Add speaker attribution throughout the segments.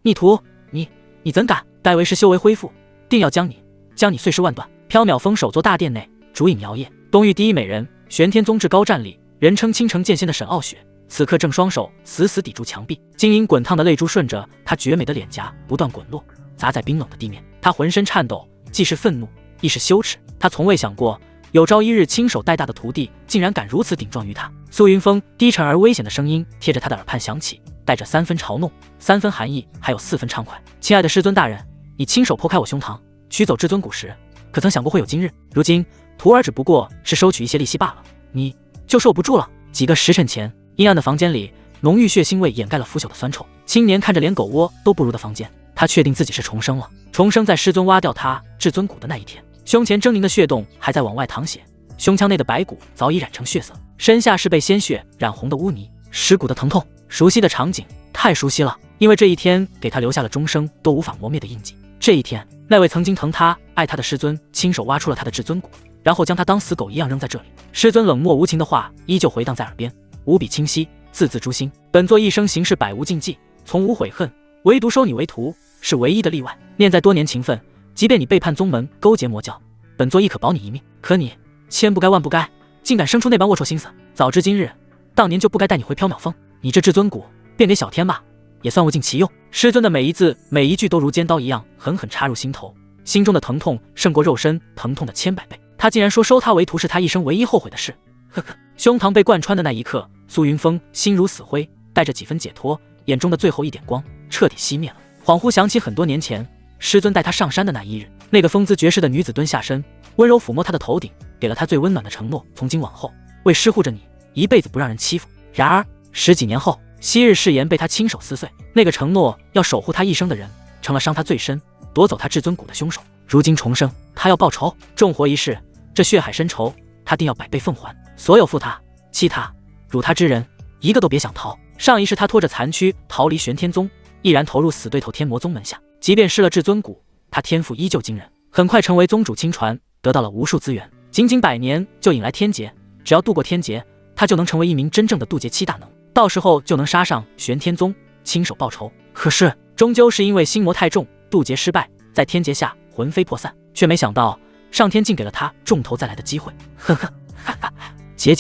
Speaker 1: 逆徒，你怎敢！待为师修为恢复，定要将你碎尸万段。缥缈峰首座大殿内，烛影摇曳，东域第一美人，玄天宗至高站立，人称倾城剑仙的沈傲雪，此刻正双手死死抵住墙壁，晶莹滚烫的泪珠顺着她绝美的脸颊不断滚落，砸在冰冷的地面。她浑身颤抖，既是愤怒，亦是羞耻。她从未想过，有朝一日亲手带大的徒弟竟然敢如此顶撞于他。苏云峰低沉而危险的声音贴着他的耳畔响起，带着3分嘲弄，3分寒意，还有4分畅快。亲爱的师尊大人，你亲手剖开我胸膛，取走至尊骨时，可曾想过会有今日？如今徒儿只不过是收取一些利息罢了，你就受不住了。几个时辰前，阴暗的房间里，浓郁血腥味掩盖了腐朽的酸臭。青年看着连狗窝都不如的房间，他确定自己是重生了，重生在师尊挖掉他至尊骨的那一天。胸前狰狞的血洞还在往外淌血，胸腔内的白骨早已染成血色，身下是被鲜血染红的污泥。尸骨的疼痛，熟悉的场景，太熟悉了，因为这一天给他留下了终生都无法磨灭的印记。这一天，那位曾经疼他爱他的师尊亲手挖出了他的至尊骨，然后将他当死狗一样扔在这里。师尊冷漠无情的话依旧回荡在耳边，无比清晰，字字诛心。本座一生行事百无禁忌，从无悔恨，唯独收你为徒是唯一的例外。念在多年情分，即便你背叛宗门，勾结魔教，本座亦可保你一命。可你千不该万不该，竟敢生出那般龌龊心思！早知今日，当年就不该带你回缥缈峰。你这至尊骨便给小天吧，也算物尽其用。师尊的每一字每一句都如尖刀一样狠狠插入心头，心中的疼痛胜过肉身疼痛的10000倍。他竟然说收他为徒是他一生唯一后悔的事，呵呵。胸膛被贯穿的那一刻，苏云峰心如死灰，带着几分解脱，眼中的最后一点光彻底熄灭了。恍惚想起很多年前师尊带他上山的那一日，那个风姿绝世的女子蹲下身，温柔抚摸他的头顶，给了他最温暖的承诺，从今往后为师护着你，一辈子不让人欺负。然而10几年后，昔日誓言被他亲手撕碎，那个承诺要守护他一生的人，成了伤他最深，夺走他至尊骨的凶手。如今重生，他要报仇，重活一世，这血海深仇他定要100倍奉还。所有负他、欺他、辱他之人，一个都别想逃。上一世他拖着残躯逃离玄天宗，毅然投入死对头天魔宗门下，即便失了至尊骨，他天赋依旧惊人，很快成为宗主亲传，得到了无数资源，仅仅100年就引来天劫。只要渡过天劫，他就能成为一名真正的渡劫7大能，到时候就能杀上玄天宗，亲手报仇。可是终究是因为心魔太重，渡劫失败，在天劫下魂飞魄散，却没想到上天竟给了他重头再来的机会。呵呵，哈哈，劫，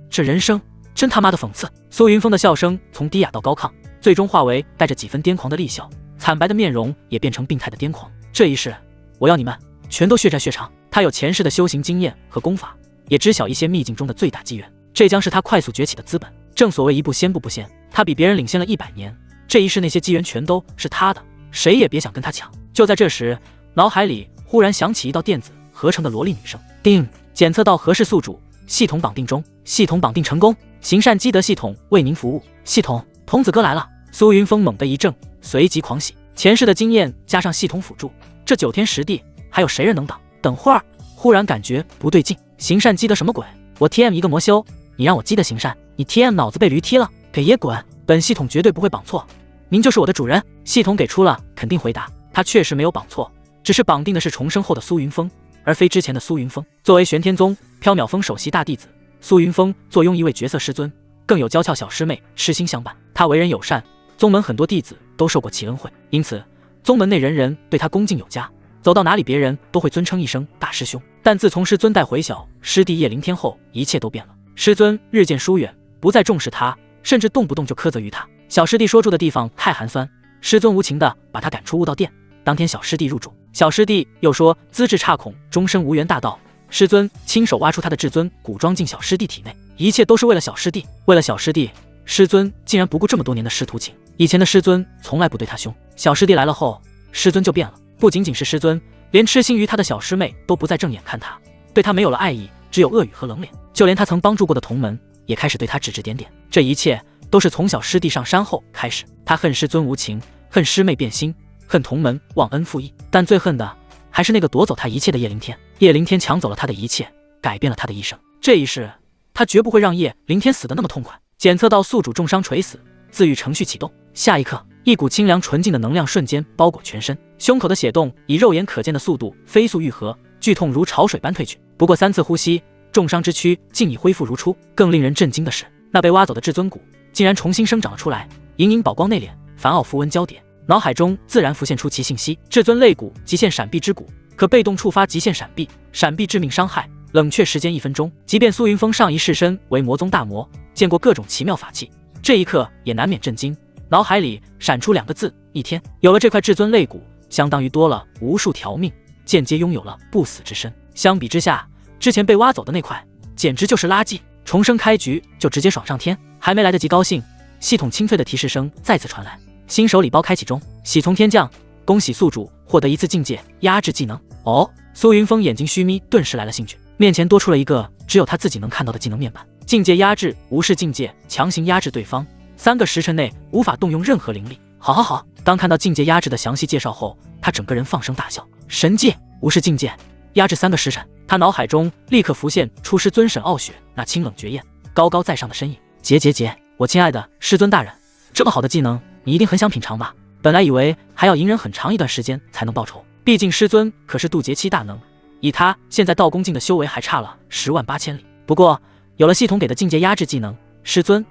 Speaker 1: 这人生真他妈的讽刺。苏云峰的笑声从低哑到高亢，最终化为带着几分癫狂的厉笑，惨白的面容也变成病态的癫狂。这一世，我要你们全都血债血偿。他有前世的修行经验和功法，也知晓一些秘境中的最大机缘，这将是他快速崛起的资本。正所谓一步先步不先，他比别人领先了100年，这一世那些机缘全都是他的，谁也别想跟他抢。就在这时，脑海里忽然响起一道电子合成的萝莉女声，叮，检测到合适宿主，系统绑定中，系统绑定成功，行善积德系统为您服务。系统，童子哥来了。苏云峰猛地一怔，随即狂喜，前世的经验加上系统辅助，这9天10地还有谁人能挡？等会儿忽然感觉不对劲，行善积德什么鬼？我 TM 一个魔修，你让我积德行善，你 TM 脑子被驴踢了，给爷滚！本系统绝对不会绑错，您就是我的主人。系统给出了肯定回答，他确实没有绑错，只是绑定的是重生后的苏云峰，而非之前的苏云峰。作为玄天宗缥缈峰首席大弟子，苏云峰坐拥一位绝色师尊，更有娇俏小师妹痴心相伴。他为人友善，宗门很多弟子都受过其恩惠，因此宗门内人人对他恭敬有加，走到哪里别人都会尊称一声大师兄。但自从师尊带回小师弟叶灵天后，一切都变了。师尊日渐疏远，不再重视他，甚至动不动就苛责于他。小师弟说住的地方太寒酸，师尊无情地把他赶出悟道殿。当天小师弟入住，小师弟又说资质差孔，终身无缘大道。师尊亲手挖出他的至尊骨装进小师弟体内，一切都是为了小师弟。为了小师弟，师尊竟然不顾这么多年的师徒情。以前的师尊从来不对他凶，小师弟来了后，师尊就变了。不仅仅是师尊，连痴心于他的小师妹都不再正眼看他，对他没有了爱意，只有恶语和冷脸。就连他曾帮助过的同门也开始对他指指点点。这一切都是从小师弟上山后开始。他恨师尊无情，恨师妹变心，恨同门忘恩负义，但最恨的还是那个夺走他一切的叶灵天。叶灵天抢走了他的一切，改变了他的一生。这一世他绝不会让叶灵天死得那么痛快。检测到宿主重伤垂死，自愈程序启动。下一刻，一股清凉纯净的能量瞬间包裹全身，胸口的血洞以肉眼可见的速度飞速愈合，剧痛如潮水般退去。不过3次呼吸，重伤之躯竟已恢复如初。更令人震惊的是，那被挖走的至尊骨竟然重新生长了出来，盈盈宝光内敛，繁奥符文交叠，脑海中自然浮现出其信息：至尊肋骨极限闪避之骨，可被动触发极限闪避，闪避致命伤害，冷却时间1分钟。即便苏云峰上一世身为魔宗大魔，见过各种奇妙法器，这一刻也难免震惊，脑海里闪出2个字：逆天。有了这块至尊肋骨，相当于多了无数条命，间接拥有了不死之身。相比之下，之前被挖走的那块简直就是垃圾。重生开局就直接爽上天，还没来得及高兴，系统清脆的提示声再次传来：新手礼包开启中，喜从天降，恭喜宿主获得1次境界压制技能。哦，苏云峰眼睛虚眯，顿时来了兴趣，面前多出了一个只有他自己能看到的技能面板。境界压制，无视境界，强行压制对方，3个时辰内无法动用任何灵力。好，当看到境界压制的详细介绍后，他整个人放声大笑。神界，无视境界，压制3个时辰。他脑海中立刻浮现出师尊沈傲雪那清冷绝艳、高高在上的身影。结，我亲爱的师尊大人，这么好的技能，你一定很想品尝吧？本来以为还要隐忍很长一段时间才能报仇，毕竟师尊可是渡劫期大能，以他现在道宫境的修为还差了10万8千里。不过有了系统给的境界压制技能，师尊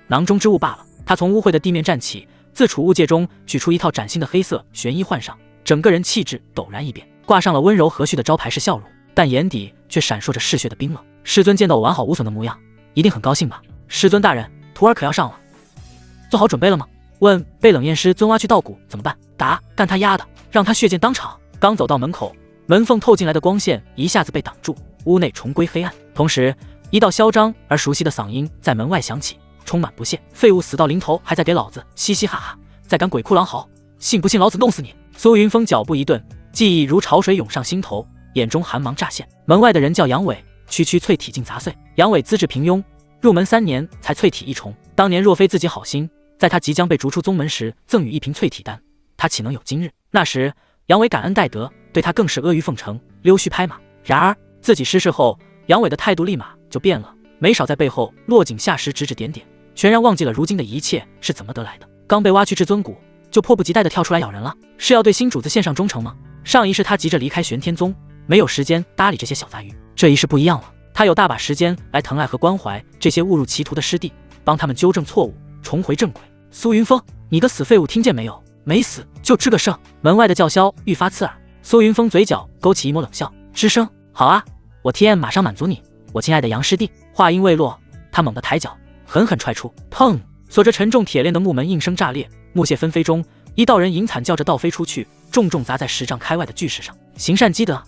Speaker 1: 囊中之物罢了。他从污秽的地面站起，自储物界中取出一套崭新的黑色玄衣换上，整个人气质陡然一变，挂上了温柔和煦的招牌式笑容，但眼底却闪烁着嗜血的冰冷。师尊见到我完好无损的模样，一定很高兴吧？师尊大人，徒儿可要上了，做好准备了吗？问被冷艳师尊挖去道骨怎么办？答：干他丫的，让他血溅当场。刚走到门口，门缝透进来的光线一下子被挡住，屋内重归黑暗。同时，一道嚣张而熟悉的嗓音在门外响起，充满不屑：废物死到临头还在给老子嘻嘻哈哈，再敢鬼哭狼嚎，信不信老子弄死你？苏云峰脚步一顿，记忆如潮水涌上心头，眼中寒芒乍现。门外的人叫杨伟，区淬体境杂碎。杨伟资质平庸，入门3年才淬体1重。当年若非自己好心，在他即将被逐出宗门时赠予1瓶淬体丹，他岂能有今日？那时杨伟感恩戴德，对他更是阿谀奉承，溜须拍马。然而自己失势后，杨伟的态度立马就变了，没少在背后落井下石，指指点点，全然忘记了如今的一切是怎么得来的。刚被挖去至尊骨，就迫不及待地跳出来咬人了，是要对新主子献上忠诚吗？上一世他急着离开玄天宗，没有时间搭理这些小杂鱼，这一世不一样了，他有大把时间来疼爱和关怀这些误入歧途的师弟，帮他们纠正错误，重回正轨。苏云峰，你个死废物，听见没有？没死就吱个声！门外的叫嚣愈发刺耳，苏云峰嘴角勾起一抹冷笑，吱声，好啊，我 TM 马上满足你，我亲爱的杨师弟。话音未落，他猛地抬脚，狠狠踹出，砰！锁着沉重铁链的木门应声炸裂，木屑纷飞中，一道人影惨叫着倒飞出去，重重砸在10丈开外的巨石上。行善积德，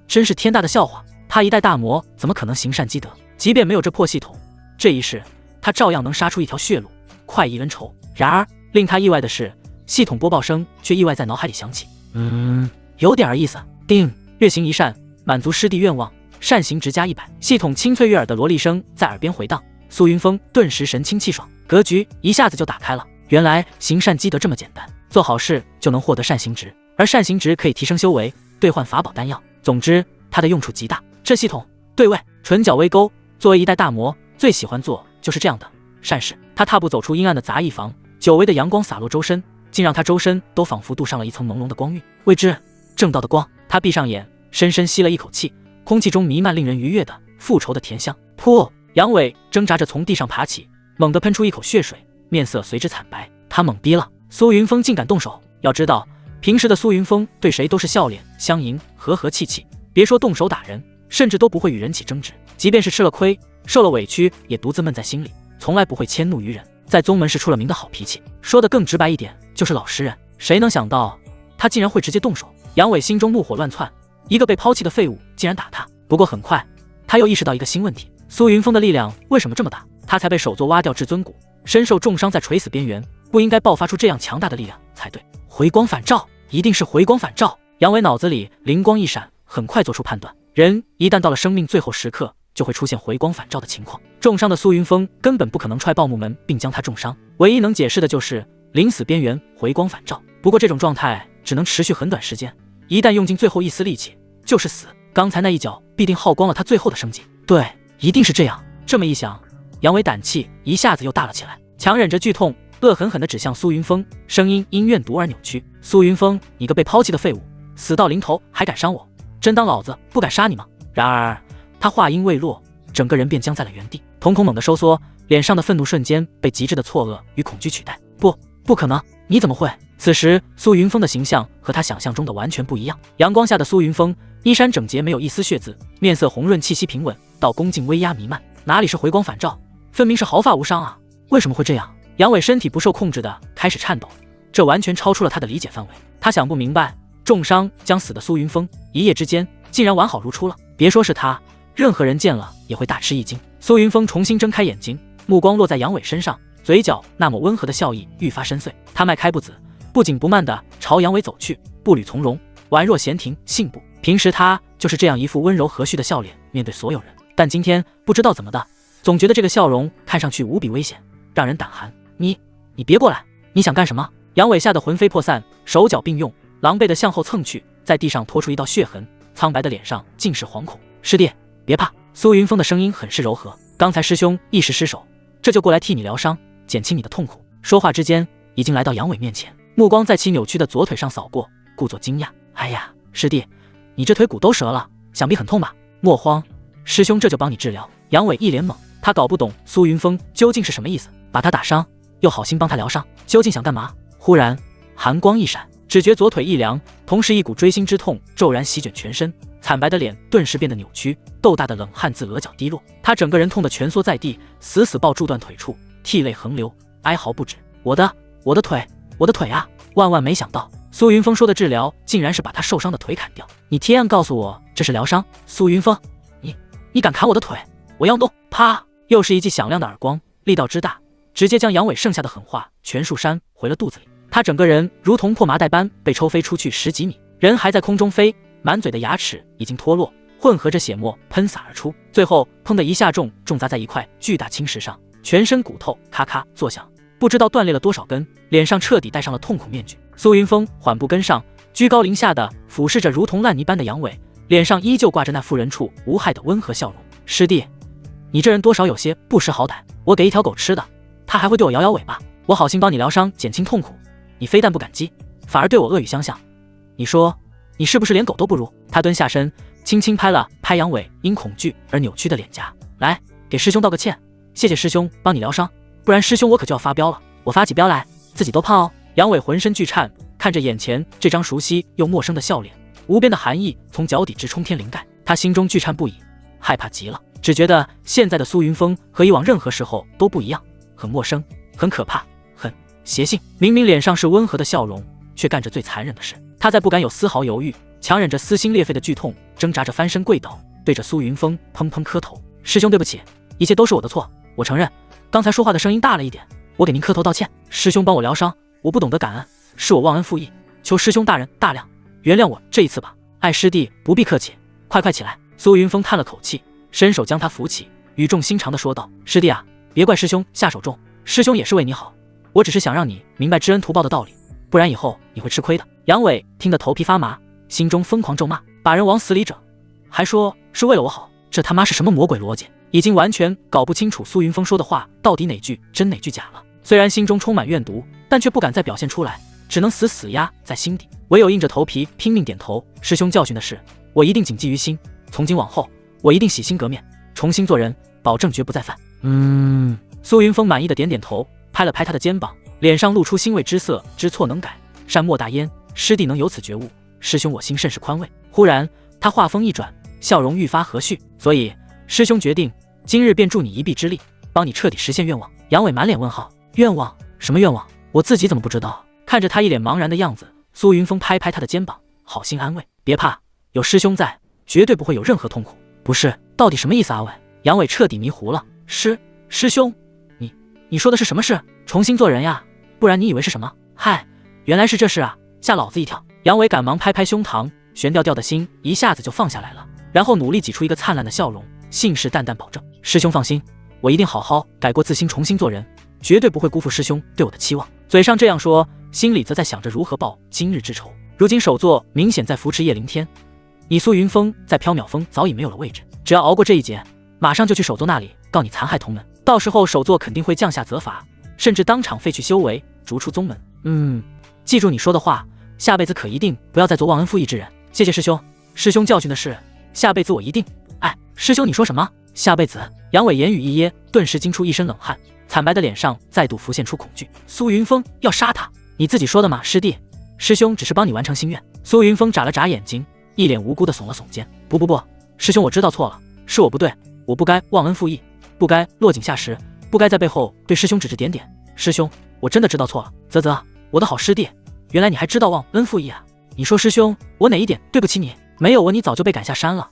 Speaker 1: 真是天大的笑话！他一代大魔怎么可能行善积德？即便没有这破系统，这一世他照样能杀出一条血路，快意恩仇。然而令他意外的是，系统播报声却意外在脑海里响起。有点意思。定，月行一善，满足师弟愿望，善行值加100。系统清脆悦耳的萝莉声在耳边回荡，苏云峰顿时神清气爽，格局一下子就打开了。原来行善积德这么简单，做好事就能获得善行值，而善行值可以提升修为，兑换法宝丹药。总之，它的用处极大。这系统对位，唇角微勾。作为一代大魔，最喜欢做就是这样的善事。他踏步走出阴暗的杂役房，久违的阳光洒落周身，竟让他周身都仿佛镀上了一层朦胧的光晕。未知正道的光。他闭上眼，深深吸了一口气，空气中弥漫令人愉悦的复仇的甜香。噗！杨伟挣扎着从地上爬起，猛地喷出一口血水，面色随之惨白。他懵逼了，苏云峰竟敢动手。要知道，平时的苏云峰对谁都是笑脸相迎，和和气气，别说动手打人，甚至都不会与人起争执。即便是吃了亏，受了委屈，也独自闷在心里，从来不会迁怒于人。在宗门是出了名的好脾气，说得更直白一点，就是老实人。谁能想到他竟然会直接动手？杨伟心中怒火乱窜，一个被抛弃的废物竟然打他。不过很快他又意识到一个新问题，苏云峰的力量为什么这么大？他才被手作挖掉至尊骨，身受重伤，在垂死边缘，不应该爆发出这样强大的力量才对。回光返照，一定是回光返照。杨伟脑子里灵光一闪，很快做出判断，人一旦到了生命最后时刻，就会出现回光返照的情况。重伤的苏云峰根本不可能踹爆木门并将他重伤，唯一能解释的就是临死边缘回光返照。不过这种状态只能持续很短时间，一旦用尽最后一丝力气，就是死。刚才那一脚必定耗光了他最后的生机。对，一定是这样。这么一想，杨伟胆气一下子又大了起来，强忍着剧痛，恶狠狠地指向苏云峰，声音因怨毒而扭曲：苏云峰，你个被抛弃的废物，死到临头还敢伤我，真当老子不敢杀你吗？然而他话音未落，整个人便僵在了原地，瞳孔猛地收缩，脸上的愤怒瞬间被极致的错愕与恐惧取代。不可能，你怎么会？此时苏云峰的形象和他想象中的完全不一样。阳光下的苏云峰，衣衫整洁，没有一丝血渍，面色红润，气息平稳，到恭敬威压弥漫，哪里是回光返照，分明是毫发无伤啊！为什么会这样？杨伟身体不受控制的开始颤抖，这完全超出了他的理解范围。他想不明白，重伤将死的苏云峰，一夜之间竟然完好如初了。别说是他，任何人见了也会大吃一惊。苏云峰重新睁开眼睛，目光落在杨伟身上，嘴角那抹温和的笑意愈发深邃。他迈开步子，不紧不慢地朝杨伟走去，步履从容，宛若闲庭信步。平时他就是这样一副温柔和煦的笑脸面对所有人，但今天不知道怎么的，总觉得这个笑容看上去无比危险，让人胆寒。你别过来，你想干什么？杨伟吓得魂飞魄散，手脚并用，狼狈地向后蹭去，在地上拖出一道血痕，苍白的脸上尽是惶恐。师弟别怕。苏云峰的声音很是柔和，刚才师兄一时失手，这就过来替你疗伤，减轻你的痛苦。说话之间已经来到杨伟面前，目光在其扭曲的左腿上扫过，故作惊讶。哎呀，师弟，你这腿骨都折了，想必很痛吧？莫慌，师兄这就帮你治疗。杨伟一脸懵，他搞不懂苏云峰究竟是什么意思，把他打伤又好心帮他疗伤，究竟想干嘛？忽然寒光一闪，只觉左腿一凉，同时一股锥心之痛骤然席卷全身，惨白的脸顿时变得扭曲，豆大的冷汗自额角滴落，他整个人痛得蜷缩在地，死死抱住断腿处，涕泪横流，哀嚎不止。我的腿啊！万万没想到，苏云峰说的治疗竟然是把他受伤的腿砍掉。你贴案告诉我这是疗伤？苏云峰，你敢砍我的腿？我要弄！啪！又是一记响亮的耳光，力道之大，直接将杨伟剩下的狠话全数扇回了肚子里。他整个人如同破麻袋般被抽飞出去10几米，人还在空中飞，满嘴的牙齿已经脱落，混合着血沫喷洒而出，最后砰的一下重砸在一块巨大青石上，全身骨头咔咔作响，不知道断裂了多少根，脸上彻底戴上了痛苦面具。苏云峰缓步跟上，居高临下的俯视着如同烂泥般的杨伟，脸上依旧挂着那妇人处无害的温和笑容。师弟，你这人多少有些不识好歹，我给一条狗吃的，他还会对我摇摇尾巴，我好心帮你疗伤减轻痛苦，你非但不感激，反而对我恶语相向，你说你是不是连狗都不如？他蹲下身，轻轻拍了拍杨伟因恐惧而扭曲的脸颊，来，给师兄道个歉，谢谢师兄帮你疗伤，不然师兄我可就要发飙了，我发起飙来自己都怕哦。杨伟浑身剧颤，看着眼前这张熟悉又陌生的笑脸，无边的寒意从脚底直冲天灵盖，他心中剧颤不已，害怕极了，只觉得现在的苏云峰和以往任何时候都不一样，很陌生，很可怕，很邪性。明明脸上是温和的笑容，却干着最残忍的事。他再不敢有丝毫犹豫，强忍着撕心裂肺的剧痛，挣扎着翻身跪倒，对着苏云峰砰砰磕头。师兄对不起，一切都是我的错，我承认刚才说话的声音大了一点，我给您磕头道歉。师兄帮我疗伤，我不懂得感恩，是我忘恩负义，求师兄大人大量原谅我这一次吧。爱师弟不必客气，快起来。苏云峰叹了口气，伸手将他扶起，语重心长地说道：师弟啊，别怪师兄下手重，师兄也是为你好，我只是想让你明白知恩图报的道理，不然以后你会吃亏的。杨伟听得头皮发麻，心中疯狂咒骂，把人往死里整，还说是为了我好，这他妈是什么魔鬼逻辑？已经完全搞不清楚苏云峰说的话到底哪句真哪句假了。虽然心中充满怨毒，但却不敢再表现出来，只能死死压在心底，唯有硬着头皮拼命点头。师兄教训的事，我一定谨记于心，从今往后我一定洗心革面，重新做人，保证绝不再犯。苏云峰满意的点点头，拍了拍他的肩膀，脸上露出欣慰之色，知错能改，善莫大焉，师弟能有此觉悟，师兄我心甚是宽慰。忽然他话锋一转，笑容愈发和煦，所以师兄决定今日便助你一臂之力，帮你彻底实现愿望。杨伟满脸问号，愿望？什么愿望？我自己怎么不知道？看着他一脸茫然的样子，苏云峰拍拍他的肩膀，好心安慰，别怕，有师兄在，绝对不会有任何痛苦。不是，到底什么意思？阿伟，杨伟彻底迷糊了。师兄，你说的是什么事？重新做人呀，不然你以为是什么？嗨，原来是这事啊，吓老子一跳。杨伟赶忙拍拍胸膛，悬吊吊的心一下子就放下来了，然后努力挤出一个灿烂的笑容，信誓旦旦保证：师兄放心，我一定好好改过自新，重新做人，绝对不会辜负师兄对我的期望。嘴上这样说，心里则在想着如何报今日之仇。如今首座明显在扶持叶凌天，你苏云峰在缥缈峰早已没有了位置，只要熬过这一劫，马上就去首座那里告你残害同门，到时候首座肯定会降下责罚，甚至当场废去修为，逐出宗门。记住你说的话，下辈子可一定不要再做忘恩负义之人。谢谢师兄，师兄教训的事，下辈子我一定。哎，师兄你说什么？下辈子？杨伟言语一噎，顿时惊出一身冷汗，惨白的脸上再度浮现出恐惧。苏云峰要杀他，你自己说的嘛，师弟，师兄只是帮你完成心愿。苏云峰眨了眨眼睛，一脸无辜的耸了耸肩。不，师兄我知道错了，是我不对，我不该忘恩负义，不该落井下石，不该在背后对师兄指指点点。师兄，我真的知道错了。啧，我的好师弟，原来你还知道忘恩负义啊！你说师兄，我哪一点对不起你？没有我，你早就被赶下山了。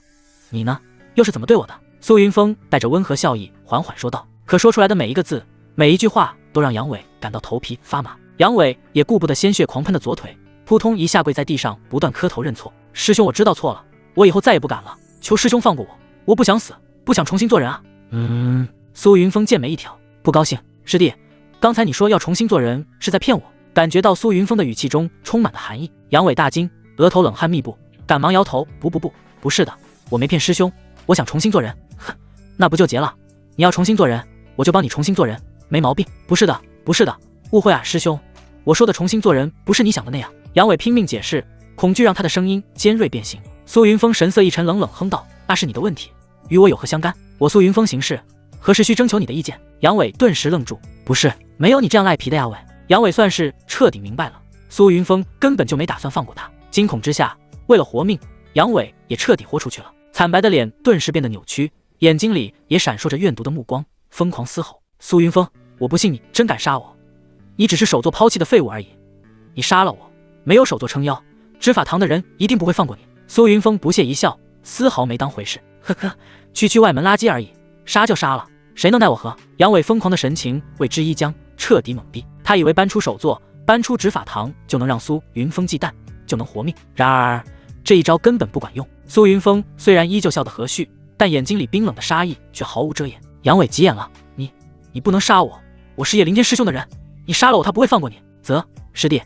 Speaker 1: 你呢，又是怎么对我的？苏云峰带着温和笑意缓缓说道。可说出来的每一个字，每一句话，都让杨伟感到头皮发麻。杨伟也顾不得鲜血狂喷的左腿，扑通一下跪在地上，不断磕头认错。师兄，我知道错了，我以后再也不敢了，求师兄放过我，我不想死，不想重新做人啊。苏云峰剑眉一挑，不高兴。师弟，刚才你说要重新做人，是在骗我？感觉到苏云峰的语气中充满了寒意，杨伟大惊，额头冷汗密布，赶忙摇头，不是的，我没骗师兄，我想重新做人。哼，那不就结了？你要重新做人，我就帮你重新做人，没毛病。不是的，误会啊，师兄，我说的重新做人不是你想的那样。杨伟拼命解释，恐惧让他的声音尖锐变形。苏云峰神色一沉，冷冷哼道：那是你的问题，与我有何相干？我苏云峰行事，何时需征求你的意见？杨伟顿时愣住，不是，没有你这样赖皮的呀，伟。杨伟算是彻底明白了，苏云峰根本就没打算放过他。惊恐之下，为了活命，杨伟也彻底豁出去了。惨白的脸顿时变得扭曲，眼睛里也闪烁着怨毒的目光，疯狂嘶吼：苏云峰，我不信你真敢杀我，你只是手座抛弃的废物而已，你杀了我，没有手座撑腰，执法堂的人一定不会放过你。苏云峰不屑一笑，丝毫没当回事，呵呵，区外门垃圾而已，杀就杀了，谁能奈我何？杨伟疯狂的神情为之一僵，彻底懵逼。他以为搬出手座，搬出执法堂就能让苏云峰忌惮，就能活命。然而这一招根本不管用。苏云峰虽然依旧笑得和煦，但眼睛里冰冷的杀意却毫无遮掩。杨伟急眼了，你不能杀我，我是叶灵天师兄的人，你杀了我他不会放过你。师弟，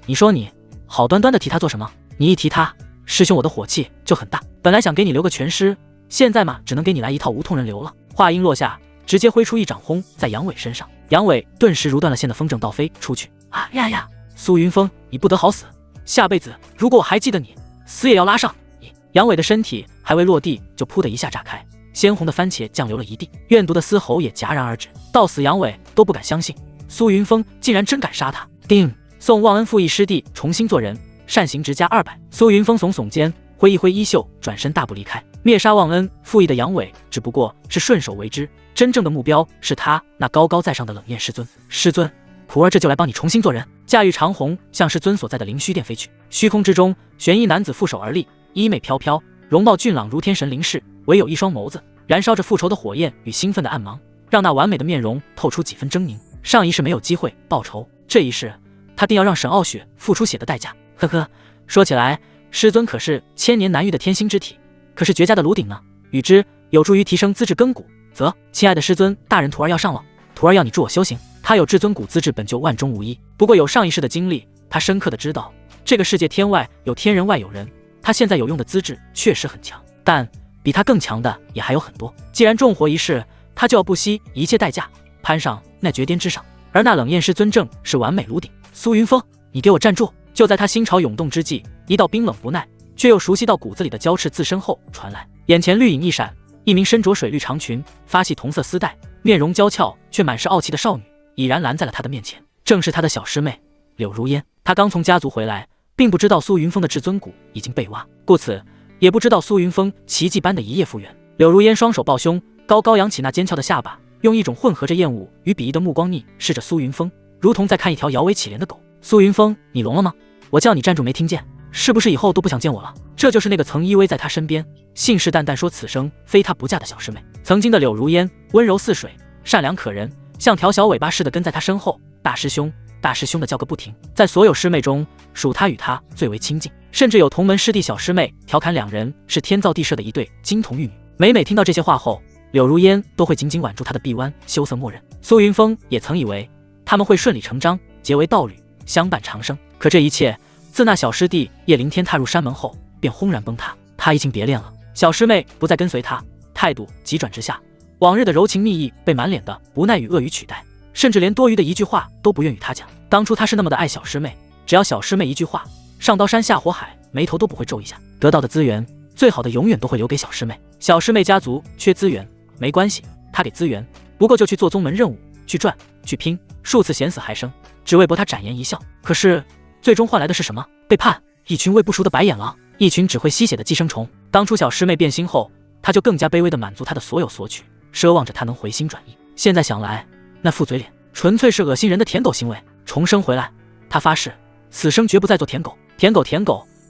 Speaker 1: 你说你好端端的提他做什么？你一提他，师兄我的火气就很大，本来想给你留个全尸，现在嘛只能给你来一套无痛人流了。话音落下，直接挥出一掌轰在杨伟身上，杨伟顿时如断了线的风筝倒飞出去。啊呀！苏云峰，你不得好死，下辈子如果我还记得你，死也要拉上你。杨伟的身体还未落地，就噗的一下炸开，鲜红的番茄酱流了一地，怨毒的嘶吼也戛然而止。到死杨伟都不敢相信，苏云峰竟然真敢杀他。定，送忘恩负义师弟重新做人，善行值加200。苏云峰耸耸肩，挥一挥衣袖，转身大步离开。灭杀忘恩负义的杨伟只不过是顺手为之，真正的目标是他那高高在上的冷艳师尊。师尊，徒儿这就来帮你重新做人。驾驭长虹向师尊所在的灵虚殿飞去。虚空之中，玄衣男子负手而立，衣袂飘飘，容貌俊朗如天神灵士，唯有一双眸子燃烧着复仇的火焰与兴奋的暗芒，让那完美的面容透出几分狰狞。上一世没有机会报仇，这一世他定要让沈傲雪付出血的代价。呵呵，说起来，师尊可是千年难遇的天心之体，可是绝佳的炉鼎呢，与之有助于提升资质根骨。亲爱的师尊大人，徒儿要上了，徒儿要你助我修行。他有至尊骨资质本就万中无一，不过有上一世的经历，他深刻的知道这个世界天外有天人外有人，他现在有用的资质确实很强，但比他更强的也还有很多。既然重活一世，他就要不惜一切代价攀上那绝巅之上，而那冷艳师尊正是完美炉鼎。苏云峰，你给我站住！就在他心潮涌动之际，一道冰冷不耐却又熟悉到骨子里的娇斥自身后传来，眼前绿影一闪，一名身着水绿长裙，发系同色丝带，面容娇俏却满是傲气的少女已然拦在了他的面前，正是他的小师妹柳如烟。他刚从家族回来，并不知道苏云峰的至尊骨已经被挖，故此也不知道苏云峰奇迹般的一夜复原。柳如烟双手抱胸，高高扬起那尖翘的下巴，用一种混合着厌恶与鄙夷的目光睨视着苏云峰，如同在看一条摇尾乞怜的狗。苏云峰，你聋了吗？我叫你站住没听见？是不是以后都不想见我了？这就是那个曾依偎在他身边，信誓旦旦说此生非他不嫁的小师妹。曾经的柳如烟温柔似水，善良可人，像条小尾巴似的跟在他身后，大师兄大师兄的叫个不停。在所有师妹中，属他与他最为亲近，甚至有同门师弟小师妹调侃两人是天造地设的一对金童玉女。每听到这些话后，柳如烟都会紧紧挽住他的臂弯，羞涩默认。苏云峰也曾以为他们会顺理成章结为道侣，相伴长生，可这一切自那小师弟叶灵天踏入山门后便轰然崩塌。他已经别恋了，小师妹不再跟随他，态度急转直下，往日的柔情蜜意被满脸的不耐与恶语取代，甚至连多余的一句话都不愿与他讲。当初他是那么的爱小师妹，只要小师妹一句话，上刀山下火海，眉头都不会皱一下。得到的资源最好的永远都会留给小师妹，小师妹家族缺资源没关系，他给资源，不够就去做宗门任务，去赚去拼，数次险死还生，只为博他展颜一笑。可是最终换来的是什么？背叛，一群喂不熟的白眼狼，一群只会吸血的寄生虫。当初小师妹变心后，他就更加卑微地满足她的所有索取，奢望着她能回心转意。现在想来，那副嘴脸纯粹是恶心人的舔狗行为。重生回来，他发誓此生绝不再做舔狗。舔狗，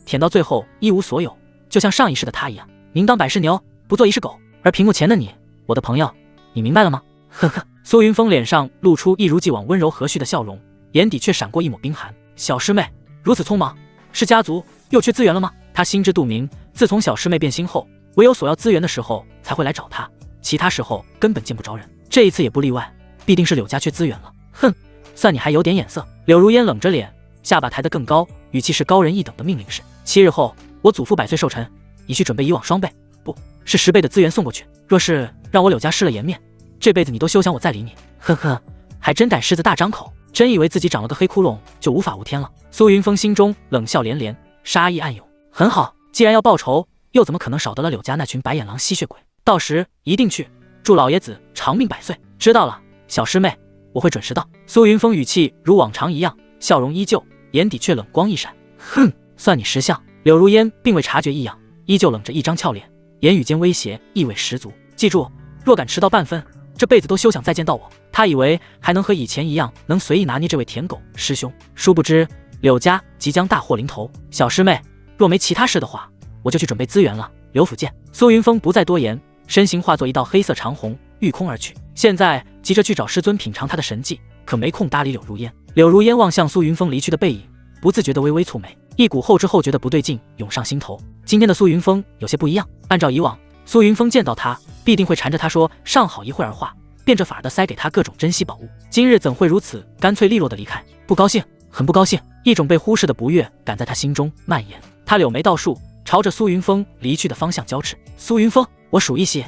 Speaker 1: 舔到最后一无所有，就像上一世的他一样，宁当百世牛，不做一世狗。而屏幕前的你，我的朋友，你明白了吗？呵呵。苏云峰脸上露出一如既往温柔和煦的笑容，眼底却闪过一抹冰寒。小师妹如此匆忙，是家族又缺资源了吗？他心知肚明，自从小师妹变心后，唯有索要资源的时候才会来找他，其他时候根本见不着人。这一次也不例外，必定是柳家缺资源了。哼，算你还有点眼色。柳如烟冷着脸，下巴抬得更高，语气是高人一等的命令式。7日后，我祖父100岁寿辰，已去准备以往双倍，不是10倍的资源送过去。若是让我柳家失了颜面，这辈子你都休想我再理你。呵呵，还真胆狮子大张口，真以为自己长了个黑窟窿就无法无天了。苏云峰心中冷笑连连，杀意暗涌。很好，既然要报仇，又怎么可能少得了柳家那群白眼狼吸血鬼？到时一定去，祝老爷子长命百岁。知道了，小师妹，我会准时到。苏云峰语气如往常一样，笑容依旧，眼底却冷光一闪。哼，算你识相。柳如烟并未察觉异样，依旧冷着一张俏脸，言语间威胁意味十足。记住，若敢迟到半分，这辈子都休想再见到我。他以为还能和以前一样，能随意拿捏这位舔狗师兄，殊不知柳家即将大祸临头。小师妹，若没其他事的话，我就去准备资源了。刘府见。苏云峰不再多言，身形化作一道黑色长虹，御空而去。现在急着去找师尊品尝他的神技，可没空搭理柳如烟。柳如烟望向苏云峰离去的背影，不自觉地微微蹙眉，一股后知后觉的不对劲涌上心头。今天的苏云峰有些不一样，按照以往，苏云峰见到他必定会缠着他说上好一会儿话，变着法儿的塞给他各种珍稀宝物。今日怎会如此干脆利落的离开？不高兴，很不高兴。一种被忽视的不悦感在他心中蔓延。他柳眉倒竖，朝着苏云峰离去的方向交斥。苏云峰，我数一息，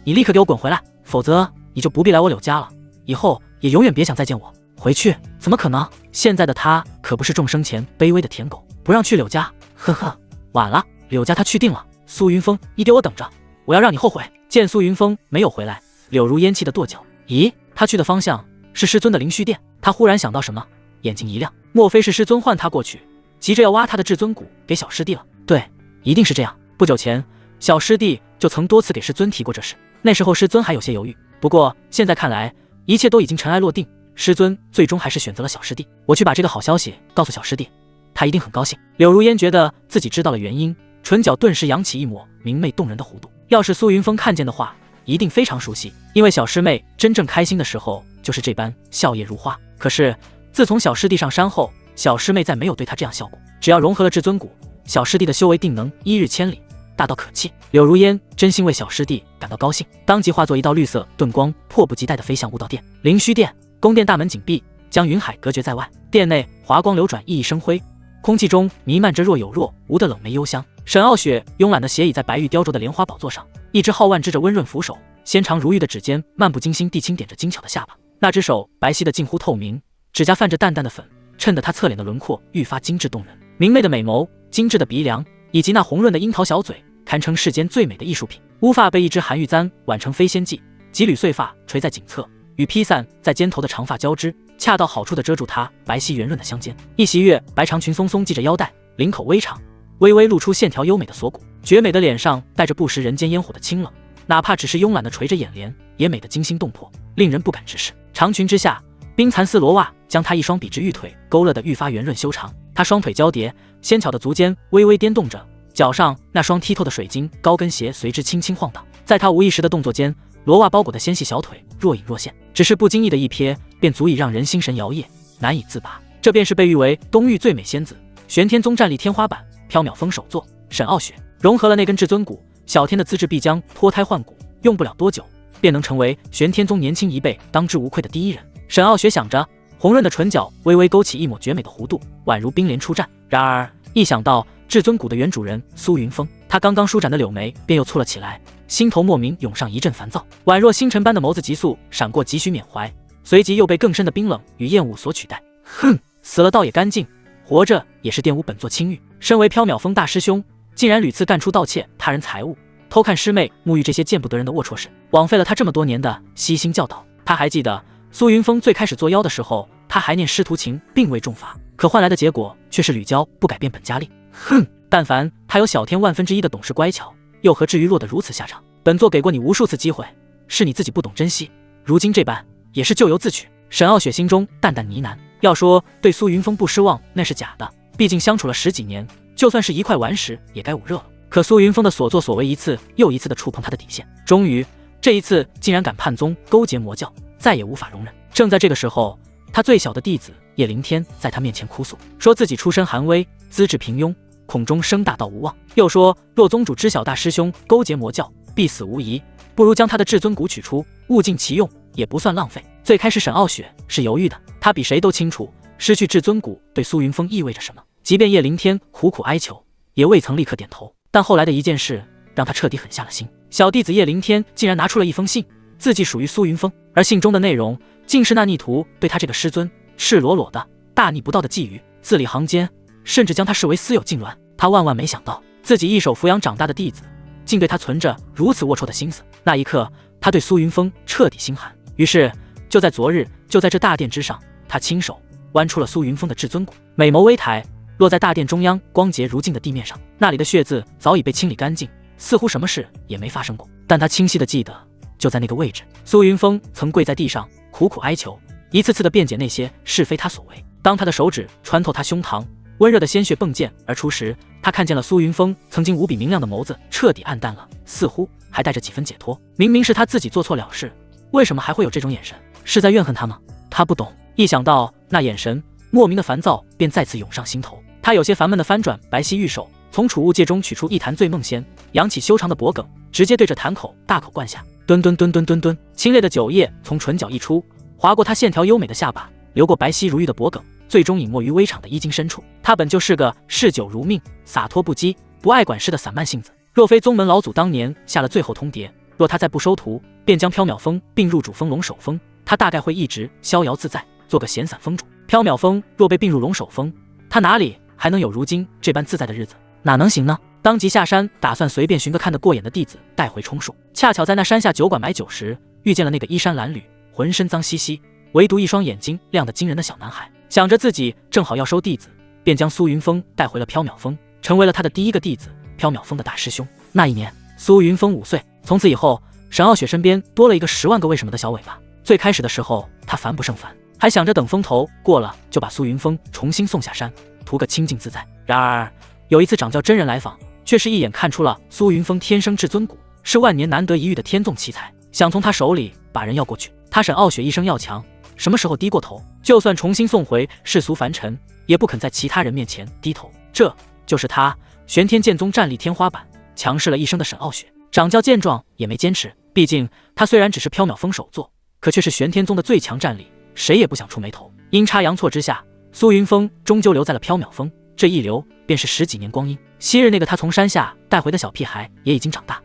Speaker 1: 你立刻给我滚回来，否则你就不必来我柳家了，以后也永远别想再见我。回去？怎么可能？现在的他可不是众生前卑微的舔狗，不让去柳家，呵呵，晚了，柳家他去定了。苏云峰，你给我等着，我要让你后悔。见苏云峰没有回来，柳如烟气的跺脚。咦，他去的方向是师尊的灵虚殿。他忽然想到什么，眼睛一亮，莫非是师尊唤他过去，急着要挖他的至尊骨给小师弟了？对，一定是这样。不久前，小师弟就曾多次给师尊提过这事，那时候师尊还有些犹豫，不过现在看来，一切都已经尘埃落定，师尊最终还是选择了小师弟。我去把这个好消息告诉小师弟，他一定很高兴。柳如烟觉得自己知道了原因，唇角顿时扬起一抹明媚动人的弧度。要是苏云峰看见的话，一定非常熟悉，因为小师妹真正开心的时候就是这般笑靥如花。可是自从小师弟上山后，小师妹再没有对他这样笑过。只要融合了至尊骨，小师弟的修为定能一日千里，大到可期。柳如烟真心为小师弟感到高兴，当即化作一道绿色盾光，迫不及待地飞向悟道殿。灵虚殿宫殿大门紧闭，将云海隔绝在外。殿内华光流转，熠熠生辉，空气中弥漫着若有若无的冷梅幽香。沈傲雪慵懒地斜倚在白玉雕琢的莲花宝座上，一只皓腕支着温润扶手，纤长如玉的指尖漫不经心地轻点着精巧的下巴。那只手白皙的近乎透明，指甲泛着淡淡的粉，衬得她侧脸的轮廓愈发精致动人。明媚的美眸，精致的鼻梁，以及那红润的樱桃小嘴，堪称世间最美的艺术品。乌发被一只寒玉簪挽成飞仙髻，几缕碎发垂在颈侧，与披散在肩头的长发交织，恰到好处地遮住她白皙圆润的香肩。一袭月白长裙松松系着腰带，领口微长，微微露出线条优美的锁骨，绝美的脸上带着不食人间烟火的清冷，哪怕只是慵懒地垂着眼帘，也美得惊心动魄，令人不敢直视。长裙之下，冰蚕丝罗袜将她一双笔直玉腿勾勒得愈发圆润修长。她双腿交叠，纤巧的足尖微微颠动着，脚上那双剔透的水晶高跟鞋随之轻轻晃荡。在她无意识的动作间，罗袜包裹的纤细小腿若隐若现，只是不经意的一瞥，便足以让人心神摇曳，难以自拔。这便是被誉为东域最美仙子，玄天宗战力天花板，缥缈峰首座沈傲雪。融合了那根至尊骨，小天的资质必将脱胎换骨，用不了多久便能成为玄天宗年轻一辈当之无愧的第一人。沈傲雪想着，红润的唇角微微勾起一抹绝美的弧度，宛如冰莲出绽。然而一想到至尊骨的原主人苏云峰，他刚刚舒展的柳眉便又蹙了起来，心头莫名涌上一阵烦躁，宛若星辰般的眸子急速闪过几许缅怀，随即又被更深的冰冷与厌恶所取代。哼，死了倒也干净，活着也是玷污本座清誉。身为缥缈峰大师兄，竟然屡次干出盗窃他人财物、偷看师妹沐浴这些见不得人的龌龊事，枉费了他这么多年的悉心教导。他还记得苏云峰最开始作妖的时候，他还念师徒情并未重罚，可换来的结果却是屡教不改变本家令。哼，但凡他有小天1/10的懂事乖巧，又何至于落得如此下场？本座给过你无数次机会，是你自己不懂珍惜，如今这般也是咎由自取。沈傲雪心中淡淡呢喃，要说对苏云峰不失望那是假的，毕竟相处了10几年，就算是一块顽石也该捂热了。可苏云峰的所作所为一次又一次的触碰他的底线，终于这一次竟然敢叛宗勾结魔教，再也无法容忍。正在这个时候，他最小的弟子叶灵天在他面前哭诉，说自己出身寒微，资质平庸，恐终生大道无望。又说若宗主知晓大师兄勾结魔教，必死无疑，不如将他的至尊骨取出，物尽其用，也不算浪费。最开始沈傲雪是犹豫的，他比谁都清楚失去至尊骨对苏云峰意味着什么，即便叶灵天苦苦哀求，也未曾立刻点头。但后来的一件事让他彻底狠下了心，小弟子叶灵天竟然拿出了一封信，字迹属于苏云峰，而信中的内容竟是那逆徒对他这个师尊赤裸裸的大逆不道的觊觎，字里行间甚至将他视为私有痉挛。他万万没想到，自己一手抚养长大的弟子竟对他存着如此龌龊的心思。那一刻，他对苏云峰彻底心寒。于是就在昨日，就在这大殿之上，他亲手剜出了苏云峰的至尊骨，美眸微抬，落在大殿中央光洁如镜的地面上，那里的血渍早已被清理干净，似乎什么事也没发生过。但他清晰地记得，就在那个位置，苏云峰曾跪在地上苦苦哀求，一次次地辩解那些是非他所为。当他的手指穿透他胸膛，温热的鲜血迸溅而出时，他看见了苏云峰曾经无比明亮的眸子彻底暗淡了，似乎还带着几分解脱。明明是他自己做错了事，为什么还会有这种眼神？是在怨恨他吗？他不懂。一想到那眼神，莫名的烦躁便再次涌上心头。他有些烦闷地翻转白皙玉手，从储物戒中取出一坛醉梦仙，扬起修长的脖颈，直接对着坛口大口灌下。吨吨吨吨吨吨，清冽的酒液从唇角溢出，划过他线条优美的下巴，流过白皙如玉的脖颈，最终隐没于微敞的衣襟深处。他本就是个嗜酒如命、洒脱不羁、不爱管事的散漫性子。若非宗门老祖当年下了最后通牒，若他再不收徒，便将缥缈峰并入主峰龙首峰，他大概会一直逍遥自在，做个闲散峰主。缥缈峰若被并入龙首峰，他哪里还能有如今这般自在的日子？哪能行呢？当即下山，打算随便寻个看得过眼的弟子带回充数。恰巧在那山下酒馆买酒时，遇见了那个衣衫褴褛、浑身脏兮兮，唯独一双眼睛亮得惊人的小男孩。想着自己正好要收弟子，便将苏云峰带回了缥缈峰，成为了他的第一个弟子，缥缈峰的大师兄。那一年，苏云峰5岁。从此以后，沈傲雪身边多了一个10万个为什么的小尾巴。最开始的时候，他烦不胜烦，还想着等风头过了就把苏云峰重新送下山，图个清静自在。然而有一次掌教真人来访，却是一眼看出了苏云峰天生至尊骨，是万年难得一遇的天纵奇才，想从他手里把人要过去。他沈傲雪一生要强，什么时候低过头？就算重新送回世俗凡尘，也不肯在其他人面前低头。这就是他玄天剑宗战力天花板，强势了一生的沈傲雪。掌教见状也没坚持，毕竟他虽然只是缥缈峰首座，可却是玄天宗的最强战力，谁也不想出眉头。阴差阳错之下，苏云峰终究留在了缥缈峰，这一留便是10几年光阴。昔日那个他从山下带回的小屁孩也已经长大。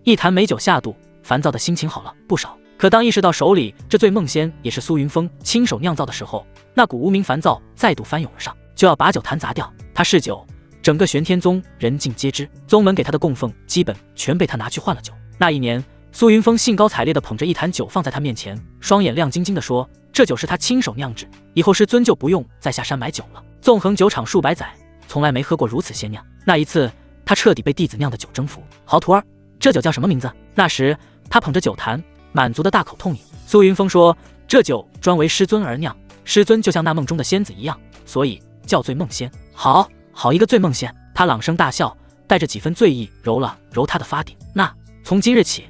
Speaker 1: 一坛美酒下肚，烦躁的心情好了不少。可当意识到手里这醉梦仙也是苏云峰亲手酿造的时候，那股无名烦躁再度翻涌而上，就要把酒坛砸掉。他嗜酒，整个玄天宗人尽皆知，宗门给他的供奉基本全被他拿去换了酒。那一年，苏云峰兴高采烈地捧着一坛酒放在他面前，双眼亮晶晶地说：“这酒是他亲手酿制，以后师尊就不用再下山买酒了。纵横酒场数百载，从来没喝过如此鲜酿。”那一次，他彻底被弟子酿的酒征服。好徒儿，这酒叫什么名字？那时他捧着酒坛，满足的大口痛饮。苏云峰说：“这酒专为师尊而酿，师尊就像那梦中的仙子一样，所以叫醉梦仙。”好一个醉梦仙！他朗声大笑，带着几分醉意，揉了揉他的发顶。那从今日起，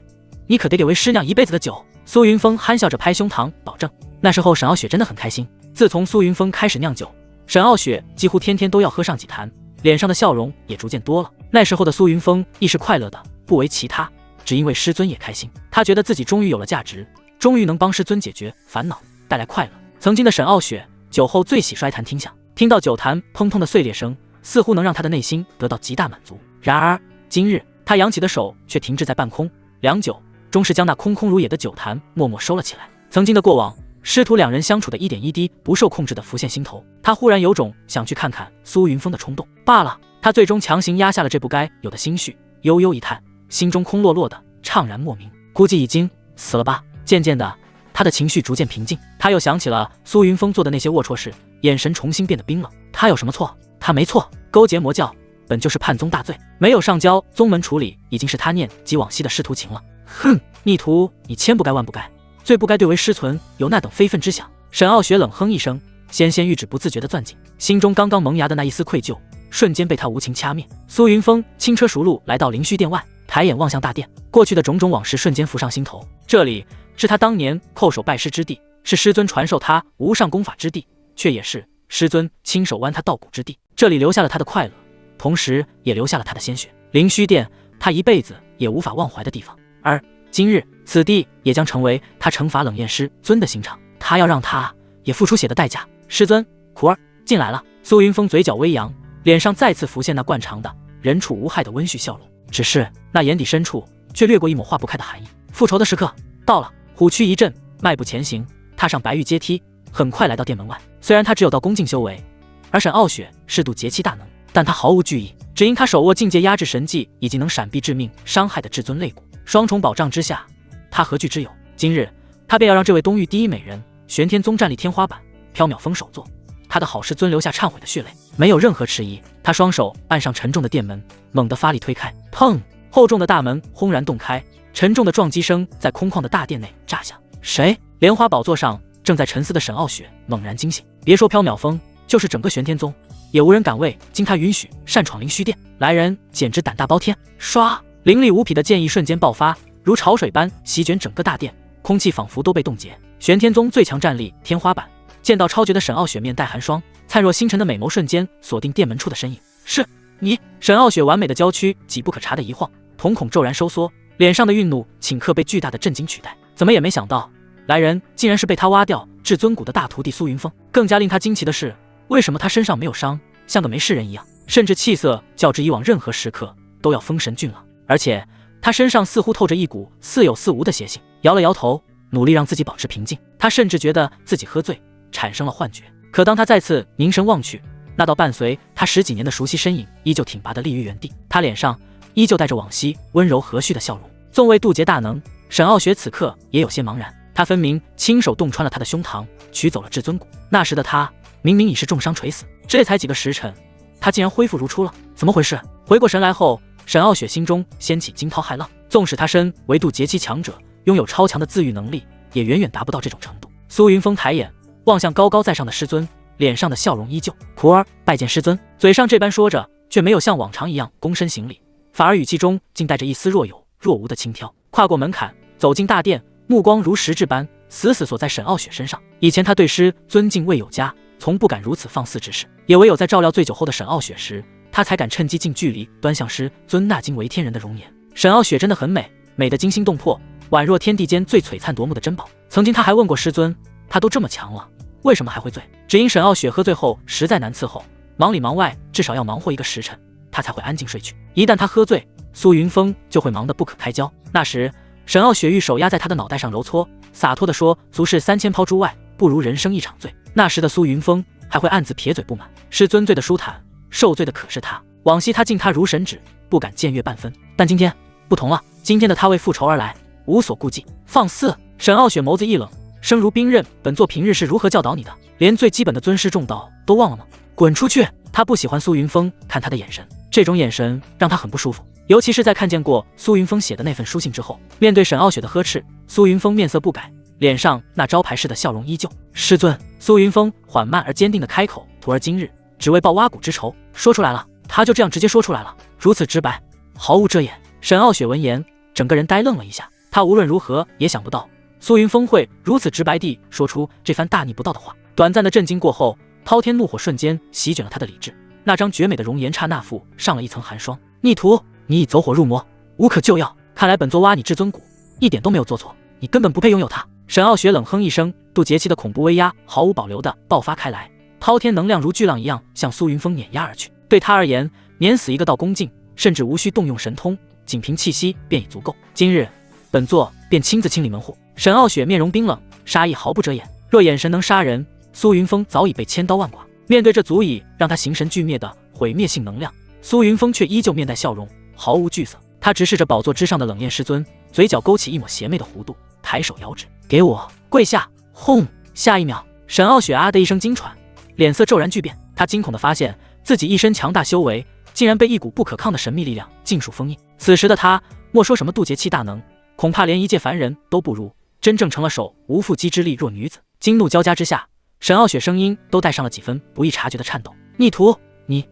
Speaker 1: 你可得给为师酿一辈子的酒。苏云峰憨笑着拍胸膛保证。那时候沈傲雪真的很开心。自从苏云峰开始酿酒，沈傲雪几乎天天都要喝上几坛，脸上的笑容也逐渐多了。那时候的苏云峰亦是快乐的，不为其他，只因为师尊也开心。他觉得自己终于有了价值，终于能帮师尊解决烦恼，带来快乐。曾经的沈傲雪酒后最喜摔坛听响，听到酒坛砰砰的碎裂声，似乎能让他的内心得到极大满足。然而今日他扬起的手却停滞在半空，良久，终是将那空空如也的酒坛默默收了起来。曾经的过往，师徒两人相处的一点一滴不受控制的浮现心头，他忽然有种想去看看苏云峰的冲动。罢了，他最终强行压下了这不该有的心绪，悠悠一叹，心中空落落的，怅然莫名，估计已经死了吧。渐渐的，他的情绪逐渐平静，他又想起了苏云峰做的那些龌龊事，眼神重新变得冰冷。他有什么错？他没错，勾结魔教本就是叛宗大罪，没有上交宗门处理，已经是他念及往昔的师徒情了。哼，逆徒，你千不该万不该，最不该对为师存有那等非分之想。沈傲雪冷哼一声，纤纤玉指不自觉地攥紧，心中刚刚萌芽的那一丝愧疚，瞬间被他无情掐灭。苏云峰轻车熟路来到灵虚殿外，抬眼望向大殿，过去的种种往事瞬间浮上心头。这里是他当年叩首拜师之地，是师尊传授他无上功法之地，却也是师尊亲手剜他稻谷之地。这里留下了他的快乐，同时也留下了他的鲜血。灵虚殿，他一辈子也无法忘怀的地方，而今日此地也将成为他惩罚冷艳师尊的刑场。他要让他也付出血的代价。师尊，苦儿进来了。苏云峰嘴角微扬，脸上再次浮现那惯常的人畜无害的温煦笑容，只是那眼底深处却掠过一抹化不开的寒意。复仇的时刻到了，虎躯一震，迈步前行，踏上白玉阶梯，很快来到殿门外。虽然他只有到宫境修为，而沈傲雪适度劫气大能，但他毫无惧意，只因他手握境界压制神技以及能闪避致命伤害的至尊肋骨，双重保障之下，他何惧之有？今日他便要让这位东域第一美人玄天宗战力天花板缥缈峰首座，他的好师尊留下忏悔的血泪。没有任何迟疑，他双手按上沉重的殿门，猛地发力推开，砰！厚重的大门轰然洞开，沉重的撞击声在空旷的大殿内炸响。谁？莲花宝座上正在沉思的沈傲雪猛然惊醒，别说缥缈峰，就是整个玄天宗也无人敢为经他允许擅闯灵虚殿，来人简直胆大包天。唰！凌厉无匹的剑意瞬间爆发，如潮水般席卷整个大殿，空气仿佛都被冻结。玄天宗最强战力天花板见到超绝的沈傲雪，面带寒霜，灿若星辰的美眸瞬间锁定殿门处的身影。是你？沈傲雪完美的娇躯几不可察的一晃，瞳孔骤然收缩，脸上的愠怒顷刻被巨大的震惊取代。怎么也没想到，来人竟然是被他挖掉至尊骨的大徒弟苏云峰。更加令他惊奇的是，为什么他身上没有伤，像个没事人一样，甚至气色较之以往任何时刻都要丰神俊朗，而且他身上似乎透着一股似有似无的邪性。摇了摇头，努力让自己保持平静，他甚至觉得自己喝醉，产生了幻觉。可当他再次凝神望去，那道伴随他10几年的熟悉身影依旧挺拔地立于原地，他脸上依旧带着往昔温柔和煦的笑容。纵未渡劫大能，沈傲雪此刻也有些茫然，他分明亲手洞穿了他的胸膛，取走了至尊骨。那时的他明明已是重伤垂死，这才几个时辰，他竟然恢复如初了，怎么回事？回过神来后，沈傲雪心中掀起惊涛骇浪。纵使他身为渡劫期强者，拥有超强的自愈能力，也远远达不到这种程度。苏云峰抬眼望向高高在上的师尊，脸上的笑容依旧。徒儿拜见师尊。嘴上这般说着，却没有像往常一样躬身行礼，反而语气中竟带着一丝若有若无的轻佻。跨过门槛，走进大殿，目光如实质般死死锁在沈傲雪身上。以前他对师尊敬未有加，从不敢如此放肆之事，也唯有在照料醉酒后的沈傲雪时，他才敢趁机近距离端详师尊那惊为天人的容颜。沈傲雪真的很美，美得惊心动魄，宛若天地间最璀璨夺目的珍宝。曾经他还问过师尊，他都这么强了，为什么还会醉？只因沈傲雪喝醉后实在难伺候，忙里忙外至少要忙活1个时辰，他才会安静睡去。一旦他喝醉，苏云峰就会忙得不可开交。那时沈傲雪玉手压在他的脑袋上揉搓，洒脱地说，足是3000抛诸外，不如人生一场醉。那时的苏云峰还会暗自撇嘴不满，师尊醉的舒坦，受罪的可是他。往昔他敬他如神旨，不敢僭越半分，但今天不同了，今天的他为复仇而来，无所顾忌。放肆！沈傲雪眸子一冷，声如冰刃，本座平日是如何教导你的，连最基本的尊师重道都忘了吗？滚出去！他不喜欢苏云峰看他的眼神，这种眼神让他很不舒服，尤其是在看见过苏云峰写的那份书信之后。面对沈傲雪的呵斥，苏云峰面色不改，脸上那招牌式的笑容依旧。师尊，苏云峰缓慢而坚定地开口，徒儿今日只为报挖骨之仇。说出来了，他就这样直接说出来了，如此直白，毫无遮掩。沈傲雪闻言，整个人呆愣了一下，他无论如何也想不到苏云峰会如此直白地说出这番大逆不道的话。短暂的震惊过后，滔天怒火瞬间席卷了他的理智，那张绝美的容颜刹那附上了一层寒霜。逆徒，你已走火入魔，无可救药，看来本座挖你至尊骨一点都没有做错，你根本不配拥有它。沈傲雪冷哼一声，渡劫期的恐怖威压毫无保留地爆发开来，滔天能量如巨浪一样向苏云峰碾压而去。对他而言，碾死一个道宫境，甚至无需动用神通，仅凭气息便已足够。今日本座便亲自清理门户。沈傲雪面容冰冷，杀意毫不遮掩，若眼神能杀人，苏云峰早已被千刀万剐。面对这足以让他形神俱灭的毁灭性能量，苏云峰却依旧面带笑容，毫无惧色。他直视着宝座之上的冷艳师尊，嘴角勾起一抹邪魅的弧度，抬手遥指，给我跪跪下！轰！下一秒，沈傲雪啊的一声惊喘，脸色骤然巨变。他惊恐地发现自己一身强大修为，竟然被一股不可抗的神秘力量尽数封印。此时的他，莫说什么渡劫期大能，恐怕连一介凡人都不如，真正成了手无缚鸡之力弱女子。惊怒交加之下，沈傲雪声音都带上了几分不易察觉的颤抖。逆徒，你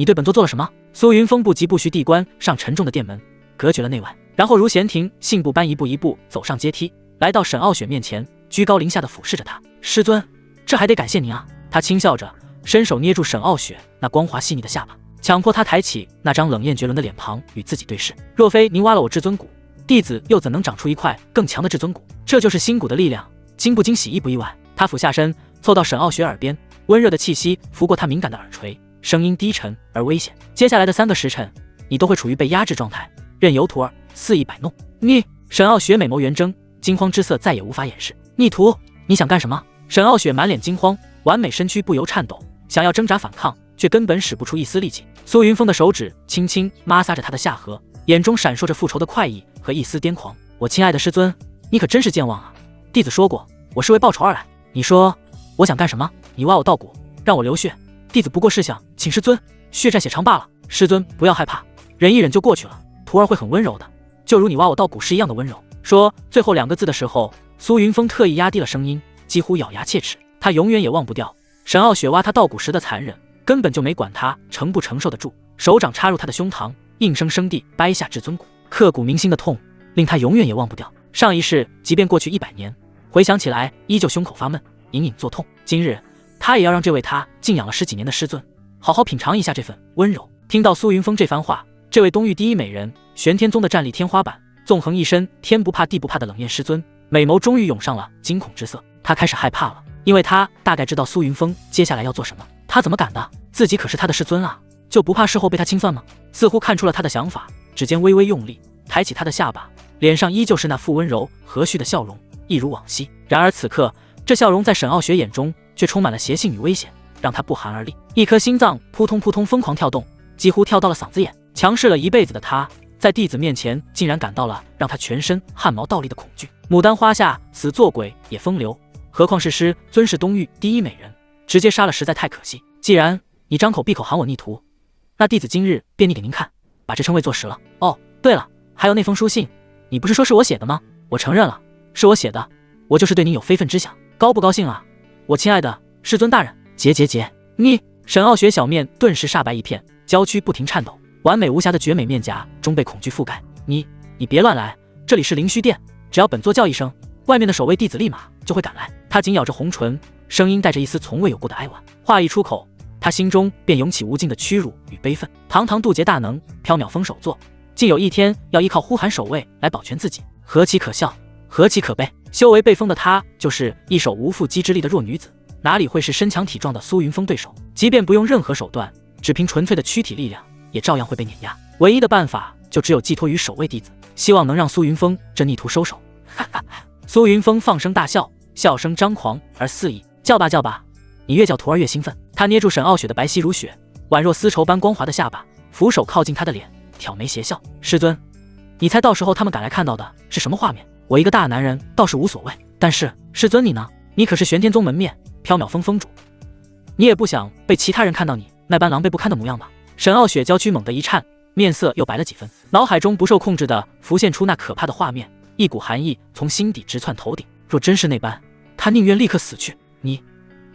Speaker 1: 对本座做了什么？苏云峰不疾不徐地关上沉重的殿门，隔绝了内外，然后如闲庭信步般一步一步走上阶梯，来到沈傲雪面前，居高临下的俯视着她。师尊，这还得感谢您啊！他轻笑着，伸手捏住沈傲雪那光滑细腻的下巴，强迫她抬起那张冷艳绝伦的脸庞与自己对视。若非您挖了我至尊骨，弟子又怎能长出一块更强的至尊骨？这就是心骨的力量，惊不惊喜，意不意外？他俯下身，凑到沈傲雪耳边，温热的气息拂过她敏感的耳垂，声音低沉而危险。接下来的3个时辰，你都会处于被压制状态，任由徒儿肆意摆弄。你，沈傲雪美眸圆睁，惊慌之色再也无法掩饰。逆徒，你想干什么？沈傲雪满脸惊慌，完美身躯不由颤抖，想要挣扎反抗，却根本使不出一丝力气。苏云峰的手指轻轻摩挲着他的下颌，眼中闪烁着复仇的快意和一丝癫狂。我亲爱的师尊，你可真是健忘啊！弟子说过，我是为报仇而来。你说我想干什么？你挖我道骨，让我流血，弟子不过是想请师尊血债血偿罢了。师尊不要害怕，忍一忍就过去了，徒儿会很温柔的，就如你挖我道骨时一样的温柔。说最后2个字的时候，苏云峰特意压低了声音，几乎咬牙切齿。他永远也忘不掉沈傲雪挖他道骨时的残忍，根本就没管他承不承受得住，手掌插入他的胸膛，硬生生地掰下至尊骨，刻骨铭心的痛令他永远也忘不掉。上一世即便过去100年，回想起来依旧胸口发闷，隐隐作痛。今日他也要让这位他敬仰了10几年的师尊好好品尝一下这份温柔。听到苏云峰这番话，这位东域第一美人，玄天宗的战力天花板，纵横一身天不怕地不怕的冷艳师尊，美眸终于涌上了惊恐之色。他开始害怕了，因为他大概知道苏云峰接下来要做什么。他怎么敢的？自己可是他的师尊啊，就不怕事后被他清算吗？似乎看出了他的想法，指尖微微用力，抬起他的下巴，脸上依旧是那副温柔和煦的笑容，一如往昔。然而此刻，这笑容在沈傲雪眼中却充满了邪性与危险，让他不寒而栗。一颗心脏扑通扑通疯狂跳动，几乎跳到了嗓子眼。强势了一辈子的他，在弟子面前竟然感到了让他全身汗毛倒立的恐惧。牡丹花下死做鬼也风流，何况是师尊是东域第一美人，直接杀了实在太可惜。既然你张口闭口喊我逆徒，那弟子今日便逆给您看，把这称谓坐实了。哦，对了，还有那封书信，你不是说是我写的吗？我承认了，是我写的，我就是对您有非分之想，高不高兴啊？我亲爱的师尊大人，结，你！沈傲雪小面顿时煞白一片，娇躯不停颤抖，完美无瑕的绝美面颊终被恐惧覆盖。你别乱来，这里是灵虚殿，只要本座叫一声，外面的守卫弟子立马就会赶来。他紧咬着红唇，声音带着一丝从未有过的哀婉。话一出口，他心中便涌起无尽的屈辱与悲愤。堂堂渡劫大能，缥缈封首座，竟有一天要依靠呼喊守卫来保全自己，何其可笑，何其可悲！修为被封的他，就是一手无缚鸡之力的弱女子，哪里会是身强体壮的苏云峰对手？即便不用任何手段，只凭纯粹的躯体力量，也照样会被碾压。唯一的办法就只有寄托于守卫弟子，希望能让苏云峰这逆徒收手。哈哈哈！苏云峰放声大笑，笑声张狂而肆意。叫吧，你越叫徒儿越兴奋。他捏住沈傲雪的白皙如雪、宛若丝绸般光滑的下巴，俯手靠近她的脸，挑眉邪笑。师尊，你猜到时候他们赶来看到的是什么画面？我一个大男人倒是无所谓，但是师尊你呢？你可是玄天宗门面，缥缈峰峰主，你也不想被其他人看到你那般狼狈不堪的模样吧？沈傲雪娇躯猛地一颤，面色又白了几分，脑海中不受控制地浮现出那可怕的画面，一股寒意从心底直窜头顶。若真是那般，他宁愿立刻死去。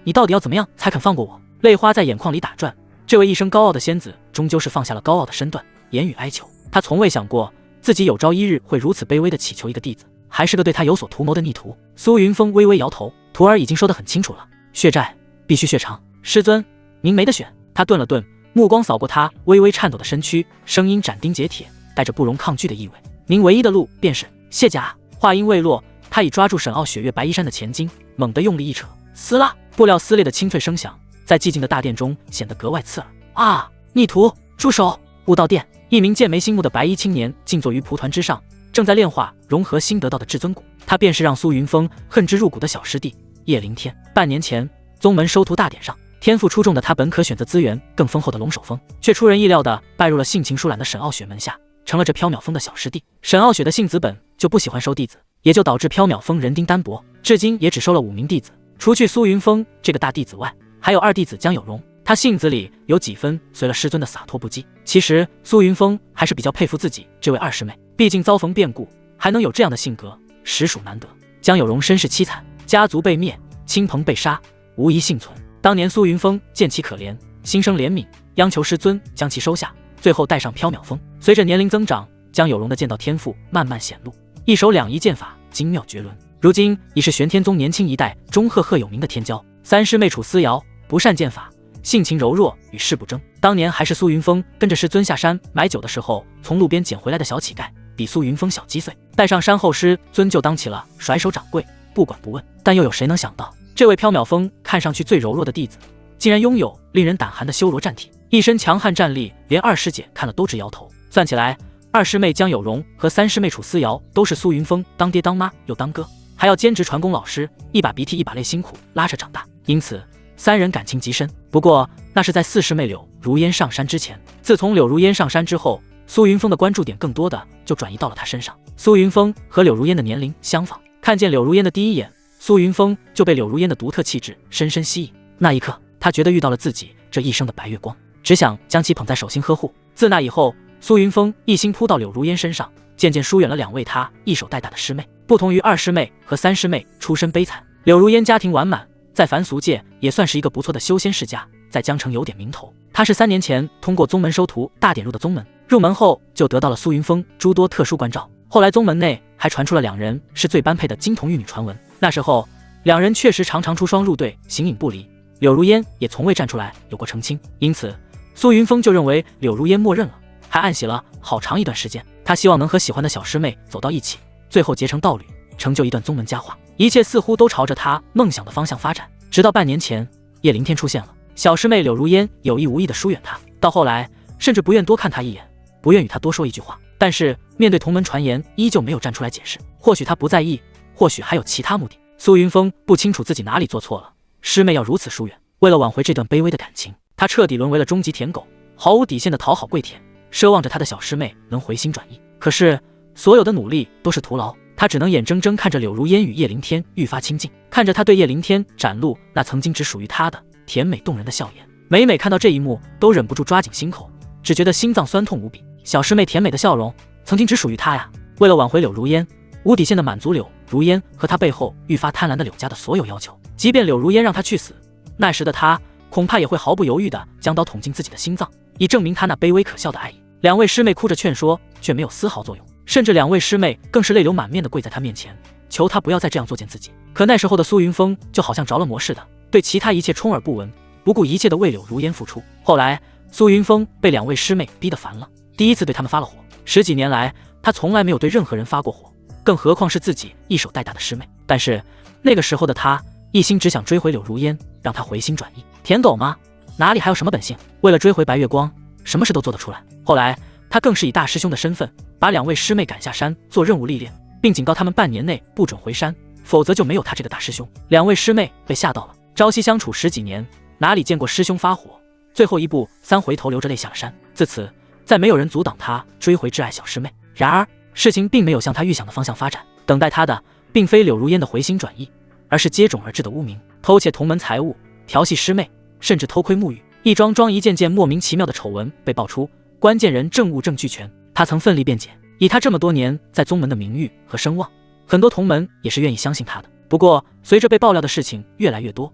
Speaker 1: 你到底要怎么样才肯放过我？泪花在眼眶里打转，这位一生高傲的仙子终究是放下了高傲的身段，言语哀求。他从未想过自己有朝一日会如此卑微地祈求一个弟子，还是个对他有所图谋的逆徒。苏云峰微微摇头，徒儿已经说得很清楚了，血债必须血偿，师尊您没得选。他顿了顿，目光扫过他微微颤抖的身躯，声音斩钉截铁，带着不容抗拒的意味。您唯一的路便是卸甲。话音未落，他已抓住沈傲雪月白衣衫的前襟，猛地用力一扯，撕拉！布料撕裂的清脆声响在寂静的大殿中显得格外刺耳。啊！逆徒，住手！悟道殿，一名剑眉星目的白衣青年静坐于蒲团之上，正在炼化融合新得到的至尊骨。他便是让苏云峰恨之入骨的小师弟叶凌天。半年前，宗门收徒大典上，天赋出众的他本可选择资源更丰厚的龙首峰，却出人意料的拜入了性情疏懒的沈傲雪门下，成了这缥缈峰的小师弟。沈傲雪的性子本就不喜欢收弟子，也就导致缥缈峰人丁单薄，至今也只收了5名弟子。除去苏云峰这个大弟子外，还有2弟子江有容，他性子里有几分随了师尊的洒脱不羁。其实苏云峰还是比较佩服自己这位2师妹，毕竟遭逢变故还能有这样的性格，实属难得。江有容身世凄惨，家族被灭，亲朋被杀，无一幸存。当年苏云峰见其可怜，心生怜悯，央求师尊将其收下，最后带上缥缈峰。随着年龄增长，江有容的剑道天赋慢慢显露，一手2仪剑法精妙绝伦，如今已是玄天宗年轻一代中赫赫有名的天骄。3师妹楚思瑶不善剑法，性情柔弱，与世不争。当年还是苏云峰跟着师尊下山买酒的时候，从路边捡回来的小乞丐，比苏云峰小几岁。带上山后，师尊就当起了甩手掌柜，不管不问。但又有谁能想到，这位缥缈峰看上去最柔弱的弟子，竟然拥有令人胆寒的修罗战体，一身强悍战力，连2师姐看了都直摇头。算起来，2师妹江有容和3师妹楚思瑶都是苏云峰当爹当妈又当哥，还要兼职传功老师，一把鼻涕一把泪辛苦拉扯长大，因此3人感情极深。不过那是在4师妹柳如烟上山之前。自从柳如烟上山之后，苏云峰的关注点更多的就转移到了她身上。苏云峰和柳如烟的年龄相仿，看见柳如烟的第一眼，苏云峰就被柳如烟的独特气质深深吸引。那一刻，他觉得遇到了自己这一生的白月光，只想将其捧在手心呵护。自那以后，苏云峰一心扑到柳如烟身上，渐渐疏远了2位他一手带大的师妹。不同于2师妹和3师妹出身悲惨，柳如烟家庭完满，在凡俗界也算是一个不错的修仙世家，在江城有点名头。她是3年前通过宗门收徒大点入的宗门，入门后就得到了苏云峰诸多特殊关照。后来宗门内还传出了2人是最般配的金童玉女传闻。那时候2人确实常常出双入对，形影不离，柳如烟也从未站出来有过澄清，因此苏云峰就认为柳如烟默认了，还暗喜了好长一段时间。他希望能和喜欢的小师妹走到一起，最后结成道侣，成就一段宗门佳话。一切似乎都朝着他梦想的方向发展，直到半年前叶灵天出现了。小师妹柳如烟有意无意地疏远他，到后来甚至不愿多看他一眼，不愿与他多说一句话。但是面对同门传言，依旧没有站出来解释。或许他不在意，或许还有其他目的。苏云峰不清楚自己哪里做错了，师妹要如此疏远。为了挽回这段卑微的感情，他彻底沦为了终极舔狗，毫无底线的讨好跪舔，奢望着他的小师妹能回心转意。可是所有的努力都是徒劳，他只能眼睁睁看着柳如烟与叶灵天愈发亲近，看着他对叶灵天展露那曾经只属于他的甜美动人的笑颜。每每看到这一幕，都忍不住抓紧心口，只觉得心脏酸痛无比。小师妹甜美的笑容曾经只属于他呀。为了挽回柳如烟，无底线的满足柳如烟和他背后愈发贪婪的柳家的所有要求，即便柳如烟让他去死，那时的他恐怕也会毫不犹豫地将刀捅进自己的心脏，以证明他那卑微可笑的爱意。2位师妹哭着劝说，却没有丝毫作用，甚至2位师妹更是泪流满面地跪在他面前，求他不要再这样作践自己。可那时候的苏云峰就好像着了魔似的，对其他一切充耳不闻，不顾一切地为柳如烟付出。后来苏云峰被2位师妹逼得烦了，第一次对他们发了火。10几年来，他从来没有对任何人发过火，更何况是自己一手带大的师妹。但是那个时候的他一心只想追回柳如烟，让她回心转意。舔狗吗？哪里还有什么本性？为了追回白月光，什么事都做得出来。后来他更是以大师兄的身份，把2位师妹赶下山做任务历练，并警告他们半年内不准回山，否则就没有他这个大师兄。2位师妹被吓到了，朝夕相处10几年，哪里见过师兄发火？最后一步3回头流着泪下了山。自此再没有人阻挡他追回挚爱小师妹。然而事情并没有向他预想的方向发展，等待他的并非柳如烟的回心转意，而是接踵而至的污名，偷窃同门财物，调戏师妹，甚至偷窥沐浴，一件件莫名其妙的丑闻被爆出，关键人证物证俱全。他曾奋力辩解，以他这么多年在宗门的名誉和声望，很多同门也是愿意相信他的。不过随着被爆料的事情越来越多，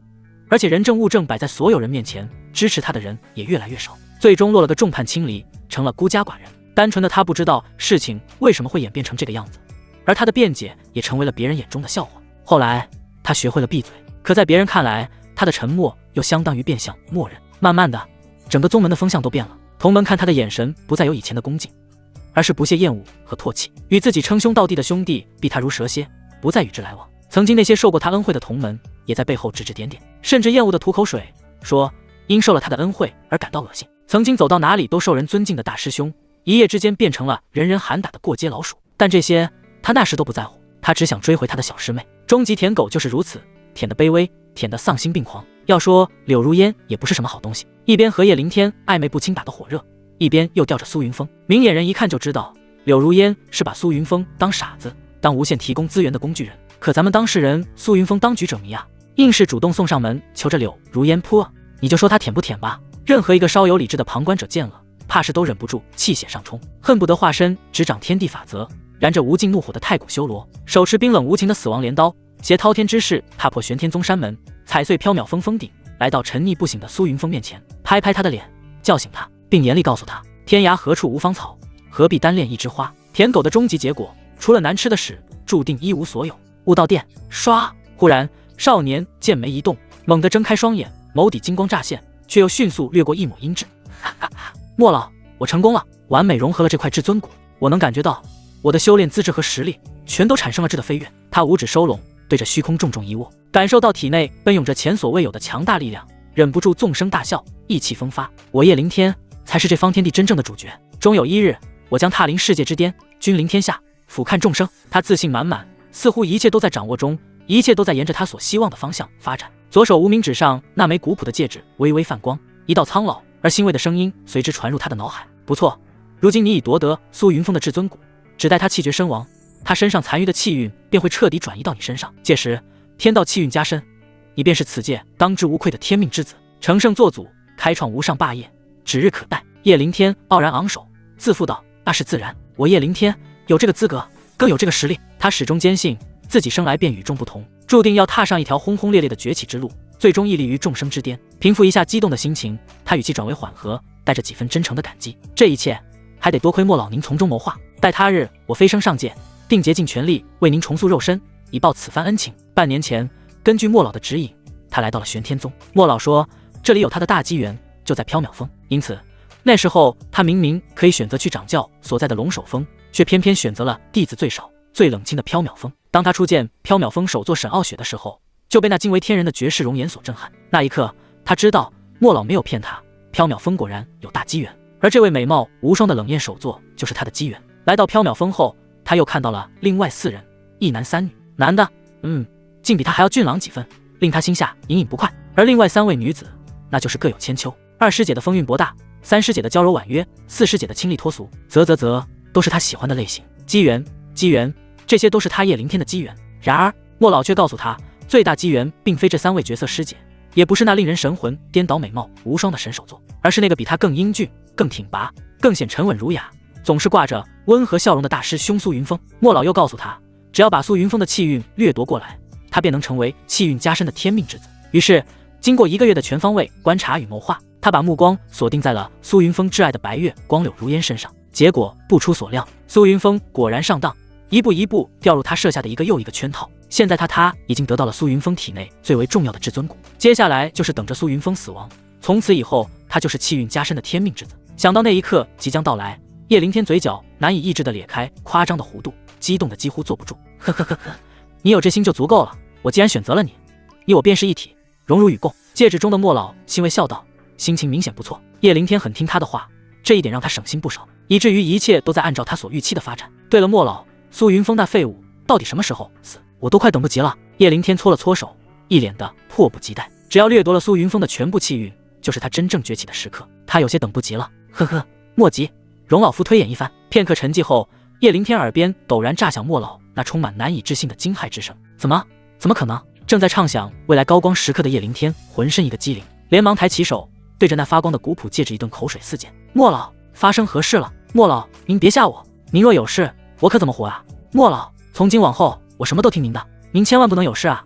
Speaker 1: 而且人证物证摆在所有人面前，支持他的人也越来越少，最终落了个众叛亲离，成了孤家寡人。单纯的他不知道事情为什么会演变成这个样子，而他的辩解也成为了别人眼中的笑话。后来他学会了闭嘴，可在别人看来，他的沉默又相当于变相默认。慢慢的，整个宗门的风向都变了，同门看他的眼神不再有以前的恭敬，而是不屑厌恶和唾弃。与自己称兄道弟的兄弟避他如蛇蝎，不再与之来往。曾经那些受过他恩惠的同门也在背后指指点点，甚至厌恶的吐口水，说因受了他的恩惠而感到恶心。曾经走到哪里都受人尊敬的大师兄，一夜之间变成了人人喊打的过街老鼠。但这些他那时都不在乎，他只想追回他的小师妹。终极舔狗就是如此，舔得卑微，舔得丧心病狂。要说柳如烟也不是什么好东西，一边和叶灵天暧昧不清打得火热，一边又吊着苏云峰。明眼人一看就知道，柳如烟是把苏云峰当傻子，当无限提供资源的工具人。可咱们当事人苏云峰当局者迷啊，硬是主动送上门，求着柳如烟扑啊，你就说他舔不舔吧。任何一个稍有理智的旁观者见了，怕是都忍不住气血上冲，恨不得化身执掌天地法则、燃着无尽怒火的太古修罗，手持冰冷无情的死亡镰刀，携滔天之势踏破玄天宗山门，踩碎缥缈峰峰顶，来到沉溺不醒的苏云峰面前，拍拍他的脸，叫醒他，并严厉告诉他：天涯何处无芳草，何必单恋一枝花。舔狗的终极结果，除了难吃的屎，注定一无所有。悟道殿，唰！忽然，少年剑眉一动，猛地睁开双眼，眸底金光乍现，却又迅速掠过一抹阴鸷。莫老，我成功了，完美融合了这块至尊骨，我能感觉到我的修炼资质和实力全都产生了质的飞跃。他五指收拢，对着虚空重重一握，感受到体内奔涌着前所未有的强大力量，忍不住纵声大笑，意气风发。我叶凌天才是这方天地真正的主角，终有一日，我将踏临世界之巅，君临天下，俯瞰众生。他自信满满，似乎一切都在掌握中，一切都在沿着他所希望的方向发展。左手无名指上那枚古朴的戒指微微泛光，一道苍老而欣慰的声音随之传入他的脑海：不错，如今你已夺得苏云峰的至尊骨，只待他气绝身亡，他身上残余的气运便会彻底转移到你身上，届时天道气运加深，你便是此界当之无愧的天命之子，乘胜作祖，开创无上霸业，指日可待。叶凌天傲然昂首，自负道：那是自然，我叶凌天有这个资格，更有这个实力。他始终坚信自己生来便与众不同，注定要踏上一条轰轰烈烈的崛起之路，最终屹立于众生之巅。平复一下激动的心情，他语气转为缓和，带着几分真诚的感激。这一切还得多亏莫老您从中谋划，待他日我飞升上界，定竭尽全力为您重塑肉身，以报此番恩情。半年前，根据莫老的指引，他来到了玄天宗。莫老说这里有他的大机缘，就在缥缈峰，因此那时候他明明可以选择去掌教所在的龙首峰，却偏偏选择了弟子最少最冷清的缥缈峰。当他初见缥缈峰首座沈傲雪的时候，就被那惊为天人的绝世容颜所震撼。那一刻他知道莫老没有骗他，缥缈峰果然有大机缘，而这位美貌无双的冷艳首座就是他的机缘。来到缥缈峰后，他又看到了另外4人，一男3女，男的竟比他还要俊朗几分，令他心下隐隐不快。而另外3位女子，那就是各有千秋，2师姐的风韵博大，3师姐的娇柔婉约，4师姐的清丽脱俗，都是他喜欢的类型。机缘，这些都是他叶凌天的机缘。然而莫老却告诉他，最大机缘并非这3位绝色师姐，也不是那令人神魂颠倒美貌无双的神首座，而是那个比他更英俊、更挺拔、更显沉稳儒雅，总是挂着温和笑容的大师兄苏云峰。莫老又告诉他，只要把苏云峰的气运掠夺过来，他便能成为气运加深的天命之子。于是经过1个月的全方位观察与谋划，他把目光锁定在了苏云峰挚爱的白月光柳如烟身上。结果不出所料，苏云峰果然上当，一步一步掉入他设下的一个又一个圈套。现在他已经得到了苏云峰体内最为重要的至尊骨，接下来就是等着苏云峰死亡，从此以后他就是气运加深的天命之子。想到那一刻即将到来，叶凌天嘴角难以抑制地咧开夸张的弧度，激动得几乎坐不住。你有这心就足够了，我既然选择了你，你我便是一体，荣辱与共。戒指中的莫老欣慰笑道，心情明显不错。叶凌天很听他的话，这一点让他省心不少，以至于一切都在按照他所预期的发展。对了，莫老，苏云峰那废物到底什么时候死？我都快等不及了。叶凌天搓了搓手，一脸的迫不及待。只要掠夺了苏云峰的全部气运，就是他真正崛起的时刻。他有些等不及了。莫急，容老夫推演一番。片刻沉寂后，叶凌天耳边陡然炸响莫老那充满难以置信的惊骇之声。怎么可能？正在畅想未来高光时刻的叶凌天浑身一个激灵，连忙抬起手，对着那发光的古朴戒指一顿口水四溅。莫老，发生何事了？莫老，您别吓我，您若有事，我可怎么活啊？莫老，从今往后我什么都听您的，您千万不能有事啊！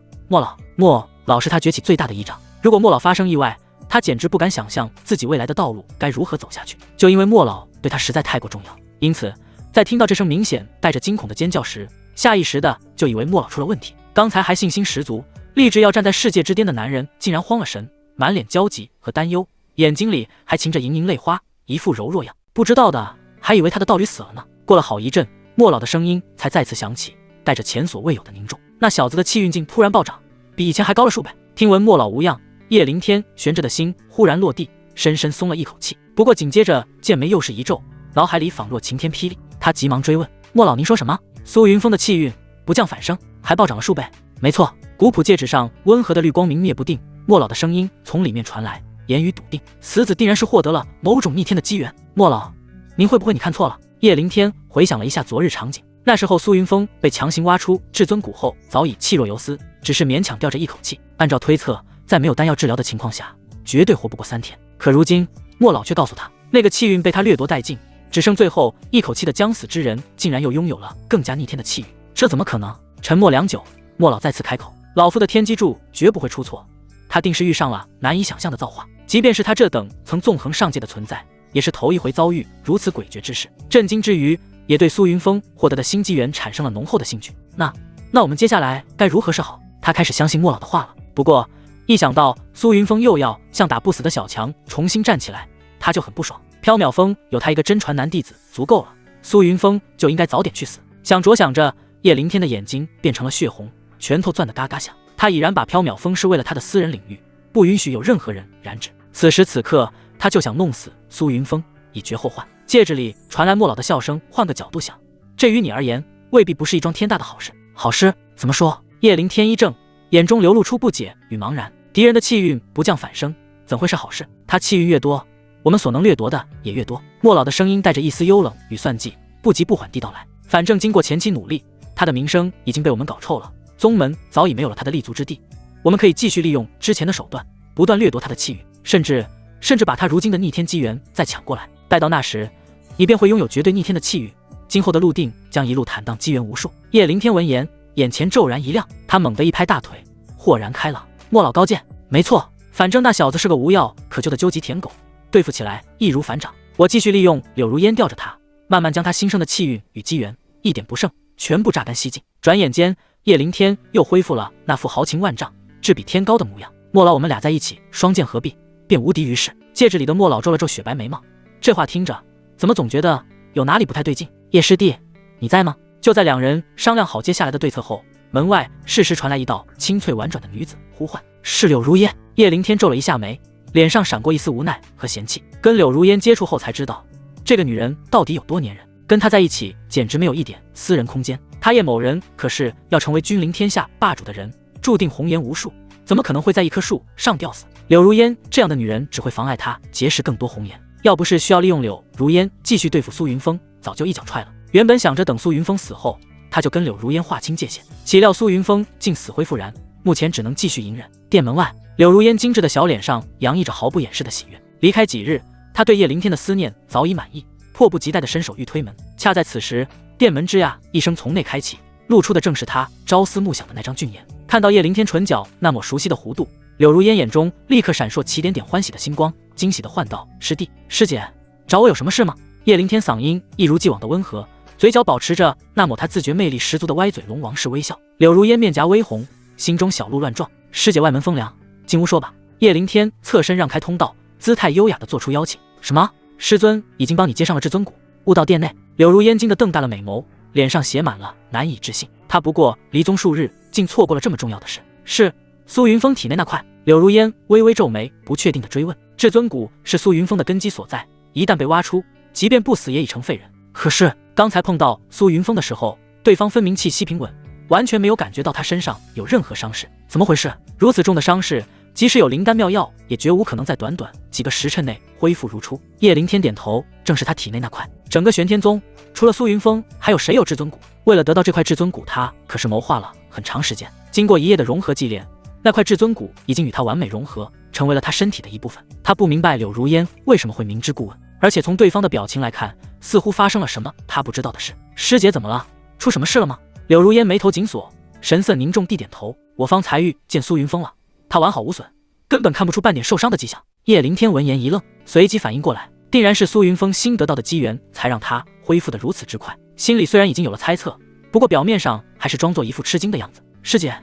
Speaker 1: 莫老是他崛起最大的依仗，如果莫老发生意外，他简直不敢想象自己未来的道路该如何走下去。就因为莫老对他实在太过重要，因此在听到这声明显带着惊恐的尖叫时，下意识的就以为莫老出了问题。刚才还信心十足，立志要站在世界之巅的男人，竟然慌了神，满脸焦急和担忧，眼睛里还噙着盈盈泪花，一副柔弱样。不知道的还以为他的道侣死了呢。过了好一阵，莫老的声音才再次响起，带着前所未有的凝重。那小子的气运竟突然暴涨，比以前还高了数倍。听闻莫老无恙，叶凌天悬着的心忽然落地，深深松了一口气。不过紧接着剑眉又是一皱，脑海里仿若晴天霹雳。他急忙追问：莫老您说什么？苏云峰的气运不降反升，还暴涨了数倍？没错。古朴戒指上温和的绿光明灭不定，莫老的声音从里面传来，言语笃定。此子定然是获得了某种逆天的机缘。莫老，您会不会你看错了？叶凌天回想了一下昨日场景，那时候苏云峰被强行挖出至尊骨后，早已气若游丝，只是勉强吊着一口气。按照推测，在没有丹药治疗的情况下，绝对活不过3天。可如今莫老却告诉他，那个气运被他掠夺殆尽，只剩最后一口气的将死之人，竟然又拥有了更加逆天的气运，这怎么可能？沉默良久，莫老再次开口：“老夫的天机柱绝不会出错，他定是遇上了难以想象的造化。即便是他这等曾纵横上界的存在，也是头一回遭遇如此诡谲之事。”震惊之余，也对苏云峰获得的新机缘产生了浓厚的兴趣。那我们接下来该如何是好？他开始相信莫老的话了。不过一想到苏云峰又要像打不死的小强重新站起来，他就很不爽。缥缈峰有他一个真传男弟子足够了，苏云峰就应该早点去死。想着，叶凌天的眼睛变成了血红，拳头攥得嘎嘎响。他已然把缥缈峰视为了他的私人领域，不允许有任何人染指。此时此刻，他就想弄死苏云峰，以绝后患。戒指里传来莫老的笑声，换个角度想，这于你而言未必不是一桩天大的好事。好事？怎么说？叶凌天一怔，眼中流露出不解与茫然。敌人的气运不降反升，怎会是好事？他气运越多，我们所能掠夺的也越多。莫老的声音带着一丝幽冷与算计，不急不缓地道来。反正经过前期努力，他的名声已经被我们搞臭了，宗门早已没有了他的立足之地。我们可以继续利用之前的手段，不断掠夺他的气运，甚至把他如今的逆天机缘再抢过来。待到那时，你便会拥有绝对逆天的气运，今后的路定将一路坦荡，机缘无数。叶凌天闻言，眼前骤然一亮，他猛地一拍大腿，豁然开朗。莫老高见，没错，反正那小子是个无药可救的究极舔狗，对付起来易如反掌。我继续利用柳如烟吊着他，慢慢将他新生的气运与机缘一点不剩全部榨干吸尽。转眼间，叶凌天又恢复了那副豪情万丈、志比天高的模样。莫老我们俩在一起，双剑合璧，便无敌于世。戒指里的莫老皱了皱雪白眉毛，这话听着怎么总觉得有哪里不太对劲？叶师弟，你在吗？就在两人商量好接下来的对策后，门外适时传来一道清脆婉转的女子呼唤：“是柳如烟。”叶凌天皱了一下眉，脸上闪过一丝无奈和嫌弃。跟柳如烟接触后才知道，这个女人到底有多粘人，跟她在一起简直没有一点私人空间。他叶某人可是要成为君临天下霸主的人，注定红颜无数，怎么可能会在一棵树上吊死？柳如烟这样的女人只会妨碍他结识更多红颜。要不是需要利用柳如烟继续对付苏云峰，早就一脚踹了。原本想着等苏云峰死后，他就跟柳如烟划清界限，岂料苏云峰竟死灰复燃，目前只能继续隐忍。店门外，柳如烟精致的小脸上洋溢着毫不掩饰的喜悦。离开几日，他对叶凌天的思念早已满意，迫不及待地伸手欲推门。恰在此时，店门吱呀一声从内开启，露出的正是他朝思暮想的那张俊颜。看到叶凌天唇角那抹熟悉的弧度，柳如烟眼中立刻闪烁起点点欢喜的星光，惊喜地唤道：“师弟，师姐，找我有什么事吗？”叶凌天嗓音一如既往的温和，嘴角保持着那抹他自觉魅力十足的歪嘴龙王式微笑。柳如烟面颊微红，心中小鹿乱撞。师姐外门风凉，进屋说吧。叶凌天侧身让开通道，姿态优雅地做出邀请。什么？师尊已经帮你接上了至尊骨，误到殿内。柳如烟惊得瞪大了美眸，脸上写满了难以置信。他不过离宗数日，竟错过了这么重要的事。是苏云峰体内那块。柳如烟微微皱眉，不确定地追问。至尊骨是苏云峰的根基所在，一旦被挖出，即便不死也已成废人。可是刚才碰到苏云峰的时候，对方分明气息平稳，完全没有感觉到他身上有任何伤势。怎么回事？如此重的伤势，即使有灵丹妙药，也绝无可能在短短几个时辰内恢复如初。叶凌天点头，正是他体内那块。整个玄天宗除了苏云峰，还有谁有至尊骨？为了得到这块至尊骨，他可是谋划了很长时间。经过一夜的融合祭炼，那块至尊骨已经与他完美融合，成为了他身体的一部分。他不明白柳如烟为什么会明知故问，而且从对方的表情来看，似乎发生了什么他不知道的事。师姐怎么了？出什么事了吗？柳如烟眉头紧锁，神色凝重地点头。我方才遇见苏云峰了，他完好无损，根本看不出半点受伤的迹象。叶凌天闻言一愣，随即反应过来，定然是苏云峰新得到的机缘，才让他恢复得如此之快。心里虽然已经有了猜测，不过表面上还是装作一副吃惊的样子。师姐，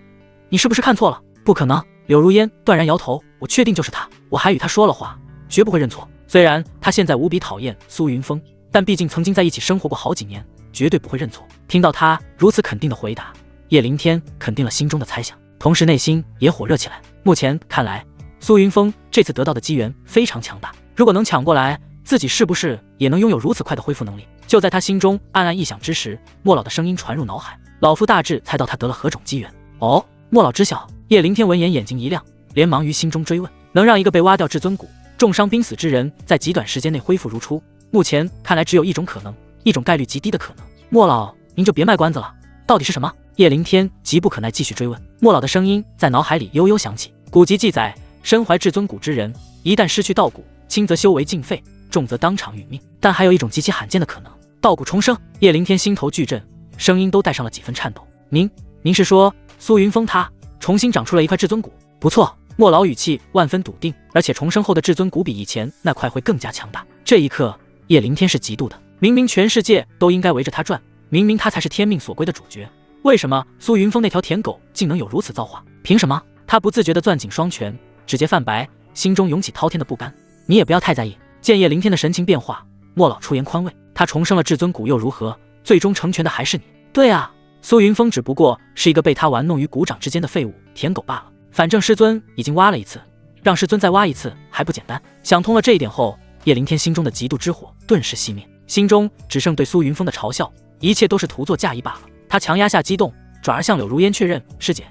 Speaker 1: 你是不是看错了？不可能。柳如烟断然摇头，我确定就是他，我还与他说了话，绝不会认错。虽然他现在无比讨厌苏云峰，但毕竟曾经在一起生活过好几年，绝对不会认错。听到他如此肯定的回答，叶凌天肯定了心中的猜想，同时内心也火热起来。目前看来，苏云峰这次得到的机缘非常强大，如果能抢过来，自己是不是也能拥有如此快的恢复能力？就在他心中暗暗臆想之时，莫老的声音传入脑海：“老夫大致猜到他得了何种机缘。”哦，莫老知晓。叶凌天闻言眼睛一亮，连忙于心中追问：“能让一个被挖掉至尊骨、重伤濒死之人在极短时间内恢复如初，目前看来只有一种可能，一种概率极低的可能。”莫老您就别卖关子了，到底是什么？叶灵天急不可耐，继续追问。莫老的声音在脑海里悠悠响起。古籍记载，身怀至尊骨之人，一旦失去道骨，轻则修为尽废，重则当场殒命。但还有一种极其罕见的可能，道骨重生。叶灵天心头巨震，声音都带上了几分颤抖。您是说苏云峰他重新长出了一块至尊骨？不错。莫老语气万分笃定，而且重生后的至尊骨比以前那块会更加强大。这一刻，叶灵天是嫉妒的。明明全世界都应该围着他转，明明他才是天命所归的主角，为什么苏云峰那条舔狗竟能有如此造化？凭什么？他不自觉地攥紧双拳，指节泛白，心中涌起滔天的不甘。你也不要太在意。见叶灵天的神情变化，莫老出言宽慰。他重生了至尊骨又如何？最终成全的还是你。对啊，苏云峰只不过是一个被他玩弄于股掌之间的废物舔狗罢了。反正师尊已经挖了一次，让师尊再挖一次还不简单？想通了这一点后，叶灵天心中的嫉妒之火顿时熄灭，心中只剩对苏云峰的嘲笑，一切都是徒作嫁衣罢了。他强压下激动，转而向柳如烟确认：师姐，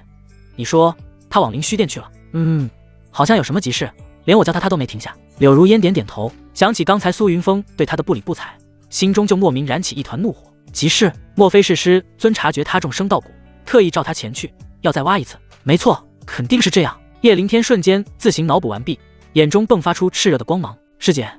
Speaker 1: 你说他往灵虚殿去了？好像有什么急事，连我叫他都没停下。柳如烟点点头，想起刚才苏云峰对他的不理不睬，心中就莫名燃起一团怒火。急事？莫非是师尊察觉他重生道骨，特意召他前去，要再挖一次？没错，肯定是这样。叶灵天瞬间自行脑补完毕，眼中迸发出炽热的光芒。师姐，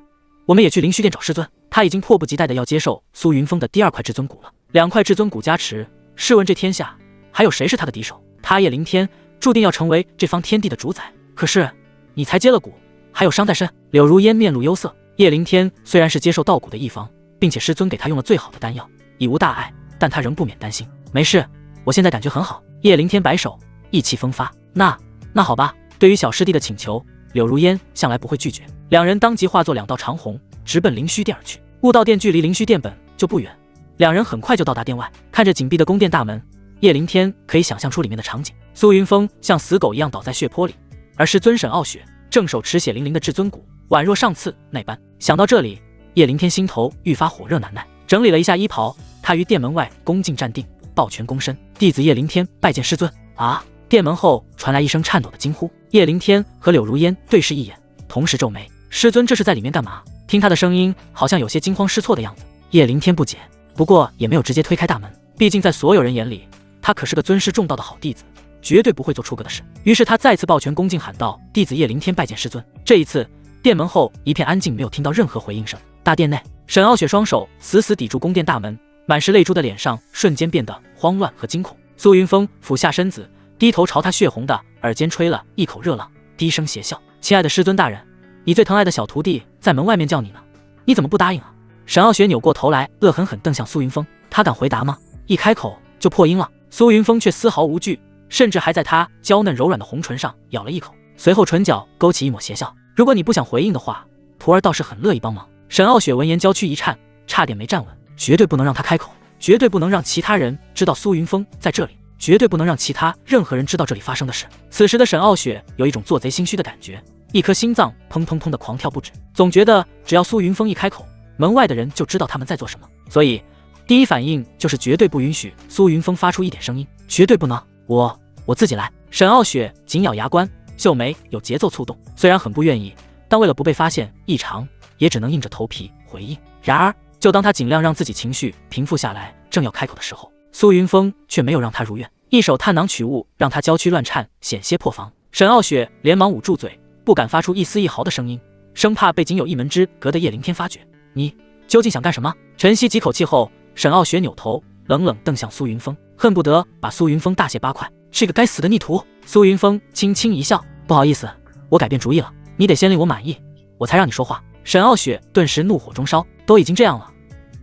Speaker 1: 我们也去灵虚殿找师尊。他已经迫不及待地要接受苏云峰的第二块至尊骨了。2块至尊骨加持，试问这天下还有谁是他的敌手？他叶灵天注定要成为这方天地的主宰。可是你才接了骨，还有伤在身。柳如烟面露忧色。叶灵天虽然是接受道骨的一方，并且师尊给他用了最好的丹药，已无大碍，但他仍不免担心。没事，我现在感觉很好。叶灵天摆手，意气风发。那好吧。对于小师弟的请求，柳如烟向来不会拒绝。2人当即化作2道长虹，直奔灵虚殿而去。悟道殿距离灵虚殿本就不远，2人很快就到达殿外。看着紧闭的宫殿大门，叶灵天可以想象出里面的场景。苏云峰像死狗一样倒在血泊里，而师尊沈傲雪正手持血淋淋的至尊骨，宛若上次那般。想到这里，叶灵天心头愈发火热难耐。整理了一下衣袍，他于殿门外恭敬站定，抱拳躬身：弟子叶灵天拜见师尊。啊！殿门后传来一声颤抖的惊呼。叶灵天和柳如烟对视一眼，同时皱眉。师尊这是在里面干嘛？听他的声音好像有些惊慌失措的样子。叶灵天不解，不过也没有直接推开大门，毕竟在所有人眼里，他可是个尊师重道的好弟子，绝对不会做出格的事。于是他再次抱拳恭敬喊道：弟子叶灵天拜见师尊。这一次殿门后一片安静，没有听到任何回应声。大殿内，沈傲雪双手死死抵住宫殿大门，满是泪珠的脸上瞬间变得慌乱和惊恐。苏云峰俯下身子，低头朝他血红的耳尖吹了一口热浪，低声邪笑：亲爱的师尊大人，你最疼爱的小徒弟在门外面叫你呢，你怎么不答应啊？沈傲雪扭过头来，恶狠狠瞪向苏云峰。他敢回答吗？一开口就破音了。苏云峰却丝毫无惧，甚至还在他娇嫩柔软的红唇上咬了一口，随后唇角勾起一抹邪笑。如果你不想回应的话，徒儿倒是很乐意帮忙。沈傲雪闻言娇躯一颤，差点没站稳。绝对不能让他开口，绝对不能让其他人知道苏云峰在这里，绝对不能让其他任何人知道这里发生的事。此时的沈傲雪有一种做贼心虚的感觉，一颗心脏砰砰砰的狂跳不止，总觉得只要苏云峰一开口，门外的人就知道他们在做什么，所以第一反应就是绝对不允许苏云峰发出一点声音，绝对不能。我自己来。沈傲雪紧咬牙关，秀眉有节奏触动，虽然很不愿意，但为了不被发现异常，也只能硬着头皮回应。然而就当他尽量让自己情绪平复下来，正要开口的时候，苏云峰却没有让他如愿，一手探囊取物，让他娇躯乱颤，险些破防。沈傲雪连忙捂住嘴，不敢发出一丝一毫的声音，生怕被仅有一门之隔的叶灵天发觉。你究竟想干什么？沉吸几口气后，沈傲雪扭头冷冷瞪向苏云峰，恨不得把苏云峰大卸8块。是个该死的逆徒。苏云峰轻轻一笑，不好意思，我改变主意了，你得先令我满意，我才让你说话。沈傲雪顿时怒火中烧，都已经这样了，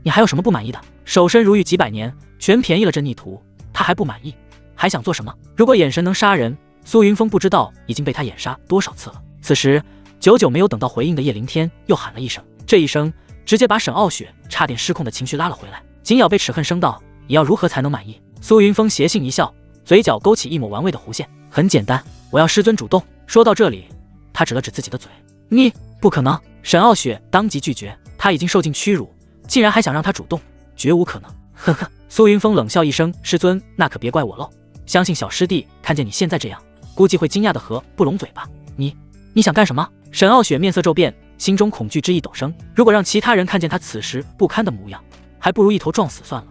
Speaker 1: 你还有什么不满意的？守身如玉几百年，全便宜了这逆徒，他还不满意，还想做什么？如果眼神能杀人，苏云峰不知道已经被他眼杀多少次了。此时久久没有等到回应的叶灵天又喊了一声，这一声直接把沈傲雪差点失控的情绪拉了回来，紧咬被齿恨声道：你要如何才能满意？苏云峰邪性一笑，嘴角勾起一抹玩味的弧线，很简单，我要师尊主动。说到这里，他指了指自己的嘴，你不可能。沈傲雪当即拒绝，他已经受尽屈辱，竟然还想让他主动，绝无可能。呵呵。苏云峰冷笑一声，师尊，那可别怪我喽，相信小师弟看见你现在这样，估计会惊讶的合不拢嘴吧。你想干什么？沈傲雪面色骤变，心中恐惧之意陡升，如果让其他人看见他此时不堪的模样，还不如一头撞死算了。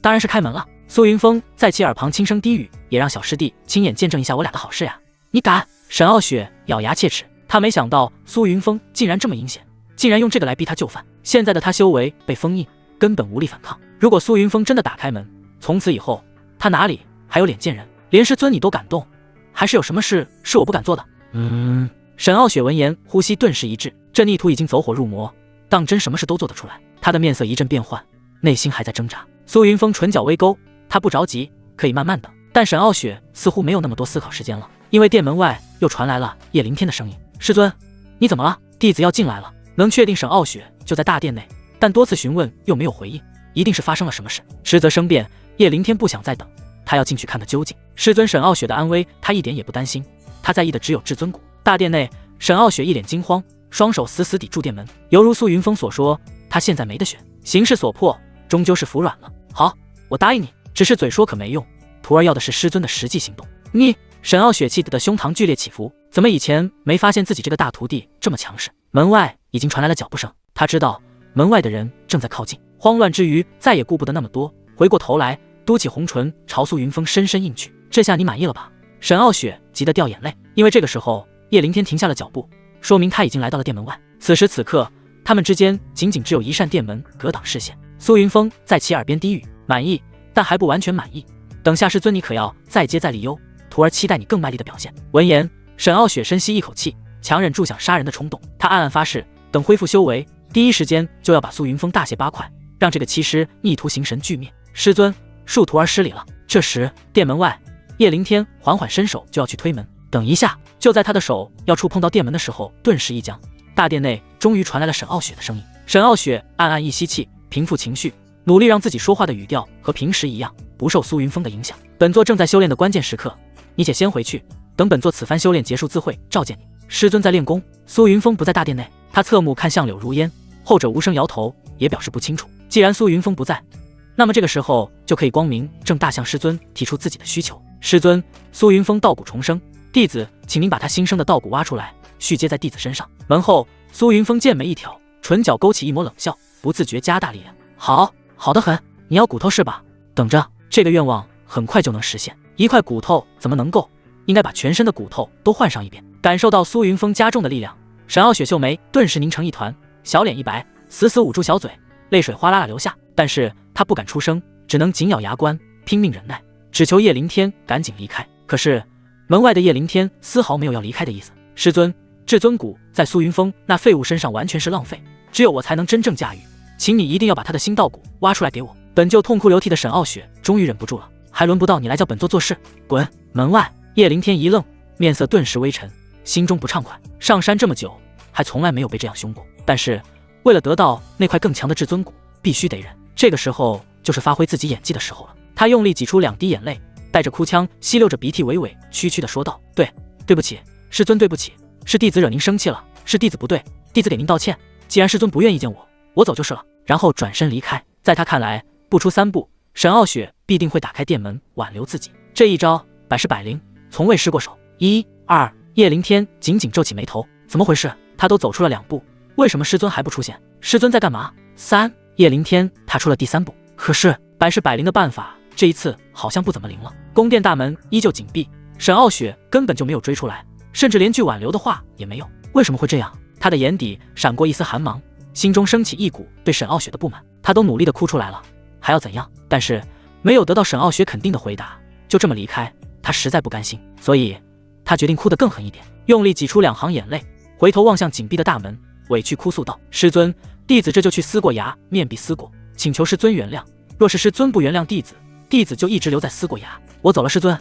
Speaker 1: 当然是开门了。苏云峰在其耳旁轻声低语，也让小师弟亲眼见证一下我俩的好事呀。你敢？沈傲雪咬牙切齿，他没想到苏云峰竟然这么阴险，竟然用这个来逼他就范。现在的他修为被封印，根本无力反抗。如果苏云峰真的打开门，从此以后他哪里还有脸见人？连师尊你都敢动，还是有什么事是我不敢做的？沈傲雪闻言，呼吸顿时一滞，这逆徒已经走火入魔，当真什么事都做得出来。他的面色一阵变幻，内心还在挣扎。苏云峰唇角微勾，他不着急，可以慢慢等。但沈傲雪似乎没有那么多思考时间了，因为殿门外又传来了叶凌天的声音：“师尊，你怎么了？弟子要进来了。”能确定沈傲雪就在大殿内，但多次询问又没有回应，一定是发生了什么事。迟则生变，叶凌天不想再等，他要进去看个究竟。师尊沈傲雪的安危，他一点也不担心，他在意的只有至尊谷。大殿内，沈傲雪一脸惊慌，双手死死抵住殿门，犹如苏云峰所说，他现在没得选，形势所迫，终究是服软了。好，我答应你，只是嘴说可没用，徒儿要的是师尊的实际行动。你，沈傲雪气得胸膛剧烈起伏，怎么以前没发现自己这个大徒弟这么强势？门外已经传来了脚步声，他知道门外的人正在靠近，慌乱之余再也顾不得那么多，回过头来嘟起红唇朝苏云峰深深应去。这下你满意了吧？沈傲雪急得掉眼泪，因为这个时候叶凌天停下了脚步，说明他已经来到了殿门外。此时此刻，他们之间仅仅只有一扇殿门隔挡视线。苏云峰在其耳边低语：“满意，但还不完全满意。等下师尊你可要再接再厉哟，徒儿期待你更卖力的表现。”闻言，沈傲雪深吸一口气，强忍住想杀人的冲动。他暗暗发誓，等恢复修为，第一时间就要把苏云峰大卸八块，让这个欺师逆徒形神俱灭。师尊，恕徒儿失礼了。这时，殿门外，叶凌天缓缓伸手就要去推门。等一下！就在他的手要触碰到殿门的时候，顿时一僵。大殿内终于传来了沈傲雪的声音。沈傲雪暗暗一吸气，平复情绪，努力让自己说话的语调和平时一样，不受苏云峰的影响。本座正在修炼的关键时刻，你且先回去，等本座此番修炼结束自会召见你。师尊在练功。苏云峰不在大殿内，他侧目看向柳如烟，后者无声摇头，也表示不清楚。既然苏云峰不在，那么这个时候就可以光明正大向师尊提出自己的需求。师尊，苏云峰道骨重生，弟子请您把他新生的道骨挖出来，续接在弟子身上。门后，苏云峰剑眉一挑，唇角勾起一抹冷笑，不自觉加大力量。好得很，你要骨头是吧？等着，这个愿望很快就能实现。一块骨头怎么能够？应该把全身的骨头都换上一遍。感受到苏云峰加重的力量，沈傲雪秀眉顿时凝成一团，小脸一白，死死捂住小嘴，泪水哗啦啦流下。但是他不敢出声，只能紧咬牙关，拼命忍耐，只求叶凌天赶紧离开。可是门外的叶凌天丝毫没有要离开的意思。师尊，至尊骨在苏云峰那废物身上完全是浪费，只有我才能真正驾驭，请你一定要把他的新道骨挖出来给我。本就痛哭流涕的沈傲雪终于忍不住了，还轮不到你来叫本座做事，滚！门外，叶凌天一愣，面色顿时微沉，心中不畅快。上山这么久，还从来没有被这样凶过，但是为了得到那块更强的至尊骨，必须得忍。这个时候就是发挥自己演技的时候了。他用力挤出2滴眼泪，带着哭腔，吸溜着鼻涕，委委屈屈地说道：“对不起，师尊，对不起，是弟子惹您生气了，是弟子不对，弟子给您道歉。既然师尊不愿意见我走就是了。”然后转身离开。在他看来，不出3步，沈傲雪必定会打开殿门挽留自己。这一招百试百灵，从未失过手。1、2，叶凌天紧紧皱起眉头，怎么回事？他都走出了2步，为什么师尊还不出现？师尊在干嘛？3，叶凌天踏出了第3步，可是百试百灵的办法这一次好像不怎么灵了。宫殿大门依旧紧闭，沈傲雪根本就没有追出来，甚至连句挽留的话也没有。为什么会这样？他的眼底闪过一丝寒芒，心中升起一股对沈傲雪的不满。他都努力的哭出来了，还要怎样？但是没有得到沈傲雪肯定的回答，就这么离开，他实在不甘心，所以他决定哭得更狠一点，用力挤出2行眼泪，回头望向紧闭的大门，委屈哭诉道：“师尊，弟子这就去思过崖，面壁思过，请求师尊原谅。若是师尊不原谅弟子，弟子就一直留在思过崖。我走了，师尊，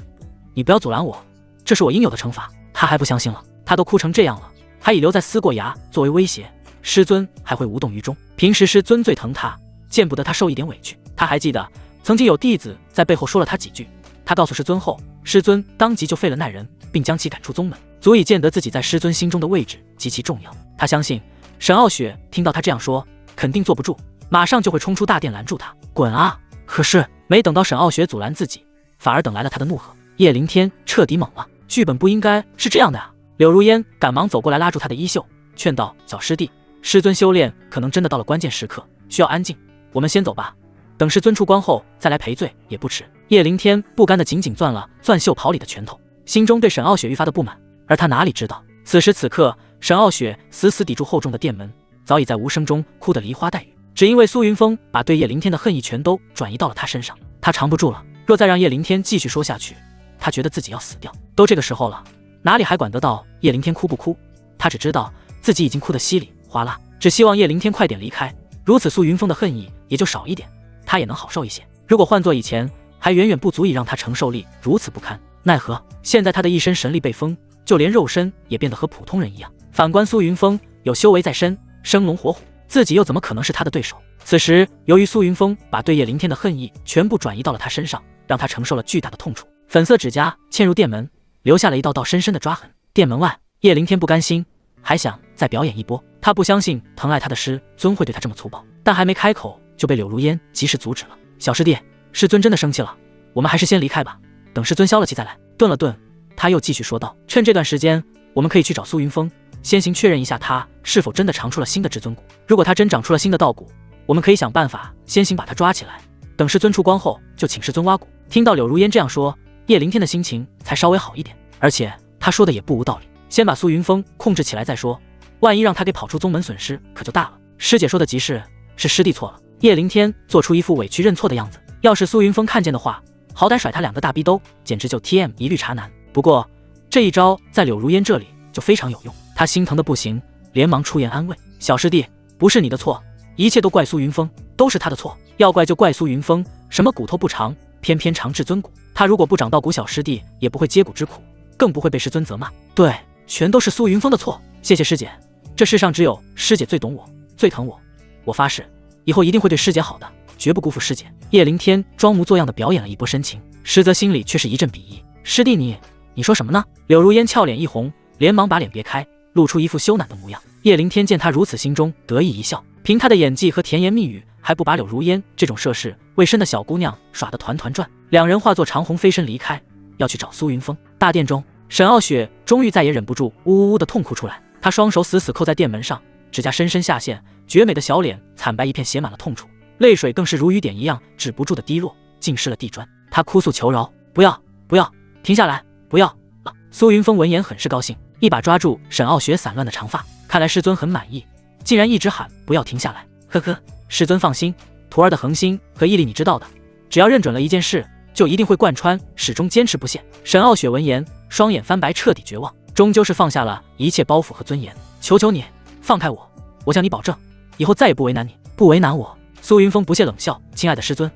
Speaker 1: 你不要阻拦我，这是我应有的惩罚。”他还不相信了，他都哭成这样了，还以留在思过崖作为威胁，师尊还会无动于衷。平时师尊最疼他，见不得他受一点委屈。他还记得曾经有弟子在背后说了他几句，他告诉师尊后，师尊当即就废了那人，并将其赶出宗门，足以见得自己在师尊心中的位置极其重要。他相信沈傲雪听到他这样说，肯定坐不住，马上就会冲出大殿拦住他。滚啊！可是没等到沈傲雪阻拦自己，反而等来了他的怒喝。叶凌天彻底懵了，剧本不应该是这样的啊！柳如烟赶忙走过来拉住他的衣袖，劝道：“小师弟，师尊修炼可能真的到了关键时刻，需要安静，我们先走吧。”等师尊出关后再来赔罪也不迟。叶凌天不甘地紧紧攥了攥袖袍里的拳头，心中对沈傲雪愈发的不满。而他哪里知道，此时此刻沈傲雪死死抵住厚重的殿门，早已在无声中哭得梨花带雨，只因为苏云峰把对叶凌天的恨意全都转移到了他身上。他扛不住了，若再让叶凌天继续说下去，他觉得自己要死掉。都这个时候了，哪里还管得到叶凌天哭不哭？他只知道自己已经哭得稀里哗啦，只希望叶凌天快点离开，如此苏云峰的恨意也就少一点，他也能好受一些。如果换作以前，还远远不足以让他承受力如此不堪。奈何现在他的一身神力被封，就连肉身也变得和普通人一样。反观苏云峰有修为在身，生龙活虎，自己又怎么可能是他的对手？此时由于苏云峰把对叶凌天的恨意全部转移到了他身上，让他承受了巨大的痛楚。粉色指甲嵌入殿门，留下了一道道深深的抓痕。殿门外，叶凌天不甘心，还想再表演一波。他不相信疼爱他的师尊会对他这么粗暴，但还没开口就被柳如烟及时阻止了。小师弟，师尊真的生气了，我们还是先离开吧，等师尊消了气再来。顿了顿，他又继续说道，趁这段时间，我们可以去找苏云峰，先行确认一下他是否真的长出了新的至尊骨。如果他真长出了新的道骨，我们可以想办法先行把他抓起来，等师尊出关后就请师尊挖骨。听到柳如烟这样说，叶凌天的心情才稍微好一点，而且他说的也不无道理，先把苏云峰控制起来再说，万一让他给跑出宗门，损失可就大了。师姐说的极是师弟错了。叶凌天做出一副委屈认错的样子，要是苏云峰看见的话，好歹甩他2个大逼兜，简直就 TM 一律茶男。不过这一招在柳如烟这里就非常有用，他心疼的不行，连忙出言安慰，小师弟，不是你的错，一切都怪苏云峰，都是他的错，要怪就怪苏云峰，什么骨头不长，偏偏长至尊骨，他如果不长道骨，小师弟也不会接骨之苦，更不会被师尊责骂。对，全都是苏云峰的错，谢谢师姐，这世上只有师姐最懂我，最疼我，我发誓以后一定会对师姐好的，绝不辜负师姐。叶凌天装模作样的表演了一波深情，实则心里却是一阵鄙夷。师弟你说什么呢？柳如烟俏脸一红，连忙把脸别开，露出一副羞赧的模样。叶凌天见他如此，心中得意一笑，凭他的演技和甜言蜜语，还不把柳如烟这种涉世未深的小姑娘耍得团团转。两人化作长虹飞身离开，要去找苏云峰。大殿中，沈傲雪终于再也忍不住，呜呜的痛哭出来。她双手死死扣在殿门上，指甲深深下陷，绝美的小脸惨白一片，写满了痛楚，泪水更是如雨点一样止不住的滴落，浸湿了地砖。她哭诉求饶，不要，停下来，不要了。苏云峰闻言很是高兴，一把抓住沈傲雪散乱的长发，看来师尊很满意，竟然一直喊不要停下来。呵呵，师尊放心，徒儿的恒心和毅力你知道的，只要认准了一件事，就一定会贯穿，始终坚持不懈。沈傲雪闻言，双眼翻白，彻底绝望，终究是放下了一切包袱和尊严。求求你放开我，我向你保证，以后再也不为难你，不为难我。苏云峰不屑冷笑，亲爱的师尊，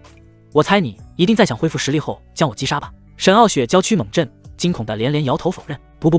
Speaker 1: 我猜你一定在想恢复实力后将我击杀吧。沈傲雪娇躯猛震，惊恐的连连摇头否认，不，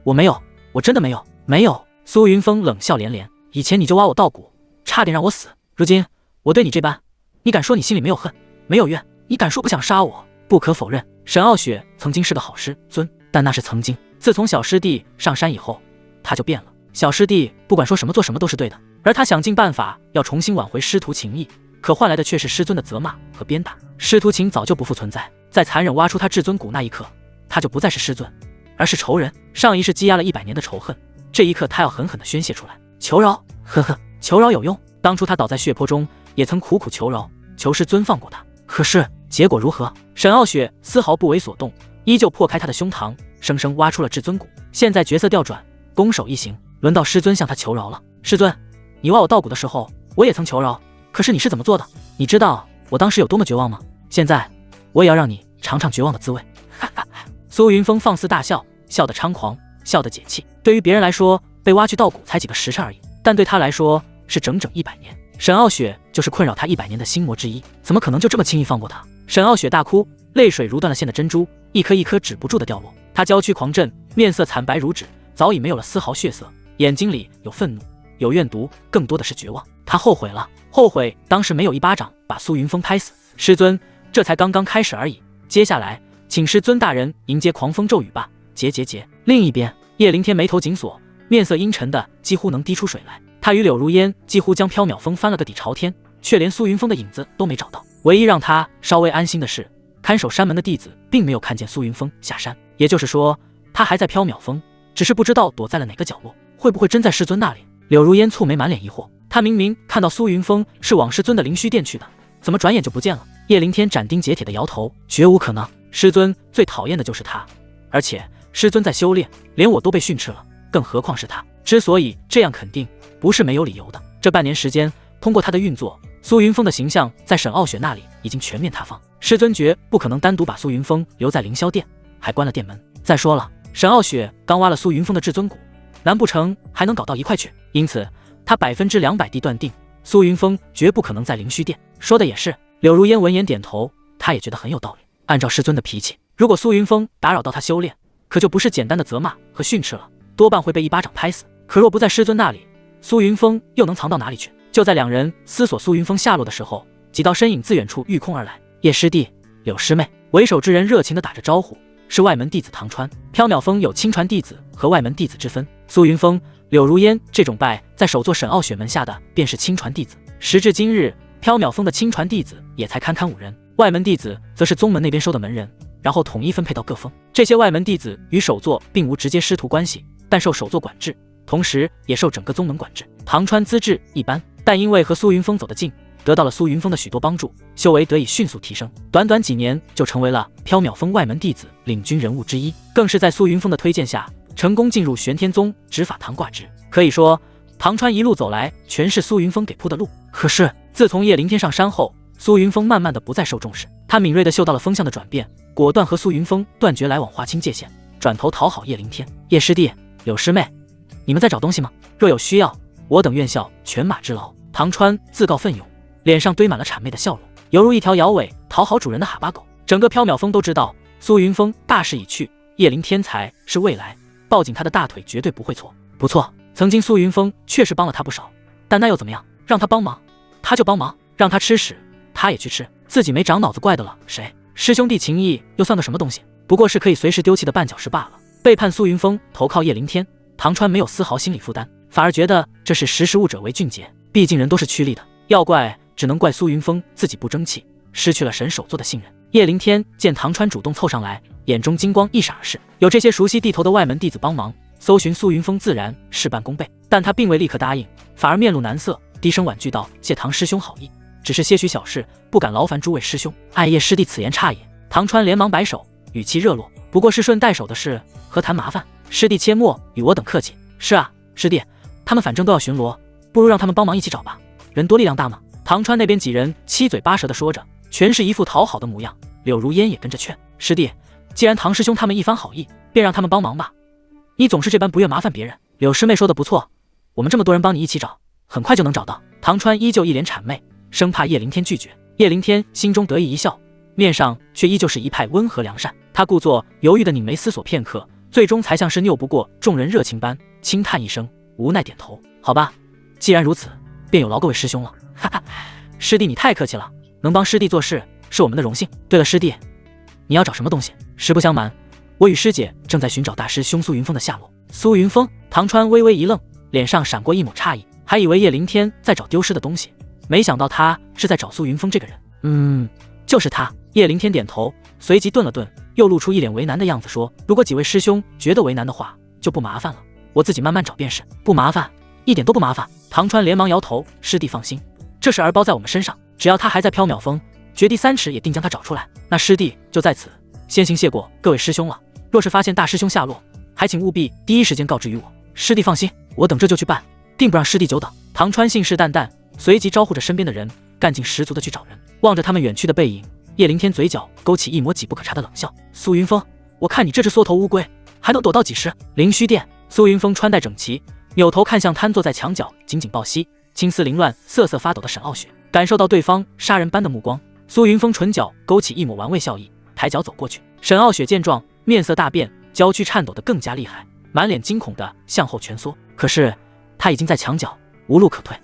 Speaker 1: 我没有，我真的没有。苏云峰冷笑连连，以前你就挖我道骨，差点让我死，如今我对你这般，你敢说你心里没有恨没有怨？你敢说不想杀我？不可否认，沈傲雪曾经是个好师尊，但那是曾经，自从小师弟上山以后，他就变了。小师弟不管说什么做什么都是对的，而他想尽办法要重新挽回师徒情谊，可换来的却是师尊的责骂和鞭打。师徒情早就不复存在，在残忍挖出他至尊骨那一刻，他就不再是师尊，而是仇人。上一世积压了100年的仇恨，这一刻他要狠狠地宣泄出来。求饶，呵呵，求饶有用。当初他倒在血泊中，也曾苦苦求饶，求师尊放过他。可是结果如何？沈傲雪丝毫不为所动，依旧破开他的胸膛，生生挖出了至尊骨。现在角色调转，攻守一行，轮到师尊向他求饶了。师尊，你挖我道骨的时候，我也曾求饶，可是你是怎么做的？你知道我当时有多么绝望吗？现在我也要让你尝尝绝望的滋味。哈哈哈！苏云峰放肆大笑，笑得猖狂，笑得解气。对于别人来说，被挖去道骨才几个时辰而已，但对他来说是整整100年。沈傲雪就是困扰他100年的心魔之一，怎么可能就这么轻易放过他？沈傲雪大哭，泪水如断了线的珍珠，一颗一颗止不住的掉落。他娇躯狂震，面色惨白如纸，早已没有了丝毫血色，眼睛里有愤怒，有怨毒，更多的是绝望。他后悔了，后悔当时没有一巴掌把苏云峰拍死。师尊，这才刚刚开始而已，接下来请师尊大人迎接狂风骤雨吧。结。另一边，叶凌天眉头紧锁，面色阴沉的几乎能滴出水来。他与柳如烟几乎将缥缈峰翻了个底朝天，却连苏云峰的影子都没找到。唯一让他稍微安心的是，看守山门的弟子并没有看见苏云峰下山，也就是说他还在缥缈峰，只是不知道躲在了哪个角落。会不会真在师尊那里？柳如烟蹙眉，满脸疑惑。他明明看到苏云峰是往师尊的灵虚殿去的，怎么转眼就不见了？叶灵天斩钉截铁地摇头，绝无可能。师尊最讨厌的就是他，而且师尊在修炼，连我都被训斥了，更何况是他。之所以这样，肯定不是没有理由的。这半年时间，通过他的运作，苏云峰的形象在沈傲雪那里已经全面塌方。师尊绝不可能单独把苏云峰留在凌霄殿，还关了殿门。再说了，沈傲雪刚挖了苏云峰的至尊骨，难不成还能搞到一块去？因此，他200%地断定苏云峰绝不可能在灵虚殿。说的也是。柳如烟闻言点头，他也觉得很有道理。按照师尊的脾气，如果苏云峰打扰到他修炼，可就不是简单的责骂和训斥了，多半会被一巴掌拍死。可若不在师尊那里，苏云峰又能藏到哪里去？就在两人思索苏云峰下落的时候，几道身影自远处御空而来。叶师弟、柳师妹，为首之人热情地打着招呼，是外门弟子唐川。缥缈峰有亲传弟子和外门弟子之分，苏云峰、柳如烟这种拜在首座沈傲雪门下的便是亲传弟子。时至今日，缥缈峰的亲传弟子也才堪5人，外门弟子则是宗门那边收的门人，然后统一分配到各峰。这些外门弟子与首座并无直接师徒关系，但受首座管制，同时也受整个宗门管制。唐川资质一般，但因为和苏云峰走得近，得到了苏云峰的许多帮助，修为得以迅速提升，短短几年就成为了缥缈峰外门弟子领军人物之一，更是在苏云峰的推荐下，成功进入玄天宗执法堂挂职。可以说，唐川一路走来全是苏云峰给铺的路。可是自从叶灵天上山后，苏云峰慢慢的不再受重视，他敏锐的嗅到了风向的转变，果断和苏云峰断绝来往，划清界限，转头讨好叶灵天。叶师弟、柳师妹，你们在找东西吗？若有需要，我等愿效犬马之劳。唐川自告奋勇，脸上堆满了谄媚的笑容，犹如一条摇尾讨好主人的哈巴狗。整个缥缈峰都知道苏云峰大势已去，叶灵天才是未来，抱紧他的大腿绝对不会错。不错，曾经苏云峰确实帮了他不少，但那又怎么样？让他帮忙他就帮忙，让他吃屎他也去吃，自己没长脑子怪的了谁？师兄弟情谊又算个什么东西？不过是可以随时丢弃的绊脚石罢了。背叛苏云峰，投靠叶灵天，唐川没有丝毫心理负担，反而觉得这是识时务者为俊杰。毕竟人都是趋利的，要怪只能怪苏云峰自己不争气，失去了神首座的信任。叶灵天见唐川主动凑上来，眼中金光一闪而逝。有这些熟悉地头的外门弟子帮忙搜寻苏云峰，自然事半功倍。但他并未立刻答应，反而面露难色，低声婉拒道：“谢唐师兄好意，只是些许小事，不敢劳烦诸位师兄。”艾叶师弟此言差也。唐川连忙摆手，语气热络：“不过是顺带手的事，何谈麻烦？师弟切莫与我等客气。”是啊，师弟，他们反正都要巡逻，不如让他们帮忙一起找吧，人多力量大嘛。唐川那边几人七嘴八舌的说着，全是一副讨好的模样。柳如烟也跟着劝：“师弟，既然唐师兄他们一番好意，便让他们帮忙吧。你总是这般不愿麻烦别人。”柳师妹说的不错，我们这么多人帮你一起找，很快就能找到。唐川依旧一脸谄媚，生怕叶灵天拒绝。叶灵天心中得意一笑，面上却依旧是一派温和良善。他故作犹豫的拧眉思索片刻，最终才像是拗不过众人热情般轻叹一声，无奈点头：“好吧，既然如此，便有劳各位师兄了。”哈哈，师弟你太客气了，能帮师弟做事是我们的荣幸。对了，师弟，你要找什么东西？实不相瞒，我与师姐正在寻找大师兄苏云峰的下落。苏云峰？唐川微微一愣，脸上闪过一抹诧异，还以为叶灵天在找丢失的东西，没想到他是在找苏云峰这个人。就是他。叶灵天点头，随即顿了顿，又露出一脸为难的样子说：“如果几位师兄觉得为难的话，就不麻烦了，我自己慢慢找便是。”不麻烦，一点都不麻烦。唐川连忙摇头：“师弟放心，这事儿包在我们身上，只要他还在缥缈峰，绝地3尺也定将他找出来。那师弟就在此先行谢过各位师兄了。若是发现大师兄下落，还请务必第一时间告知于我。师弟放心，我等这就去办，定不让师弟久等。”唐川信誓旦旦，随即招呼着身边的人，干劲十足的去找人。望着他们远去的背影，叶灵天嘴角勾起一抹几不可察的冷笑：“苏云峰，我看你这只缩头乌龟，还能躲到几时？”灵虚殿，苏云峰穿戴整齐，扭头看向瘫坐在墙角紧紧抱膝、青丝凌乱、瑟瑟发抖的沈傲雪，感受到对方杀人般的目光，苏云峰唇角勾起一抹玩味笑意，抬脚走过去。沈傲雪见状，面色大变，娇躯颤抖得更加厉害，满脸惊恐地向后蜷缩。可是他已经在墙角，无路可退。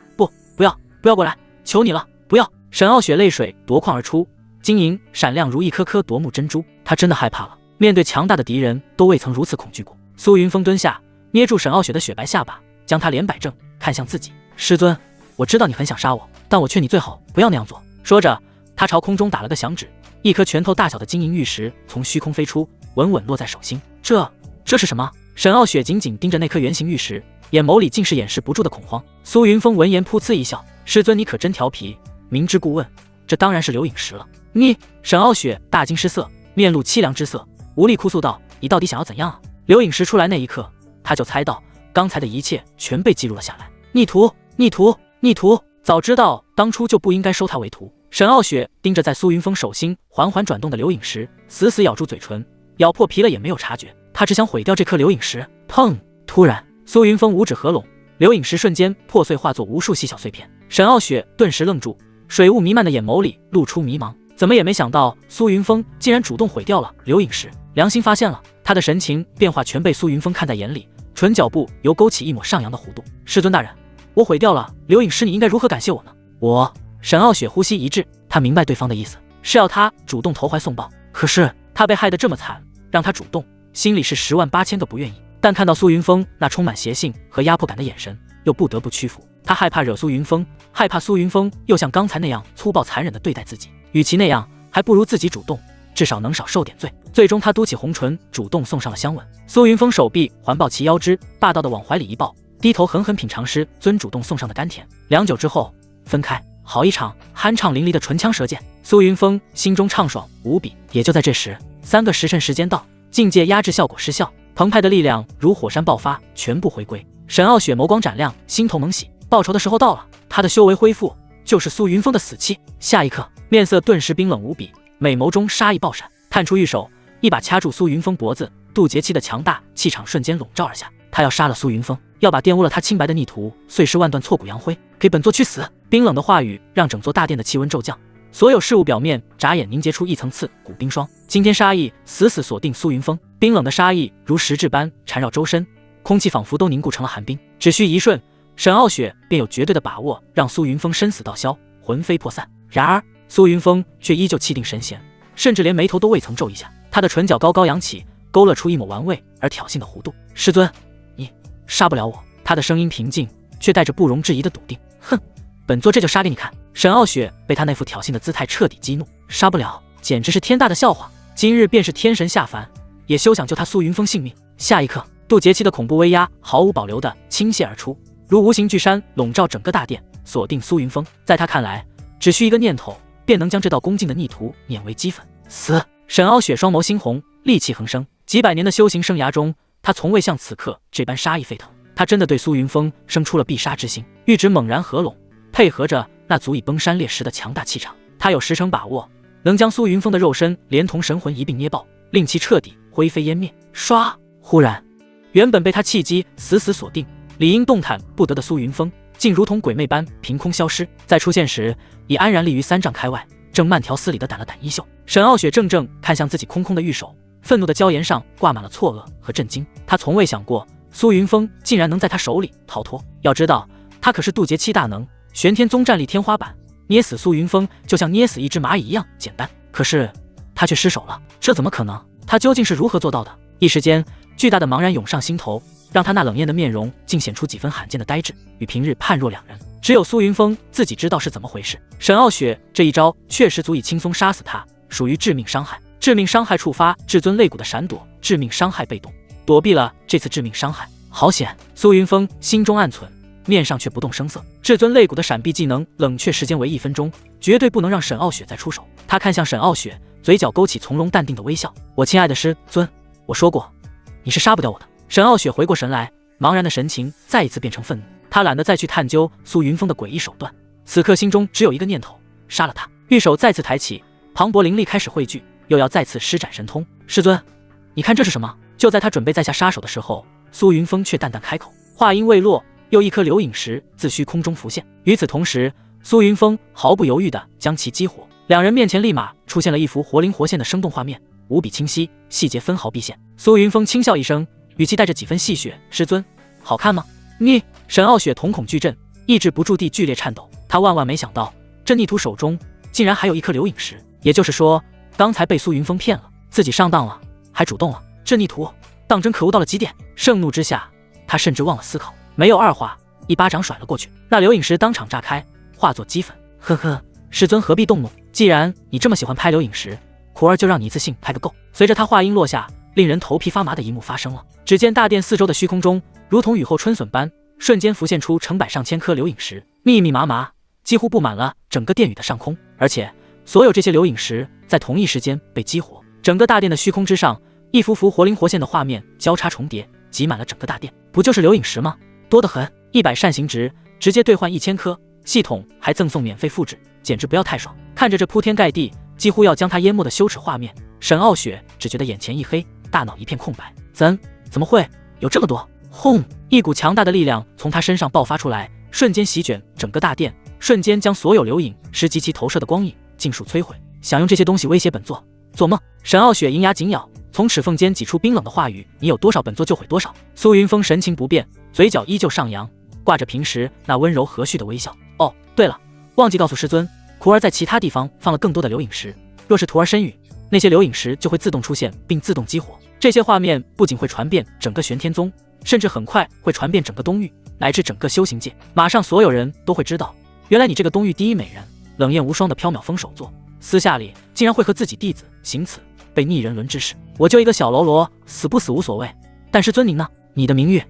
Speaker 1: 不要过来，求你了，不要！沈傲雪泪水夺眶而出，晶莹闪亮如一颗颗夺目珍珠。他真的害怕了，面对强大的敌人，都未曾如此恐惧过。苏云峰蹲下，捏住沈傲雪的雪白下巴，将她脸摆正，看向自己：“师尊，我知道你很想杀我，但我劝你最好不要那样做。”说着，他朝空中打了个响指，一颗拳头大小的金银玉石从虚空飞出，稳稳落在手心。这是什么？沈傲雪紧紧盯着那颗圆形玉石，眼眸里尽是掩饰不住的恐慌。苏云峰闻言噗呲一笑：“师尊你可真调皮，明知故问，这当然是刘颖石了。你，沈傲雪大惊失色，面露凄凉之色，无力哭诉道：“你到底想要怎样啊？”刘颖石出来那一刻，他就猜到刚才的一切全被记录了下来。逆徒，逆徒，逆徒！早知道当初就不应该收他为徒。沈傲雪盯着在苏云峰手心缓缓转动的刘颖石，死死咬住嘴唇，咬破皮了也没有察觉。他只想毁掉这颗刘颖石。砰！突然，苏云峰五指合拢，刘颖石瞬间破碎，化作无数细小碎片。沈傲雪顿时愣住，水雾弥漫的眼眸里露出迷茫，怎么也没想到苏云峰竟然主动毁掉了刘颖石。良心发现了，他的神情变化全被苏云峰看在眼里，唇角部犹勾起一抹上扬的弧度。师尊大人，我毁掉了刘颖石，你应该如何感谢我呢？我……沈傲雪呼吸一滞，他明白对方的意思是要他主动投怀送抱，可是他被害得这么惨，让他主动，心里是108000个不愿意。但看到苏云峰那充满邪性和压迫感的眼神，又不得不屈服。他害怕惹苏云峰，害怕苏云峰又像刚才那样粗暴残忍地对待自己，与其那样，还不如自己主动，至少能少受点罪。最终他嘟起红唇，主动送上了香吻。苏云峰手臂环抱其腰肢，霸道地往怀里一抱，低头狠狠品尝师尊主动送上的甘甜。良久之后分开，好一场酣畅淋漓的唇枪舌剑。苏云峰心中畅爽无比。也就在这时，3个时辰时间到，境界压制效果失效，澎湃的力量如火山爆发，全部回归。沈傲雪眸光闪亮，心头猛喜，报仇的时候到了。他的修为恢复，就是苏云峰的死期。下一刻，面色顿时冰冷无比，美眸中杀意爆闪，探出玉手，一把掐住苏云峰脖子。渡劫期的强大气场瞬间笼罩而下，他要杀了苏云峰，要把玷污了他清白的逆徒碎尸万段，挫骨扬灰，给本座去死！冰冷的话语让整座大殿的气温骤降，所有事物表面眨眼凝结出一层刺骨冰霜。惊天杀意死死锁定苏云峰，冰冷的杀意如实质般缠绕周身，空气仿佛都凝固成了寒冰。只需一瞬，沈傲雪便有绝对的把握让苏云峰生死道消，魂飞魄散。然而苏云峰却依旧气定神闲，甚至连眉头都未曾皱一下，他的唇角高高扬起，勾勒出一抹玩味而挑衅的弧度。师尊，你杀不了我。他的声音平静，却带着不容置疑的笃定。哼，本座这就杀给你看。沈傲雪被他那副挑衅的姿态彻底激怒，杀不了，简直是天大的笑话。今日便是天神下凡，也休想救他苏云峰性命。下一刻，渡劫期的恐怖威压毫无保留地倾泻而出，如无形巨山笼罩整个大殿，锁定苏云峰。在他看来，只需一个念头，便能将这道恭敬的逆徒碾为齑粉。死！沈傲雪双眸猩红，戾气横生。几百年的修行生涯中，他从未像此刻这般杀意沸腾。他真的对苏云峰生出了必杀之心，玉指猛然合拢，配合着那足以崩山裂石的强大气场，他有10成把握能将苏云峰的肉身连同神魂一并捏爆，令其彻底灰飞烟灭。唰！忽然，原本被他气机死死锁定、理应动弹不得的苏云峰，竟如同鬼魅般凭空消失。在出现时，已安然立于3丈开外，正慢条斯理地掸了掸衣袖。沈傲雪怔怔看向自己空空的玉手，愤怒的娇颜上挂满了错愕和震惊。他从未想过苏云峰竟然能在他手里逃脱。要知道，他可是渡劫期大能，玄天宗战力天花板，捏死苏云峰就像捏死一只蚂蚁一样简单。可是他却失手了，这怎么可能？他究竟是如何做到的？一时间，巨大的茫然涌上心头，让他那冷艳的面容竟显出几分罕见的呆滞，与平日判若两人。只有苏云峰自己知道是怎么回事。沈傲雪这一招确实足以轻松杀死他，属于致命伤害。致命伤害触发至尊肋骨的闪躲，致命伤害被动，躲避了这次致命伤害。好险！苏云峰心中暗忖，面上却不动声色。至尊肋骨的闪避技能冷却时间为1分钟，绝对不能让沈傲雪再出手。他看向沈傲雪，嘴角勾起从容淡定的微笑。我亲爱的师尊，我说过，你是杀不掉我的。沈傲雪回过神来，茫然的神情再一次变成愤怒。他懒得再去探究苏云峰的诡异手段，此刻心中只有一个念头：杀了他。玉手再次抬起，磅礴灵力开始汇聚，又要再次施展神通。师尊，你看这是什么？就在他准备再下杀手的时候，苏云峰却淡淡开口，话音未落，又一颗流影石自虚空中浮现。与此同时，苏云峰毫不犹豫地将其激活，两人面前立马出现了一幅活灵活现的生动画面，无比清晰，细节分毫毕现。苏云峰轻笑一声，语气带着几分戏谑：“师尊，好看吗？”你……沈傲雪瞳孔巨震，抑制不住地剧烈颤抖。他万万没想到，这逆徒手中竟然还有一颗流影石，也就是说，刚才被苏云峰骗了，自己上当了，还主动了。这逆徒当真可恶到了极点。盛怒之下，他甚至忘了思考，没有二话，一巴掌甩了过去。那流影石当场炸开，化作齑粉。呵呵，师尊何必动怒？既然你这么喜欢拍流影石，苦儿就让你一次性拍个够。随着他话音落下，令人头皮发麻的一幕发生了。只见大殿四周的虚空中，如同雨后春笋般，瞬间浮现出成百上千颗流影石，密密麻麻，几乎布满了整个殿宇的上空。而且所有这些流影石在同一时间被激活，整个大殿的虚空之上，一幅幅活灵活现的画面交叉重叠，挤满了整个大殿。不就是流影石吗？多得很，100扇形值直接兑换1000颗，系统还赠送免费复制，简直不要太爽。看着这铺天盖地几乎要将他淹没的羞耻画面，沈傲雪只觉得眼前一黑，大脑一片空白。怎么会有这么多？轰！一股强大的力量从他身上爆发出来，瞬间席卷整个大殿，瞬间将所有流影石及其投射的光影尽数摧毁。想用这些东西威胁本座？做梦！沈傲雪银牙紧咬，从齿缝间挤出冰冷的话语：“你有多少，本座就毁多少。”苏云峰神情不变，嘴角依旧上扬，挂着平时那温柔和煦的微笑。哦，对了，忘记告诉师尊，徒儿在其他地方放了更多的流影石，若是徒儿身语，那些流影石就会自动出现并自动激活。这些画面不仅会传遍整个玄天宗，甚至很快会传遍整个东域，乃至整个修行界。马上所有人都会知道，原来你这个东域第一美人，冷艳无双的缥缈风手座，私下里竟然会和自己弟子行此被逆人伦之事。我就一个小喽啰，死不死无所谓，但师尊您呢？你的名誉，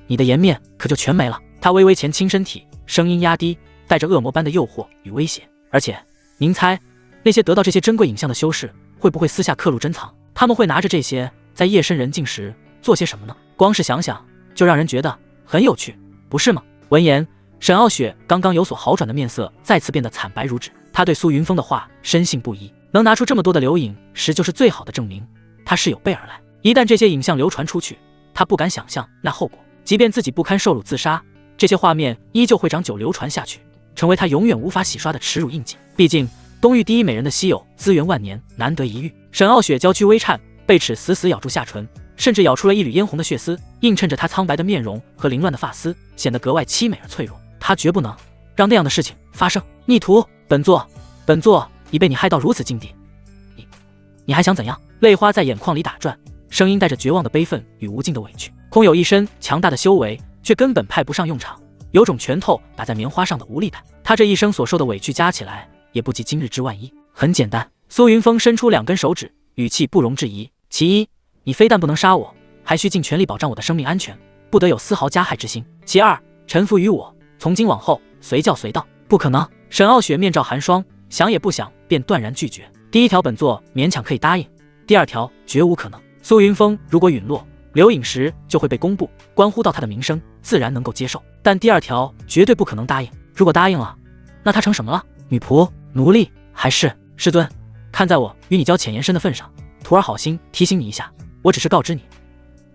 Speaker 1: 你的颜面可就全没了。他微微前倾身体，声音压低，带着恶魔般的诱惑与威胁。而且您猜，那些得到这些珍贵影像的修士会不会私下刻录珍藏？他们会拿着这些在夜深人静时做些什么呢？光是想想就让人觉得很有趣，不是吗？闻言，沈傲雪刚刚有所好转的面色再次变得惨白如纸。他对苏云峰的话深信不疑，能拿出这么多的流影石就是最好的证明，他是有备而来。一旦这些影像流传出去，他不敢想象那后果。即便自己不堪受辱自杀，这些画面依旧会长久流传下去，成为他永远无法洗刷的耻辱印记。毕竟东域第一美人的稀有，资源万年，难得一遇。沈傲雪娇躯微颤，被齿死死咬住下唇，甚至咬出了一缕嫣红的血丝，映衬着她苍白的面容和凌乱的发丝，显得格外凄美而脆弱。她绝不能让那样的事情发生。逆徒，本座已被你害到如此境地，你还想怎样？泪花在眼眶里打转，声音带着绝望的悲愤与无尽的委屈。空有一身强大的修为，却根本派不上用场，有种拳头打在棉花上的无力感。他这一生所受的委屈加起来，也不及今日之万一。很简单，苏云峰伸出2根手指，语气不容置疑。其一，你非但不能杀我，还需尽全力保障我的生命安全，不得有丝毫加害之心。其二，臣服于我，从今往后随叫随到。不可能！沈傲雪面罩寒霜，想也不想便断然拒绝。第一条本座勉强可以答应，第二条绝无可能。苏云峰如果陨落，流影石就会被公布，关乎到他的名声，自然能够接受。但第二条绝对不可能答应。如果答应了，那他成什么了？女仆、奴隶，还是……师尊，看在我与你交浅言深的份上，徒儿好心提醒你一下，我只是告知你，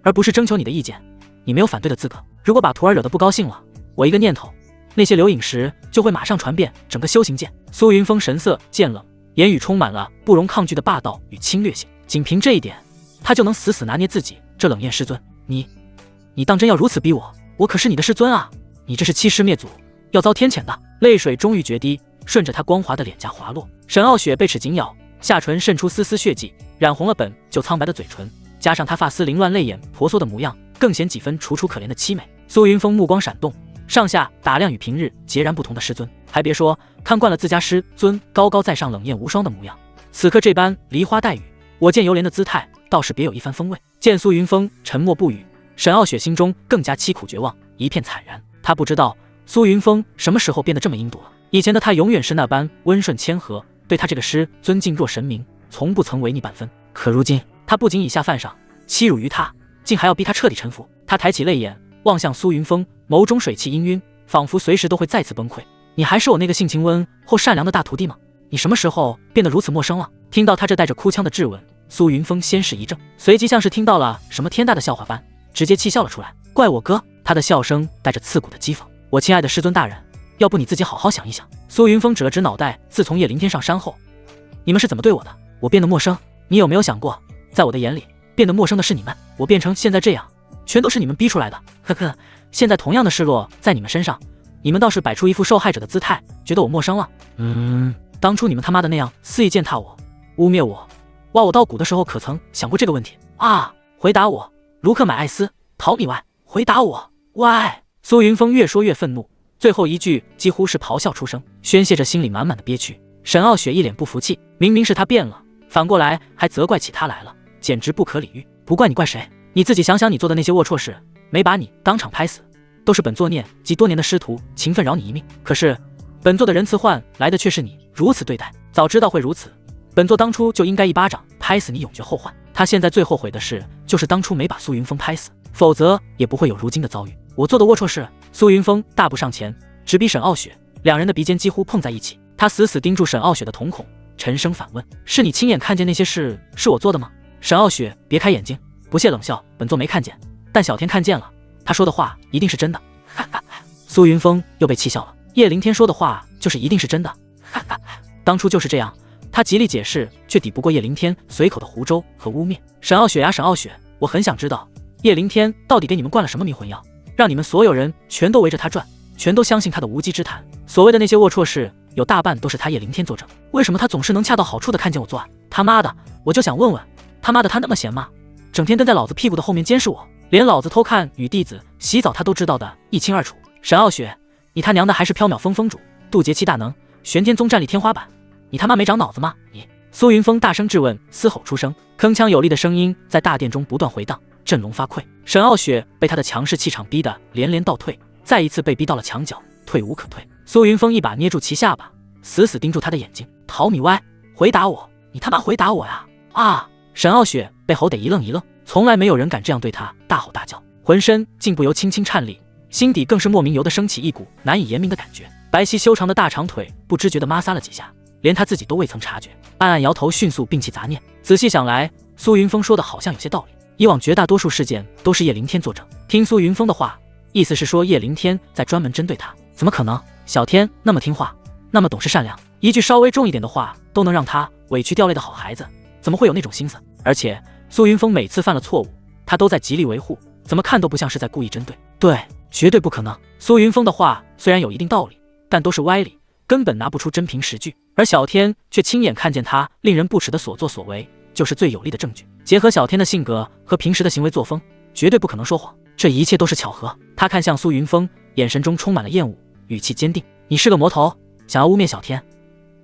Speaker 1: 而不是征求你的意见，你没有反对的资格。如果把徒儿惹得不高兴了，我一个念头，那些流影石就会马上传遍整个修行界。苏云峰神色渐冷，言语充满了不容抗拒的霸道与侵略性。仅凭这一点，他就能死死拿捏自己这冷艳师尊。你当真要如此逼我？我可是你的师尊啊！你这是欺师灭祖，要遭天谴的。泪水终于决堤，顺着他光滑的脸颊滑落。沈傲雪被齿紧咬，下唇渗出丝丝血迹，染红了本就苍白的嘴唇，加上他发丝凌乱、泪眼婆娑的模样，更显几分楚楚可怜的凄美。苏云峰目光闪动，上下打量与平日截然不同的师尊。还别说，看惯了自家师尊高高在上、冷艳无双的模样，此刻这般梨花带雨、我见犹怜的姿态，倒是别有一番风味。见苏云峰沉默不语，沈傲雪心中更加凄苦绝望，一片惨然。他不知道苏云峰什么时候变得这么阴毒了。以前的他永远是那般温顺谦和，对他这个师尊敬若神明，从不曾违逆半分。可如今他不仅以下犯上，欺辱于他，竟还要逼他彻底臣服。他抬起泪眼望向苏云峰，眸中水汽氤氲，仿佛随时都会再次崩溃。你还是我那个性情温厚善良的大徒弟吗？你什么时候变得如此陌生了？听到他这带着哭腔的质问，苏云峰先是一怔，随即像是听到了什么天大的笑话般，直接气笑了出来。怪我哥？他的笑声带着刺骨的讥讽。我亲爱的师尊大人，要不你自己好好想一想。苏云峰指了指脑袋，自从叶凌天上山后，你们是怎么对我的？我变得陌生，你有没有想过，在我的眼里，变得陌生的是你们，我变成现在这样，全都是你们逼出来的。呵呵，现在同样的失落在你们身上，你们倒是摆出一副受害者的姿态，觉得我陌生了。当初你们他妈的那样肆意践踏我、污蔑我、挖我到骨的时候，可曾想过这个问题啊？回答我，卢克买艾斯、陶米外，回答我。喂！苏云峰越说越愤怒，最后一句几乎是咆哮出声，宣泄着心里满满的憋屈。沈傲雪一脸不服气，明明是他变了，反过来还责怪起他来了，简直不可理喻。不怪你怪谁？你自己想想，你做的那些龌龊事，没把你当场拍死，都是本座念及多年的师徒情分饶你一命。可是本座的仁慈换来的却是你如此对待，早知道会如此，本座当初就应该一巴掌拍死你，永绝后患。他现在最后悔的事，就是当初没把苏云峰拍死，否则也不会有如今的遭遇。我做的龌龊事。苏云峰大步上前，直逼沈傲雪，两人的鼻尖几乎碰在一起。他死死盯住沈傲雪的瞳孔，沉声反问：是你亲眼看见那些事是我做的吗？沈傲雪别开眼睛，不屑冷笑：本座没看见，但小天看见了，他说的话一定是真的。苏云峰又被气笑了，叶凌天说的话就是一定是真的。当初就是这样，他极力解释，却抵不过叶凌天随口的胡诌和污蔑。沈傲雪呀，沈傲雪，我很想知道叶凌天到底给你们灌了什么迷魂药，让你们所有人全都围着他转，全都相信他的无稽之谈。所谓的那些龌龊事，有大半都是他叶凌天作证。为什么他总是能恰到好处的看见我作案？他妈的，我就想问问，他妈的他那么闲吗？整天跟在老子屁股的后面监视我，连老子偷看女弟子洗澡他都知道的一清二楚。沈傲雪，你他娘的还是缥缈峰峰主，渡劫七大能，玄天宗战力天花板，你他妈没长脑子吗？你！苏云峰大声质问，嘶吼出声，铿锵有力的声音在大殿中不断回荡，振聋发聩。沈傲雪被他的强势气场逼得连连倒退，再一次被逼到了墙角，退无可退。苏云峰一把捏住其下巴，死死盯住他的眼睛。陶米歪，回答我，你他妈回答我呀！啊！沈傲雪被吼得一愣一愣，从来没有人敢这样对他大吼大叫，浑身竟不由轻轻颤栗，心底更是莫名由得升起一股难以言明的感觉。白皙修长的大长腿不知觉地摩挲了几下，连他自己都未曾察觉，暗暗摇头，迅速摒弃杂念。仔细想来，苏云峰说的好像有些道理，以往绝大多数事件都是叶凌天作证。听苏云峰的话，意思是说叶凌天在专门针对他。怎么可能？小天那么听话，那么懂事善良，一句稍微重一点的话都能让他委屈掉泪的好孩子，怎么会有那种心思？而且苏云峰每次犯了错误，他都在极力维护，怎么看都不像是在故意针对。对，绝对不可能。苏云峰的话虽然有一定道理，但都是歪理，根本拿不出真凭实据。而小天却亲眼看见他令人不齿的所作所为，就是最有力的证据。结合小天的性格和平时的行为作风，绝对不可能说谎，这一切都是巧合。他看向苏云峰，眼神中充满了厌恶，语气坚定：你是个魔头，想要污蔑小天，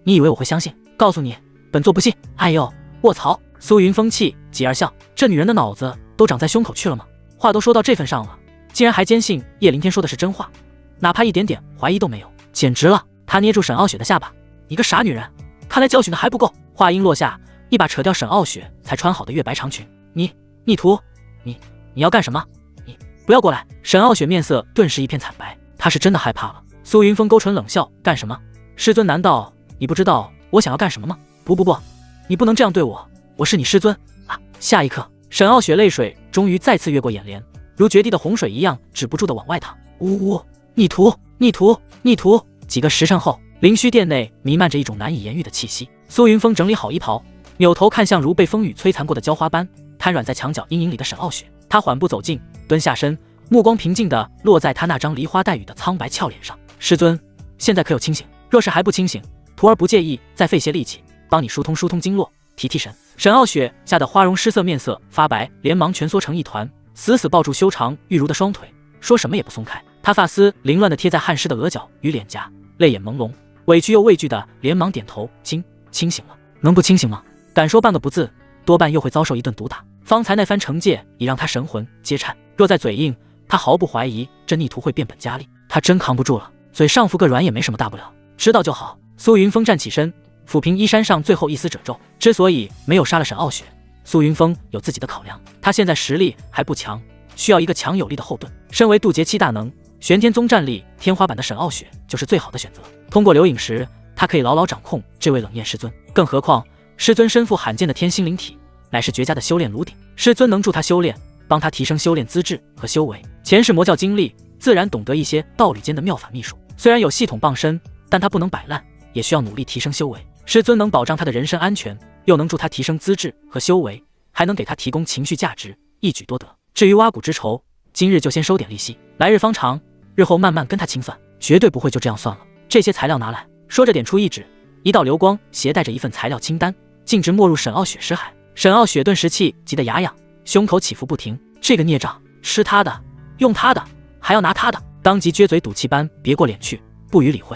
Speaker 1: 你以为我会相信？告诉你，本座不信。哎呦，卧槽！苏云峰气急而笑，这女人的脑子都长在胸口去了吗？话都说到这份上了，竟然还坚信叶凌天说的是真话，哪怕一点点怀疑都没有，简直了！他捏住沈傲雪的下巴：你个傻女人，看来教训的还不够。话音落下，一把扯掉沈傲雪才穿好的月白长裙。你逆徒，你要干什么？你不要过来！沈傲雪面色顿时一片惨白，她是真的害怕了。苏云峰勾唇冷笑：干什么？师尊，难道你不知道我想要干什么吗？不，你不能这样对我，我是你师尊啊！下一刻，沈傲雪泪水终于再次越过眼帘，如决堤的洪水一样止不住的往外淌。呜呜！逆徒！几个时辰后，灵虚殿内弥漫着一种难以言喻的气息。苏云峰整理好衣袍，扭头看向如被风雨摧残过的娇花般瘫软在墙角阴影里的沈傲雪。他缓步走近，蹲下身，目光平静地落在他那张梨花带雨的苍白俏脸上。师尊，现在可有清醒？若是还不清醒，徒儿不介意再费些力气帮你疏通经络，提神。沈傲雪吓得花容失色，面色发白，连忙蜷缩成一团，死死抱住修长玉如的双腿，说什么也不松开。他发丝凌乱地贴在汗湿的额角与脸颊，泪眼朦胧，委屈又畏惧的连忙点头：清醒了。能不清醒吗？敢说半个不字，多半又会遭受一顿毒打。方才那番惩戒已让他神魂皆颤，若再嘴硬，他毫不怀疑这逆徒会变本加厉。他真扛不住了，嘴上服个软也没什么大不了，知道就好。苏云峰站起身，抚平衣衫上最后一丝褶皱。之所以没有杀了沈傲雪，苏云峰有自己的考量。他现在实力还不强，需要一个强有力的后盾。身为渡劫七大能，玄天宗战力天花板的沈傲雪就是最好的选择。通过流影石，他可以牢牢掌控这位冷艳师尊。更何况师尊身负罕见的天心灵体，乃是绝佳的修炼炉鼎。师尊能助他修炼，帮他提升修炼资质和修为。前世魔教经历，自然懂得一些道理间的妙法秘术。虽然有系统傍身，但他不能摆烂，也需要努力提升修为。师尊能保障他的人身安全，又能助他提升资质和修为，还能给他提供情绪价值，一举多得。至于挖谷之仇，今日就先收点利息，来日方长，日后慢慢跟他清算，绝对不会就这样算了。这些材料拿来。说着点出一指，一道流光携带着一份材料清单，径直没入沈傲雪识海。沈傲雪顿时气急得牙痒，胸口起伏不停。这个孽障，吃他的，用他的，还要拿他的，当即撅嘴赌气般别过脸去，不予理会。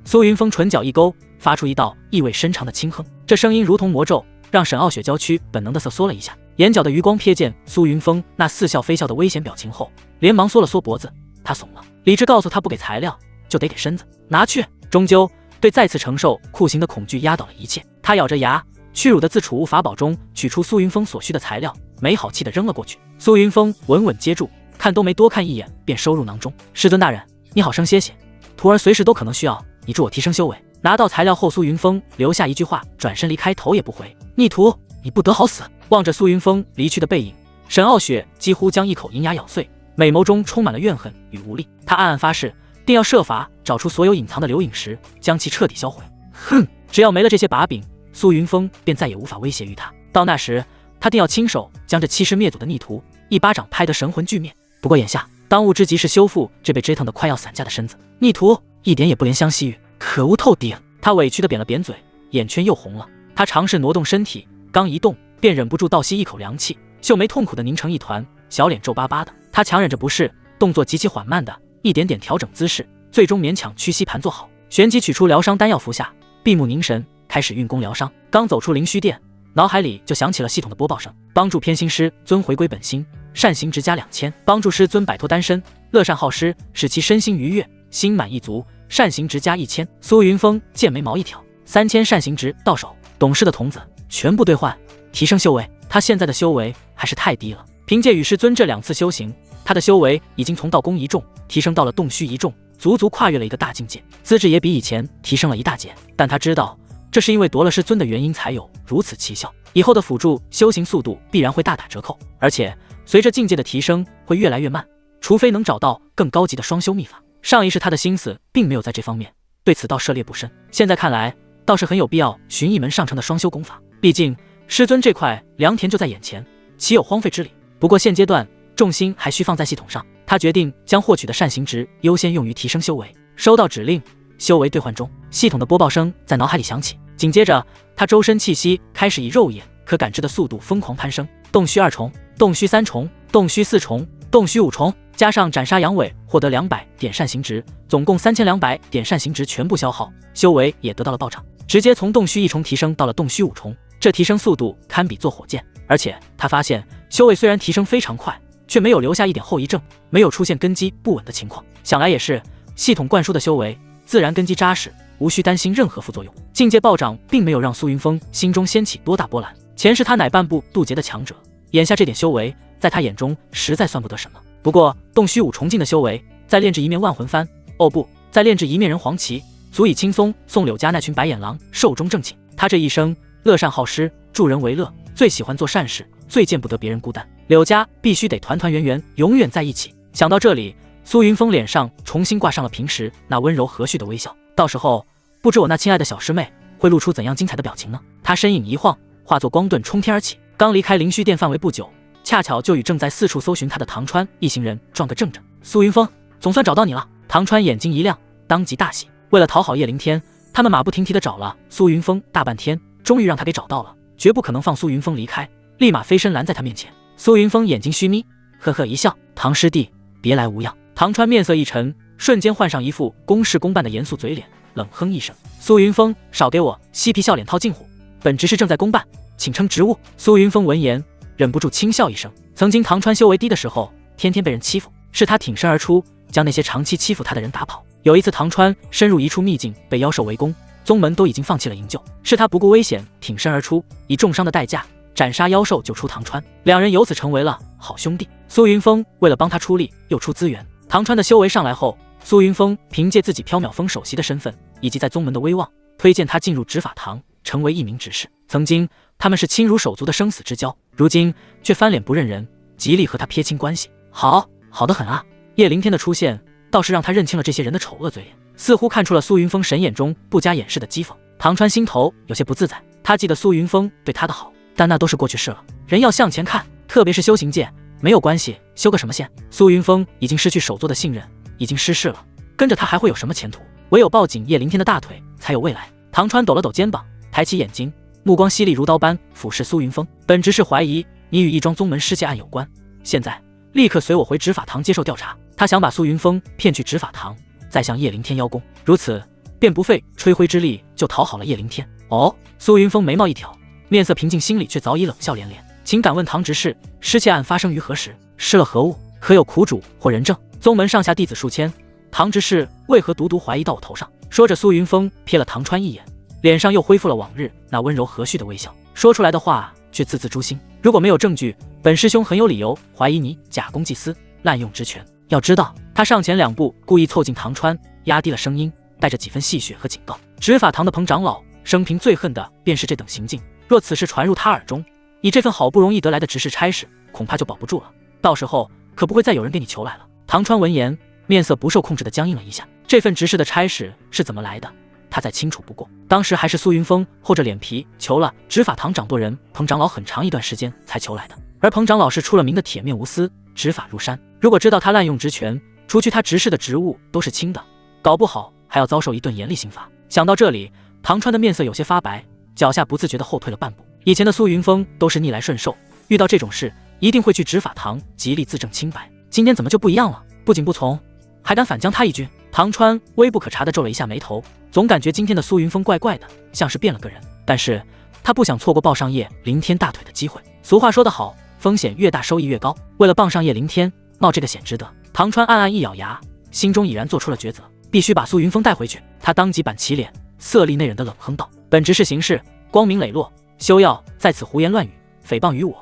Speaker 1: 苏云峰唇角一勾，发出一道意味深长的轻哼，这声音如同魔咒，让沈傲雪娇躯本能的瑟缩了一下。眼角的余光瞥见苏云峰那似笑非笑的危险表情后，连忙缩了缩脖子。他怂了，理智告诉他不给材料就得给身子，拿去。终究对再次承受酷刑的恐惧压倒了一切。他咬着牙，屈辱地自储物法宝中取出苏云峰所需的材料，没好气地扔了过去。苏云峰稳稳接住，看都没多看一眼，便收入囊中。师尊大人，你好生歇歇，徒儿随时都可能需要你助我提升修为。拿到材料后，苏云峰留下一句话，转身离开，头也不回。逆徒，你不得好死！望着苏云峰离去的背影，沈傲雪几乎将一口银牙咬碎，美眸中充满了怨恨与无力。他暗暗发誓，定要设法找出所有隐藏的流影石，将其彻底销毁。哼，只要没了这些把柄，苏云峰便再也无法威胁于他。到那时，他定要亲手将这欺师灭祖的逆徒一巴掌拍得神魂俱灭。不过眼下，当务之急是修复这被折腾得快要散架的身子。逆徒一点也不怜香惜玉，可恶透顶！他委屈地扁了扁嘴，眼圈又红了。他尝试挪动身体，刚一动便忍不住倒吸一口凉气，秀眉痛苦地凝成一团，小脸皱巴巴的。他强忍着不适，动作极其缓慢的一点点调整姿势，最终勉强屈膝盘坐好，旋即取出疗伤丹药服下，闭目凝神，开始运功疗伤。刚走出灵虚殿，脑海里就响起了系统的播报声：帮助偏心师尊回归本心，善行值加2000；帮助师尊摆脱单身，乐善好施，使其身心愉悦，心满意足，善行值加1000。苏云峰剑眉毛一挑，3000善行值到手，懂事的童子全部兑换，提升修为。他现在的修为还是太低了，凭借与师尊这2次修行，他的修为已经从道功一重提升到了洞虚一重，足足跨越了一个大境界，资质也比以前提升了一大截。但他知道，这是因为夺了师尊的原因才有如此奇效，以后的辅助修行速度必然会大打折扣，而且随着境界的提升会越来越慢，除非能找到更高级的双修秘法。上一世他的心思并没有在这方面，对此倒涉猎不深，现在看来倒是很有必要寻一门上乘的双修功法，毕竟师尊这块良田就在眼前，岂有荒废之理。不过现阶段重心还需放在系统上，他决定将获取的善行值优先用于提升修为。收到指令，修为兑换中。系统的播报声在脑海里响起，紧接着他周身气息开始以肉眼可感知的速度疯狂攀升，洞虚2重，洞虚3重，洞虚4重，洞虚5重，加上斩杀阳痿获得200点善行值，总共3200点善行值全部消耗，修为也得到了暴涨，直接从洞虚1重提升到了洞虚5重，这提升速度堪比坐火箭。而且他发现修为虽然提升非常快，却没有留下一点后遗症，没有出现根基不稳的情况，想来也是系统灌输的修为自然根基扎实，无需担心任何副作用。境界暴涨并没有让苏云峰心中掀起多大波澜，前世他乃半步渡劫的强者，眼下这点修为在他眼中实在算不得什么。不过洞虚5重境的修为，再炼制一面万魂幡，哦不，再炼制一面人黄旗，足以轻松送柳家那群白眼狼寿终正寝。他这一生乐善好施，助人为乐，最喜欢做善事，最见不得别人孤单，柳家必须得团团圆圆，永远在一起。想到这里，苏云峰脸上重新挂上了平时那温柔和煦的微笑。到时候不知我那亲爱的小师妹会露出怎样精彩的表情呢？他身影一晃，化作光盾冲天而起，刚离开灵虚殿范围不久，恰巧就与正在四处搜寻他的唐川一行人撞个正着。苏云峰，总算找到你了！唐川眼睛一亮，当即大喜。为了讨好叶灵天，他们马不停蹄地找了苏云峰大半天，终于让他给找到了，绝不可能放苏云峰离开，立马飞身拦在他面前。苏云峰眼睛虚眯，呵呵一笑：“唐师弟，别来无恙。”唐川面色一沉，瞬间换上一副公事公办的严肃嘴脸，冷哼一声：“苏云峰，少给我嬉皮笑脸套近乎，本执事正在公办，请称职务。”苏云峰闻言忍不住轻笑一声。曾经唐川修为低的时候，天天被人欺负，是他挺身而出，将那些长期欺负他的人打跑。有一次唐川深入一处秘境，被妖兽围攻，宗门都已经放弃了营救，是他不顾危险挺身而出，以重伤的代价斩杀妖兽救出唐川，两人由此成为了好兄弟。苏云峰为了帮他出力，又出资源。唐川的修为上来后，苏云峰凭借自己缥缈峰首席的身份以及在宗门的威望，推荐他进入执法堂，成为一名执事。曾经他们是亲如手足的生死之交，如今却翻脸不认人，极力和他撇清关系。好得很啊！叶灵天的出现倒是让他认清了这些人的丑恶嘴脸，似乎看出了苏云峰神眼中不加掩饰的讥讽。唐川心头有些不自在，他记得苏云峰对他的好，但那都是过去式了，人要向前看，特别是修行界，没有关系，修个什么仙？苏云峰已经失去手座的信任，已经失势了，跟着他还会有什么前途？唯有抱紧叶灵天的大腿才有未来。唐川抖了抖肩膀，抬起眼睛，目光犀利如刀般俯视苏云峰：“本执事怀疑你与一桩宗门失窃案有关，现在立刻随我回执法堂接受调查。”他想把苏云峰骗去执法堂，再向叶灵天邀功，如此便不费吹灰之力就讨好了叶灵天。哦，苏云峰眉毛一挑，面色平静，心里却早已冷笑连连。请敢问唐执事，失窃案发生于何时？失了何物？可有苦主或人证？宗门上下弟子数千，唐执事为何独怀疑到我头上？说着，苏云峰瞥了唐川一眼，脸上又恢复了往日那温柔和煦的微笑，说出来的话却字字诛心。如果没有证据，本师兄很有理由怀疑你假公济私，滥用职权。要知道，他上前2步，故意凑近唐川，压低了声音，带着几分戏谑和警告。执法堂的彭长老生平最恨的便是这等行径，若此事传入他耳中，你这份好不容易得来的执事差事，恐怕就保不住了。到时候可不会再有人给你求来了。唐川闻言，面色不受控制的僵硬了一下。这份执事的差事是怎么来的，他再清楚不过。当时还是苏云峰厚着脸皮求了执法堂掌舵人彭长老很长一段时间才求来的，而彭长老是出了名的铁面无私，执法如山。如果知道他滥用职权，除去他执事的职务都是轻的，搞不好还要遭受一顿严厉刑罚。想到这里，唐川的面色有些发白，脚下不自觉地后退了半步。以前的苏云峰都是逆来顺受，遇到这种事一定会去执法堂极力自证清白，今天怎么就不一样了？不仅不从，还敢反将他一军。唐川微不可察地皱了一下眉头，总感觉今天的苏云峰怪怪的，像是变了个人。但是他不想错过抱上叶凌天大腿的机会。俗话说得好，风险越大收益越高。为了傍上叶凌天，冒这个险值得。唐川暗暗一咬牙，心中已然做出了抉择，必须把苏云峰带回去。他当即板起脸，色厉内荏的冷哼道：“本执事行事光明磊落，休要在此胡言乱语，诽谤于我。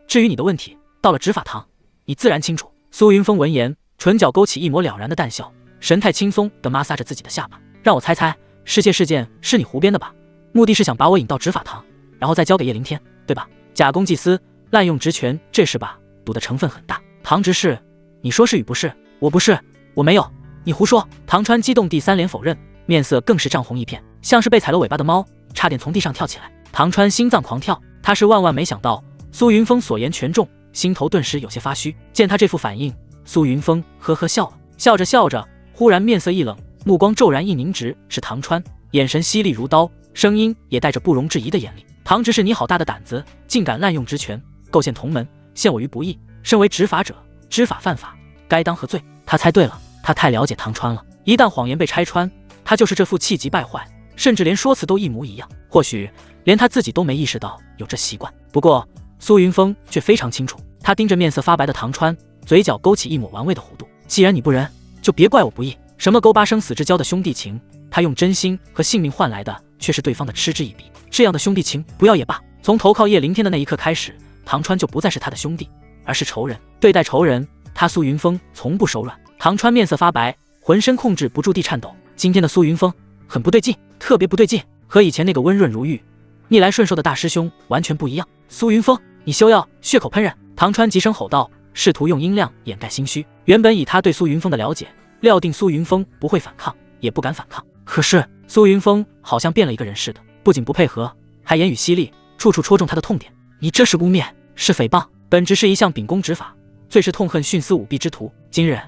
Speaker 1: 至于你的问题，到了执法堂，你自然清楚。”苏云峰闻言，唇角勾起一抹了然的淡笑，神态轻松地摩挲着自己的下巴。让我猜猜，失窃事件是你胡编的吧？目的是想把我引到执法堂，然后再交给叶凌天，对吧？假公济私，滥用职权，这事吧，赌的成分很大。唐执事，你说是与不是？我不是，我没有，你胡说！唐川激动地3连否认，面色更是涨红一片，像是被踩了尾巴的猫，差点从地上跳起来。唐川心脏狂跳，他是万万没想到苏云峰所言全中，心头顿时有些发虚。见他这副反应，苏云峰呵呵笑了，笑着笑着，忽然面色一冷，目光骤然一凝直是唐川，眼神犀利如刀，声音也带着不容置疑的严厉：“唐执事，你好大的胆子，竟敢滥用职权，构陷同门，陷我于不义。身为执法者，知法犯法，该当何罪？”他猜对了，他太了解唐川了。一旦谎言被拆穿，他就是这副气急败坏，甚至连说辞都一模一样。或许连他自己都没意识到有这习惯。不过苏云峰却非常清楚，他盯着面色发白的唐川，嘴角勾起一抹玩味的弧度：“既然你不仁，就别怪我不义。什么勾八生死之交的兄弟情，他用真心和性命换来的却是对方的嗤之以鼻。这样的兄弟情不要也罢。”从投靠叶凌天的那一刻开始，唐川就不再是他的兄弟，而是仇人。对待仇人，他苏云峰从不手软。唐川面色发白，浑身控制不住地颤抖。今天的苏云峰很不对劲，特别不对劲，和以前那个温润如玉、逆来顺受的大师兄完全不一样。苏云峰，你休要血口喷人！唐川急声吼道，试图用音量掩盖心虚。原本以他对苏云峰的了解，料定苏云峰不会反抗，也不敢反抗。可是苏云峰好像变了一个人似的，不仅不配合，还言语犀利，处处戳中他的痛点。你这是污蔑，是诽谤。本执事一向秉公执法，最是痛恨徇私舞弊之徒。今日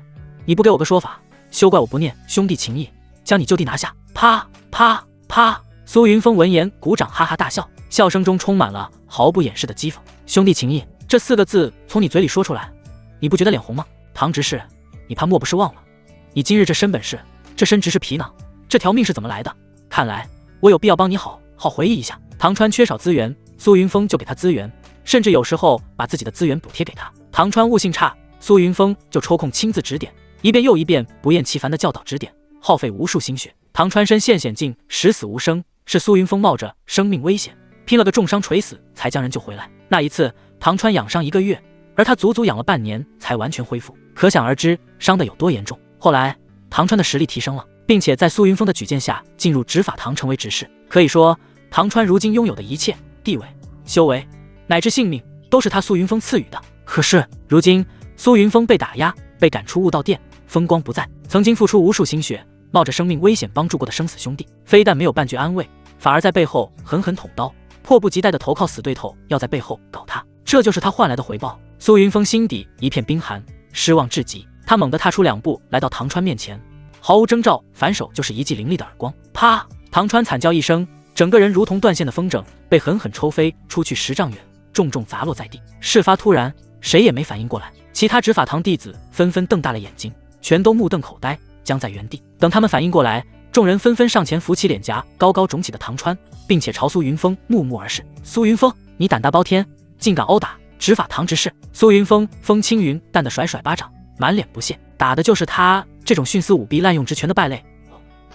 Speaker 1: 你不给我个说法，休怪我不念兄弟情义，将你就地拿下！啪啪啪！苏云峰闻言鼓掌，哈哈大笑，笑声中充满了毫不掩饰的讥讽。兄弟情义这4个字从你嘴里说出来，你不觉得脸红吗？唐执事，你怕莫不是忘了，你今日这身本事，这身执事皮囊，这条命是怎么来的？看来我有必要帮你好好回忆一下。唐川缺少资源，苏云峰就给他资源，甚至有时候把自己的资源补贴给他。唐川悟性差，苏云峰就抽空亲自指点，一遍又一遍不厌其烦的教导指点，耗费无数心血。唐川身陷险境，十死无生，是苏云峰冒着生命危险，拼了个重伤垂死，才将人救回来。那一次，唐川养伤1个月，而他足足养了半年才完全恢复，可想而知伤得有多严重。后来，唐川的实力提升了，并且在苏云峰的举荐下进入执法堂，成为执事。可以说，唐川如今拥有的一切，地位、修为乃至性命，都是他苏云峰赐予的。可是如今苏云峰被打压，被赶出悟道殿，风光不再。曾经付出无数心血，冒着生命危险帮助过的生死兄弟，非但没有半句安慰，反而在背后狠狠捅刀，迫不及待地投靠死对头，要在背后搞他。这就是他换来的回报。苏云峰心底一片冰寒，失望至极。他猛地踏出2步，来到唐川面前，毫无征兆，反手就是一记凌厉的耳光。啪！唐川惨叫一声，整个人如同断线的风筝，被狠狠抽飞出去10丈远，重重砸落在地。事发突然，谁也没反应过来。其他执法堂弟子纷纷瞪大了眼睛，全都目瞪口呆，僵在原地。等他们反应过来，众人纷纷上前扶起脸颊高高肿起的唐川，并且朝苏云峰怒目而视。苏云峰，你胆大包天，竟敢殴打执法堂执事！苏云峰风轻云淡的甩甩巴掌，满脸不屑，打的就是他这种徇私舞弊、滥用职权的败类。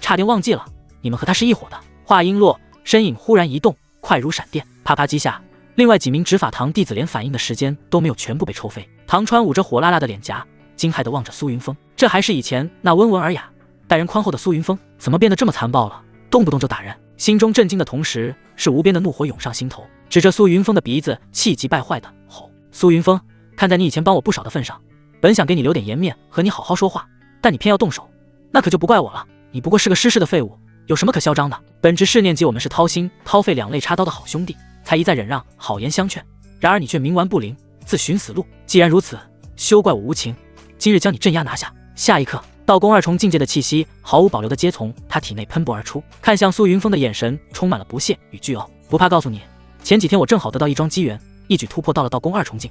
Speaker 1: 差点忘记了，你们和他是一伙的。话音落，身影忽然移动，快如闪电，啪啪几下，另外几名执法堂弟子连反应的时间都没有，全部被抽飞。唐川捂着火辣辣的脸颊，惊骇地望着苏云峰，这还是以前那温文尔雅、待人宽厚的苏云峰，怎么变得这么残暴了？动不动就打人。心中震惊的同时，是无边的怒火涌上心头，指着苏云峰的鼻子，气急败坏的吼：“苏云峰，看在你以前帮我不少的份上，本想给你留点颜面，和你好好说话，但你偏要动手，那可就不怪我了。你不过是个失势的废物，有什么可嚣张的？本职是念及我们是掏心掏肺两肋插刀的好兄弟，才一再忍让，好言相劝。然而你却冥顽不灵，自寻死路。既然如此，休怪我无情，今日将你镇压拿下。”下一刻，道宫二重境界的气息毫无保留地皆从他体内喷薄而出，看向苏云峰的眼神充满了不屑与倨傲。不怕告诉你，前几天我正好得到一桩机缘，一举突破到了道宫二重境，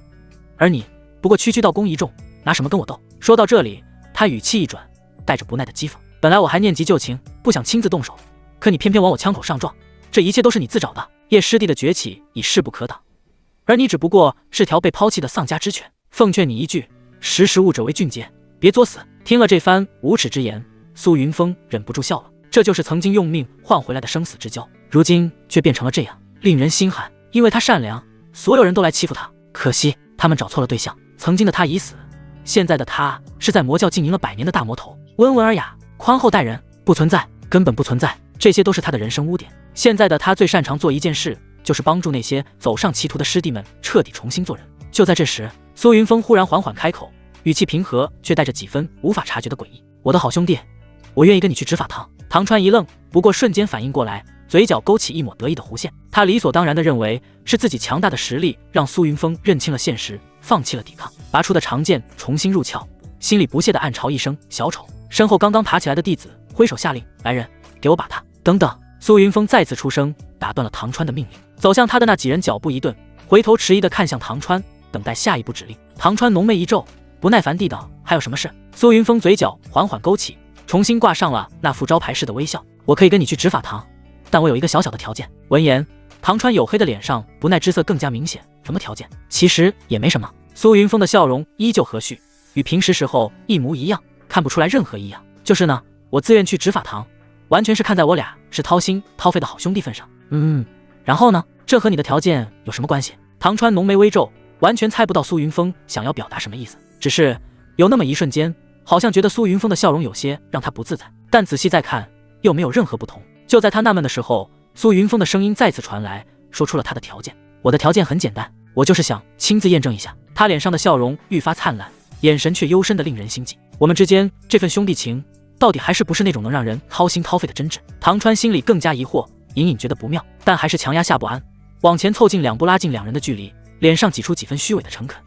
Speaker 1: 而你不过区区道宫一众，拿什么跟我斗？说到这里，他语气一转，带着不耐的讥讽。本来我还念及旧情，不想亲自动手，可你偏偏往我枪口上撞，这一切都是你自找的。叶师弟的崛起已势不可挡，而你只不过是条被抛弃的丧家之犬。奉劝你一句，识时务者为俊杰，别作死。听了这番无耻之言，苏云峰忍不住笑了。这就是曾经用命换回来的生死之交，如今却变成了这样，令人心寒。因为他善良，所有人都来欺负他，可惜他们找错了对象。曾经的他已死，现在的他是在魔教经营了100年的大魔头，温文尔雅、宽厚待人，不存在，根本不存在。这些都是他的人生污点。现在的他最擅长做一件事，就是帮助那些走上歧途的师弟们彻底重新做人。就在这时，苏云峰忽然缓缓开口，语气平和，却带着几分无法察觉的诡异：“我的好兄弟，我愿意跟你去执法堂。”唐川一愣，不过瞬间反应过来，嘴角勾起一抹得意的弧线。他理所当然地认为是自己强大的实力让苏云峰认清了现实，放弃了抵抗，拔出的长剑重新入鞘，心里不屑地暗嘲一声小丑。身后刚刚爬起来的弟子挥手下令：“来人，给我把他……”等等！苏云峰再次出声，打断了唐川的命令。走向他的那几人脚步一顿，回头迟疑地看向唐川，等待下一步指令。唐川浓眉一皱，不耐烦地道：“还有什么事？”苏云峰嘴角缓缓勾起，重新挂上了那副招牌式的微笑：“我可以跟你去执法堂，但我有一个小小的条件。”闻言，唐川黝黑的脸上不耐之色更加明显。什么条件？其实也没什么。苏云峰的笑容依旧和煦，与平时时候一模一样，看不出来任何异样。就是呢，我自愿去执法堂，完全是看在我俩是掏心掏肺的好兄弟份上。然后呢？这和你的条件有什么关系？唐川浓眉微皱，完全猜不到苏云峰想要表达什么意思，只是有那么一瞬间，好像觉得苏云峰的笑容有些让他不自在，但仔细再看，又没有任何不同。就在他纳闷的时候，苏云峰的声音再次传来，说出了他的条件：“我的条件很简单，我就是想亲自验证一下。”他脸上的笑容愈发灿烂，眼神却幽深的令人心悸。我们之间这份兄弟情，到底还是不是那种能让人掏心掏肺的真挚？唐川心里更加疑惑，隐隐觉得不妙，但还是强压下不安，往前凑近2步，拉近2人的距离，脸上挤出几分虚伪的诚恳：“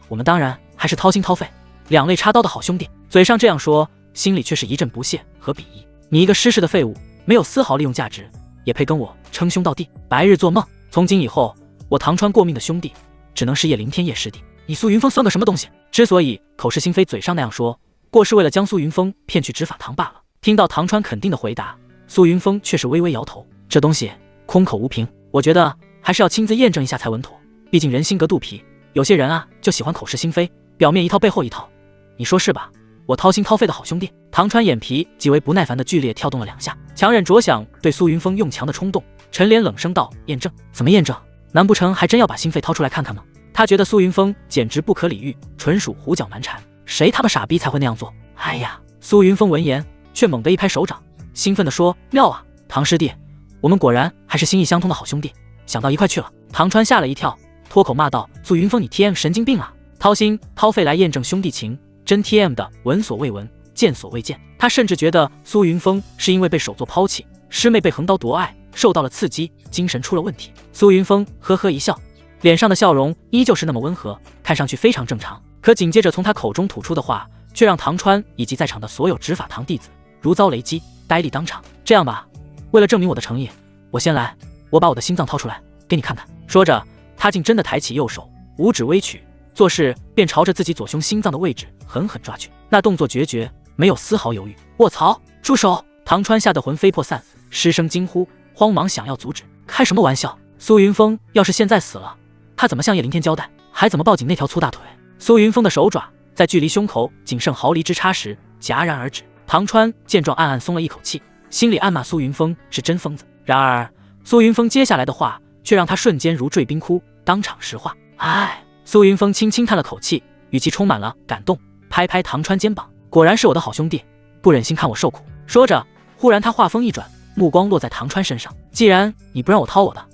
Speaker 1: 我们当然还是掏心掏肺、两肋插刀的好兄弟。”嘴上这样说，心里却是一阵不屑和鄙夷。你一个失势的废物，没有丝毫利用价值，也配跟我称兄道弟？白日做梦！从今以后，我唐川过命的兄弟，只能是叶凌天叶师弟。你苏云峰算个什么东西？之所以口是心非，嘴上那样说，过是为了将苏云峰骗去执法堂罢了。听到唐川肯定的回答，苏云峰却是微微摇头：“这东西空口无凭，我觉得还是要亲自验证一下才稳妥。毕竟人心隔肚皮，有些人啊就喜欢口是心非，表面一套背后一套。你说是吧？我掏心掏肺的好兄弟。”唐川眼皮极为不耐烦的剧烈跳动了2下，强忍着想对苏云峰用强的冲动，沉脸冷声道：“验证？怎么验证？难不成还真要把心肺掏出来看看吗？”他觉得苏云峰简直不可理喻，纯属胡搅蛮缠，谁他妈傻逼才会那样做？哎呀！苏云峰闻言却猛地一拍手掌，兴奋地说：“妙啊，唐师弟，我们果然还是心意相通的好兄弟，想到一块去了。”唐川吓了一跳，脱口骂道：“苏云峰，你 TM 神经病啊！掏心掏肺来验证兄弟情，真 TM 的闻所未闻，见所未见。”他甚至觉得苏云峰是因为被手作抛弃，师妹被横刀夺爱，受到了刺激，精神出了问题。苏云峰呵呵一笑，脸上的笑容依旧是那么温和，看上去非常正常。可紧接着从他口中吐出的话，却让唐川以及在场的所有执法堂弟子如遭雷击，呆立当场。这样吧，为了证明我的诚意，我先来，我把我的心脏掏出来给你看看。说着，他竟真的抬起右手，五指微曲，做事便朝着自己左胸心脏的位置狠狠抓去。那动作决绝，没有丝毫犹豫。卧槽！住手！唐川吓得魂飞魄散，失声惊呼，慌忙想要阻止。开什么玩笑？苏云峰要是现在死了，他怎么向叶凌天交代？还怎么抱紧那条粗大腿？苏云峰的手爪在距离胸口仅剩毫厘之差时戛然而止。唐川见状暗暗松了一口气，心里暗骂苏云峰是真疯子。然而苏云峰接下来的话却让他瞬间如坠冰窟，当场石化。唉，苏云峰轻轻叹了口气，语气充满了感动，拍拍唐川肩膀，果然是我的好兄弟，不忍心看我受苦。说着，忽然他话锋一转，目光落在唐川身上，既然你不让我掏我的，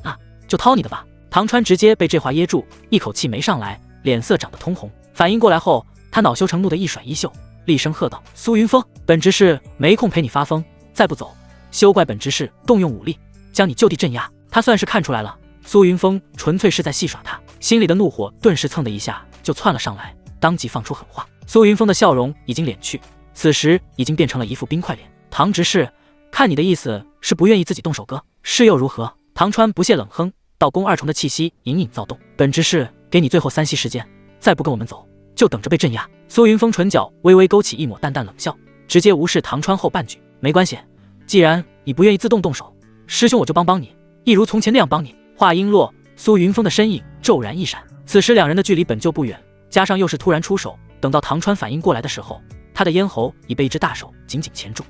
Speaker 1: 那就掏你的吧。唐川直接被这话噎住，一口气没上来，脸色长得通红。反应过来后，他恼羞成怒的一甩衣袖，厉声喝道：苏云峰，本执事没空陪你发疯，再不走，休怪本执事动用武力将你就地镇压。他算是看出来了，苏云峰纯粹是在戏耍他，心里的怒火顿时蹭的一下就窜了上来，当即放出狠话。苏云峰的笑容已经敛去，此时已经变成了一副冰块脸。唐执事，看你的意思是不愿意自己动手割，是又如何？唐川不屑冷哼，道宫二重的气息隐隐躁动，本执事给你最后3息时间，再不跟我们走，就等着被镇压。苏云峰唇角微微勾起一抹淡淡冷笑，直接无视唐川后半句。没关系，既然你不愿意自动动手，师兄我就帮你，一如从前那样帮你。话音落，苏云峰的身影骤然一闪。此时两人的距离本就不远，加上又是突然出手，等到唐川反应过来的时候，他的咽喉已被一只大手紧紧钳住。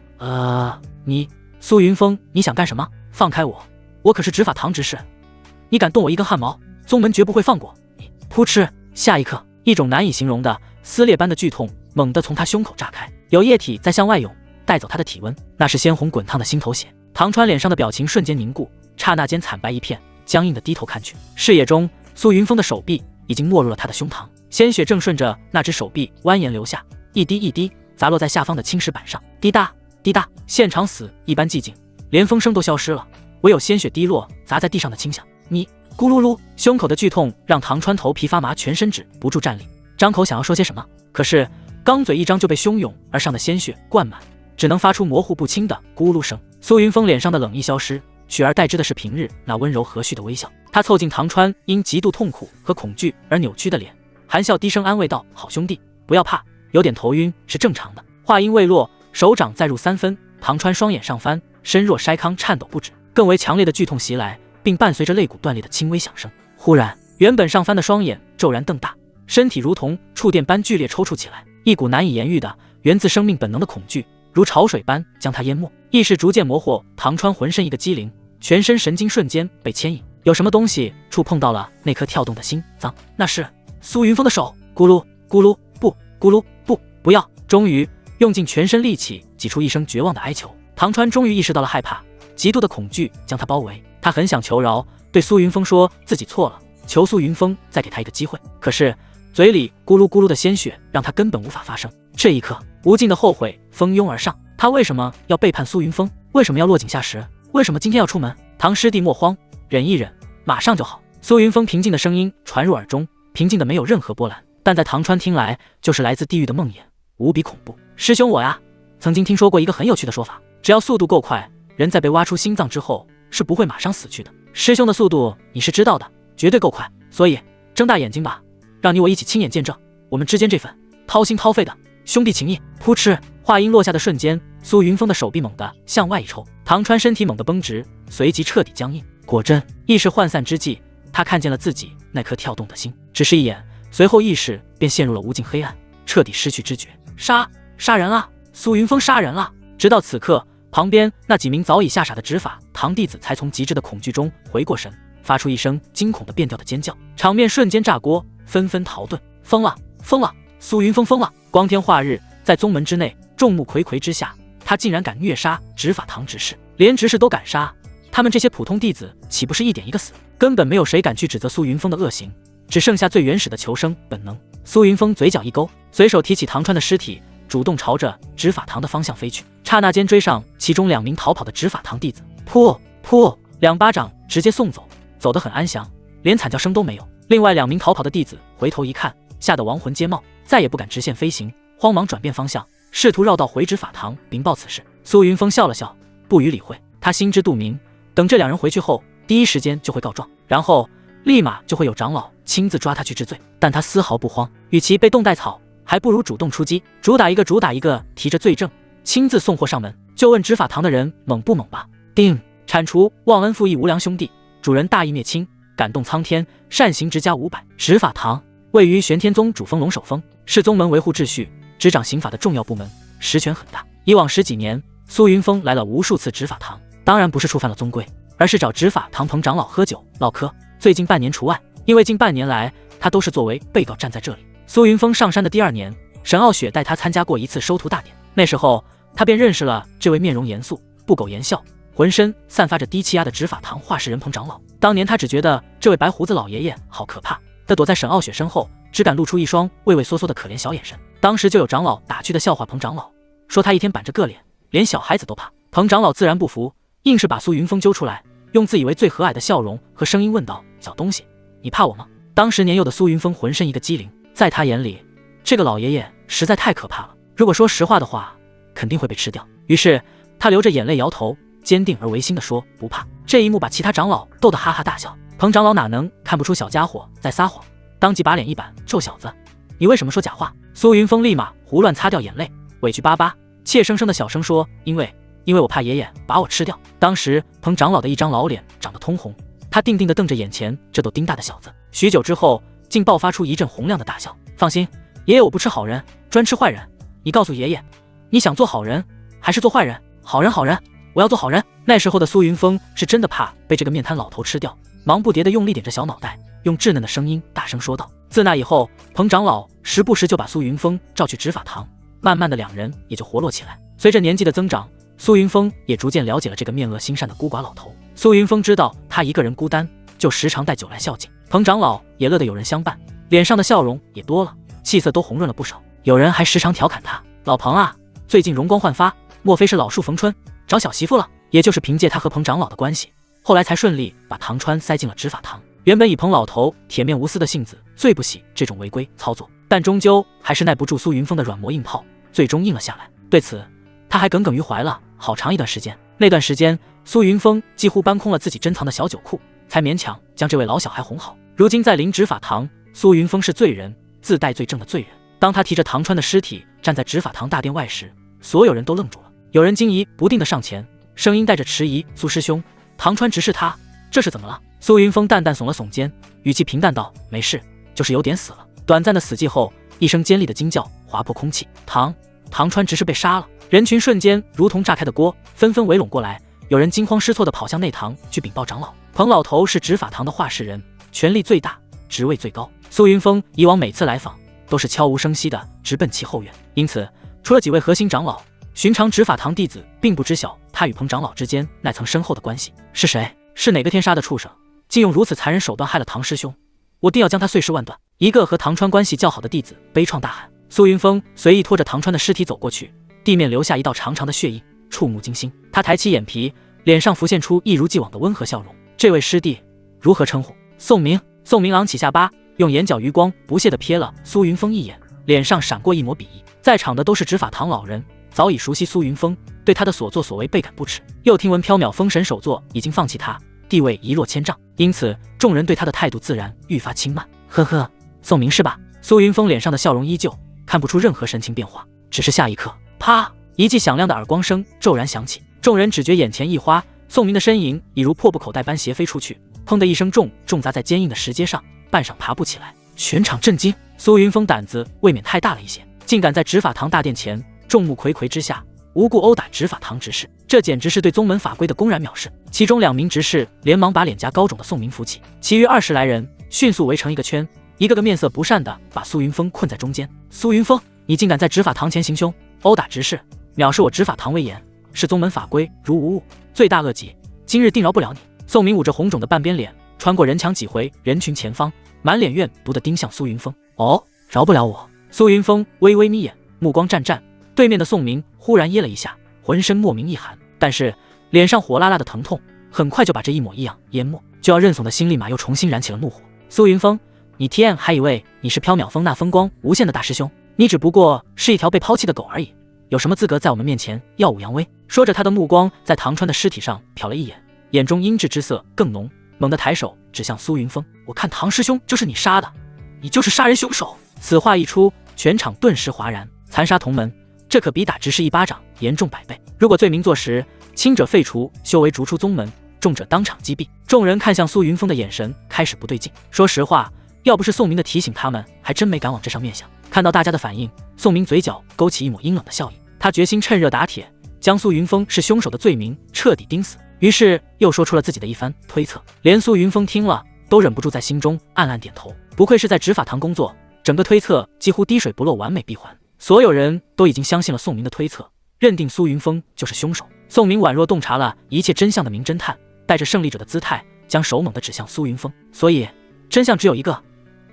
Speaker 1: 苏云峰，你想干什么？放开我，我可是执法堂执事，你敢动我一根汗毛，宗门绝不会放过你。噗嗤，下一刻，一种难以形容的撕裂般的剧痛猛地从他胸口炸开，有液体在向外涌，带走他的体温，那是鲜红滚烫的心头血。唐川脸上的表情瞬间凝固，刹那间惨白一片，僵硬的低头看去，视野中苏云峰的手臂已经没入了他的胸膛，鲜血正顺着那只手臂蜿蜒流下，一滴一滴砸落在下方的青石板上，滴答滴答，现场死一般寂静，连风声都消失了，唯有鲜血滴落砸在地上的轻响。你咕噜噜，胸口的剧痛让唐川头皮发麻，全身止不住站立，张口想要说些什么，可是刚嘴一张就被汹涌而上的鲜血灌满，只能发出模糊不清的咕噜声。苏云峰脸上的冷意消失，取而代之的是平日那温柔和煦的微笑。他凑近唐川因极度痛苦和恐惧而扭曲的脸，含笑低声安慰道：好兄弟，不要怕，有点头晕是正常的。话音未落，手掌再入3分，唐川双眼上翻，身若筛糠，颤抖不止，更为强烈的剧痛袭来，并伴随着肋骨断裂的轻微响声。忽然，原本上翻的双眼骤然瞪大，身体如同触电般剧烈抽搐起来，一股难以言喻的源自生命本能的恐惧如潮水般将他淹没，意识逐渐模糊。唐川浑身一个激灵，全身神经瞬间被牵引，有什么东西触碰到了那颗跳动的心脏，那是苏云峰的手。咕噜咕噜，不，咕噜不，不要！终于用尽全身力气挤出一声绝望的哀求。唐川终于意识到了害怕，极度的恐惧将他包围，他很想求饶，对苏云峰说自己错了，求苏云峰再给他一个机会，可是嘴里咕噜咕噜的鲜血让他根本无法发声。这一刻，无尽的后悔蜂拥而上，他为什么要背叛苏云峰？为什么要落井下石？为什么今天要出门？唐师弟莫慌，忍一忍，马上就好。苏云峰平静的声音传入耳中，平静的没有任何波澜，但在唐川听来就是来自地狱的梦魇，无比恐怖。师兄我呀，曾经听说过一个很有趣的说法，只要速度够快，人在被挖出心脏之后是不会马上死去的。师兄的速度你是知道的，绝对够快，所以睁大眼睛吧，让你我一起亲眼见证我们之间这份掏心掏肺的兄弟情谊。噗嗤，话音落下的瞬间，苏云峰的手臂猛地向外一抽，唐川身体猛地绷直，随即彻底僵硬。果真，意识涣散之际，他看见了自己那颗跳动的心，只是一眼，随后意识便陷入了无尽黑暗，彻底失去知觉。杀人了！苏云峰杀人了！直到此刻，旁边那几名早已吓傻的执法堂弟子才从极致的恐惧中回过神，发出一声惊恐的变调的尖叫，场面瞬间炸锅，纷纷逃遁。疯了！疯了！苏云峰疯了！光天化日，在宗门之内，众目睽睽之下，他竟然敢虐杀执法堂执事，连执事都敢杀，他们这些普通弟子岂不是一点一个死？根本没有谁敢去指责苏云峰的恶行，只剩下最原始的求生本能。苏云峰嘴角一勾，随手提起唐川的尸体，主动朝着执法堂的方向飞去，刹那间追上其中2名逃跑的执法堂弟子，噗，2巴掌直接送走，走得很安详，连惨叫声都没有。另外2名逃跑的弟子回头一看，吓得亡魂皆冒，再也不敢直线飞行，慌忙转变方向，试图绕道回执法堂禀报此事。苏云峰笑了笑，不予理会，他心知肚明，等这2人回去后，第一时间就会告状，然后立马就会有长老亲自抓他去治罪。但他丝毫不慌，与其被动带草，还不如主动出击，主打一个提着罪证亲自送货上门，就问执法堂的人猛不猛吧。定，铲除忘恩负义无良兄弟，主人大义灭亲，感动苍天，善行直加500。执法堂位于玄天宗主峰龙首峰，是宗门维护秩序、执掌刑法的重要部门，实权很大。以往10几年，苏云峰来了无数次执法堂，当然不是触犯了宗规，而是找执法堂彭长老喝酒唠嗑。最近半年除外，因为近半年来他都是作为被告站在这里。苏云峰上山的第2年，沈傲雪带他参加过一次收徒大典，那时候他便认识了这位面容严肃、不苟言笑、浑身散发着低气压的执法堂话事人彭长老。当年他只觉得这位白胡子老爷爷好可怕，他躲在沈傲雪身后，只敢露出一双畏畏缩缩的可怜小眼神。当时就有长老打趣的笑话彭长老，说他一天板着个脸，连小孩子都怕。彭长老自然不服，硬是把苏云峰揪出来，用自以为最和蔼的笑容和声音问道：“小东西，你怕我吗？”当时年幼的苏云峰浑身一个机灵，在他眼里，这个老爷爷实在太可怕了，如果说实话的话，肯定会被吃掉。于是他流着眼泪摇头，坚定而违心地说：“不怕。”这一幕把其他长老逗得哈哈大笑。彭长老哪能看不出小家伙在撒谎，当即把脸一板：“臭小子，你为什么说假话？”苏云峰立马胡乱擦掉眼泪，委屈巴巴、怯生生的小声说：“因为我怕爷爷把我吃掉。”当时彭长老的一张老脸长得通红，他定定地瞪着眼前这朵丁大的小子，许久之后竟爆发出一阵洪亮的大笑：“放心，爷爷我不吃好人，专吃坏人。你告诉爷爷，你想做好人还是做坏人？”“好人，好人，我要做好人。”那时候的苏云峰是真的怕被这个面瘫老头吃掉，忙不迭地用力点着小脑袋，用稚嫩的声音大声说道。自那以后，彭长老时不时就把苏云峰召去执法堂，慢慢的两人也就活络起来。随着年纪的增长，苏云峰也逐渐了解了这个面恶心善的孤寡老头。苏云峰知道他一个人孤单，就时常带酒来孝敬。彭长老也乐得有人相伴，脸上的笑容也多了，气色都红润了不少。有人还时常调侃他：“老彭啊，最近容光焕发，莫非是老树逢春找小媳妇了？”也就是凭借他和彭长老的关系，后来才顺利把唐川塞进了执法堂。原本以彭老头铁面无私的性子最不喜这种违规操作，但终究还是耐不住苏云峰的软磨硬泡，最终应了下来。对此他还耿耿于怀了好长一段时间。那段时间苏云峰几乎搬空了自己珍藏的小酒库，才勉强将这位老小孩哄好。如今在临执法堂，苏云峰是罪人，自带罪证的罪人。当他提着唐川的尸体站在执法堂大殿外时，所有人都愣住了，有人惊疑不定地上前，声音带着迟疑：“苏师兄，唐川直视他，这是怎么了？”苏云峰淡淡耸了耸肩，语气平淡道：“没事，就是有点死了。”短暂的死寂后，一声尖利的惊叫划破空气，唐川直视被杀了。人群瞬间如同炸开的锅，纷纷围拢过来，有人惊慌失措地跑向内堂去禀报长老。彭老头是执法堂的话事人，权力最大，职位最高。苏云峰以往每次来访都是悄无声息地直奔其后院，因此除了几位核心长老，寻常执法堂弟子并不知晓他与彭长老之间那层深厚的关系。是谁？是哪个天杀的畜生，竟用如此残忍手段害了唐师兄？我定要将他碎尸万段！一个和唐川关系较好的弟子悲怆大喊。苏云峰随意拖着唐川的尸体走过去，地面留下一道长长的血印，触目惊心。他抬起眼皮，脸上浮现出一如既往的温和笑容。这位师弟如何称呼？宋明。宋明昂起下巴，用眼角余光不屑地瞥了苏云峰一眼，脸上闪过一抹鄙夷。在场的都是执法堂老人，早已熟悉苏云峰，对他的所作所为倍感不耻。又听闻缥缈封神首座已经放弃他，地位一落千丈，因此众人对他的态度自然愈发轻慢。呵呵，宋明是吧？苏云峰脸上的笑容依旧，看不出任何神情变化。只是下一刻，啪！一记响亮的耳光声骤然响起，众人只觉眼前一花，宋明的身影已如破布口袋般斜飞出去，砰的一声重砸在坚硬的石阶上，半晌爬不起来。全场震惊，苏云峰胆子未免太大了一些，竟敢在执法堂大殿前众目睽睽之下无故殴打执法堂执事，这简直是对宗门法规的公然藐视。其中2名执事连忙把脸颊高肿的宋明扶起，其余20来人迅速围成一个圈，一个个面色不善地把苏云峰困在中间。苏云峰，你竟敢在执法堂前行凶，殴打执事，藐视我执法堂威严，视宗门法规如无物，罪大恶极，今日定饶不了你！宋明捂着红肿的半边脸，穿过人墙挤回人群前方，满脸怨毒地盯向苏云峰。哦，饶不了我！苏云峰微微眯眼，目光战战。对面的宋明忽然噎了一下，浑身莫名一寒，但是脸上火辣辣的疼痛很快就把这一抹异样淹没，就要认怂的心立马又重新燃起了怒火。苏云峰，你 TM 还以为你是缥缈峰那风光无限的大师兄，你只不过是一条被抛弃的狗而已，有什么资格在我们面前耀武扬威？说着，他的目光在唐川的尸体上瞟了一眼，眼中阴鸷之色更浓，猛地抬手指向苏云峰：“我看唐师兄就是你杀的，你就是杀人凶手！”此话一出，全场顿时哗然。残杀同门，这可比打执事一巴掌严重100倍。如果罪名坐实，轻者废除，修为逐出宗门，重者当场击毙。众人看向苏云峰的眼神开始不对劲。说实话，要不是宋明的提醒，他们还真没敢往这上面想。看到大家的反应，宋明嘴角勾起一抹阴冷的笑意，他决心趁热打铁，将苏云峰是凶手的罪名彻底钉死。于是又说出了自己的一番推测，连苏云峰听了都忍不住在心中暗暗点头。不愧是在执法堂工作，整个推测几乎滴水不漏，完美闭环。所有人都已经相信了宋明的推测，认定苏云峰就是凶手。宋明宛若洞察了一切真相的名侦探，带着胜利者的姿态，将手猛地指向苏云峰。所以真相只有一个，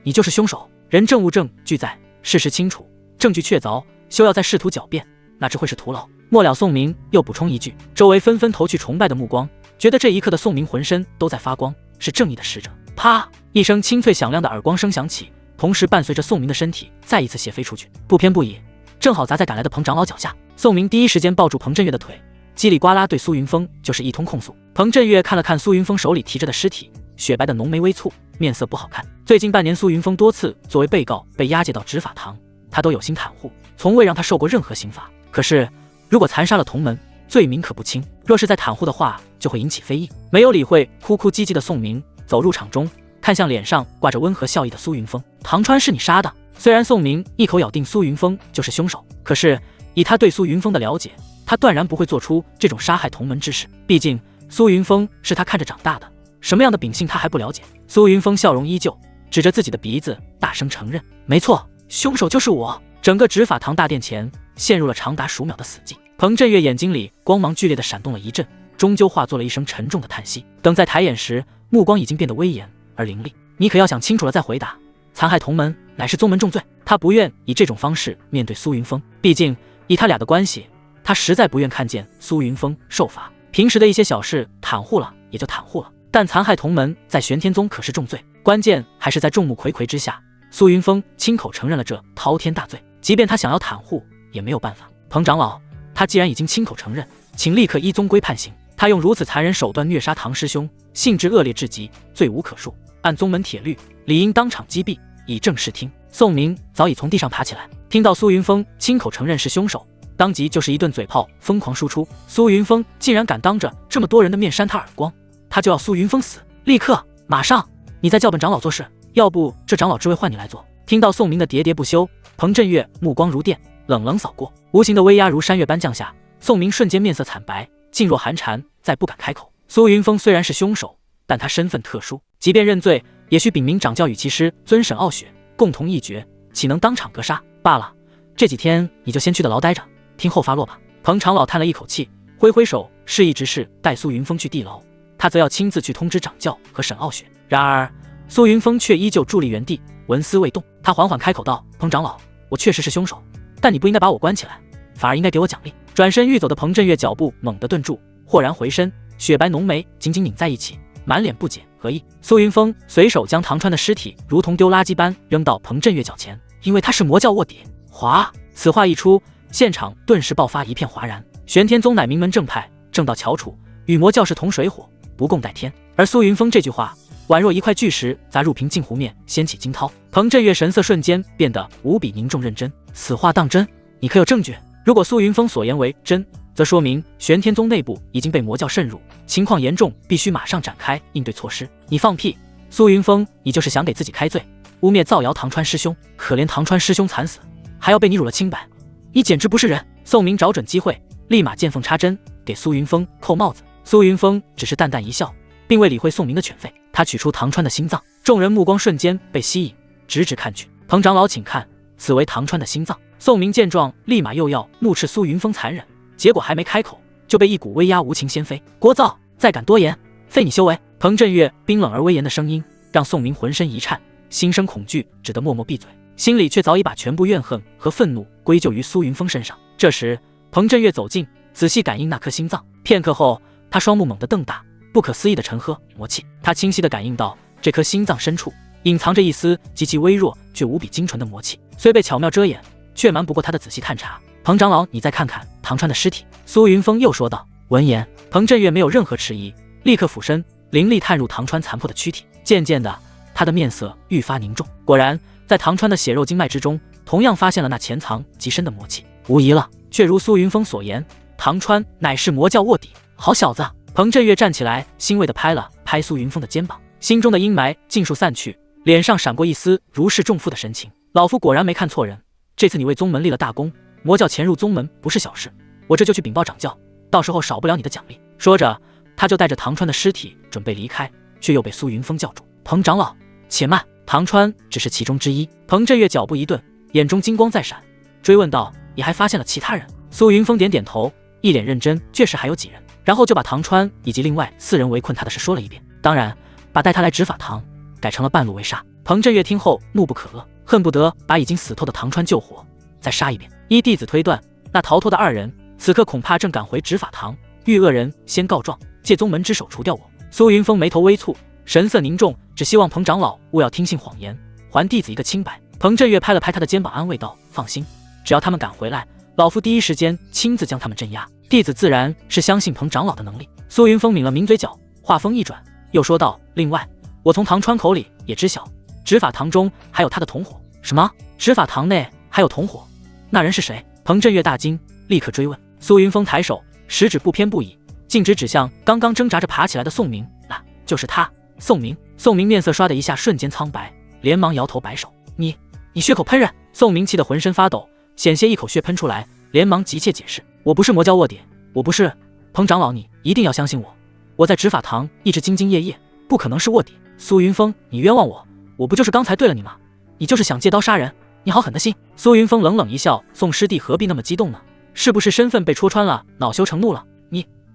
Speaker 1: 你就是凶手。人证物证俱在，事实清楚，证据确凿，休要再试图狡辩，那只会是徒劳。末了，宋明又补充一句，周围纷纷投去崇拜的目光，觉得这一刻的宋明浑身都在发光，是正义的使者。啪！一声清脆响亮的耳光声响起，同时伴随着宋明的身体再一次斜飞出去，不偏不倚，正好砸在赶来的彭长老脚下。宋明第一时间抱住彭振岳的腿，叽里呱啦对苏云峰就是一通控诉。彭振岳看了看苏云峰手里提着的尸体，雪白的浓眉微蹙，面色不好看。最近半年，苏云峰多次作为被告被押解到执法堂，他都有心袒护，从未让他受过任何刑罚。可是如果残杀了同门，罪名可不轻，若是再袒护的话，就会引起非议。没有理会哭哭唧唧的宋明，走入场中，看向脸上挂着温和笑意的苏云峰，唐川是你杀的。虽然宋明一口咬定苏云峰就是凶手，可是以他对苏云峰的了解，他断然不会做出这种杀害同门之事。毕竟苏云峰是他看着长大的，什么样的秉性他还不了解。苏云峰笑容依旧，指着自己的鼻子大声承认，没错，凶手就是我。整个执法堂大殿前陷入了长达数秒的死寂。彭振岳眼睛里光芒剧烈的闪动了一阵，终究化作了一声沉重的叹息。等再抬眼时，目光已经变得威严而凌厉。你可要想清楚了再回答，残害同门乃是宗门重罪。他不愿以这种方式面对苏云峰，毕竟以他俩的关系，他实在不愿看见苏云峰受罚。平时的一些小事袒护了也就袒护了，但残害同门在玄天宗可是重罪，关键还是在众目睽睽之下，苏云峰亲口承认了这滔天大罪，即便他想要袒护也没有办法。彭长老，他既然已经亲口承认，请立刻依宗规判刑。他用如此残忍手段虐杀唐师兄，性质恶劣至极，罪无可恕，按宗门铁律，理应当场击毙，以正视听。宋明早已从地上爬起来，听到苏云峰亲口承认是凶手，当即就是一顿嘴炮疯狂输出。苏云峰竟然敢当着这么多人的面扇他耳光，他就要苏云峰死！立刻，马上！你再叫本长老做事，要不这长老之位换你来做。听到宋明的喋喋不休，彭振岳目光如电，冷冷扫过，无形的威压如山岳般降下。宋明瞬间面色惨白，噤若寒蝉，再不敢开口。苏云峰虽然是凶手，但他身份特殊，即便认罪，也需禀明掌教与其师尊审傲雪，共同议决，岂能当场格杀？罢了，这几天你就先去的牢待着，听候发落吧。彭长老叹了一口气，挥挥手示意执事带苏云峰去地牢，他则要亲自去通知掌教和沈傲雪。然而苏云峰却依旧伫立原地，纹丝未动。他缓缓开口道：“彭长老，我确实是凶手，但你不应该把我关起来，反而应该给我奖励。”转身欲走的彭振岳脚步猛地顿住，豁然回身，雪白浓眉紧紧拧在一起，满脸不解何意。苏云峰随手将唐川的尸体如同丢垃圾般扔到彭振岳脚前，因为他是魔教卧底。哗！此话一出，现场顿时爆发一片哗然。玄天宗乃名门正派，正道翘楚，与魔教是同水火，不共戴天。而苏云峰这句话宛若一块巨石砸入平静湖面，掀起惊涛。彭振岳神色瞬间变得无比凝重认真。此话当真？你可有证据？如果苏云峰所言为真，则说明玄天宗内部已经被魔教渗入，情况严重，必须马上展开应对措施。你放屁！苏云峰，你就是想给自己开罪，污蔑造谣唐川师兄。可怜唐川师兄惨死，还要被你辱了清白，你简直不是人！宋明找准机会，立马见缝插针，给苏云峰扣帽子。苏云峰只是淡淡一笑，并未理会宋明的劝废。他取出唐川的心脏，众人目光瞬间被吸引，直直看去。彭长老，请看，此为唐川的心脏。宋明见状，立马又要怒斥苏云峰残忍，结果还没开口，就被一股威压无情掀飞。聒噪！再敢多言，废你修为！彭振岳冰冷而威严的声音让宋明浑身一颤，心生恐惧，只得默默闭嘴，心里却早已把全部怨恨和愤怒归咎于苏云峰身上。这时彭振岳走近，仔细感应那颗心脏，片刻后，他双目猛地瞪大，不可思议地沉喝魔气。他清晰地感应到这颗心脏深处隐藏着一丝极其微弱却无比精纯的魔气，虽被巧妙遮掩，却瞒不过他的仔细探查。彭长老，你再看看唐川的尸体。苏云峰又说道。闻言，彭振岳没有任何迟疑，立刻俯身凌厉探入唐川残破的躯体。渐渐的，他的面色愈发凝重。果然，在唐川的血肉经脉之中，同样发现了那潜藏极深的魔气。无疑了，却如苏云峰所言，唐川乃是魔教卧底。好小子！彭振岳站起来，欣慰地拍了拍苏云峰的肩膀，心中的阴霾尽数散去，脸上闪过一丝如释重负的神情。老夫果然没看错人，这次你为宗门立了大功，魔教潜入宗门不是小事，我这就去禀报掌教，到时候少不了你的奖励。说着，他就带着唐川的尸体准备离开，却又被苏云峰叫住：“彭长老，且慢！”唐川只是其中之一。彭振岳脚步一顿，眼中金光再闪，追问道：“你还发现了其他人？”苏云峰点点头，一脸认真：“确实还有几人。”然后就把唐川以及另外4人围困他的事说了一遍，当然把带他来执法堂改成了半路围杀。彭振岳听后怒不可遏，恨不得把已经死透的唐川救活，再杀一遍。依弟子推断，那逃脱的2人此刻恐怕正赶回执法堂，欲恶人先告状，借宗门之手除掉我。苏云峰眉头微蹙，神色凝重，只希望彭长老勿要听信谎言，还弟子一个清白。彭振岳拍了拍他的肩膀，安慰道：“放心，只要他们赶回来，老夫第一时间亲自将他们镇压。弟子自然是相信彭长老的能力。”苏云峰抿了抿嘴角，话锋一转，又说道：“另外，我从唐川口里也知晓，执法堂中还有他的同伙。”“什么？执法堂内还有同伙？那人是谁？”彭振岳大惊，立刻追问。苏云峰抬手，食指不偏不倚，径直指向刚刚挣扎着爬起来的宋明：“那就是他，宋明。”宋明面色唰的一下瞬间苍白，连忙摇头摆手：“你血口喷人！”宋明气得浑身发抖，险些一口血喷出来，连忙急切解释：“我不是魔教卧底，我不是。彭长老，你一定要相信我，我在执法堂一直兢兢业业，不可能是卧底。”“苏云峰，你冤枉我，我不就是刚才对了你吗？你就是想借刀杀人，你好狠的心！”苏云峰冷冷一笑：“宋师弟何必那么激动呢？是不是身份被戳穿了，恼羞成怒了？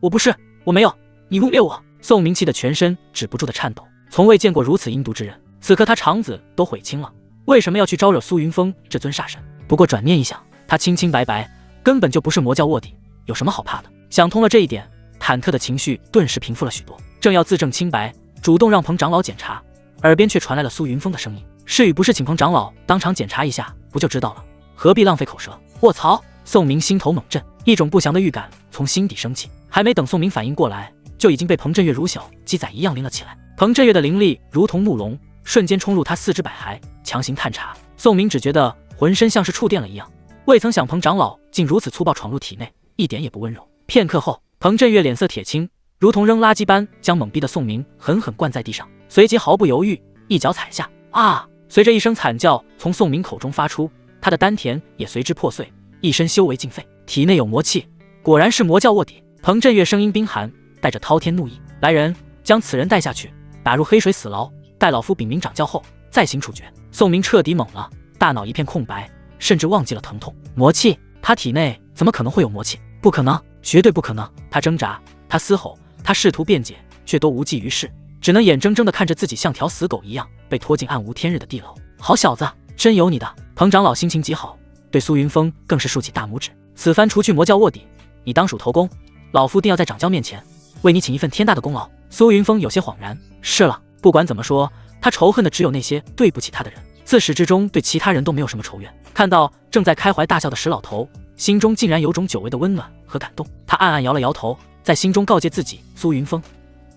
Speaker 1: 我不是，我没有，你污蔑我！”宋明气的全身止不住的颤抖，从未见过如此阴毒之人，此刻他肠子都悔青了，为什么要去招惹苏云峰这尊煞神？不过转念一想，他清清白白，根本就不是魔教卧底，有什么好怕的？想通了这一点，忐忑的情绪顿时平复了许多，正要自证清白，主动让彭长老检查，耳边却传来了苏云峰的声音：“是与不是，请彭长老当场检查一下，不就知道了？何必浪费口舌？”卧槽！宋明心头猛震，一种不祥的预感从心底升起，还没等宋明反应过来，就已经被彭振岳如小鸡仔一样拎了起来。彭振岳的灵力如同怒龙，瞬间冲入他四肢百骸，强行探查。宋明只觉得浑身像是触电了一样，未曾想彭长老竟如此粗暴闯入体内，一点也不温柔。片刻后，彭振岳脸色铁青，如同扔垃圾般将懵逼的宋明狠狠灌在地上，随即毫不犹豫一脚踩下。啊！随着一声惨叫从宋明口中发出，他的丹田也随之破碎，一身修为尽废，体内有魔气，果然是魔教卧底。彭振岳声音冰寒，带着滔天怒意：“来人，将此人带下去，打入黑水死牢，待老夫禀明掌教后再行处决。”宋明彻底懵了，大脑一片空白，甚至忘记了疼痛。魔气？他体内怎么可能会有魔气？不可能，绝对不可能！他挣扎，他嘶吼，他试图辩解，却都无济于事，只能眼睁睁地看着自己像条死狗一样被拖进暗无天日的地牢。好小子，真有你的！彭长老心情极好，对苏云峰更是竖起大拇指。此番除去魔教卧底，你当属头功，老夫定要在掌教面前为你请一份天大的功劳。苏云峰有些恍然，是了，不管怎么说，他仇恨的只有那些对不起他的人，自始至终对其他人都没有什么仇怨。看到正在开怀大笑的石老头，心中竟然有种久违的温暖和感动。他暗暗摇了摇头，在心中告诫自己：苏云峰，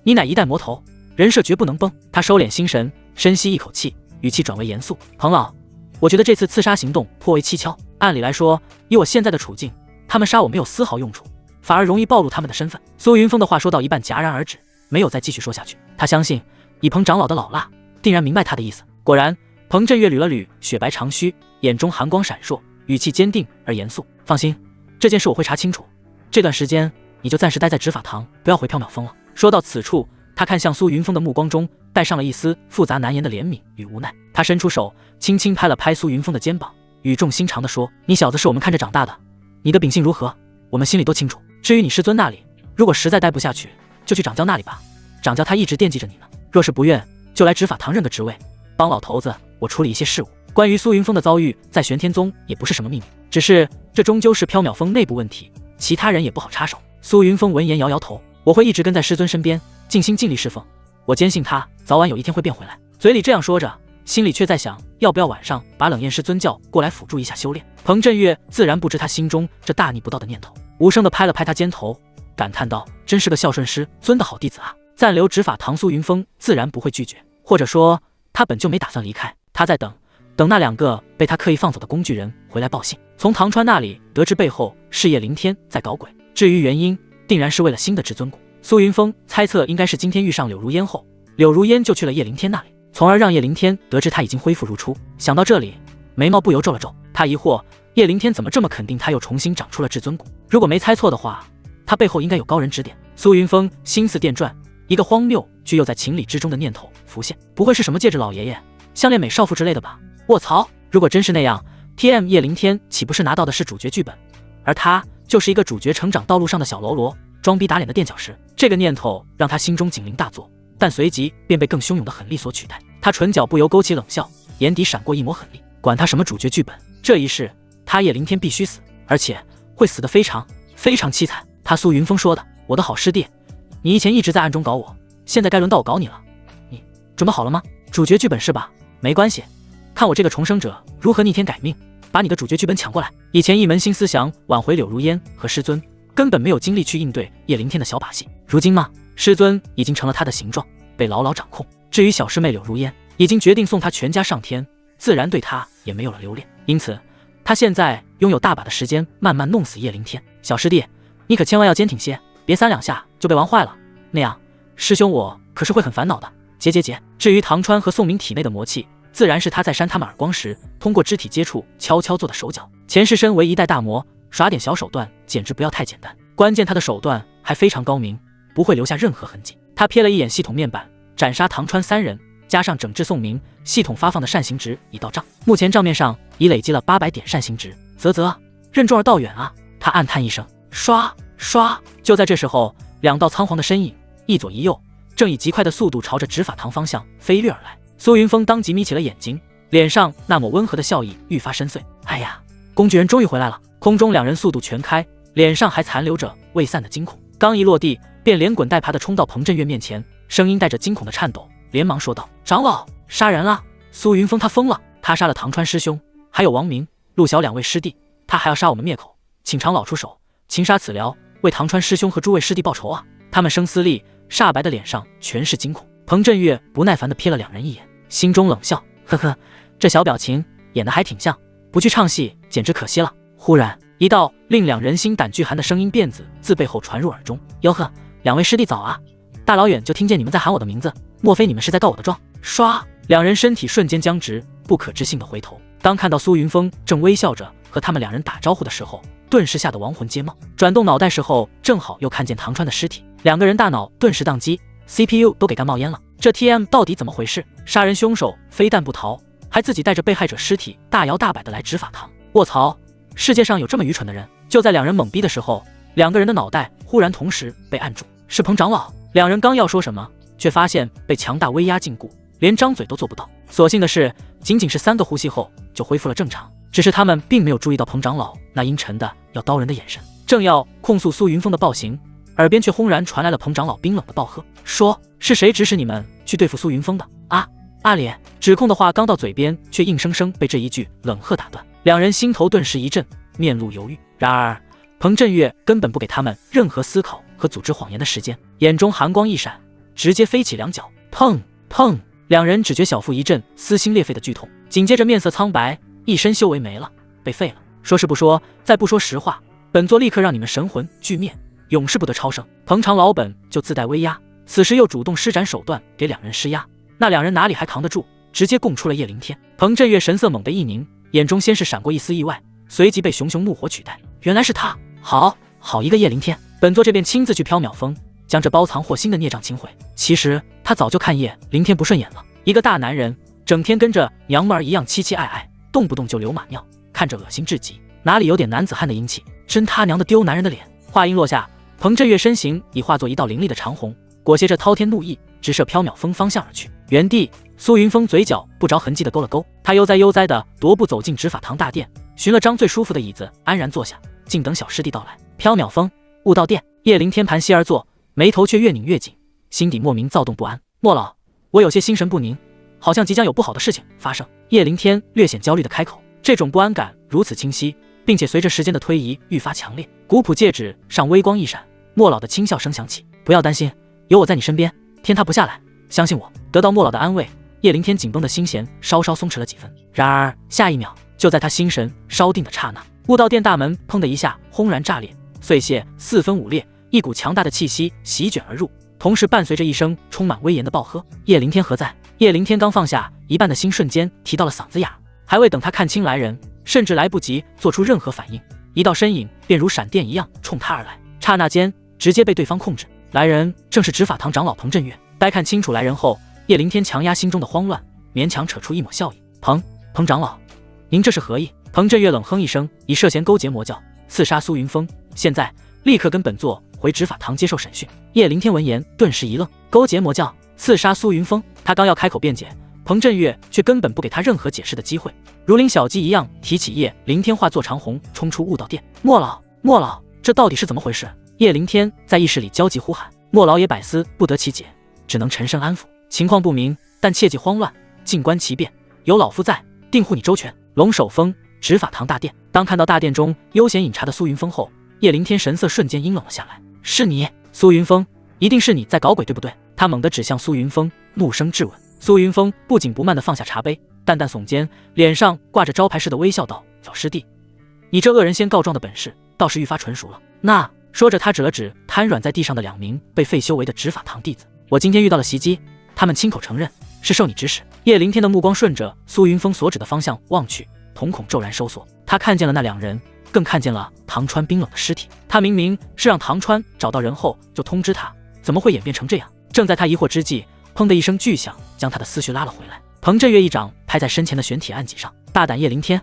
Speaker 1: 你乃一代魔头，人设绝不能崩。他收敛心神，深吸一口气，语气转为严肃：彭老，我觉得这次刺杀行动颇为蹊跷。按理来说，以我现在的处境，他们杀我没有丝毫用处，反而容易暴露他们的身份。苏云峰的话说到一半戛然而止，没有再继续说下去。他相信以彭长老的老辣，定然明白他的意思。果然，彭振岳捋了捋雪白长须，眼中寒光闪烁，语气坚定而严肃：放心，这件事我会查清楚。这段时间你就暂时待在执法堂，不要回缥缈峰了。说到此处，他看向苏云峰的目光中带上了一丝复杂难言的怜悯与无奈。他伸出手，轻轻拍了拍苏云峰的肩膀，语重心长地说：你小子是我们看着长大的，你的秉性如何，我们心里都清楚。至于你师尊那里，如果实在待不下去，就去掌教那里吧，掌教他一直惦记着你呢。若是不愿，就来执法堂任个职位，帮老头子我处理一些事务。关于苏云峰的遭遇，在玄天宗也不是什么秘密，只是这终究是缥缈峰内部问题，其他人也不好插手。苏云峰闻言摇摇头：我会一直跟在师尊身边，尽心尽力侍奉，我坚信他早晚有一天会变回来。嘴里这样说着，心里却在想，要不要晚上把冷艳师尊叫过来辅助一下修炼。彭振岳自然不知他心中这大逆不道的念头，无声地拍了拍他肩头，感叹道：真是个孝顺师尊的好弟子啊。暂留执法堂，苏云峰自然不会拒绝，或者说他本就没打算离开，他在等那2个被他刻意放走的工具人回来报信。从唐川那里得知背后是叶凌天在搞鬼，至于原因，定然是为了新的至尊骨。苏云峰猜测应该是今天遇上柳如烟后，柳如烟就去了叶凌天那里，从而让叶凌天得知他已经恢复如初。想到这里，眉毛不由皱了皱，他疑惑叶凌天怎么这么肯定他又重新长出了至尊骨。如果没猜错的话，他背后应该有高人指点。苏云峰心似电转，一个荒谬却又在情理之中的念头浮现：不会是什么戒指老爷爷、项链美少妇之类的吧？卧槽！如果真是那样 ，TM 叶凌天岂不是拿到的是主角剧本，而他就是一个主角成长道路上的小喽啰，装逼打脸的垫脚石？这个念头让他心中警铃大作，但随即便被更汹涌的狠力所取代。他唇角不由勾起冷笑，眼底闪过一抹狠厉。管他什么主角剧本，这一世他叶凌天必须死，而且会死得非常凄惨。他苏云峰说的：“我的好师弟，你以前一直在暗中搞我，现在该轮到我搞你了。你准备好了吗？主角剧本是吧？没关系，看我这个重生者如何逆天改命，把你的主角剧本抢过来。”以前一门心思想挽回柳如烟和师尊，根本没有精力去应对叶凌天的小把戏。如今嘛，师尊已经成了他的形状，被牢牢掌控。至于小师妹柳如烟，已经决定送他全家上天，自然对他也没有了留恋。因此，他现在拥有大把的时间慢慢弄死叶凌天。小师弟，你可千万要坚挺些，别3-2下就被玩坏了，那样师兄我可是会很烦恼的。结。至于唐川和宋明体内的魔气，自然是他在扇他们耳光时通过肢体接触悄悄做的手脚。前世身为一代大魔，耍点小手段简直不要太简单。关键他的手段还非常高明，不会留下任何痕迹。他瞥了一眼系统面板，斩杀唐川3人，加上整治宋明，系统发放的善行值已到账。目前账面上已累积了800点善行值。任重而道远啊！他暗叹一声，刷。就在这时候，2道仓皇的身影，一左一右，正以极快的速度朝着执法堂方向飞掠而来。苏云峰当即眯起了眼睛，脸上那抹温和的笑意愈发深邃。哎呀，工具人终于回来了！空中2人速度全开，脸上还残留着未散的惊恐。刚一落地，便连滚带爬地冲到彭振岳面前，声音带着惊恐的颤抖，连忙说道：“长老，杀人了！”苏云峰他疯了，他杀了唐川师兄，还有王明、陆小2位师弟，他还要杀我们灭口，请长老出手，擒杀此僚，为唐川师兄和诸位师弟报仇啊！他们声嘶力煞白的脸上全是惊恐。彭振岳不耐烦地瞥了2人一眼，心中冷笑：呵呵，这小表情演得还挺像，不去唱戏简直可惜了。忽然，一道令2人心胆俱寒的声音辫子自背后传入耳中：“哟呵，2位师弟早啊！大老远就听见你们在喊我的名字，莫非你们是在告我的状？”唰，2人身体瞬间僵直，不可置信地回头。当看到苏云峰正微笑着和他们2人打招呼的时候，顿时吓得亡魂皆冒。转动脑袋时候，正好又看见唐川的尸体，2个人大脑顿时宕机， CPU 都给干冒烟了。这 TM 到底怎么回事？杀人凶手非但不逃，还自己带着被害者尸体大摇大摆地来执法堂。卧槽，世界上有这么愚蠢的人！就在2人懵逼的时候，2个人的脑袋忽然同时被按住。是彭长老！2人刚要说什么，却发现被强大威压禁锢，连张嘴都做不到。所幸的是，仅仅是3个呼吸后就恢复了正常。只是他们并没有注意到彭长老那阴沉的要刀人的眼神，正要控诉苏云峰的暴行，耳边却轰然传来了彭长老冰冷的暴喝，说：“是谁指使你们去对付苏云峰的？”阿莲指控的话刚到嘴边，却硬生生被这一句冷喝打断。2人心头顿时一震，面露犹豫。然而彭振岳根本不给他们任何思考和组织谎言的时间，眼中寒光一闪，直接飞起2脚，砰砰！2人只觉小腹一阵撕心裂肺的剧痛，紧接着面色苍白，一身修为没了，被废了。说是不说，再不说实话，本座立刻让你们神魂俱灭，永世不得超生。彭长老本就自带威压，此时又主动施展手段给2人施压，那2人哪里还扛得住，直接供出了叶凌天。彭振岳神色猛地一凝，眼中先是闪过一丝意外，随即被熊熊怒火取代。原来是他！好一个叶凌天！本座这便亲自去缥缈峰，将这包藏祸心的孽障清毁。其实他早就看叶凌天不顺眼了，一个大男人整天跟着娘们儿一样凄凄爱爱，动不动就流马尿，看着恶心至极，哪里有点男子汉的英气？真他娘的丢男人的脸！话音落下，彭振岳身形已化作一道凌厉的长虹，裹挟着滔天怒意，直射缥缈峰方向而去。原地，苏云峰嘴角不着痕迹的勾了勾，他悠哉的踱步走进执法堂大殿，寻了张最舒服的椅子，安然坐下，静等小师弟到来。缥缈峰悟道殿，叶凌天盘膝而坐，眉头却越拧越紧，心底莫名躁动不安。莫老，我有些心神不宁，好像即将有不好的事情发生。叶凌天略显焦虑的开口，这种不安感如此清晰，并且随着时间的推移愈发强烈。古朴戒指上微光一闪，莫老的轻笑声响起：“不要担心，有我在你身边，天塌不下来，相信我。”得到莫老的安慰，叶凌天紧绷的心弦稍稍松弛了几分。然而下一秒，就在他心神稍定的刹那，悟道殿大门砰的一下轰然炸裂，碎屑4分5裂，一股强大的气息席卷而入，同时伴随着一声充满威严的暴喝：“叶凌天何在？”叶凌天刚放下一半的心，瞬间提到了嗓子眼，还未等他看清来人，甚至来不及做出任何反应，一道身影便如闪电一样冲他而来。刹那间直接被对方控制。来人正是执法堂长老彭振岳。待看清楚来人后，叶凌天强压心中的慌乱，勉强扯出一抹笑意：“彭长老，您这是何意？”彭振岳冷哼一声，以涉嫌勾结魔教、刺杀苏云峰，现在立刻跟本座回执法堂接受审讯。叶凌天闻言顿时一愣，勾结魔教、刺杀苏云峰，他刚要开口辩解，彭振岳却根本不给他任何解释的机会，如临小鸡一样提起叶凌天，化作长虹冲出悟道殿。莫老，这到底是怎么回事？叶凌天在意识里焦急呼喊，莫老也百思不得其解，只能沉声安抚：情况不明，但切忌慌乱，静观其变，有老夫在，定护你周全。龙首峰执法堂大殿，当看到大殿中悠闲饮茶的苏云峰后，叶凌天神色瞬间阴冷了下来。是你，苏云峰，一定是你在搞鬼，对不对？他猛地指向苏云峰，怒声质问。苏云峰不紧不慢地放下茶杯，淡淡耸肩，脸上挂着招牌式的微笑道：“小师弟，你这恶人先告状的本事倒是愈发纯熟了。”那说着，他指了指瘫软在地上的2名被废修为的执法堂弟子：“我今天遇到了袭击，他们亲口承认是受你指使。”叶凌天的目光顺着苏云峰所指的方向望去，瞳孔骤然收缩。他看见了那2人，更看见了唐川冰冷的尸体。他明明是让唐川找到人后就通知他，怎么会演变成这样？正在他疑惑之际，砰的一声巨响将他的思绪拉了回来。彭振岳一掌拍在身前的玄铁案几上：“大胆叶凌天，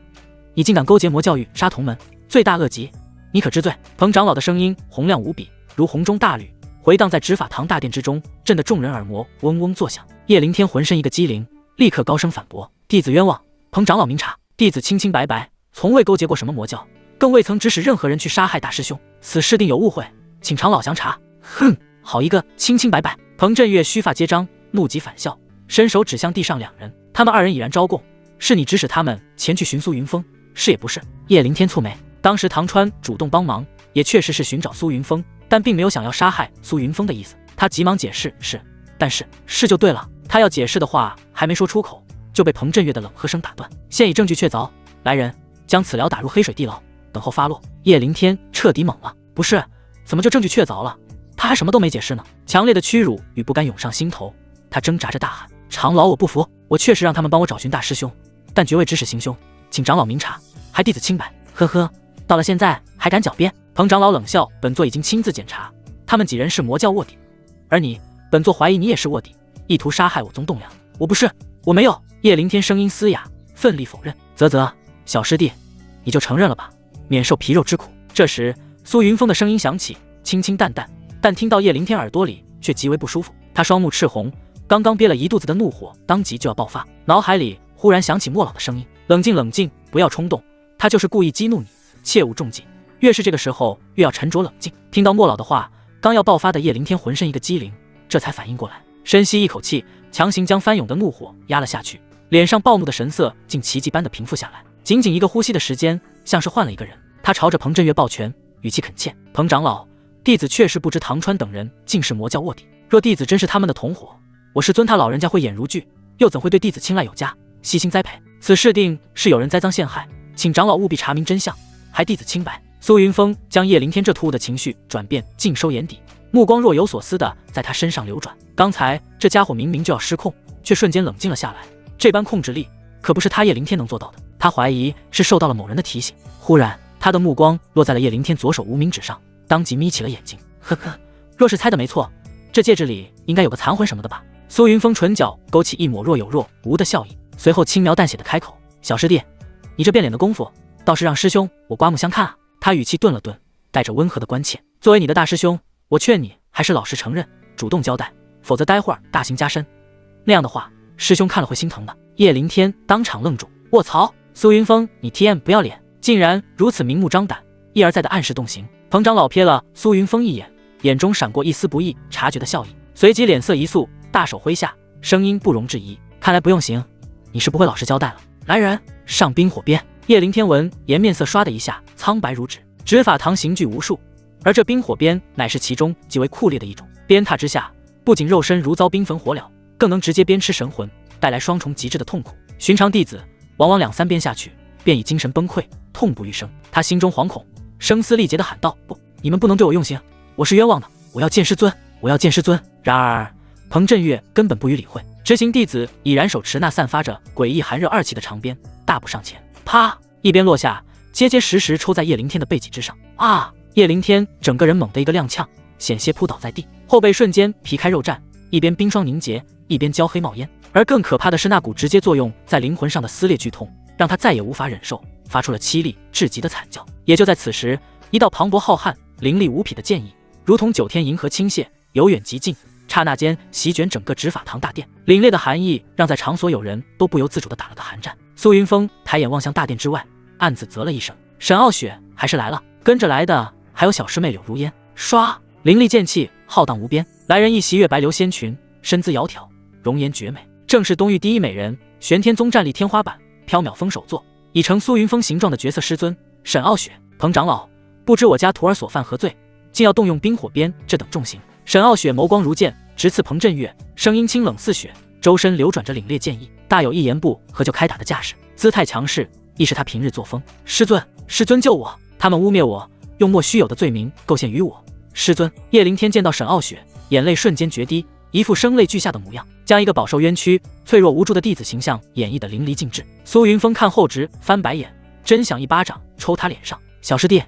Speaker 1: 你竟敢勾结魔教狱杀同门，罪大恶极，你可知罪？”彭长老的声音洪亮无比，如洪钟大吕，回荡在执法堂大殿之中，震得众人耳膜嗡嗡作响。叶凌天浑身一个机灵，立刻高声反驳：“弟子冤枉，彭长老明察，弟子清清白白，从未勾结过什么魔教，更未曾指使任何人去杀害大师兄，此事定有误会，请长老详查。”哼，好一个清清白白！彭振岳须发皆张，怒极反笑，伸手指向地上2人：“他们2人已然招供，是你指使他们前去寻苏云峰，是也不是？”叶凌天蹙眉，当时唐川主动帮忙，也确实是寻找苏云峰，但并没有想要杀害苏云峰的意思。他急忙解释：“是，但是是就对了。”他要解释的话还没说出口，就被彭振岳的冷喝声打断：“现已证据确凿，来人，将此寮打入黑水地牢，等候发落。”叶凌天彻底懵了：“不是，怎么就证据确凿了？他还什么都没解释呢？”强烈的屈辱与不甘涌上心头，他挣扎着大喊：“长老，我不服！我确实让他们帮我找寻大师兄，但绝未指使行凶，请长老明察，还弟子清白。”呵呵，到了现在还敢狡辩？彭长老冷笑：“本座已经亲自检查，他们几人是魔教卧底，而你，本座怀疑你也是卧底，意图杀害我宗栋梁。”“我不是，我没有。”叶凌天声音嘶哑，奋力否认。“啧，小师弟，你就承认了吧，免受皮肉之苦。”这时，苏云峰的声音响起，清清淡淡，但听到叶凌天耳朵里却极为不舒服。他双目赤红，刚刚憋了一肚子的怒火，当即就要爆发。脑海里忽然响起莫老的声音：“冷静冷静，不要冲动，他就是故意激怒你，切勿中计。”越是这个时候，越要沉着冷静。听到莫老的话，刚要爆发的叶凌天浑身一个机灵，这才反应过来，深吸一口气，强行将翻涌的怒火压了下去，脸上暴怒的神色竟奇迹般的平复下来。仅仅一个呼吸的时间，像是换了一个人。他朝着彭振岳抱拳，语气恳切：“彭长老，弟子确实不知唐川等人竟是魔教卧底，若弟子真是他们的同伙，我师尊他老人家会演如炬，又怎会对弟子青睐有加，悉心栽培？此事定是有人栽赃陷害，请长老务必查明真相，还弟子清白。”苏云峰将叶凌天这突兀的情绪转变尽收眼底，目光若有所思的在他身上流转。刚才这家伙明明就要失控，却瞬间冷静了下来，这般控制力可不是他叶凌天能做到的。他怀疑是受到了某人的提醒。忽然他的目光落在了叶凌天左手无名指上，当即眯起了眼睛。呵呵，若是猜的没错，这戒指里应该有个残魂什么的吧？苏云峰唇角勾起一抹若有若无的笑意，随后轻描淡写的开口：“小师弟，你这变脸的功夫，倒是让师兄我刮目相看啊。”他语气顿了顿，带着温和的关切：“作为你的大师兄，我劝你还是老实承认，主动交代，否则待会儿大刑加身，那样的话，师兄看了会心疼的。”叶凌天当场愣住：“卧槽！苏云峰，你 TM 不要脸，竟然如此明目张胆，一而再的暗示动刑。”彭长老瞥了苏云峰一眼，眼中闪过一丝不易察觉的笑意，随即脸色一肃，大手挥下，声音不容置疑：“看来不用刑，你是不会老实交代了。来人，上冰火鞭！”叶凌天闻颜面色唰的一下苍白如纸。执法堂刑具无数，而这冰火鞭乃是其中极为酷烈的一种。鞭挞之下，不仅肉身如遭冰焚火燎，更能直接鞭笞神魂，带来双重极致的痛苦。寻常弟子往往2-3鞭下去，便已精神崩溃，痛不欲生。他心中惶恐，声嘶力竭地喊道：“不，你们不能对我用刑，我是冤枉的，我要见师尊，我要见师尊！”然而彭振岳根本不予理会，执行弟子已然手持那散发着诡异寒热2气的长鞭，大步上前，啪！一鞭落下，结结实实抽在叶凌天的背脊之上。啊！叶灵天整个人猛地一个踉跄，险些扑倒在地，后背瞬间皮开肉绽，一边冰霜凝结，一边焦黑冒烟。而更可怕的是，那股直接作用在灵魂上的撕裂剧痛，让他再也无法忍受，发出了凄厉至极的惨叫。也就在此时，一道磅礴浩瀚、凌厉无匹的剑意，如同9天银河倾泻，由远及近，刹那间席卷整个执法堂大殿。凛冽的寒意让在场所有人都不由自主地打了个寒战。苏云峰抬眼望向大殿之外，暗自啧了一声：沈傲雪还是来了。跟着来的还有小师妹柳如烟。唰，凌厉剑气浩荡无边，来人一袭月白流仙裙，身姿窈窕，容颜绝美，正是东域第一美人，玄天宗战力天花板，缥缈峰首座，已成苏云峰形状的绝色师尊沈傲雪。彭长老，不知我家徒儿所犯何罪，竟要动用冰火鞭这等重刑？沈傲雪眸光如剑，直刺彭振岳，声音清冷似雪，周身流转着凛冽剑意，大有一言不合就开打的架势，姿态强势，亦是他平日作风。师尊救我！他们污蔑我，用莫须有的罪名构陷于我。师尊！叶灵天见到沈傲雪，眼泪瞬间决堤，一副声泪俱下的模样，将一个饱受冤屈、脆弱无助的弟子形象演绎得淋漓尽致。苏云峰看后直翻白眼，真想一巴掌抽他脸上。小师弟，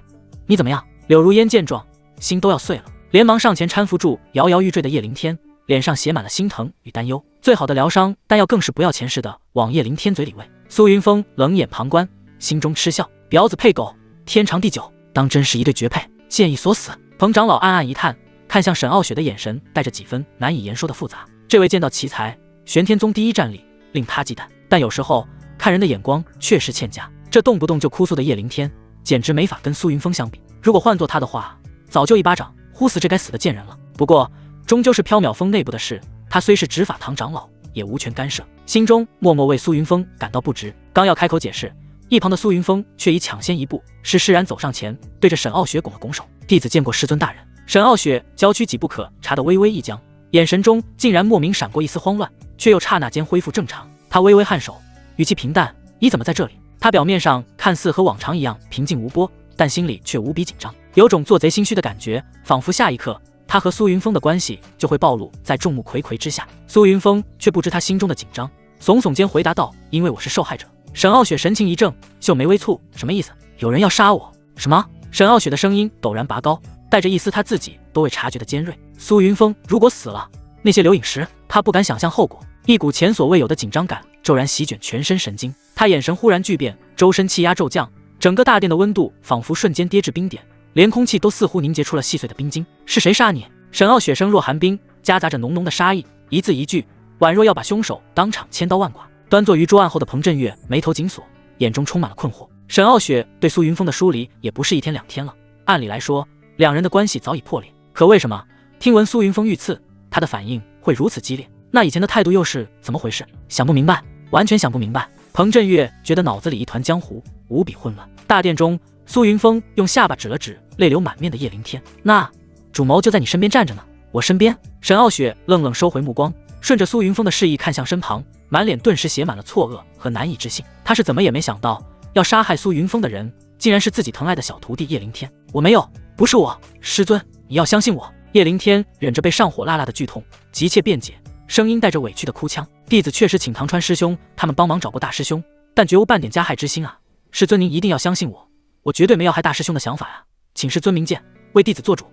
Speaker 1: 你怎么样？柳如烟见状，心都要碎了，连忙上前搀扶住摇摇欲坠的叶灵天，脸上写满了心疼与担忧。最好的疗伤丹药更是不要钱似的往叶灵天嘴里喂。苏云峰冷眼旁观，心中嗤笑，婊子配狗，天长地久，当真是一对绝配，见异所死。彭长老暗暗一叹，看向沈傲雪的眼神带着几分难以言说的复杂。这位剑道奇才，玄天宗第一战力，令他忌惮，但有时候看人的眼光确实欠佳。这动不动就哭诉的叶灵天，简直没法跟苏云峰相比。如果换做他的话，早就一巴掌呼死这该死的贱人了。不过终究是缥缈峰内部的事，他虽是执法堂长老，也无权干涉，心中默默为苏云峰感到不值。刚要开口解释，一旁的苏云峰却已抢先一步，施然走上前，对着沈傲雪拱了拱手：弟子见过师尊大人。沈傲雪娇躯几不可察的微微一僵，眼神中竟然莫名闪过一丝慌乱，却又刹那间恢复正常。他微微颔首，语气平淡：你怎么在这里？他表面上看似和往常一样平静无波，但心里却无比紧张，有种做贼心虚的感觉，仿佛下一刻他和苏云峰的关系就会暴露在众目睽睽之下。苏云峰却不知他心中的紧张，耸耸肩回答道：因为我是受害者。沈傲雪神情一怔，秀眉微蹙：什么意思？有人要杀我？什么？沈傲雪的声音陡然拔高，带着一丝他自己都未察觉的尖锐。苏云峰如果死了，那些留影石，他不敢想象后果。一股前所未有的紧张感骤然席卷全身神经，他眼神忽然巨变，周身气压骤降，整个大殿的温度仿佛瞬间跌至冰点，连空气都似乎凝结出了细碎的冰晶。是谁杀你？沈傲雪声若寒冰，夹杂着浓浓的杀意，一字一句，宛若要把凶手当场千刀万剐。端坐于桌案后的彭振岳眉头紧锁，眼中充满了困惑。沈傲雪对苏云峰的疏离也不是1天2天了，按理来说两人的关系早已破裂，可为什么听闻苏云峰遇刺，他的反应会如此激烈？那以前的态度又是怎么回事？想不明白，完全想不明白。彭振岳觉得脑子里一团浆糊，无比混乱。大殿中，苏云峰用下巴指了指泪流满面的叶灵天：那主谋就在你身边站着呢。我身边？沈傲雪愣愣收回目光，顺着苏云峰的示意看向身旁，满脸顿时写满了错愕和难以置信。他是怎么也没想到，要杀害苏云峰的人竟然是自己疼爱的小徒弟叶灵天。我没有，不是我，师尊，你要相信我。叶灵天忍着被上火辣辣的剧痛，急切辩解，声音带着委屈的哭腔：弟子确实请唐川师兄他们帮忙找过大师兄，但绝无半点加害之心啊！师尊您一定要相信我，我绝对没要害大师兄的想法呀！请师尊明鉴，为弟子做主。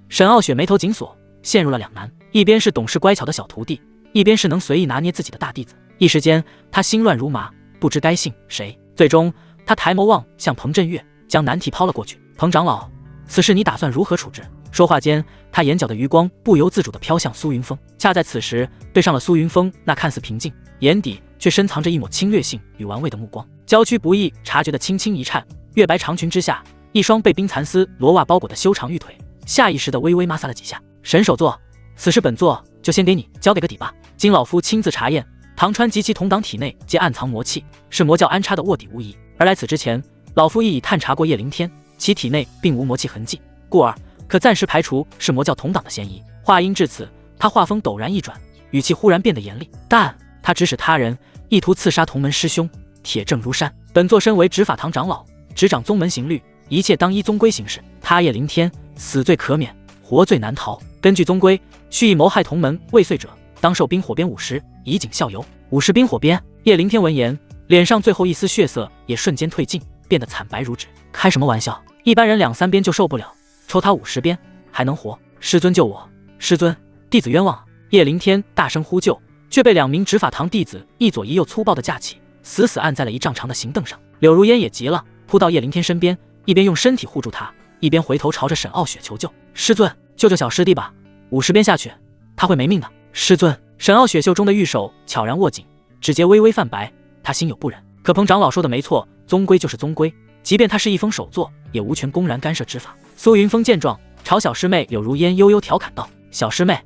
Speaker 1: 沈傲雪眉头紧锁，陷入了两难，一边是懂事乖巧的小徒弟，一边是能随意拿捏自己的大弟子，一时间他心乱如麻，不知该信谁。最终他抬眸望向彭振岳，将难题抛了过去：彭长老，此事你打算如何处置？说话间，他眼角的余光不由自主地飘向苏云峰，恰在此时对上了苏云峰那看似平静，眼底却深藏着一抹侵略性与玩味的目光。娇躯不易察觉的轻轻一颤，月白长裙之下，一双被冰蚕丝罗袜包裹的修长玉腿下意识地微微摩挲了几下。沈首座，此事本座就先给你交给个底吧。经老夫亲自查验，唐川及其同党体内皆暗藏魔气，是魔教安插的卧底无疑。而来此之前，老夫亦已探查过叶灵天，其体内并无魔气痕迹，故而可暂时排除是魔教同党的嫌疑。话音至此，他话锋陡然一转，语气忽然变得严厉：但他指使他人意图刺杀同门师兄，铁证如山。本座身为执法堂长老，执掌宗门刑律，一切当依宗规行事。他叶灵天死罪可免，活罪难逃。根据宗规，蓄意谋害同门未遂者，当受冰火鞭50，以儆效尤。50冰火鞭。叶灵天闻言，脸上最后一丝血色也瞬间褪尽，变得惨白如纸。开什么玩笑？一般人2-3鞭就受不了，抽他50鞭还能活。师尊救我！师尊，弟子冤枉！叶灵天大声呼救，却被2名执法堂弟子一左一右粗暴地架起，死死按在了1丈长的行凳上。柳如烟也急了，扑到叶灵天身边，一边用身体护住他，一边回头朝着沈傲雪求救：“师尊，救救小师弟吧！50鞭下去，他会没命的。”师尊，沈傲雪袖中的玉手悄然握紧，指节微微泛白，他心有不忍。可彭长老说的没错，宗规就是宗规，即便他是一封手作，也无权公然干涉执法。苏云峰见状，朝小师妹柳如烟悠悠调侃道：“小师妹，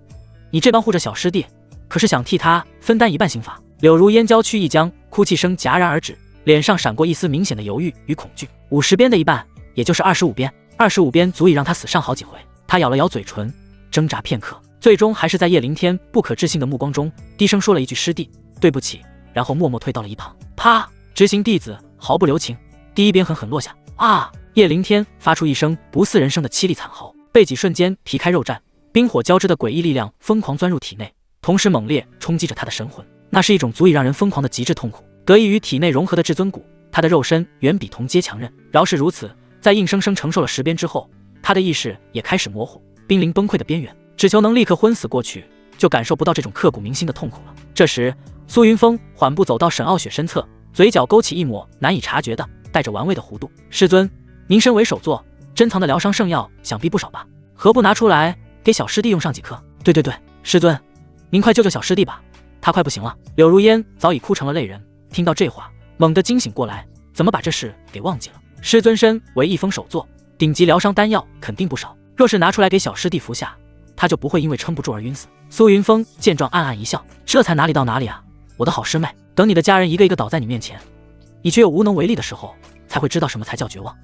Speaker 1: 你这帮护着小师弟，可是想替他分担一半刑罚？”柳如烟娇躯一僵，哭泣声戛然而止，脸上闪过一丝明显的犹豫与恐惧。50鞭的一半，也就是25鞭，25鞭足以让他死上好几回。他咬了咬嘴唇，挣扎片刻，最终还是在叶灵天不可置信的目光中，低声说了一句：“师弟，对不起。”然后默默退到了一旁。啪！执行弟子毫不留情，第1鞭狠狠落下。啊！叶灵天发出一声不似人声的凄厉惨嚎，背脊瞬间皮开肉绽，冰火交织的诡异力量疯狂钻入体内，同时猛烈冲击着他的神魂。那是一种足以让人疯狂的极致痛苦。得益于体内融合的至尊骨，他的肉身远比铜阶强韧。饶是如此，在硬生生承受了10鞭之后，他的意识也开始模糊，濒临崩溃的边缘，只求能立刻昏死过去，就感受不到这种刻骨铭心的痛苦了。这时，苏云峰缓步走到沈傲雪身侧，嘴角勾起一抹难以察觉的带着玩味的弧度：“师尊，您身为首座，珍藏的疗伤圣药想必不少吧？何不拿出来给小师弟用上几颗？”“对，师尊，您快救救小师弟吧，他快不行了。”柳如烟早已哭成了泪人，听到这话，猛地惊醒过来，怎么把这事给忘记了？师尊身为一封首座，顶级疗伤丹药肯定不少，若是拿出来给小师弟服下，他就不会因为撑不住而晕死。苏云峰见状暗暗一笑，这才哪里到哪里啊，我的好师妹，等你的家人一个一个倒在你面前，你却又无能为力的时候，才会知道什么才叫绝望。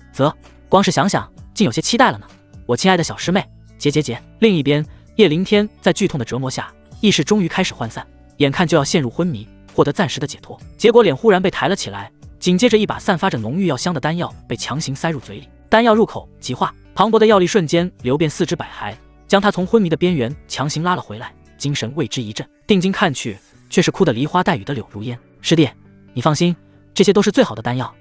Speaker 1: 光是想想，竟有些期待了呢。我亲爱的小师妹，结。另一边，叶灵天在剧痛的折磨下，意识终于开始涣散，眼看就要陷入昏迷，获得暂时的解脱，结果脸忽然被抬了起来，紧接着一把散发着浓郁药香的丹药被强行塞入嘴里，丹药入口即化，磅礴的药力瞬间流遍4肢百骸，将他从昏迷的边缘强行拉了回来，精神为之一振，定睛看去，却是哭得梨花带雨的柳如烟。师弟，你放心，这些都是最好的丹药，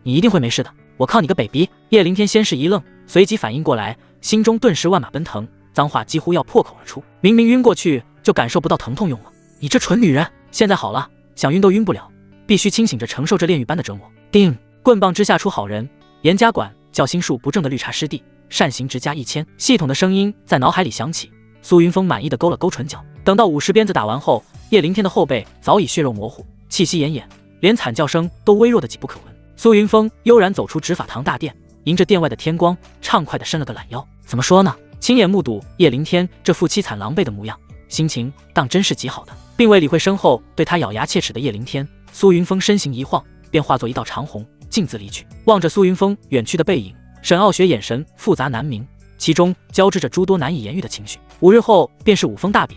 Speaker 1: 你一定会没事的，我靠你个北鼻！叶灵天先是一愣，随即反应过来，心中顿时万马奔腾，脏话几乎要破口而出。明明晕过去就感受不到疼痛用了，你这蠢女人！现在好了，想晕都晕不了，必须清醒着承受这炼狱般的折磨。定！棍棒之下出好人，严家管教心术不正的绿茶师弟，善行直加1000。系统的声音在脑海里响起。苏云峰满意的勾了勾唇角。等到50鞭子打完后，叶灵天的后背早已血肉模糊，气息奄奄，连惨叫声都微弱的几不可闻。苏云峰悠然走出执法堂大殿，迎着殿外的天光，畅快地伸了个懒腰。怎么说呢？亲眼目睹叶灵天这副凄惨狼狈的模样，心情当真是极好的。并未理会身后对他咬牙切齿的叶灵天，苏云峰身形一晃，便化作一道长虹，径自离去。望着苏云峰远去的背影，沈傲雪眼神复杂难明，其中交织着诸多难以言喻的情绪。5日后便是5峰大比，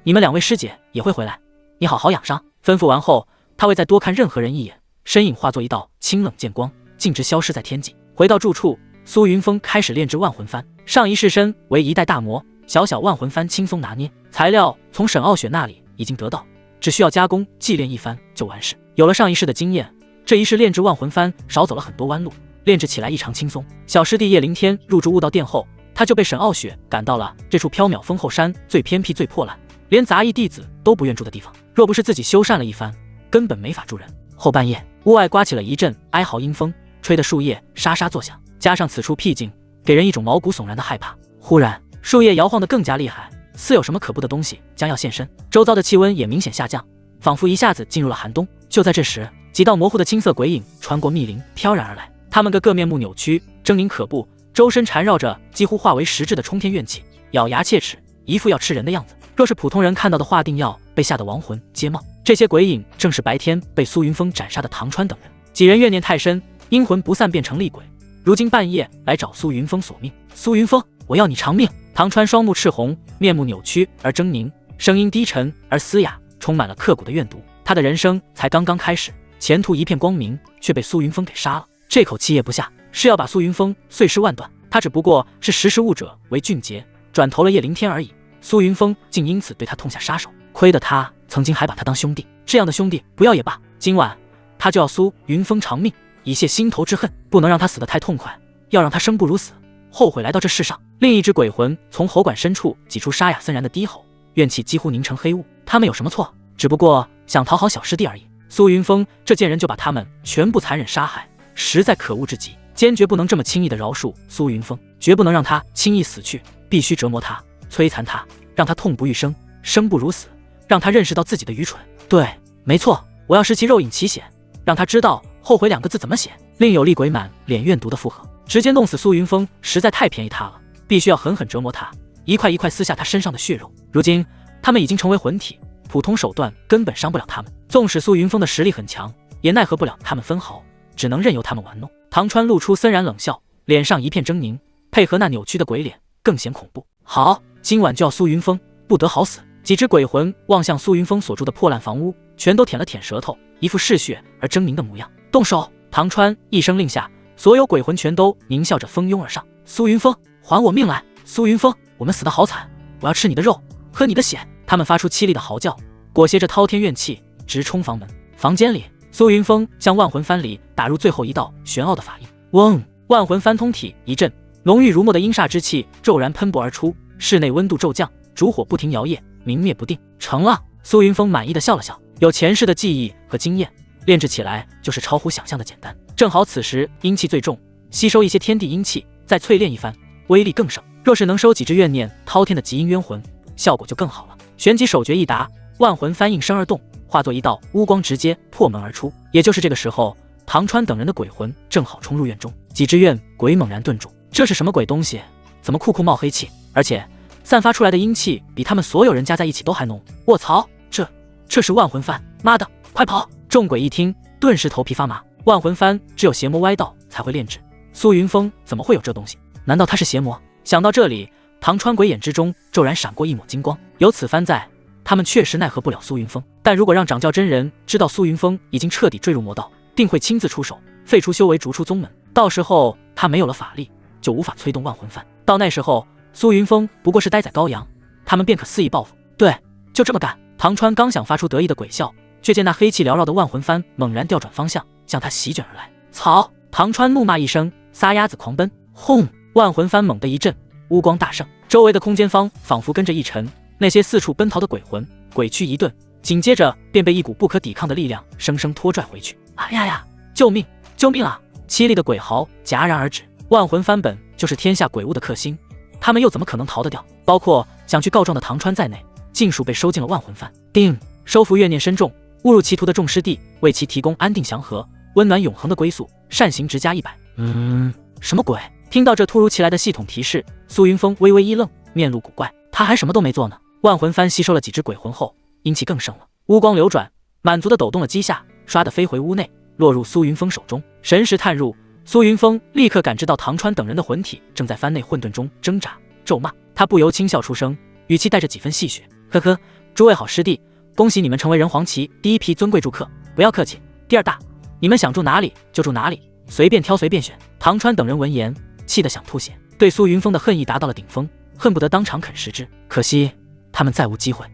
Speaker 1: 你们2位师姐也会回来，你好好养伤。吩咐完后，他未再多看任何人一眼，身影化作一道清冷剑光，径直消失在天际。回到住处，苏云峰开始炼制万魂幡。上一式身为1代大魔，小小万魂幡轻松拿捏，材料从沈傲雪那里已经得到，只需要加工祭炼一番就完事。有了上一世的经验，这一世炼制万魂幡少走了很多弯路，炼制起来异常轻松。小师弟叶灵天入住悟道殿后，他就被沈傲雪赶到了这处缥缈丰后山最偏僻最破烂，连杂役弟子都不愿住的地方。若不是自己修缮了一番，根本没法住人。后半夜，屋外刮起了一阵哀嚎阴风，吹得树叶沙沙作响，加上此处僻静，给人一种毛骨悚然的害怕。忽然，树叶摇晃得更加厉害，似有什么可怖的东西将要现身。周遭的气温也明显下降，仿佛一下子进入了寒冬。就在这时，几道模糊的青色鬼影穿过密林飘然而来，他们个面目扭曲，狰狞可怖，周身缠绕着几乎化为实质的冲天怨气，咬牙切齿，一副要吃人的样子。若是普通人看到的话，定要被吓得亡魂皆冒。这些鬼影正是白天被苏云峰斩杀的唐川等人，几人怨念太深，阴魂不散，变成厉鬼，如今半夜来找苏云峰索命。苏云峰，我要你偿命！唐川双目赤红，面目扭曲而狰狞，声音低沉而嘶哑，充满了刻骨的怨毒。他的人生才刚刚开始，前途一片光明，却被苏云峰给杀了。这口气咽不下，是要把苏云峰碎尸万段。他只不过是识时务者为俊杰，转投了叶灵天而已。苏云峰竟因此对他痛下杀手，亏得他曾经还把他当兄弟，这样的兄弟不要也罢。今晚他就要苏云峰偿命，以泄心头之恨，不能让他死得太痛快，要让他生不如死，后悔来到这世上。另一只鬼魂从喉管深处挤出沙哑森然的低吼，怨气几乎凝成黑雾。他们有什么错？只不过想讨好小师弟而已。苏云峰这贱人就把他们全部残忍杀害，实在可恶至极，坚决不能这么轻易的饶恕苏云峰，绝不能让他轻易死去，必须折磨他，摧残他，让他痛不欲生，生不如死，让他认识到自己的愚蠢。对，没错，我要使其肉饮其血，让他知道后悔2个字怎么写。另有厉鬼满脸怨毒的附和，直接弄死苏云峰实在太便宜他了，必须要狠狠折磨他，一块一块撕下他身上的血肉。如今他们已经成为魂体，普通手段根本伤不了他们，纵使苏云峰的实力很强，也奈何不了他们分毫，只能任由他们玩弄。唐川露出森然冷笑，脸上一片狰狞，配合那扭曲的鬼脸更显恐怖。好，今晚就要苏云峰不得好死。几只鬼魂望向苏云峰所住的破烂房屋，全都舔了舔舌头，一副嗜血而狰狞的模样。动手！唐川一声令下，所有鬼魂全都狞笑着蜂拥而上。苏云峰，还我命来！苏云峰，我们死得好惨，我要吃你的肉，喝你的血！他们发出凄厉的嚎叫，裹挟着滔天怨气，直冲房门。房间里，苏云峰将万魂幡里打入最后一道玄奥的法印。嗡！万魂幡通体一震，浓郁如墨的阴煞之气骤然喷薄而出，室内温度骤降，烛火不停摇曳，明灭不定。成了！苏云峰满意的笑了笑，有前世的记忆和经验，炼制起来就是超乎想象的简单。正好此时阴气最重，吸收一些天地阴气，再淬炼一番，威力更盛。若是能收几只怨念滔天的极阴冤魂，效果就更好了。旋即手诀一达，万魂幡应声而动，化作一道乌光，直接破门而出。也就是这个时候，唐川等人的鬼魂正好冲入院中，几只怨鬼猛然顿住，这是什么鬼东西？怎么酷冒黑气？而且散发出来的阴气比他们所有人加在一起都还浓。卧槽，这是万魂幡！妈的，快跑！众鬼一听，顿时头皮发麻。万魂幡只有邪魔歪道才会炼制，苏云峰怎么会有这东西？难道他是邪魔？想到这里，唐川鬼眼之中骤然闪过一抹金光。有此番在，他们确实奈何不了苏云峰，但如果让掌教真人知道苏云峰已经彻底坠入魔道，定会亲自出手，废除修为，逐出宗门。到时候他没有了法力，就无法催动万魂幡。到那时候，苏云峰不过是待宰羔羊，他们便可肆意报复。对，就这么干。唐川刚想发出得意的鬼笑，却见那黑气缭绕的万魂幡猛然调转方向，向他席卷而来。草！唐川怒骂一声，撒丫子狂奔。轰！万魂幡猛地一震，乌光大盛，周围的空间方仿佛跟着一沉，那些四处奔逃的鬼魂鬼躯一顿，紧接着便被一股不可抵抗的力量生生拖拽回去。哎呀呀！救命！救命啊！凄厉的鬼嚎戛然而止。万魂幡本就是天下鬼物的克星，他们又怎么可能逃得掉？包括想去告状的唐川在内，尽数被收进了万魂幡。定，收服怨念深重、误入歧途的众师弟，为其提供安定祥和、温暖永恒的归宿，善行值加100。什么鬼？听到这突如其来的系统提示，苏云峰微微一愣，面露古怪。他还什么都没做呢。万魂幡吸收了几只鬼魂后，阴气更盛了，乌光流转，满足的抖动了几下，唰地飞回屋内，落入苏云峰手中。神识探入，苏云峰立刻感知到唐川等人的魂体正在幡内混沌中挣扎咒骂，他不由轻笑出声，语气带着几分戏谑：呵呵，诸位好师弟，恭喜你们成为人皇旗第一批尊贵住客，不要客气。第二大，你们想住哪里就住哪里，随便挑随便选。唐川等人闻言，气得想吐血，对苏云峰的恨意达到了顶峰，恨不得当场啃食之。可惜他们再无机会。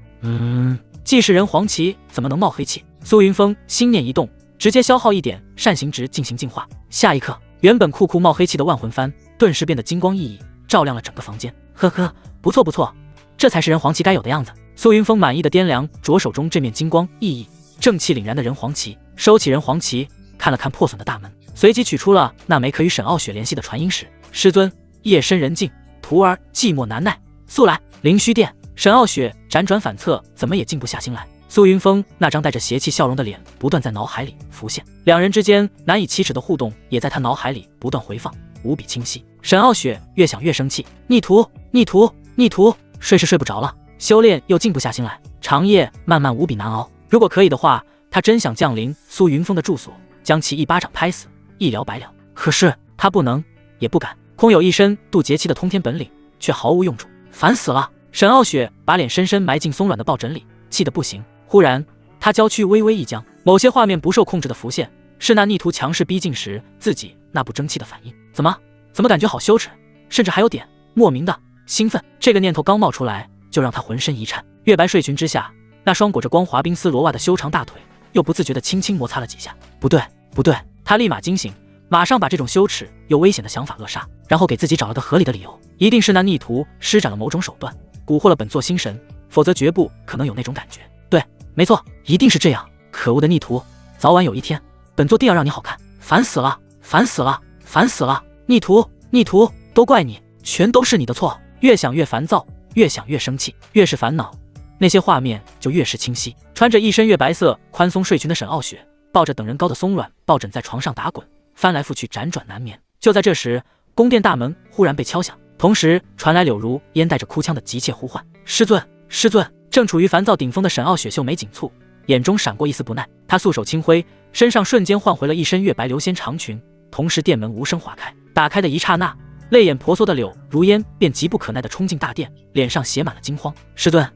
Speaker 1: 既是人皇旗，怎么能冒黑气？苏云峰心念一动，直接消耗1点善行值进行净化。下一刻，原本酷冒黑气的万魂幡顿时变得金光熠熠，照亮了整个房间。呵呵，不错不错，这才是人皇旗该有的样子。苏云峰满意的掂量着手中这面金光熠熠、正气凛然的人皇旗，收起人皇旗，看了看破损的大门，随即取出了那枚可与沈傲雪联系的传音石。师尊，夜深人静，徒儿寂寞难耐，速来。灵虚殿，沈傲雪辗转反侧，怎么也静不下心来。苏云峰那张带着邪气笑容的脸不断在脑海里浮现，两人之间难以启齿的互动也在他脑海里不断回放，无比清晰。沈傲雪越想越生气，逆徒，逆徒，逆徒！睡是睡不着了，修炼又静不下心来，长夜漫漫无比难熬。如果可以的话，他真想降临苏云峰的住所，将其一巴掌拍死，一了百了。可是他不能，也不敢，空有一身渡劫期的通天本领，却毫无用处，烦死了！沈傲雪把脸深深埋进松软的抱枕里，气得不行。忽然，他娇躯微微一僵，某些画面不受控制的浮现，是那逆徒强势逼近时自己那不争气的反应。怎么感觉好羞耻，甚至还有点莫名的兴奋。这个念头刚冒出来，就让他浑身一颤。月白睡裙之下，那双裹着光滑冰丝罗袜的修长大腿又不自觉地轻轻摩擦了几下。不对，他立马惊醒，马上把这种羞耻又危险的想法扼杀，然后给自己找了个合理的理由，一定是那逆徒施展了某种手段，蛊惑了本座星神，否则绝不可能有那种感觉。对，没错，一定是这样。可恶的逆徒，早晚有一天，本座定要让你好看！烦死了，烦死了，烦死了！逆徒，逆徒，都怪你，全都是你的错！越想越烦躁，越想越生气，越是烦恼，那些画面就越是清晰。穿着一身月白色宽松睡裙的沈傲雪，抱着等人高的松软抱枕在床上打滚，翻来覆去辗转难眠。就在这时，宫殿大门忽然被敲响，同时传来柳如烟带着哭腔的急切呼唤：“师尊，师尊！”正处于烦躁顶峰的沈傲雪秀眉紧蹙，眼中闪过一丝不耐，她素手轻挥，身上瞬间换回了一身月白流仙长裙，同时殿门无声划开。打开的一刹那，泪眼婆娑的柳如烟便急不可耐地冲进大殿，脸上写满了惊慌：“师尊，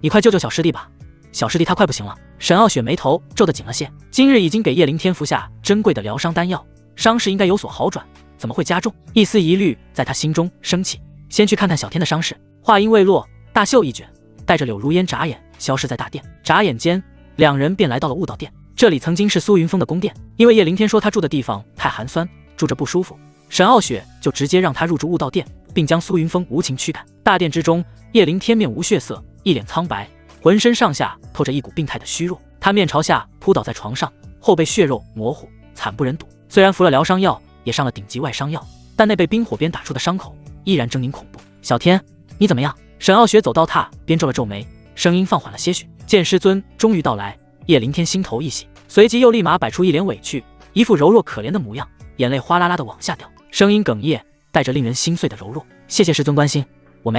Speaker 1: 你快救救小师弟吧！小师弟他快不行了！”沈傲雪眉头皱得紧了些，今日已经给叶灵天服下珍贵的疗伤丹药，伤势应该有所好转，怎么会加重？一丝疑虑在他心中升起，先去看看小天的伤势。话音未落，大袖一卷，带着柳如烟眨眼消失在大殿。眨眼间，两人便来到了悟道殿。这里曾经是苏云峰的宫殿，因为叶灵天说他住的地方太寒酸，住着不舒服，沈傲雪就直接让他入住悟道殿，并将苏云峰无情驱赶。大殿之中，叶灵天面无血色，一脸苍白，浑身上下透着一股病态的虚弱。他面朝下扑倒在床上，后背血肉模糊，惨不忍睹。虽然服了疗伤药，也上了顶级外伤药，但那被冰火鞭打出的伤口依然狰狞恐怖。小天，你怎么样？沈傲雪走到榻边，皱了皱眉，声音放缓了些许。见师尊终于到来，叶灵天心头一喜，随即又立马摆出一脸委屈，一副柔弱可怜的模样，眼泪哗啦啦的往下掉，声音哽咽，带着令人心碎的柔弱。谢谢师尊关心，我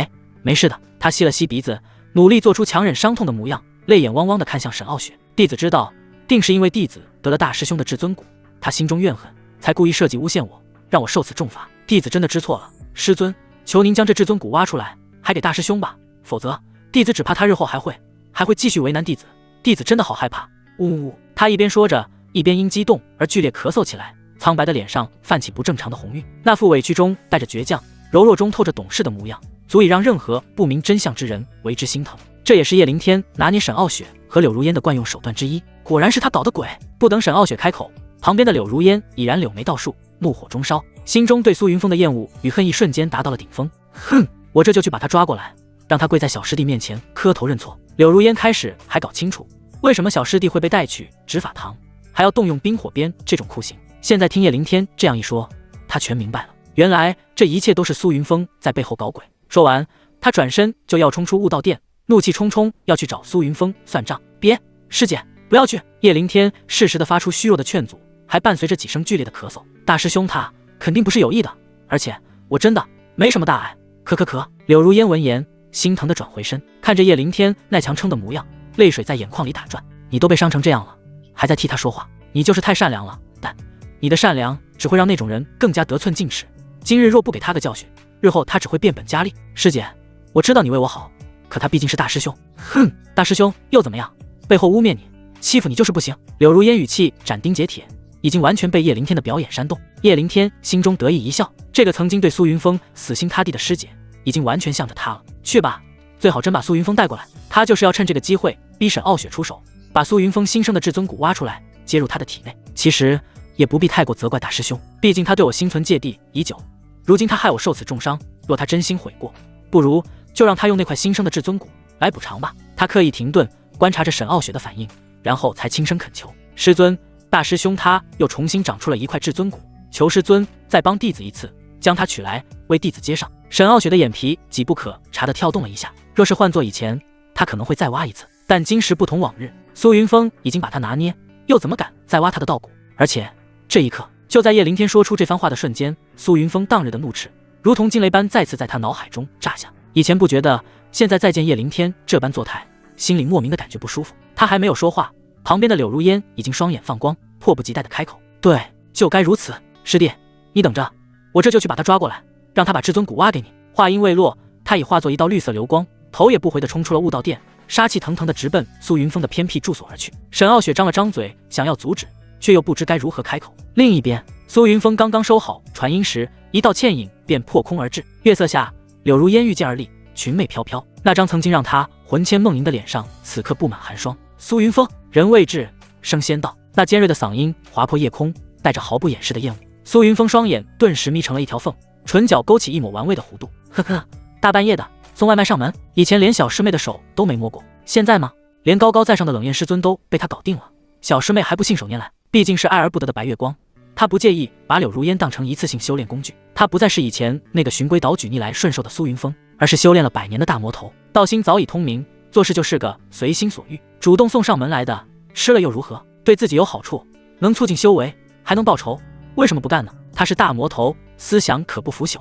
Speaker 1: 没事的。他吸了吸鼻子，努力做出强忍伤痛的模样，泪眼汪汪的看向沈傲雪。弟子知道，定是因为弟子得了大师兄的至尊骨，他心中怨恨，才故意设计诬陷我，让我受此重罚。弟子真的知错了，师尊，求您将这至尊骨挖出来，还给大师兄吧，否则弟子只怕他日后还会继续为难弟子。弟子真的好害怕。呜呜呜！他一边说着，一边因激动而剧烈咳嗽起来，苍白的脸上泛起不正常的红晕，那副委屈中带着倔强，柔弱中透着懂事的模样，足以让任何不明真相之人为之心疼。这也是叶灵天拿捏沈傲雪和柳如烟的惯用手段之一。果然是他搞的鬼！不等沈傲雪开口，旁边的柳如烟已然柳眉倒竖，怒火中烧，心中对苏云峰的厌恶与恨意瞬间达到了顶峰。哼，我这就去把他抓过来，让他跪在小师弟面前磕头认错。柳如烟开始还搞清楚为什么小师弟会被带去执法堂，还要动用冰火鞭这种酷刑，现在听叶灵天这样一说，他全明白了，原来这一切都是苏云峰在背后搞鬼。说完，他转身就要冲出悟道殿，怒气冲冲要去找苏云峰算账。别，师姐，不要去！叶灵天适时的发出虚弱的劝阻，还伴随着几声剧烈的咳嗽。大师兄他肯定不是有意的，而且我真的没什么大碍。咳。柳如烟闻言，心疼的转回身，看着叶灵天那强撑的模样，泪水在眼眶里打转。你都被伤成这样了，还在替他说话，你就是太善良了。但你的善良只会让那种人更加得寸进尺。今日若不给他个教训，日后他只会变本加厉。师姐，我知道你为我好，可他毕竟是大师兄。哼，大师兄又怎么样？背后污蔑你，欺负你就是不行。柳如烟语气斩钉截铁，已经完全被叶灵天的表演煽动。叶灵天心中得意一笑，这个曾经对苏云峰死心塌地的师姐，已经完全向着他了。去吧，最好真把苏云峰带过来，他就是要趁这个机会逼沈傲雪出手，把苏云峰新生的至尊骨挖出来，接入他的体内。其实也不必太过责怪大师兄，毕竟他对我心存芥蒂已久，如今他害我受此重伤，若他真心悔过，不如就让他用那块新生的至尊骨来补偿吧。他刻意停顿，观察着沈傲雪的反应，然后才轻声恳求：师尊，大师兄他又重新长出了一块至尊骨，求师尊再帮弟子一次，将他取来为弟子接上。沈傲雪的眼皮几不可察地跳动了一下，若是换做以前，他可能会再挖一次，但今时不同往日，苏云峰已经把他拿捏，又怎么敢再挖他的道骨？而且这一刻，就在叶灵天说出这番话的瞬间，苏云峰当日的怒斥如同惊雷般再次在他脑海中炸响。以前不觉得，现在再见叶灵天这般作态，心里莫名的感觉不舒服。他还没有说话，旁边的柳如烟已经双眼放光，迫不及待的开口：对，就该如此。师弟，你等着，我这就去把他抓过来，让他把至尊骨挖给你。话音未落，他已化作一道绿色流光，头也不回的冲出了悟道殿，杀气腾腾的直奔苏云峰的偏僻住所而去。沈傲雪张了张嘴想要阻止，却又不知该如何开口。另一边，苏云峰刚刚收好传音时，一道倩影便破空而至。月色下，柳如烟御剑而立，裙袂飘飘，那张曾经让他魂牵梦萦的脸上此刻布满寒霜。苏云峰，人未至，声先到。那尖锐的嗓音划破夜空，带着毫不掩饰的厌恶。苏云峰双眼顿时眯成了一条缝，唇角勾起一抹玩味的弧度。呵呵，大半夜的送外卖上门，以前连小师妹的手都没摸过，现在吗？连高高在上的冷艳师尊都被他搞定了，小师妹还不信手拈来？毕竟是爱而不得的白月光，他不介意把柳如烟当成一次性修炼工具。他不再是以前那个循规蹈矩、逆来顺受的苏云峰，而是修炼了100年的大魔头，道心早已通明，做事就是个随心所欲。主动送上门来的，吃了又如何？对自己有好处，能促进修为，还能报仇，为什么不干呢？他是大魔头，思想可不腐朽。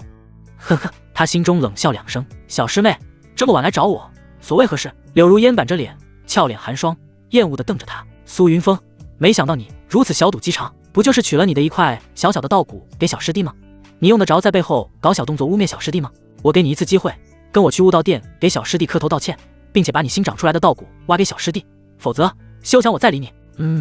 Speaker 1: 呵呵，他心中冷笑2声。小师妹这么晚来找我，所谓何事？柳如烟板着脸，俏脸寒霜，厌恶地瞪着他。苏云峰，没想到你如此小赌鸡肠，不就是取了你的一块小小的道骨给小师弟吗？你用得着在背后搞小动作污蔑小师弟吗？我给你一次机会，跟我去悟道殿给小师弟磕头道歉，并且把你新长出来的道骨挖给小师弟，否则休想我再理你。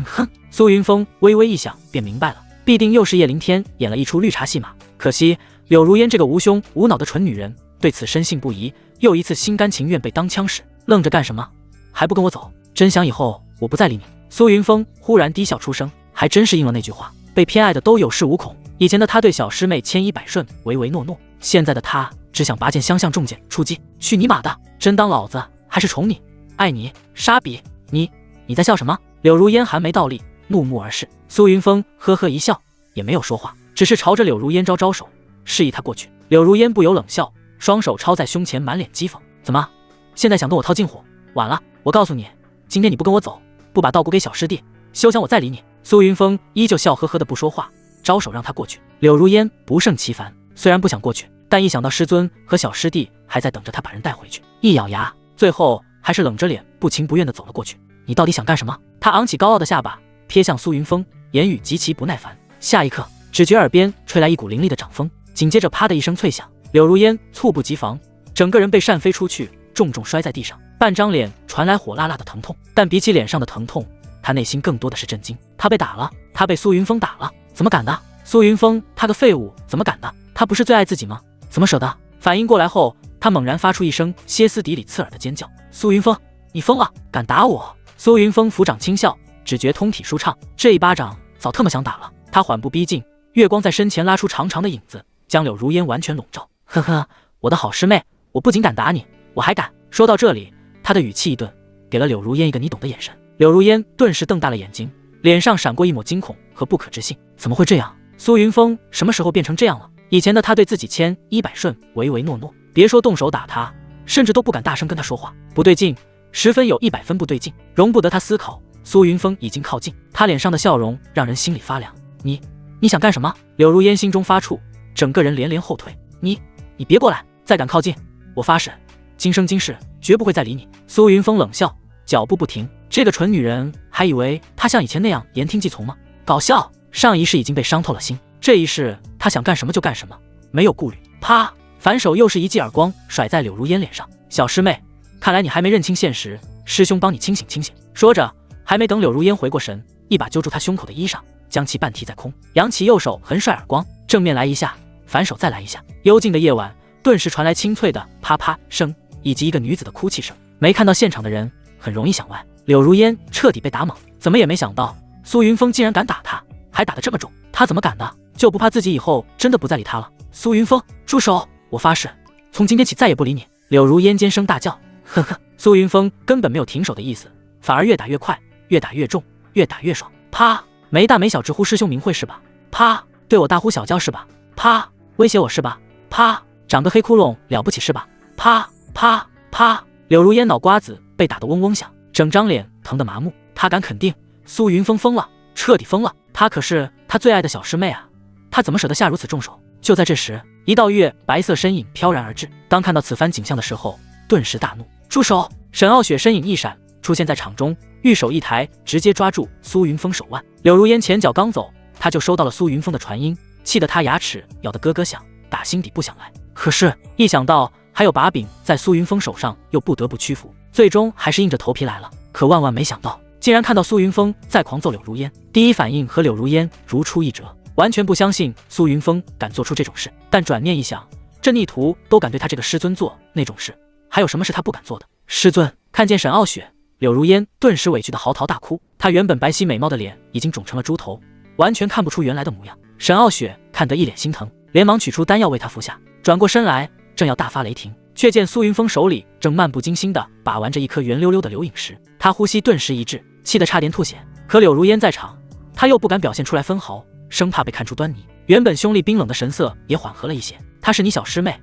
Speaker 1: 哼！苏云峰微微一想便明白了，必定又是叶凌天演了一出绿茶戏码。可惜柳如烟这个无胸无脑的蠢女人对此深信不疑，又一次心甘情愿被当枪使，愣着干什么？还不跟我走？真想以后我不再理你。苏云峰忽然低笑出声，还真是应了那句话，被偏爱的都有恃无恐。以前的他对小师妹千依百顺，唯唯诺诺，现在的他只想拔剑相向，重剑出击。去你妈的！真当老子还是宠你爱你？傻逼！你在笑什么？柳如烟寒眉倒立，怒目而视。苏云峰呵呵一笑，也没有说话，只是朝着柳如烟招招手，示意他过去。柳如烟不由冷笑，双手抄在胸前，满脸讥讽。怎么，现在想跟我套近乎？晚了！我告诉你，今天你不跟我走，不把道骨给小师弟，休想我再理你。苏云峰依旧笑呵呵的不说话，招手让他过去。柳如烟不胜其烦，虽然不想过去，但一想到师尊和小师弟还在等着他把人带回去，一咬牙，最后还是冷着脸不情不愿的走了过去。你到底想干什么？他昂起高傲的下巴，瞥向苏云峰，言语极其不耐烦。下一刻，只觉耳边吹来一股凌厉的掌风，紧接着啪的一声脆响，柳如烟猝不及防，整个人被扇飞出去，重重摔在地上，半张脸传来火辣辣的疼痛。但比起脸上的疼痛，他内心更多的是震惊。他被打了，他被苏云峰打了，怎么敢的？苏云峰，他个废物，怎么敢的？他不是最爱自己吗？怎么舍得？反应过来后，他猛然发出一声歇斯底里刺耳的尖叫。苏云峰，你疯了？敢打我？苏云峰抚掌轻笑，只觉通体舒畅，这一巴掌早特么想打了。他缓步逼近，月光在身前拉出长长的影子，将柳如烟完全笼罩。呵呵，我的好师妹，我不仅敢打你，我还敢。说到这里，他的语气一顿，给了柳如烟一个你懂的眼神。柳如烟顿时瞪大了眼睛，脸上闪过一抹惊恐和不可置信。怎么会这样？苏云峰什么时候变成这样了？以前的他对自己千依百顺，唯唯诺诺，别说动手打他，甚至都不敢大声跟他说话。不对劲，十分有100分不对劲，容不得他思考。苏云峰已经靠近，他脸上的笑容让人心里发凉。你想干什么？柳如烟心中发怵，整个人连连后退。你别过来，再敢靠近，我发誓今生今世绝不会再理你。苏云峰冷笑，脚步不停。这个蠢女人还以为他像以前那样言听计从吗？搞笑！上一世已经被伤透了心，这一世他想干什么就干什么，没有顾虑。啪！反手又是一记耳光甩在柳如烟脸上。小师妹，看来你还没认清现实，师兄帮你清醒清醒。说着，还没等柳如烟回过神，一把揪住他胸口的衣裳，将其半提在空，扬起右手横甩耳光，正面来一下，反手再来一下。幽静的夜晚顿时传来清脆的啪啪声，以及一个女子的哭泣声。没看到现场的人很容易想歪，柳如烟彻底被打懵，怎么也没想到苏云峰竟然敢打他，还打得这么重。他怎么敢的？就不怕自己以后真的不再理他了？苏云峰，住手！我发誓从今天起再也不理你。柳如烟尖声大叫。呵呵，苏云峰根本没有停手的意思，反而越打越快，越打越重，越打越爽。啪！没大没小直呼师兄名讳是吧？啪！对我大呼小叫是吧？啪！威胁我是吧？啪！长个黑窟窿了不起是吧？啪啪啪！柳如烟脑瓜子被打得嗡嗡响，整张脸疼得麻木。他敢肯定苏云峰疯了，彻底疯了。他可是他最爱的小师妹啊，他怎么舍得下如此重手？就在这时，一道月白色身影飘然而至。当看到此番景象的时候，顿时大怒，住手！沈傲雪身影一闪，出现在场中，玉手一抬，直接抓住苏云峰手腕。柳如烟前脚刚走，他就收到了苏云峰的传音，气得他牙齿咬得咯咯响，打心底不想来。可是，一想到还有把柄在苏云峰手上，又不得不屈服，最终还是硬着头皮来了。可万万没想到，竟然看到苏云峰在狂揍柳如烟，第一反应和柳如烟如出一辙，完全不相信苏云峰敢做出这种事。但转念一想，这逆徒都敢对他这个师尊做那种事，还有什么是他不敢做的？师尊！看见沈傲雪，柳如烟顿时委屈的嚎啕大哭。她原本白皙美貌的脸已经肿成了猪头，完全看不出原来的模样。沈傲雪看得一脸心疼，连忙取出丹药为他服下，转过身来正要大发雷霆，却见苏云峰手里正漫不经心地把玩着一颗圆溜溜的流影石，他呼吸顿时一滞，气得差点吐血。可柳如烟在场，他又不敢表现出来分毫，生怕被看出端倪，原本凶厉冰冷的神色也缓和了一些。她是你小师妹，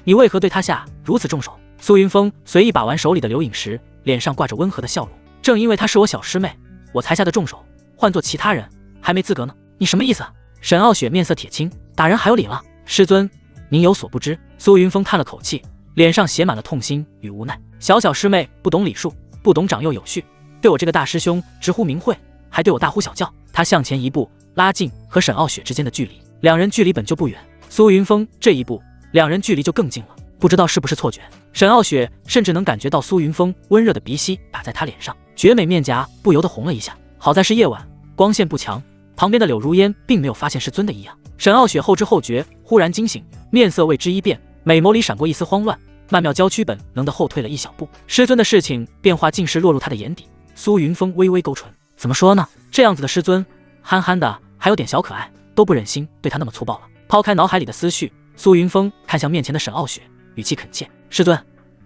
Speaker 1: 你为何对她下如此重手？苏云峰随意把玩手里的流影石，脸上挂着温和的笑容。正因为她是我小师妹，我才下的重手，换做其他人还没资格呢。你什么意思？沈傲雪面色铁青，打人还有理了？师尊，您有所不知。苏云峰叹了口气，脸上写满了痛心与无奈。小师妹不懂礼数，不懂长幼有序，对我这个大师兄直呼名讳，还对我大呼小叫。他向前一步，拉近和沈傲雪之间的距离，两人距离本就不远，苏云峰这一步，两人距离就更近了。不知道是不是错觉，沈傲雪甚至能感觉到苏云峰温热的鼻息打在她脸上，绝美面颊不由得红了一下。好在是夜晚，光线不强，旁边的柳如烟并没有发现师尊的异样。沈傲雪后知后觉，忽然惊醒，面色为之一变，美眸里闪过一丝慌乱，曼妙娇躯本能的后退了一小步。师尊的事情变化竟是落入他的眼底。苏云峰微微勾唇，怎么说呢？这样子的师尊，憨憨的，还有点小可爱，都不忍心对他那么粗暴了。抛开脑海里的思绪，苏云峰看向面前的沈傲雪，语气恳切：师尊，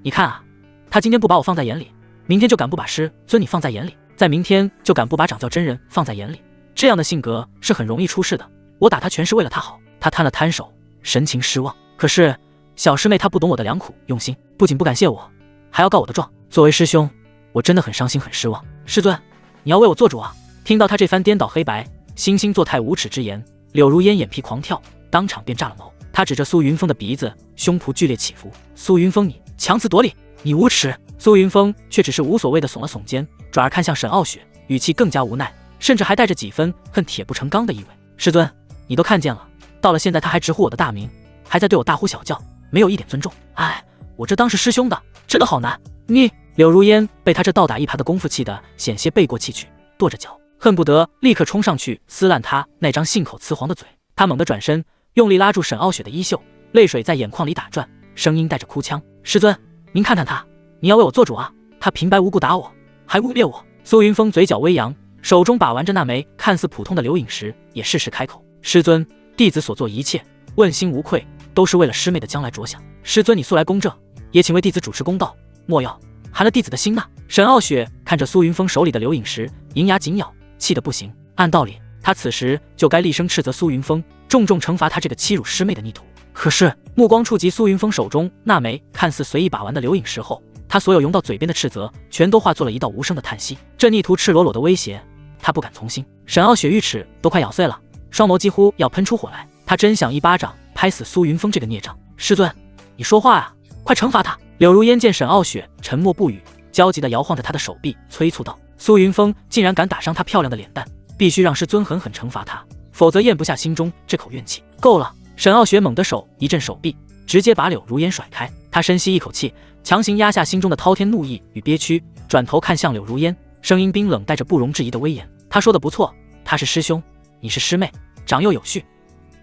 Speaker 1: 你看啊，他今天不把我放在眼里，明天就敢不把师尊你放在眼里，再明天就敢不把掌教真人放在眼里，这样的性格是很容易出事的。我打他全是为了他好。他摊了摊手，神情失望。可是小师妹她不懂我的良苦用心，不仅不感谢我，还要告我的状。作为师兄，我真的很伤心很失望。师尊，你要为我做主啊！听到他这番颠倒黑白、惺惺作态无耻之言，柳如烟眼皮狂跳，当场便炸了毛。他指着苏云峰的鼻子，胸脯剧烈起伏。苏云峰，你强词夺理，你无耻！苏云峰却只是无所谓的耸了耸肩，转而看向沈傲雪，语气更加无奈，甚至还带着几分恨铁不成钢的意味。师尊，你都看见了，到了现在他还直呼我的大名，还在对我大呼小叫，没有一点尊重。哎，我这当是师兄的，真的好难。你柳如烟被他这倒打一耙的功夫气得险些背过气去，跺着脚，恨不得立刻冲上去撕烂他那张信口雌黄的嘴。他猛地转身，用力拉住沈傲雪的衣袖，泪水在眼眶里打转，声音带着哭腔：师尊，您看看他，你要为我做主啊！他平白无故打我，还污蔑我。苏云峰嘴角微扬，手中把玩着那枚看似普通的流影石，也适时开口：师尊，弟子所做一切，问心无愧，都是为了师妹的将来着想。师尊你素来公正，也请为弟子主持公道，莫要寒了弟子的心呐！沈傲雪看着苏云峰手里的流影石，银牙紧咬，气得不行。按道理，他此时就该厉声斥责苏云峰，重重惩罚他这个欺辱师妹的逆徒。可是目光触及苏云峰手中那枚看似随意把玩的流影石后，他所有涌到嘴边的斥责，全都化作了一道无声的叹息。这逆徒赤裸裸的威胁，他不敢从心。沈傲雪玉齿都快咬碎了，双眸几乎要喷出火来。他真想一巴掌拍死苏云峰这个孽障。师尊，你说话啊，快惩罚他！柳如烟见沈傲雪沉默不语，焦急地摇晃着他的手臂，催促道：苏云峰竟然敢打伤他漂亮的脸蛋，必须让师尊狠狠惩罚他，否则咽不下心中这口怨气。够了！沈傲雪猛地手一震手臂，直接把柳如烟甩开。他深吸一口气，强行压下心中的滔天怒意与憋屈，转头看向柳如烟，声音冰冷，带着不容置疑的威严。他说的不错，他是师兄，你是师妹，长幼有序，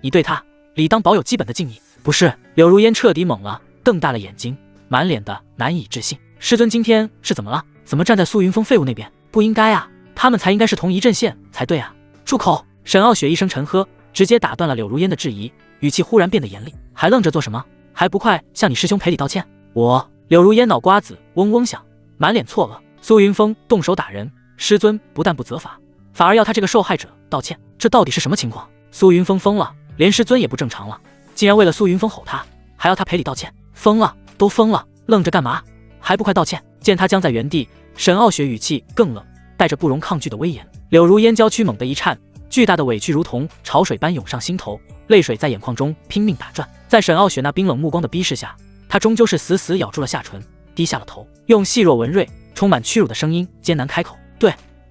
Speaker 1: 你对他理当保有基本的敬意。不是？柳如烟彻底懵了，瞪大了眼睛，满脸的难以置信。师尊今天是怎么了？怎么站在苏云峰废物那边？不应该啊，他们才应该是同一阵线才对啊！住口！沈傲雪一声沉喝，直接打断了柳如烟的质疑，语气忽然变得严厉：还愣着做什么？还不快向你师兄赔礼道歉！我……柳如烟脑瓜子嗡嗡响，满脸错愕。苏云峰动手打人，师尊不但不责罚，反而要他这个受害者道歉，这到底是什么情况？苏云峰疯了，连师尊也不正常了，竟然为了苏云峰吼他，还要他赔礼道歉，疯了，都疯了，愣着干嘛？还不快道歉！见他僵在原地，沈傲雪语气更冷，带着不容抗拒的威严。柳如烟娇躯猛地一颤，巨大的委屈如同潮水般涌上心头，泪水在眼眶中拼命打转。在沈傲雪那冰冷目光的逼视下，他终究是死死咬住了下唇，低下了头，用细若文瑞、充满屈辱的声音艰难开口：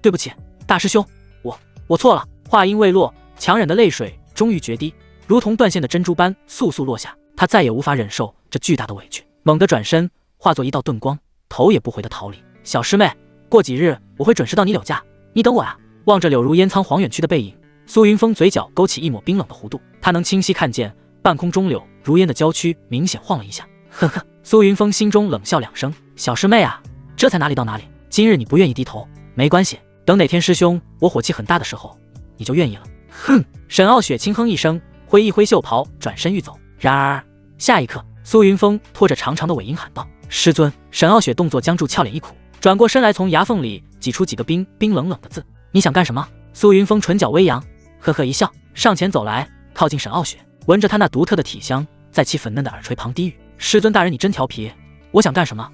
Speaker 1: 对不起，大师兄，我错了。话音未落，强忍的泪水终于决堤，如同断线的珍珠般簌簌落下。他再也无法忍受这巨大的委屈，猛地转身，化作一道遁光，头也不回的逃离。小师妹，过几日我会准时到你柳家，你等我呀！望着柳如烟仓皇远去的背影，苏云峰嘴角勾起一抹冰冷的弧度，他能清晰看见半空中柳如烟的娇躯明显晃了一下。呵呵，苏云峰心中冷笑两声：小师妹啊，这才哪里到哪里，今日你不愿意低头，没关系，等哪天师兄我火气很大的时候，你就愿意了。哼！沈傲雪轻哼一声，挥一挥袖袍，转身欲走。然而下一刻，苏云峰拖着长长的尾音喊道：“师尊！”沈傲雪动作僵住，俏脸一苦，转过身来，从牙缝里挤出几个冰冷的字：“你想干什么？”苏云峰唇角微扬，呵呵一笑，上前走来，靠近沈傲雪，闻着她那独特的体香，在其粉嫩的耳垂旁低语：“师尊大人，你真调皮，我想干什么？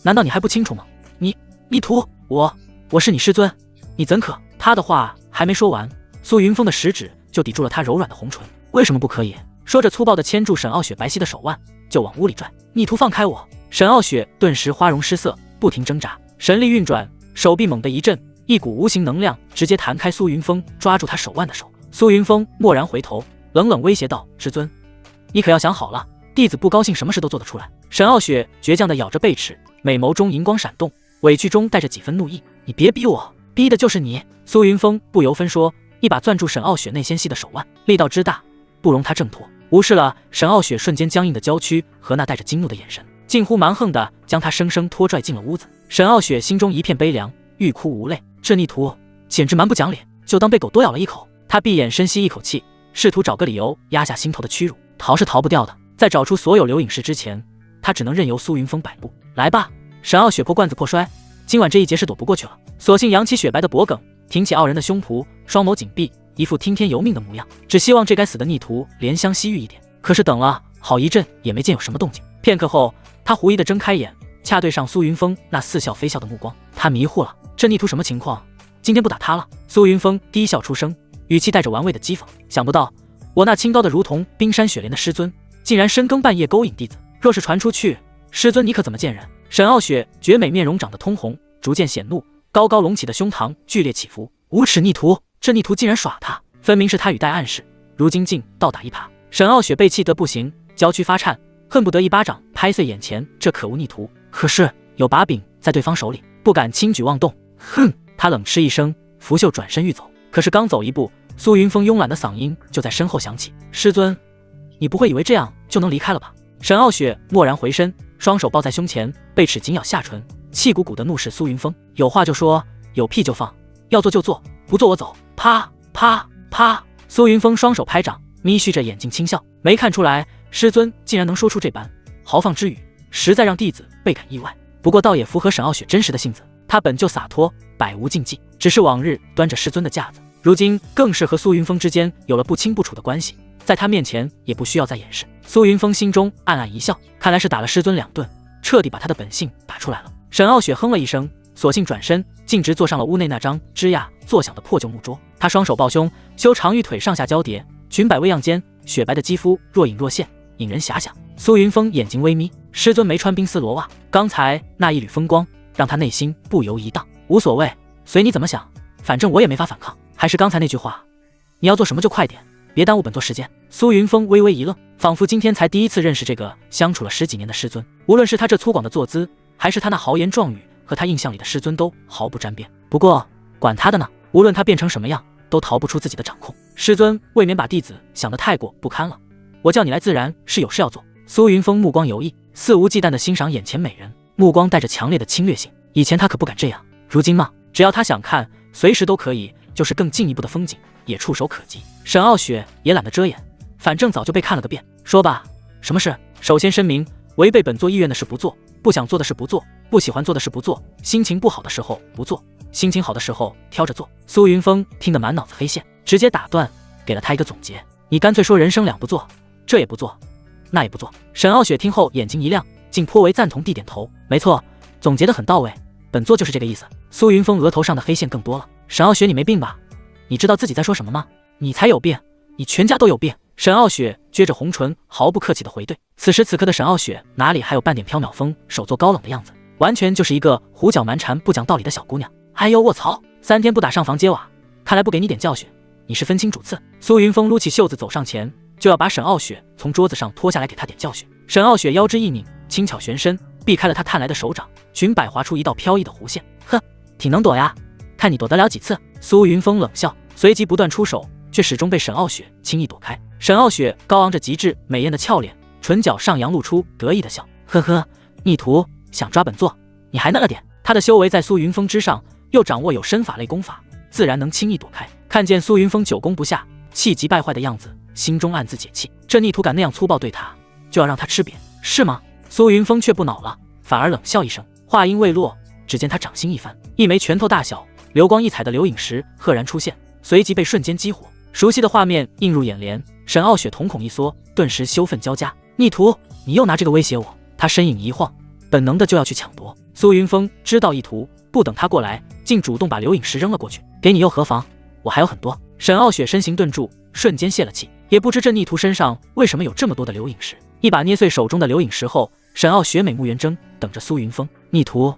Speaker 1: 难道你还不清楚吗？逆徒，我是你师尊，你怎可？”他的话还没说完，苏云峰的食指就抵住了他柔软的红唇。为什么不可以？说着粗暴地牵住沈傲雪白皙的手腕，就往屋里拽。逆徒，放开我！沈傲雪顿时花容失色，不停挣扎，神力运转，手臂猛地一震，一股无形能量直接弹开苏云峰抓住他手腕的手。苏云峰蓦然回头，冷冷威胁道：“师尊，你可要想好了，弟子不高兴，什么事都做得出来。”沈傲雪倔强地咬着贝齿，美眸中银光闪动，委屈中带着几分怒意：“你别逼我，逼的就是你！”苏云峰不由分说，一把攥住沈傲雪那纤细的手腕，力道之大，不容他挣脱，无视了沈傲雪瞬间僵硬的娇躯和那带着惊怒的眼神，近乎蛮横地将她生生拖拽进了屋子。沈傲雪心中一片悲凉，欲哭无泪，这逆徒简直蛮不讲理，就当被狗多咬了一口。她闭眼深吸一口气，试图找个理由压下心头的屈辱，逃是逃不掉的。在找出所有留影室之前，她只能任由苏云峰摆布。来吧，沈傲雪破罐子破摔，今晚这一劫是躲不过去了。索性扬起雪白的脖颈，挺起傲人的胸脯，双眸紧闭，一副听天由命的模样，只希望这该死的逆徒怜香惜玉一点。可是等了好一阵，也没见有什么动静。片刻后，他狐疑地睁开眼，恰对上苏云峰那似笑非笑的目光。他迷糊了，这逆徒什么情况？今天不打他了？苏云峰低笑出声，语气带着玩味的讥讽。想不到我那清高的如同冰山雪莲的师尊，竟然深更半夜勾引弟子，若是传出去，师尊你可怎么见人？沈傲雪绝美面容长得通红，逐渐显怒，高高隆起的胸膛剧烈起伏。无耻逆徒！这逆徒竟然耍他，分明是他语带暗示，如今竟倒打一耙。沈傲雪被气得不行，娇躯发颤，恨不得一巴掌拍碎眼前这可恶逆徒。可是有把柄在对方手里，不敢轻举妄动。哼！他冷嗤一声，拂袖转身欲走。可是刚走一步，苏云峰慵懒的嗓音就在身后响起：“师尊，你不会以为这样就能离开了吧？”沈傲雪蓦然回身，双手抱在胸前，贝齿紧咬下唇，气鼓鼓的怒视苏云峰：“有话就说，有屁就放，要做就做，不做我走！”啪啪啪！苏云峰双手拍掌，眯虚着眼睛轻笑，没看出来师尊竟然能说出这般豪放之语，实在让弟子倍感意外。不过倒也符合沈傲雪真实的性子，他本就洒脱，百无禁忌，只是往日端着师尊的架子，如今更是和苏云峰之间有了不清不楚的关系，在他面前也不需要再掩饰。苏云峰心中暗暗一笑，看来是打了师尊2顿，彻底把他的本性打出来了。沈傲雪哼了一声，索性转身，径直坐上了屋内那张吱呀作响的破旧木桌。他双手抱胸，修长玉腿上下交叠，裙摆微漾间，雪白的肌肤若隐若现，引人遐想。苏云峰眼睛微眯，师尊没穿冰丝罗袜，刚才那一缕风光让他内心不由一荡。无所谓，随你怎么想，反正我也没法反抗。还是刚才那句话，你要做什么就快点，别耽误本座时间。苏云峰微微一愣，仿佛今天才第一次认识这个相处了10几年的师尊，无论是他这粗犷的坐姿，还是他那豪言壮语，和他印象里的师尊都毫不沾边。不过管他的呢，无论他变成什么样，都逃不出自己的掌控。师尊未免把弟子想得太过不堪了，我叫你来自然是有事要做。苏云峰目光游弋，肆无忌惮地欣赏眼前美人，目光带着强烈的侵略性。以前他可不敢这样，如今嘛，只要他想看，随时都可以，就是更进一步的风景也触手可及。沈傲雪也懒得遮掩，反正早就被看了个遍。说吧，什么事？首先声明，违背本座意愿的事不做，不想做的事不做，不喜欢做的事不做，心情不好的时候不做，心情好的时候挑着做。苏云峰听得满脑子黑线，直接打断，给了他一个总结：你干脆说人生2不做，这也不做，那也不做。沈傲雪听后眼睛一亮，竟颇为赞同地点头：没错，总结得很到位，本座就是这个意思。苏云峰额头上的黑线更多了。沈傲雪，你没病吧？你知道自己在说什么吗？你才有病，你全家都有病。沈傲雪撅着红唇，毫不客气地回怼。此时此刻的沈傲雪哪里还有半点缥缈风手作高冷的样子，完全就是一个胡搅蛮缠不讲道理的小姑娘。哎呦卧槽，3天不打上房揭瓦，看来不给你点教训，你是分清主次。苏云峰撸起袖子走上前，就要把沈傲雪从桌子上拖下来给他点教训。沈傲雪腰肢一拧，轻巧旋身避开了他探来的手掌，裙摆划出一道飘逸的弧线。哼，挺能躲呀，看你躲得了几次。苏云峰冷笑，随即不断出手，却始终被沈傲雪轻易躲开。沈傲雪高昂着极致美艳的俏脸，唇角上扬露出得意的笑。呵呵，逆徒想抓本座，你还嫩了点。他的修为在苏云峰之上，又掌握有身法类功法，自然能轻易躲开。看见苏云峰久攻不下，气急败坏的样子，心中暗自解气。这逆徒敢那样粗暴对他，就要让他吃瘪，是吗？苏云峰却不恼了，反而冷笑一声。话音未落，只见他掌心一翻，一枚拳头大小、流光溢彩的流影石赫然出现，随即被瞬间激活。熟悉的画面映入眼帘，沈傲雪瞳孔一缩，顿时羞愤交加。逆徒，你又拿这个威胁我！他身影一晃，本能的就要去抢夺。苏云峰知道意图，不等他过来，竟主动把流影石扔了过去。给你又何妨？我还有很多。沈傲雪身形顿住，瞬间泄了气，也不知这逆徒身上为什么有这么多的流影石。一把捏碎手中的流影石后，沈傲雪美目圆睁，等着苏云峰。逆徒，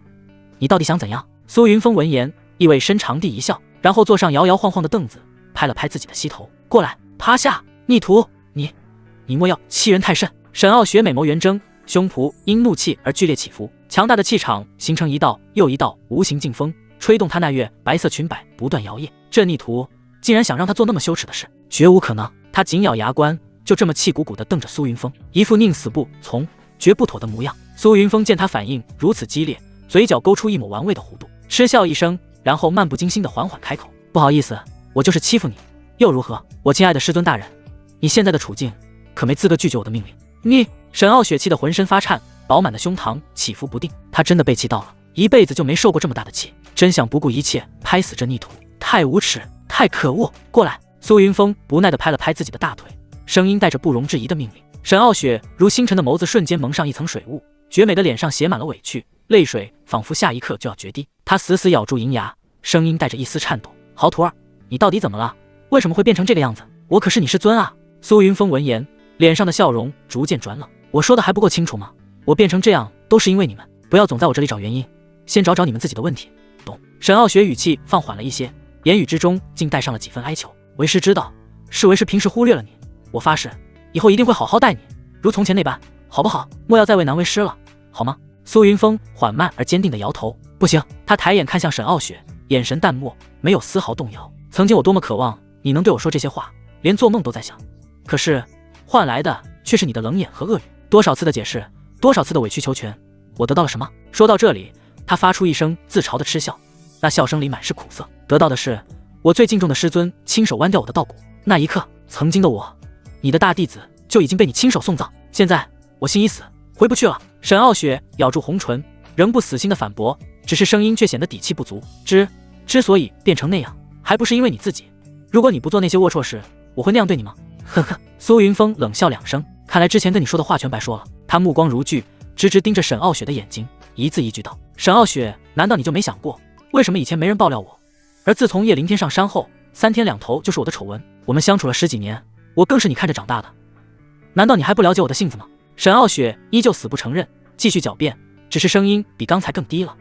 Speaker 1: 你到底想怎样？苏云峰闻言，意味深长地一笑，然后坐上摇摇晃晃的凳子，拍了拍自己的膝头，过来，趴下。逆徒，你莫要欺人太甚！沈傲雪美眸圆睁，胸脯因怒气而剧烈起伏，强大的气场形成一道又一道无形劲风，吹动她那月白色裙摆不断摇曳。这逆徒竟然想让她做那么羞耻的事，绝无可能！她紧咬牙关，就这么气鼓鼓地瞪着苏云峰，一副宁死不从、绝不妥的模样。苏云峰见她反应如此激烈，嘴角勾出一抹玩味的弧度，嗤笑一声，然后漫不经心地缓缓开口：“不好意思，我就是欺负你，又如何？我亲爱的师尊大人，你现在的处境可没资格拒绝我的命令。”你！沈傲雪气得浑身发颤，饱满的胸膛起伏不定。她真的被气到了，一辈子就没受过这么大的气，真想不顾一切拍死这逆徒，太无耻，太可恶！过来！苏云峰不耐地拍了拍自己的大腿，声音带着不容置疑的命令。沈傲雪如星辰的眸子瞬间蒙上一层水雾，绝美的脸上写满了委屈，泪水仿佛下一刻就要决堤。她死死咬住银牙，声音带着一丝颤抖：“好徒儿，你到底怎么了？为什么会变成这个样子？我可是你师尊啊！”苏云峰闻言，脸上的笑容逐渐转冷。我说的还不够清楚吗？我变成这样都是因为你们，不要总在我这里找原因，先找找你们自己的问题，懂？沈傲雪语气放缓了一些，言语之中竟带上了几分哀求。为师知道，是为师平时忽略了你，我发誓以后一定会好好待你，如从前那般，好不好？莫要再为难为师了，好吗？苏云峰缓慢而坚定地摇头。不行。他抬眼看向沈傲雪，眼神淡漠，没有丝毫动摇。曾经我多么渴望你能对我说这些话，连做梦都在想，可是换来的却是你的冷眼和恶语。多少次的解释，多少次的委曲求全，我得到了什么？说到这里，他发出一声自嘲的嗤笑，那笑声里满是苦涩。得到的是我最敬重的师尊亲手剜掉我的道骨，那一刻，曾经的我，你的大弟子就已经被你亲手送葬。现在我心已死，回不去了。沈傲雪咬住红唇，仍不死心的反驳，只是声音却显得底气不足。之所以变成那样，还不是因为你自己？如果你不做那些龌龊事，我会那样对你吗？呵呵。苏云峰冷笑两声，看来之前跟你说的话全白说了。他目光如炬，直直盯着沈傲雪的眼睛，一字一句道：“沈傲雪，难道你就没想过，为什么以前没人爆料我，而自从叶凌天上山后，3天2头就是我的丑闻？我们相处了10几年，我更是你看着长大的，难道你还不了解我的性子吗？”沈傲雪依旧死不承认，继续狡辩，只是声音比刚才更低了。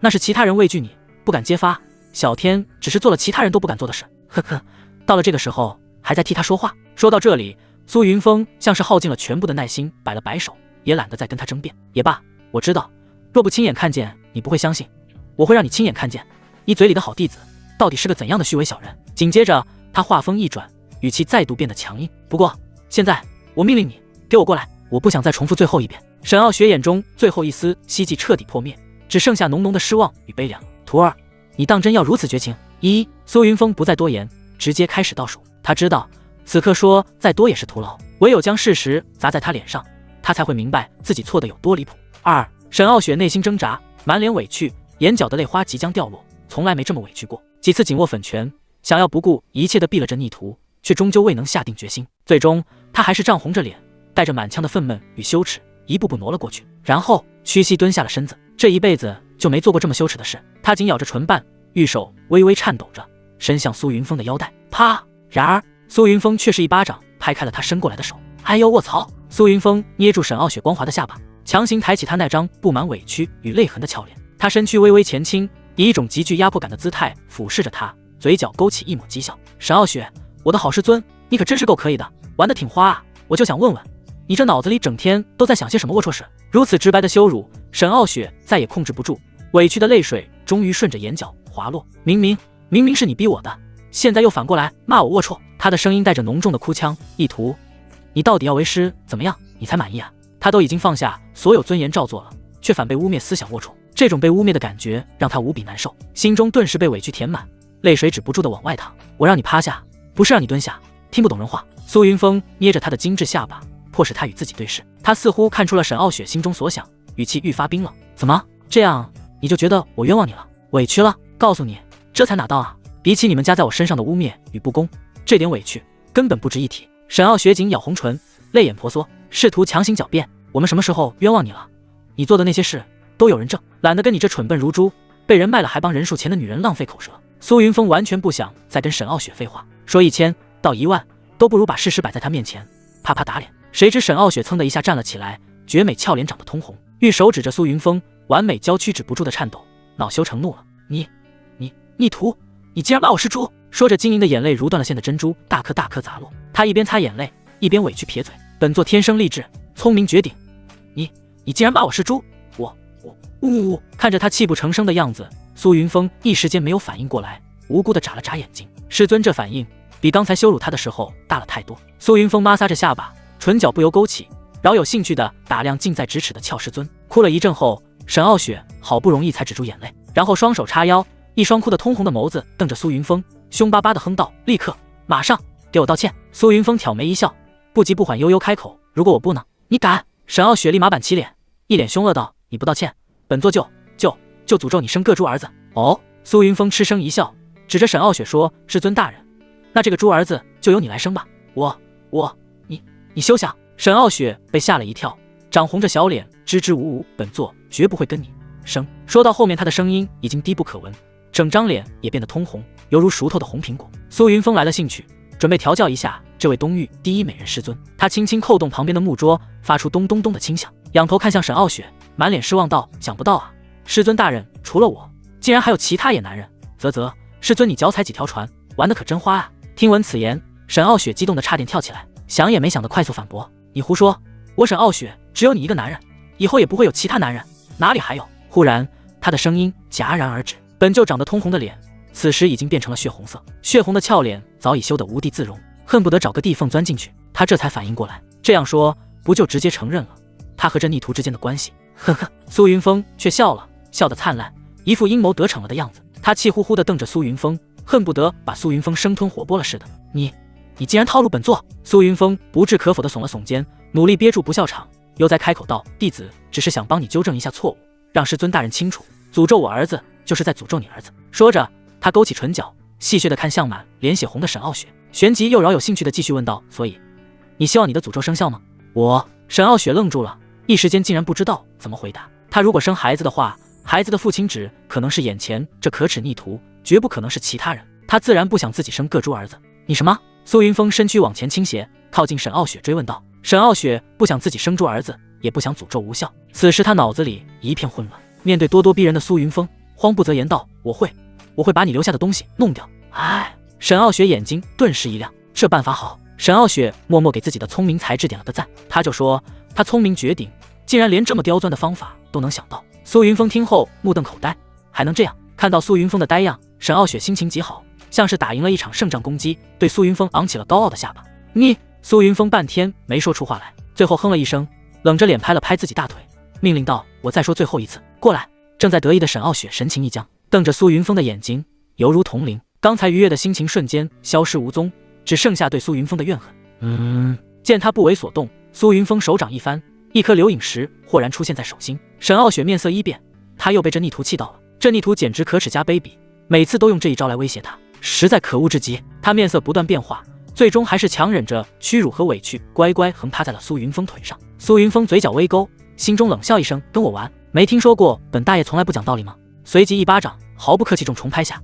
Speaker 1: 那是其他人畏惧你，不敢揭发，小天只是做了其他人都不敢做的事。呵呵，到了这个时候还在替他说话。说到这里，苏云峰像是耗尽了全部的耐心，摆了摆手，也懒得再跟他争辩。也罢，我知道，若不亲眼看见，你不会相信，我会让你亲眼看见，你嘴里的好弟子到底是个怎样的虚伪小人。紧接着，他话锋一转，语气再度变得强硬。不过，现在我命令你，给我过来！我不想再重复最后一遍。沈傲雪眼中最后一丝希冀彻底破灭，只剩下浓浓的失望与悲凉。徒儿，你当真要如此绝情？1，苏云峰不再多言，直接开始倒数。他知道此刻说再多也是徒劳，唯有将事实砸在他脸上，他才会明白自己错得有多离谱。2，沈傲雪内心挣扎，满脸委屈，眼角的泪花即将掉落，从来没这么委屈过。几次紧握粉拳，想要不顾一切地避了这逆徒，却终究未能下定决心。最终，他还是涨红着脸，带着满腔的愤懑与羞耻，一步步挪了过去，然后屈膝蹲下了身子。这一辈子就没做过这么羞耻的事。他紧咬着唇瓣，玉手微微颤抖着，伸向苏云峰的腰带。啪！然而苏云峰却是一巴掌拍开了他伸过来的手。哎呦卧槽！苏云峰捏住沈傲雪光滑的下巴，强行抬起他那张布满委屈与泪痕的俏脸。他身躯微微前倾，以一种极具压迫感的姿态俯视着他，嘴角勾起一抹讥笑。沈傲雪，我的好师尊，你可真是够可以的，玩得挺花啊！我就想问问，你这脑子里整天都在想些什么龌龊事？如此直白的羞辱，沈傲雪再也控制不住，委屈的泪水终于顺着眼角滑落。明明是你逼我的，现在又反过来骂我龌龊。他的声音带着浓重的哭腔。意图，你到底要为师怎么样，你才满意啊？他都已经放下所有尊严照做了，却反被污蔑思想龌龊，这种被污蔑的感觉让他无比难受，心中顿时被委屈填满，泪水止不住的往外淌。我让你趴下，不是让你蹲下，听不懂人话。苏云峰捏着他的精致下巴，迫使他与自己对视。他似乎看出了沈傲雪心中所想，语气愈发冰冷。怎么这样你就觉得我冤枉你了，委屈了？告诉你，这才哪到啊！比起你们家在我身上的污蔑与不公，这点委屈根本不值一提。沈傲雪紧咬红唇，泪眼婆娑，试图强行狡辩。我们什么时候冤枉你了？你做的那些事都有人证，懒得跟你这蠢笨如猪、被人卖了还帮人数钱的女人浪费口舌。苏云峰完全不想再跟沈傲雪废话，说1000到1万都不如把事实摆在他面前，啪啪打脸。谁知沈傲雪噌的一下站了起来，绝美俏脸长得通红，玉手指着苏云峰，完美娇躯止不住的颤抖，恼羞成怒了。逆徒，你竟然骂我是猪！说着，晶莹的眼泪如断了线的珍珠，大颗大颗砸落。他一边擦眼泪，一边委屈撇嘴：“本座天生丽质，聪明绝顶，你竟然骂我是猪！我……看着他泣不成声的样子，苏云峰一时间没有反应过来，无辜的眨了眨眼睛。师尊这反应比刚才羞辱他的时候大了太多。苏云峰摩挲着下巴，唇角不由勾起，饶有兴趣的打量近在咫尺的俏师尊。哭了一阵后，沈傲雪好不容易才止住眼泪，然后双手叉腰，一双哭得通红的眸子瞪着苏云峰，凶巴巴的哼道：“立刻，马上给我道歉！”苏云峰挑眉一笑，不急不缓悠悠开口：“如果我不呢？你敢？”沈傲雪立马板起脸，一脸凶恶道：“你不道歉，本座就诅咒你生个猪儿子！”哦，苏云峰嗤声一笑，指着沈傲雪说：“师尊大人，那这个猪儿子就由你来生吧。你休想！”沈傲雪被吓了一跳，涨红着小脸，支支吾吾：“本座绝不会跟你生。”说到后面，他的声音已经低不可闻，整张脸也变得通红，犹如熟透的红苹果。苏云峰来了兴趣，准备调教一下这位东域第一美人师尊。他轻轻扣动旁边的木桌，发出咚咚咚的轻响，仰头看向沈傲雪，满脸失望道：“想不到啊，师尊大人除了我，竟然还有其他野男人。啧，师尊你脚踩几条船，玩得可真花啊！”听闻此言，沈傲雪激动得差点跳起来，想也没想的快速反驳：“你胡说！我沈傲雪只有你一个男人，以后也不会有其他男人，哪里还有？”忽然，他的声音戛然而止，本就长得通红的脸，此时已经变成了血红色，血红的俏脸早已羞得无地自容，恨不得找个地缝钻进去。他这才反应过来，这样说不就直接承认了他和这逆徒之间的关系？呵呵，苏云峰却笑了，笑得灿烂，一副阴谋得逞了的样子。他气呼呼地瞪着苏云峰，恨不得把苏云峰生吞活剥了似的。你竟然套路本座！苏云峰不置可否地耸了耸肩，努力憋住不笑场，又再开口道：“弟子只是想帮你纠正一下错误，让师尊大人清楚，诅咒我儿子就是在诅咒你儿子。”说着，他勾起唇角，戏谑地看向满脸血红的沈傲雪，旋即又饶有兴趣地继续问道：“所以，你希望你的诅咒生效吗？”沈傲雪愣住了，一时间竟然不知道怎么回答。他如果生孩子的话，孩子的父亲只可能是眼前这可耻逆徒，绝不可能是其他人。他自然不想自己生个猪儿子。你什么？苏云峰身躯往前倾斜，靠近沈傲雪追问道。沈傲雪不想自己生猪儿子，也不想诅咒无效。此时他脑子里一片混乱，面对咄咄逼人的苏云峰，慌不择言道：“我会把你留下的东西弄掉。”哎，沈傲雪眼睛顿时一亮，这办法好。沈傲雪默默给自己的聪明才智点了个赞，他就说他聪明绝顶，竟然连这么刁钻的方法都能想到。苏云峰听后目瞪口呆，还能这样？看到苏云峰的呆样，沈傲雪心情极好，像是打赢了一场胜仗攻击，对苏云峰昂起了高傲的下巴。苏云峰半天没说出话来，最后哼了一声，冷着脸拍了拍自己大腿，命令道：“我再说最后一次，过来！”正在得意的沈傲雪神情一僵，瞪着苏云峰的眼睛犹如铜铃，刚才愉悦的心情瞬间消失无踪，只剩下对苏云峰的怨恨。见他不为所动，苏云峰手掌一翻，一颗流影石豁然出现在手心。沈傲雪面色一变，他又被这逆徒气到了。这逆徒简直可耻加卑鄙，每次都用这一招来威胁他，实在可恶至极。他面色不断变化，最终还是强忍着屈辱和委屈，乖乖横趴在了苏云峰腿上。苏云峰嘴角微勾，心中冷笑一声：“跟我玩？没听说过本大爷从来不讲道理吗？”随即一巴掌毫不客气重拍下。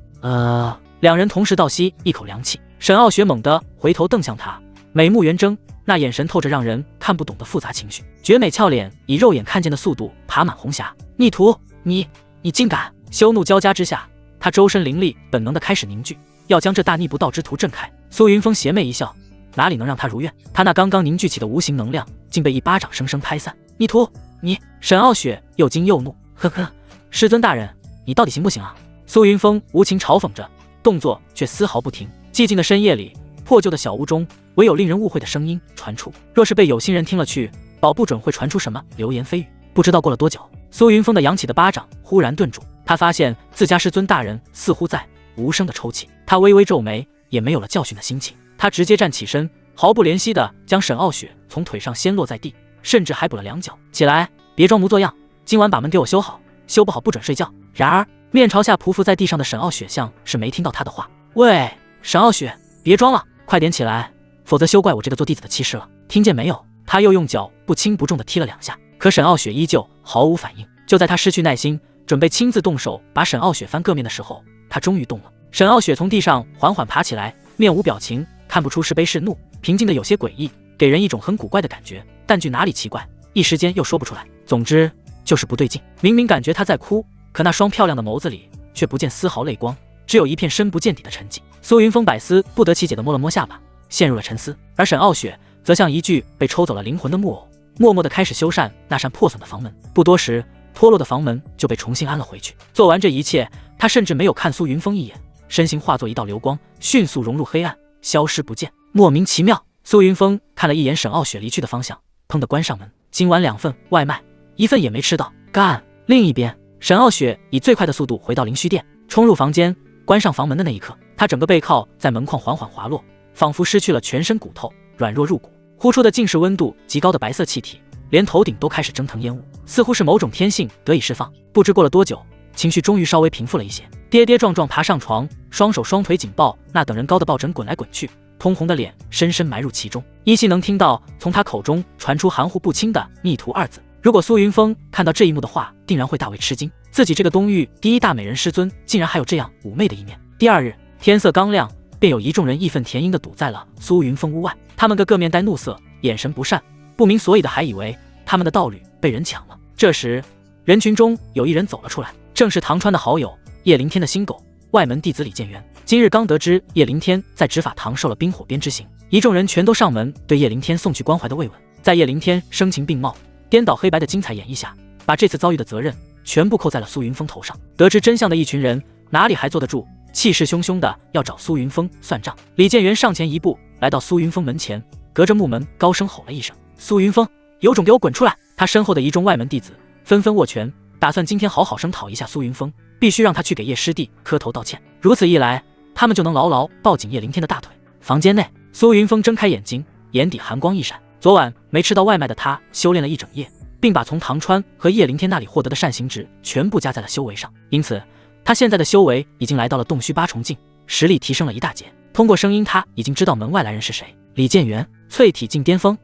Speaker 1: 两人同时倒吸一口凉气。沈傲雪猛地回头瞪向他，美目圆睁，那眼神透着让人看不懂的复杂情绪，绝美俏脸以肉眼看见的速度爬满红霞。逆徒，你竟敢！羞怒交加之下，他周身灵力本能的开始凝聚，要将这大逆不道之徒震开。苏云峰邪魅一笑，哪里能让他如愿？他那刚刚凝聚起的无形能量，竟被一巴掌生生拍散。逆徒，你！沈傲雪又惊又怒，呵呵，师尊大人，你到底行不行啊？苏云峰无情嘲讽着，动作却丝毫不停。寂静的深夜里，破旧的小屋中，唯有令人误会的声音传出。若是被有心人听了去，保不准会传出什么流言蜚语。不知道过了多久，苏云峰的扬起的巴掌忽然顿住，他发现自家师尊大人似乎在无声的抽泣。他微微皱眉，也没有了教训的心情，他直接站起身，毫不怜惜地将沈傲雪从腿上掀落在地，甚至还补了2脚。起来，别装模作样，今晚把门给我修好，修不好不准睡觉。然而面朝下匍匐在地上的沈傲雪像是没听到他的话。喂，沈傲雪，别装了，快点起来，否则休怪我这个做弟子的气势了，听见没有？他又用脚不轻不重地踢了2下，可沈傲雪依旧毫无反应。就在他失去耐心，准备亲自动手把沈傲雪翻个面的时候，他终于动了。沈傲雪从地上缓缓爬起来，面无表情，看不出是悲是怒，平静的有些诡异，给人一种很古怪的感觉，但句哪里奇怪，一时间又说不出来。总之就是不对劲。明明感觉他在哭，可那双漂亮的眸子里却不见丝毫泪光，只有一片深不见底的沉寂。苏云峰百思不得其解地摸了摸下巴，陷入了沉思。而沈傲雪则像一具被抽走了灵魂的木偶，默默地开始修缮那扇破损的房门。不多时，脱落的房门就被重新安了回去。做完这一切，他甚至没有看苏云峰一眼，身形化作一道流光，迅速融入黑暗，消失不见。莫名其妙。苏云峰看了一眼沈傲雪离去的方向，砰地关上门。今晚2份外卖，1份也没吃到，干。另一边，沈傲雪以最快的速度回到灵虚殿，冲入房间，关上房门的那一刻，他整个背靠在门框缓缓滑落，仿佛失去了全身骨头，软弱入骨，呼出的尽是温度极高的白色气体，连头顶都开始蒸腾烟雾，似乎是某种天性得以释放。不知过了多久，情绪终于稍微平复了一些，跌跌撞撞爬上床，双手双腿紧抱那等人高的抱枕滚来滚去，通红的脸深深埋入其中，依稀能听到从他口中传出含糊不清的逆徒2字。如果苏云峰看到这一幕的话，定然会大为吃惊，自己这个东域第一大美人师尊竟然还有这样妩媚的一面。第2日天色刚亮，便有一众人义愤填膺地堵在了苏云峰屋外，他们个面带怒色，眼神不善，不明所以的还以为他们的道侣被人抢了。这时人群中有一人走了出来，正是唐川的好友叶灵天的新狗外门弟子李建元。今日刚得知叶灵天在执法堂受了冰火鞭之刑，一众人全都上门对叶灵天送去关怀的慰问。在叶灵天声情并茂、颠倒黑白的精彩演绎下，把这次遭遇的责任全部扣在了苏云峰头上。得知真相的一群人哪里还坐得住，气势汹汹的要找苏云峰算账。李建元上前一步，来到苏云峰门前，隔着木门高声吼了一声：“苏云峰，有种给我滚出来！”他身后的一众外门弟子纷纷握拳，打算今天好好声讨一下苏云峰，必须让他去给叶师弟磕头道歉。如此一来，他们就能牢牢抱紧叶灵天的大腿。房间内，苏云峰睁开眼睛，眼底寒光一闪。昨晚没吃到外卖的他修炼了一整夜，并把从唐川和叶灵天那里获得的善行值全部加在了修为上，因此他现在的修为已经来到了洞虚8重境，实力提升了一大截。通过声音，他已经知道门外来人是谁。李建元，淬体境巅峰。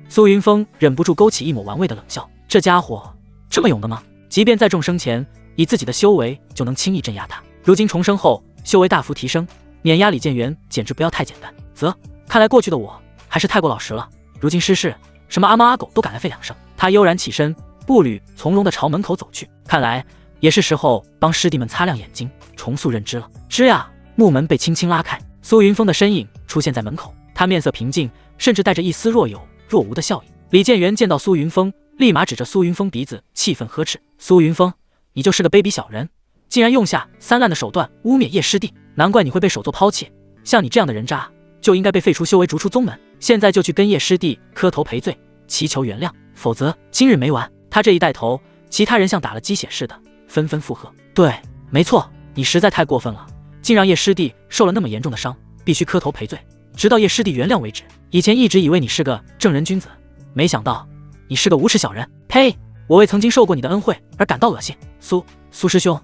Speaker 1: 苏云峰忍不住勾起一抹玩味的冷笑，这家伙这么勇的吗？即便在众生前，以自己的修为就能轻易镇压他，如今重生后修为大幅提升，碾压李建元简直不要太简单。看来过去的我还是太过老实了，如今失势，什么阿猫阿狗都敢来吠2声。他悠然起身，步履从容地朝门口走去，看来也是时候帮师弟们擦亮眼睛，重塑认知了。吱呀，木门被轻轻拉开，苏云峰的身影出现在门口，他面色平静，甚至带着一丝若有若无的笑意。李建元见到苏云峰，立马指着苏云峰鼻子气愤呵斥：“苏云峰，你就是个卑鄙小人，竟然用下3滥的手段污蔑叶师弟，难怪你会被首座抛弃。像你这样的人渣，就应该被废除修为，逐出宗门。现在就去跟叶师弟磕头赔罪，祈求原谅，否则今日没完。”他这一带头，其他人像打了鸡血似的纷纷附和：“对，没错，你实在太过分了，竟让叶师弟受了那么严重的伤，必须磕头赔罪，直到叶师弟原谅为止。以前一直以为你是个正人君子，没想到你是个无耻小人。呸！我为曾经受过你的恩惠而感到恶心。苏师兄，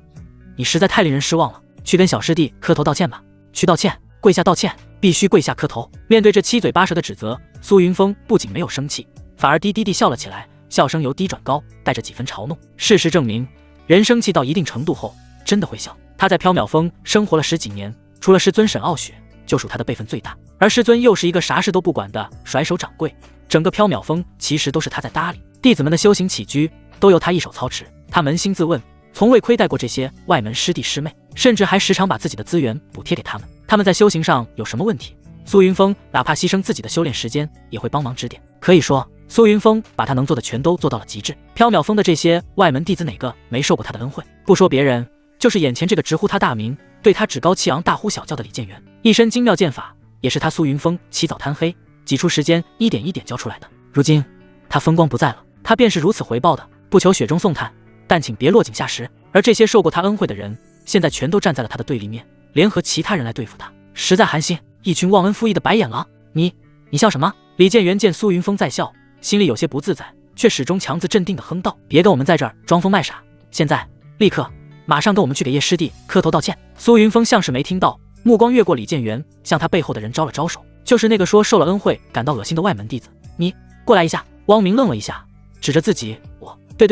Speaker 1: 你实在太令人失望了，去跟小师弟磕头道歉吧，去道歉，跪下道歉，必须跪下磕头。”面对这七嘴八舌的指责，苏云峰不仅没有生气，反而低低地笑了起来，笑声由低转高，带着几分嘲弄。事实证明，人生气到一定程度后真的会笑。他在缥缈峰生活了10几年，除了师尊沈傲雪，就属他的辈分最大，而师尊又是一个啥事都不管的甩手掌柜，整个缥缈峰其实都是他在搭理，弟子们的修行起居都由他一手操持。他扪心自问，从未亏待过这些外门师弟师妹，甚至还时常把自己的资源补贴给他们。他们在修行上有什么问题，苏云峰哪怕牺牲自己的修炼时间，也会帮忙指点。可以说，苏云峰把他能做的全都做到了极致。缥缈峰的这些外门弟子哪个没受过他的恩惠？不说别人，就是眼前这个直呼他大名，对他趾高气昂大呼小叫的李建元，一身精妙剑法也是他苏云峰起早贪黑挤出时间一点一点教出来的。如今他风光不再了，他便是如此回报的，不求雪中送炭，但请别落井下石。而这些受过他恩惠的人，现在全都站在了他的对立面，联合其他人来对付他。实在寒心。一群忘恩负义的白眼狼。你笑什么？李建元见苏云峰在笑，心里有些不自在，却始终强自镇定的哼道：别跟我们在这儿装疯卖傻，现在立刻马上跟我们去给叶师弟磕头道歉。苏云峰像是没听到，目光越过李建元，向他背后的人招了招手，就是那个说受了恩惠感到恶心的外门弟子。你过来一下。汪明愣了一下，指着自己：我，对，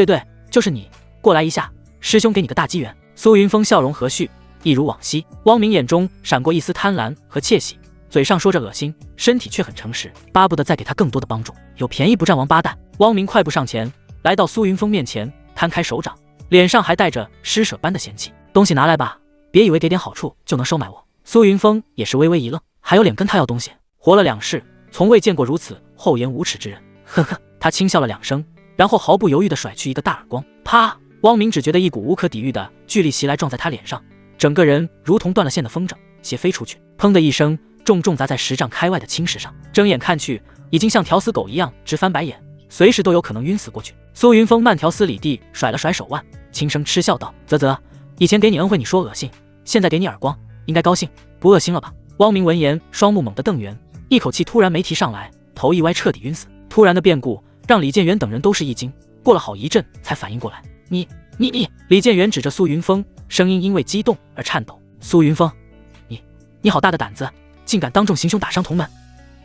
Speaker 1: 就是你，过来一下，师兄给你个大机缘。苏云峰笑容和煦，一如往昔。汪明眼中闪过一丝贪婪和窃喜，嘴上说着恶心，身体却很诚实，巴不得再给他更多的帮助。有便宜不占王八蛋。汪明快步上前，来到苏云峰面前，摊开手掌，脸上还带着施舍般的嫌弃：东西拿来吧，别以为给点好处就能收买我。苏云峰也是微微一愣，还有脸跟他要东西？活了2世，从未见过如此厚颜无耻之人。呵呵，他轻笑了2声，然后毫不犹豫地甩去一个大耳光。啪！汪明只觉得一股无可抵御的巨力袭来，撞在他脸上，整个人如同断了线的风筝，斜飞出去，砰的一声，重重砸在10丈开外的青石上。睁眼看去，已经像条死狗一样直翻白眼，随时都有可能晕死过去。苏云峰慢条斯理地甩了甩手腕，轻声嗤笑道：啧，以前给你恩惠你说恶心，现在给你耳光，应该高兴，不恶心了吧？汪明闻言，双目猛地瞪圆，一口气突然没提上来，头一歪，彻底晕死。突然的变故让李建元等人都是一惊，过了好一阵才反应过来。你！李建元指着苏云峰，声音因为激动而颤抖。苏云峰，你好大的胆子，竟敢当众行凶打伤同门，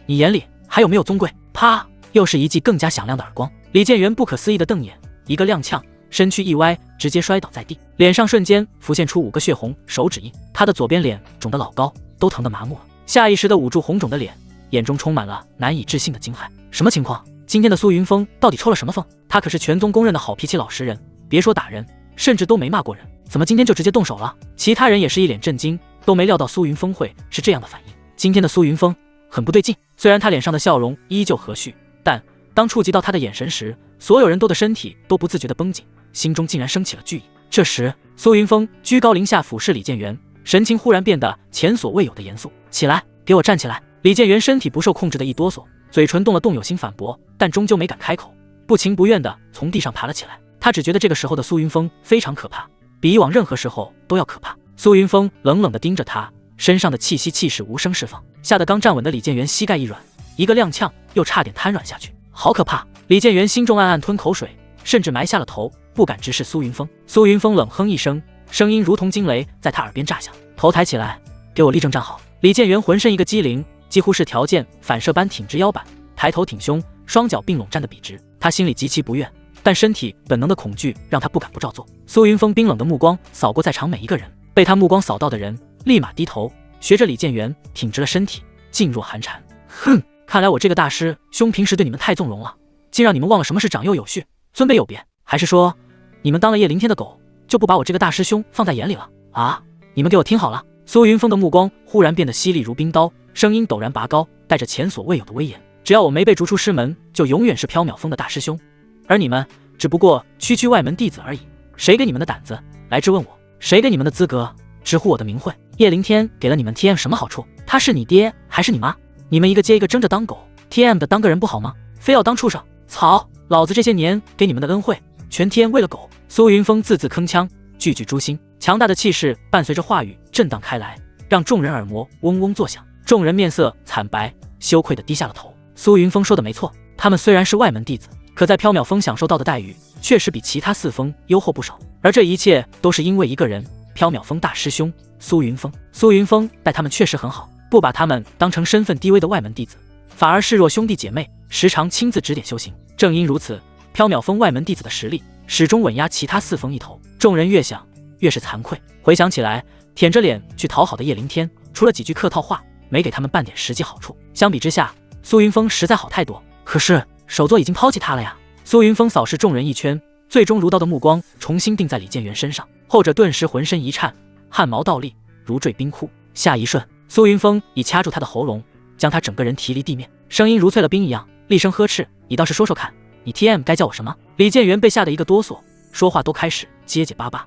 Speaker 1: 你眼里还有没有宗贵？啪！又是一记更加响亮的耳光。李建元不可思议的瞪眼，一个踉跄，身躯一歪，直接摔倒在地，脸上瞬间浮现出5个血红手指印。他的左边脸肿得老高，都疼得麻木了，下意识地捂住红肿的脸，眼中充满了难以置信的惊骇。什么情况？今天的苏云峰到底抽了什么风？他可是全宗公认的好脾气老实人，别说打人，甚至都没骂过人，怎么今天就直接动手了？其他人也是一脸震惊，都没料到苏云峰会是这样的反应。今天的苏云峰很不对劲，虽然他脸上的笑容依旧和煦，但当触及到他的眼神时，所有人的身体都不自觉地绷紧，心中竟然升起了惧意。这时，苏云峰居高临下俯视李建元，神情忽然变得前所未有的严肃。起来，给我站起来！李建元身体不受控制的一哆嗦，嘴唇动了动，有心反驳，但终究没敢开口，不情不愿地从地上爬了起来。他只觉得这个时候的苏云峰非常可怕，比以往任何时候都要可怕。苏云峰冷冷地盯着他，身上的气息气势无声释放，吓得刚站稳的李建元膝盖一软，一个踉跄，又差点瘫软下去。好可怕！李建元心中暗暗吞口水，甚至埋下了头，不敢直视苏云峰。苏云峰冷哼一声，声音如同惊雷在他耳边炸响：头抬起来，给我立正站好！李建元浑身一个机灵，几乎是条件反射般挺直腰板，抬头挺胸，双脚并拢站得笔直。他心里极其不愿，但身体本能的恐惧让他不敢不照做。苏云峰冰冷的目光扫过在场每一个人，被他目光扫到的人立马低头，学着李建元挺直了身体，噤若寒蝉。哼，看来我这个大师兄平时对你们太纵容了，竟让你们忘了什么是长幼有序，尊卑有别。还是说，你们当了叶灵天的狗，就不把我这个大师兄放在眼里了啊？你们给我听好了！苏云峰的目光忽然变得犀利如冰刀，声音陡然拔高，带着前所未有的威严。只要我没被逐出师门，就永远是缥缈峰的大师兄，而你们只不过区外门弟子而已。谁给你们的胆子来质问我？谁给你们的资格直呼我的名讳？叶灵天给了你们 TM 什么好处？他是你爹还是你妈？你们一个接一个争着当狗， TM 的当个人不好吗？非要当畜生？草！老子这些年给你们的恩惠，全 TM 为了狗！苏云峰字字铿锵，句句诛心，强大的气势伴随着话语震荡开来，让众人耳膜嗡嗡作响。众人面色惨白，羞愧地低下了头。苏云峰说的没错，他们虽然是外门弟子，可在缥缈峰享受到的待遇确实比其他4峰优厚不少。而这一切都是因为一个人，缥缈峰大师兄苏云峰。苏云峰待他们确实很好，不把他们当成身份低微的外门弟子，反而视若兄弟姐妹，时常亲自指点修行。正因如此，缥缈峰外门弟子的实力始终稳压其他4峰一头。众人越想越是惭愧，回想起来，舔着脸去讨好的叶灵天，除了几句客套话，没给他们半点实际好处。相比之下，苏云峰实在好太多。可是首座已经抛弃他了呀！苏云峰扫视众人一圈，最终如刀的目光重新定在李建元身上，后者顿时浑身一颤，汗毛倒立，如坠冰窟。下一瞬，苏云峰已掐住他的喉咙，将他整个人提离地面，声音如淬了冰一样，厉声呵斥：你倒是说说看，你 TM 该叫我什么？李建元被吓得一个哆嗦，说话都开始结结巴巴。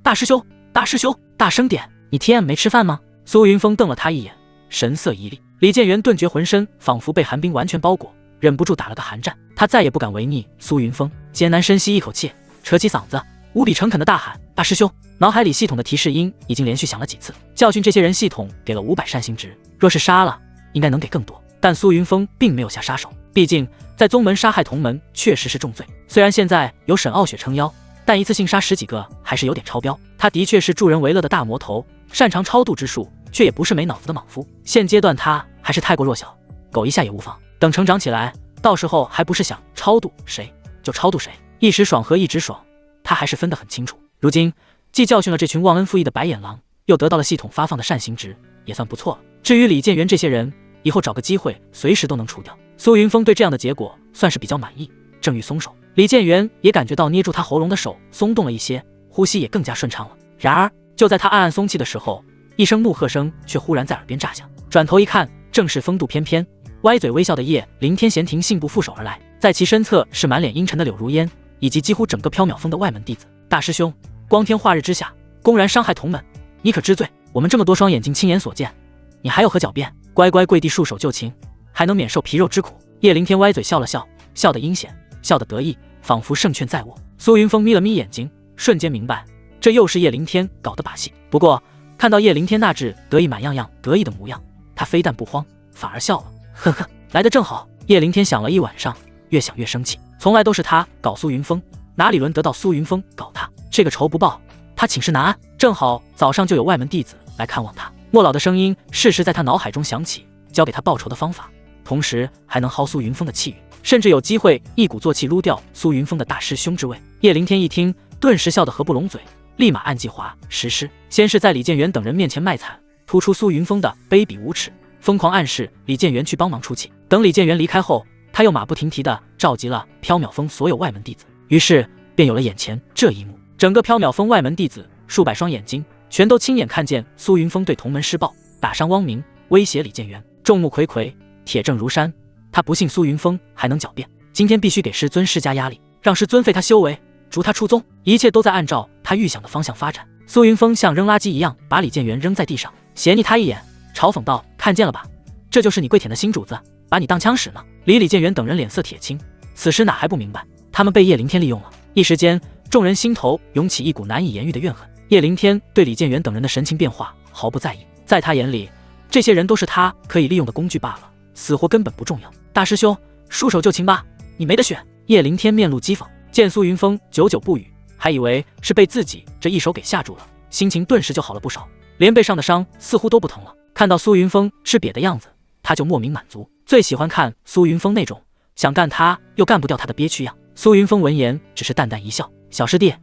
Speaker 1: 大师兄，大声点！你 TM 没吃饭吗？苏云峰瞪了他一眼，神色一厉。李建元顿觉浑身仿佛被寒冰完全包裹，忍不住打了个寒战。他再也不敢违逆苏云峰，艰难深吸一口气，扯起嗓子：无比诚恳地大喊：“大师兄！”脑海里系统的提示音已经连续响了几次，教训这些人。系统给了500善心值，若是杀了，应该能给更多。但苏云峰并没有下杀手，毕竟在宗门杀害同门确实是重罪。虽然现在有沈傲雪撑腰，但一次性杀10几个还是有点超标。他的确是助人为乐的大魔头，擅长超度之术，却也不是没脑子的莽夫。现阶段他还是太过弱小，苟一下也无妨。等成长起来，到时候还不是想超度谁就超度谁，一时爽和一直爽，他还是分得很清楚。如今既教训了这群忘恩负义的白眼狼，又得到了系统发放的善行值，也算不错了。至于李建元这些人，以后找个机会随时都能除掉。苏云峰对这样的结果算是比较满意，正欲松手，李建元也感觉到捏住他喉咙的手松动了一些，呼吸也更加顺畅了。然而就在他暗暗松气的时候，一声怒喝声却忽然在耳边炸响。转头一看，正是风度翩翩、歪嘴微笑的叶凌天闲庭信步负手而来，在其身侧是满脸阴沉的柳如烟，以及几乎整个缥缈峰的外门弟子。大师兄，光天化日之下公然伤害同门，你可知罪？我们这么多双眼睛亲眼所见，你还有何狡辩？乖乖跪地束手就擒，还能免受皮肉之苦。叶凌天歪嘴笑了笑，笑得阴险，笑得得意，仿佛胜券在握。苏云峰眯了眯眼睛，瞬间明白这又是叶凌天搞的把戏。不过看到叶凌天那只得意满样样得意的模样，他非但不慌，反而笑了，呵呵，来得正好。叶凌天想了一晚上，越想越生气，从来都是他搞苏云峰，哪里轮得到苏云峰搞他？这个仇不报，他寝食难安。正好早上就有外门弟子来看望他，莫老的声音适时在他脑海中响起，教给他报仇的方法，同时还能薅苏云峰的气运，甚至有机会一鼓作气撸掉苏云峰的大师兄之位。叶凌天一听，顿时笑得合不拢嘴，立马按计划实施。先是在李建元等人面前卖惨，突出苏云峰的卑鄙无耻，疯狂暗示李建元去帮忙出气。等李建元离开后，他又马不停蹄地召集了缥缈峰所有外门弟子，于是便有了眼前这一幕。整个缥缈峰外门弟子数百双眼睛全都亲眼看见苏云峰对同门施暴，打伤汪明，威胁李建元，众目睽睽，铁证如山。他不信苏云峰还能狡辩，今天必须给师尊施加压力，让师尊废他修为，逐他出宗。一切都在按照他预想的方向发展。苏云峰像扔垃圾一样把李建元扔在地上，斜睨他一眼，嘲讽道：“看见了吧，这就是你跪舔的新主子，把你当枪使呢。”李建元等人脸色铁青，此时哪还不明白，他们被叶凌天利用了。一时间众人心头涌起一股难以言喻的怨恨。叶凌天对李建元等人的神情变化毫不在意，在他眼里，这些人都是他可以利用的工具罢了，死活根本不重要。大师兄，束手就擒吧，你没得选。叶凌天面露讥讽，见苏云峰久久不语，还以为是被自己这一手给吓住了，心情顿时就好了不少，连背上的伤似乎都不疼了。看到苏云峰吃瘪的样子，他就莫名满足，最喜欢看苏云峰那种想干他又干不掉他的憋屈样。苏云峰闻言只是淡淡一笑：“小师弟，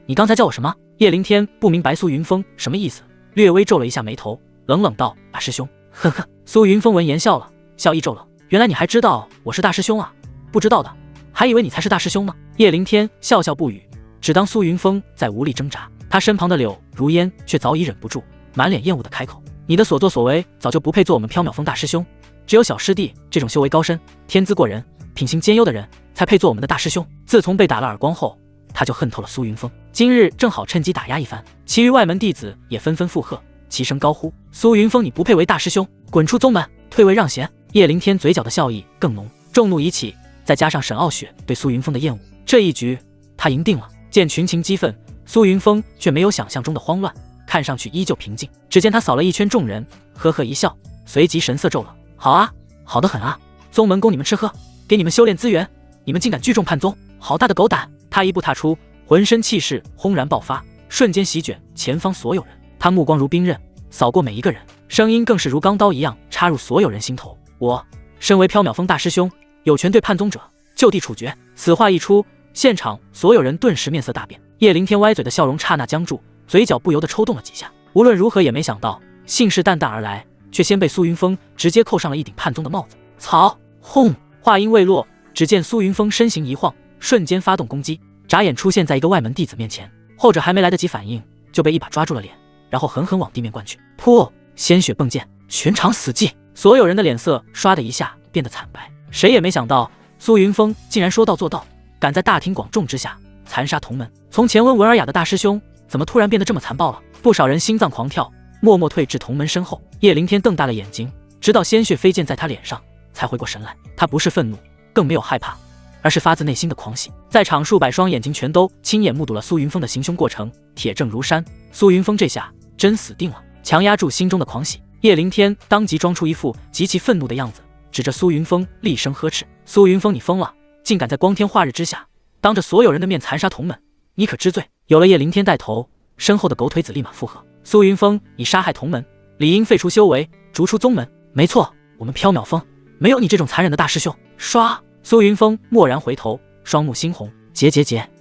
Speaker 1: 你刚才叫我什么？”叶凌天不明白苏云峰什么意思，略微皱了一下眉头，冷冷道：“大师兄。”呵呵。苏云峰闻言笑了，笑意皱了：“原来你还知道我是大师兄啊？不知道的，还以为你才是大师兄呢。”叶凌天笑笑不语，只当苏云峰在无力挣扎。他身旁的柳如烟却早已忍不住，满脸厌恶的开口：“你的所作所为早就不配做我们缥缈峰大师兄，只有小师弟这种修为高深、天资过人、品行兼优的人才配做我们的大师兄。”自从被打了耳光后，他就恨透了苏云峰，今日正好趁机打压一番。其余外门弟子也纷纷附和，齐声高呼：“苏云峰，你不配为大师兄，滚出宗门，退位让贤！”叶凌天嘴角的笑意更浓，众怒已起，再加上沈傲雪对苏云峰的厌恶，这一局他赢定了。见群情激愤，苏云峰却没有想象中的慌乱，看上去依旧平静。只见他扫了一圈众人，呵呵一笑，随即神色骤了：“好啊，好得很啊，宗门供你们吃喝，给你们修炼资源，你们竟敢聚众叛宗，好大的狗胆！”他一步踏出，浑身气势轰然爆发，瞬间席卷前方所有人。他目光如冰刃，扫过每一个人，声音更是如钢刀一样插入所有人心头：“我身为缥缈峰大师兄，有权对叛宗者就地处决。”此话一出，现场所有人顿时面色大变。叶凌天歪嘴的笑容刹那僵住，嘴角不由得抽动了几下。无论如何也没想到，信誓旦旦而来，却先被苏云峰直接扣上了一顶叛宗的帽子。操！轰！话音未落，只见苏云峰身形一晃，瞬间发动攻击，眨眼出现在一个外门弟子面前。后者还没来得及反应，就被一把抓住了脸，然后狠狠往地面灌去。噗！鲜血迸溅，全场死寂。所有人的脸色唰的一下变得惨白。谁也没想到，苏云峰竟然说到做到，敢在大庭广众之下残杀同门。从前温文尔雅的大师兄，怎么突然变得这么残暴了？不少人心脏狂跳，默默退至同门身后。叶凌天瞪大了眼睛，直到鲜血飞溅在他脸上，才回过神来。他不是愤怒，更没有害怕，而是发自内心的狂喜。在场数百双眼睛全都亲眼目睹了苏云峰的行凶过程，铁证如山。苏云峰这下真死定了，强压住心中的狂喜，叶凌天当即装出一副极其愤怒的样子，指着苏云峰厉声呵斥：“苏云峰，你疯了！竟敢在光天化日之下，当着所有人的面残杀同门，你可知罪？”有了叶凌天带头，身后的狗腿子立马附和：“苏云峰，你杀害同门，理应废除修为，逐出宗门。没错，我们缥缈峰没有你这种残忍的大师兄。”唰，苏云峰蓦然回头，双目猩红，结，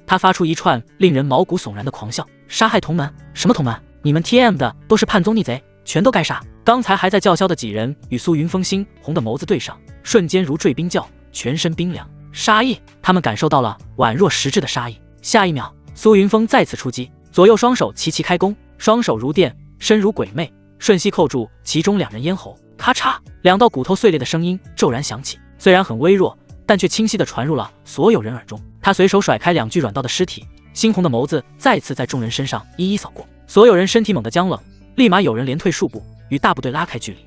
Speaker 1: 他发出一串令人毛骨悚然的狂笑：“杀害同门？什么同门？你们 TM 的都是叛宗逆贼，全都该杀！”刚才还在叫嚣的几人与苏云峰猩红的眸子对上，瞬间如坠冰窖，全身冰凉，杀意，他们感受到了宛若实质的杀意。下一秒，苏云峰再次出击，左右双手齐齐开弓，双手如电，身如鬼魅，瞬息扣住其中两人咽喉，咔嚓，两道骨头碎裂的声音骤然响起，虽然很微弱，但却清晰地传入了所有人耳中。他随手甩开两具软到的尸体，猩红的眸子再次在众人身上一一扫过，所有人身体猛地僵冷，立马有人连退数步，与大部队拉开距离。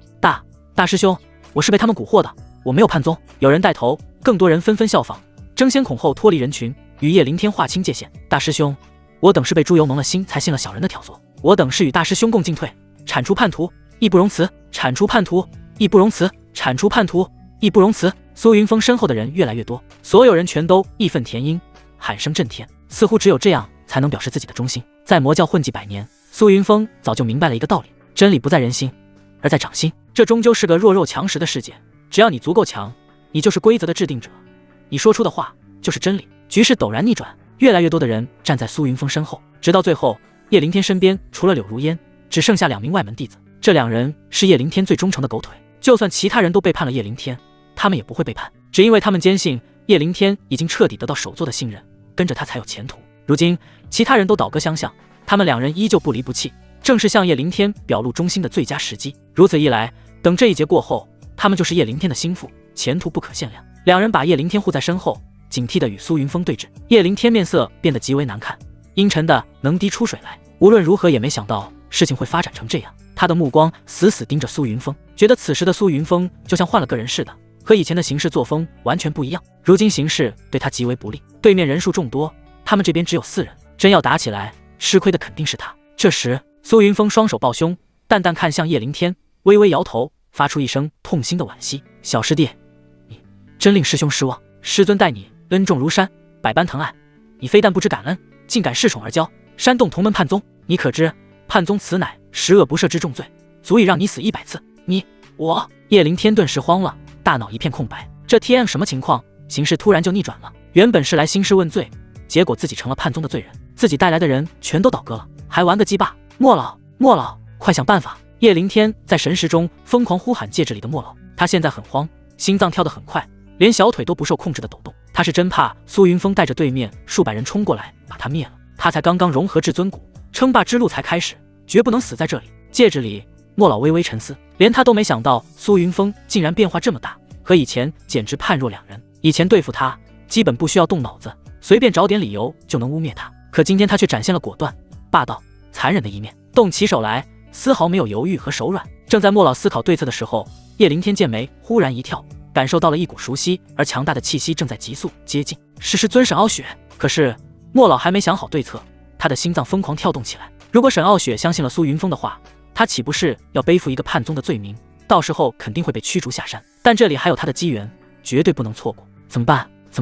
Speaker 1: 大师兄，我是被他们蛊惑的，我没有叛宗。有人带头，更多人纷纷效仿，争先恐后脱离人群，与叶凌天划清界限。大师兄，我等是被猪油蒙了心，才信了小人的挑唆，我等是与大师兄共进退，铲除叛徒，义不容辞！铲除叛徒，义不容辞！铲除叛徒，义不容辞！苏云峰身后的人越来越多，所有人全都义愤填膺，喊声震天，似乎只有这样才能表示自己的忠心。在魔教混迹百年，苏云峰早就明白了一个道理：真理不在人心，而在掌心。这终究是个弱肉强食的世界，只要你足够强，你就是规则的制定者，你说出的话就是真理。局势陡然逆转，越来越多的人站在苏云峰身后，直到最后，叶凌天身边除了柳如烟，只剩下2名外门弟子。这2人是叶凌天最忠诚的狗腿，就算其他人都背叛了叶凌天，他们也不会背叛，只因为他们坚信叶凌天已经彻底得到首座的信任，跟着他才有前途。如今其他人都倒戈相向，他们2人依旧不离不弃，正是向叶凌天表露忠心的最佳时机。如此一来，等这一劫过后，他们就是叶凌天的心腹，前途不可限量。2人把叶凌天护在身后，警惕地与苏云峰对峙。叶凌天面色变得极为难看，阴沉的能滴出水来。无论如何也没想到事情会发展成这样，他的目光死死盯着苏云峰，觉得此时的苏云峰就像换了个人似的，和以前的行事作风完全不一样。如今形势对他极为不利，对面人数众多，他们这边只有4人，真要打起来，吃亏的肯定是他。这时，苏云峰双手抱胸，淡淡看向叶凌天，微微摇头，发出一声痛心的惋惜：“小师弟，你真令师兄失望。师尊待你恩重如山，百般疼爱，你非但不知感恩，竟敢恃宠而骄，煽动同门叛宗。你可知叛宗此乃十恶不赦之重罪，足以让你死100次。我……”叶凌天顿时慌了，大脑一片空白。这 TM 什么情况？形势突然就逆转了。原本是来兴师问罪，结果自己成了叛宗的罪人，自己带来的人全都倒戈了，还玩个鸡巴！莫老，快想办法！叶凌天在神识中疯狂呼喊戒指里的莫老，他现在很慌，心脏跳得很快，连小腿都不受控制的抖动。他是真怕苏云峰带着对面数百人冲过来把他灭了。他才刚刚融合至尊骨，称霸之路才开始，绝不能死在这里。戒指里，莫老微微沉思，连他都没想到苏云峰竟然变化这么大，和以前简直判若两人。以前对付他基本不需要动脑子，随便找点理由就能污蔑他，可今天他却展现了果断、霸道、残忍的一面，动起手来丝毫没有犹豫和手软。正在莫老思考对策的时候，叶凌天剑眉忽然一跳，感受到了一股熟悉而强大的气息正在急速接近。是师尊沈傲雪。可是莫老还没想好对策，他的心脏疯狂跳动起来。如果沈傲雪相信了苏云峰的话，他岂不是要背负一个叛宗的罪名，到时候肯定会被驱逐下山。但这里还有他的机缘，绝对不能错过。怎么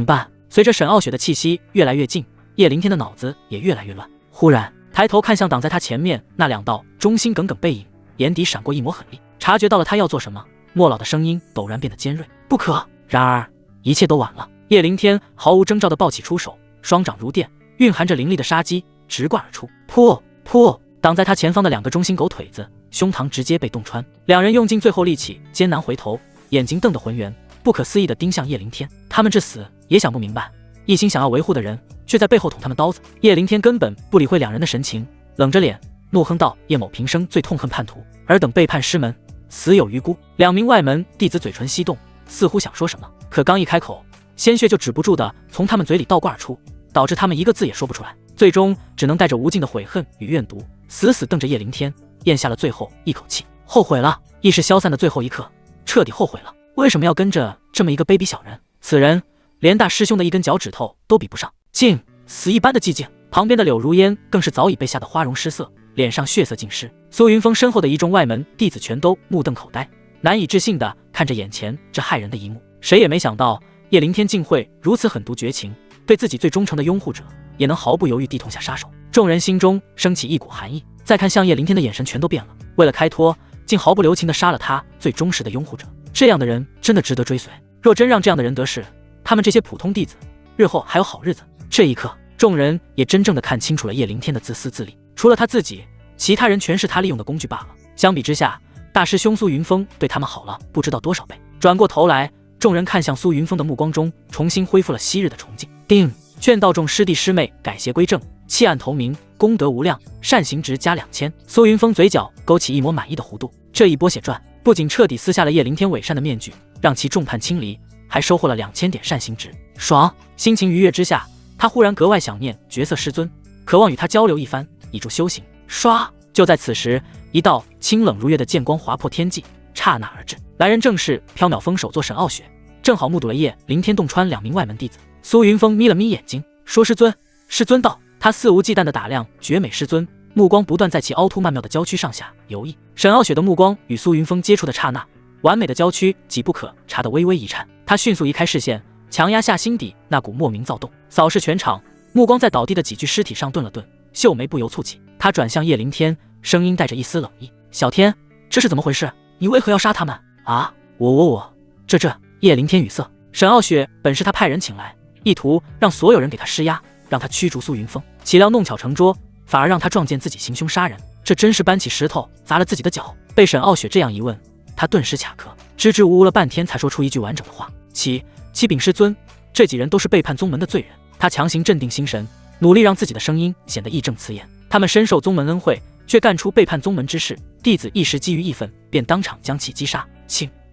Speaker 1: 办？随着沈傲雪的气息越来越近，叶凌天的脑子也越来越乱。忽然抬头看向挡在他前面那2道忠心耿耿背影，眼底闪过一抹狠厉。察觉到了他要做什么，莫老的声音陡然变得尖锐：“不可！”然而一切都晚了。叶凌天毫无征兆地抱起出手，双掌如电，蕴含着凌厉的杀机直灌而出。噗！挡在他前方的2个忠心狗腿子胸膛直接被洞穿，2人用尽最后力气，艰难回头，眼睛瞪得浑圆，不可思议地盯向叶凌天。他们至死也想不明白，一心想要维护的人却在背后捅他们刀子。叶凌天根本不理会2人的神情，冷着脸怒哼道：“叶某平生最痛恨叛徒，尔等背叛师门，死有余辜。”2名外门弟子嘴唇翕动，似乎想说什么，可刚一开口，鲜血就止不住地从他们嘴里倒灌而出，导致他们一个字也说不出来，最终只能带着无尽的悔恨与怨毒，死死瞪着叶凌天，咽下了最后一口气。后悔了，意识消散的最后一刻，彻底后悔了。为什么要跟着这么一个卑鄙小人？此人连大师兄的一根脚趾头都比不上，静，死一般的寂静。旁边的柳如烟更是早已被吓得花容失色，脸上血色尽失。苏云峰身后的一众外门弟子全都目瞪口呆，难以置信地看着眼前这骇人的一幕。谁也没想到叶凌天竟会如此狠毒绝情，对自己最忠诚的拥护者也能毫不犹豫地痛下杀手。众人心中升起一股寒意，再看向叶凌天的眼神全都变了。为了开脱，竟毫不留情地杀了他最忠实的拥护者。这样的人真的值得追随？若真让这样的人得势，他们这些普通弟子日后还有好日子？这一刻，众人也真正的看清楚了叶凌天的自私自利，除了他自己，其他人全是他利用的工具罢了。相比之下，大师兄苏云峰对他们好了不知道多少倍。转过头来，众人看向苏云峰的目光中重新恢复了昔日的崇敬。定，劝道众师弟师妹改邪归正，弃暗投明，功德无量，善行值加2000。苏云峰嘴角勾起一抹满意的弧度，这一波血赚不仅彻底撕下了叶凌天伪善的面具，让其众叛亲离，还收获了2000点善行值，爽！心情愉悦之下，他忽然格外想念绝色师尊，渴望与他交流一番，以助修行。唰！就在此时，一道清冷如月的剑光划破天际，刹那而至。来人正是缥缈峰首座沈傲雪，正好目睹了叶凌天洞穿2名外门弟子。苏云峰眯了眯眼睛，说：“师尊。”师尊道。他肆无忌惮地打量绝美师尊，目光不断在其凹凸曼妙的娇躯上下游弋。沈傲雪的目光与苏云峰接触的刹那，完美的娇躯几不可察的微微一颤，他迅速移开视线，强压下心底那股莫名躁动，扫视全场，目光在倒地的几具尸体上顿了顿，秀眉不由蹙起。他转向叶凌天，声音带着一丝冷意：“小天，这是怎么回事？你为何要杀他们？”啊，我，这……叶凌天语塞。沈傲雪本是他派人请来，意图让所有人给他施压，让他驱逐苏云峰，岂料弄巧成拙，反而让他撞见自己行凶杀人，这真是搬起石头砸了自己的脚。被沈傲雪这样一问，他顿时卡壳，支支吾吾了半天才说出一句完整的话：“启禀师尊，这几人都是背叛宗门的罪人。”他强行镇定心神，努力让自己的声音显得义正辞严。他们深受宗门恩惠，却干出背叛宗门之事，弟子一时基于义愤，便当场将其击杀。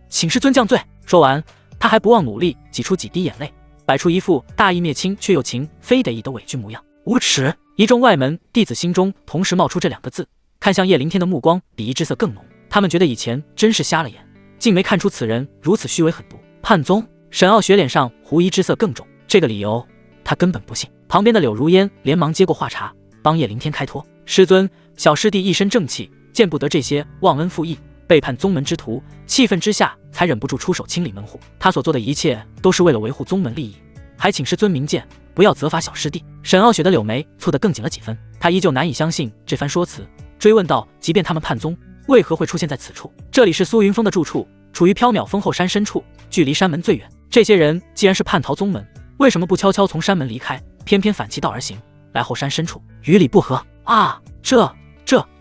Speaker 1: 请师尊降罪。说完，他还不忘努力挤出几滴眼泪，摆出一副大义灭亲却又情非得已的委屈模样。无耻！一众外门弟子心中同时冒出这2个字，看向叶凌天的目光比一之色更浓。他们觉得以前真是瞎了眼，竟没看出此人如此虚伪狠毒。叛宗！沈傲雪脸上狐疑之色更重，这个理由他根本不信。旁边的柳如烟连忙接过话茬，帮叶凌天开脱：“师尊，小师弟一身正气，见不得这些忘恩负义、背叛宗门之徒，气愤之下才忍不住出手清理门户。他所做的一切都是为了维护宗门利益，还请师尊明鉴，不要责罚小师弟。”沈傲雪的柳眉蹙得更紧了几分，他依旧难以相信这番说辞，追问道：“即便他们叛宗，为何会出现在此处？这里是苏云峰的住处，处于缥缈峰后山深处，距离山门最远。这些人既然是叛逃宗门，为什么不悄悄从山门离开，偏偏反其道而行，来后山深处？与理不合啊！”这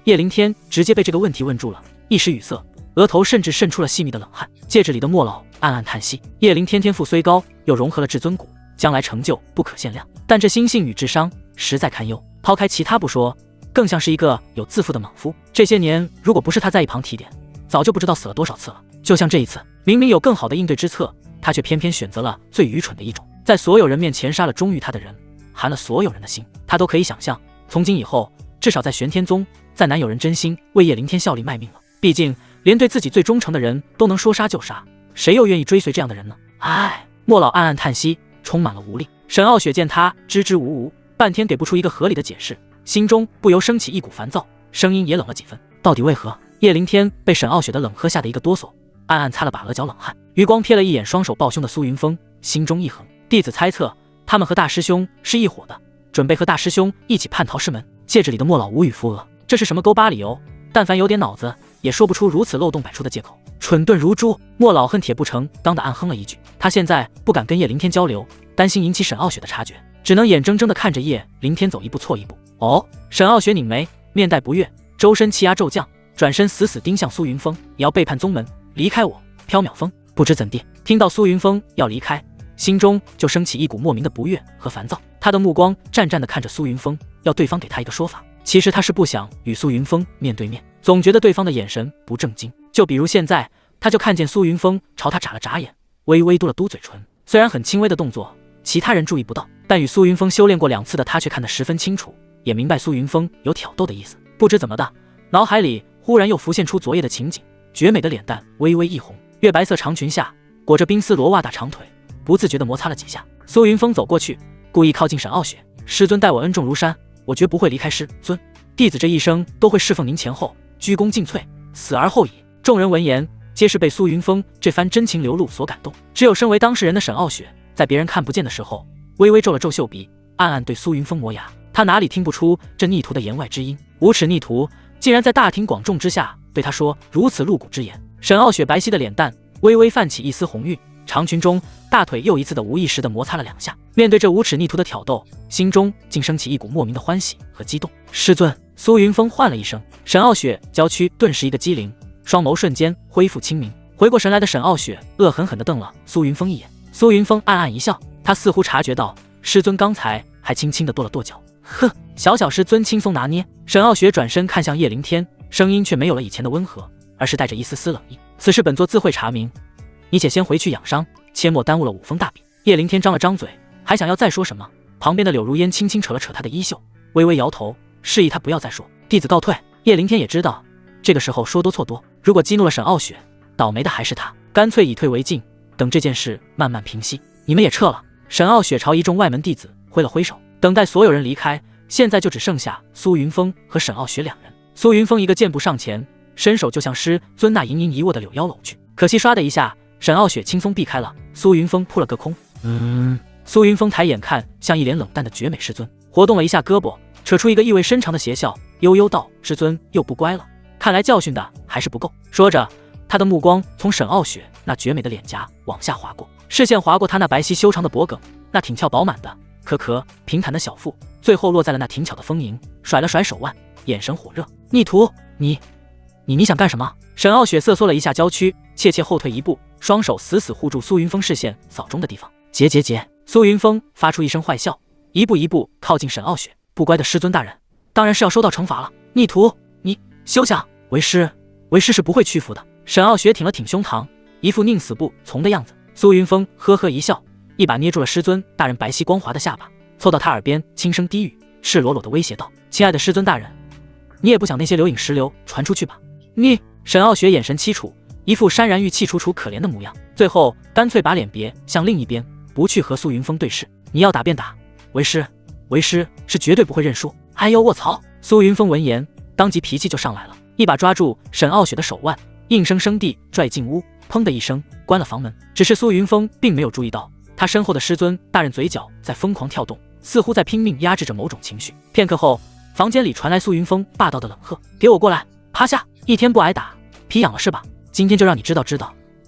Speaker 1: 叶凌天直接被这个问题问住了，一时语塞，额头甚至渗出了细密的冷汗。戒指里的莫老暗暗叹息，叶凌天天赋虽高，又融合了至尊骨，将来成就不可限量，但这心性与智商实在堪忧。抛开其他不说，更像是一个有自负的莽夫。这些年如果不是他在一旁提点，早就不知道死了多少次了。就像这一次，明明有更好的应对之策，他却偏偏选择了最愚蠢的一种，在所有人面前杀了忠于他的人，寒了所有人的心。他都可以想象，从今以后，至少在玄天宗，再难有人真心为叶凌天效力卖命了。毕竟连对自己最忠诚的人都能说杀就杀，谁又愿意追随这样的人呢？唉，莫老暗暗叹息，充满了无力。沈傲雪见他支支吾吾，半天给不出一个合理的解释，心中不由升起一股烦躁，声音也冷了几分。到底为何？叶凌天被沈傲雪的冷喝吓得一个哆嗦，暗暗擦了把额角冷汗，余光瞥了一眼双手抱胸的苏云峰，心中一横。弟子猜测，他们和大师兄是一伙的，准备和大师兄一起叛逃师门。戒指里的莫老无语扶额，这是什么勾巴理由？但凡有点脑子，也说不出如此漏洞百出的借口，蠢钝如猪。莫老恨铁不成钢的暗哼了一句，他现在不敢跟叶凌天交流，担心引起沈傲雪的察觉，只能眼睁睁地看着叶凌天走一步错一步。哦，沈傲雪拧眉，面带不悦，周身气压骤降，转身死死盯向苏云峰。你要背叛宗门，离开我缥缈峰？不知怎地，听到苏云峰要离开，心中就升起一股莫名的不悦和烦躁。他的目光战战地看着苏云峰，要对方给他一个说法。其实他是不想与苏云峰面对面，总觉得对方的眼神不正经。就比如现在，他就看见苏云峰朝他眨了眨眼，微微嘟了嘟嘴唇。虽然很轻微的动作，其他人注意不到，但与苏云峰修炼过2次的他却看得十分清楚，也明白苏云峰有挑逗的意思。不知怎么的，脑海里忽然又浮现出昨夜的情景，绝美的脸蛋微微一红，月白色长裙下裹着冰丝罗袜大长腿，不自觉地摩擦了几下。苏云峰走过去，故意靠近沈傲雪。师尊待我恩重如山，我绝不会离开师尊。弟子这一生都会侍奉您前后，鞠躬尽瘁，死而后已。众人闻言，皆是被苏云峰这番真情流露所感动。只有身为当事人的沈傲雪，在别人看不见的时候，微微皱了皱秀鼻，暗暗对苏云峰磨牙。他哪里听不出这逆徒的言外之音？无耻逆徒竟然在大庭广众之下对他说如此露骨之言。沈傲雪白皙的脸蛋微微泛起一丝红晕，长裙中大腿又一次的无意识的摩擦了2下。面对这无耻逆徒的挑逗，心中竟升起一股莫名的欢喜和激动。师尊，苏云峰唤了一声，沈傲雪娇躯顿时一个机灵，双眸瞬间恢复清明。回过神来的沈傲雪恶狠狠地瞪了苏云峰一眼。苏云峰暗暗一笑，他似乎察觉到师尊刚才还轻轻地跺了跺脚。哼，小师尊轻松拿捏。沈傲雪转身看向叶凌天，声音却没有了以前的温和，而是带着一丝丝冷意。此事本座自会查明，你且先回去养伤，切莫耽误了武峰大比。叶凌天张了张嘴，还想要再说什么，旁边的柳如烟轻轻扯了扯他的衣袖，微微摇头，示意他不要再说。弟子告退。叶凌天也知道这个时候说多错多，如果激怒了沈傲雪，倒霉的还是他，干脆以退为进，等这件事慢慢平息。你们也撤了。沈傲雪朝一众外门弟子挥了挥手，等待所有人离开。现在就只剩下苏云峰和沈傲雪2人。苏云峰一个箭步上前，伸手就向师尊那盈盈一握的柳腰搂去，可惜唰的一下，沈傲雪轻松避开了，苏云峰扑了个空。苏云峰抬眼看向一脸冷淡的绝美师尊，活动了一下胳膊，扯出一个意味深长的邪笑，悠悠道：师尊又不乖了，看来教训的还是不够。说着，他的目光从沈傲雪那绝美的脸颊往下滑过，视线划过她那白皙修长的脖颈，那挺翘饱满的壳平坦的小腹，最后落在了那挺巧的丰盈，甩了甩手腕，眼神火热。逆徒，你想干什么？沈傲雪瑟缩了一下娇躯，怯怯后退一步，双手死死护住苏云峰视线扫中的地方。结。苏云峰发出一声坏笑，一步靠近沈傲雪。不乖的师尊大人，当然是要受到惩罚了。逆徒，你休想！为师是不会屈服的。沈傲雪挺了挺胸膛，一副宁死不从的样子。苏云峰呵呵一笑，一把捏住了师尊大人白皙光滑的下巴，凑到他耳边轻声低语，赤裸裸的威胁道：亲爱的师尊大人，你也不想那些流影石流传出去吧？你……沈傲雪眼神凄楚，一副潸然欲泣楚楚可怜的模样，最后干脆把脸别向另一边，不去和苏云峰对视。你要打便打，为师是绝对不会认输。哎呦卧槽！苏云峰闻言当即脾气就上来了，一把抓住沈傲雪的手腕，硬生生地拽进屋，砰的一声关了房门。只是苏云峰并没有注意到，他身后的师尊大人嘴角在疯狂跳动，似乎在拼命压制着某种情绪。片刻后，房间里传来苏云峰霸道的冷喝：给我过来，趴下！一天不挨打，皮痒了是吧？今天就让你知道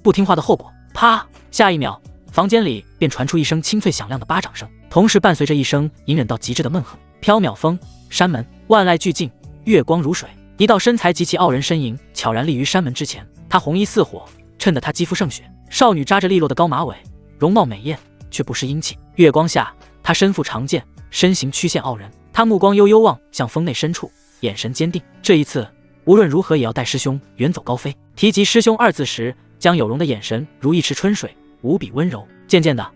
Speaker 1: 不听话的后果。啪！下一秒，房间里便传出一声清脆响亮的巴掌声，同时伴随着一声隐忍到极致的闷哼。缥缈峰山门，万籁俱静，月光如水。一道身材极其傲人身影悄然立于山门之前，她红衣似火，衬得她肌肤胜雪。少女扎着利落的高马尾，容貌美艳却不失英气。月光下，她身负长剑，身形曲线傲人。她目光悠悠望向峰内深处，眼神坚定。这一次无论如何也要带师兄远走高飞。提及师兄2字时，江有容的眼神如一池春水，无比温柔。渐渐的，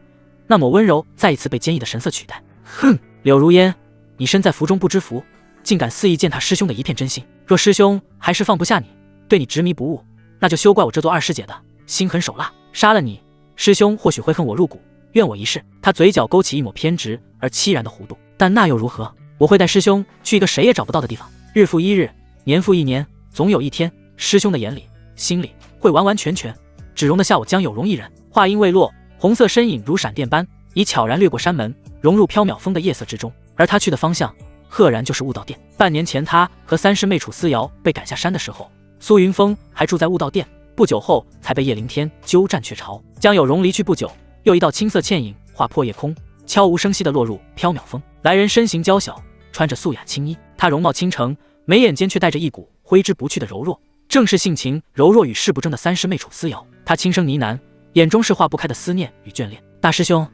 Speaker 1: 那抹温柔再一次被坚毅的神色取代。哼，柳如烟，你身在福中不知福，竟敢肆意践踏师兄的一片真心。若师兄还是放不下你，对你执迷不悟，那就休怪我这座2师姐的心狠手辣。杀了你，师兄或许会恨我入骨，怨我一世。他嘴角勾起一抹偏执而凄然的弧度。但那又如何？我会带师兄去一个谁也找不到的地方。日复一日，年复一年，总有一天，师兄的眼里心里会完完全全只容得下我江有容一人。话音未落，红色身影如闪电般已悄然掠过山门，融入缥缈峰的夜色之中。而他去的方向赫然就是悟道殿。半年前，他和3师妹楚思瑶被赶下山的时候，苏云峰还住在悟道殿，不久后才被叶凌天鸠占鹊巢。江有容离去不久，又一道青色倩影划破夜空，悄无声息地落入缥缈峰。来人身形娇小，穿着素雅青衣，她容貌倾城，眉眼间却带着一股挥之不去的柔弱，正是性情柔弱与世不争的3师妹楚思瑶。她轻声呢喃，眼中是化不开的思念与眷恋。大师兄，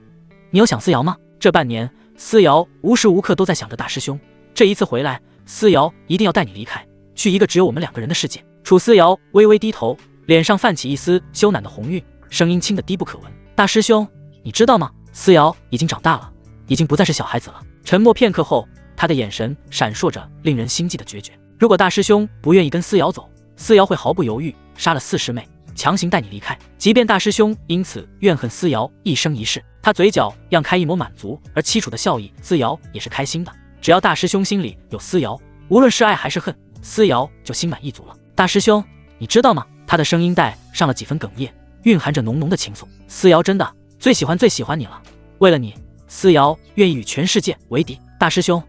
Speaker 1: 你有想思瑶吗？这半年，思瑶无时无刻都在想着大师兄。这一次回来，思瑶一定要带你离开，去一个只有我们2个人的世界。楚思瑶微微低头，脸上泛起一丝羞赧的红晕，声音轻得低不可闻。大师兄，你知道吗？思瑶已经长大了，已经不再是小孩子了。沉默片刻后，他的眼神闪烁着令人心悸的决绝。如果大师兄不愿意跟思瑶走，思瑶会毫不犹豫杀了4师妹，强行带你离开。即便大师兄因此怨恨思瑶一生一世，他嘴角漾开一抹满足而凄楚的笑意，思瑶也是开心的。只要大师兄心里有思瑶，无论是爱还是恨，思瑶就心满意足了。大师兄，你知道吗？他的声音带上了几分哽咽，蕴含着浓浓的情愫。思瑶真的最喜欢你了，为了你，思瑶愿意与全世界为敌。大师兄，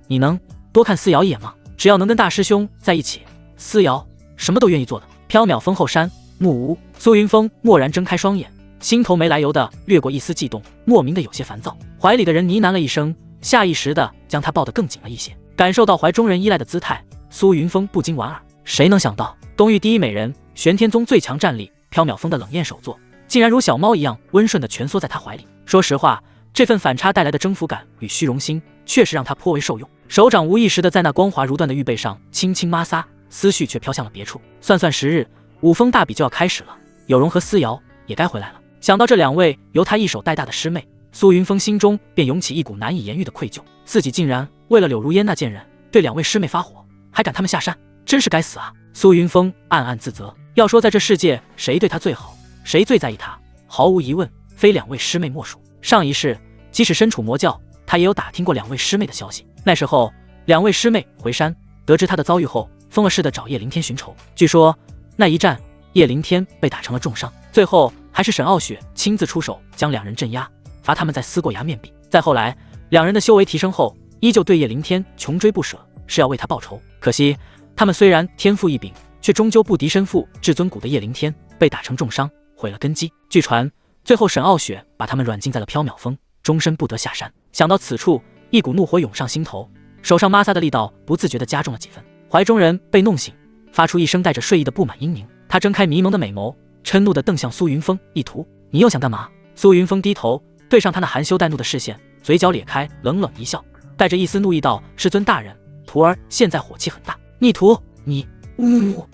Speaker 1: 你能多看思瑶一眼吗？只要能跟大师兄在一起，思瑶什么都愿意做的。缥缈峰后山木屋，苏云峰蓦然睁开双眼，心头没来由的掠过一丝悸动，莫名的有些烦躁。怀里的人呢喃了一声，下意识的将他抱得更紧了一些。感受到怀中人依赖的姿态，苏云峰不禁莞尔。谁能想到，东域第一美人，玄天宗最强战力，缥缈峰的冷艳手作，竟然如小猫一样温顺的蜷缩在他怀里。说实话，这份反差带来的征服感与虚荣心，确实让他颇为受用。手掌无意识的在那光滑如缎的玉背上轻轻摩挲，思绪却飘向了别处。算算时日，武风大比就要开始了，有容和思瑶也该回来了。想到这两位由他一手带大的师妹，苏云峰心中便涌起一股难以言喻的愧疚。自己竟然为了柳如烟那贱人对两位师妹发火，还赶他们下山，真是该死啊！苏云峰暗暗自责。要说在这世界谁对他最好，谁最在意他，毫无疑问非两位师妹莫属。上一世即使身处魔教，他也有打听过两位师妹的消息。那时候两位师妹回山得知他的遭遇后，疯了似的找叶凌天寻仇。据说那一战叶凌天被打成了重伤，最后还是沈傲雪亲自出手将两人镇压，罚他们再撕过牙面壁。再后来两人的修为提升后，依旧对叶凌天穷追不舍，是要为他报仇。可惜他们虽然天赋异禀，却终究不敌身负至尊骨的叶凌天，被打成重伤，毁了根基。据传最后沈傲雪把他们软禁在了缥缈峰，终身不得下山。想到此处，一股怒火涌上心头，手上摩挲的力道不自觉地加重了几分。怀中人被弄醒，发出一声带着睡意的不满嘤咛。他睁开迷蒙的美眸，嗔怒地瞪向苏云峰，意图你又想干嘛？苏云峰低头对上他那含羞带怒的视线，嘴角咧开，冷冷一笑，带着一丝怒意道：师尊大人，徒儿现在火气很大。逆徒，你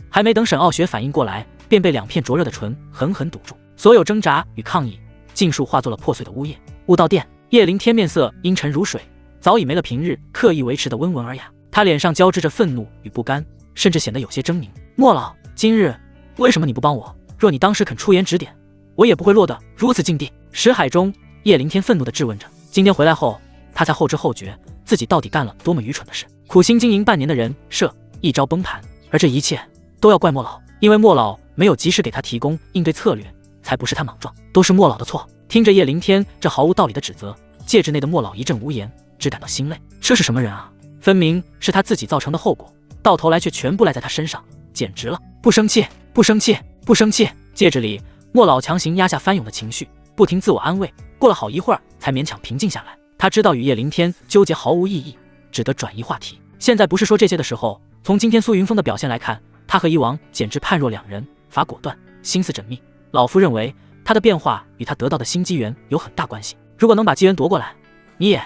Speaker 1: 还没等沈傲雪反应过来，便被两片灼热的唇狠狠堵住，所有挣扎与抗议尽数化作了破碎的呜咽。悟道殿，叶凌天面色阴沉如水，早已没了平日刻意维持的温文尔雅，他脸上交织着愤怒与不甘，甚至显得有些狰狞。莫老，今日为什么你不帮我？若你当时肯出言指点，我也不会落得如此境地。识海中，叶凌天愤怒地质问着。今天回来后，他才后知后觉自己到底干了多么愚蠢的事。苦心经营半年的人设一朝崩盘，而这一切都要怪莫老，因为莫老没有及时给他提供应对策略，才不是他莽撞，都是莫老的错。听着叶凌天这毫无道理的指责，戒指内的莫老一阵无言，只感到心累。这是什么人啊？分明是他自己造成的后果，到头来却全部赖在他身上，简直了！不生气，不生气，不生气！戒指里，莫老强行压下翻涌的情绪，不停自我安慰。过了好一会儿，才勉强平静下来。他知道与叶凌天纠结毫无意义，只得转移话题。现在不是说这些的时候。从今天苏云峰的表现来看，他和以往简直判若两人，法果断，心思缜密。老夫认为他的变化与他得到的新机缘有很大关系。如果能把机缘夺过来，你也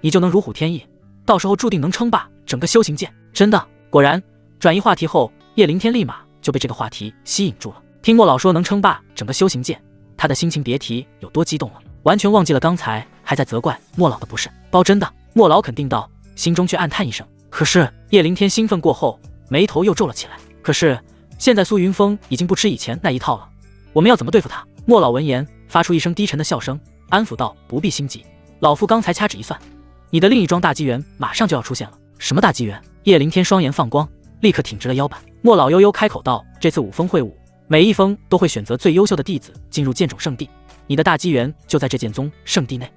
Speaker 1: 你就能如虎添翼，到时候注定能称霸整个修行界。真的。果然，转移话题后，叶凌天立马就被这个话题吸引住了。听莫老说能称霸整个修行界，他的心情别提有多激动了，完全忘记了刚才还在责怪莫老的不是。包真的，莫老肯定道，心中却暗叹一声。可是叶凌天兴奋过后，眉头又皱了起来。可是现在苏云峰已经不吃以前那一套了，我们要怎么对付他？莫老闻言发出一声低沉的笑声，安抚道：不必心急，老夫刚才掐指一算，你的另一桩大机缘马上就要出现了。什么大机缘？叶凌天双眼放光，立刻挺直了腰板。莫老悠悠开口道：这次武峰会武，每一峰都会选择最优秀的弟子进入剑种圣地，你的大机缘就在这剑宗圣地内。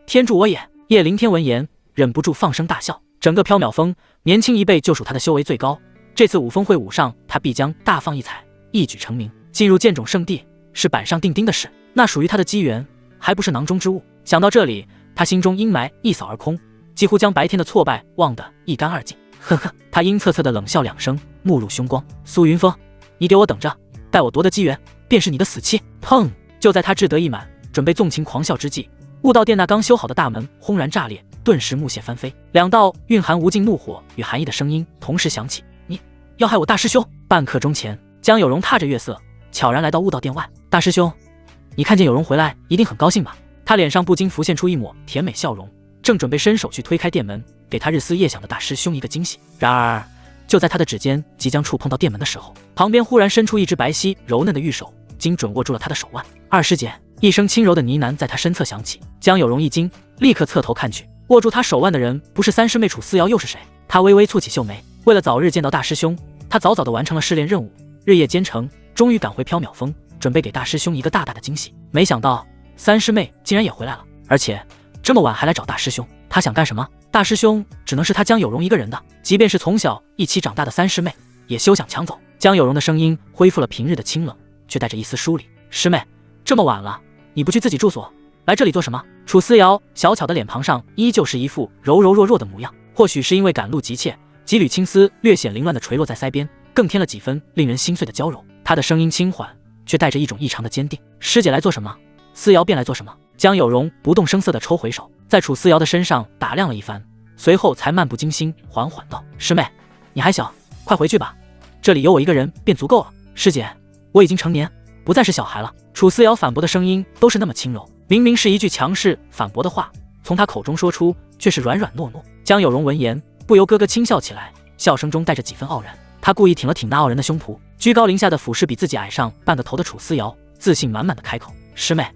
Speaker 1: 天助我也！叶凌天闻言忍不住放声大笑。整个缥缈峰年轻一辈就属他的修为最高，这次武峰会武上，他必将大放异彩，一举成名。进入剑种圣地是板上钉钉的事，那属于他的机缘还不是囊中之物。想到这里，他心中阴霾一扫而空，几乎将白天的挫败忘得一干二净。呵呵，他阴恻恻的冷笑两声，目露凶光。苏云峰，你给我等着，待我夺得机缘，便是你的死期。砰！就在他志得意满，准备纵情狂笑之际，悟道殿那刚修好的大门轰然炸裂，顿时木屑翻飞，两道蕴含无尽怒火与寒意的声音同时响起：你要害我大师兄！半刻钟前，江有容踏着月色悄然来到悟道殿外。大师兄，你看见有容回来一定很高兴吧？他脸上不禁浮现出一抹甜美笑容，正准备伸手去推开殿门，给他日思夜想的大师兄一个惊喜。然而就在他的指尖即将触碰到店门的时候，旁边忽然伸出一只白皙柔嫩的玉手，精准握住了他的手腕。二师姐，一声轻柔的呢喃在他身侧响起。江有容一惊，立刻侧头看去，握住他手腕的人不是三师妹楚思瑶又是谁？他微微蹙起秀眉，为了早日见到大师兄，他早早地完成了试炼任务，日夜兼程，终于赶回缥缈峰，准备给大师兄一个大大的惊喜。没想到三师妹竟然也回来了，而且这么晚还来找大师兄，他想干什么？大师兄只能是他江有容一个人的，即便是从小一起长大的三师妹，也休想抢走。江有容的声音恢复了平日的清冷，却带着一丝疏离。师妹，这么晚了，你不去自己住所，来这里做什么？楚思瑶小巧的脸庞上依旧是一副柔柔弱弱的模样，或许是因为赶路急切，几缕青丝略显凌乱的垂落在腮边，更添了几分令人心碎的娇柔。她的声音轻缓，却带着一种异常的坚定。师姐来做什么，思瑶便来做什么。江有容不动声色地抽回手，在楚思瑶的身上打量了一番，随后才漫不经心缓缓道：师妹，你还小，快回去吧，这里有我一个人便足够了。师姐，我已经成年，不再是小孩了。楚思瑶反驳的声音都是那么轻柔，明明是一句强势反驳的话，从她口中说出却是软软糯糯。江有容闻言不由咯咯轻笑起来，笑声中带着几分傲然。他故意挺了挺那傲人的胸脯，居高临下的俯视比自己矮上半个头的楚思瑶，自信满满的开口：师妹，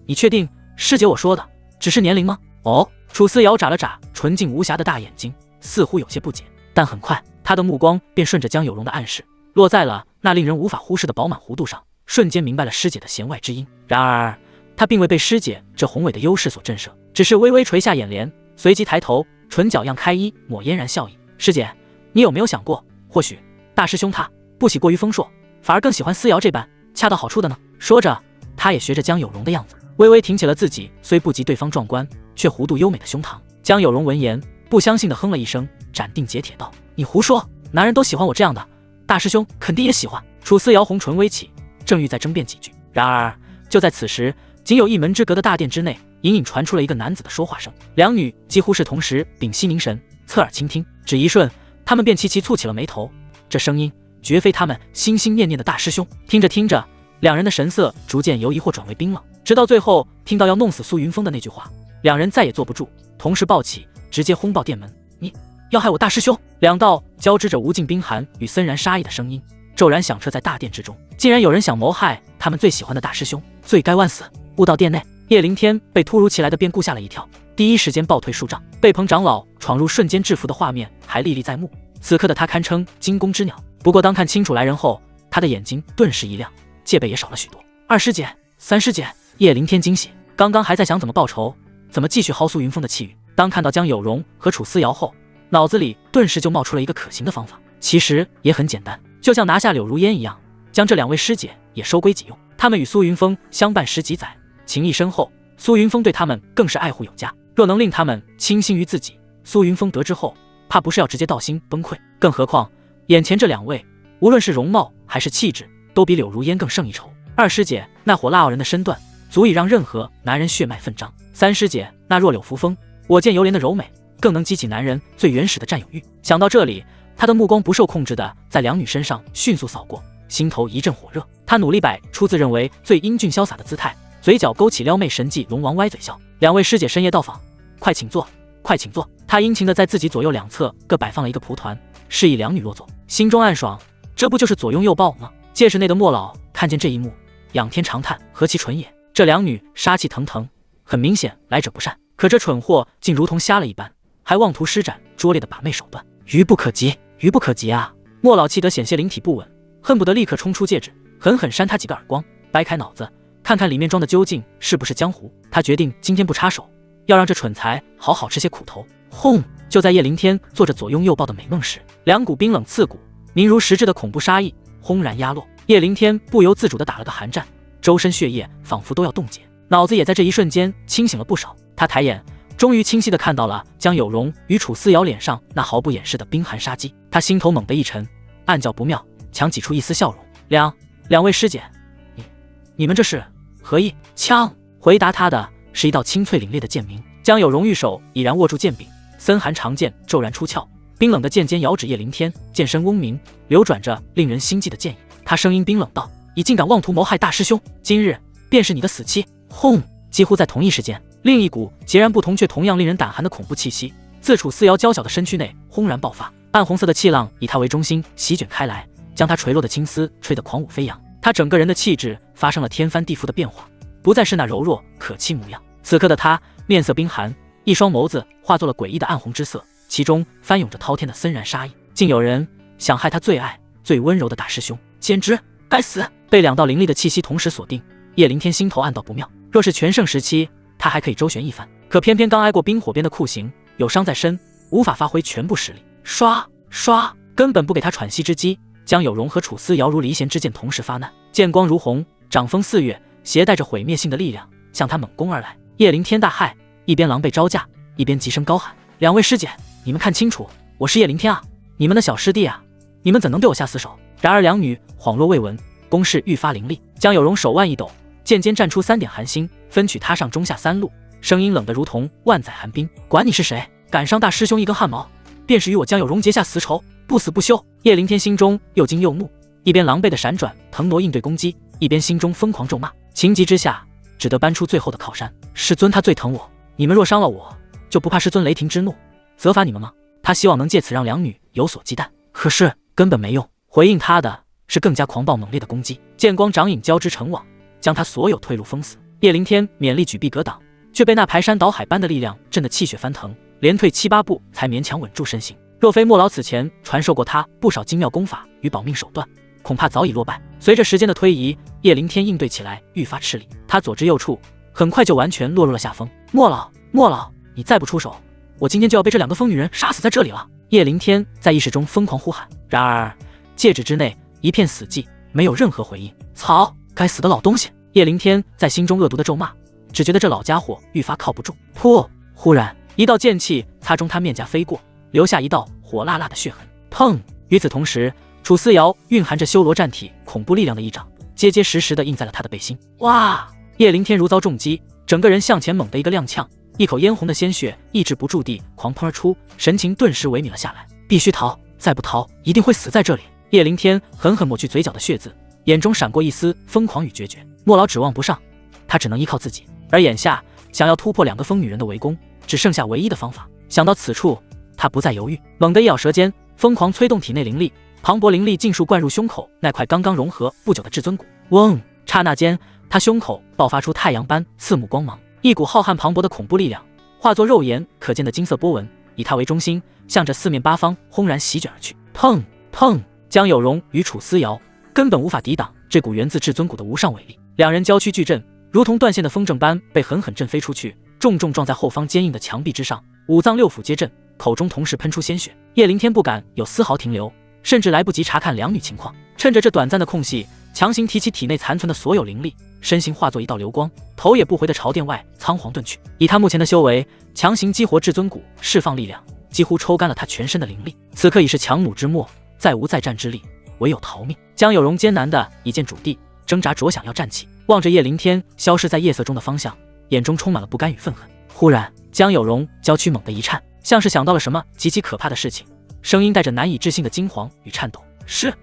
Speaker 1: 你确定师姐我说的只是年龄吗？哦。楚思瑶眨了眨纯净无瑕的大眼睛，似乎有些不解，但很快她的目光便顺着江有容的暗示落在了那令人无法忽视的饱满弧度上，瞬间明白了师姐的弦外之音。然而她并未被师姐这宏伟的优势所震慑，只是微微垂下眼帘，随即抬头，唇角漾开一抹嫣然笑意。师姐，你有没有想过，或许大师兄他不喜过于丰硕，反而更喜欢思瑶这般恰到好处的呢？说着，他也学着江有容的样子，微微挺起了自己虽不及对方壮观却弧度优美的胸膛。江有容闻言不相信地哼了一声，斩钉截铁道：你胡说，男人都喜欢我这样的，大师兄肯定也喜欢。楚思瑶红唇微起，正欲再争辩几句，然而就在此时，仅有一门之隔的大殿之内隐隐传出了一个男子的说话声。两女几乎是同时屏息凝神，侧耳倾听，只一瞬，他们便齐齐蹙起了眉头。这声音绝非他们心心念念的大师兄。听着听着，两人的神色逐渐由疑惑转为冰冷，直到最后听到要弄死苏云峰的那句话，两人再也坐不住，同时抱起，直接轰爆殿门。你要害我大师兄！两道交织着无尽冰寒与森然杀意的声音骤然响彻在大殿之中，竟然有人想谋害他们最喜欢的大师兄，罪该万死！悟到殿内，叶凌天被突如其来的变故吓了一跳，第一时间暴退数丈。被彭长老闯入瞬间制服的画面还历历在目，此刻的他堪称惊弓之鸟。不过当看清楚来人后，他的眼睛顿时一亮，戒备也少了许多。二师姐，三师姐！叶凌天惊喜，刚刚还在想怎么报仇，怎么继续薅苏云峰的气宇，当看到江有容和楚思瑶后，脑子里顿时就冒出了一个可行的方法。其实也很简单，就像拿下柳如烟一样，将这两位师姐也收归己用。他们与苏云峰相伴十几载，情谊深厚，苏云峰对他们更是爱护有加。若能令他们倾心于自己，苏云峰得知后，怕不是要直接道心崩溃。更何况眼前这两位，无论是容貌还是气质，都比柳如烟更胜一筹。二师姐那火辣傲人的身段，足以让任何男人血脉奋张。三师姐那弱柳扶风，我见犹怜的柔美，更能激起男人最原始的占有欲。想到这里，他的目光不受控制的在两女身上迅速扫过，心头一阵火热。他努力摆出自认为最英俊潇洒的姿态，嘴角勾起撩妹神技龙王歪嘴笑。两位师姐深夜到访，快请坐，快请坐。他殷勤的在自己左右两侧各摆放了一个蒲团，示意两女落座，心中暗爽，这不就是左拥右抱吗？戒室内的莫老看见这一幕，仰天长叹，何其蠢也！这两女杀气腾腾，很明显来者不善，可这蠢货竟如同瞎了一般，还妄图施展拙劣的把妹手段，愚不可及，愚不可及啊！莫老气得险些灵体不稳，恨不得立刻冲出戒指，狠狠扇他几个耳光，掰开脑子看看里面装的究竟是不是江湖。他决定今天不插手，要让这蠢材好好吃些苦头。轰！就在叶凌天做着左拥右抱的美梦时，两股冰冷刺骨、明如实质的恐怖杀意轰然压落，叶凌天不由自主地打了个寒战，周身血液仿佛都要冻结，脑子也在这一瞬间清醒了不少。他抬眼，终于清晰地看到了江有容与楚思瑶脸上那毫不掩饰的冰寒杀机。他心头猛地一沉，暗叫不妙，强挤出一丝笑容。两位师姐，你们这是何意？枪！回答他的是一道清脆凛冽的剑鸣。江有容玉手已然握住剑柄，森寒长剑骤然出鞘，冰冷的剑尖遥指叶凌天，剑身嗡鸣，流转着令人心悸的剑意。他声音冰冷道：你竟敢妄图谋害大师兄，今日便是你的死期！轰！几乎在同一时间，另一股截然不同却同样令人胆寒的恐怖气息自楚思瑶娇小的身躯内轰然爆发，暗红色的气浪以他为中心席卷开来，将他垂落的青丝吹得狂舞飞扬。他整个人的气质发生了天翻地覆的变化，不再是那柔弱可欺模样。此刻的他面色冰寒，一双眸子化作了诡异的暗红之色，其中翻涌着滔天的森然杀意。竟有人想害他最爱最温柔的大师兄，简直该死！被2道凌厉的气息同时锁定，叶凌天心头暗道不妙。若是全盛时期，他还可以周旋一番，可偏偏刚挨过冰火边的酷刑，有伤在身，无法发挥全部实力。刷刷，根本不给他喘息之机。江有容和楚思瑶如离弦之箭同时发难，剑光如虹，掌风四月，携带着毁灭性的力量向他猛攻而来。叶凌天大骇，一边狼狈招架，一边急声高喊：“2位师姐，你们看清楚，我是叶凌天啊，你们的小师弟啊，你们怎能对我下死手？”然而2女恍若未闻，攻势愈发凌厉。江有容手腕一抖，剑尖绽出3点寒星，分取他上中下3路，声音冷得如同万载寒冰：“管你是谁，敢伤大师兄一根汗毛，便是与我江有容结下死仇，不死不休！”叶凌天心中又惊又怒，一边狼狈的闪转腾挪应对攻击，一边心中疯狂咒骂。情急之下，只得搬出最后的靠山。师尊他最疼我，你们若伤了我，就不怕师尊雷霆之怒责罚你们吗？他希望能借此让2女有所忌惮，可是根本没用。回应他的是更加狂暴猛烈的攻击，剑光掌影交织成网，将他所有退路封死。叶凌天勉力举臂格挡，却被那排山倒海般的力量震得气血翻腾，连退7、8步才勉强稳住身形。若非莫老此前传授过他不少精妙功法与保命手段，恐怕早已落败。随着时间的推移，叶凌天应对起来愈发吃力，他左支右绌，很快就完全落入了下风。莫老，你再不出手，我今天就要被这2个疯女人杀死在这里了！叶凌天在意识中疯狂呼喊，然而戒指之内一片死寂，没有任何回应。草，该死的老东西！叶凌天在心中恶毒的咒骂，只觉得这老家伙愈发靠不住。噗！忽然一道剑气擦中他面颊飞过，留下一道火辣辣的血痕。砰！与此同时，楚思瑶蕴含着修罗战体恐怖力量的一掌，结结实实地印在了他的背心。哇！叶凌天如遭重击，整个人向前猛地一个踉跄，一口嫣红的鲜血抑制不住地狂喷而出，神情顿时萎靡了下来。必须逃，再不逃一定会死在这里。叶凌天狠狠抹去嘴角的血渍，眼中闪过一丝疯狂与决绝。莫老指望不上，他只能依靠自己。而眼下想要突破2个疯女人的围攻，只剩下唯一的方法。想到此处，他不再犹豫，猛地一咬舌尖，疯狂催动体内灵力，磅礴灵力尽数灌入胸口那块刚刚融合不久的至尊骨。嗡！刹那间，他胸口爆发出太阳般刺目光芒，一股浩瀚磅礴的恐怖力量化作肉眼可见的金色波纹，以他为中心，向着4面8方轰然席卷而去。砰砰！江有容与楚思瑶根本无法抵挡这股源自至尊骨的无上伟力，2人娇躯巨震，如同断线的风筝般被狠狠震飞出去，重重撞在后方坚硬的墙壁之上，5脏6腑皆震，口中同时喷出鲜血。叶凌天不敢有丝毫停留，甚至来不及查看2女情况，趁着这短暂的空隙，强行提起体内残存的所有灵力，身形化作一道流光，头也不回地朝殿外仓皇遁去。以他目前的修为，强行激活至尊骨，释放力量，几乎抽干了他全身的灵力。此刻已是强弩之末，再无再战之力，唯有逃命。江有容艰难地一剑主地，挣扎着想要站起，望着叶凌天消失在夜色中的方向，眼中充满了不甘与愤恨。忽然，江有容娇躯猛地一颤，像是想到了什么极其可怕的事情，声音带着难以置信的惊惶与颤抖：“师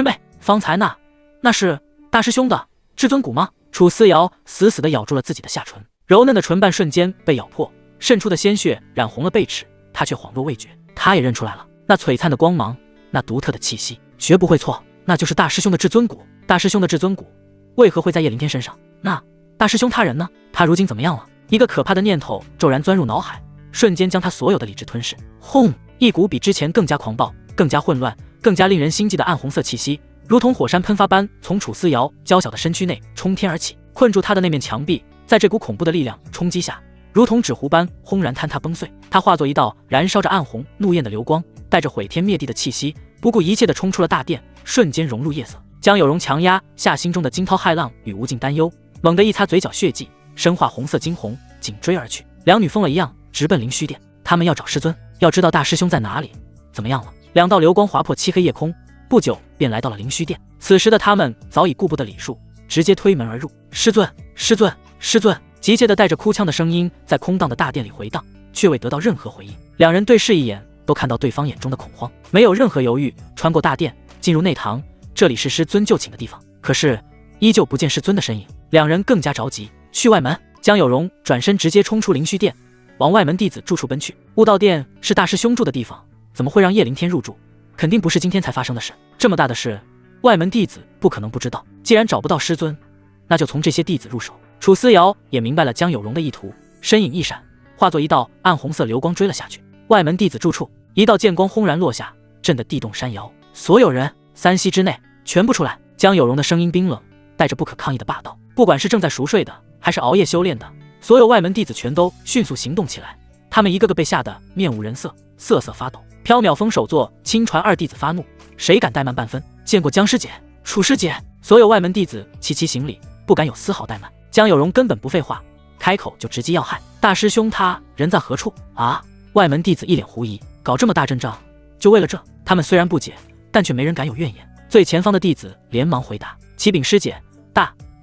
Speaker 1: 妹，方才那是大师兄的至尊骨吗？”楚思瑶死死地咬住了自己的下唇，柔嫩的唇瓣瞬间被咬破，渗出的鲜血染红了背齿，她却恍若未觉。她也认出来了，那璀璨的光芒，那独特的气息，绝不会错，那就是大师兄的至尊骨。大师兄的至尊骨为何会在叶凌天身上？那大师兄他人呢？他如今怎么样了？一个可怕的念头骤然钻入脑海，瞬间将他所有的理智吞噬。轰！一股比之前更加狂暴、更加混乱、更加令人心悸的暗红色气息，如同火山喷发般从楚思瑶娇小的身躯内冲天而起，困住他的那面墙壁，在这股恐怖的力量冲击下，如同纸糊般轰然坍塌崩碎。他化作一道燃烧着暗红怒焰的流光，带着毁天灭地的气息，不顾一切地冲出了大殿，瞬间融入夜色。江有容强压下心中的惊涛骇浪与无尽担忧，猛地一擦嘴角血迹，身化红色惊鸿，紧追而去。2女疯了一样直奔灵虚殿，他们要找师尊，要知道大师兄在哪里。怎么样了？2道流光划破漆黑夜空，不久便来到了灵虚殿。此时的他们早已顾不得礼数，直接推门而入。师尊，急切地带着哭腔的声音在空荡的大殿里回荡，却未得到任何回应。2人对视一眼，都看到对方眼中的恐慌，没有任何犹豫，穿过大殿进入内堂。这里是师尊就寝的地方，可是依旧不见师尊的身影。2人更加着急，去外门。江有容转身直接冲出灵虚殿，往外门弟子住处奔去。悟道殿是大师兄住的地方，怎么会让叶灵天入住？肯定不是今天才发生的事。这么大的事，外门弟子不可能不知道。既然找不到师尊，那就从这些弟子入手。楚思瑶也明白了江有容的意图，身影一闪，化作一道暗红色流光追了下去。外门弟子住处，一道剑光轰然落下，震得地动山摇。所有人3息之内全部出来。江有容的声音冰冷，带着不可抗议的霸道。不管是正在熟睡的，还是熬夜修炼的，所有外门弟子全都迅速行动起来。他们一个个被吓得面无人色，瑟瑟发抖。缥缈峰首座亲传2弟子发怒，谁敢怠慢半分？见过江师姐、楚师姐。所有外门弟子齐齐行礼，不敢有丝毫怠慢。江有容根本不废话，开口就直击要害。大师兄他人在何处啊？外门弟子一脸狐疑，搞这么大阵仗，就为了这？他们虽然不解，但却没人敢有怨言。最前方的弟子连忙回答：启禀师姐，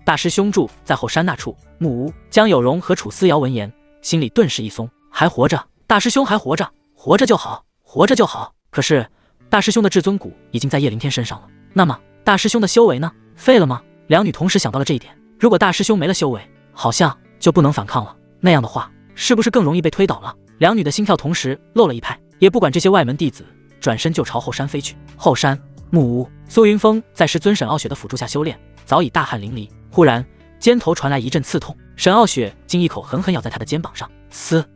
Speaker 1: 大师兄住在后山那处木屋。江有容和楚思瑶闻言，心里顿时一松，还活着？大师兄还活着？活着就好，活着就好。可是大师兄的至尊骨已经在叶灵天身上了，那么大师兄的修为呢？废了吗？两女同时想到了这一点。如果大师兄没了修为，好像就不能反抗了。那样的话，是不是更容易被推倒了？两女的心跳同时漏了一拍，也不管这些外门弟子，转身就朝后山飞去。后山木屋，苏云峰在师尊沈傲雪的辅助下修炼，早已大汗淋漓。忽然肩头传来一阵刺痛，沈傲雪竟一口狠狠咬在他的肩膀上。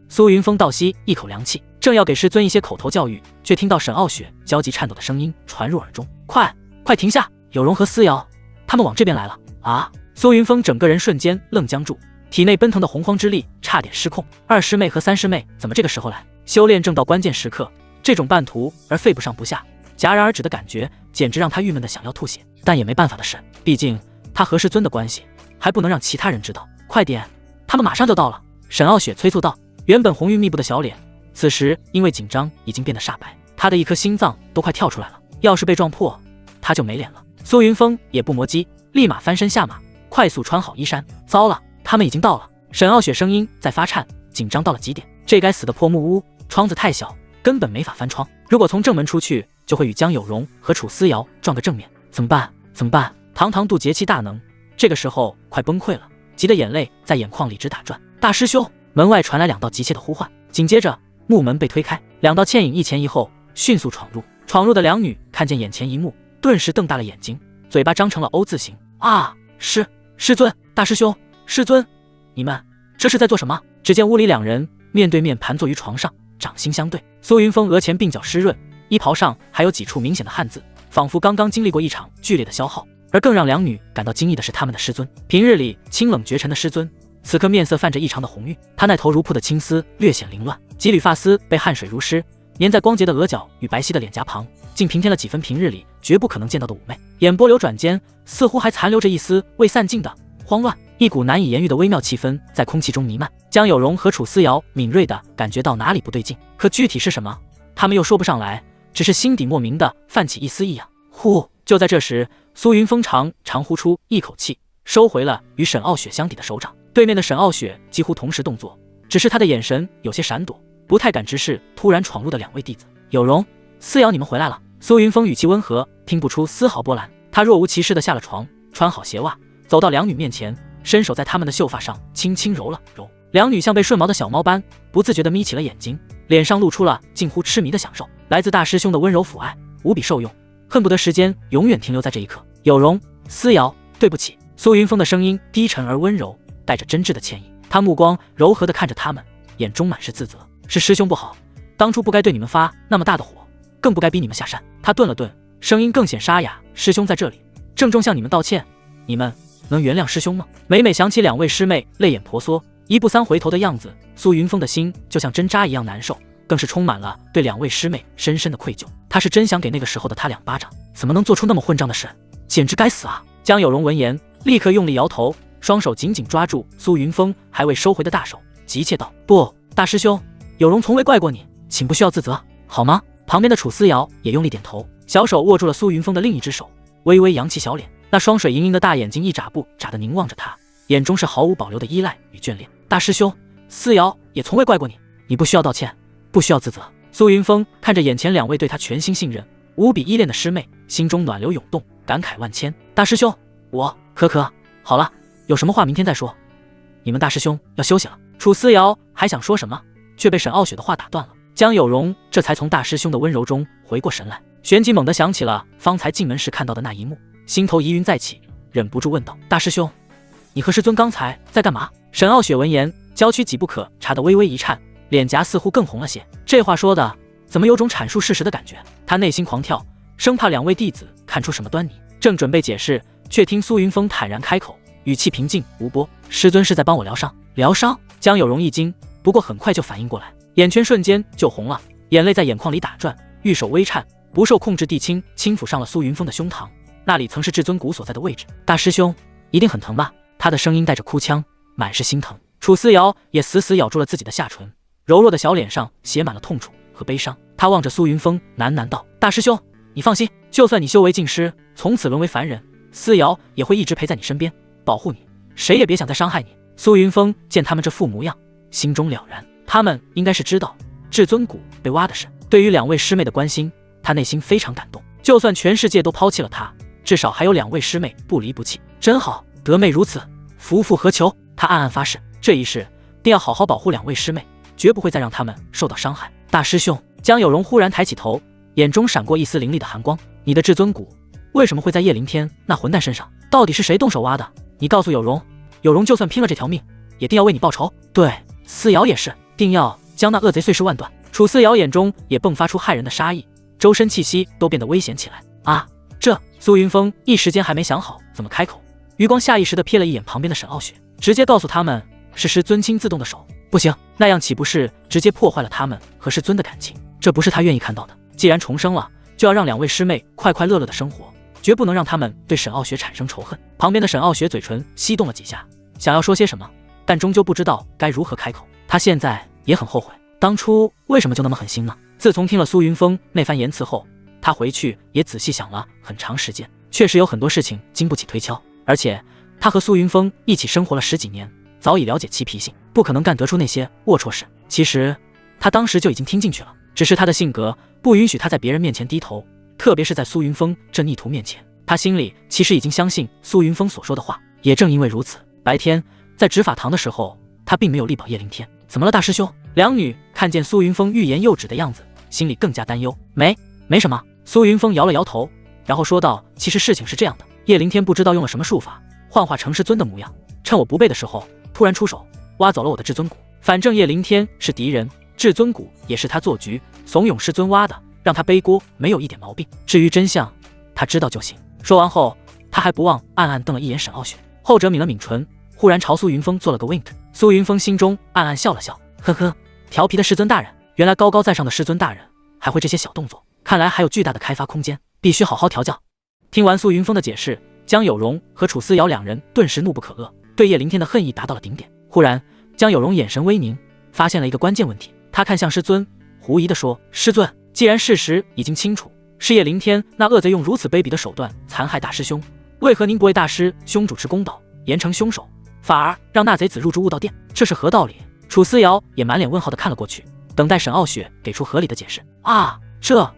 Speaker 1: 苏云峰倒吸一口凉气，正要给师尊一些口头教育，却听到沈傲雪焦急颤抖的声音传入耳中：快停下！有容和思瑶他们往这边来了啊！苏云峰整个人瞬间愣僵住，体内奔腾的洪荒之力差点失控。2师妹和3师妹怎么这个时候来？修炼正到关键时刻，这种半途而废不上不下，戛然而止的感觉简直让他郁闷的想要吐血。但也没办法的事，毕竟他和师尊的关系还不能让其他人知道。快点，他们马上就到了！沈傲雪催促道。原本红晕密布的小脸，此时因为紧张已经变得煞白，他的一颗心脏都快跳出来了。要是被撞破，他就没脸了。苏云峰也不磨叽，立马翻身下马，快速穿好衣衫。糟了，他们已经到了！沈傲雪声音在发颤，紧张到了极点。这该死的破木屋，窗子太小，根本没法翻窗。如果从正门出去，就会与江有容和楚思瑶撞个正面。怎么办？堂堂渡劫期大能，这个时候快崩溃了，急得眼泪在眼眶里直打转。大师兄！门外传来2道急切的呼唤，紧接着木门被推开，2道倩影一前一后迅速闯入的两女看见眼前一幕，顿时瞪大了眼睛，嘴巴张成了 O 字形。啊！师尊，大师兄，师尊，你们这是在做什么？只见屋里2人面对面盘坐于床上，掌心相对。苏云峰额前鬓角湿润，衣袍上还有几处明显的汗渍，仿佛刚刚经历过一场剧烈的消耗。而更让两女感到惊异的是他们的师尊，平日里清冷绝尘的师尊，此刻面色泛着异常的红晕，他那头如瀑的青丝略显凌乱，几缕发丝被汗水濡湿，粘在光洁的额角与白皙的脸颊旁，竟平添了几分平日里绝不可能见到的妩媚。眼波流转间，似乎还残留着一丝未散尽的慌乱，一股难以言喻的微妙气氛在空气中弥漫。江有容和楚思瑶敏锐地感觉到哪里不对劲，可具体是什么，他们又说不上来，只是心底莫名地泛起一丝异样。呼！就在这时，苏云峰长呼出一口气，收回了与沈傲雪相抵的手掌。对面的沈傲雪几乎同时动作，只是他的眼神有些闪躲，不太敢直视突然闯入的2位弟子。有容、思瑶，你们回来了。苏云峰语气温和，听不出丝毫波澜。他若无其事地下了床，穿好鞋袜，走到2女面前，伸手在她们的秀发上轻轻揉了揉。2女像被顺毛的小猫般，不自觉地眯起了眼睛，脸上露出了近乎痴迷的享受。来自大师兄的温柔抚爱，无比受用，恨不得时间永远停留在这一刻。有容、思瑶，对不起。苏云峰的声音低沉而温柔，带着真挚的歉意。他目光柔和地看着他们，眼中满是自责。是师兄不好，当初不该对你们发那么大的火，更不该逼你们下山。他顿了顿，声音更显沙哑。师兄在这里郑重向你们道歉，你们能原谅师兄吗？每每想起2位师妹泪眼婆娑，一步3回头的样子，苏云峰的心就像针扎一样难受，更是充满了对2位师妹深深的愧疚。他是真想给那个时候的他2巴掌，怎么能做出那么混账的事，简直该死啊！江有容闻言立刻用力摇头，双手紧紧抓住苏云峰还未收回的大手，急切道：不，大师兄，有容从未怪过你，请不需要自责，好吗？旁边的楚思瑶也用力点头，小手握住了苏云峰的另一只手，微微扬起小脸，那双水盈盈的大眼睛一眨不眨地凝望着他，眼中是毫无保留的依赖与眷恋。大师兄，思瑶也从未怪过你，你不需要道歉，不需要自责。苏云峰看着眼前2位对他全心信任、无比依恋的师妹，心中暖流涌动，感慨万千。大师兄，可好了，有什么话明天再说，你们大师兄要休息了。楚思瑶还想说什么，却被沈傲雪的话打断了。江有容这才从大师兄的温柔中回过神来，旋即猛地想起了方才进门时看到的那一幕，心头疑云再起，忍不住问道：“大师兄，你和师尊刚才在干嘛？”沈傲雪闻言，娇躯几不可察的微微一颤，脸颊似乎更红了些。这话说的怎么有种阐述事实的感觉？他内心狂跳，生怕两位弟子看出什么端倪，正准备解释，却听苏云峰坦然开口，语气平静无波：“师尊是在帮我疗伤。”疗伤？江有容一惊，不过很快就反应过来，眼圈瞬间就红了，眼泪在眼眶里打转，玉手微颤，不受控制地轻抚上了苏云峰的胸膛，那里曾是至尊骨所在的位置。大师兄，一定很疼吧？他的声音带着哭腔，满是心疼。楚思瑶也死死咬住了自己的下唇，柔弱的小脸上写满了痛楚和悲伤。他望着苏云峰喃喃道：“大师兄，你放心，就算你修为尽失，从此沦为凡人，思瑶也会一直陪在你身边，保护你，谁也别想再伤害你。”苏云峰见他们这副模样，心中了然，他们应该是知道至尊骨被挖的事。对于两位师妹的关心，他内心非常感动。就算全世界都抛弃了他，至少还有两位师妹不离不弃，真好，得妹如此，夫复何求？他暗暗发誓，这一世定要好好保护两位师妹，绝不会再让他们受到伤害。大师兄，江有容忽然抬起头，眼中闪过一丝凌厉的寒光。你的至尊骨为什么会在叶凌天那混蛋身上？到底是谁动手挖的？你告诉有容，有容就算拼了这条命，也定要为你报仇。对，思瑶也是，定要将那恶贼碎尸万段。楚思瑶眼中也迸发出骇人的杀意，周身气息都变得危险起来。啊，这……苏云峰一时间还没想好怎么开口，余光下意识地瞥了一眼旁边的沈傲雪，直接告诉他们是师尊亲自动的手。不行，那样岂不是直接破坏了他们和师尊的感情？这不是他愿意看到的。既然重生了，就要让两位师妹快快乐乐的生活，绝不能让他们对沈傲雪产生仇恨。旁边的沈傲雪嘴唇翕动了几下，想要说些什么，但终究不知道该如何开口。他现在也很后悔，当初为什么就那么狠心呢？自从听了苏云峰那番言辞后，他回去也仔细想了很长时间，确实有很多事情经不起推敲。而且他和苏云峰一起生活了10几年，早已了解其脾性，不可能干得出那些龌龊事。其实他当时就已经听进去了，只是他的性格不允许他在别人面前低头，特别是在苏云峰这逆徒面前。他心里其实已经相信苏云峰所说的话。也正因为如此，白天在执法堂的时候，他并没有力保叶凌天。怎么了，大师兄？两女看见苏云峰欲言又止的样子，心里更加担忧。没什么。苏云峰摇了摇头，然后说道：“其实事情是这样的，叶凌天不知道用了什么术法，幻化成师尊的模样，趁我不备的时候，突然出手，挖走了我的至尊骨。反正叶凌天是敌人，至尊骨也是他做局，怂恿师尊挖的，让他背锅，没有一点毛病。至于真相，他知道就行。”说完后，他还不忘暗暗瞪了一眼沈傲雪，后者抿了抿唇，忽然朝苏云峰做了个 wink。苏云峰心中暗暗笑了笑，呵呵，调皮的师尊大人，原来高高在上的师尊大人还会这些小动作，看来还有巨大的开发空间，必须好好调教。听完苏云峰的解释，江有容和楚思瑶两人顿时怒不可遏，对叶凌天的恨意达到了顶点。忽然，江有容眼神微凝，发现了一个关键问题，他看向师尊，狐疑地说：“师尊，既然事实已经清楚，是叶凌天那恶贼用如此卑鄙的手段残害大师兄，为何您不为大师兄主持公道，严惩凶手，反而让那贼子入住悟道殿？这是何道理？”楚思瑶也满脸问号地看了过去，等待沈傲雪给出合理的解释。这……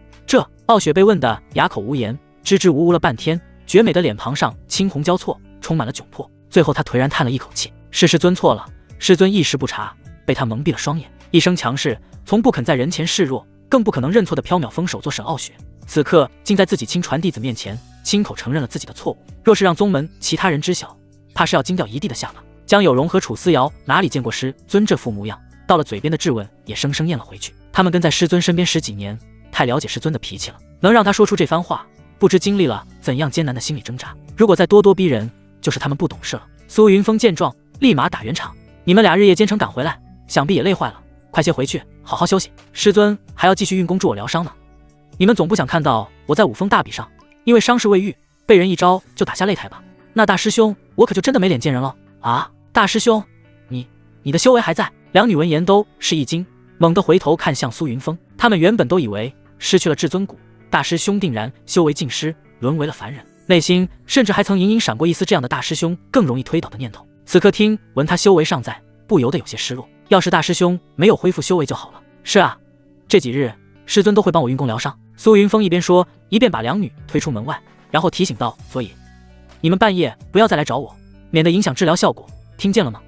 Speaker 1: 傲雪被问得哑口无言，支支吾吾了半天，绝美的脸庞上青红交错，充满了窘迫。最后她颓然叹了一口气：“是师尊错了，师尊一时不察，被他蒙蔽了双眼。”一生强势，从不肯在人前示弱，更不可能认错的缥缈风手做沈傲雪，此刻竟在自己亲传弟子面前亲口承认了自己的错误。若是让宗门其他人知晓，怕是要惊掉一地的下巴。江有容和楚思瑶哪里见过师尊这副模样，到了嘴边的质问也生生咽了回去。他们跟在师尊身边10几年，太了解师尊的脾气了，能让他说出这番话，不知经历了怎样艰难的心理挣扎。如果再咄咄逼人，就是他们不懂事了。苏云峰见状，立马打圆场：“你们俩日夜兼程赶回来，想必也累坏了，快些回去好好休息。师尊还要继续运功助我疗伤呢。你们总不想看到我在五峰大比上因为伤势未愈，被人一招就打下擂台吧？那大师兄，我可就真的没脸见人了啊！大师兄，你的修为还在？”两女闻言都是一惊，猛地回头看向苏云峰。他们原本都以为失去了至尊骨，大师兄定然修为尽失，沦为了凡人，内心甚至还曾隐隐闪过一丝这样的大师兄更容易推倒的念头。此刻听闻他修为尚在，不由得有些失落。要是大师兄没有恢复修为就好了。是啊，这几日师尊都会帮我运功疗伤。苏云峰一边说，一边把两女推出门外，然后提醒道：“所以你们半夜不要再来找我，免得影响治疗效果，听见了吗？”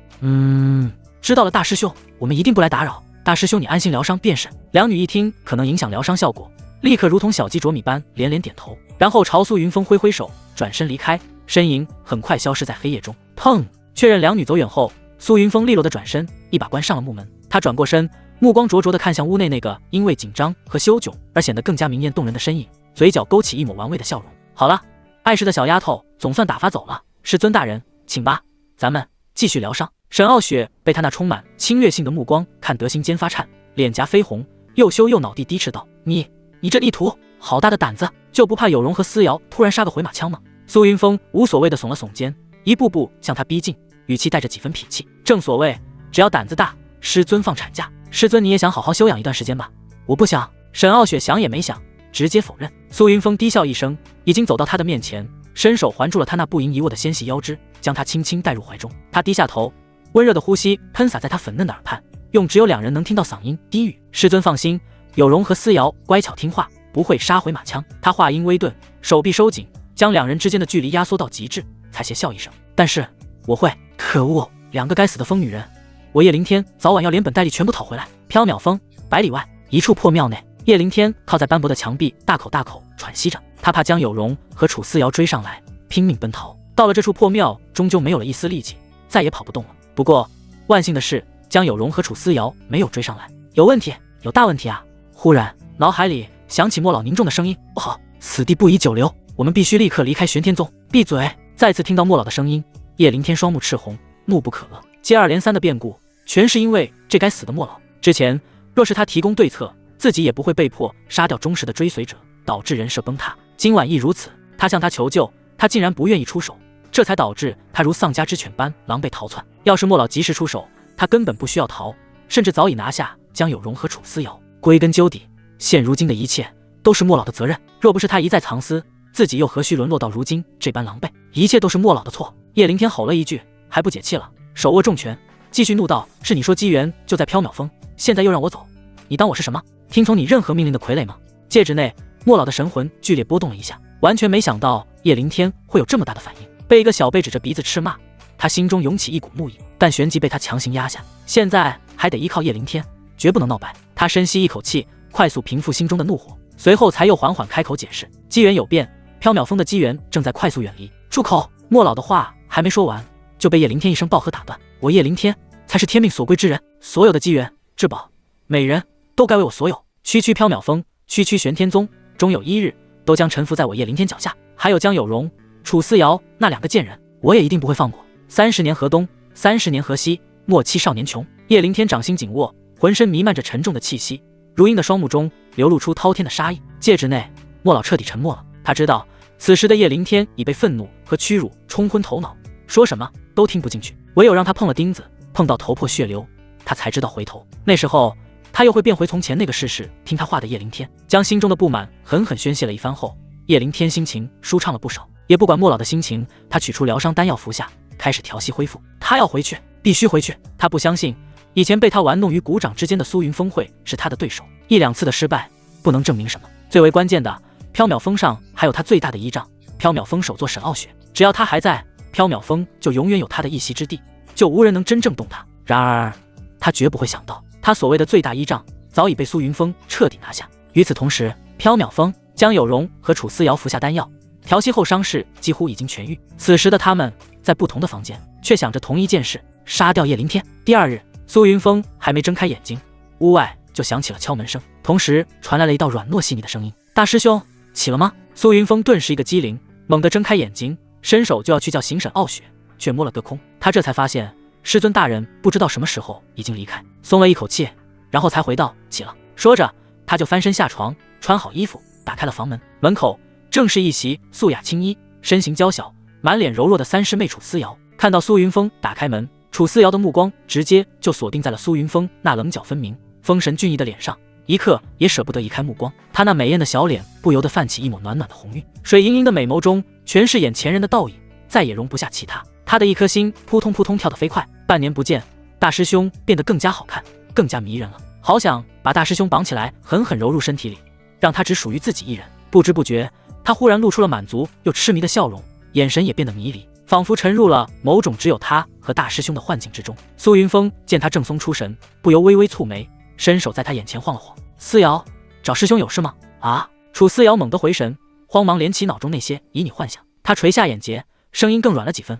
Speaker 1: 知道了，大师兄，我们一定不来打扰。大师兄你安心疗伤便是。两女一听可能影响疗伤效果，立刻如同小鸡啄米般连连点头，然后朝苏云峰挥挥手，转身离开，身影很快消失在黑夜中。砰！确认两女走远后，苏云峰利落的转身，一把关上了木门。他转过身，目光灼灼地看向屋内那个因为紧张和羞窘而显得更加明艳动人的身影，嘴角勾起一抹玩味的笑容。好了，碍事的小丫头总算打发走了，师尊大人，请吧，咱们继续疗伤。沈傲雪被他那充满侵略性的目光看得心尖发颤，脸颊绯红，又羞又恼地低斥道：你这逆徒，好大的胆子，就不怕有容和思瑶突然杀个回马枪吗？苏云峰无所谓的耸了耸肩，一步步向他逼近，语气带着几分痞气。正所谓，只要胆子大，师尊放产假。师尊你也想好好休养一段时间吧？我不想。沈傲雪想也没想，直接否认。苏云峰低笑一声，已经走到他的面前，伸手环住了他那不盈一握的纤细腰肢，将他轻轻带入怀中。他低下头，温热的呼吸喷洒在他粉嫩的耳畔，用只有两人能听到嗓音低语：师尊放心，有容和思瑶乖巧听话，不会杀回马枪。他话音微顿，手臂收紧，将两人之间的距离压缩到极致，才邪笑一声：但是我会。可恶，两个该死的疯女人，我叶凌天早晚要连本带利全部讨回来。缥缈峰百里外一处破庙内，叶凌天靠在斑驳的墙壁，大口大口喘息着。他怕江有容和楚思瑶追上来，拼命奔逃。到了这处破庙，终究没有了一丝力气，再也跑不动了。不过万幸的是，江有容和楚思瑶没有追上来。有问题，有大问题啊！忽然脑海里响起莫老凝重的声音：不好，此地不宜久留，我们必须立刻离开玄天宗。闭嘴！再次听到莫老的声音，叶凌天双目赤红，怒不可遏。接二连三的变故，全是因为这该死的莫老。之前若是他提供对策，自己也不会被迫杀掉忠实的追随者，导致人设崩塌。今晚亦如此，他向他求救，他竟然不愿意出手，这才导致他如丧家之犬般狼狈逃窜。要是莫老及时出手，他根本不需要逃，甚至早已拿下江有容和楚思瑶。归根究底，现如今的一切都是莫老的责任。若不是他一再藏私，自己又何须沦落到如今这般狼狈？一切都是莫老的错。叶凌天吼了一句，还不解气了，手握重拳，继续怒道：是你说机缘就在缥缈峰，现在又让我走，你当我是什么？听从你任何命令的傀儡吗？戒指内，莫老的神魂剧烈波动了一下，完全没想到叶凌天会有这么大的反应。被一个小辈指着鼻子斥骂，他心中涌起一股怒意，但旋即被他强行压下。现在还得依靠叶凌天，绝不能闹白。他深吸一口气，快速平复心中的怒火，随后才又缓缓开口解释：机缘有变，缥缈峰的机缘正在快速远离。住口！莫老的话还没说完，就被叶凌天一声暴喝打断。我叶凌天才是天命所归之人，所有的机缘、至宝、美人都该为我所有。区区缥缈峰，区区玄天宗，终有一日都将臣服在我叶凌天脚下。还有江有容、楚思瑶那两个贱人，我也一定不会放过。30年河东，30年河西，莫欺少年穷。叶凌天掌心紧握，浑身弥漫着沉重的气息，如鹰的双目中流露出滔天的杀意。戒指内，莫老彻底沉默了。他知道此时的叶凌天已被愤怒和屈辱冲昏头脑，说什么都听不进去，唯有让他碰了钉子，碰到头破血流，他才知道回头。那时候他又会变回从前那个事事听他话的叶凌天。将心中的不满狠狠宣泄了一番后，叶凌天心情舒畅了不少，也不管莫老的心情，他取出疗伤丹药服下，开始调息恢复。他要回去，必须回去。他不相信以前被他玩弄于股掌之间的苏云峰会是他的对手，一两次的失败不能证明什么。最为关键的，缥缈峰上还有他最大的依仗，缥缈峰首座沈傲雪。只要他还在，缥缈峰就永远有他的一席之地，就无人能真正动他。然而他绝不会想到，他所谓的最大依仗早已被苏云峰彻底拿下。与此同时，缥缈峰、江有容和楚思瑶服下丹药，调息后伤势几乎已经痊愈。此时的他们在不同的房间，却想着同一件事：杀掉叶凌天。第二日，苏云峰还没睁开眼睛，屋外就响起了敲门声，同时传来了一道软糯细腻的声音：大师兄起了吗？苏云峰顿时一个机灵，猛地睁开眼睛，伸手就要去叫醒沈傲雪，却摸了个空。他这才发现师尊大人不知道什么时候已经离开，松了一口气，然后才回道：起了。说着他就翻身下床，穿好衣服，打开了房门。门口正是一袭素雅青衣、身形娇小、满脸柔弱的三师妹楚思瑶。看到苏云峰打开门，楚思瑶的目光直接就锁定在了苏云峰那棱角分明、风神俊逸的脸上，一刻也舍不得移开目光。他那美艳的小脸不由得泛起一抹暖暖的红晕，水盈盈的美眸中全是眼前人的倒影，再也容不下其他。他的一颗心扑通扑通跳得飞快。半年不见，大师兄变得更加好看，更加迷人了。好想把大师兄绑起来，狠狠揉入身体里，让他只属于自己一人。不知不觉，他忽然露出了满足又痴迷的笑容，眼神也变得迷离，仿佛沉入了某种只有他和大师兄的幻境之中。苏云峰见他正松出神，不由微微蹙眉，伸手在他眼前晃了晃。思瑶，找师兄有事吗？啊！楚思瑶猛地回神，慌忙连起脑中那些旖旎幻想。他垂下眼睫，声音更软了几分。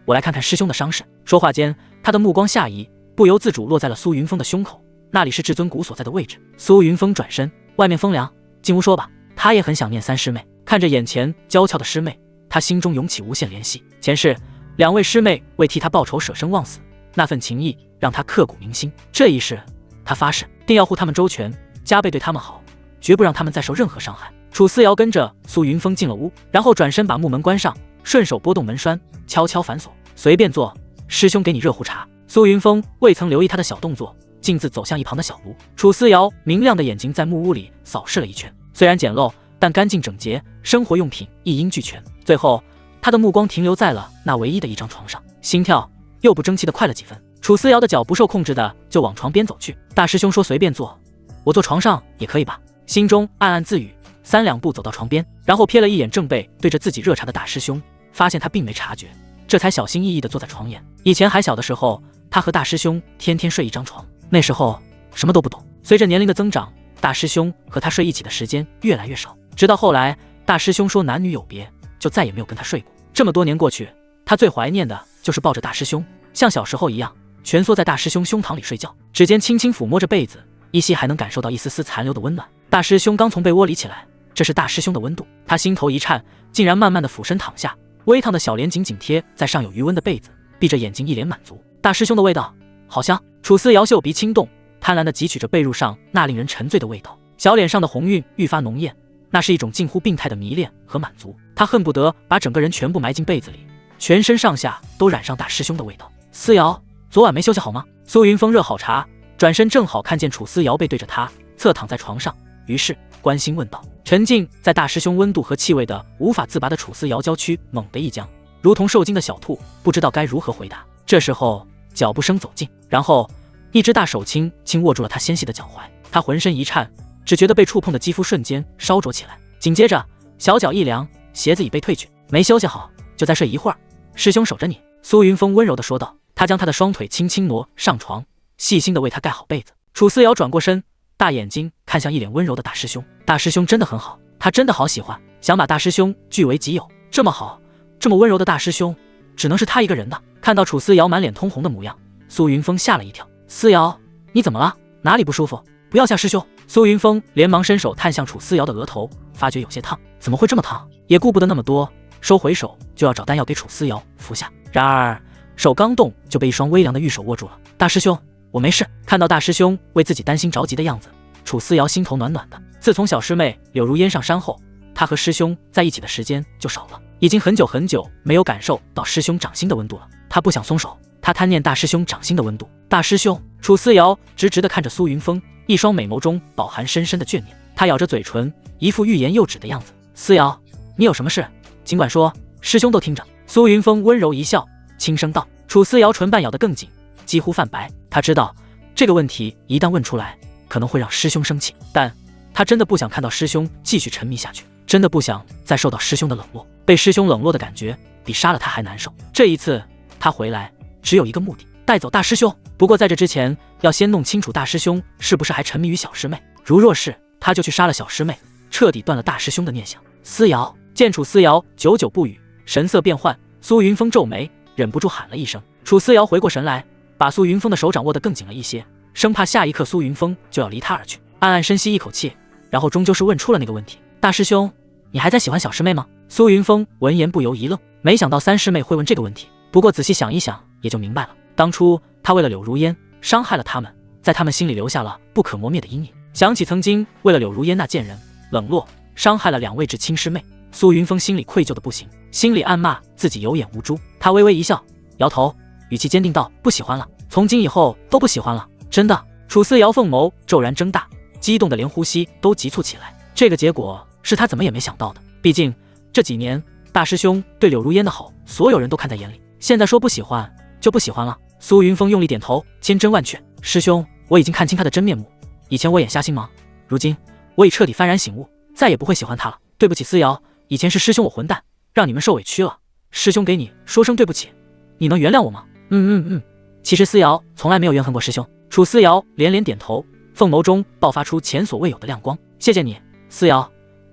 Speaker 1: 我来看看师兄的伤势。说话间，他的目光下移，不由自主落在了苏云峰的胸口，那里是至尊谷所在的位置。苏云峰转身，外面风凉，进屋说吧。他也很想念三师妹，看着眼前娇俏的师妹，他心中涌起无限怜惜。前世两位师妹为替他报仇舍生忘死，那份情谊让他刻骨铭心。这一世，他发誓定要护他们周全，加倍对他们好，绝不让他们再受任何伤害。楚思瑶跟着苏云峰进了屋，然后转身把木门关上，顺手拨动门栓，悄悄反锁。随便坐，师兄给你热壶茶。苏云峰未曾留意他的小动作，径自走向一旁的小炉。楚思瑶明亮的眼睛在木屋里扫视了一圈，虽然简陋，但干净整洁，生活用品一应俱全。最后，他的目光停留在了那唯一的一张床上，心跳又不争气的快了几分。楚思瑶的脚不受控制的就往床边走去。大师兄说随便坐，我坐床上也可以吧？心中暗暗自语，三两步走到床边，然后瞥了一眼正背对着自己热茶的大师兄，发现他并没察觉，这才小心翼翼地坐在床沿。以前还小的时候，他和大师兄天天睡一张床，那时候什么都不懂。随着年龄的增长，大师兄和他睡一起的时间越来越少，直到后来大师兄说男女有别，就再也没有跟他睡过。这么多年过去，他最怀念的就是抱着大师兄，像小时候一样蜷缩在大师兄胸膛里睡觉，指尖轻轻抚摸着被子，依稀还能感受到一丝丝残留的温暖。大师兄刚从被窝里起来，这是大师兄的温度。他心头一颤，竟然慢慢的俯身躺下，微烫的小脸紧紧贴在尚有余温的被子，闭着眼睛一脸满足。大师兄的味道好香。楚思瑶嗅鼻轻动，贪婪地汲取着被褥上那令人沉醉的味道，小脸上的红晕愈发浓艳，那是一种近乎病态的迷恋和满足。他恨不得把整个人全部埋进被子里，全身上下都染上大师兄的味道。思瑶，昨晚没休息好吗？苏云峰热好茶，转身正好看见楚思瑶背对着他侧躺在床上，于是关心问道。沉浸在大师兄温度和气味的无法自拔的楚思瑶娇躯猛地一僵，如同受惊的小兔，不知道该如何回答。这时候脚步声走近，然后一只大手轻轻握住了他纤细的脚踝，他浑身一颤，只觉得被触碰的肌肤瞬间烧灼起来，紧接着小脚一凉，鞋子已被褪去。没休息好，就再睡一会儿，师兄守着你。苏云峰温柔地说道。他将他的双腿轻轻挪上床，细心地为他盖好被子。楚思瑶转过身，大眼睛看向一脸温柔的大师兄。大师兄真的很好，他真的好喜欢，想把大师兄据为己有。这么好，这么温柔的大师兄，只能是他一个人的。看到楚思瑶满脸通红的模样，苏云峰吓了一跳。思瑶，你怎么了？哪里不舒服？不要吓师兄。苏云峰连忙伸手探向楚思瑶的额头，发觉有些烫。怎么会这么烫？也顾不得那么多，收回手就要找丹药给楚思瑶服下。然而手刚动，就被一双微凉的玉手握住了。大师兄，我没事。看到大师兄为自己担心着急的样子，楚思瑶心头暖暖的。自从小师妹柳如烟上山后，她和师兄在一起的时间就少了，已经很久很久没有感受到师兄掌心的温度了。她不想松手，她贪念大师兄掌心的温度。大师兄，楚思瑶直直地看着苏云峰，一双美眸中饱含深深的眷念。她咬着嘴唇，一副欲言又止的样子。思瑶，你有什么事尽管说，师兄都听着。苏云峰温柔一笑，轻声道。楚思瑶唇瓣咬得更紧，几乎泛白。他知道这个问题一旦问出来，可能会让师兄生气，但他真的不想看到师兄继续沉迷下去，真的不想再受到师兄的冷落。被师兄冷落的感觉比杀了他还难受。这一次他回来只有一个目的，带走大师兄。不过在这之前，要先弄清楚大师兄是不是还沉迷于小师妹。若是，他就去杀了小师妹，彻底断了大师兄的念想。思瑶，见楚思瑶久久不语，神色变幻，苏云峰皱眉，忍不住喊了一声。楚思瑶回过神来，把苏云峰的手掌握得更紧了一些，生怕下一刻苏云峰就要离他而去。暗暗深吸一口气，然后终究是问出了那个问题。大师兄，你还在喜欢小师妹吗？苏云峰闻言不由一愣，没想到三师妹会问这个问题。不过仔细想一想，也就明白了，当初他为了柳如烟伤害了他们，在他们心里留下了不可磨灭的阴影。想起曾经为了柳如烟那贱人冷落伤害了两位至亲师妹，苏云峰心里愧疚的不行，心里暗骂自己有眼无珠。他微微一笑，摇头，语气坚定道：不喜欢了，从今以后都不喜欢了，真的。楚思瑶凤眸骤然睁大，激动的连呼吸都急促起来。这个结果是他怎么也没想到的，毕竟这几年大师兄对柳如烟的好，所有人都看在眼里，现在说不喜欢就不喜欢了。苏云峰用力点头，千真万确。师兄，我已经看清他的真面目，以前我眼瞎心盲，如今我已彻底幡然醒悟，再也不会喜欢他了。对不起思瑶，以前是师兄我混蛋，让你们受委屈了，师兄给你说声对不起，你能原谅我吗？其实思瑶从来没有怨恨过师兄。楚思瑶连连点头，凤眸中爆发出前所未有的亮光。谢谢你，思瑶，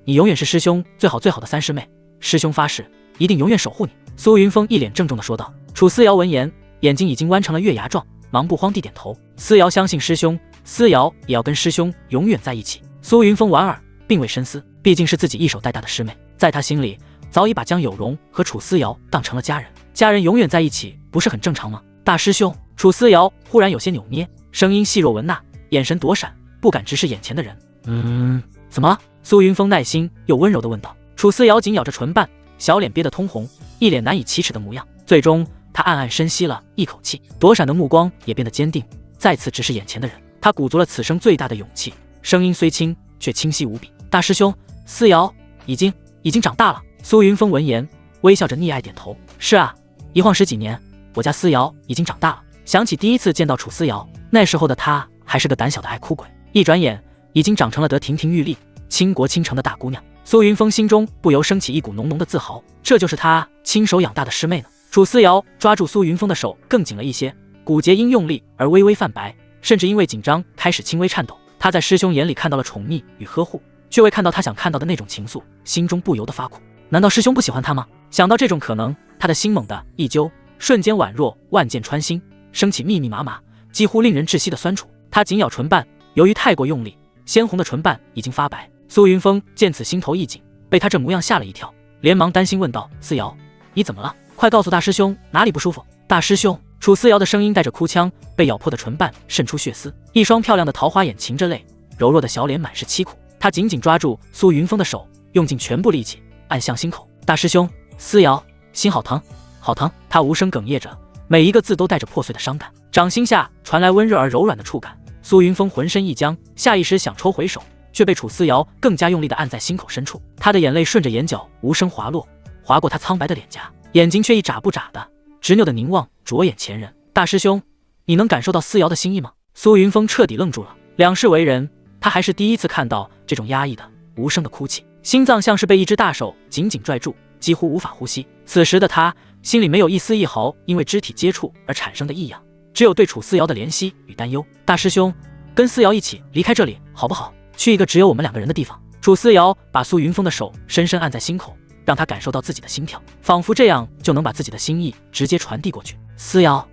Speaker 1: 你永远是师兄最好的三师妹，师兄发誓一定永远守护你。苏云峰一脸郑重地说道。楚思瑶闻言，眼睛已经弯成了月牙状，忙不慌地点头。思瑶相信师兄，思瑶也要跟师兄永远在一起。苏云峰莞尔，并未深思，毕竟是自己一手带大的师妹，在他心里早已把江有容和楚思瑶当成了家人，家人永远在一起不是很正常吗？大师兄，楚思瑶忽然有些扭捏，声音细若蚊呐，眼神躲闪，不敢直视眼前的人。怎么了？苏云峰耐心又温柔地问道。楚思瑶紧咬着唇瓣，小脸憋得通红，一脸难以启齿的模样。最终他暗暗深吸了一口气，躲闪的目光也变得坚定，再次直视眼前的人。他鼓足了此生最大的勇气，声音虽轻却清晰无比。大师兄，思瑶已经长大了。苏云峰闻言微笑着溺爱点头。是啊，一晃10几年，我家思瑶已经长大了。想起第一次见到楚思瑶，那时候的她还是个胆小的爱哭鬼，一转眼已经长成了得亭亭玉立、倾国倾城的大姑娘。苏云峰心中不由升起一股浓浓的自豪，这就是他亲手养大的师妹呢。楚思瑶抓住苏云峰的手更紧了一些，骨节因用力而微微泛白，甚至因为紧张开始轻微颤抖。他在师兄眼里看到了宠溺与呵护，却未看到他想看到的那种情愫，心中不由得发苦。难道师兄不喜欢他吗？想到这种可能，他的心猛地一揪，瞬间宛若万箭穿心，升起密密麻麻几乎令人窒息的酸楚。他紧咬唇瓣，由于太过用力，鲜红的唇瓣已经发白。苏云峰见此心头一紧，被他这模样吓了一跳，连忙担心问道：思瑶，你怎么了？快告诉大师兄哪里不舒服。大师兄，楚思瑶的声音带着哭腔，被咬破的唇瓣渗出血丝，一双漂亮的桃花眼噙着泪，柔弱的小脸满是凄苦。他紧紧抓住苏云峰的手，用尽全部力气按向心口。大师兄，思瑶心好疼好疼。他无声哽咽着，每一个字都带着破碎的伤感。掌心下传来温热而柔软的触感，苏云峰浑身一僵，下意识想抽回手，却被楚思瑶更加用力地按在心口深处。他的眼泪顺着眼角无声滑落，划过他苍白的脸颊，眼睛却一眨不眨的执拗地凝望着眼前人。大师兄，你能感受到思瑶的心意吗？苏云峰彻底愣住了。两世为人，他还是第一次看到这种压抑的无声的哭泣，心脏像是被一只大手紧紧拽住，几乎无法呼吸。此时的他心里没有一丝一毫因为肢体接触而产生的异样，只有对楚思瑶的怜惜与担忧。大师兄，跟思瑶一起离开这里好不好？去一个只有我们两个人的地方。楚思瑶把苏云峰的手深深按在心口，让他感受到自己的心跳，仿佛这样就能把自己的心意直接传递过去。思瑶，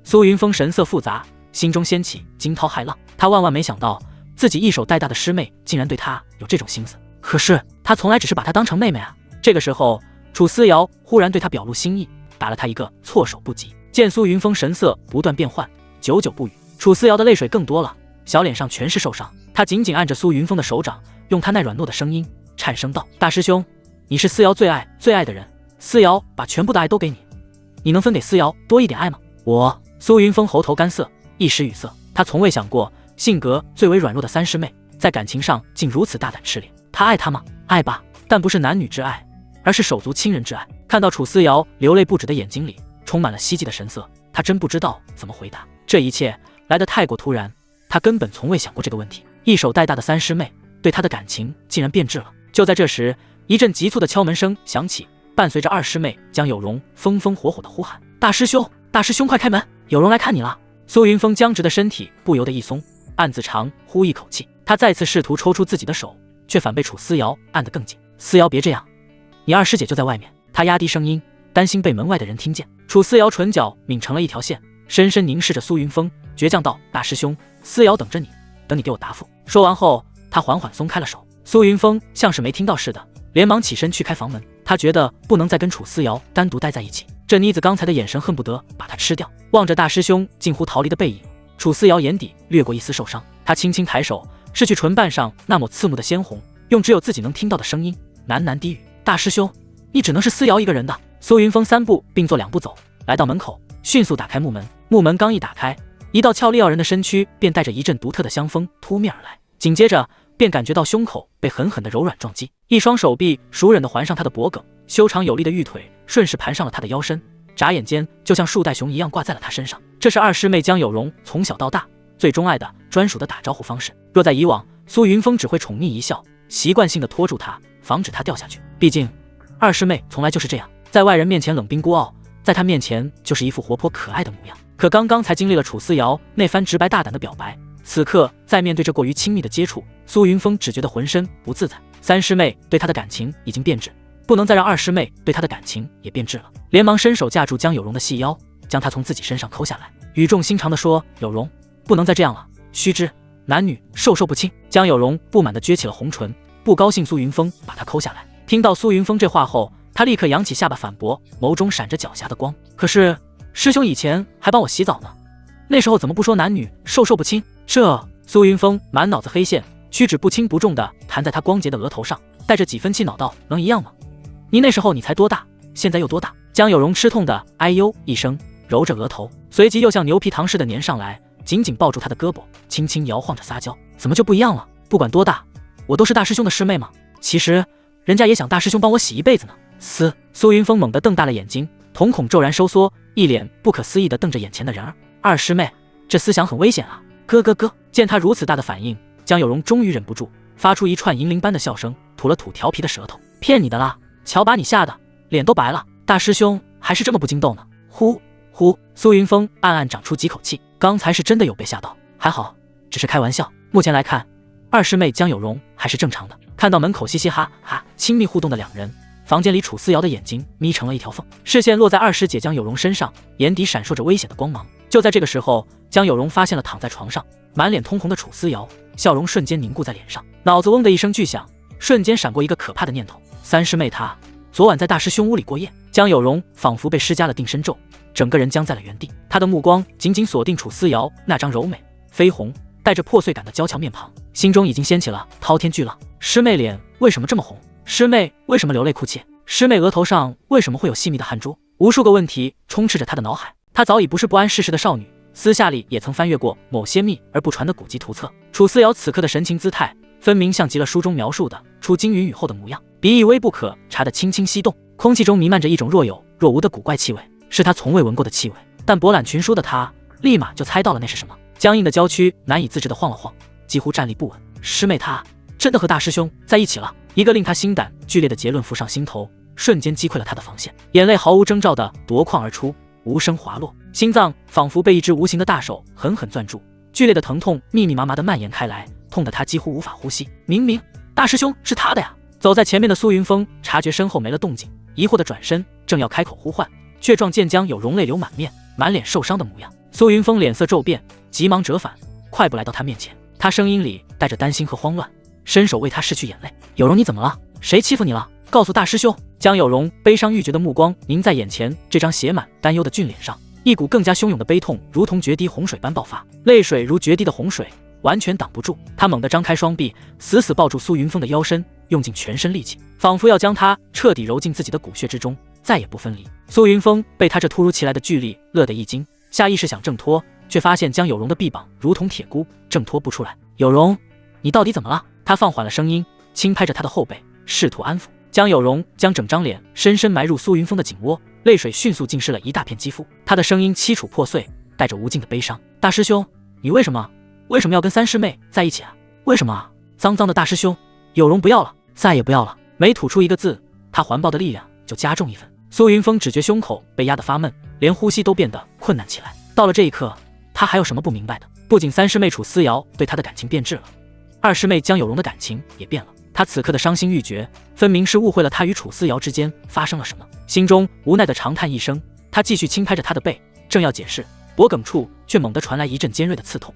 Speaker 1: 苏云峰神色复杂，心中掀起惊涛骇浪。他万万没想到自己一手带大的师妹竟然对他有这种心思，可是他从来只是把她当成妹妹啊。这个时候楚思瑶忽然对他表露心意，打了他一个措手不及。见苏云峰神色不断变换，久久不语，楚思瑶的泪水更多了，小脸上全是受伤。他紧紧按着苏云峰的手掌，用他那软糯的声音颤声道：大师兄，你是思瑶最爱的人，思瑶把全部的爱都给你，你能分给思瑶多一点爱吗？苏云峰喉头干涩，一时语塞。他从未想过性格最为软弱的三师妹在感情上竟如此大胆炽烈。他爱她吗？爱吧，但不是男女之爱，而是手足亲人之爱。看到楚思瑶流泪不止的眼睛里充满了希冀的神色，他真不知道怎么回答。这一切来得太过突然，他根本从未想过这个问题。一手带大的三师妹对他的感情竟然变质了。就在这时，一阵急促的敲门声响起，伴随着二师妹江有容风风火火的呼喊：大师兄，大师兄快开门，有容来看你了。苏云峰僵直的身体不由得一松，暗自长呼一口气。他再次试图抽出自己的手，却反被楚思瑶按得更紧。思瑶别这样，你二师姐就在外面。他压低声音，担心被门外的人听见。楚思瑶唇角抿成了一条线，深深凝视着苏云峰，倔强道：大师兄，思瑶等着你，等你给我答复。说完后，他缓缓松开了手。苏云峰像是没听到似的，连忙起身去开房门。他觉得不能再跟楚思瑶单独待在一起，这妮子刚才的眼神恨不得把他吃掉。望着大师兄近乎逃离的背影，楚思瑶眼底掠过一丝受伤。他轻轻抬手，拭去唇瓣上那抹刺目的鲜红，用只有自己能听到的声音喃喃低语：大师兄，你只能是思瑶一个人的。苏云峰3步并作2步走，来到门口，迅速打开木门。木门刚一打开，一道俏丽傲人的身躯便带着一阵独特的香风扑面而来，紧接着便感觉到胸口被狠狠的柔软撞击，一双手臂熟稔地环上他的脖颈，修长有力的玉腿顺势盘上了他的腰身，眨眼间就像树袋熊一样挂在了他身上。这是二师妹江有容从小到大最钟爱的专属的打招呼方式。若在以往，苏云峰只会宠溺一笑，习惯性的拖住她，防止她掉下去。毕竟二师妹从来就是这样，在外人面前冷冰孤傲，在她面前就是一副活泼可爱的模样。可刚刚才经历了楚思瑶那番直白大胆的表白，此刻在面对这过于亲密的接触，苏云峰只觉得浑身不自在。三师妹对他的感情已经变质，不能再让二师妹对他的感情也变质了，连忙伸手架住江有容的细腰，将他从自己身上抠下来，语重心长地说：“有容，不能再这样了，须知男女授受不亲。”江有容不满地撅起了红唇，不高兴苏云峰把他抠下来。听到苏云峰这话后，他立刻扬起下巴反驳，眸中闪着狡黠的光：“可是师兄以前还帮我洗澡呢，那时候怎么不说男女授受不亲？”苏云峰满脑子黑线，屈指不轻不重地弹在他光洁的额头上，带着几分气恼道：“能一样吗？你那时候你才多大，现在又多大？”江有容吃痛的哎呦一声，揉着额头，随即又像牛皮糖似的粘上来，紧紧抱住他的胳膊，轻轻摇晃着撒娇：“怎么就不一样了？不管多大，我都是大师兄的师妹吗？其实人家也想大师兄帮我洗一辈子呢。”苏云峰猛地瞪大了眼睛，瞳孔骤然收缩，一脸不可思议地瞪着眼前的人儿。二师妹，这思想很危险啊！咯。见他如此大的反应，江有容终于忍不住发出一串银铃般的笑声，吐了吐调皮的舌头：“骗你的啦，瞧把你吓得脸都白了，大师兄还是这么不经斗呢。”呼，苏云峰暗暗长出几口气，刚才是真的有被吓到，还好只是开玩笑。目前来看，二师妹江有容还是正常的。看到门口嘻嘻哈哈亲密互动的两人，房间里楚思瑶的眼睛眯成了一条缝，视线落在二师姐江有容身上，眼底闪烁着危险的光芒。就在这个时候，江有容发现了躺在床上满脸通红的楚思瑶，笑容瞬间凝固在脸上，脑子嗡的一声巨响，瞬间闪过一个可怕的念头：三师妹她昨晚在大师兄屋里过夜。江有容仿佛被施加了定身咒，整个人僵在了原地，他的目光紧紧锁定楚思瑶那张柔美绯红带着破碎感的娇俏面庞，心中已经掀起了滔天巨浪。师妹脸为什么这么红？师妹为什么流泪哭泣？师妹额头上为什么会有细密的汗珠？无数个问题充斥着她的脑海。她早已不是不谙世事的少女，私下里也曾翻阅过某些秘而不传的古籍图册。楚思瑶此刻的神情姿态，分明像极了书中描述的出惊云雨后的模样，鼻翼微不可察的轻轻翕动，空气中弥漫着一种若有若无的古怪气味，是她从未闻过的气味。但博览群书的她立马就猜到了那是什么，僵硬的娇躯难以自制的晃了晃，几乎站立不稳。师妹她真的和大师兄在一起了？一个令他心胆剧烈的结论浮上心头，瞬间击溃了他的防线，眼泪毫无征兆的夺眶而出，无声滑落，心脏仿佛被一只无形的大手狠狠攥住，剧烈的疼痛密密麻麻的蔓延开来，痛得他几乎无法呼吸。明明大师兄是他的呀！走在前面的苏云峰察觉身后没了动静，疑惑的转身，正要开口呼唤，却撞见江有容泪流满面，满脸受伤的模样。苏云峰脸色骤变，急忙折返，快步来到他面前，他声音里带着担心和慌乱，伸手为他拭去眼泪。有容，你怎么了？谁欺负你了？告诉大师兄。江有容悲伤欲绝的目光凝在眼前这张写满担忧的俊脸上，一股更加汹涌的悲痛如同决堤洪水般爆发，泪水如决堤的洪水，完全挡不住。他猛地张开双臂，死死抱住苏云峰的腰身，用尽全身力气，仿佛要将他彻底揉进自己的骨血之中，再也不分离。苏云峰被他这突如其来的巨力乐得一惊，下意识想挣脱，却发现江有容的臂膀如同铁箍，挣脱不出来。有容，你到底怎么了？他放缓了声音，轻拍着他的后背，试图安抚。江有容将整张脸深深埋入苏云峰的颈窝，泪水迅速浸湿了一大片肌肤。他的声音凄楚破碎，带着无尽的悲伤：“大师兄，你为什么要跟三师妹在一起啊？为什么啊？脏脏的大师兄！”有容不要了，再也不要了。每吐出一个字，他环抱的力量就加重一分。苏云峰只觉胸口被压得发闷，连呼吸都变得困难起来。到了这一刻，他还有什么不明白的？不仅三师妹楚思瑶对他的感情变质了，二师妹江有容的感情也变了。他此刻的伤心欲绝，分明是误会了他与楚思瑶之间发生了什么。心中无奈的长叹一声，他继续轻拍着他的背，正要解释，脖颈处却猛地传来一阵尖锐的刺痛。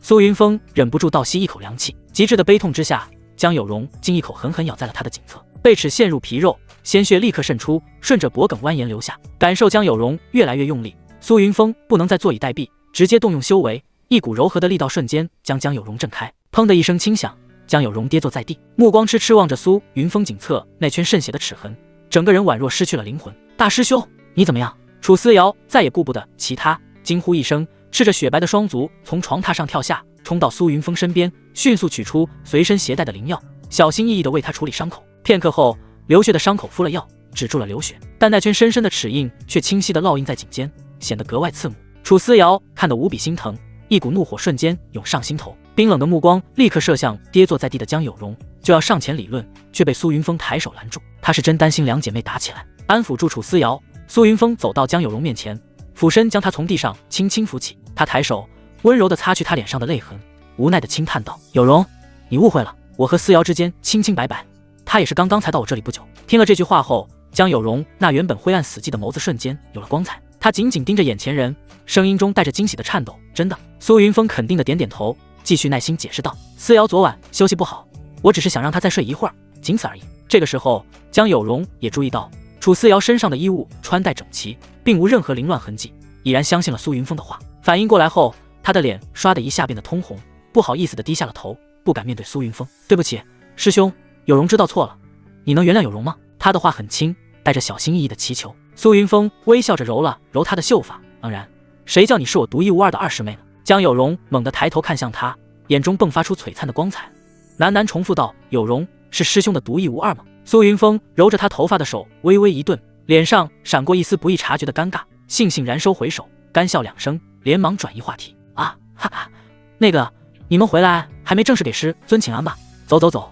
Speaker 1: 苏云峰忍不住倒吸一口凉气，极致的悲痛之下，江有容竟一口狠狠咬在了他的颈侧，背齿陷入皮肉，鲜血立刻渗出，顺着脖颈蜿蜒流下。感受江有容越来越用力，苏云峰不能再坐以待毙，直接动用修为，一股柔和的力道瞬间将江有容震开。砰的一声轻响，江有容跌坐在地，目光痴痴望着苏云峰颈侧那圈渗血的齿痕，整个人宛若失去了灵魂。大师兄，你怎么样？楚思瑶再也顾不得其他，惊呼一声，赤着雪白的双足从床榻上跳下，冲到苏云峰身边，迅速取出随身携带的灵药，小心翼翼地为他处理伤口。片刻后，流血的伤口敷了药，止住了流血，但那圈深深的齿印却清晰地烙印在颈间，显得格外刺目。楚思瑶看得无比心疼，一股怒火瞬间涌上心头，冰冷的目光立刻射向跌坐在地的江有容，就要上前理论，却被苏云峰抬手拦住。他是真担心两姐妹打起来。安抚住楚思瑶，苏云峰走到江有容面前，俯身将她从地上轻轻扶起。他抬手温柔地擦去她脸上的泪痕，无奈地轻叹道：“有容，你误会了，我和思瑶之间清清白白，他也是刚刚才到我这里不久。”听了这句话后，江有容那原本灰暗死寂的眸子瞬间有了光彩，他紧紧盯着眼前人，声音中带着惊喜的颤抖：“真的？”苏云峰肯定的点点头，继续耐心解释道：“思瑶昨晚休息不好，我只是想让她再睡一会儿，仅此而已。”这个时候，江有容也注意到楚思瑶身上的衣物穿戴整齐，并无任何凌乱痕迹，已然相信了苏云峰的话。反应过来后，他的脸刷的一下变得通红，不好意思的低下了头，不敢面对苏云峰。“对不起，师兄，有容知道错了，你能原谅有容吗？”他的话很轻，带着小心翼翼的祈求。苏云峰微笑着揉了揉他的秀发：“当然，谁叫你是我独一无二的二师妹呢？”江有容猛地抬头看向他，眼中迸发出璀璨的光彩，喃喃重复道：“有容是师兄的独一无二吗？”苏云峰揉着他头发的手微微一顿，脸上闪过一丝不易察觉的尴尬，悻悻然收回手，干笑两声，连忙转移话题：“啊，哈哈，那个，你们回来还没正式给师尊请安吧？走走走，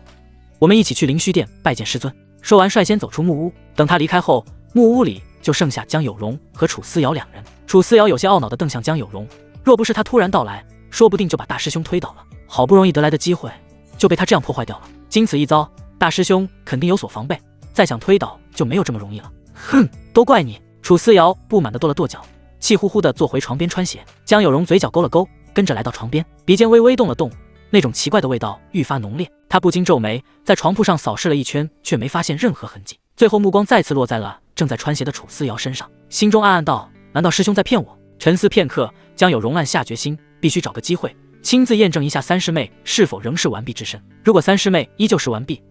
Speaker 1: 我们一起去灵虚殿拜见师尊。”说完率先走出木屋，等他离开后，木屋里就剩下江有容和楚思瑶两人。楚思瑶有些懊恼地瞪向江有容，若不是他突然到来，说不定就把大师兄推倒了，好不容易得来的机会就被他这样破坏掉了。经此一遭，大师兄肯定有所防备，再想推倒就没有这么容易了。哼，都怪你！楚思瑶不满地跺了跺脚，气呼呼地坐回床边穿鞋。江有容嘴角勾了勾，跟着来到床边，鼻尖微微动了动，那种奇怪的味道愈发浓烈。他不禁皱眉，在床铺上扫视了一圈，却没发现任何痕迹。最后目光再次落在了正在穿鞋的楚思瑶身上，心中暗暗道：难道师兄在骗我？沉思片刻，江有容暗下决心，必须找个机会亲自验证一下三师妹是否仍是完璧之身。如果三师妹依旧是完璧，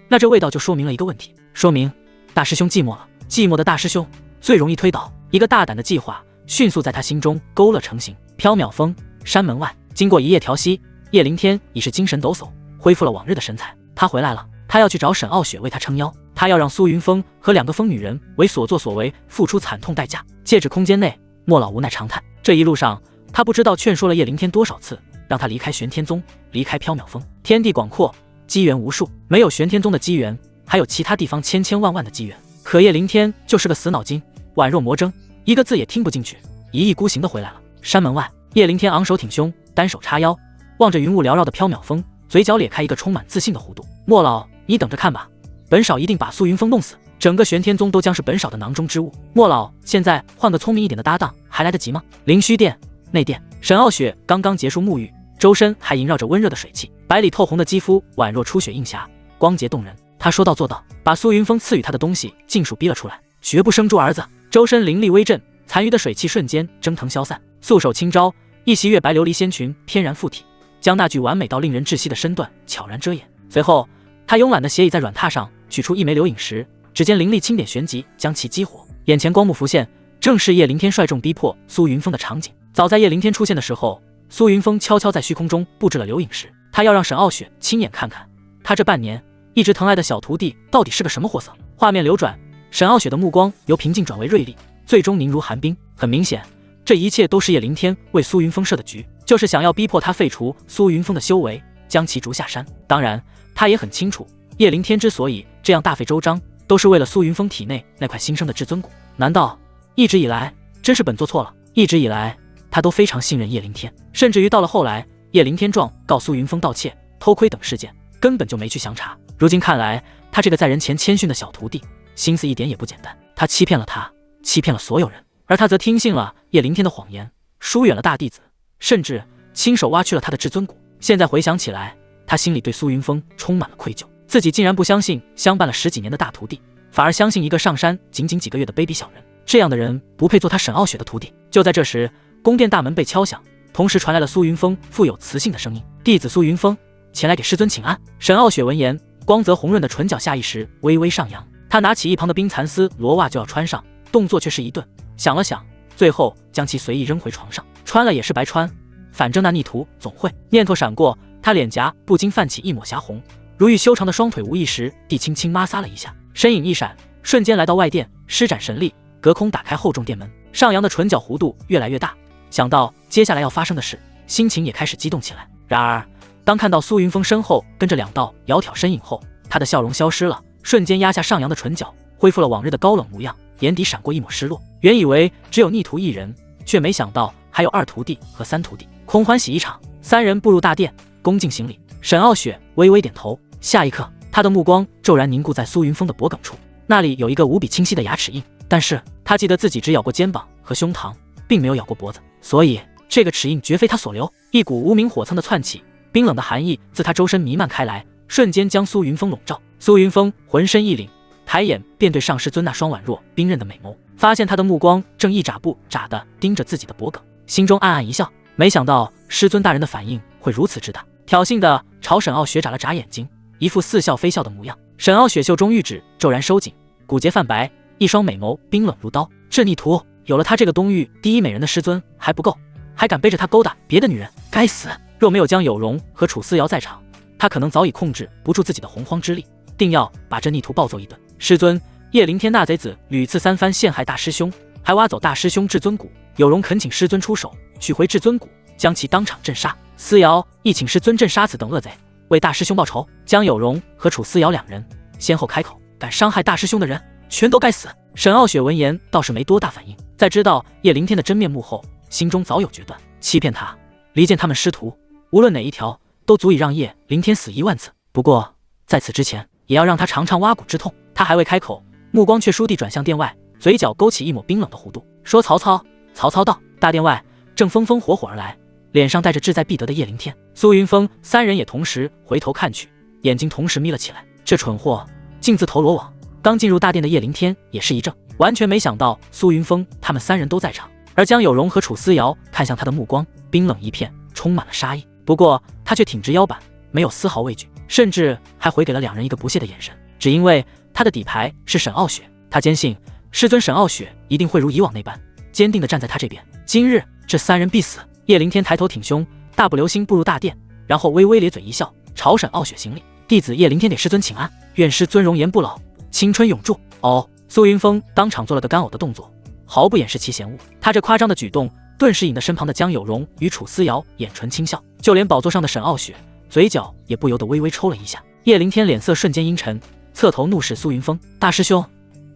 Speaker 1: 那这味道就说明了一个问题，说明大师兄寂寞了。寂寞的大师兄最容易推倒。一个大胆的计划迅速在他心中勾勒成型。缥缈峰山门外，经过一夜调息，叶凌天已是精神抖擞，恢复了往日的身材。他回来了，他要去找沈傲雪为他撑腰，他要让苏云峰和两个疯女人为所作所为付出惨痛代价。戒指空间内，莫老无奈长叹。这一路上，他不知道劝说了叶凌天多少次，让他离开玄天宗，离开缥缈峰。天地广阔，机缘无数，没有玄天宗的机缘，还有其他地方千千万万的机缘。可叶凌天就是个死脑筋，宛若魔怔，一个字也听不进去，一意孤行的回来了。山门外，叶凌天昂首挺胸，单手叉腰，望着云雾缭绕的缥缈峰，嘴角咧开一个充满自信的弧度。莫老，你等着看吧，本少一定把苏云峰弄死，整个玄天宗都将是本少的囊中之物。莫老，现在换个聪明一点的搭档，还来得及吗？灵虚殿内殿，沈傲雪刚刚结束沐浴，周身还萦绕着温热的水汽，白里透红的肌肤宛若初雪映霞，光洁动人。他说到做到，把苏云峰赐予他的东西尽数逼了出来，绝不生出儿子。周身灵力微震，残余的水汽瞬间蒸腾消散，素手轻招，一袭月白琉璃仙裙翩然附体，将那具完美到令人窒息的身段悄然遮掩。随后，他慵懒地斜倚在软榻上，取出一枚流影石，指尖灵力轻点旋即将其激活。眼前光幕浮现，正是叶凌天率众逼迫苏云峰的场景。早在叶凌天出现的时候，苏云峰悄悄在虚空中布置了流影石，他要让沈傲雪亲眼看看他这半年一直疼爱的小徒弟到底是个什么货色。画面流转，沈傲雪的目光由平静转为锐利，最终凝如寒冰。很明显，这一切都是叶凌天为苏云峰设的局，就是想要逼迫他废除苏云峰的修为，将其逐下山。当然，他也很清楚，叶凌天之所以这样大费周章，都是为了苏云峰体内那块新生的至尊骨。难道一直以来真是本做错了？一直以来他都非常信任叶凌天，甚至于到了后来，叶凌天状告苏云峰盗窃、偷窥等事件，根本就没去详查。如今看来，他这个在人前谦逊的小徒弟，心思一点也不简单。他欺骗了他，欺骗了所有人，而他则听信了叶凌天的谎言，疏远了大弟子，甚至亲手挖去了他的至尊骨。现在回想起来，他心里对苏云峰充满了愧疚，自己竟然不相信相伴了10几年的大徒弟，反而相信一个上山仅仅几个月的卑鄙小人。这样的人不配做他沈傲雪的徒弟。就在这时，宫殿大门被敲响，同时传来了苏云峰富有磁性的声音：弟子苏云峰前来给师尊请安。沈傲雪闻言，光泽红润的唇角下意识微微上扬，他拿起一旁的冰蚕丝罗袜就要穿上，动作却是一顿，想了想，最后将其随意扔回床上。穿了也是白穿，反正那逆徒总会。念头闪过，他脸颊不禁泛起一抹霞红，如玉修长的双腿无意识地轻轻摩挲了一下，身影一闪，瞬间来到外殿，施展神力，隔空打开厚重殿门。上扬的唇角弧度越来越大，想到接下来要发生的事，心情也开始激动起来。然而，当看到苏云峰身后跟着2道窈窕身影后，他的笑容消失了，瞬间压下上扬的唇角，恢复了往日的高冷模样，眼底闪过一抹失落。原以为只有逆徒一人，却没想到还有2徒弟和3徒弟，空欢喜一场。三人步入大殿，恭敬行礼。沈傲雪微微点头，下一刻，他的目光骤然凝固在苏云峰的脖颈处，那里有一个无比清晰的牙齿印。但是他记得自己只咬过肩膀和胸膛，并没有咬过脖子，所以这个齿印绝非他所留。一股无名火蹭的窜起，冰冷的寒意自他周身弥漫开来，瞬间将苏云峰笼罩。苏云峰浑身一凛，抬眼便对上师尊那双宛若冰刃的美眸，发现他的目光正一眨不眨地盯着自己的脖颈，心中暗暗一笑，没想到师尊大人的反应会如此之大，挑衅地朝沈傲雪眨了眨眼睛，一副似笑非笑的模样。沈傲雪袖中玉指骤然收紧，骨节泛白，一双美眸冰冷如刀。这逆徒，有了他这个东域第一美人的师尊还不够，还敢背着他勾搭别的女人，该死！若没有江有容和楚思瑶在场，他可能早已控制不住自己的洪荒之力，定要把这逆徒暴揍一顿。师尊，叶灵天那贼子屡次三番陷害大师兄，还挖走大师兄至尊骨，有容恳请师尊出手取回至尊骨，将其当场镇杀。思瑶亦请师尊镇杀此等恶贼，为大师兄报仇。江有容和楚思瑶两人先后开口，敢伤害大师兄的人全都该死。沈傲雪闻言倒是没多大反应，在知道叶灵天的真面目后，心中早有决断，欺骗他，离间他们师徒，无论哪一条都足以让叶灵天死10000次。不过在此之前，也要让他尝尝挖骨之痛。他还未开口，目光却倏地转向殿外，嘴角勾起一抹冰冷的弧度，说：“曹操。”曹操道。大殿外正风风火火而来，脸上带着志在必得的叶灵天、苏云峰三人也同时回头看去，眼睛同时眯了起来。这蠢货竟自投罗网。刚进入大殿的叶灵天也是一怔，完全没想到苏云峰他们三人都在场，而江有容和楚思瑶看向他的目光冰冷一片，充满了杀意。不过他却挺直腰板，没有丝毫畏惧，甚至还回给了两人一个不屑的眼神，只因为他的底牌是沈傲雪，他坚信师尊沈傲雪一定会如以往那般坚定地站在他这边，今日这三人必死。叶灵天抬头挺胸，大步流星步入大殿，然后微微咧嘴一笑，朝沈傲雪行礼：“弟子叶灵天给师尊请安，愿师尊容颜不老，青春永驻。”哦，苏云峰当场做了个干呕的动作，毫不掩饰其嫌恶。他这夸张的举动顿时引得身旁的江有容与楚思瑶眼唇轻笑，就连宝座上的沈傲雪嘴角也不由得微微抽了一下。叶灵天脸色瞬间阴沉，侧头怒视苏云峰：“大师兄，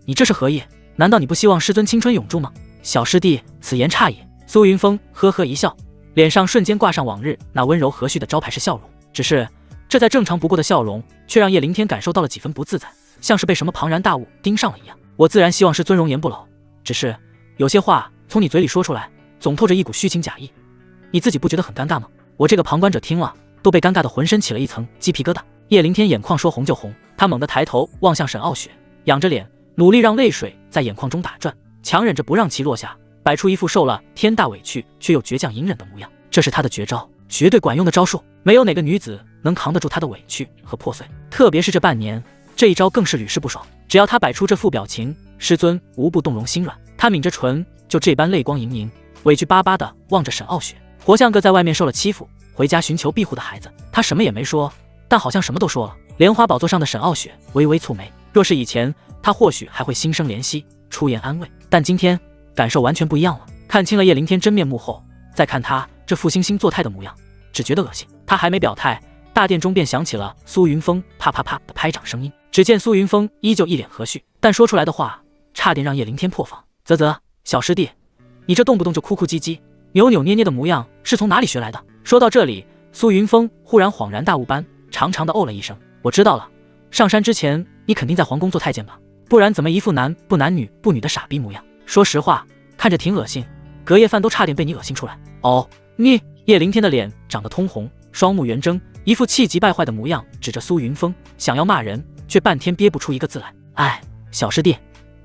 Speaker 1: 你这是何意？难道你不希望师尊青春永驻吗？小师弟此言差也。”苏云峰呵呵一笑，脸上瞬间挂上往日那温柔和煦的招牌式笑容，只是这再正常不过的笑容，却让叶灵天感受到了几分不自在，像是被什么庞然大物盯上了一样。我自然希望师尊容颜不老，只是有些话从你嘴里说出来，总透着一股虚情假意，你自己不觉得很尴尬吗？我这个旁观者听了，都被尴尬的浑身起了一层鸡皮疙瘩。叶灵天眼眶说红就红，他猛地抬头望向沈傲雪，仰着脸，努力让泪水在眼眶中打转，强忍着不让其落下，摆出一副受了天大委屈却又倔强隐忍的模样。这是他的绝招，绝对管用的招数，没有哪个女子能扛得住他的委屈和破碎，特别是这半年，这一招更是屡试不爽。只要他摆出这副表情，师尊无不动容心软。他抿着唇，就这般泪光盈盈，委屈巴巴地望着沈傲雪，活像个在外面受了欺负，回家寻求庇护的孩子。他什么也没说，但好像什么都说了。莲花宝座上的沈傲雪微微蹙眉，若是以前，他或许还会心生怜惜，出言安慰，但今天感受完全不一样了。看清了叶灵天真面目后，再看他这负惺惺作态的模样，只觉得恶心。他还没表态，大殿中便响起了苏云峰啪啪啪的拍掌声音。只见苏云峰依旧一脸和煦，但说出来的话差点让叶灵天破防。啧啧，小师弟，你这动不动就哭哭唧唧、扭扭捏捏的模样是从哪里学来的？说到这里，苏云峰忽然恍然大悟般长长的哦了一声。我知道了，上山之前你肯定在皇宫做太监吧？不然怎么一副男不男女不女的傻逼模样？说实话，看着挺恶心，隔夜饭都差点被你恶心出来。哦，你……叶灵天的脸长得通红，双目圆睁，一副气急败坏的模样，指着苏云峰想要骂人，却半天憋不出一个字来。哎，小师弟，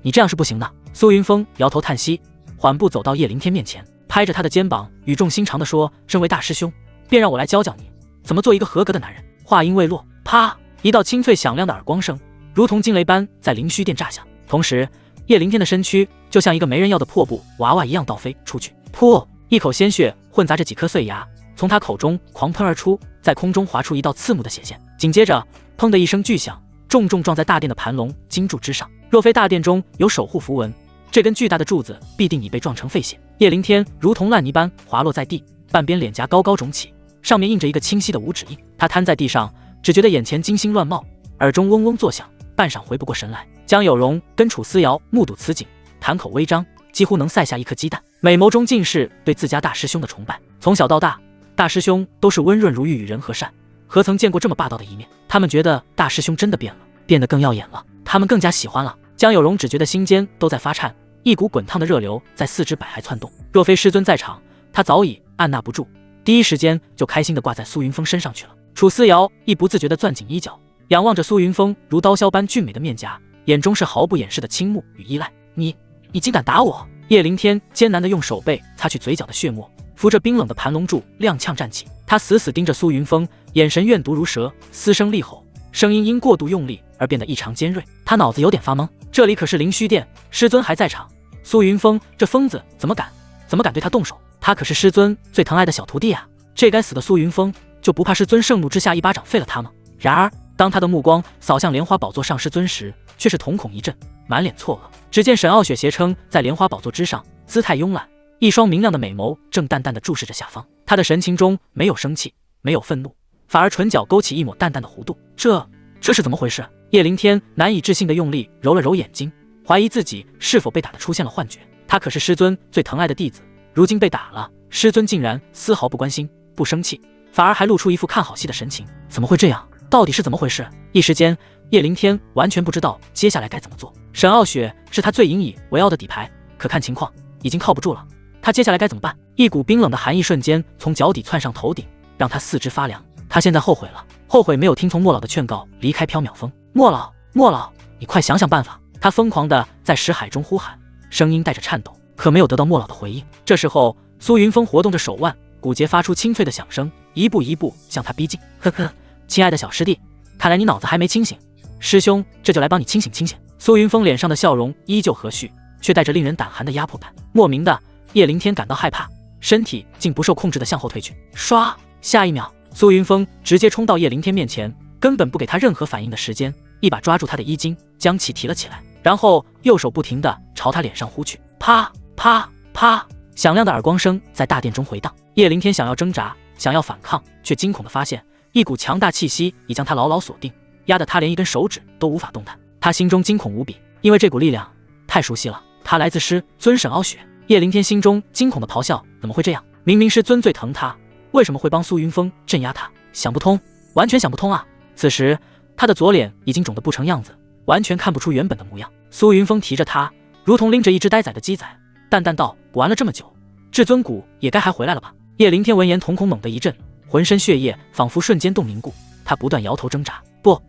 Speaker 1: 你这样是不行的。苏云峰摇头叹息，缓步走到叶灵天面前，拍着他的肩膀，语重心长地说：“身为大师兄，便让我来教教你怎么做一个合格的男人。”话音未落，啪！一道清脆响亮的耳光声，如同惊雷般在灵虚殿炸响。同时，叶灵天的身躯就像一个没人要的破布娃娃一样倒飞出去，噗！一口鲜血混杂着几颗碎牙从他口中狂喷而出，在空中划出一道刺目的血线。紧接着，砰的一声巨响，重重撞在大殿的盘龙金柱之上。若非大殿中有守护符文，这根巨大的柱子必定已被撞成废血。叶灵天如同烂泥般滑落在地，半边脸颊高高肿起，上面印着一个清晰的五指印。他瘫在地上，只觉得眼前金星乱冒，耳中嗡嗡作响，半晌回不过神来。江有容跟楚思瑶目睹此景，谈口微张，几乎能塞下一颗鸡蛋，美眸中尽是对自家大师兄的崇拜。从小到大，大师兄都是温润如玉与人和善，何曾见过这么霸道的一面？他们觉得大师兄真的变了，变得更耀眼了，他们更加喜欢了。江有容只觉得心间都在发颤，一股滚烫的热流在四肢百骸窜动。若非师尊在场，他早已按捺不住，第一时间就开心地挂在苏云峰身上去了。楚思瑶亦不自觉地攥紧衣角，仰望着苏云峰如刀削般俊美的面颊，眼中是毫不掩饰的倾慕与依赖。你竟敢打我！叶凌天艰难地用手背擦去嘴角的血沫，扶着冰冷的盘龙柱踉跄站起。他死死盯着苏云峰，眼神怨毒如蛇，嘶声厉吼，声音因过度用力而变得异常尖锐。他脑子有点发懵，这里可是灵虚殿，师尊还在场，苏云峰这疯子怎么敢对他动手？他可是师尊最疼爱的小徒弟啊！这该死的苏云峰就不怕师尊盛怒之下一巴掌废了他吗？然而当他的目光扫向莲花宝座上师尊时，却是瞳孔一震，满脸错愕。只见沈傲雪斜撑在莲花宝座之上，姿态慵懒，一双明亮的美眸正淡淡地注视着下方。他的神情中没有生气，没有愤怒，反而唇角勾起一抹淡淡的弧度。这是怎么回事？叶凌天难以置信地用力揉了揉眼睛，怀疑自己是否被打得出现了幻觉。他可是师尊最疼爱的弟子，如今被打了，师尊竟然丝毫不关心不生气，反而还露出一副看好戏的神情。怎么会这样？到底是怎么回事？一时间叶凌天完全不知道接下来该怎么做。沈傲雪是他最引以为傲的底牌，可看情况已经靠不住了，他接下来该怎么办？一股冰冷的寒意瞬间从脚底窜上头顶，让他四肢发凉。他现在后悔了，后悔没有听从莫老的劝告离开缥缈峰。莫老，你快想想办法！他疯狂地在识海中呼喊，声音带着颤抖，可没有得到莫老的回应。这时候苏云峰活动着手腕，骨节发出清脆的响声，一步一步向他逼近。呵呵，亲爱的小师弟，看来你脑子还没清醒，师兄这就来帮你清醒清醒。苏云峰脸上的笑容依旧和煦，却带着令人胆寒的压迫感。莫名的，叶凌天感到害怕，身体竟不受控制地向后退去。唰，下一秒，苏云峰直接冲到叶凌天面前，根本不给他任何反应的时间，一把抓住他的衣襟，将其提了起来，然后右手不停地朝他脸上呼去。啪啪啪，响亮的耳光声在大殿中回荡。叶凌天想要挣扎，想要反抗，却惊恐地发现一股强大气息已将他牢牢锁定，压得他连一根手指都无法动弹。他心中惊恐无比，因为这股力量太熟悉了，他来自师尊沈傲雪。叶凌天心中惊恐地咆哮，怎么会这样？明明师尊最疼他，为什么会帮苏云峰镇压他？想不通，完全想不通啊！此时他的左脸已经肿得不成样子，完全看不出原本的模样。苏云峰提着他，如同拎着一只呆仔的鸡仔，淡淡道：补完了这么久，至尊骨也该还回来了吧？叶凌天闻言瞳孔猛地一震，浑身血液仿佛瞬间冻凝固，他不断摇头挣扎，不，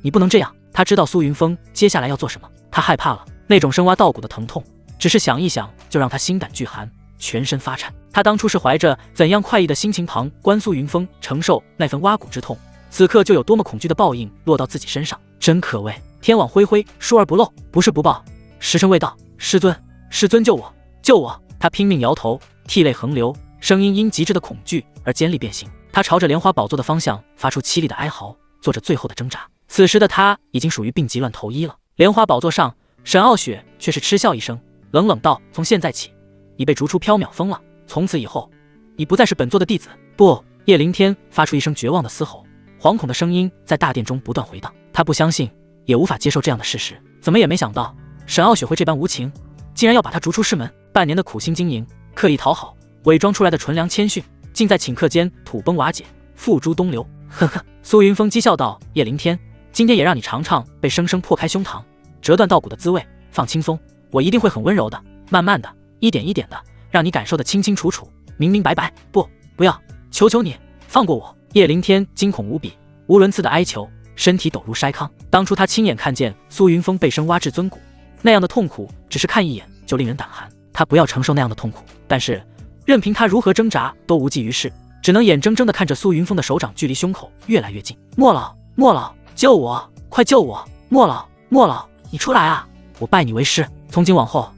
Speaker 1: 你不能这样。他知道苏云峰接下来要做什么，他害怕了，那种深挖到骨的疼痛，只是想一想就让他心胆俱寒，全身发颤。他当初是怀着怎样快意的心情旁观苏云峰承受那份挖骨之痛，此刻就有多么恐惧的报应落到自己身上，真可谓天网恢恢，疏而不漏。不是不报，时辰未到，师尊救我！他拼命摇头，涕泪横流，声音因极致的恐惧而尖利变形。他朝着莲花宝座的方向发出凄厉的哀嚎，做着最后的挣扎。此时的他已经属于病急乱投医了。莲花宝座上，沈傲雪却是嗤笑一声，冷冷道：从现在起，你被逐出缥缈峰了，从此以后，你不再是本座的弟子。不！叶凌天发出一声绝望的嘶吼，惶恐的声音在大殿中不断回荡。他不相信，也无法接受这样的事实，怎么也没想到沈傲雪会这般无情，竟然要把他逐出师门。半年的苦心经营，刻意讨好，伪装出来的纯良谦逊，竟在顷刻间土崩瓦解，付诸东流。呵呵，苏云峰讥笑道：叶凌天，今天也让你尝尝被生生破开胸膛，折断道骨的滋味。放轻松，我一定会很温柔的，慢慢的，一点一点的，让你感受得清清楚楚，明明白白。不要，求求你放过我！叶凌天惊恐无比，无伦次的哀求，身体抖如筛糠。当初他亲眼看见苏云峰被生挖至尊骨，那样的痛苦，只是看一眼就令人胆寒。他不要承受那样的痛苦，但是任凭他如何挣扎都无济于事，只能眼睁睁地看着苏云峰的手掌距离胸口越来越近。莫老，救我！快救我！莫老，你出来啊！我拜你为师，从今往后，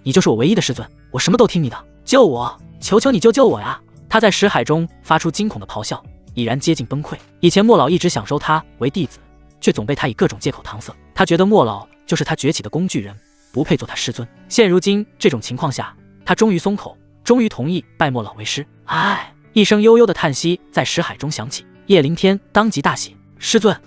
Speaker 1: 你就是我唯一的师尊，我什么都听你的。救我！求求你救我呀！他在识海中发出惊恐的咆哮，已然接近崩溃。以前莫老一直想收他为弟子，却总被他以各种借口搪塞。他觉得莫老就是他崛起的工具人，不配做他师尊。现如今这种情况下，他终于松口，终于同意拜莫老为师。唉，一声悠悠的叹息在识海中响起。叶凌天当即大喜：师尊，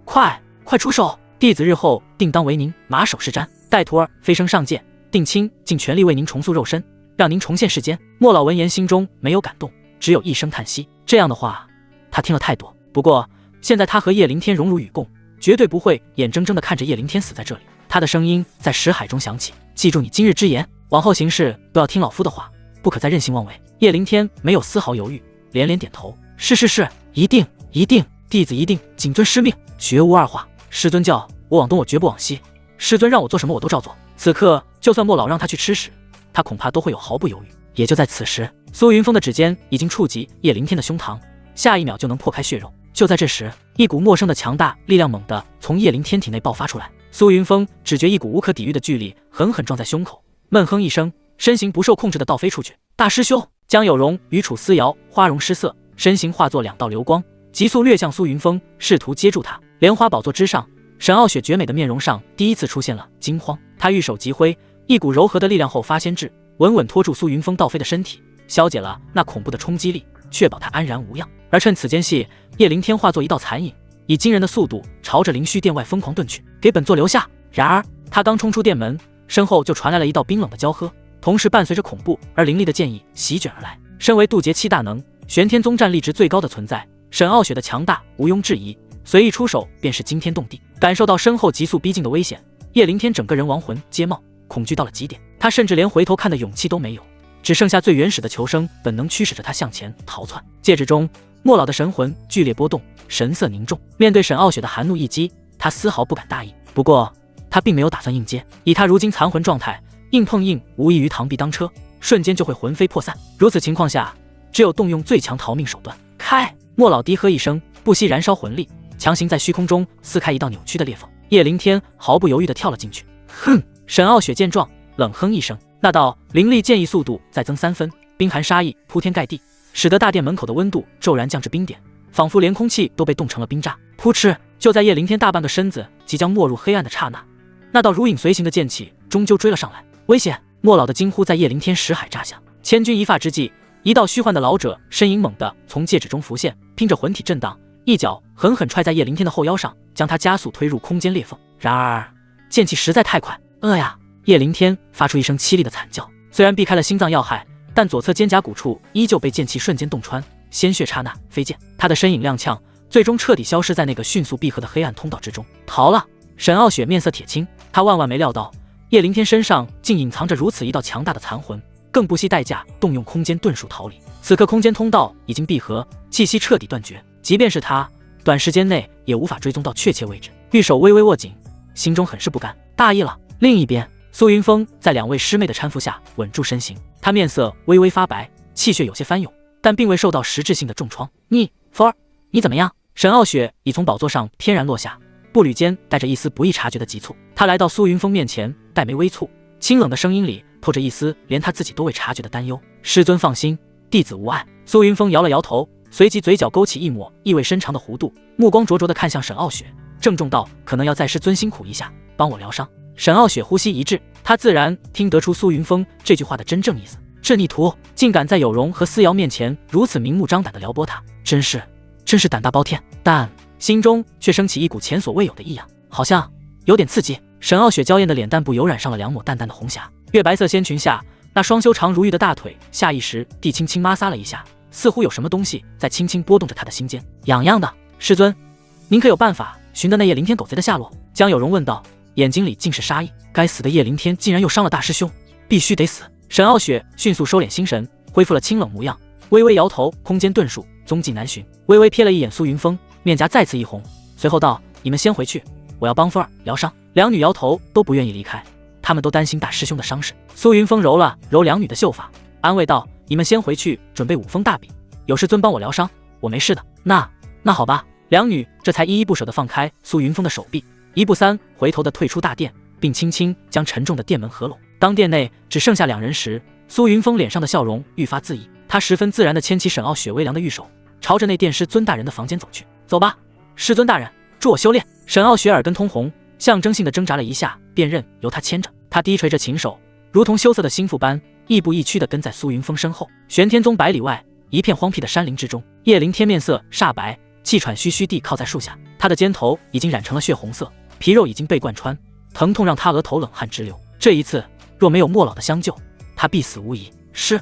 Speaker 1: 快出手！弟子日后定当为您马首是瞻，待徒儿飞升上界，定倾尽全力为您重塑肉身，让您重现世间。莫老闻言心中没有感动，只有一声叹息。这样的话，他听了太多。不过现在他和叶灵天荣辱与共，绝对不会眼睁睁地看着叶灵天死在这里。他的声音在识海中响起：“记住你今日之言，往后行事都要听老夫的话，不可再任性妄为。”叶灵天没有丝毫犹豫，连连点头：“是是是，一定一定，弟子一定谨遵师命，绝无二话。师尊叫我往东，我绝不往西；师尊让我做什么，我都照做。此刻就算莫老让他去吃屎，他恐怕都会有毫不犹豫。”也就在此时，苏云峰的指尖已经触及叶灵天的胸膛，下一秒就能破开血肉。就在这时，一股陌生的强大力量猛地从叶灵天体内爆发出来。苏云峰只觉一股无可抵御的巨力狠狠撞在胸口，闷哼一声，身形不受控制的倒飞出去。大师兄！江有容与楚思瑶花容失色，身形化作两道流光，急速掠向苏云峰，试图接住他。莲花宝座之上，沈傲雪绝美的面容上第一次出现了惊慌。他玉手急挥，一股柔和的力量后发先至，稳稳拖住苏云峰倒飞的身体，消解了那恐怖的冲击力，确保他安然无恙。而趁此间隙，叶灵天化作一道残影，以惊人的速度朝着灵虚殿外疯狂遁去，给本座留下！然而他刚冲出殿门，身后就传来了一道冰冷的娇喝，同时伴随着恐怖而凌厉的剑意席卷而来。身为渡劫七大能，玄天宗战力值最高的存在，沈傲雪的强大毋庸置疑，随意出手便是惊天动地。感受到身后急速逼近的危险，叶灵天整个人亡魂皆冒，恐惧到了极点，他甚至连回头看的勇气都没有，只剩下最原始的求生本能驱使着他向前逃窜。戒指中，莫老的神魂剧烈波动，神色凝重。面对沈傲雪的寒怒一击，他丝毫不敢大意。不过他并没有打算硬接，以他如今残魂状态，硬碰硬无异于螳臂当车，瞬间就会魂飞魄散。如此情况下，只有动用最强逃命手段。开！莫老低喝一声，不惜燃烧魂力，强行在虚空中撕开一道扭曲的裂缝。叶灵天毫不犹豫地跳了进去。哼！沈傲雪见状，冷哼一声，那道凌厉剑意速度再增3分，冰寒杀意铺天盖地，使得大殿门口的温度骤然降至冰点，仿佛连空气都被冻成了冰渣。扑哧！就在叶灵天大半个身子即将没入黑暗的刹那，那道如影随形的剑气终究追了上来。危险！莫老的惊呼在叶灵天识海炸响。千钧一发之际，一道虚幻的老者身影猛地从戒指中浮现，拼着魂体震荡，一脚狠狠踹在叶灵天的后腰上，将他加速推入空间裂缝。然而剑气实在太快，呀！叶灵天发出一声凄厉的惨叫，虽然避开了心脏要害，但左侧肩胛骨处依旧被剑气瞬间洞穿，鲜血刹那飞溅。他的身影踉跄，最终彻底消失在那个迅速闭合的黑暗通道之中。逃了！沈傲雪面色铁青，他万万没料到叶灵天身上竟隐藏着如此一道强大的残魂，更不惜代价动用空间遁术逃离。此刻空间通道已经闭合，气息彻底断绝，即便是他，短时间内也无法追踪到确切位置。玉手微微握紧，心中很是不甘，大意了。另一边，苏云峰在两位师妹的搀扶下稳住身形，他面色微微发白，气血有些翻涌，但并未受到实质性的重创。风儿，你怎么样？沈傲雪已从宝座上翩然落下，步履间带着一丝不易察觉的急促。他来到苏云峰面前，黛眉微蹙，清冷的声音里透着一丝连他自己都未察觉的担忧。师尊放心，弟子无碍。苏云峰摇了摇头，随即嘴角勾起一抹意味深长的弧度，目光灼灼地看向沈傲雪，郑重道：“可能要在师尊辛苦一下，帮我疗伤。”沈傲雪呼吸一滞，他自然听得出苏云峰这句话的真正意思。这逆徒竟敢在有容和思瑶面前如此明目张胆地撩拨他，真是胆大包天。但心中却升起一股前所未有的异样，好像有点刺激。沈傲雪娇艳的脸蛋部油染上了两抹淡淡的红霞，月白色仙裙下那双修长如玉的大腿下意识地轻轻摩挲了一下，似乎有什么东西在轻轻拨动着他的心间。痒痒的。师尊，您可有办法寻得那叶灵天狗贼的下落？江有容问道，眼睛里尽是杀意。该死的叶灵天竟然又伤了大师兄，必须得死。沈傲雪迅速收敛心神，恢复了清冷模样，微微摇头，空间遁术踪迹难寻。微微瞥了一眼苏云峰，面颊再次一红，随后道：“你们先回去，我要帮风儿疗伤。”两女摇头，都不愿意离开，她们都担心大师兄的伤势。苏云峰揉了揉两女的秀发，安慰道：“你们先回去准备5封大笔，有师尊帮我疗伤，我没事的。”那好吧。两女这才依依不舍地放开苏云峰的手臂，一步三回头地退出大殿，并轻轻将沉重的殿门合拢。当殿内只剩下2人时，苏云峰脸上的笑容愈发恣意，他十分自然地牵起沈傲雪微凉的玉手，朝着那殿师尊大人的房间走去。走吧，师尊大人，助我修炼。沈傲雪耳根通红，象征性地挣扎了一下，便任由他牵着。他低垂着琴手，如同羞涩的心腹般亦步亦趋地跟在苏云峰身后。玄天宗百里外，一片荒僻的山林之中，叶灵天面色煞白，气喘吁吁地靠在树下，他的肩头已经染成了血红色，皮肉已经被贯穿，疼痛让他额头冷汗直流。这一次若没有莫老的相救，他必死无疑。师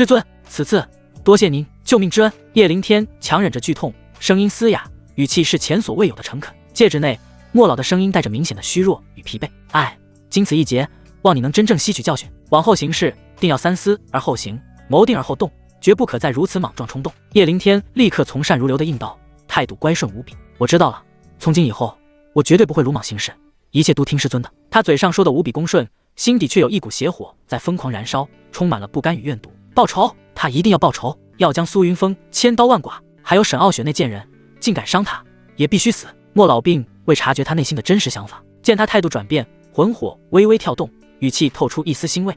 Speaker 1: 尊，此次多谢您。救命之恩！叶灵天强忍着剧痛，声音嘶哑，语气是前所未有的诚恳。戒指内，莫老的声音带着明显的虚弱与疲惫。哎，经此一劫，望你能真正吸取教训，往后行事定要三思而后行，谋定而后动，绝不可再如此莽撞冲动。叶灵天立刻从善如流的应道，态度乖顺无比。我知道了，从今以后，我绝对不会鲁莽行事，一切都听师尊的。他嘴上说的无比恭顺，心底却有一股邪火在疯狂燃烧，充满了不甘与怨毒。报仇，他一定要报仇，要将苏云峰千刀万剐，还有沈傲雪那贱人，竟敢伤他，也必须死。莫老并未察觉他内心的真实想法，见他态度转变，魂火微微跳动，语气透出一丝欣慰。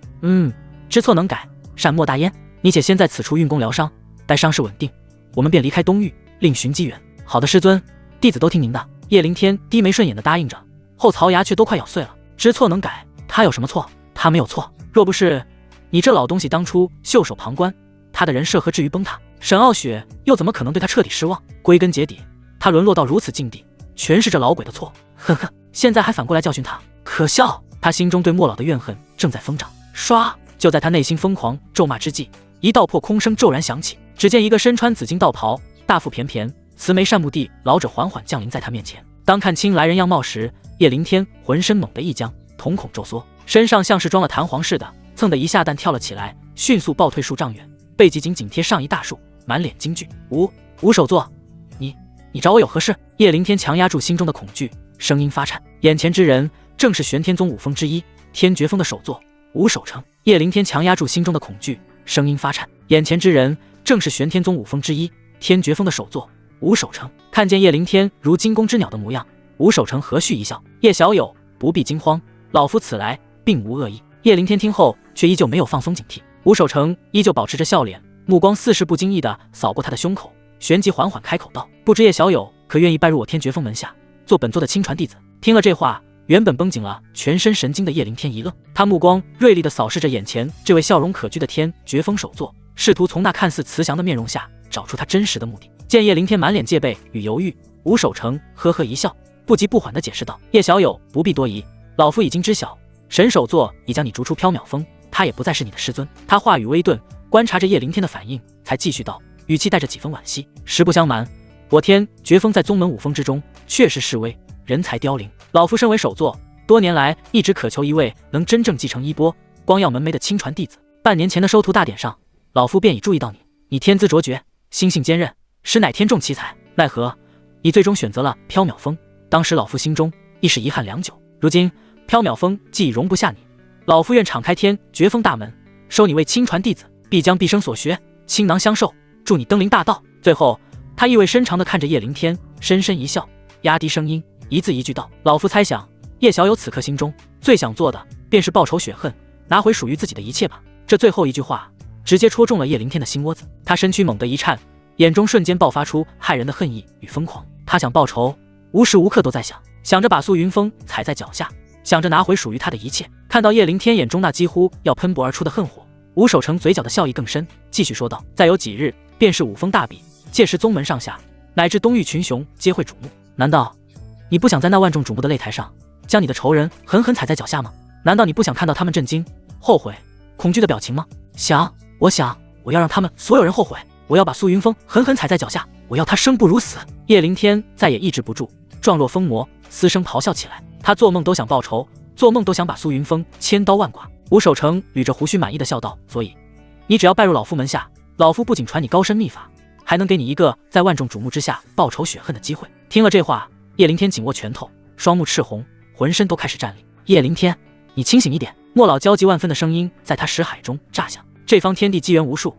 Speaker 1: 知错能改，善莫大焉。你且先在此处运功疗伤，待伤势稳定，我们便离开东域，另寻机缘。好的，师尊，弟子都听您的。叶灵天低眉顺眼的答应着，后槽牙却都快咬碎了。知错能改，他有什么错？他没有错。若不是你这老东西当初袖手旁观，他的人设何至于崩塌？沈傲雪又怎么可能对他彻底失望？归根结底，他沦落到如此境地，全是这老鬼的错。呵呵，现在还反过来教训他，可笑！他心中对莫老的怨恨正在疯长。唰！就在他内心疯狂咒骂之际，一道破空声骤然响起。只见一个身穿紫金道袍、大腹便便、慈眉善目的老者缓缓降临在他面前。当看清来人样貌时，叶灵天浑身猛地一僵，瞳孔骤缩，身上像是装了弹簧似的，蹭的一下弹跳了起来，迅速暴退数丈远，背脊紧贴上一大树，满脸惊惧。无首座，你找我有何事？叶灵天强压住心中的恐惧，声音发颤。眼前之人正是玄天宗五峰之一天绝峰的首座吴守成。叶灵天强压住心中的恐惧，声音发颤。眼前之人正是玄天宗五峰之一天绝峰的首座吴守成。看见叶灵天如惊弓之鸟的模样，吴守成和煦一笑：叶小友不必惊慌，老夫此来并无恶意。叶灵天听后却依旧没有放松警惕，吴守成依旧保持着笑脸，目光似是不经意地扫过他的胸口，旋即缓缓开口道：不知叶小友可愿意拜入我天绝峰门下，做本座的亲传弟子？听了这话，原本绷紧了全身神经的叶灵天一愣，他目光锐利地扫视着眼前这位笑容可掬的天绝峰首座，试图从那看似慈祥的面容下找出他真实的目的。见叶灵天满脸戒备与犹豫，吴守成呵呵一笑，不急不缓地解释道：叶小友不必多疑，老夫已经知晓，神首座已将你逐出缥缈峰，他也不再是你的师尊。他话语微顿，观察着叶灵天的反应，才继续道，语气带着几分惋惜：实不相瞒，我天绝峰在宗门五峰之中确实示威，人才凋零。老夫身为首座，多年来一直渴求一位能真正继承衣钵光耀门楣的亲传弟子。半年前的收徒大典上，老夫便已注意到你天资卓绝，心性坚韧，实乃天纵奇才。奈何你最终选择了缥缈峰，当时老夫心中亦是遗憾良久。如今缥缈峰既已容不下你，老夫愿敞开天绝峰大门，收你为亲传弟子，必将毕生所学倾囊相授，助你登临大道。最后他意味深长地看着叶灵天，深深一笑，压低声音，一字一句道：老夫猜想叶小友此刻心中最想做的便是报仇雪恨，拿回属于自己的一切吧。这最后一句话直接戳中了叶灵天的心窝子，他身躯猛地一颤，眼中瞬间爆发出骇人的恨意与疯狂。他想报仇，无时无刻都在想着把苏云峰踩在脚下，想着拿回属于他的一切。看到叶灵天眼中那几乎要喷薄而出的恨火，吴守成嘴角的笑意更深，继续说道：再有几日便是五峰大比，届时宗门上下乃至东域群雄皆会瞩目。难道你不想在那万众瞩目的擂台上将你的仇人狠狠踩在脚下吗？难道你不想看到他们震惊、后悔、恐惧的表情吗？我想我要让他们所有人后悔，我要把苏云峰狠狠踩在脚下，我要他生不如死。叶灵天再也抑制不住，状若疯魔，嘶声咆哮起来。他做梦都想报仇，做梦都想把苏云峰千刀万剐。吴守成捋着胡须满意的笑道：所以你只要拜入老夫门下，老夫不仅传你高深秘法，还能给你一个在万众瞩目之下报仇雪恨的机会。听了这话，叶灵天紧握拳头，双目赤红，浑身都开始战栗。叶灵天，你清醒一点！莫老焦急万分的声音在他识海中炸响。这方天地机缘无数，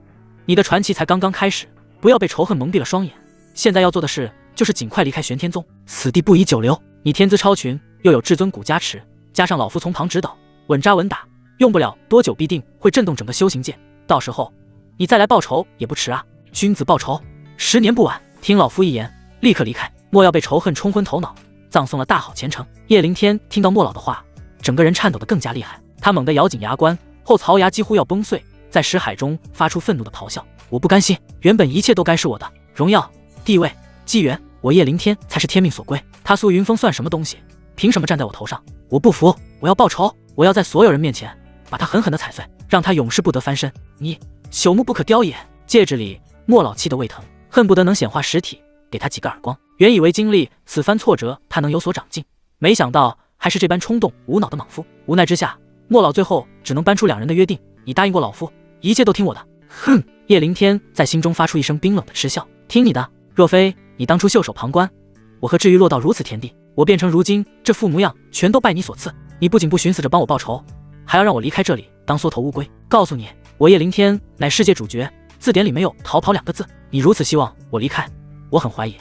Speaker 1: 你的传奇才刚刚开始，不要被仇恨蒙蔽了双眼。现在要做的事就是尽快离开玄天宗，此地不宜久留。你天资超群，又有至尊骨加持，加上老夫从旁指导，稳扎稳打，用不了多久必定会震动整个修行界。到时候你再来报仇也不迟啊！君子报仇，10年不晚。听老夫一言，立刻离开，莫要被仇恨冲昏头脑，葬送了大好前程。叶灵天听到莫老的话，整个人颤抖得更加厉害，他猛地咬紧牙关，后槽牙几乎要崩碎，在识海中发出愤怒的咆哮：我不甘心，原本一切都该是我的，荣耀、地位、机缘，我叶灵天才是天命所归，他苏云峰算什么东西？凭什么站在我头上？我不服，我要报仇，我要在所有人面前把他狠狠地踩碎，让他永世不得翻身。你朽木不可雕也。戒指里莫老气得胃疼，恨不得能显化实体，给他几个耳光。原以为经历此番挫折，他能有所长进，没想到还是这般冲动无脑的莽夫。无奈之下，莫老最后只能搬出两人的约定：你答应过老夫，一切都听我的。哼！叶凌天在心中发出一声冰冷的嗤笑：听你的？若非你当初袖手旁观，我何至于落到如此田地？我变成如今这副模样，全都拜你所赐。你不仅不寻死着帮我报仇，还要让我离开这里当缩头乌龟。告诉你，我叶凌天乃世界主角，字典里没有逃跑2个字。你如此希望我离开，我很怀疑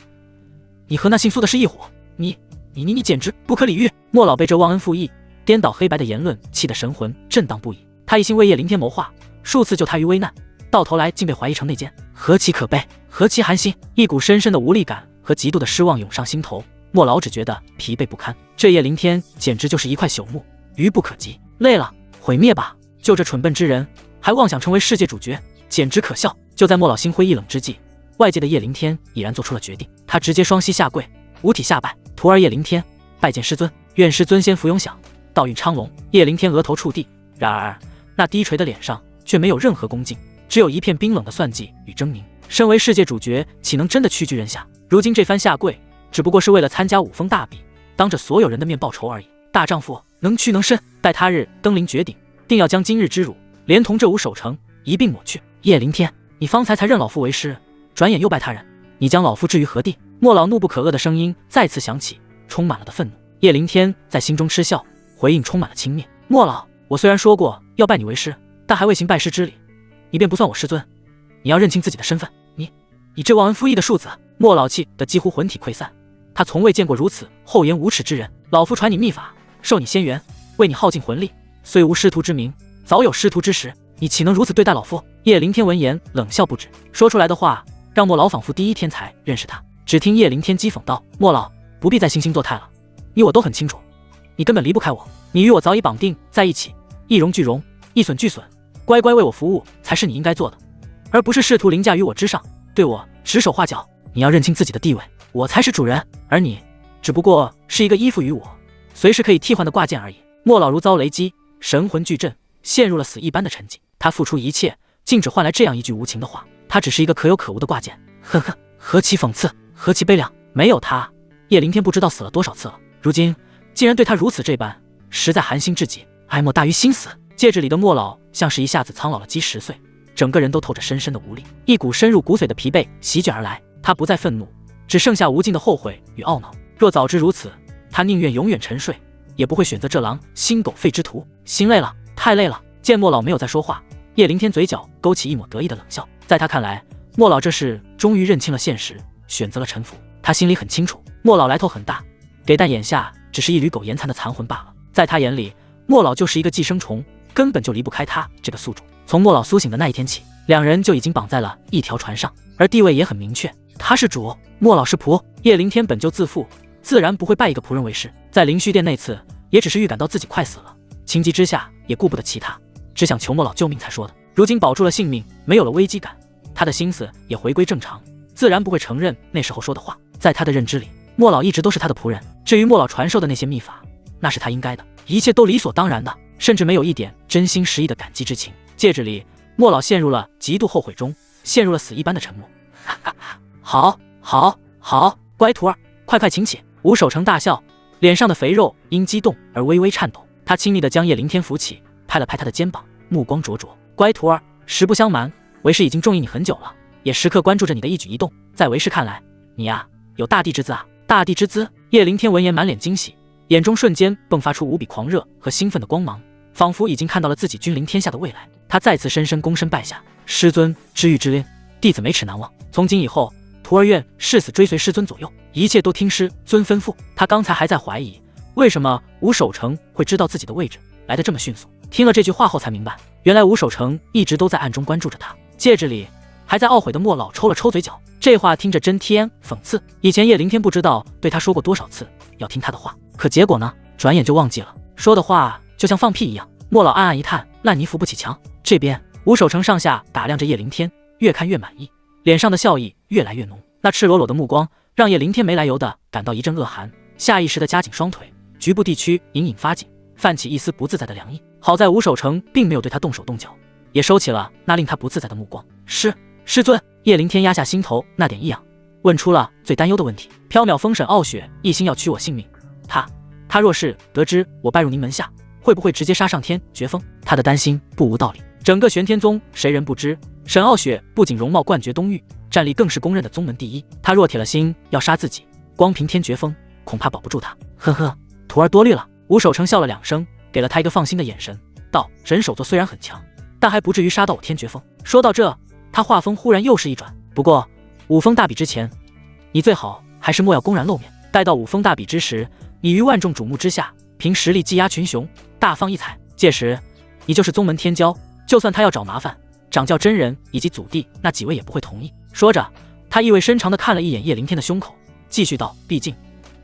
Speaker 1: 你和那姓苏的是一伙。你简直不可理喻！莫老被这忘恩负义、颠倒黑白的言论气得神魂震荡不已。他一心为叶凌天谋划，数次救他于危难，到头来竟被怀疑成内奸，何其可悲，何其寒心！一股深深的无力感和极度的失望涌上心头。莫老只觉得疲惫不堪，这叶凌天简直就是一块朽木，愚不可及。累了，毁灭吧！就这蠢笨之人，还妄想成为世界主角，简直可笑！就在莫老心灰意冷之际，外界的叶凌天已然做出了决定，他直接双膝下跪，五体下拜，徒儿叶凌天拜见师尊，愿师尊先福永享，道运昌隆。叶凌天额头触地，然而那低垂的脸上却没有任何恭敬，只有一片冰冷的算计与狰狞。身为世界主角，岂能真的屈居人下？如今这番下跪，只不过是为了参加五峰大比，当着所有人的面报仇而已。大丈夫能屈能伸，待他日登临绝顶，定要将今日之辱连同这五守城一并抹去。叶凌天，你方才认老夫为师，转眼又拜他人，你将老夫置于何地？莫老怒不可遏的声音再次响起，充满了的愤怒。叶凌天在心中嗤笑，回应充满了轻蔑：莫老，我虽然说过要拜你为师，但还未行拜师之礼，你便不算我师尊。你要认清自己的身份。你这忘恩负义的庶子！莫老气得几乎魂体溃散，他从未见过如此厚颜无耻之人。老夫传你秘法，授你仙元，为你耗尽魂力，虽无师徒之名，早有师徒之实，你岂能如此对待老夫？叶凌天闻言冷笑不止，说出来的话让莫老仿佛第一天才认识他。只听叶凌天讥讽道：莫老，不必再惺惺作态了，你我都很清楚，你根本离不开我，你与我早已绑定在一起，一荣俱荣，一损俱损，乖乖为我服务才是你应该做的，而不是试图凌驾于我之上，对我指手画脚。你要认清自己的地位，我才是主人，而你只不过是一个依附于我，随时可以替换的挂件而已。莫老如遭雷击，神魂俱震，陷入了死一般的沉寂。他付出一切，竟只换来这样一句无情的话。他只是一个可有可无的挂件。呵呵，何其讽刺，何其悲凉！没有他，叶凌天不知道死了多少次了，如今竟然对他如此这般，实在寒心至极，哀莫大于心死。戒指里的莫老像是一下子苍老了几10岁，整个人都透着深深的无力，一股深入骨髓的疲惫席卷而来。他不再愤怒，只剩下无尽的后悔与懊恼。若早知如此，他宁愿永远沉睡，也不会选择这狼心狗肺之徒。心累了，太累了。见莫老没有再说话，叶凌天嘴角勾起一抹得意的冷笑。在他看来，莫老这是终于认清了现实，选择了臣服。他心里很清楚，莫老来头很大，给但眼下只是一缕苟延残的残魂罢了。在他眼里，莫老就是一个寄生虫，根本就离不开他这个宿主。从莫老苏醒的那一天起，两人就已经绑在了一条船上，而地位也很明确，他是主，莫老是仆。叶凌天本就自负，自然不会拜一个仆人为师。在灵虚殿那次，也只是预感到自己快死了，情急之下也顾不得其他，只想求莫老救命才说的。如今保住了性命，没有了危机感，他的心思也回归正常，自然不会承认那时候说的话。在他的认知里，莫老一直都是他的仆人。至于莫老传授的那些秘法，那是他应该的，一切都理所当然的，甚至没有一点真心实意的感激之情。戒指里，莫老陷入了极度后悔中，陷入了死一般的沉默。好，乖徒儿，快请起！吴守成大笑，脸上的肥肉因激动而微微颤抖。他亲昵地将叶凌天扶起，拍了拍他的肩膀，目光灼灼。乖徒儿，实不相瞒，为师已经中意你很久了，也时刻关注着你的一举一动。在为师看来，你呀，有大帝之姿啊！大帝之姿！叶凌天闻言满脸惊喜，眼中瞬间迸发出无比狂热和兴奋的光芒，仿佛已经看到了自己君临天下的未来。他再次深深躬身拜下：师尊知遇之恩，弟子没齿难忘。从今以后，徒儿愿誓死追随师尊左右，一切都听师尊吩咐。他刚才还在怀疑，为什么吴守成会知道自己的位置，来得这么迅速。听了这句话后才明白，原来吴守成一直都在暗中关注着他。戒指里还在懊悔的莫老抽了抽嘴角，这话听着真天讽刺。以前叶凌天不知道对他说过多少次要听他的话，可结果呢，转眼就忘记了。说的话就像放屁一样。莫老暗暗一叹，烂泥扶不起墙。这边吴守成上下打量着叶凌天，越看越满意，脸上的笑意越来越浓。那赤裸裸的目光让叶凌天没来由的感到一阵恶寒，下意识的夹紧双腿，局部地区隐隐发紧，泛起一丝不自在的凉意。好在吴守成并没有对他动手动脚，也收起了那令他不自在的目光。师尊！叶凌天压下心头那点异样，问出了最担忧的问题。缥缈峰沈傲雪一心要取我性命，他若是得知我拜入您门下，会不会直接杀上天绝峰？他的担心不无道理。整个玄天宗谁人不知，沈傲雪不仅容貌冠绝东域，战力更是公认的宗门第一。他若铁了心要杀自己，光凭天绝峰恐怕保不住他。呵呵，徒儿多虑了。吴守诚笑了2声，给了他一个放心的眼神，道：人手座虽然很强，但还不至于杀到我天绝峰。说到这，他话锋忽然又是一转，不过五峰大比之前，你最好还是莫要公然露面。待到五峰大比之时，你于万众瞩目之下，凭实力技压群雄，大放异彩。届时你就是宗门天骄，就算他要找麻烦，掌教真人以及祖弟那几位也不会同意。说着，他意味深长地看了一眼叶凌天的胸口，继续道：毕竟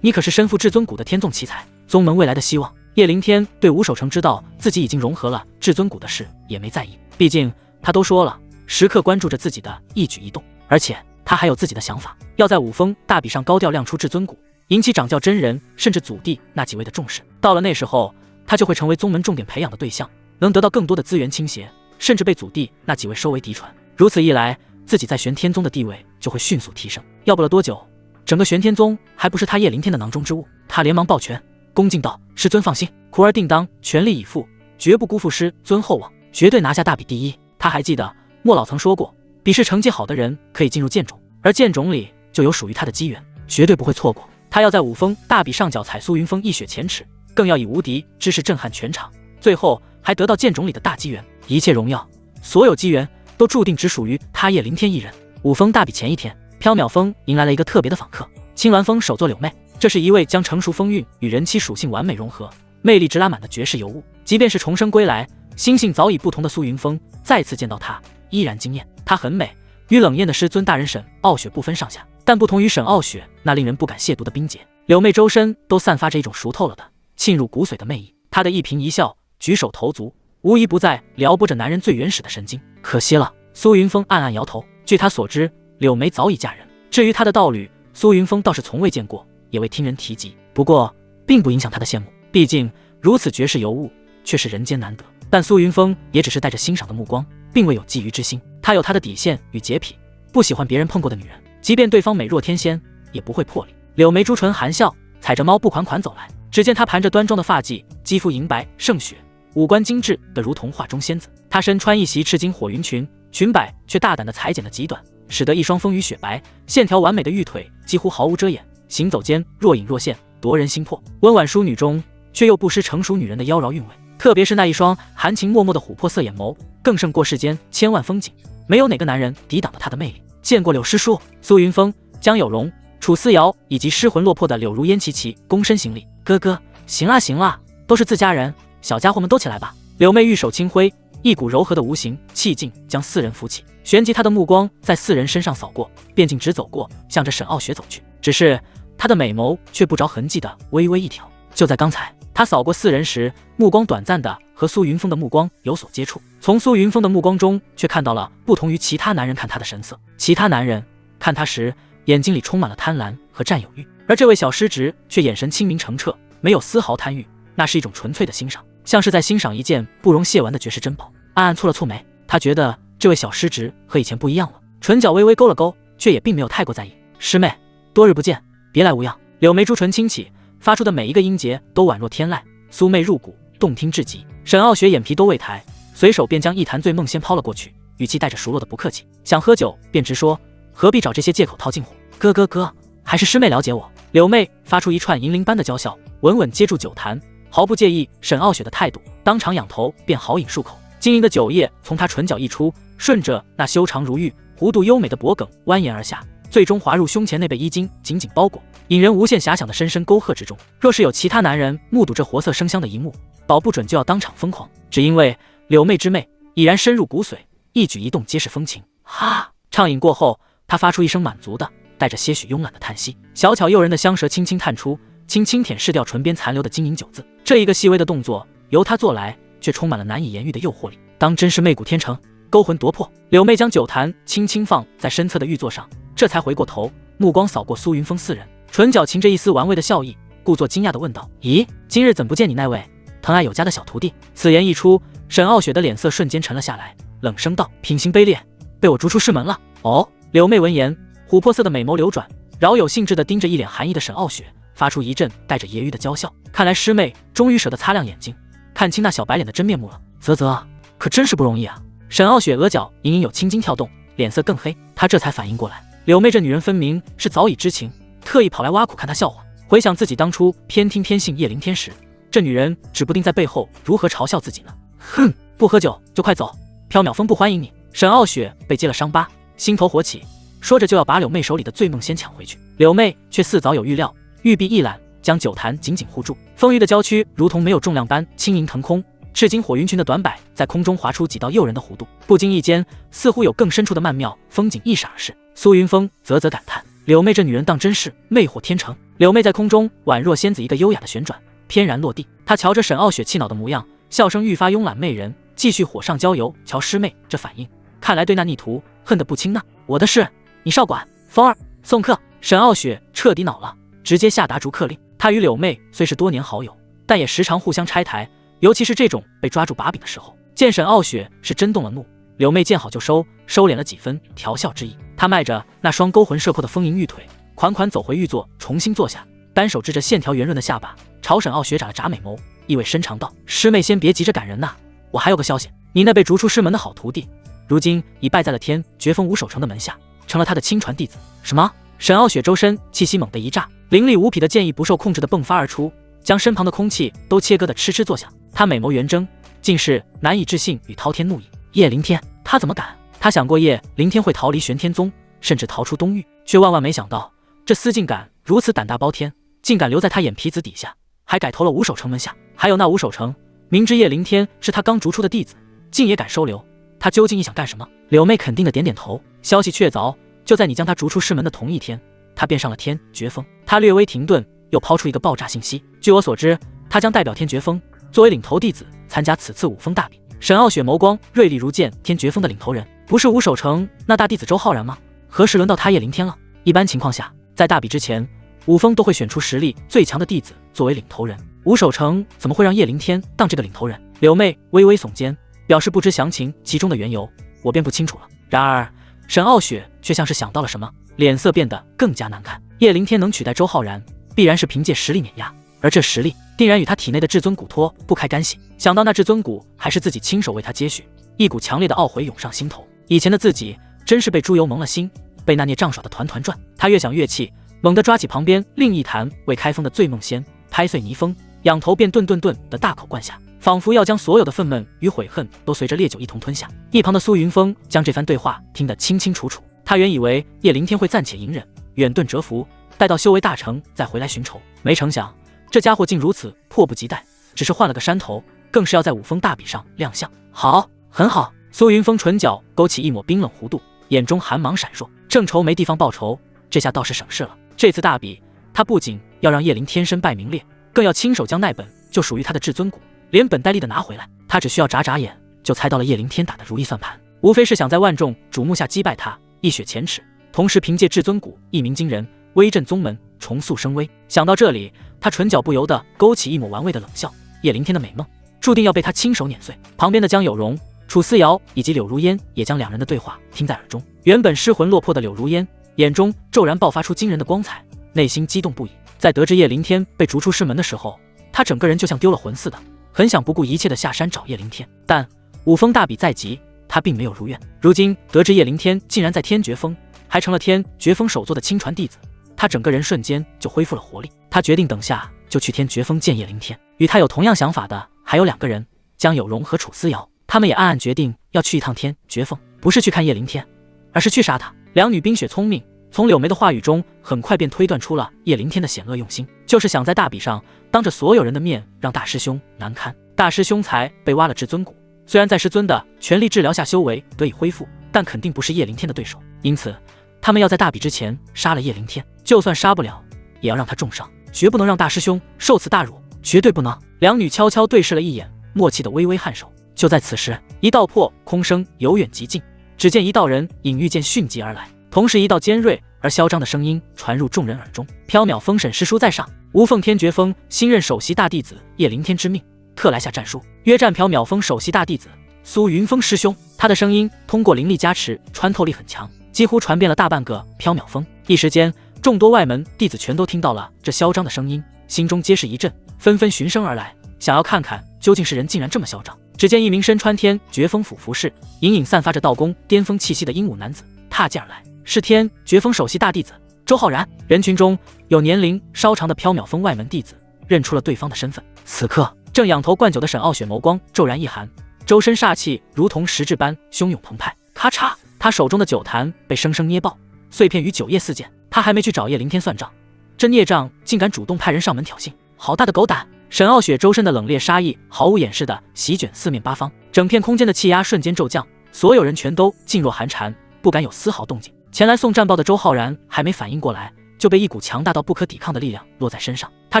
Speaker 1: 你可是身负至尊谷的天纵奇才，宗门未来的希望。叶凌天对吴守诚知道自己已经融合了至尊谷的事也没在意，毕竟他都说了，时刻关注着自己的一举一动，而且他还有自己的想法，要在五峰大比上高调亮出至尊谷，引起掌教真人甚至祖弟那几位的重视。到了那时候，他就会成为宗门重点培养的对象，能得到更多的资源倾斜，甚至被祖弟那几位收为嫡传。如此一来，自己在玄天宗的地位就会迅速提升。要不了多久，整个玄天宗还不是他叶凌天的囊中之物。他连忙抱拳恭敬道：师尊放心，徒儿定当全力以赴，绝不辜负师尊厚望，绝对拿下大比第一。他还记得莫老曾说过，比试成绩好的人可以进入剑种，而剑种里就有属于他的机缘，绝对不会错过。他要在五峰大比上脚踩苏云峰一雪前耻，更要以无敌之势震撼全场，最后还得到剑种里的大机缘。一切荣耀，所有机缘都注定只属于他叶凌天一人。五峰大比前一天，缥缈峰迎来了一个特别的访客，青鸾峰首座柳妹。这是一位将成熟风韵与人妻属性完美融合，魅力值拉满的绝世尤物。即便是重生归来，心性早已不同的苏云峰，再次见到她依然惊艳。她很美，与冷艳的师尊大人沈傲雪不分上下，但不同于沈傲雪那令人不敢亵渎的冰洁，柳妹周身都散发着一种熟透了的沁入骨髓的魅意。她的一颦一笑，举手投足，无一不在撩拨着男人最原始的神经。可惜了，苏云峰暗暗摇头。据他所知，柳眉早已嫁人，至于她的道侣，苏云峰倒是从未见过，也未听人提及。不过并不影响他的羡慕，毕竟如此绝世尤物却是人间难得。但苏云峰也只是带着欣赏的目光，并未有觊觎之心。他有他的底线与洁癖，不喜欢别人碰过的女人，即便对方美若天仙，也不会破例。柳眉朱唇含笑，踩着猫步款款走来。只见她盘着端庄的发髻，肌肤银白胜雪，五官精致的如同画中仙子。她身穿一袭赤金火云裙，裙摆却大胆的裁剪了极短，使得一双丰腴雪白、线条完美的玉腿几乎毫无遮掩，行走间若隐若现，夺人心魄。温婉淑女中却又不失成熟女人的妖娆韵味，特别是那一双含情脉脉的琥珀色眼眸，更胜过世间千万风景，没有哪个男人抵挡了她的魅力。见过柳师叔。苏云峰、江有容、楚思瑶以及失魂落魄的柳如烟齐齐躬身行礼。哥哥，行啦行啦，都是自家人，小家伙们都起来吧。柳妹玉手轻挥，一股柔和的无形气劲将四人扶起，旋即她的目光在四人身上扫过，便径直走过，向着沈傲雪走去。只是她的美眸却不着痕迹的微微一挑。就在刚才，她扫过四人时，目光短暂的和苏云峰的目光有所接触，从苏云峰的目光中却看到了不同于其他男人看她的神色。其他男人看她时，眼睛里充满了贪婪和占有欲，而这位小师侄却眼神清明澄澈，没有丝毫贪欲，那是一种纯粹的欣赏，像是在欣赏一件不容亵玩的绝世珍宝。暗暗蹙了蹙眉，他觉得这位小师侄和以前不一样了，唇角微微勾了勾，却也并没有太过在意。师妹，多日不见，别来无恙。柳眉朱唇轻启，发出的每一个音节都宛若天籁，酥媚入骨，动听至极。沈傲雪眼皮都未抬，随手便将一坛醉梦仙抛了过去，语气带着熟络的不客气。想喝酒便直说，何必找这些借口套近乎？哥，还是师妹了解我。柳妹发出一串银铃般的娇笑，稳稳接住酒坛，毫不介意沈傲雪的态度，当场仰头便豪饮数口。晶莹的酒液从她唇角溢出，顺着那修长如玉、弧度优美的脖颈蜿蜒而下，最终滑入胸前那被衣襟紧紧包裹，引人无限遐想的深深沟壑之中。若是有其他男人目睹这活色生香的一幕，保不准就要当场疯狂。只因为柳妹之魅已然深入骨髓，一举一动皆是风情。哈！畅饮过后，她发出一声满足的带着些许慵懒的叹息，小巧诱人的香舌轻轻探出，轻轻舔舐掉唇边残留的晶莹酒渍。这一个细微的动作由她做来，却充满了难以言喻的诱惑力，当真是媚骨天成，勾魂夺魄。柳妹将酒坛轻轻放在身侧的玉座上，这才回过头，目光扫过苏云峰四人，唇角噙着一丝玩味的笑意，故作惊讶地问道：咦，今日怎不见你那位疼爱有加的小徒弟？此言一出，沈傲雪的脸色瞬间沉了下来，冷声道：品行卑劣，被我逐出师门了。哦，柳妹闻言，琥珀色的美眸流转，饶有兴致地盯着一脸寒意的沈傲雪，发出一阵带着揶揄的娇笑。看来师妹终于舍得擦亮眼睛，看清那小白脸的真面目了。啧啧，可真是不容易啊！沈傲雪额角隐隐有青筋跳动，脸色更黑。她这才反应过来，柳妹这女人分明是早已知情，特意跑来挖苦看她笑话。回想自己当初偏听偏信叶凌天时，这女人指不定在背后如何嘲笑自己呢。哼，不喝酒就快走，缥缈峰不欢迎你。沈傲雪被揭了伤疤，心头火起，说着就要把柳妹手里的醉梦仙抢回去。柳妹却似早有预料，玉臂一揽，将酒坛紧紧护住。丰腴的娇躯如同没有重量般轻盈腾空，赤金火云裙的短摆在空中划出几道诱人的弧度，不经意间似乎有更深处的曼妙风景一闪而逝。苏云峰啧啧感叹，柳妹这女人当真是魅惑天成。柳妹在空中宛若仙子一个优雅的旋转，翩然落地。她瞧着沈傲雪气恼的模样，笑声愈发慵懒媚人，继续火上浇油。瞧师妹这反应，看来对那逆徒恨得不轻呢。我的事你少管。风儿送客。沈傲雪彻底恼了，直接下达逐客令。她与柳妹虽是多年好友，但也时常互相拆台，尤其是这种被抓住把柄的时候。见沈傲雪是真动了怒，柳妹见好就收敛了几分调笑之意。她迈着那双勾魂摄魄的丰盈玉腿，款款走回玉座，重新坐下，单手支着线条圆润的下巴，朝沈傲雪眨了眨美眸，意味深长道：师妹先别急着赶人呐，我还有个消息，你那被逐出师门的好徒弟，如今已拜在了天绝峰五守城的门下，成了他的亲传弟子。什么？沈傲雪周身气息猛地一炸，凌厉无匹的剑意不受控制的迸发而出，将身旁的空气都切割得嗤嗤作响。他美眸圆睁，尽是难以置信与滔天怒意。叶凌天，他怎么敢？他想过叶凌天会逃离玄天宗，甚至逃出东域，却万万没想到这厮竟敢如此胆大包天，竟敢留在他眼皮子底下，还改投了五守城门下。还有那五守城，明知叶凌天是他刚逐出的弟子，竟也敢收留他，究竟意想干什么？柳妹肯定的点点头。消息确凿，就在你将他逐出师门的同一天，他便上了天绝峰。他略微停顿，又抛出一个爆炸信息。据我所知，他将代表天绝峰作为领头弟子参加此次五峰大比。沈傲雪眸光锐利如剑，天绝峰的领头人不是五守城那大弟子周浩然吗？何时轮到他叶凌天了？一般情况下，在大比之前，五峰都会选出实力最强的弟子作为领头人，五守城怎么会让叶凌天当这个领头人？柳妹微微耸肩，表示不知详情其中的缘由，我便不清楚了。然而沈傲雪却像是想到了什么，脸色变得更加难看。叶凌天能取代周浩然，必然是凭借实力碾压，而这实力定然与他体内的至尊骨脱不开干系。想到那至尊骨还是自己亲手为他接续，一股强烈的懊悔涌上心头。以前的自己真是被猪油蒙了心，被那孽障耍得团团转。他越想越气，猛地抓起旁边另一坛未开封的醉梦仙，拍碎泥封，仰头便顿的大口灌下，仿佛要将所有的愤懑与悔恨都随着烈酒一同吞下。一旁的苏云峰将这番对话听得清清楚楚，他原以为叶凌天会暂且隐忍，远遁蛰伏，待到修为大成再回来寻仇，没成想这家伙竟如此迫不及待，只是换了个山头，更是要在五峰大比上亮相。好，很好。苏云峰唇角勾起一抹冰冷弧度，眼中寒芒闪烁。正愁没地方报仇，这下倒是省事了。这次大比，他不仅要让叶凌天身败名裂，更要亲手将那本就属于他的至尊骨连本带利的拿回来。他只需要眨眨眼，就猜到了叶凌天打的如意算盘，无非是想在万众瞩目下击败他，一雪前耻，同时凭借至尊骨一鸣惊人，威震宗门，重塑声威。想到这里，他唇角不由得勾起一抹玩味的冷笑。叶凌天的美梦注定要被他亲手碾碎。旁边的江有容、楚思瑶以及柳如烟也将两人的对话听在耳中。原本失魂落魄的柳如烟眼中骤然爆发出惊人的光彩，内心激动不已。在得知叶凌天被逐出师门的时候，他整个人就像丢了魂似的，很想不顾一切的下山找叶凌天。但五峰大比在即，他并没有如愿。如今得知叶凌天竟然在天绝峰，还成了天绝峰首座的亲传弟子，他整个人瞬间就恢复了活力。他决定等下就去天绝峰见叶凌天。与他有同样想法的还有两个人，江有容和楚思瑶，他们也暗暗决定要去一趟天绝峰，不是去看叶凌天，而是去杀他。两女冰雪聪明，从柳梅的话语中很快便推断出了叶凌天的险恶用心，就是想在大比上当着所有人的面让大师兄难堪。大师兄才被挖了至尊骨，虽然在师尊的全力治疗下修为得以恢复，但肯定不是叶凌天的对手，因此他们要在大比之前杀了叶凌天，就算杀不了也要让他重伤，绝不能让大师兄受此大辱，绝对不能。两女悄悄对视了一眼，默契的微微颔首。就在此时，一道破空声由远及近，只见一道人影欲见迅疾而来，同时一道尖锐而嚣张的声音传入众人耳中：缥缈封沈师叔在上，无奉天绝峰新任首席大弟子叶凌天之命，特来下战书，约战缥缈峰首席大弟子苏云峰师兄。他的声音通过灵力加持，穿透力很强，几乎传遍了大半个缥缈峰。一时间，众多外门弟子全都听到了这嚣张的声音，心中皆是一震，纷纷循声而来，想要看看究竟是人竟然这么嚣张。只见一名身穿天绝峰府服饰，隐隐散发着道宫巅峰气息的英武男子踏进而来，是天绝峰首席大弟子周浩然。人群中有年龄稍长的缥缈峰外门弟子认出了对方的身份。此刻正仰头灌酒的沈傲雪眸光骤然一寒，周身煞气如同实质般汹涌澎湃。咔嚓，他手中的酒坛被生生捏爆，碎片与酒液四溅。他还没去找叶凌天算账，这孽障竟敢主动派人上门挑衅，好大的狗胆！沈傲雪周身的冷冽杀意毫无掩饰地席卷四面八方，整片空间的气压瞬间骤降，所有人全都噤若寒蝉，不敢有丝毫动静。前来送战报的周浩然还没反应过来，就被一股强大到不可抵抗的力量落在身上。他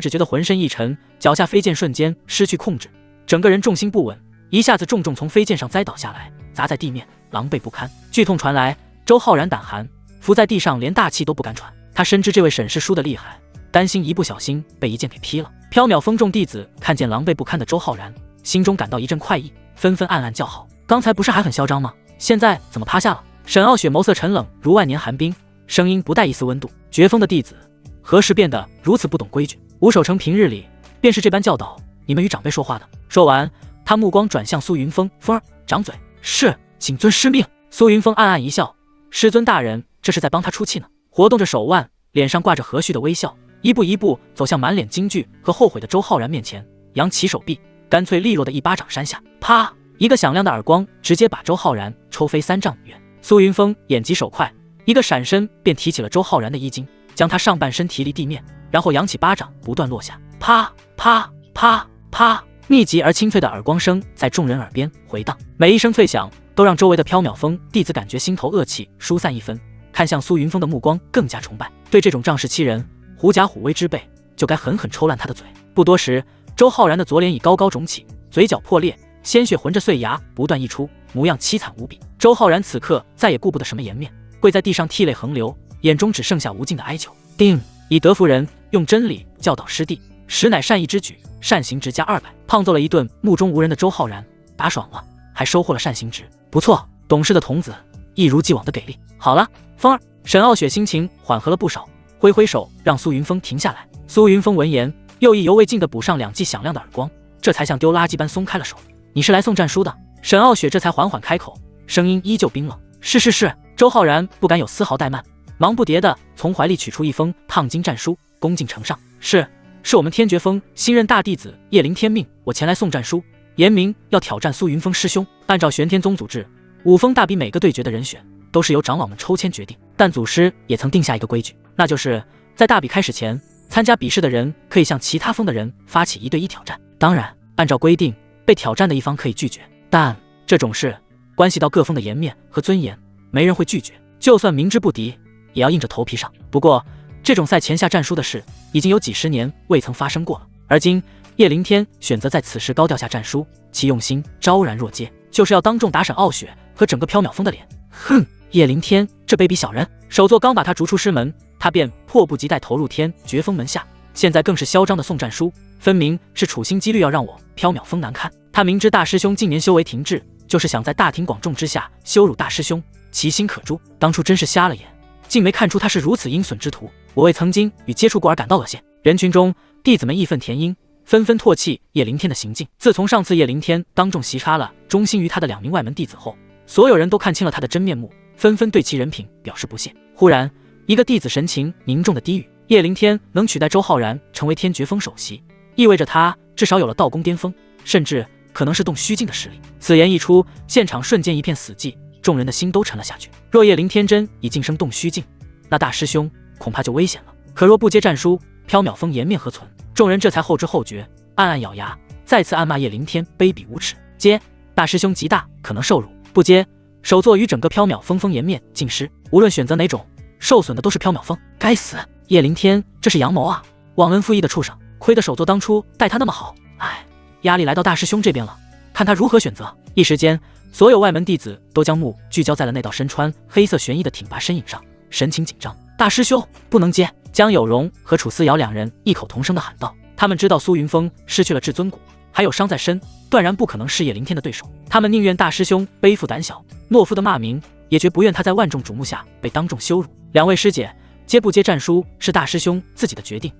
Speaker 1: 只觉得浑身一沉，脚下飞剑瞬间失去控制，整个人重心不稳，一下子重从飞剑上栽倒下来，砸在地面，狼狈不堪。剧痛传来，周浩然胆寒，伏在地上连大气都不敢喘。他深知这位沈师叔的厉害，担心一不小心被一剑给劈了。缥缈峰众弟子看见狼狈不堪的周浩然，心中感到一阵快意，纷纷暗暗叫好。刚才不是还很嚣张吗？现在怎么趴下了？沈傲雪眸色沉冷如万年寒冰，声音不带一丝温度。绝峰的弟子何时变得如此不懂规矩？吴守成平日里便是这般教导你们与长辈说话的。说完，他目光转向苏云峰，峰儿，掌嘴。是，谨遵师命。苏云峰暗暗一笑，师尊大人这是在帮他出气呢。活动着手腕，脸上挂着和煦的微笑，一步一步走向满脸惊惧和后悔的周浩然面前，扬起手臂，干脆利落的一巴掌扇下。啪！一个响亮的耳光直接把周浩然抽飞3丈远。苏云峰眼疾手快，一个闪身便提起了周浩然的衣襟，将他上半身提离地面，然后扬起巴掌不断落下。啪啪啪啪！密集而清脆的耳光声在众人耳边回荡，每一声脆响都让周围的缥缈峰弟子感觉心头恶气疏散一分，看向苏云峰的目光更加崇拜。对这种仗势欺人、狐假虎威之辈，就该狠狠抽烂他的嘴。不多时，周浩然的左脸已高高肿起，嘴角破裂，鲜血混着碎牙不断溢出，模样凄惨无比。周浩然此刻再也顾不得什么颜面，跪在地上涕泪横流，眼中只剩下无尽的哀求。定，以德服人，用真理教导师弟，实乃善意之举，善行值加200。胖揍了一顿目中无人的周浩然打爽了，还收获了善行值，不错，懂事的童子一如既往的给力。好了，风儿。沈傲雪心情缓和了不少，挥挥手让苏云峰停下来。苏云峰闻言，又意犹未尽地补上2记响亮的耳光，这才像丢垃圾般松开了手。你是来送战书的？沈傲雪这才缓缓开口，声音依旧冰冷。是。周浩然不敢有丝毫怠慢，忙不迭地从怀里取出一封烫金战书，恭敬呈上。是我们天绝峰新任大弟子叶灵天命我前来送战书，言明要挑战苏云峰师兄。按照玄天宗祖制，5峰大比每个对决的人选都是由长老们抽签决定，但祖师也曾定下一个规矩，那就是在大比开始前，参加比试的人可以向其他峰的人发起1对1挑战。当然，按照规定，被挑战的一方可以拒绝，但这种事关系到各峰的颜面和尊严，没人会拒绝，就算明知不敌，也要硬着头皮上。不过，这种赛前下战书的事，已经有几10年未曾发生过了。而今叶凌天选择在此时高调下战书，其用心昭然若揭，就是要当众打沈傲雪和整个缥缈峰的脸。哼！叶凌天这卑鄙小人，首座刚把他逐出师门，他便迫不及待投入天绝峰门下，现在更是嚣张的送战书，分明是处心积虑要让我缥缈峰难堪。他明知大师兄近年修为停滞，就是想在大庭广众之下羞辱大师兄，其心可诛。当初真是瞎了眼，竟没看出他是如此阴损之徒。我为曾经与接触过而感到恶心。人群中弟子们义愤填膺，纷纷唾弃叶凌天的行径。自从上次叶凌天当众袭杀了忠心于他的2名外门弟子后，所有人都看清了他的真面目，纷纷对其人品表示不屑。忽然，一个弟子神情凝重的低语：叶凌天能取代周浩然成为天绝峰首席，意味着他至少有了道宫巅峰，甚至可能是动虚境的实力。此言一出，现场瞬间一片死寂，众人的心都沉了下去。若叶凌天真已晋升动虚境，那大师兄恐怕就危险了。可若不接战书，缥缈峰颜面何存？众人这才后知后觉，暗暗咬牙，再次暗骂叶凌天卑鄙无耻。接，大师兄极大可能受辱；不接，首座与整个缥缈峰颜面尽失。无论选择哪种，受损的都是缥缈峰。该死，叶凌天这是阳谋啊！忘恩负义的畜生，亏得首座当初待他那么好。唉，压力来到大师兄这边了，看他如何选择。一时间，所有外门弟子都将目聚焦在了那道身穿黑色玄衣的挺拔身影上，神情紧张。大师兄不能接！江有容和楚思瑶2人异口同声地喊道。他们知道苏云峰失去了至尊骨，还有伤在身，断然不可能是叶凌天的对手。他们宁愿大师兄背负胆小懦夫的骂名，也绝不愿他在万众瞩目下被当众羞辱。两位师姐，接不接战书是大师兄自己的决定，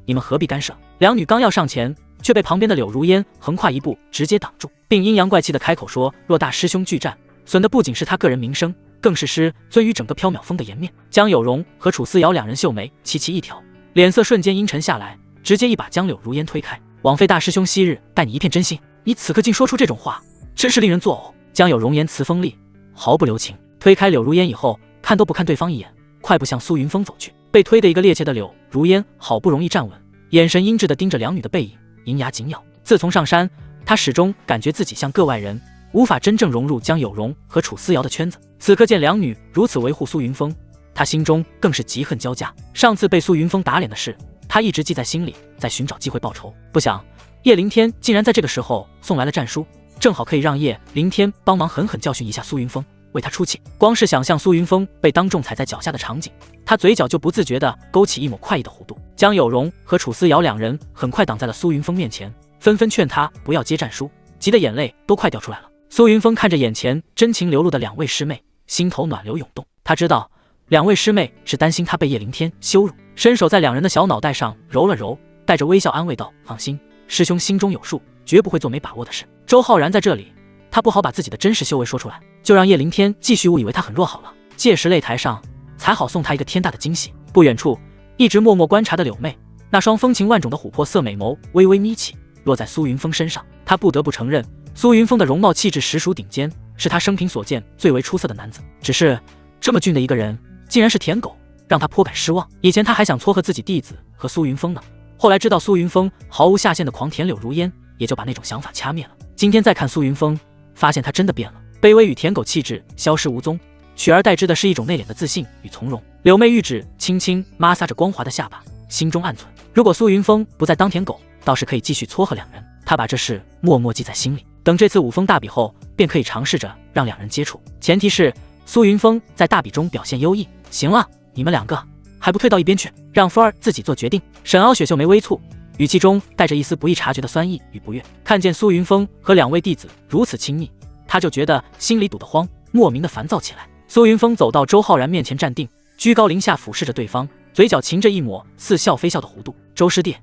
Speaker 1: 你们何必干涉？两女刚要上前，却被旁边的柳如烟横跨一步直接挡住，并阴阳怪气的开口说：若大师兄拒战，损的不仅是他个人名声，更是师尊于整个缥缈峰的颜面。江有容和楚思瑶两人秀眉齐齐一挑，脸色瞬间阴沉下来，直接一把将柳如烟推开。枉费大师兄昔日待你一片真心，你此刻竟说出这种话，真是令人作呕。江有容言辞锋利，毫不留情，推开柳如烟以后，看都不看对方一眼，快步向苏云峰走去。被推得一个趔趄的柳如烟好不容易站稳，眼神阴鸷地盯着两女的背影，银牙紧咬。自从上山，他始终感觉自己像个外人，无法真正融入江有容和楚思瑶的圈子。此刻见两女如此维护苏云峰，他心中更是嫉恨交加。上次被苏云峰打脸的事，他一直记在心里，在寻找机会报仇。不想叶凌天竟然在这个时候送来了战书，正好可以让叶凌天帮忙狠狠教训一下苏云峰，为他出气。光是想象苏云峰被当众踩在脚下的场景，他嘴角就不自觉地勾起一抹快意的弧度。江有容和楚思瑶两人很快挡在了苏云峰面前，纷纷劝他不要接战书，急得眼泪都快掉出来了。苏云峰看着眼前真情流露的两位师妹，心头暖流涌动。他知道两位师妹是担心他被叶凌天羞辱，伸手在两人的小脑袋上揉了揉，带着微笑安慰道：放心，师兄心中有数，绝不会做没把握的事。周浩然在这里，他不好把自己的真实修为说出来，就让叶凌天继续误以为他很弱好了。届时擂台上才好送他一个天大的惊喜。不远处一直默默观察的柳妹，那双风情万种的琥珀色美眸微微眯起，落在苏云峰身上。他不得不承认，苏云峰的容貌气质实属顶尖，是他生平所见最为出色的男子。只是这么俊的一个人，竟然是舔狗，让他颇感失望。以前他还想撮合自己弟子和苏云峰呢，后来知道苏云峰毫无下限的狂舔柳如烟，也就把那种想法掐灭了。今天再看苏云峰，发现他真的变了，卑微与舔狗气质消失无踪，取而代之的是一种内敛的自信与从容。柳妹玉指轻轻摩挲着光滑的下巴，心中暗忖，如果苏云峰不再当舔狗，倒是可以继续撮合两人。他把这事默默记在心里，等这次武峰大比后，便可以尝试着让两人接触，前提是苏云峰在大比中表现优异。行了，你们两个还不退到一边去，让风儿自己做决定。沈傲雪秀眉微蹙，语气中带着一丝不易察觉的酸意与不悦。看见苏云峰和两位弟子如此亲密，他就觉得心里堵得慌，莫名的烦躁起来。苏云峰走到周浩然面前站定，居高临下俯视着对方，嘴角噙着一抹似笑非笑的弧度。周师弟，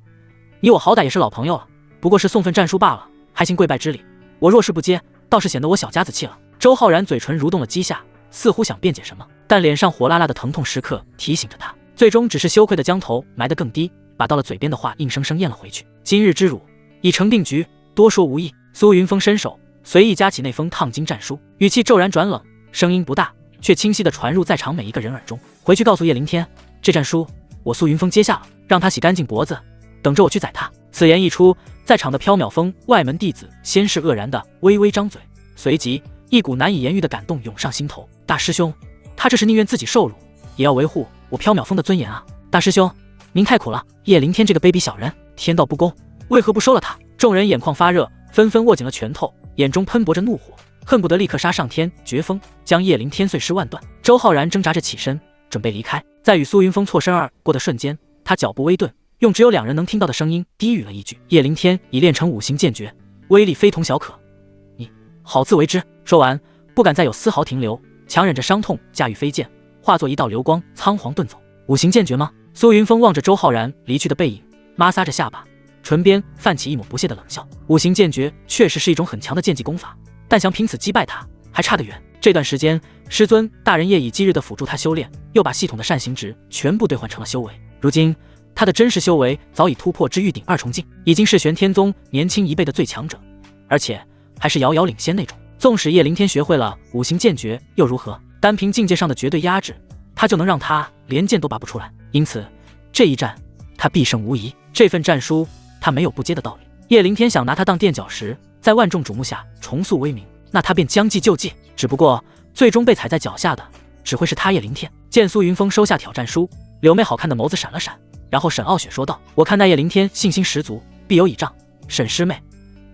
Speaker 1: 你我好歹也是老朋友了，不过是送份战书罢了，还行跪拜之礼，我若是不接，倒是显得我小家子气了。周浩然嘴唇蠕动了几下，似乎想辩解什么，但脸上火辣辣的疼痛时刻提醒着他，最终只是羞愧的将头埋得更低，把到了嘴边的话硬生生咽了回去。今日之辱已成定局，多说无益。苏云峰伸手随意夹起那封烫金战书，语气骤然转冷，声音不大，却清晰地传入在场每一个人耳中。回去告诉叶凌天，这战书我苏云峰接下了，让他洗干净脖子，等着我去宰他。此言一出，在场的缥缈峰外门弟子先是愕然的微微张嘴，随即一股难以言喻的感动涌上心头。大师兄，他这是宁愿自己受辱，也要维护我缥缈峰的尊严啊！大师兄，您太苦了，叶凌天这个卑鄙小人，天道不公，为何不收了他？众人眼眶发热，纷纷握紧了拳头，眼中喷薄着怒火，恨不得立刻杀上天绝峰，将叶凌天碎尸万段。周浩然挣扎着起身，准备离开，在与苏云峰错身而过的瞬间，他脚步微顿，用只有两人能听到的声音低语了一句：叶凌天已练成五行剑诀，威力非同小可，你好自为之。说完，不敢再有丝毫停留，强忍着伤痛，驾驭飞剑，化作一道流光，仓皇遁走。五行剑诀吗？苏云峰望着周浩然离去的背影，摩挲着下巴，唇边泛起一抹不屑的冷笑。五行剑诀确实是一种很强的剑技功法，但想凭此击败他，还差得远。这段时间，师尊大人夜以继日地辅助他修炼，又把系统的善行值全部兑换成了修为。如今，他的真实修为早已突破至玉鼎二重境，已经是玄天宗年轻一辈的最强者，而且还是遥遥领先那种。纵使叶凌天学会了五行剑诀又如何？单凭境界上的绝对压制，他就能让他连剑都拔不出来。因此，这一战他必胜无疑。这份战书他没有不接的道理。叶凌天想拿他当垫脚石，在万众瞩目下重塑威名，那他便将计就计。只不过最终被踩在脚下的只会是他叶凌天。见苏云峰收下挑战书，柳妹好看的眸子闪了闪，然后沈傲雪说道：我看那叶凌天信心十足，必有倚仗。沈师妹，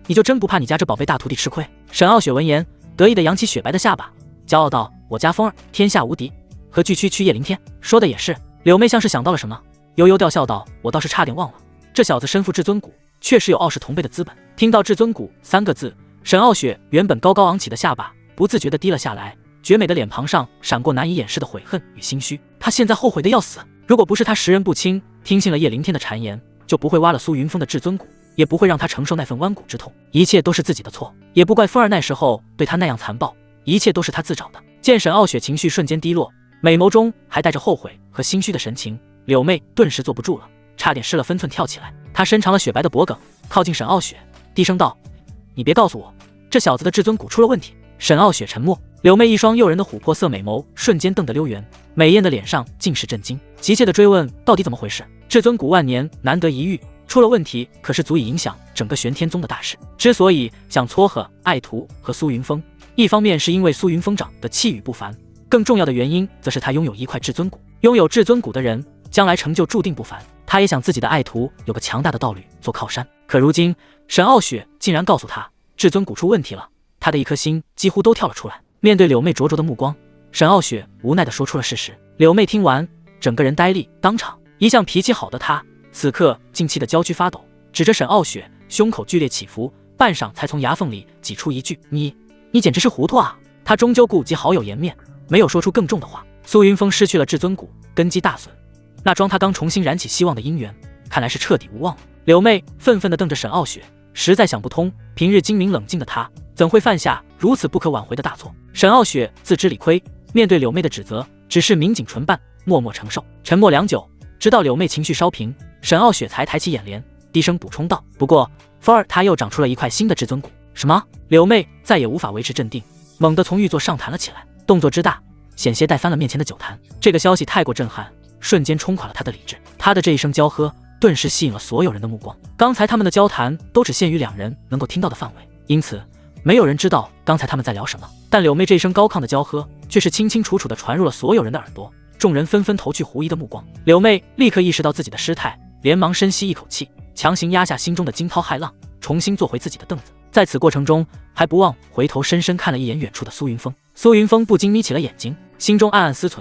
Speaker 1: 你就真不怕你家这宝贝大徒弟吃亏？沈傲雪闻言，得意地扬起雪白的下巴，骄傲道：我家风儿天下无敌，何惧区叶凌天？说的也是。柳妹像是想到了什么，悠悠吊笑道：我倒是差点忘了，这小子身负至尊骨，确实有傲视同辈的资本。听到至尊骨三个字，沈傲雪原本高高昂起的下巴不自觉地低了下来，绝美的脸庞上闪过难以掩饰的悔恨与心虚。她现在后悔的要死，如果不是她识人不清，听信了叶灵天的谗言，就不会挖了苏云峰的至尊骨，也不会让他承受那份剜骨之痛。一切都是自己的错，也不怪风儿那时候对他那样残暴，一切都是他自找的。见沈傲雪情绪瞬间低落，美眸中还带着后悔和心虚的神情，柳妹顿时坐不住了，差点失了分寸跳起来。她伸长了雪白的脖颈，靠近沈傲雪，低声道：“你别告诉我，这小子的至尊骨出了问题。”沈傲雪沉默，柳妹一双诱人的琥珀色美眸瞬间瞪得溜圆，美艳的脸上尽是震惊，急切地追问到底怎么回事。至尊骨万年难得一遇，出了问题可是足以影响整个玄天宗的大事。之所以想撮合爱徒和苏云峰，一方面是因为苏云峰长得气宇不凡，更重要的原因则是他拥有一块至尊骨。拥有至尊骨的人，将来成就注定不凡。他也想自己的爱徒有个强大的道侣做靠山，可如今沈傲雪竟然告诉他至尊骨出问题了，他的一颗心几乎都跳了出来。面对柳妹灼灼的目光，沈傲雪无奈地说出了事实。柳妹听完，整个人呆立当场。一向脾气好的她，此刻竟气得娇躯发抖，指着沈傲雪，胸口剧烈起伏，半晌才从牙缝里挤出一句：“你简直是糊涂啊！”她终究顾及好友颜面，没有说出更重的话。苏云峰失去了至尊骨，根基大损，那桩他刚重新燃起希望的姻缘，看来是彻底无望了。柳妹愤愤地瞪着沈傲雪，实在想不通，平日精明冷静的她，怎会犯下如此不可挽回的大错？沈傲雪自知理亏，面对柳妹的指责，只是抿紧唇瓣，默默承受。沉默良久，直到柳妹情绪稍平，沈傲雪才抬起眼帘，低声补充道：“不过，风儿她又长出了一块新的至尊骨。”什么？柳妹再也无法维持镇定，猛地从玉座上弹了起来，动作之大，险些带翻了面前的酒坛。这个消息太过震撼，瞬间冲垮了她的理智。她的这一声娇喝，顿时吸引了所有人的目光。刚才他们的交谈都只限于两人能够听到的范围，因此没有人知道刚才他们在聊什么。但柳妹这一声高亢的娇喝，却是清清楚楚地传入了所有人的耳朵。众人纷纷投去狐疑的目光。柳妹立刻意识到自己的失态，连忙深吸一口气，强行压下心中的惊涛骇浪，重新坐回自己的凳子。在此过程中，还不忘回头深深看了一眼远处的苏云峰。苏云峰不禁眯起了眼睛，心中暗暗思忖：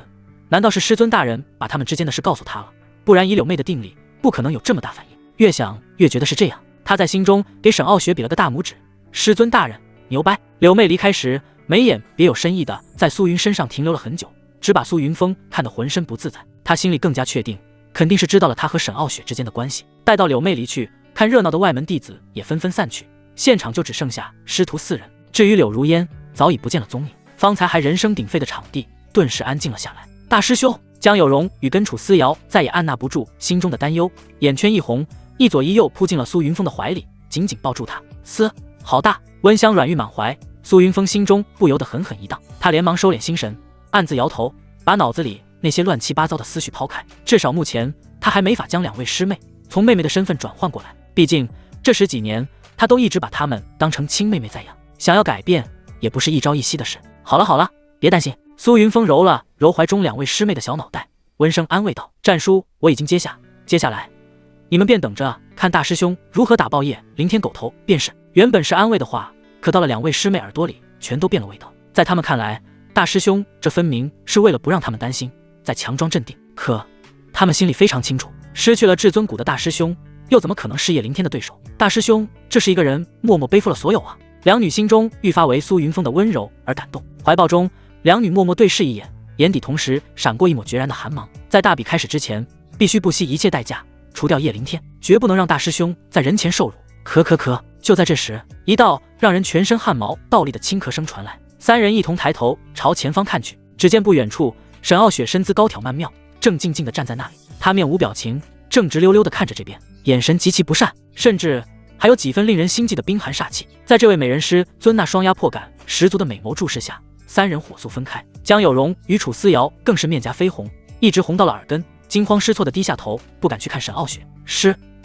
Speaker 1: 难道是师尊大人把他们之间的事告诉他了？不然以柳妹的定力，不可能有这么大反应。越想越觉得是这样，他在心中给沈傲雪比了个大拇指：师尊大人牛掰！柳妹离开时，眉眼别有深意的在苏云身上停留了很久，只把苏云峰看得浑身不自在。他心里更加确定，肯定是知道了他和沈傲雪之间的关系。待到柳妹离去，看热闹的外门弟子也纷纷散去，现场就只剩下师徒4人。至于柳如烟，早已不见了踪影。方才还人声鼎沸的场地顿时安静了下来。大师兄！江有容与根楚思瑶再也按捺不住心中的担忧，眼圈一红，一左一右扑进了苏云峰的怀里，紧紧抱住他。好大，温香软玉满怀。苏云峰心中不由得狠狠一荡，他连忙收敛心神，暗自摇头，把脑子里那些乱七八糟的思绪抛开。至少目前他还没法将2位师妹从妹妹的身份转换过来，毕竟这10几年他都一直把她们当成亲妹妹在养，想要改变也不是一朝一夕的事。好了，别担心。苏云峰揉了揉怀中2位师妹的小脑袋，温声安慰道：“战书我已经接下来你们便等着看大师兄如何打爆叶凌天狗头便是。”原本是安慰的话，可到了2位师妹耳朵里全都变了味道。在他们看来，大师兄这分明是为了不让他们担心，在强装镇定。可他们心里非常清楚，失去了至尊骨的大师兄又怎么可能是叶凌天的对手？大师兄这是一个人默默背负了所有啊！两女心中愈发为苏云峰的温柔而感动，怀抱中两女默默对视一眼，眼底同时闪过一抹决然的寒芒。在大比开始之前，必须不惜一切代价除掉叶凌天，绝不能让大师兄在人前受辱。咳。就在这时，一道让人全身汗毛倒立的轻咳声传来，3人一同抬头朝前方看去，只见不远处沈傲雪身姿高挑曼妙，正静静地站在那里。她面无表情，正直溜溜地看着这边，眼神极其不善，甚至还有几分令人心悸的冰寒煞气。在这位美人师尊那双压迫感十足的美眸注视下，3人火速分开。江有容与楚思瑶更是面颊绯红，一直红到了耳根，惊慌失措地低下头，不敢去看沈傲雪。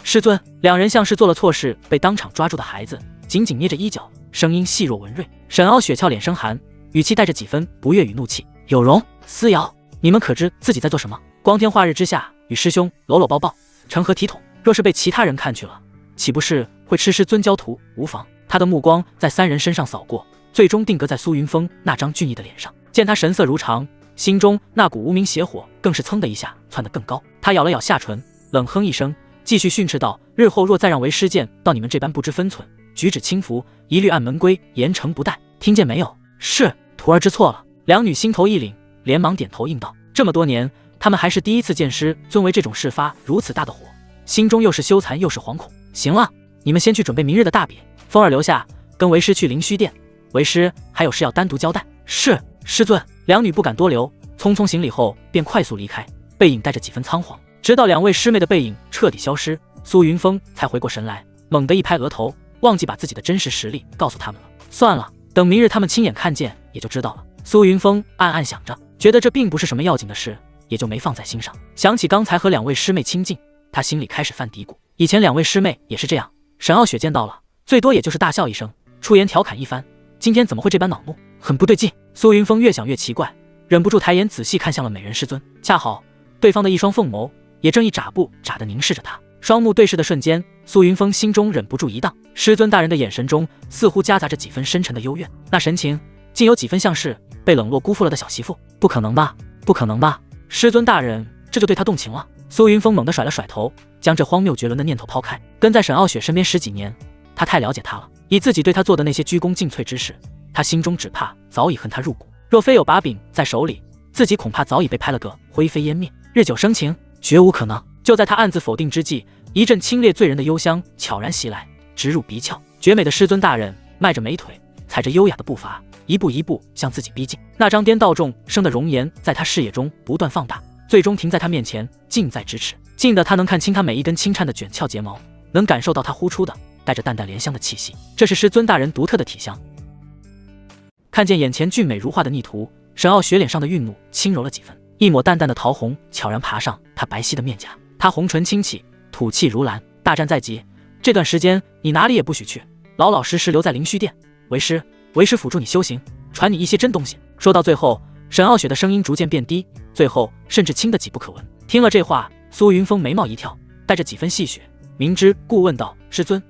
Speaker 1: 师尊，2人像是做了错事被当场抓住的孩子，紧紧捏着衣角，声音细若蚊蚋。沈傲雪俏脸生寒，语气带着几分不悦与怒气：“有容、思瑶，你们可知自己在做什么？光天化日之下与师兄搂搂抱抱，成何体统？若是被其他人看去了，岂不是会吃师尊焦土？无妨。”他的目光在3人身上扫过，最终定格在苏云峰那张俊逸的脸上。见他神色如常，心中那股无名邪火更是噌的一下窜得更高。他咬了咬下唇，冷哼一声，继续训斥道：“日后若再让为师见到你们这般不知分寸、举止轻浮，一律按门规严惩不贷，听见没有？”是，徒儿知错了。两女心头一凛，连忙点头应道：“这么多年，他们还是第一次见师尊为这种事发如此大的火，心中又是羞惭又是惶恐。行了，你们先去准备明日的大比，风儿留下，跟为师去灵虚殿。为师还有事要单独交代。”“是，师尊。”两女不敢多留，匆匆行礼后便快速离开，背影带着几分仓皇。直到两位师妹的背影彻底消失，苏云峰才回过神来，猛地一拍额头，忘记把自己的真实实力告诉他们了。算了，等明日他们亲眼看见也就知道了。苏云峰暗暗想着，觉得这并不是什么要紧的事，也就没放在心上。想起刚才和两位师妹亲近，他心里开始犯嘀咕，以前两位师妹也是这样，沈傲雪见到了最多也就是大笑一声，出言调侃一番，今天怎么会这般恼怒，很不对劲。苏云峰越想越奇怪，忍不住抬眼仔细看向了美人师尊，恰好对方的一双凤眸也正一眨不眨地凝视着他。双目对视的瞬间，苏云峰心中忍不住一荡，师尊大人的眼神中似乎夹杂着几分深沉的幽怨，那神情竟有几分像是被冷落辜负了的小媳妇。不可能吧，不可能吧，师尊大人这就对他动情了？苏云峰猛地甩了甩头，将这荒谬绝伦的念头抛开。跟在沈傲雪身边10几年，他太了解他了，以自己对他做的那些鞠躬尽瘁之事，他心中只怕早已恨他入骨。若非有把柄在手里，自己恐怕早已被拍了个灰飞烟灭，日久生情绝无可能。就在他暗自否定之际，一阵清冽醉人的幽香悄然袭来，直入鼻窍。绝美的师尊大人迈着美腿，踩着优雅的步伐，一步一步向自己逼近。那张颠倒众生的容颜在他视野中不断放大，最终停在他面前，近在咫尺，近得他能看清他每一根轻颤的卷翘睫毛，能感受到他呼出的带着淡淡莲香的气息。这是师尊大人独特的体香。看见眼前俊美如画的逆徒，沈傲雪脸上的愠怒轻柔了几分，一抹淡淡的桃红悄然爬上他白皙的面颊。他红唇轻启，吐气如兰。大战在即，这段时间你哪里也不许去，老老实实留在灵虚殿。为师辅助你修行，传你一些真东西。说到最后，沈傲雪的声音逐渐变低，最后甚至轻得几不可闻。听了这话，苏云峰眉毛一跳，带着几分戏谑，明知故问道：“师尊，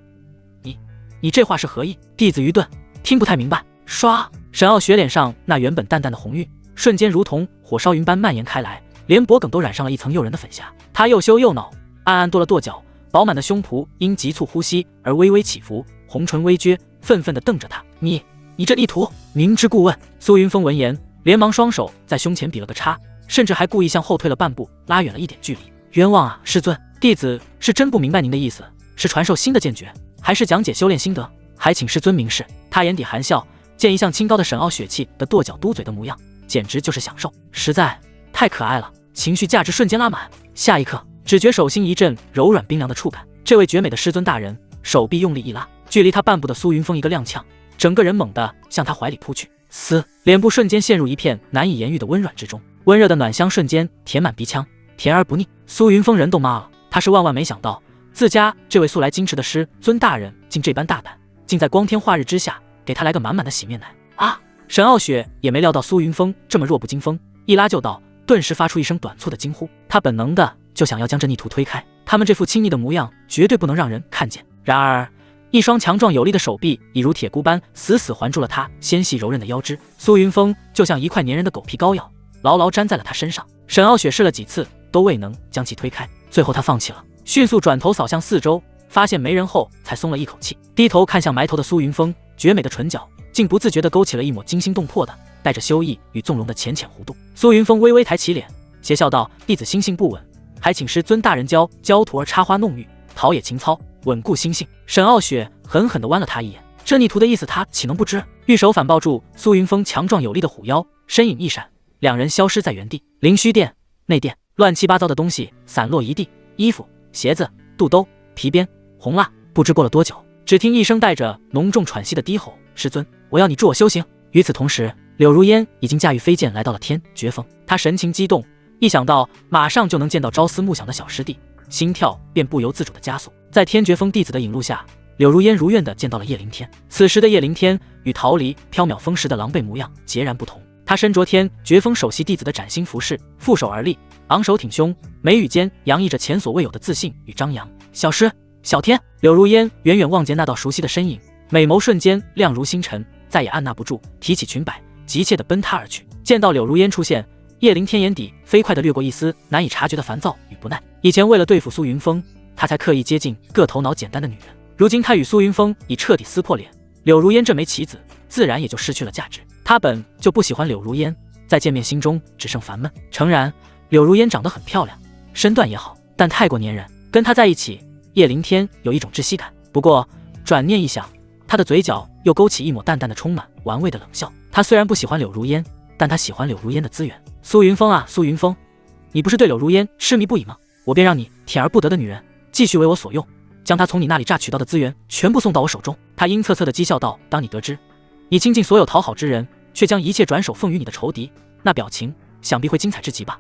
Speaker 1: 你这话是何意？”弟子愚钝，听不太明白。唰，沈傲雪脸上那原本淡淡的红晕，瞬间如同火烧云般蔓延开来，连脖梗都染上了一层诱人的粉霞。他又羞又恼，暗暗跺了跺脚，饱满的胸脯因急促呼吸而微微起伏，红唇微撅，愤愤地瞪着他：“你这逆徒，明知故问！”苏云峰闻言，连忙双手在胸前比了个叉，甚至还故意向后退了半步，拉远了一点距离。“冤枉啊，师尊！弟子是真不明白您的意思，是传授新的剑诀，还是讲解修炼心得？还请师尊明示。”他眼底含笑，见一向清高的沈傲雪气的跺脚嘟嘴的模样，简直就是享受，实在太可爱了，情绪价值瞬间拉满。下一刻，只觉手心一阵柔软冰凉的触感，这位绝美的师尊大人手臂用力一拉，距离他半步的苏云峰一个踉跄，整个人猛地向他怀里扑去，脸部瞬间陷入一片难以言喻的温软之中，温热的暖香瞬间填满鼻腔，甜而不腻。苏云峰人都麻了，他是万万没想到，自家这位素来矜持的师尊大人竟这般大胆，竟在光天化日之下给他来个满满的洗面奶啊！沈傲雪也没料到苏云峰这么弱不禁风，一拉就到，顿时发出一声短促的惊呼。他本能的就想要将这逆徒推开，他们这副亲昵的模样绝对不能让人看见。然而一双强壮有力的手臂已如铁箍般死死环住了他纤细柔韧的腰肢，苏云峰就像一块粘人的狗皮膏药，牢牢粘在了他身上。沈傲雪试了几次都未能将其推开，最后他放弃了，迅速转头扫向四周，发现没人后才松了一口气，低头看向埋头的苏云峰，绝美的唇角竟不自觉地勾起了一抹惊心动魄的带着羞意与纵容的浅浅弧度。苏云峰微微抬起脸，邪笑道：“弟子心性不稳，还请师尊大人教徒儿插花弄玉，陶冶情操，稳固心性。”沈傲雪狠狠地剜了他一眼，这逆徒的意思他岂能不知？玉手反抱住苏云峰强壮有力的虎腰，身影一闪，两人消失在原地。灵虚殿内殿，乱七八糟的东西散落一地，衣服、鞋子、肚兜、皮鞭、红蜡。不知过了多久，只听一声带着浓重喘息的低吼：“师尊，我要你助我修行。”与此同时，柳如烟已经驾驭飞剑来到了天绝峰，她神情激动，一想到马上就能见到朝思暮想的小师弟，心跳便不由自主的加速。在天绝峰弟子的引路下，柳如烟如愿的见到了叶灵天。此时的叶灵天与逃离缥缈峰时的狼狈模样截然不同，他身着天绝峰首席弟子的崭新服饰，负手而立，昂首挺胸，眉宇间洋溢着前所未有的自信与张扬。“小师，小天！”柳如烟远远望见那道熟悉的身影，美眸瞬间亮如星辰，再也按捺不住，提起裙摆，急切地奔他而去。见到柳如烟出现，叶灵天眼底飞快地掠过一丝难以察觉的烦躁与不耐。以前为了对付苏云峰，他才刻意接近个头脑简单的女人，如今他与苏云峰已彻底撕破脸，柳如烟这枚棋子自然也就失去了价值。他本就不喜欢柳如烟，再见面心中只剩烦闷。诚然，柳如烟长得很漂亮，身段也好，但太过粘人，跟她在一起，叶凌天有一种窒息感。不过转念一想，他的嘴角又勾起一抹淡淡的充满玩味的冷笑。他虽然不喜欢柳如烟，但他喜欢柳如烟的资源。苏云峰啊，苏云峰，你不是对柳如烟痴迷不已吗？我便让你舔而不得的女人继续为我所用，将她从你那里榨取到的资源全部送到我手中。他阴恻恻地讥笑道：当你得知你倾尽所有讨好之人，却将一切转手奉于你的仇敌，那表情想必会精彩至极吧。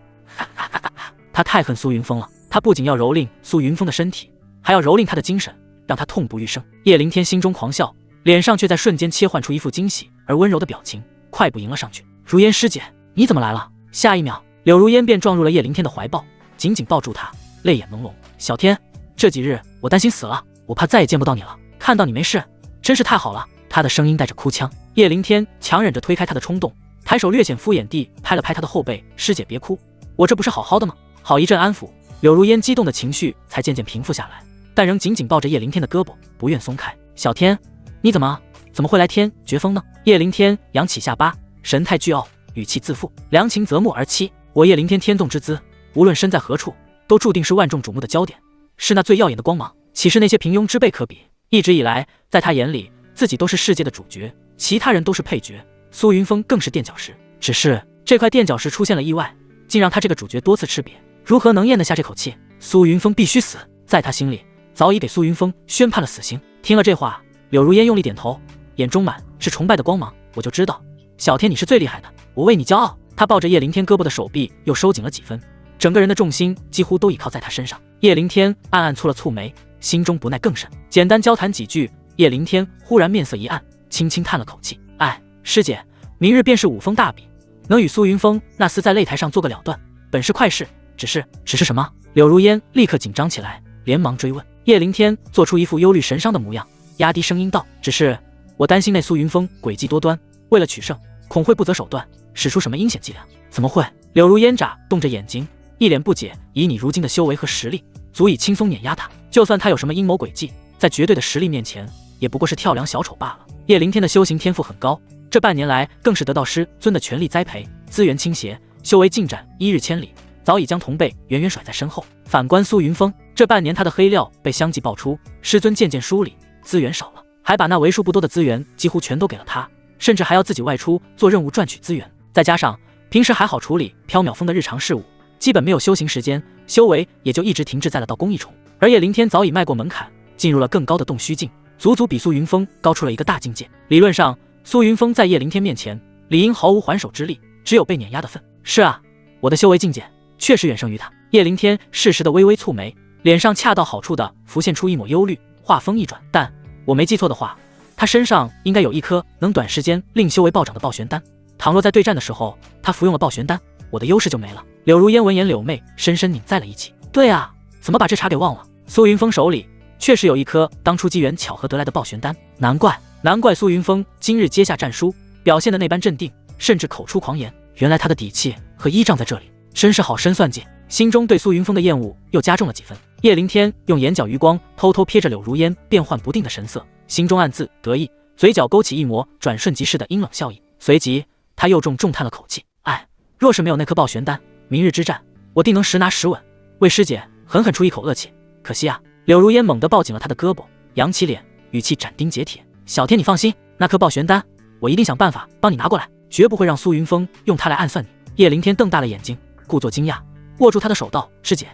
Speaker 1: 他太恨苏云峰了，他不仅要蹂躏苏云峰的身体，还要蹂躏他的精神，让他痛不欲生。叶凌天心中狂笑，脸上却在瞬间切换出一副惊喜而温柔的表情，快步迎了上去。如烟师姐，你怎么来了？下一秒，柳如烟便撞入了叶凌天的怀抱，紧紧抱住他，泪眼朦胧。小天，这几日我担心死了，我怕再也见不到你了，看到你没事，真是太好了。他的声音带着哭腔。叶凌天强忍着推开他的冲动，抬手略显敷衍地拍了拍他的后背：师姐别哭，我这不是好好的吗？好一阵安抚，柳如烟激动的情绪才渐渐平复下来，但仍紧紧抱着叶凌天的胳膊，不愿松开。小天，你怎么会来天绝峰呢？叶凌天扬起下巴，神态倨傲，语气自负。良禽择木而栖，我叶凌天天纵之姿，无论身在何处，都注定是万众瞩目的焦点，是那最耀眼的光芒，岂是那些平庸之辈可比？一直以来，在他眼里，自己都是世界的主角，其他人都是配角，苏云峰更是垫脚石。只是这块垫脚石出现了意外，竟让他这个主角多次吃瘪，如何能咽得下这口气？苏云峰必须死，在他心里早已给苏云峰宣判了死刑。听了这话，柳如烟用力点头，眼中满是崇拜的光芒。我就知道，小天你是最厉害的，我为你骄傲。他抱着叶凌天胳膊的手臂又收紧了几分，整个人的重心几乎都倚靠在他身上。叶凌天暗暗蹙了蹙眉，心中不耐更甚。简单交谈几句，叶凌天忽然面色一暗，轻轻叹了口气：哎，师姐，明日便是五峰大比，能与苏云峰那厮在擂台上做个了断，本是快事。只是什么？柳如烟立刻紧张起来，连忙追问。叶凌天做出一副忧虑神伤的模样，压低声音道：只是我担心那苏云峰诡计多端，为了取胜，恐会不择手段，使出什么阴险伎俩。怎么会？柳如烟眨动着眼睛，一脸不解。以你如今的修为和实力，足以轻松碾压他，就算他有什么阴谋诡计，在绝对的实力面前，也不过是跳梁小丑罢了。叶凌天的修行天赋很高，这半年来更是得到师尊的全力栽培，资源倾斜，修为进展一日千里，早已将同辈远远甩在身后。反观苏云峰，这半年他的黑料被相继爆出，师尊渐渐梳理，资源少了，还把那为数不多的资源几乎全都给了他，甚至还要自己外出做任务赚取资源。再加上平时还好处理缥缈峰的日常事务，基本没有修行时间，修为也就一直停滞在了道宫一重。而叶凌天早已迈过门槛，进入了更高的洞虚境，足足比苏云峰高出了一个大境界。理论上，苏云峰在叶凌天面前理应毫无还手之力，只有被碾压的份。是啊，我的修为境界确实远胜于他。叶凌天适时的微微蹙眉，脸上恰到好处的浮现出一抹忧虑。话锋一转，但我没记错的话，他身上应该有一颗能短时间令修为暴涨的暴玄丹。倘若在对战的时候他服用了暴玄丹，我的优势就没了。柳如烟闻言，柳眉深深拧在了一起。对啊，怎么把这茬给忘了？苏云峰手里确实有一颗当初机缘巧合得来的暴玄丹，难怪苏云峰今日接下战书，表现的那般镇定，甚至口出狂言。原来他的底气和依仗在这里，真是好生算计。心中对苏云峰的厌恶又加重了几分。叶凌天用眼角余光偷偷瞥着柳如烟变幻不定的神色，心中暗自得意，嘴角勾起一抹转瞬即逝的阴冷笑意。随即他又重叹了口气：哎，若是没有那颗暴玄丹，明日之战我定能实拿实稳，为师姐狠狠出一口恶气。可惜啊！柳如烟猛地抱紧了他的胳膊，扬起脸，语气斩钉截铁：小天你放心，那颗暴玄丹我一定想办法帮你拿过来，绝不会让苏云峰用它来暗算你。叶凌天瞪大了眼睛，故作惊讶，握住他的手道：师姐，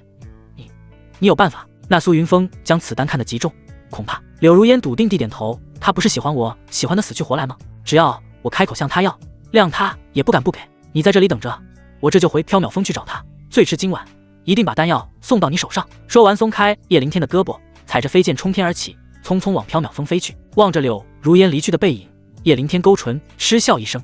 Speaker 1: 你有办法？那苏云峰将此丹看得极重，恐怕……柳如烟笃定地点头，他不是喜欢我，喜欢的死去活来吗？只要我开口向他要，谅他也不敢不给。你在这里等着，我这就回缥缈峰去找他，最迟今晚一定把丹药送到你手上。说完，松开叶凌天的胳膊，踩着飞剑冲天而起，匆匆往缥缈峰飞去。望着柳如烟离去的背影，叶凌天勾唇嗤笑一声：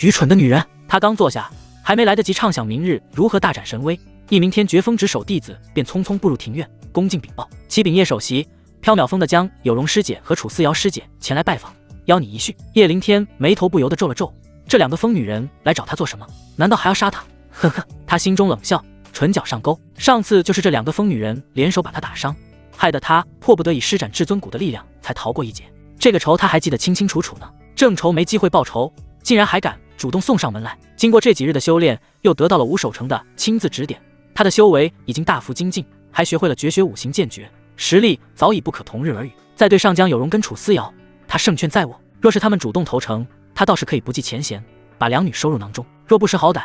Speaker 1: 愚蠢的女人！他刚坐下，还没来得及畅想明日如何大展神威，一名天绝峰值守弟子便匆匆步入庭院，恭敬禀报：启禀叶首席，缥缈峰的将有容师姐和楚思瑶师姐前来拜访，邀你一叙。叶凌天眉头不由得皱了皱，这两个疯女人来找他做什么？难道还要杀他？呵呵，他心中冷笑，唇角上勾。上次就是这两个疯女人联手把他打伤，害得他迫不得已施展至尊骨的力量才逃过一劫。这个仇他还记得清清楚楚呢。正愁没机会报仇，竟然还敢主动送上门来。经过这几日的修炼，又得到了吴守成的亲自指点，他的修为已经大幅精进，还学会了绝学五行剑诀，实力早已不可同日而语。再对上江有容跟楚思瑶，他胜券在握。若是他们主动投诚，他倒是可以不计前嫌，把两女收入囊中；若不识好歹，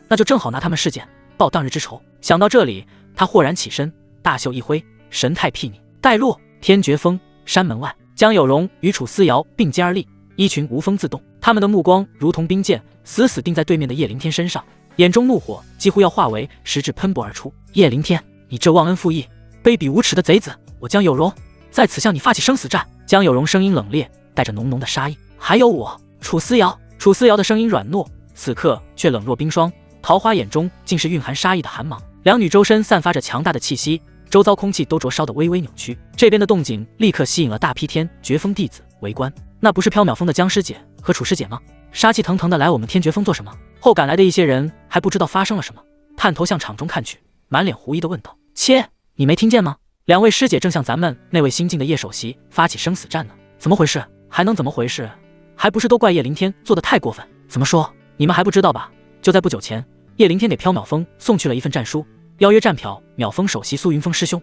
Speaker 1: 那就正好拿他们事件报当日之仇。想到这里，他豁然起身，大袖一挥，神态睥睨。带路！天绝峰山门外，江有容与楚思瑶并肩而立，衣裙无风自动，他们的目光如同冰剑，死死定在对面的叶凌天身上，眼中怒火几乎要化为实质喷薄而出。叶凌天，你这忘恩负义、卑鄙无耻的贼子，我江有容在此向你发起生死战！江有容声音冷冽，带着浓浓的杀意。还有我，楚思瑶。楚思瑶的声音软糯，此刻却冷若冰霜，桃花眼中竟是蕴含杀意的寒芒。两女周身散发着强大的气息，周遭空气都灼烧得微微扭曲。这边的动静立刻吸引了大批天绝峰弟子围观。那不是缥缈峰的江师姐和楚师姐吗？杀气腾腾的来我们天绝峰做什么？后赶来的一些人还不知道发生了什么，探头向场中看去，满脸狐疑的问道：切，你没听见吗？两位师姐正向咱们那位新晋的叶首席发起生死战呢，怎么回事？还能怎么回事？还不是都怪叶凌天做得太过分。怎么说？你们还不知道吧？就在不久前，叶凌天给缥缈峰送去了一份战书，邀约战缈缈峰首席苏云峰师兄。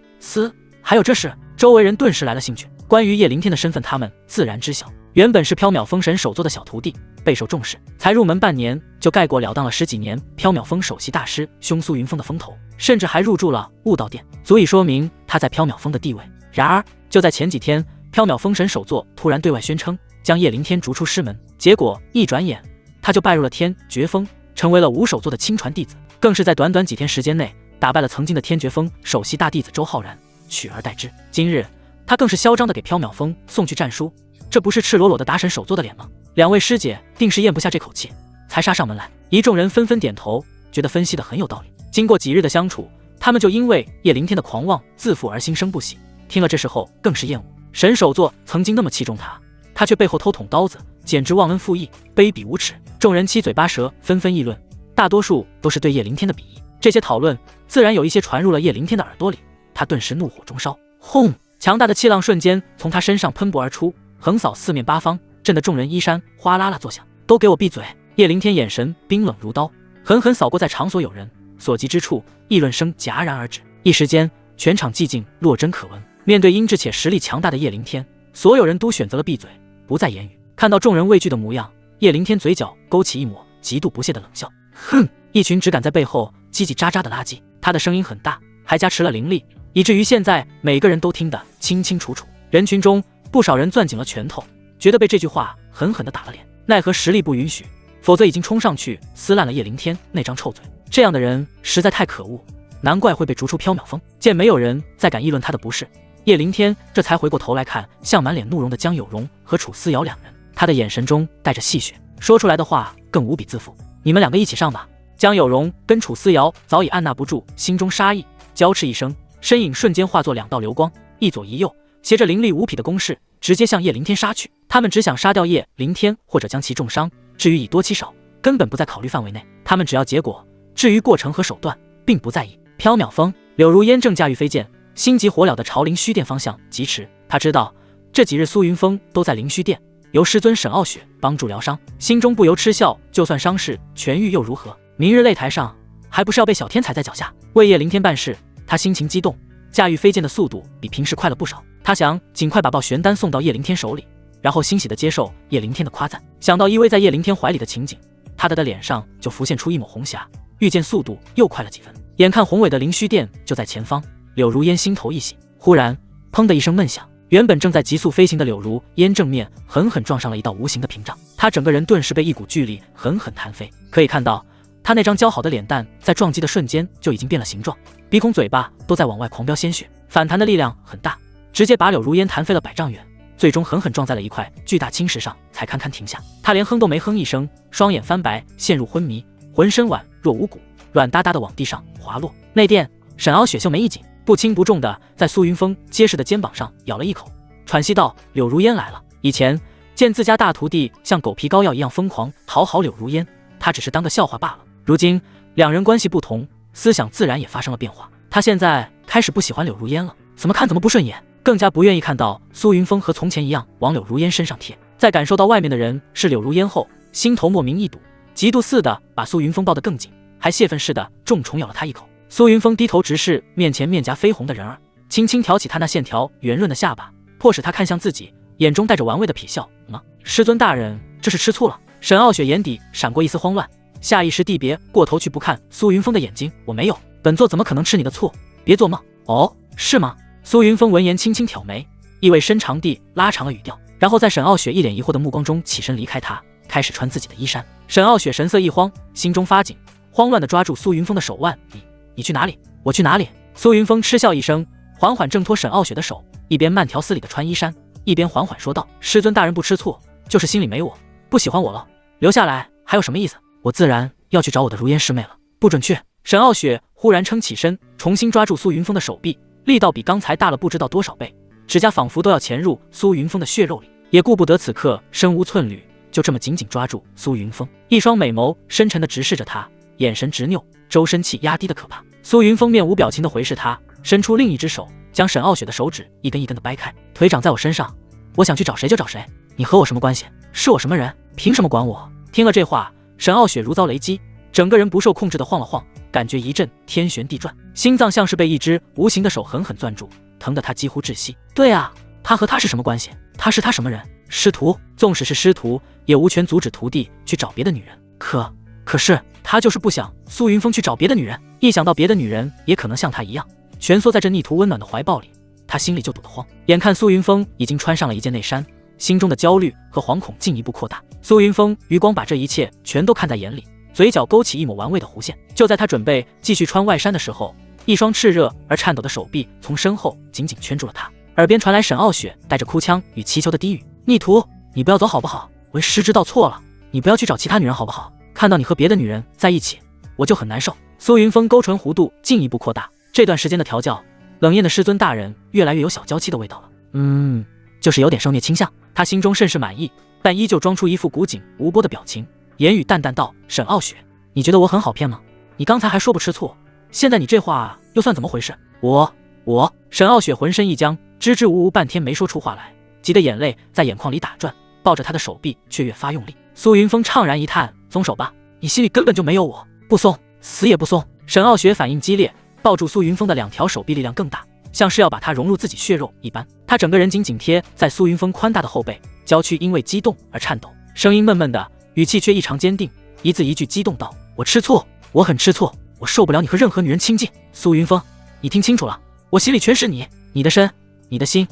Speaker 1: 还有这事？周围人顿时来了兴趣。关于叶凌天的身份，他们自然知晓。原本是缥缈峰神首座的小徒弟，备受重视，才入门半年就盖过了当了10几年缥缈峰首席大师兄苏云峰的风头，甚至还入住了悟道殿，足以说明他在缥缈峰的地位。然而就在前几天，缥缈峰神首座突然对外宣称将叶凌天逐出师门，结果一转眼他就拜入了天绝峰，成为了吴首座的亲传弟子，更是在短短几天时间内打败了曾经的天绝峰首席大弟子周浩然，取而代之。今日他更是嚣张地给缥缈峰送去战书，这不是赤裸裸的打沈首座的脸吗？两位师姐定是咽不下这口气，才杀上门来。一众人纷纷点头，觉得分析得很有道理。经过几日的相处，他们就因为叶凌天的狂妄自负而心生不喜，听了这事后更是厌恶。沈首座曾经那么器重他，他却背后偷捅刀子，简直忘恩负义、卑鄙无耻。众人七嘴八舌，纷纷议论，大多数都是对叶凌天的鄙夷。这些讨论自然有一些传入了叶凌天的耳朵里，他顿时怒火中烧，轰！强大的气浪瞬间从他身上喷薄而出，横扫四面八方，震得众人衣衫哗啦啦作响。都给我闭嘴！叶凌天眼神冰冷如刀，狠狠扫过在场所有人，所及之处，议论声戛然而止。一时间，全场寂静若真可闻。面对英智且实力强大的叶凌天，所有人都选择了闭嘴，不再言语。看到众人畏惧的模样，叶凌天嘴角勾起一抹极度不屑的冷笑。哼！一群只敢在背后叽叽喳喳的垃圾。他的声音很大，还加持了灵力，以至于现在每个人都听得清清楚楚。人群中不少人攥紧了拳头，觉得被这句话狠狠地打了脸。奈何实力不允许，否则已经冲上去撕烂了叶凌天那张臭嘴。这样的人实在太可恶，难怪会被逐出缥缈峰。见没有人再敢议论他的不是，叶凌天这才回过头来看向满脸怒容的江有容和楚思瑶两人，他的眼神中带着戏谑，说出来的话更无比自负。你们两个一起上吧。江有容跟楚思瑶早已按捺不住心中杀意，娇斥一声，身影瞬间化作2道流光，一左一右，携着凌厉无匹的攻势，直接向叶凌天杀去。他们只想杀掉叶凌天，或者将其重伤，至于以多欺少，根本不在考虑范围内。他们只要结果，至于过程和手段，并不在意。缥缈峰，柳如烟正驾驭飞剑，心急火燎地朝灵虚殿方向疾驰。他知道这几日苏云峰都在灵虚殿，由师尊沈傲雪帮助疗伤，心中不由嗤笑。就算伤势痊愈又如何？明日擂台上，还不是要被小天踩在脚下？为叶凌天办事，他心情激动，驾驭飞剑的速度比平时快了不少。他想尽快把爆玄丹送到叶凌天手里，然后欣喜地接受叶凌天的夸赞。想到依偎在叶凌天怀里的情景，他的脸上就浮现出一抹红霞，御剑速度又快了几分。眼看宏伟的灵虚殿就在前方，柳如烟心头一喜，忽然砰的一声闷响，原本正在急速飞行的柳如烟正面狠狠撞上了一道无形的屏障，他整个人顿时被一股巨力狠狠弹飞。可以看到他那张姣好的脸蛋在撞击的瞬间就已经变了形状，鼻孔嘴巴都在往外狂飙鲜血，反弹的力量很大，直接把柳如烟弹飞了100丈远，最终狠狠撞在了一块巨大青石上，才堪堪停下。他连哼都没哼一声，双眼翻白，陷入昏迷，浑身宛若无骨，软哒哒的往地上滑落。内殿，沈傲雪秀眉一紧，不轻不重的在苏云峰结实的肩膀上咬了一口，喘息道：柳如烟来了。以前见自家大徒弟像狗皮膏药一样疯狂讨好柳如烟，他只是当个笑话罢了。如今两人关系不同，思想自然也发生了变化。他现在开始不喜欢柳如烟了，怎么看怎么不顺眼，更加不愿意看到苏云峰和从前一样往柳如烟身上贴。在感受到外面的人是柳如烟后，心头莫名一堵，嫉妒似的把苏云峰抱得更紧，还泄愤似的重重咬了他一口。苏云峰低头直视面前面颊绯红的人儿，轻轻挑起他那线条圆润的下巴，迫使他看向自己，眼中带着玩味的痞笑。师尊大人，这是吃醋了？沈傲雪眼底闪过一丝慌乱，下意识地别过头去不看苏云峰的眼睛。我没有，本座怎么可能吃你的醋？别做梦。哦，是吗？苏云峰闻言轻轻挑眉，意味深长地拉长了语调，然后在沈傲雪一脸疑惑的目光中起身离开他，开始穿自己的衣衫。沈傲雪神色一慌，心中发紧，慌乱地抓住苏云峰的手腕。你去哪里？我去哪里？苏云峰嗤笑一声，缓缓挣脱沈傲雪的手，一边慢条斯理地穿衣衫，一边缓缓说道：师尊大人不吃醋，就是心里没我，不喜欢我了。留下来还有什么意思？我自然要去找我的如烟师妹了，不准去！沈傲雪忽然撑起身，重新抓住苏云峰的手臂，力道比刚才大了不知道多少倍，指甲仿佛都要潜入苏云峰的血肉里，也顾不得此刻身无寸缕，就这么紧紧抓住苏云峰，一双美眸深沉地直视着他，眼神执拗，周身气压低的可怕。苏云峰面无表情地回视他，伸出另一只手，将沈傲雪的手指一根一根地掰开。腿长在我身上，我想去找谁就找谁，你和我什么关系？是我什么人？凭什么管我？听了这话，沈傲雪如遭雷击，整个人不受控制地晃了晃，感觉一阵天旋地转，心脏像是被一只无形的手狠狠攥住，疼得他几乎窒息。对啊，他和他是什么关系？他是他什么人？师徒？纵使是师徒，也无权阻止徒弟去找别的女人。可是他就是不想苏云峰去找别的女人，一想到别的女人也可能像他一样蜷缩在这逆徒温暖的怀抱里，他心里就堵得慌。眼看苏云峰已经穿上了一件内衫，心中的焦虑和惶恐进一步扩大。苏云峰余光把这一切全都看在眼里，嘴角勾起一抹玩味的弧线。就在他准备继续穿外衫的时候，一双炽热而颤抖的手臂从身后紧紧圈住了他，耳边传来沈傲雪带着哭腔与祈求的低语：逆徒，你不要走好不好？为师知道错了，你不要去找其他女人好不好？看到你和别的女人在一起，我就很难受。苏云峰勾唇弧度进一步扩大，这段时间的调教，冷艳的师尊大人越来越有小娇妻的味道了。就是有点受虐倾向。他心中甚是满意，但依旧装出一副古井无波的表情，言语淡淡道：沈傲雪，你觉得我很好骗吗？你刚才还说不吃醋，现在你这话又算怎么回事？沈傲雪浑身一僵，支支吾吾半天没说出话来，急得眼泪在眼眶里打转，抱着他的手臂却越发用力。苏云峰怅然一叹：松手吧，你心里根本就没有我，不松，死也不松。沈傲雪反应激烈，抱住苏云峰的两条手臂力量更大，像是要把他融入自己血肉一般。他整个人紧紧贴在苏云峰宽大的后背，娇躯因为激动而颤抖，声音闷闷的，语气却异常坚定，一字一句激动道：我吃醋，我很吃醋，我受不了你和任何女人亲近。苏云峰，你听清楚了，我心里全是你，你的身，你的心，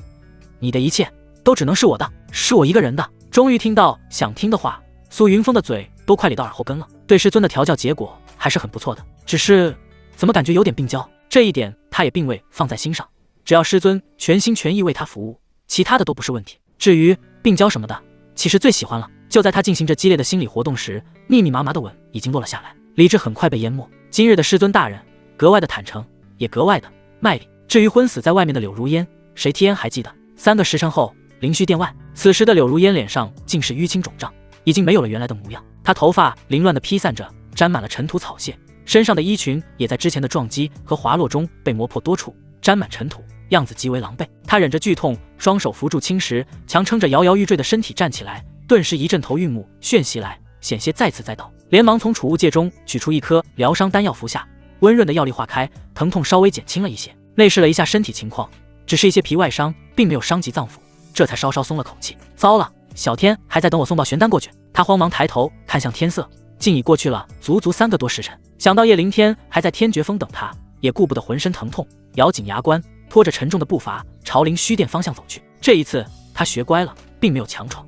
Speaker 1: 你的一切都只能是我的，是我一个人的。终于听到想听的话，苏云峰的嘴都快咧到耳后根了。对师尊的调教结果还是很不错的，只是怎么感觉有点病娇，这一点他也并未放在心上，只要师尊全心全意为他服务，其他的都不是问题。至于病娇什么的，其实最喜欢了。就在他进行着激烈的心理活动时，密密麻麻的吻已经落了下来，理智很快被淹没。今日的师尊大人格外的坦诚，也格外的卖力。至于昏死在外面的柳如烟，谁TN还记得？3个时辰后，灵虚殿外，此时的柳如烟脸上尽是淤青肿胀，已经没有了原来的模样。她头发凌乱地披散着，沾满了尘土草屑，身上的衣裙也在之前的撞击和滑落中被磨破多处，沾满尘土，样子极为狼狈。她忍着剧痛，双手扶住青石，强撑着摇摇欲坠的身体站起来，顿时一阵头晕目眩袭来，险些再次栽倒，连忙从储物戒中取出一颗疗伤丹药服下，温润的药力化开，疼痛稍微减轻了一些。内视了一下身体情况，只是一些皮外伤，并没有伤及脏腑，这才稍稍松了口气。糟了，小天还在等我送道玄丹过去。他慌忙抬头看向天色，竟已过去了足足3个多时辰。想到叶凌天还在天绝峰等他，也顾不得浑身疼痛，咬紧牙关，拖着沉重的步伐朝灵虚殿方向走去。这一次他学乖了，并没有强闯，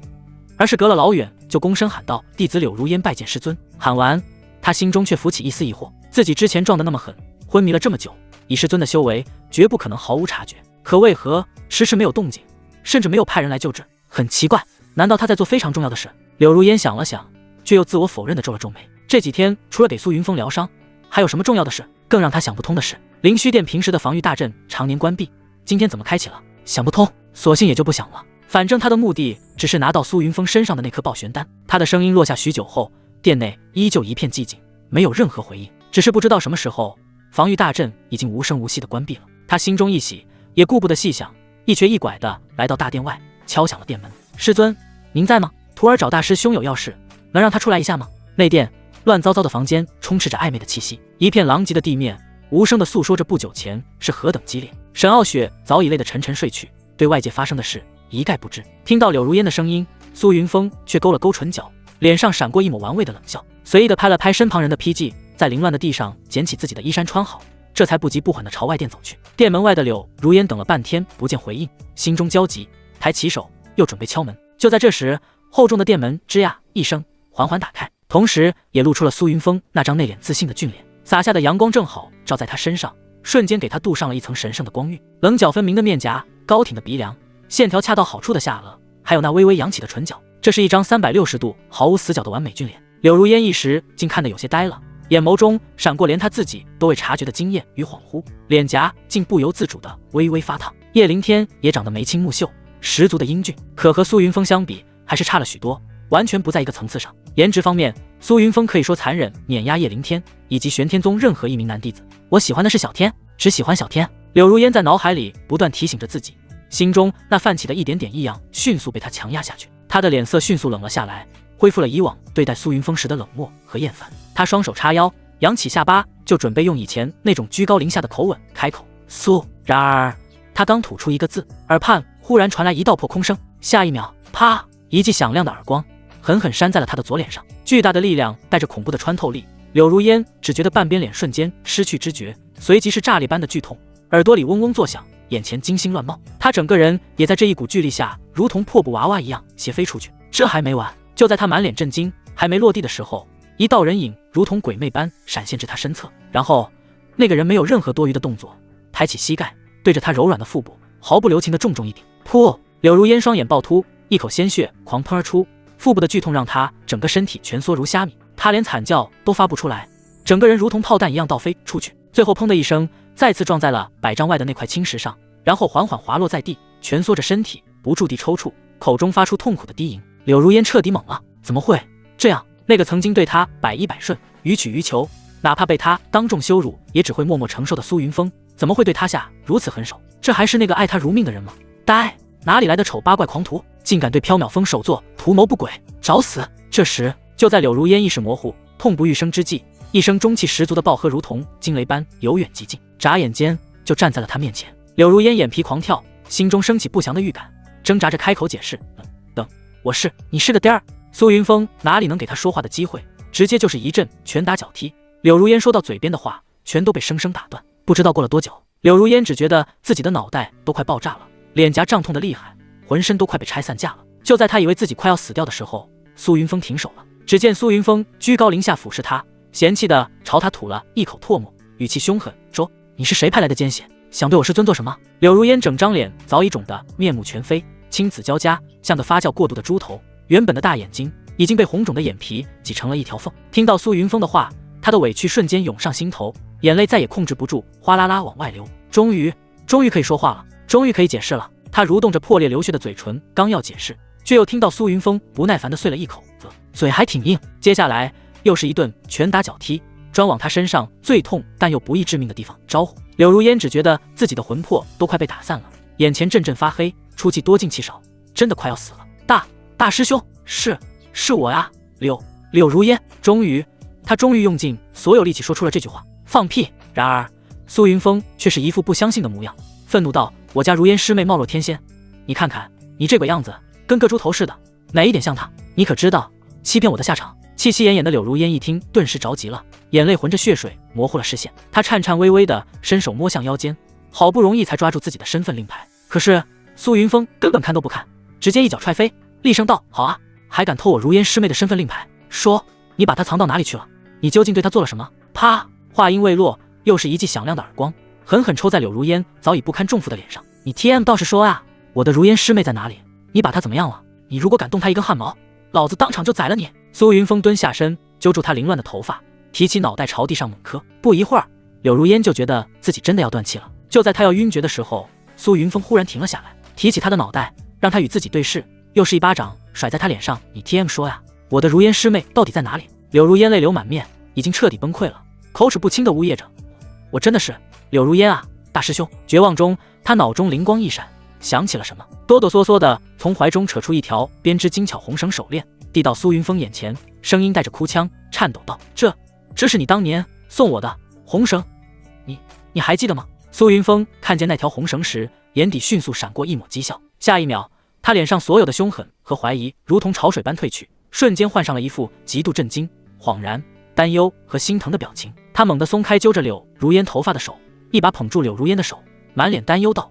Speaker 1: 而是隔了老远就躬身喊道：弟子柳如烟拜见师尊。喊完，他心中却浮起一丝疑惑，自己之前撞得那么狠，昏迷了这么久，以师尊的修为绝不可能毫无察觉，可为何迟迟没有动静，甚至没有派人来救治？很奇怪，难道他在做非常重要的事？柳如烟想了想，却又自我否认地皱了皱眉。这几天除了给苏云峰疗伤，还有什么重要的事？更让他想不通的是，灵虚殿平时的防御大阵常年关闭，今天怎么开启了？想不通，索性也就不想了。反正他的目的只是拿到苏云峰身上的那颗爆玄丹。他的声音落下许久后，殿内依旧一片寂静，没有任何回应。只是不知道什么时候，防御大阵已经无声无息地关闭了。他心中一喜，也顾不得细想，一瘸一拐地来到大殿外，敲响了殿门。师尊，您在吗？徒儿找大师兄有要事，能让他出来一下吗？内殿，乱糟糟的房间充斥着暧昧的气息，一片狼藉的地面无声地诉说着不久前是何等激烈。沈傲雪早已累得沉沉睡去，对外界发生的事一概不知。听到柳如烟的声音，苏云峰却勾了勾唇角，脸上闪过一抹玩味的冷笑，随意地拍了拍身旁人的披髻，在凌乱的地上捡起自己的衣衫穿好，这才不急不缓地朝外店走去。店门外的柳如烟等了半天不见回应，心中焦急，抬起手又准备敲门。就在这时，厚重的店门吱呀一声缓缓打开，同时也露出了苏云峰那张内敛自信的俊脸。洒下的阳光正好照在他身上，瞬间给他镀上了一层神圣的光晕。棱角分明的面颊，高挺的鼻梁，线条恰到好处的下颚，还有那微微扬起的唇角，这是一张360度毫无死角的完美俊脸。柳如烟一时竟看得有些呆了，眼眸中闪过连他自己都未察觉的惊艳与恍惚，脸颊竟不由自主的微微发烫。叶凌天也长得眉清目秀，十足的英俊，可和苏云峰相比还是差了许多，完全不在一个层次上。颜值方面，苏云峰可以说残忍碾压叶凌天以及玄天宗任何一名男弟子。我喜欢的是小天，只喜欢小天。柳如烟在脑海里不断提醒着自己，心中那泛起的一点点异样迅速被他强压下去。他的脸色迅速冷了下来，恢复了以往对待苏云峰时的冷漠和厌烦。他双手叉腰，扬起下巴，就准备用以前那种居高临下的口吻开口苏。然而他刚吐出一个字，耳畔忽然传来一道破空声，下一秒，啪！一记响亮的耳光狠狠扇在了他的左脸上，巨大的力量带着恐怖的穿透力。柳如烟只觉得半边脸瞬间失去知觉，随即是炸裂般的剧痛，耳朵里嗡嗡作响，眼前金星乱冒，他整个人也在这一股巨力下如同破布娃娃一样斜飞出去。这还没完，就在他满脸震惊还没落地的时候，一道人影如同鬼魅般闪现至他身侧，然后那个人没有任何多余的动作，抬起膝盖对着他柔软的腹部毫不留情的重重一顶。噗！柳如烟双眼暴突，一口鲜血狂喷而出，腹部的剧痛让他整个身体蜷缩如虾米，他连惨叫都发不出来，整个人如同炮弹一样倒飞出去，最后砰的一声再次撞在了100丈外的那块青石上，然后缓缓滑落在地，蜷缩着身体不住地抽搐，口中发出痛苦的低吟。柳如烟彻底懵了，怎么会这样？那个曾经对他百依百顺，予取予求，哪怕被他当众羞辱也只会默默承受的苏云峰，怎么会对他下如此狠手？这还是那个爱他如命的人吗？呆，哪里来的丑八怪狂徒，竟敢对缥缈峰首座图谋不轨，找死！这时就在柳如烟意识模糊痛不欲生之际，一声中气十足的暴喝如同惊雷般由远及近，眨眼间就站在了他面前。柳如烟眼皮狂跳，心中升起不祥的预感，挣扎着开口解释，等你是个颠儿。苏云峰哪里能给他说话的机会，直接就是一阵拳打脚踢。柳如烟说到嘴边的话全都被生生打断。不知道过了多久，柳如烟只觉得自己的脑袋都快爆炸了，脸颊胀痛的厉害，浑身都快被拆散架了。就在他以为自己快要死掉的时候，苏云峰停手了。只见苏云峰居高临下俯视他，嫌弃地朝他吐了一口唾沫，语气凶狠，说：你是谁派来的奸细，想对我师尊做什么？柳如烟整张脸早已肿得面目全非，青紫交加，像个发酵过度的猪头，原本的大眼睛已经被红肿的眼皮挤成了一条缝。听到苏云峰的话，他的委屈瞬间涌上心头，眼泪再也控制不住，哗啦啦往外流。终于可以说话了，终于可以解释了。他蠕动着破裂流血的嘴唇，刚要解释，却又听到苏云峰不耐烦地碎了一口子，嘴还挺硬。接下来又是一顿拳打脚踢，专往他身上最痛但又不易致命的地方招呼。柳如烟只觉得自己的魂魄都快被打散了，眼前阵阵发黑，出气多进气少，真的快要死了。大师兄，是我呀，柳如烟。他终于用尽所有力气说出了这句话。放屁！然而苏云峰却是一副不相信的模样，愤怒道：我家如烟师妹貌若天仙，你看看你这鬼样子，跟个猪头似的，哪一点像她？你可知道欺骗我的下场？气息奄奄的柳如烟一听，顿时着急了，眼泪浑着血水模糊了视线。她颤颤巍巍地伸手摸向腰间，好不容易才抓住自己的身份令牌，可是苏云峰根本看都不看，直接一脚踹飞，厉声道：好啊，还敢偷我如烟师妹的身份令牌，说你把她藏到哪里去了？你究竟对她做了什么？啪！话音未落，又是一记响亮的耳光，狠狠抽在柳如烟早已不堪重负的脸上。你 TM 倒是说啊，我的如烟师妹在哪里？你把她怎么样了？你如果敢动她一根汗毛，老子当场就宰了你！苏云峰蹲下身，揪住她凌乱的头发，提起脑袋朝地上猛磕。不一会儿，柳如烟就觉得自己真的要断气了。就在她要晕厥的时候，苏云峰忽然停了下来，提起她的脑袋，让她与自己对视，又是一巴掌甩在她脸上。你 TM 说呀，我的如烟师妹到底在哪里？柳如烟泪流满面，已经彻底崩溃了，口齿不清地呜咽着：我真的是柳如烟啊，大师兄！绝望中，他脑中灵光一闪，想起了什么，哆哆嗦嗦地从怀中扯出一条编织精巧红绳手链，递到苏云峰眼前，声音带着哭腔：颤抖道：“这是你当年送我的红绳，你还记得吗？”苏云峰看见那条红绳时，眼底迅速闪过一抹讥笑，下一秒，他脸上所有的凶狠和怀疑如同潮水般退去，瞬间换上了一副极度震惊、恍然、担忧和心疼的表情。他猛地松开揪着柳如烟头发的手，一把捧住柳如烟的手，满脸担忧道：“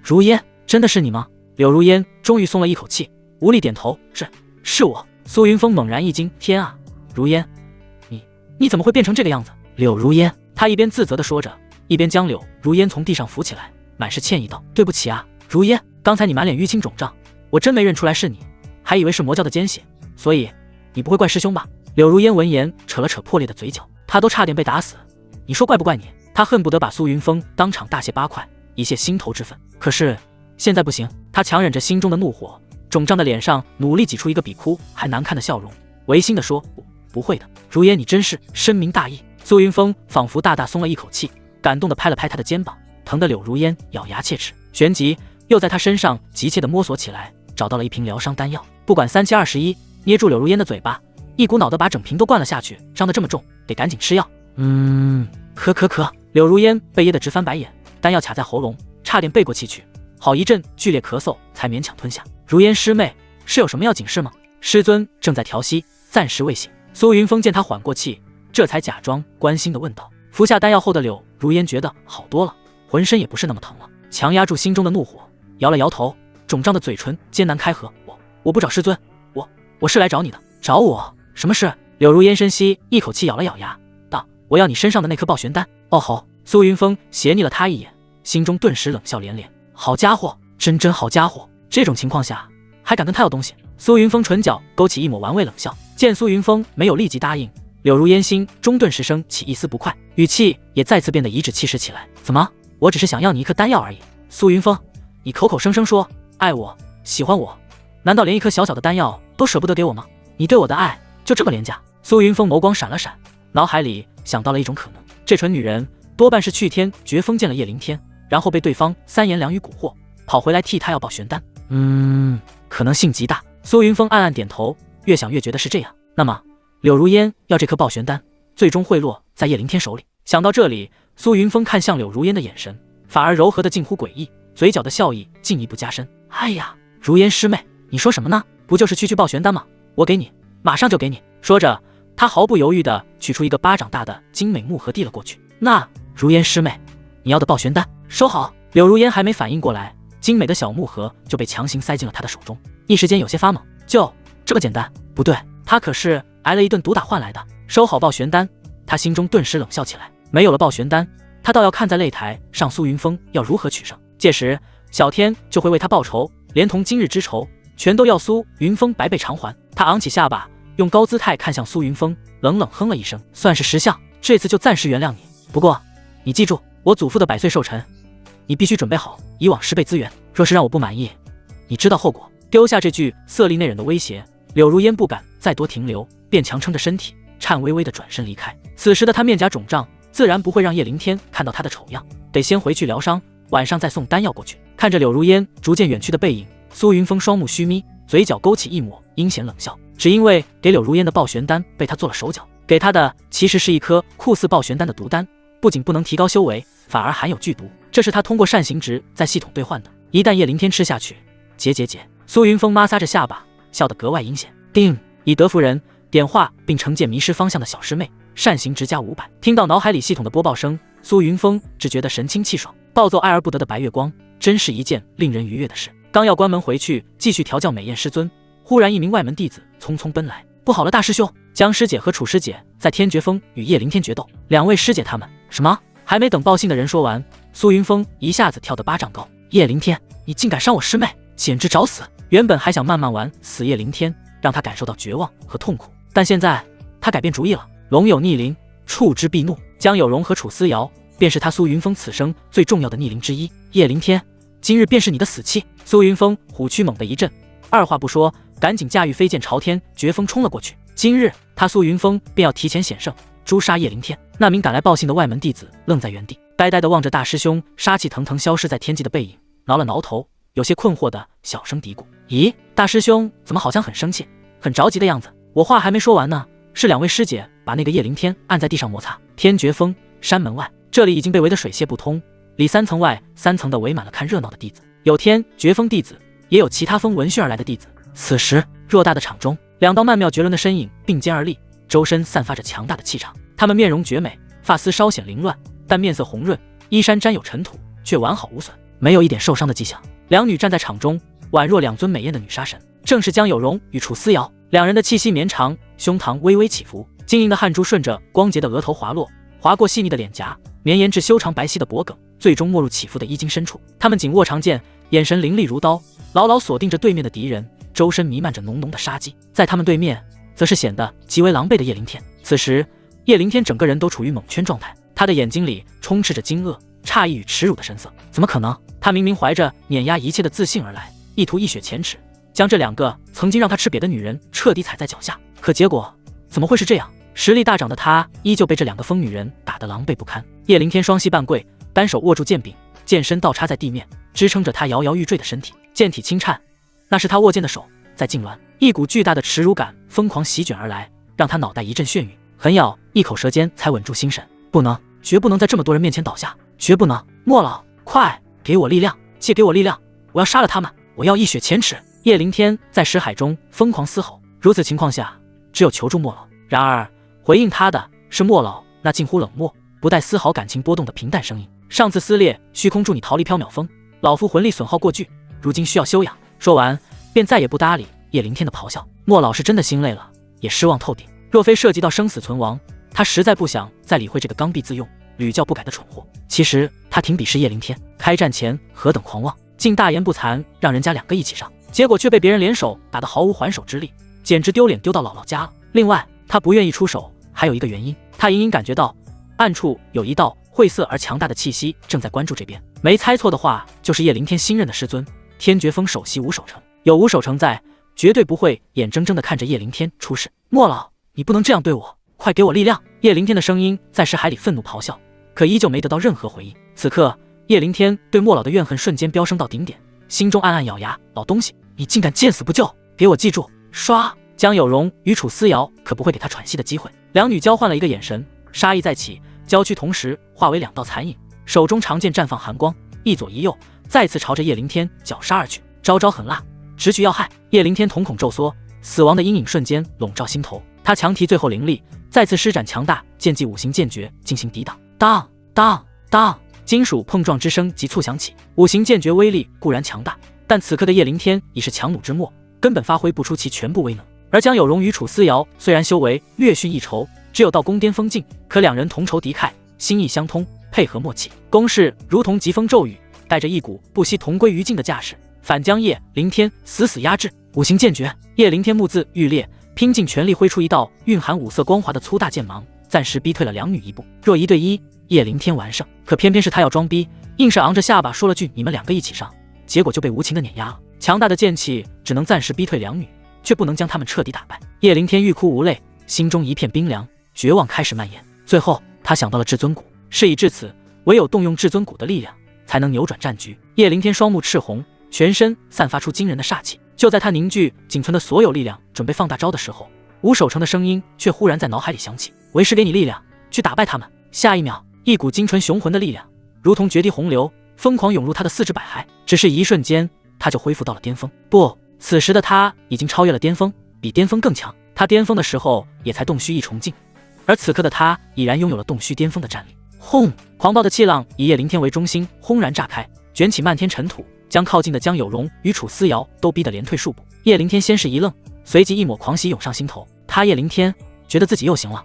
Speaker 1: 如烟，真的是你吗？”柳如烟终于松了一口气，无力点头：“是我。”苏云峰猛然一惊：“天啊，如烟，你怎么会变成这个样子？”柳如烟，他一边自责地说着，一边将柳如烟从地上扶起来，满是歉意道：“对不起啊，如烟，刚才你满脸淤青肿胀，我真没认出来是你，还以为是魔教的奸细，所以你不会怪师兄吧？”柳如烟闻言扯了扯破裂的嘴角，他都差点被打死，你说怪不怪你？他恨不得把苏云峰当场大卸8块，以泄心头之愤。可是现在不行，他强忍着心中的怒火，肿胀的脸上努力挤出一个比哭还难看的笑容，违心地说：“不会的，如烟，你真是深明大义。”苏云峰仿佛大大松了一口气，感动地拍了拍他的肩膀，疼得柳如烟咬牙切齿，旋即又在他身上急切地摸索起来，找到了一瓶疗伤丹药，不管3七21，捏住柳如烟的嘴巴，一股脑地把整瓶都灌了下去，伤得这么重，得赶紧吃药。咳。柳如烟被噎得直翻白眼，丹药卡在喉咙，差点背过气去，好一阵剧烈咳嗽才勉强吞下。如烟师妹，是有什么要紧事吗？师尊正在调息，暂时未醒。苏云峰见他缓过气，这才假装关心地问道。服下丹药后的柳如烟觉得好多了，浑身也不是那么疼了，强压住心中的怒火，摇了摇头，肿胀的嘴唇艰难开合：“我不找师尊，我是来找你的。”“找我？什么事？”柳如烟深吸一口气，咬了咬牙道：“我要你身上的那颗爆玄丹。”“哦吼！”苏云峰斜睨了他一眼，心中顿时冷笑连连。好家伙，真好家伙，这种情况下还敢跟他要东西？苏云峰唇角勾起一抹玩味冷笑，见苏云峰没有立即答应，柳如烟心中顿时升起一丝不快，语气也再次变得颐指气使起来：“怎么？我只是想要你一颗丹药而已。苏云峰，你口口声声说爱我、喜欢我，难道连一颗小小的丹药都舍不得给我吗？你对我的爱就这么廉价？”苏云峰眸光闪了闪，脑海里想到了一种可能，这蠢女人多半是去天绝风见了叶灵天，然后被对方3言2语蛊惑，跑回来替他要爆玄丹。可能性极大。苏云峰暗暗点头，越想越觉得是这样。那么柳如烟要这颗爆玄丹，最终会落在叶灵天手里。想到这里，苏云峰看向柳如烟的眼神反而柔和的近乎诡异，嘴角的笑意进一步加深。“哎呀，如烟师妹，你说什么呢？不就是区爆玄丹吗？我给你，马上就给你。”说着，他毫不犹豫地取出一个巴掌大的精美木盒递了过去。“那如烟师妹，你要的爆玄丹，收好。”柳如烟还没反应过来，精美的小木盒就被强行塞进了他的手中，一时间有些发懵。就这么简单？不对，他可是挨了一顿毒打换来的。收好爆玄丹，他心中顿时冷笑起来。没有了爆玄丹，他倒要看在擂台上苏云峰要如何取胜，届时小天就会为他报仇，连同今日之仇全都要苏云峰白背偿还。他昂起下巴，用高姿态看向苏云峰，冷冷哼了一声：“算是识相，这次就暂时原谅你。不过你记住，我祖父的100岁寿辰，你必须准备好以往10倍资源，若是让我不满意，你知道后果。”丢下这句色厉内荏的威胁，柳如烟不敢再多停留，便强撑着身体，颤巍巍地转身离开。此时的他面颊肿胀，自然不会让叶灵天看到他的丑样，得先回去疗伤，晚上再送丹药过去。看着柳如烟逐渐远去的背影，苏云峰双目虚眯，嘴角勾起一抹阴险冷笑。只因为给柳如烟的爆玄丹被他做了手脚，给他的其实是一颗酷似爆玄丹的毒丹，不仅不能提高修为，反而含有剧毒。这是他通过善行值在系统兑换的，一旦叶灵天吃下去，解。苏云峰摩挲着下巴，笑得格外阴险。定，以德服人，点化并惩戒迷失方向的小师妹，善行值加500。听到脑海里系统的播报声，苏云峰只觉得神清气爽。暴揍爱而不得的白月光，真是一件令人愉悦的事。刚要关门回去继续调教美艳师尊，忽然一名外门弟子匆匆奔来。不好了，大师兄，江师姐和楚师姐在天绝峰与叶灵天决斗，2位师姐他们……什么？还没等报信的人说完，苏云峰一下子跳得巴掌高。叶灵天，你竟敢伤我师妹，简直找死！原本还想慢慢玩死叶灵天，让他感受到绝望和痛苦，但现在他改变主意了。龙有逆鳞，触之必怒。江有容和楚思瑶便是他苏云峰此生最重要的逆鳞之一。叶灵天，今日便是你的死期！苏云峰虎躯猛地一震，二话不说，赶紧驾驭飞剑朝天绝峰冲了过去。今日他苏云峰便要提前险胜，诛杀叶灵天。那名赶来报信的外门弟子愣在原地，呆呆地望着大师兄杀气腾腾消失在天际的背影，挠了挠头，有些困惑的小声嘀咕：“咦，大师兄怎么好像很生气、很着急的样子？”我话还没说完呢，是2位师姐把那个叶灵天按在地上摩擦。天绝峰山门外，这里已经被围得水泄不通，里3层外3层的围满了看热闹的弟子，有天绝峰弟子，也有其他峰闻讯而来的弟子。此时偌大的场中，2道曼妙绝伦的身影并肩而立，周身散发着强大的气场。他们面容绝美，发丝稍显凌乱，但面色红润，衣衫沾有尘土，却完好无损，没有一点受伤的迹象。2女站在场中，宛若2尊美艳的女杀神，正是江有容与楚思瑶。2人的气息绵长，胸膛微微起伏，晶莹的汗珠顺着光洁的额头滑落，划过细腻的脸颊，绵延至修长白皙的脖颈，最终没入起伏的衣襟深处。他们紧握长剑，眼神凌厉如刀，牢牢锁定着对面的敌人，周身弥漫着浓浓的杀机。在他们对面，则是显得极为狼狈的叶灵天。此时，叶灵天整个人都处于蒙圈状态，他的眼睛里充斥着惊愕、诧异与耻辱的神色。怎么可能？他明明怀着碾压一切的自信而来，意图一雪前耻，将这2个曾经让他吃瘪的女人彻底踩在脚下。可结果怎么会是这样？实力大涨的他依旧被这2个疯女人打得狼狈不堪。叶灵天双膝半跪，单手握住剑柄，剑身倒插在地面，支撑着他摇摇欲坠的身体。剑体轻颤，那是他握剑的手在痉挛。一股巨大的耻辱感疯狂席卷而来，让他脑袋一阵眩晕，狠咬一口舌尖才稳住心神。不能，绝不能在这么多人面前倒下，绝不能！莫老，快给我力量，借给我力量！我要杀了他们，我要一雪前耻！叶灵天在识海中疯狂嘶吼。如此情况下，只有求助莫老。然而回应他的是莫老那近乎冷漠、不带丝毫感情波动的平淡声音：上次撕裂虚空助你逃离缥缈峰，老夫魂力损耗过巨，如今需要休养。说完便再也不搭理叶灵天的咆哮。莫老是真的心累了，也失望透顶。若非涉及到生死存亡，他实在不想再理会这个刚愎自用、屡教不改的蠢货。其实他挺鄙视叶灵天，开战前何等狂妄，竟大言不惭让人家2个一起上，结果却被别人联手打得毫无还手之力，简直丢脸丢到姥姥家了。另外，他不愿意出手还有一个原因，他隐隐感觉到暗处有一道晦涩而强大的气息正在关注这边。没猜错的话，就是叶灵天新任的师尊天绝峰首席吴守成。有吴守成在，绝对不会眼睁睁地看着叶灵天出事。莫老，你不能这样对我，快给我力量！叶灵天的声音在识海里愤怒咆哮，可依旧没得到任何回应。此刻，叶灵天对莫老的怨恨瞬间飙升到顶点，心中暗暗咬牙：老东西，你竟敢见死不救，给我记住！唰！江有容与楚思瑶可不会给他喘息的机会。2女交换了一个眼神，杀意再起，娇躯同时化为2道残影，手中长剑绽放寒光，一左一右，再次朝着叶灵天绞杀而去。招招狠辣，直取要害。叶灵天瞳孔骤缩，死亡的阴影瞬间笼罩心头。他强提最后灵力，再次施展强大剑技5行剑诀进行抵挡。当当当，金属碰撞之声急促响起。5行剑诀威力固然强大，但此刻的叶灵天已是强弩之末，根本发挥不出其全部威能。而江有容与楚思瑶虽然修为略逊一筹，只有到宫巅峰境，可2人同仇敌忾，心意相通，配合默契，攻势如同疾风骤雨，带着一股不惜同归于尽的架势，反将叶灵天死死压制。5行剑诀，叶灵天目眦欲裂，拼尽全力挥出一道蕴含5色光华的粗大剑芒，暂时逼退了2女一步。若1对1，叶灵天完胜，可偏偏是他要装逼，硬是昂着下巴说了句你们2个一起上，结果就被无情的碾压了。强大的剑气只能暂时逼退2女，却不能将他们彻底打败。叶灵天欲哭无泪，心中一片冰凉，绝望开始蔓延。最后他想到了至尊骨，事已至此，唯有动用至尊骨的力量才能扭转战局。叶灵天双目赤红，全身散发出惊人的煞气。就在他凝聚仅存的所有力量准备放大招的时候，吴守成的声音却忽然在脑海里响起：为师给你力量，去打败他们。下一秒，一股精纯雄浑的力量如同决堤洪流，疯狂涌入他的四肢百骸。只是一瞬间，他就恢复到了巅峰。不，此时的他已经超越了巅峰，比巅峰更强。他巅峰的时候也才洞虚一重境，而此刻的他已然拥有了洞虚巅峰的战力。轰！狂暴的气浪以叶灵天为中心轰然炸开，卷起漫天尘土，将靠近的江有容与楚思瑶都逼得连退数步。叶灵天先是一愣，随即一抹狂喜涌上心头。他叶灵天觉得自己又行了。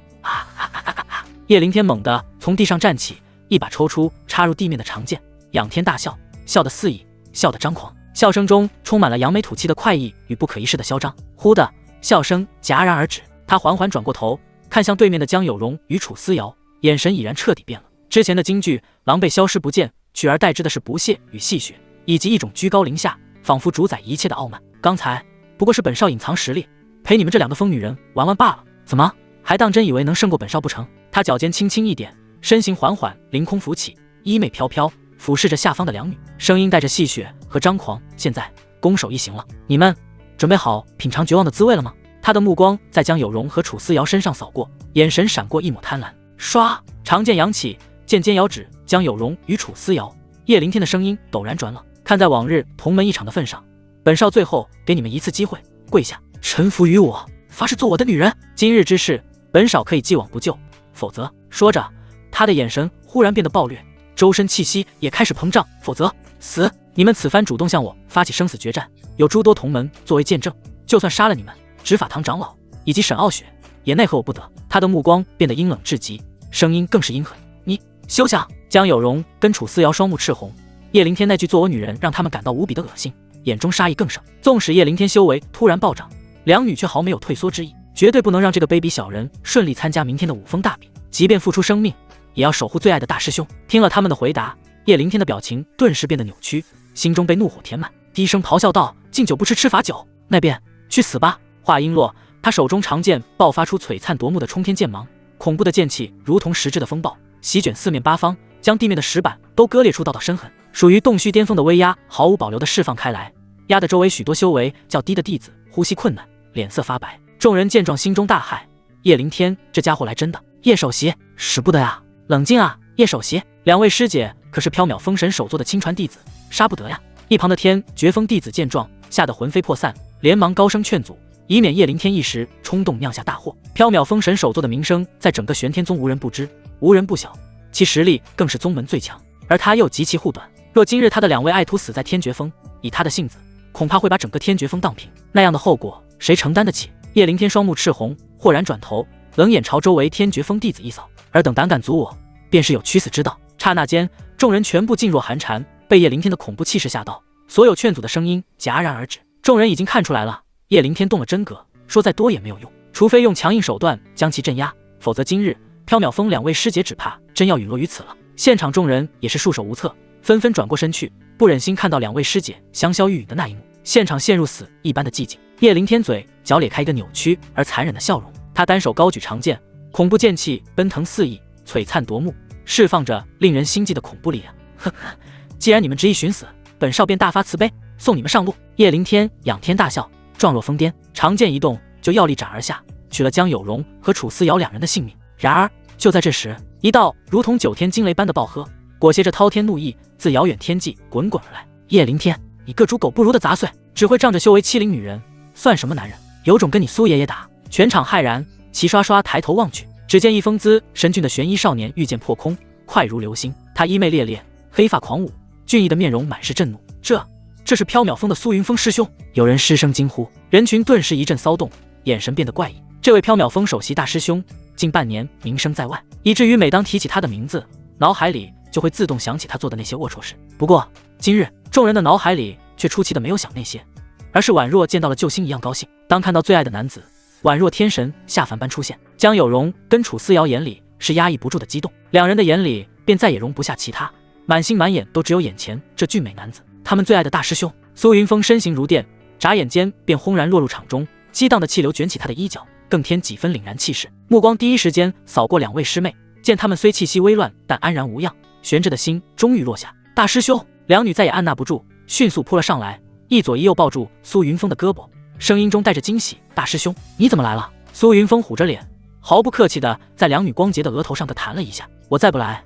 Speaker 1: 叶灵天猛地从地上站起，一把抽出插入地面的长剑，仰天大笑，笑得肆意，笑得张狂，笑声中充满了扬眉吐气的快意与不可一世的嚣张。忽的，笑声戛然而止，他缓缓转过头，看向对面的江有容与楚思瑶，眼神已然彻底变了。之前的惊惧、狼狈消失不见，取而代之的是不屑与戏谑，以及一种居高临下，仿佛主宰一切的傲慢。刚才不过是本少隐藏实力，陪你们这2个疯女人玩玩罢了，怎么还当真以为能胜过本少不成？他脚尖轻轻一点，身形缓缓凌空浮起，衣袂飘飘，俯视着下方的2女，声音带着戏谑和张狂。现在攻守一行了，你们准备好品尝绝望的滋味了吗？他的目光在江有容和楚思瑶身上扫过，眼神闪过一抹贪婪。唰，长剑扬起，剑尖遥指江有容与楚思瑶。叶凌天的声音陡然转冷，看在往日同门一场的份上，本少最后给你们一次机会，跪下，臣服于我，发誓做我的女人。今日之事，本少可以既往不咎，否则……说着，他的眼神忽然变得暴虐，周身气息也开始膨胀。否则，死！你们此番主动向我发起生死决战，有诸多同门作为见证，就算杀了你们，执法堂长老以及沈傲雪也奈何我不得。他的目光变得阴冷至极，声音更是阴狠。你休想！江有容跟楚思瑶双目赤红，叶凌天那句做我女人让他们感到无比的恶心，眼中杀意更盛。纵使叶凌天修为突然暴涨，两女却毫没有退缩之意，绝对不能让这个卑鄙小人顺利参加明天的武风大比，即便付出生命也要守护最爱的大师兄。听了他们的回答，叶凌天的表情顿时变得扭曲，心中被怒火填满，低声咆哮道：敬酒不吃吃罚酒，那便去死吧！话音落，他手中长剑爆发出璀璨夺目的冲天剑芒，恐怖的剑气如同实质的风暴，席卷四面八方，将地面的石板都割裂出道道深痕。属于洞虚巅峰的威压毫无保留地释放开来，压得周围许多修为较低的弟子呼吸困难，脸色发白。众人见状心中大骇，叶凌天这家伙来真的！叶首席，使不得呀！冷静啊，叶首席，两位师姐可是缥缈封神首座的亲传弟子，杀不得呀！一旁的天绝峰弟子见状，吓得魂飞魄散，连忙高声劝阻，以免叶凌天一时冲动酿下大祸。缥缈封神首座的名声在整个玄天宗无人不知，无人不晓，其实力更是宗门最强，而他又极其护短。若今日他的两位爱徒死在天绝峰，以他的性子，恐怕会把整个天绝峰荡平，那样的后果谁承担得起？叶凌天双目赤红，豁然转头，冷眼朝周围天绝峰弟子一扫，尔等胆敢阻我，便是有屈死之道。刹那间，众人全部噤若寒蝉，被叶凌天的恐怖气势吓到，所有劝阻的声音戛然而止。众人已经看出来了，叶凌天动了真格，说再多也没有用，除非用强硬手段将其镇压，否则今日缥缈峰两位师姐只怕真要陨落于此了。现场众人也是束手无策，纷纷转过身去，不忍心看到两位师姐香消玉殒的那一幕。现场陷入死一般的寂静。叶凌天嘴角咧开一个扭曲而残忍的笑容，他单手高举长剑，恐怖剑气奔腾四溢，璀璨夺目，释放着令人心悸的恐怖力量。呵呵，既然你们执意寻死，本少便大发慈悲，送你们上路。叶凌天仰天大笑，状若疯癫，长剑一动就要力斩而下，取了江有容和楚思瑶两人的性命。然而就在这时，一道如同九天惊雷般的暴喝，裹挟着滔天怒意，自遥远天际滚滚而来。叶凌天，你个猪狗不如的杂碎，只会仗着修为欺凌女人，算什么男人？有种跟你苏爷爷打！全场骇然，齐刷刷抬头望去，只见一风姿神俊的玄衣少年御剑破空，快如流星。他衣袂猎猎，黑发狂舞，俊逸的面容满是震怒。这是缥缈峰的苏云峰师兄！有人失声惊呼，人群顿时一阵骚动，眼神变得怪异。这位缥缈峰首席大师兄近半年名声在外，以至于每当提起他的名字，脑海里就会自动想起他做的那些龌龊事。不过今日众人的脑海里却出奇的没有想那些，而是宛若见到了救星一样高兴。当看到最爱的男子宛若天神下凡般出现，江有容跟楚思瑶眼里是压抑不住的激动，两人的眼里便再也容不下其他，满心满眼都只有眼前这俊美男子，他们最爱的大师兄。苏云峰身形如电，眨眼间便轰然落入场中，激荡的气流卷起他的衣角，更添几分凛然气势。目光第一时间扫过两位师妹，见他们虽气息微乱，但安然无恙，悬着的心终于落下。大师兄！两女再也按捺不住，迅速扑了上来，一左一右抱住苏云峰的胳膊，声音中带着惊喜：大师兄，你怎么来了？苏云峰虎着脸，毫不客气地在两女光洁的额头上各弹了一下。我再不来，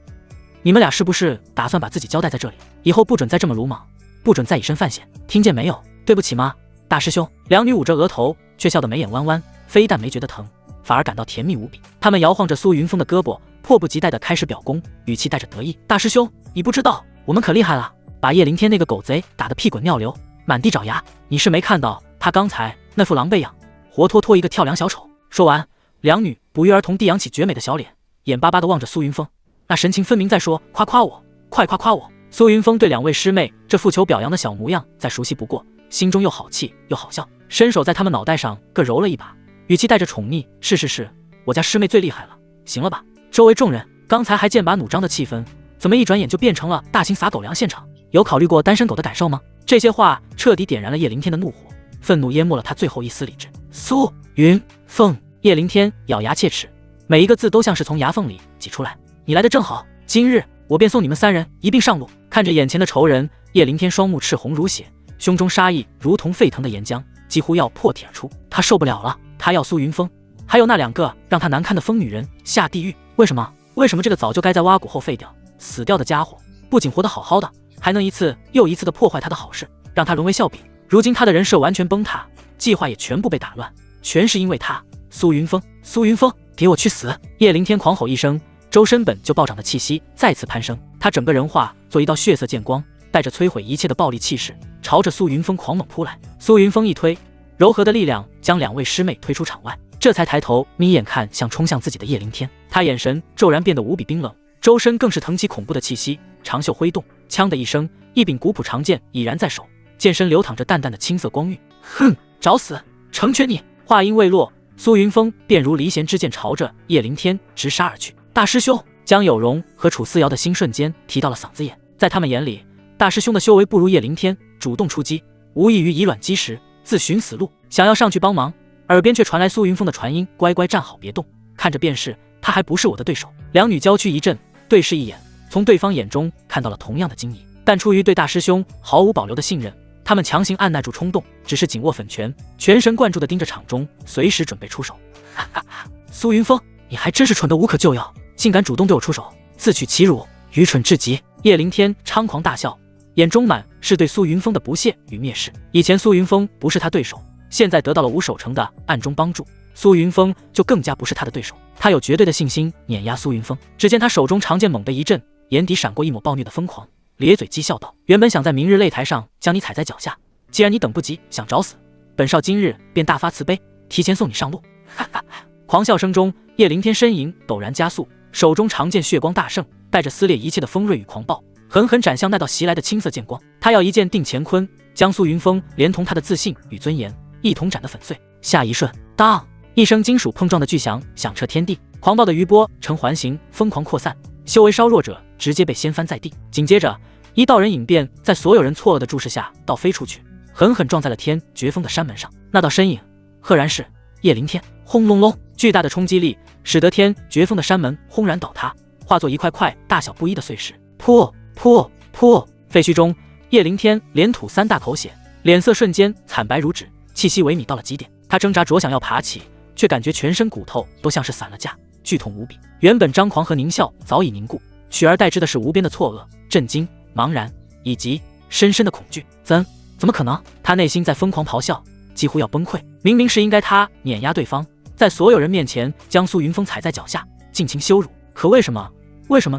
Speaker 1: 你们俩是不是打算把自己交代在这里？以后不准再这么鲁莽，不准再以身犯险，听见没有？对不起吗，大师兄？两女捂着额头，却笑得眉眼弯弯，非但没觉得疼，反而感到甜蜜无比。他们摇晃着苏云峰的胳膊，迫不及待地开始表功，语气带着得意：大师兄，你不知道我们可厉害了，把叶凌天那个狗贼打得屁滚尿流，满地找牙。你是没看到他刚才那副狼狈样，活脱脱一个跳梁小丑。说完，两女不约而同地扬起绝美的小脸，眼巴巴地望着苏云峰，那神情分明在说：夸夸我，快夸夸我。苏云峰对两位师妹这负求表扬的小模样再熟悉不过，心中又好气又好笑，伸手在他们脑袋上各揉了一把，语气带着宠溺：是，我家师妹最厉害了，行了吧？周围众人刚才还剑拔弩张的气氛，怎么一转眼就变成了大型撒狗粮现场？有考虑过单身狗的感受吗？这些话彻底点燃了叶凌天的怒火，愤怒淹没了他最后一丝理智。苏云峰，叶凌天咬牙切齿，每一个字都像是从牙缝里挤出来。你来得正好，今日我便送你们三人一并上路。看着眼前的仇人，叶凌天双目赤红如血，胸中杀意如同沸腾的岩浆，几乎要破体而出。他受不了了，他要苏云峰，还有那2个让他难堪的疯女人下地狱。为什么？为什么这个早就该在挖骨后废掉、死掉的家伙，不仅活得好好的，还能一次又一次的破坏他的好事，让他沦为笑柄？如今他的人设完全崩塌，计划也全部被打乱，全是因为他。苏云峰，苏云峰，给我去死！叶凌天狂吼一声，周身本就暴涨的气息再次攀升，他整个人化作一道血色剑光，带着摧毁一切的暴力气势，朝着苏云峰狂猛扑来。苏云峰一推，柔和的力量将2位师妹推出场外，这才抬头眯眼看向冲向自己的叶凌天，他眼神骤然变得无比冰冷，周身更是腾起恐怖的气息，长袖挥动，锵的一声，一柄古朴长剑已然在手，剑身流淌着淡淡的青色光晕。哼，找死！成全你！话音未落，苏云峰便如离弦之箭朝着叶凌天直杀而去。大师兄！江有容和楚思瑶的心瞬间提到了嗓子眼，在他们眼里，大师兄的修为不如叶凌天，主动出击无异于以卵击石，自寻死路。想要上去帮忙，耳边却传来苏云峰的传音：乖乖站好别动，看着便是，他还不是我的对手。两女娇躯一震，对视一眼，从对方眼中看到了同样的惊异，但出于对大师兄毫无保留的信任，他们强行按耐住冲动，只是紧握粉拳，全神贯注地盯着场中，随时准备出手。哈哈哈！苏云峰，你还真是蠢得无可救药，竟敢主动对我出手，自取其辱，愚蠢至极！叶凌天猖狂大笑，眼中满是对苏云峰的不屑与蔑视。以前苏云峰不是他对手，现在得到了吴守成的暗中帮助，苏云峰就更加不是他的对手。他有绝对的信心碾压苏云峰。只见他手中长剑猛地一震，眼底闪过一抹暴虐的疯狂，咧嘴讥笑道：原本想在明日擂台上将你踩在脚下，既然你等不及想找死，本少今日便大发慈悲，提前送你上路。哈哈哈！狂笑声中，叶凌天身影陡然加速，手中长剑血光大盛，带着撕裂一切的锋锐与狂暴，狠狠斩向那道袭来的青色剑光。他要一剑定乾坤，将苏云峰连同他的自信与尊严一同斩得粉碎。下一瞬，当一声金属碰撞的巨响响彻天地，狂暴的余波呈环形疯狂扩散，修为稍弱者直接被掀翻在地。紧接着，一道人影便在所有人错愕的注视下倒飞出去，狠狠撞在了天绝峰的山门上。那道身影赫然是叶凌天。轰隆隆，巨大的冲击力使得天绝峰的山门轰然倒塌，化作一块块大小不一的碎石。噗噗噗！废墟中，叶凌天连吐3大口血，脸色瞬间惨白如纸，气息萎靡到了极点。他挣扎着想要爬起，却感觉全身骨头都像是散了架，剧痛无比。原本张狂和狞笑早已凝固，取而代之的是无边的错愕、震惊、茫然以及深深的恐惧。怎么可能？他内心在疯狂咆哮，几乎要崩溃。明明是应该他碾压对方，在所有人面前将苏云峰踩在脚下，尽情羞辱。可为什么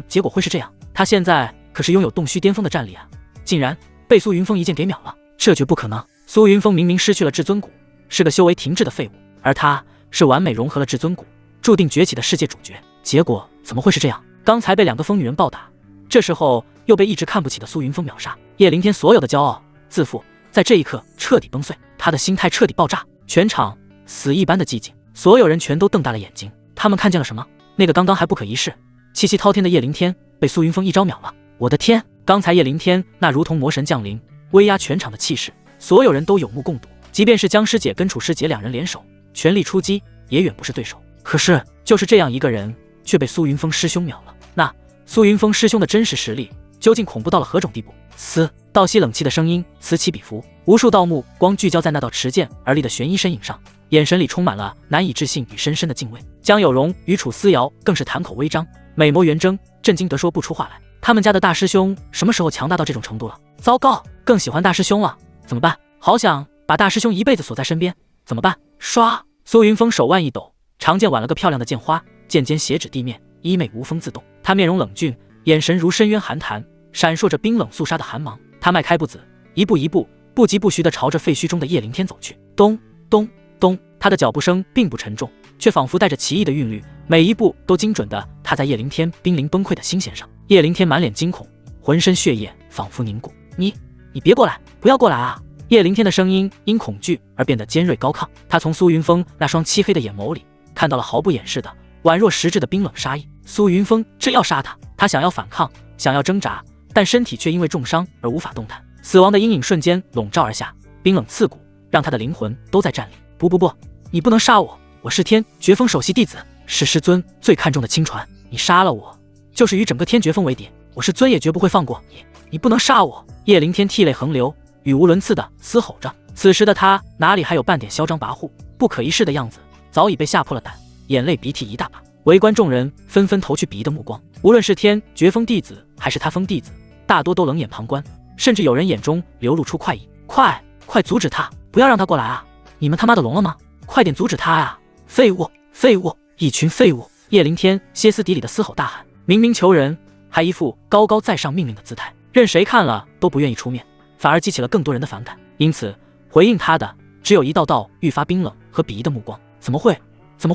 Speaker 1: 结果会是这样？他现在可是拥有洞虚巅峰的战力啊，竟然被苏云峰一剑给秒了，这绝不可能！苏云峰明明失去了至尊骨，是个修为停滞的废物，而他是完美融合了至尊骨，注定崛起的世界主角。结果怎么会是这样？刚才被2个疯女人暴打，这时候又被一直看不起的苏云峰秒杀。叶凌天所有的骄傲、自负，在这一刻彻底崩碎，他的心态彻底爆炸，全场死一般的寂静，所有人全都瞪大了眼睛。他们看见了什么？那个刚刚还不可一世、气息滔天的叶凌天被苏云峰一招秒了。我的天！刚才叶凌天那如同魔神降临、威压全场的气势，所有人都有目共睹。即便是江师姐跟楚师姐2人联手，全力出击，也远不是对手。可是就是这样一个人，却被苏云峰师兄秒了。那苏云峰师兄的真实实力究竟恐怖到了何种地步？倒吸冷气的声音此起彼伏，无数道目光聚焦在那道持剑而立的玄衣身影上，眼神里充满了难以置信与深深的敬畏。江有容与楚思瑶更是谈口微张，美眸圆睁，震惊得说不出话来。他们家的大师兄什么时候强大到这种程度了？糟糕，更喜欢大师兄了，怎么办？好想把大师兄一辈子锁在身边，怎么办？唰！苏云峰手腕一抖，长剑挽了个漂亮的剑花，剑尖斜指地面，衣袂无风自动。他面容冷峻，眼神如深渊寒潭，闪烁着冰冷肃杀的寒芒。他迈开步子，一步一步不疾不徐地朝着废墟中的叶凌天走去。咚咚咚，他的脚步声并不沉重，却仿佛带着奇异的韵律，每一步都精准地踏在叶凌天濒临崩溃的心弦上。叶凌天满脸惊恐，浑身血液仿佛凝固。你别过来，不要过来啊！叶凌天的声音因恐惧而变得尖锐高亢，他从苏云峰那双漆黑的眼眸里看到了毫不掩饰的宛若实质的冰冷杀意。苏云峰真要杀他，他想要反抗，想要挣扎，但身体却因为重伤而无法动弹。死亡的阴影瞬间笼罩而下，冰冷刺骨，让他的灵魂都在战栗。不，你不能杀我，我是天绝峰首席弟子，是师尊最看重的亲传，你杀了我，就是与整个天绝峰为敌，我师尊也绝不会放过你，你不能杀我！叶凌天涕泪横流，语无伦次地嘶吼着。此时的他哪里还有半点嚣张跋扈、不可一世的样子，早已被吓破了胆，眼泪鼻涕一大把。围观众人纷纷投去鄙夷的目光，无论是天绝峰弟子还是他封弟子，大多都冷眼旁观，甚至有人眼中流露出快意。快阻止他，不要让他过来啊！你们他妈的聋了吗？快点阻止他啊！废物，废物，一群废物！叶凌天歇斯底里的嘶吼大喊，明明求人，还一副高高在上命令的姿态，任谁看了都不愿意出面，反而激起了更多人的反感。因此回应他的只有一道道愈发冰冷和鄙夷的目光。怎么会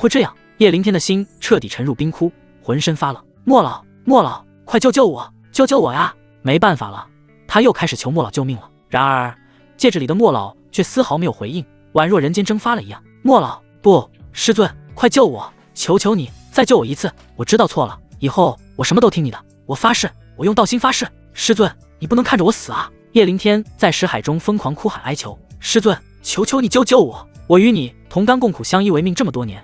Speaker 1: 这样？叶凌天的心彻底沉入冰窟，浑身发冷。莫老，快救救我，救救我呀！没办法了，他又开始求莫老救命了。然而戒指里的莫老却丝毫没有回应，宛若人间蒸发了一样。莫老，不，师尊，快救我，求求你，再救我一次！我知道错了，以后我什么都听你的，我发誓，我用道心发誓。师尊，你不能看着我死啊！叶凌天在识海中疯狂哭喊哀求，师尊，求求你救救我！我与你同甘共苦，相依为命这么多年，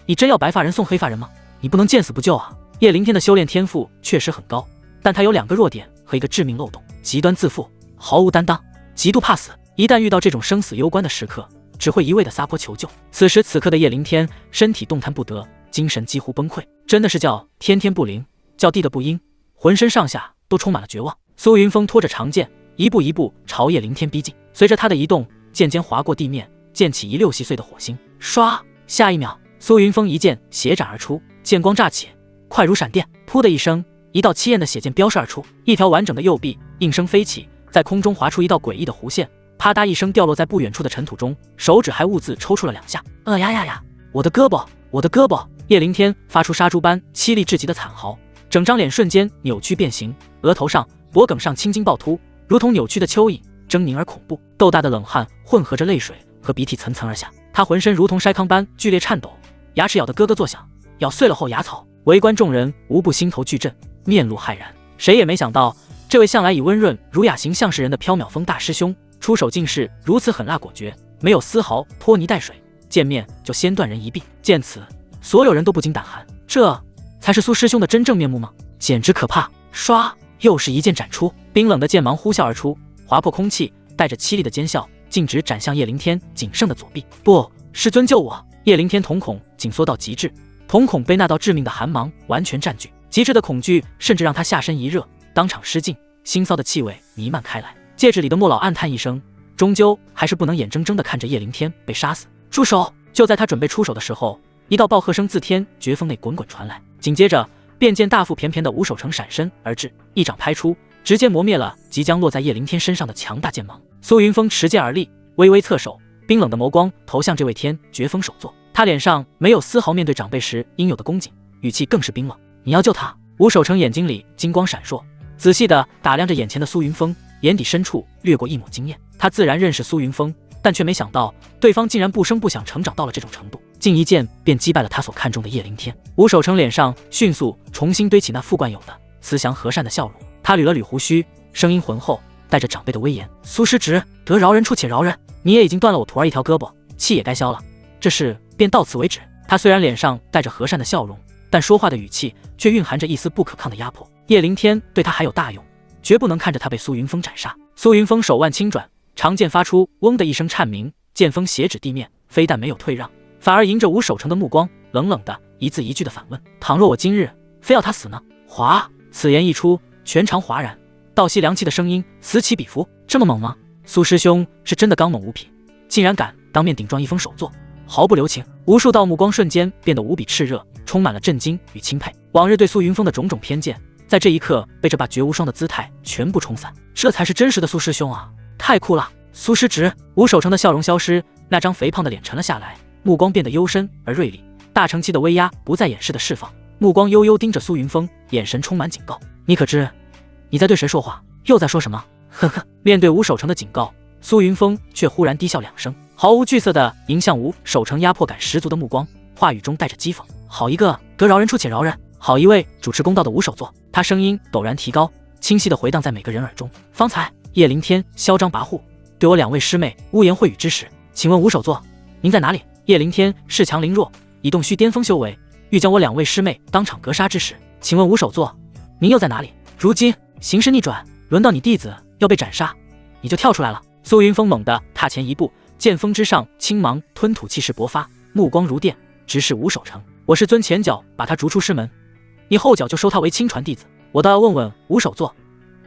Speaker 1: 你真要白发人送黑发人吗？你不能见死不救啊！叶凌天的修炼天赋确实很高，但他有2个弱点和一个致命漏洞：极端自负，毫无担当，极度怕死。一旦遇到这种生死攸关的时刻，只会一味的撒泼求救。此时此刻的叶凌天身体动弹不得，精神几乎崩溃，真的是叫天天不灵，叫地的不应，浑身上下都充满了绝望。苏云峰拖着长剑，一步一步朝叶凌天逼近，随着他的移动，剑尖划过地面，溅起一溜细碎的火星。唰！下一秒，苏云峰一剑斜斩而出，剑光乍起，快如闪电。噗的一声，一道凄艳的血剑飙射而出，一条完整的右臂应声飞起，在空中划出一道诡异的弧线，啪嗒一声掉落在不远处的尘土中，手指还兀自抽搐了2下。呀！我的胳膊，我的胳膊！叶凌天发出杀猪般凄厉至极的惨嚎，整张脸瞬间扭曲变形，额头上、脖颈上青筋暴突，如同扭曲的蚯蚓，狰狞而恐怖。豆大的冷汗混合着泪水和鼻涕层层而下，他浑身如同筛糠般剧烈颤抖，牙齿咬得咯咯作响，咬碎了后牙草。围观众人无不心头巨震，面露骇然。谁也没想到，这位向来以温润儒雅形象示人的缥缈峰大师兄，出手竟是如此狠辣果决，没有丝毫拖泥带水，见面就先断人一臂。见此，所有人都不禁胆寒，这才是苏师兄的真正面目吗？简直可怕！唰，又是一剑斩出，冰冷的剑芒呼啸而出，划破空气，带着凄厉的尖啸，径直斩向叶凌天仅剩的左臂。不，师尊救我！叶凌天瞳孔紧缩到极致，瞳孔被那道致命的寒芒完全占据，极致的恐惧甚至让他下身一热，当场失禁，腥臊的气味弥漫开来。戒指里的莫老暗叹一声，终究还是不能眼睁睁地看着叶凌天被杀死。住手！就在他准备出手的时候，一道暴喝声自天绝峰内滚滚传来，紧接着便见大腹便便的吴守成闪身而至，一掌拍出，直接磨灭了即将落在叶凌天身上的强大剑芒。苏云峰持剑而立，微微侧手，冰冷的眸光投向这位天绝峰首座，他脸上没有丝毫面对长辈时应有的恭敬，语气更是冰冷。你要救他？吴守成眼睛里金光闪烁，仔细地打量着眼前的苏云峰，眼底深处掠过一抹惊艳。他自然认识苏云峰，但却没想到对方竟然不声不响成长到了这种程度，竟一剑便击败了他所看中的叶凌天。吴守成脸上迅速重新堆起那副惯有的慈祥和善的笑容，他捋了捋胡须，声音浑厚，带着长辈的威严：苏师侄，得饶人处且饶人，你也已经断了我徒儿一条胳膊，气也该消了，这事便到此为止。他虽然脸上带着和善的笑容，但说话的语气却蕴含着一丝不可抗的压迫。叶凌天对他还有大用，绝不能看着他被苏云峰斩杀。苏云峰手腕轻转，长剑发出嗡的一声颤鸣，剑锋斜指地面，非但没有退让，反而迎着吴守成的目光，冷冷的一字一句的反问：倘若我今日非要他死呢？哗！此言一出，全场哗然，倒吸凉气的声音此起彼伏。这么猛吗？苏师兄是真的刚猛无匹，竟然敢当面顶撞一峰首座，毫不留情。无数道目光瞬间变得无比炽热，充满了震惊与钦佩。往日对苏云峰的种种偏见，在这一刻被这把绝无双的姿态全部冲散。这才是真实的苏师兄啊！太酷了！苏师侄！吴守成的笑容消失，那张肥胖的脸沉了下来，目光变得幽深而锐利，大成期的威压不再掩饰的释放，目光悠悠盯着苏云峰，眼神充满警告。你可知你在对谁说话？又在说什么？呵呵。面对吴守成的警告，苏云峰却忽然低笑2声，毫无惧色地迎向吴守成压迫感十足的目光，话语中带着讥讽：好一个得饶人处且饶人，好一位主持公道的吴首座。他声音陡然提高，清晰地回荡在每个人耳中。方才叶凌天嚣张跋扈，对我2位师妹污言秽语之时，请问吴首座您在哪里？叶凌天恃强凌弱，以洞虚巅峰修为，欲将我2位师妹当场格杀之时，请问吴首座您又在哪里？如今形势逆转，轮到你弟子要被斩杀，你就跳出来了。苏云峰猛地踏前一步，剑锋之上青芒吞吐气势勃发，目光如电，直视吴守诚。我是尊前脚把他逐出师门，你后脚就收他为亲传弟子，我倒要问问吴首座，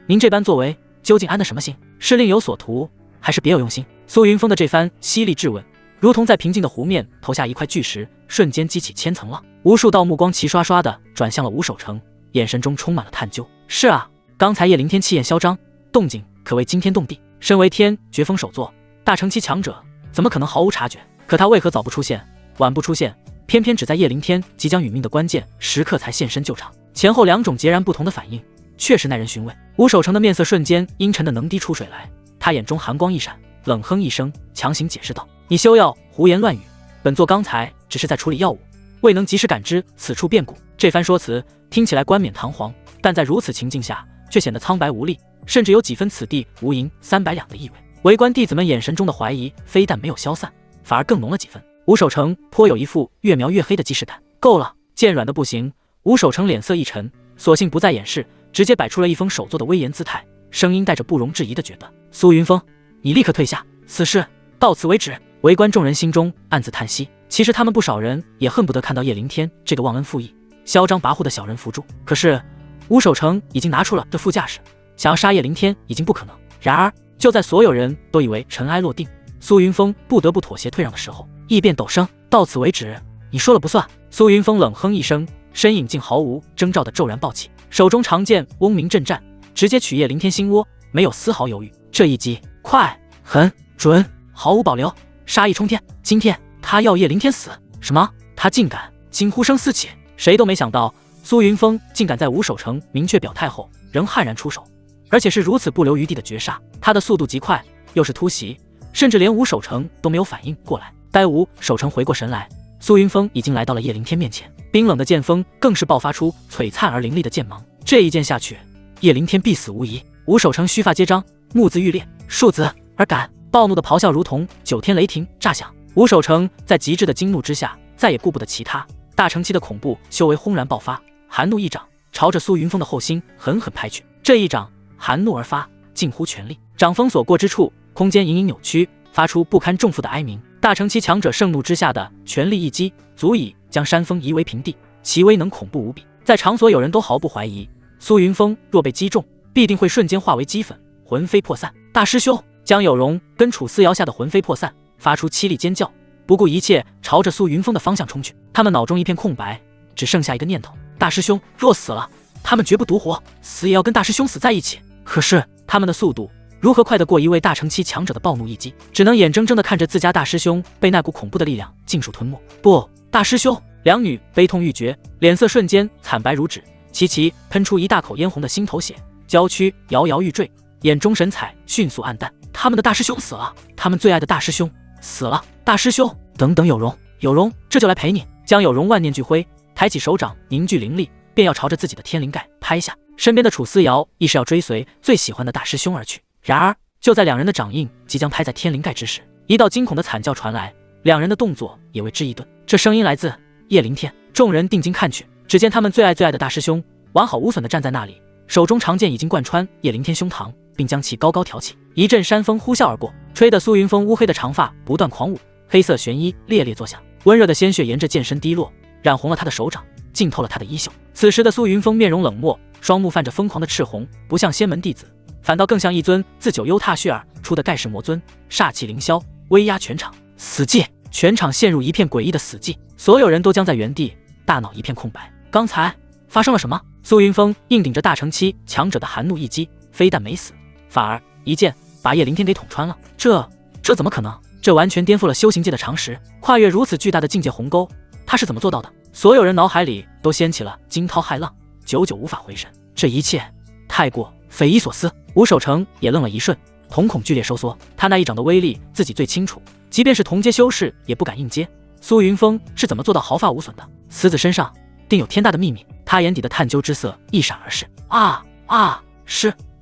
Speaker 1: 您这般作为究竟安的什么心？是另有所图，还是别有用心？苏云峰的这番犀利质问，如同在平静的湖面投下一块巨石，瞬间激起千层浪。无数道目光齐刷刷地转向了吴守诚，眼神中充满了探究。是啊，刚才叶灵天气焰嚣张，动静可谓惊天动地。身为天绝峰首座，大成期强者，怎么可能毫无察觉？可他为何早不出现，晚不出现，偏偏只在叶灵天即将殒命的关键时刻才现身救场？前后两种截然不同的反应，确实耐人寻味。吴守诚的面色瞬间阴沉的能滴出水来，他眼中寒光一闪，冷哼一声，强行解释道：“你休要胡言乱语，本座刚才只是在处理药物，未能及时感知此处变故。”这番说辞听起来冠冕堂皇，但在如此情境下，却显得苍白无力，甚至有几分此地无银300两的意味。围观弟子们眼神中的怀疑，非但没有消散，反而更浓了几分。吴守诚颇有一副越描越黑的既视感。够了，见软的不行。吴守诚脸色一沉，索性不再掩饰，直接摆出了一峰首座的威严姿态，声音带着不容置疑的决断：“苏云峰，你立刻退下，此事到此为止。”围观众人心中暗自叹息，其实他们不少人也恨不得看到叶灵天这个忘恩负义、嚣张跋扈的小人扶住。可是吴守诚已经拿出了这副架势，想要杀叶灵天已经不可能。然而就在所有人都以为尘埃落定，苏云峰不得不妥协退让的时候，异变陡生：“到此为止，你说了不算。”苏云峰冷哼一声，身影竟毫无征兆的骤然暴起，手中长剑嗡鸣震颤，直接取叶灵天心窝，没有丝毫犹豫。这一击快、狠、准，毫无保留，杀意冲天。今天他要叶灵天死？什么？他竟敢！惊呼声四起，谁都没想到苏云峰竟敢在吴守诚明确表态后仍悍然出手，而且是如此不留余地的绝杀。他的速度极快，又是突袭，甚至连吴守诚都没有反应过来。待吴守诚回过神来，苏云峰已经来到了叶灵天面前，冰冷的剑锋更是爆发出璀璨而凌厉的剑芒。这一剑下去，叶灵天必死无疑。吴守诚须发皆张，目眦欲裂，庶子而敢！暴怒的咆哮如同9天雷霆炸响。吴守诚在极致的惊怒之下，再也顾不得其他，大成期的恐怖修为轰然爆发，寒怒一掌朝着苏云峰的后心狠狠拍去。这一掌含怒而发，近乎全力，掌锋所过之处，空间隐隐扭曲，发出不堪重负的哀鸣。大成期强者盛怒之下的全力一击，足以将山峰夷为平地，其威能恐怖无比。在场所有人都毫不怀疑，苏云峰若被击中，必定会瞬间化为齑粉，魂飞魄散。大师兄！江有容跟楚思瑶吓得魂飞魄散，发出凄厉尖叫，不顾一切朝着苏云峰的方向冲去。他们脑中一片空白，只剩下一个念头：大师兄若死了，他们绝不独活，死也要跟大师兄死在一起。可是他们的速度如何快得过一位大成期强者的暴怒一击？只能眼睁睁地看着自家大师兄被那股恐怖的力量尽数吞没。不，大师兄！两女悲痛欲绝，脸色瞬间惨白如纸，齐喷出一大口嫣红的心头血，娇躯摇摇欲坠，眼中神采迅速暗淡。他们的大师兄死了，他们最爱的大师兄死了。大师兄，等等，有容，有容，这就来陪你。江有容万念俱灰，抬起手掌凝聚灵力，便要朝着自己的天灵盖拍下。身边的楚思瑶亦是要追随最喜欢的大师兄而去。然而就在两人的掌印即将拍在天灵盖之时，一道惊恐的惨叫传来，两人的动作也为之一顿。这声音来自叶灵天。众人定睛看去，只见他们最爱的大师兄完好无损地站在那里，手中长剑已经贯穿叶灵天胸膛，并将其高高挑起。一阵山风呼啸而过，吹得苏云峰乌黑的长发不断狂舞，黑色玄衣猎猎作响，温热的鲜血沿着剑身滴落，染红了他的手掌，浸透了他的衣袖。此时的苏云峰面容冷漠，双目泛着疯狂的赤红，不像仙门弟子，反倒更像一尊自九幽踏血而出的盖世魔尊，煞气凌霄，威压全场。死寂！全场陷入一片诡异的死寂，所有人都僵在原地，大脑一片空白。刚才发生了什么？苏云峰硬顶着大成期强者的寒怒一击，非但没死，反而一剑把叶灵天给捅穿了。这怎么可能？这完全颠覆了修行界的常识，跨越如此巨大的境界鸿沟，他是怎么做到的？所有人脑海里都掀起了惊涛骇浪，久久无法回神。这一切太过匪夷所思。吴守诚也愣了一瞬，瞳孔剧烈收缩。他那一掌的威力自己最清楚，即便是同阶修士也不敢硬接。苏云峰是怎么做到毫发无损的？此子身上定有天大的秘密。他眼底的探究之色一闪而逝。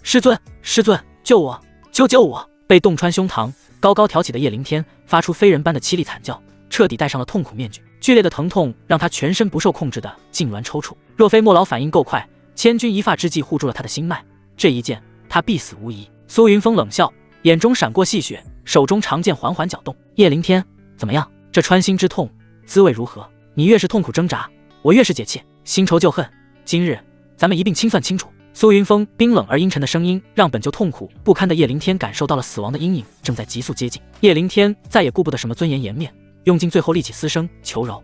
Speaker 1: 师尊，救我！救我！被洞穿胸膛，高高挑起的叶灵天发出非人般的凄厉惨叫，彻底戴上了痛苦面具。剧烈的疼痛让他全身不受控制的痉挛抽搐。若非莫老反应够快，千钧一发之际护住了他的心脉，这一剑他必死无疑。苏云峰冷笑，眼中闪过戏谑，手中长剑缓缓搅动。叶灵天，怎么样？这穿心之痛滋味如何？你越是痛苦挣扎，我越是解气，新仇旧恨，今日咱们一并清算清楚。苏云峰冰冷而阴沉的声音让本就痛苦不堪的叶凌天感受到了死亡的阴影正在急速接近。叶凌天再也顾不得什么尊严颜面，用尽最后力气嘶声求饶：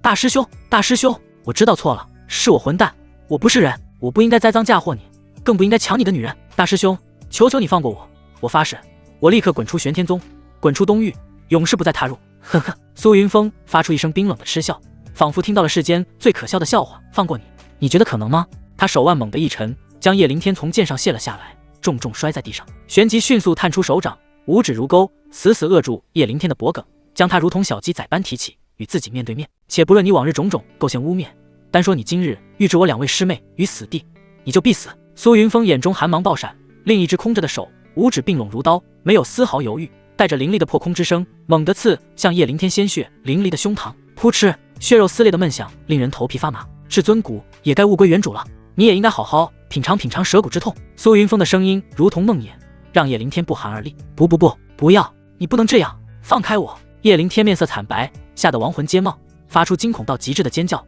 Speaker 1: 大师兄，大师兄，我知道错了，是我混蛋，我不是人，我不应该栽赃嫁祸你，更不应该抢你的女人。大师兄，求求你放过我，我发誓，我立刻滚出玄天宗，滚出东域，永世不再踏入。呵呵。苏云峰发出一声冰冷的嗤笑，仿佛听到了世间最可笑的笑话。放过你，你觉得可能吗？他手腕猛地一沉，将叶凌天从剑上卸了下来，重重摔在地上，旋即迅速探出手掌，五指如钩，死死扼住叶凌天的脖颈，将他如同小鸡仔般提起，与自己面对面。且不论你往日种种构陷污蔑，单说你今日欲置我2位师妹于死地，你就必死。苏云峰眼中寒芒爆闪，另一只空着的手五指并拢如刀，没有丝毫犹豫，带着凌厉的破空之声，猛地刺向叶凌天鲜血淋漓的胸膛。噗嗤，血肉撕裂的闷响令人头皮发麻。至尊骨也该物归原主了，你也应该好好品尝品尝蛇骨之痛。苏云峰的声音如同梦魇，让叶凌天不寒而栗。不要，你不能这样，放开我！叶凌天面色惨白，吓得亡魂皆冒，发出惊恐到极致的尖叫：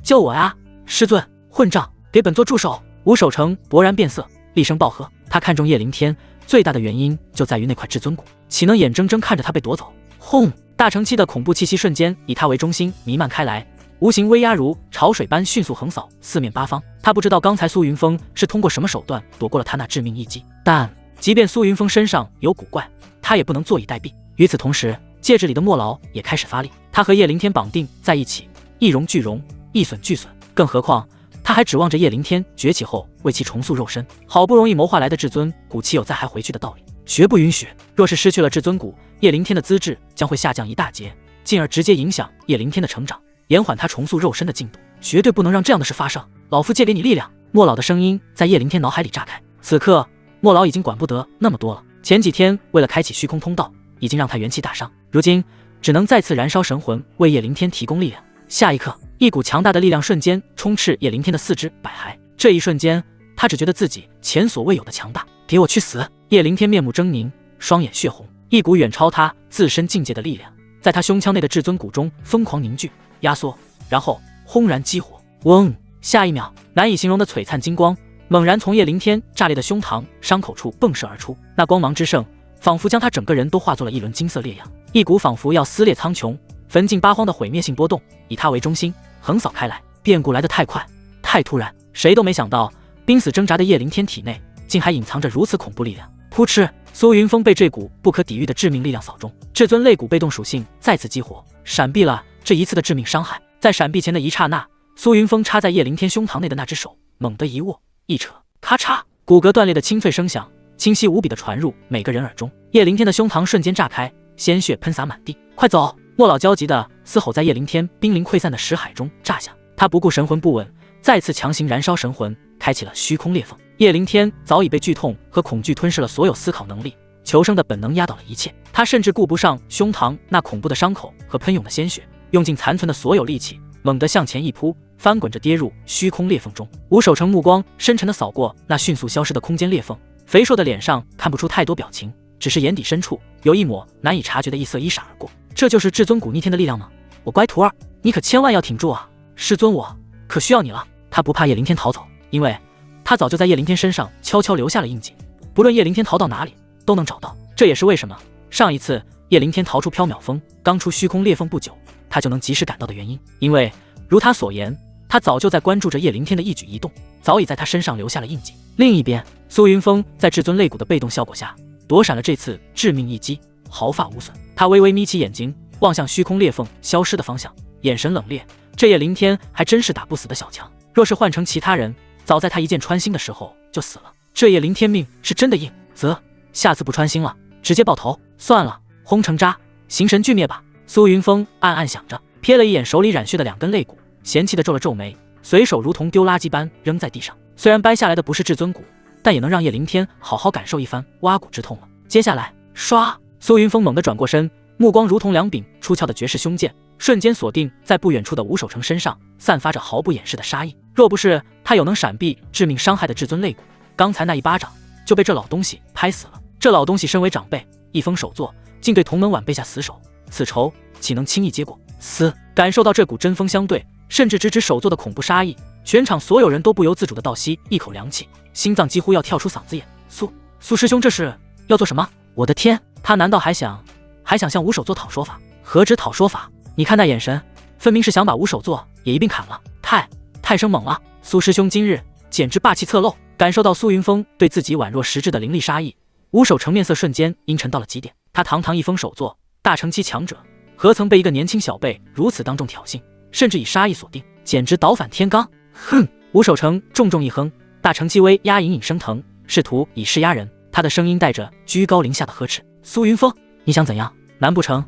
Speaker 1: 救我呀！师尊，混账，给本座住手！吴守成勃然变色，厉声暴喝。他看中叶凌天最大的原因就在于那块至尊骨，岂能眼睁睁看着他被夺走？轰！大成期的恐怖气息瞬间以他为中心弥漫开来，无形威压如潮水般迅速横扫四面八方。他不知道刚才苏云峰是通过什么手段躲过了他那致命一击，但即便苏云峰身上有古怪，他也不能坐以待毙。与此同时，戒指里的墨牢也开始发力，他和叶凌天绑定在一起，一荣俱荣，一损俱损。更何况他还指望着叶凌天崛起后为其重塑肉身，好不容易谋划来的至尊骨岂有再还回去的道理？绝不允许！若是失去了至尊骨，叶凌天的资质将会下降一大截，进而直接影响叶凌天的成长，延缓他重塑肉身的进度。绝对不能让这样的事发生！老夫借给你力量！莫老的声音在叶凌天脑海里炸开。此刻莫老已经管不得那么多了，前几天为了开启虚空通道，已经让他元气大伤，如今只能再次燃烧神魂，为叶凌天提供力量。下一刻，一股强大的力量瞬间充斥叶凌天的四肢百骸，这一瞬间，他只觉得自己前所未有的强大。给我去死！叶凌天面目狰狞，双眼血红，一股远超他自身境界的力量在他胸腔内的至尊骨中疯狂凝聚、压缩，然后轰然激活。嗡！下一秒，难以形容的璀璨金光猛然从叶凌天炸裂的胸膛伤口处迸射而出，那光芒之盛，仿佛将他整个人都化作了一轮金色烈阳，一股仿佛要撕裂苍穹、焚尽八荒的毁灭性波动，以他为中心横扫开来。变故来得太快，太突然，谁都没想到，濒死挣扎的叶凌天体内竟还隐藏着如此恐怖力量。噗嗤！苏云峰被这股不可抵御的致命力量扫中，至尊肋骨被动属性再次激活，闪避了这一次的致命伤害。在闪避前的一刹那，苏云峰插在叶凌天胸膛内的那只手猛地一握一扯，咔嚓，骨骼断裂的清脆声响清晰无比地传入每个人耳中。叶凌天的胸膛瞬间炸开，鲜血喷洒满地。快走！莫老焦急地嘶吼，在叶凌天濒临溃散的识海中炸下。他不顾神魂不稳，再次强行燃烧神魂，开启了虚空裂缝。叶凌天早已被剧痛和恐惧吞噬了所有思考能力，求生的本能压倒了一切。他甚至顾不上胸膛那恐怖的伤口和喷涌的鲜血，用尽残存的所有力气，猛地向前一扑，翻滚着跌入虚空裂缝中。吴守成目光深沉地扫过那迅速消失的空间裂缝，肥硕的脸上看不出太多表情，只是眼底深处有一抹难以察觉的异色一闪而过。这就是至尊骨逆天的力量吗？我乖徒儿，你可千万要挺住啊！师尊，我可需要你了。他不怕叶凌天逃走，因为他早就在叶凌天身上悄悄留下了印记，不论叶凌天逃到哪里都能找到。这也是为什么上一次叶凌天逃出缥缈峰，刚出虚空裂缝不久，他就能及时赶到的原因。因为如他所言，他早就在关注着叶凌天的一举一动，早已在他身上留下了印记。另一边，苏云峰在至尊肋骨的被动效果下躲闪了这次致命一击，毫发无损。他微微眯起眼睛，望向虚空裂缝消失的方向，眼神冷冽。这叶凌天还真是打不死的小强，若是换成其他人，早在他一剑穿心的时候就死了。这叶凌天命是真的硬，则下次不穿心了，直接爆头算了，轰成渣，形神俱灭吧。苏云峰暗暗想着，瞥了一眼手里染血的2根肋骨，嫌弃地皱了皱眉，随手如同丢垃圾般扔在地上。虽然掰下来的不是至尊骨，但也能让叶凌天好好感受一番挖骨之痛了。接下来，唰！苏云峰猛地转过身，目光如同2柄出鞘的绝世凶剑，瞬间锁定在不远处的吴守成身上，散发着毫不掩饰的杀意。若不是他有能闪避致命伤害的至尊肋骨，刚才那一巴掌就被这老东西拍死了。这老东西身为长辈，一封首作，竟对同门晚辈下死手，此仇岂能轻易接过？嘶！感受到这股针锋相对，甚至直指手座的恐怖杀意，全场所有人都不由自主地倒吸一口凉气，心脏几乎要跳出嗓子眼。苏师兄这是要做什么？我的天，他难道还想向吴守作讨说法？何止讨说法，你看那眼神，分明是想把吴守作也一并砍了。太生猛了！苏师兄今日简直霸气侧漏。感受到苏云峰对自己宛若实质的凌厉杀意，吴守成面色瞬间阴沉到了极点。他堂堂一封首座大成期强者，何曾被一个年轻小辈如此当众挑衅，甚至以杀意锁定，简直倒反天罡！哼！吴守成重重一哼，大成期威压隐隐升腾，试图以势压人。他的声音带着居高临下的呵斥：“苏云峰，你想怎样？难不成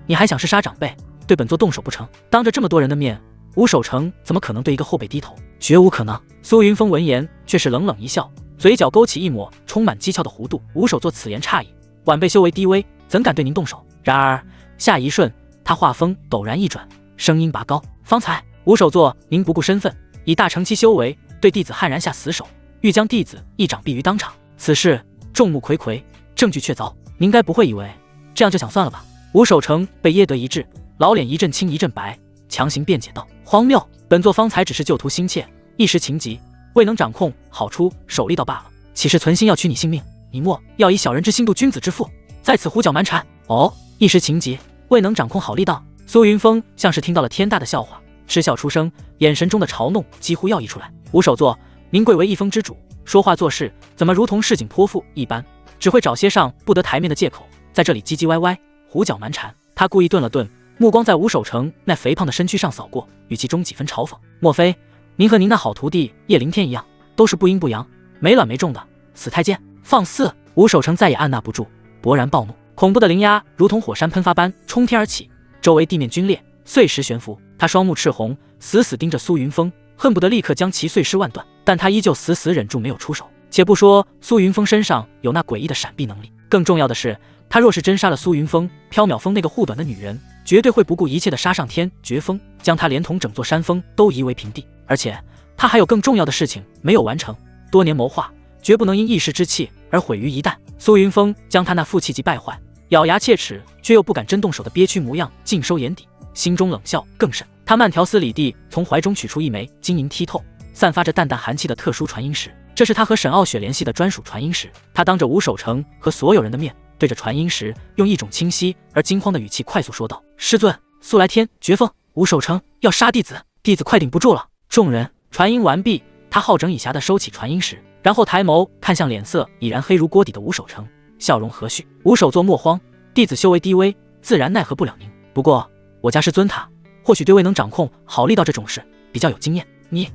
Speaker 1: 你还想弑杀长辈，对本座动手不成？”当着这么多人的面，吴守成怎么可能对一个后辈低头？绝无可能！苏云峰闻言却是冷冷一笑，嘴角勾起一抹充满讥诮的弧度。吴守作此言差矣，晚辈修为低微，怎敢对您动手？然而下一瞬，他话锋陡然一转，声音拔高：“方才吴守作您不顾身份，以大成期修为对弟子悍然下死手，欲将弟子一掌毙于当场。此事众目睽睽，证据确凿，您该不会以为这样就想算了吧？”吴守成被噎得一滞，老脸一阵青一阵白，强行辩解道：“荒谬！本座方才只是救图心切，一时情急，未能掌控好出手力道罢了，岂是存心要取你性命？你莫要以小人之心度君子之腹，在此胡搅蛮缠。”哦，一时情急，未能掌控好力道。苏云峰像是听到了天大的笑话，嗤笑出声，眼神中的嘲弄几乎要溢出来。吴守作，您贵为一封之主，说话做事怎么如同市井泼妇一般，只会找些上不得台面的借口，在这里唧唧歪歪，胡搅蛮缠。他故意顿了顿，目光在吴守成那肥胖的身躯上扫过，语气中几分嘲讽：“莫非您和您那好徒弟叶凌天一样，都是不阴不阳、没卵没种的死太监？放肆！”吴守成再也按捺不住，勃然暴怒，恐怖的灵压如同火山喷发般冲天而起，周围地面龟裂，碎石悬浮。他双目赤红，死死盯着苏云峰，恨不得立刻将其碎尸万段，但他依旧死死忍住没有出手。且不说苏云峰身上有那诡异的闪避能力，更重要的是，他若是真杀了苏云峰，缥缈峰那个护短的女人绝对会不顾一切的杀上天绝峰，将他连同整座山峰都夷为平地。而且他还有更重要的事情没有完成，多年谋划绝不能因一时之气而毁于一旦。苏云峰将他那负气急败坏、咬牙切齿却又不敢真动手的憋屈模样尽收眼底，心中冷笑更甚。他慢条斯理地从怀中取出一枚晶莹剔透、散发着淡淡寒气的特殊传音石，这是他和沈傲雪联系的专属传音石。他当着吴守成和所有人的面，对着传音石用一种清晰而惊慌的语气快速说道：“师尊，速来天绝峰，吴守成要杀弟子，弟子快顶不住了。”众人传音完毕，他好整以暇地收起传音石，然后抬眸看向脸色已然黑如锅底的吴守成，笑容和煦：“吴守作莫慌，弟子修为低微，自然奈何不了您。不过我家师尊他或许对未能掌控好力道这种事比较有经验。你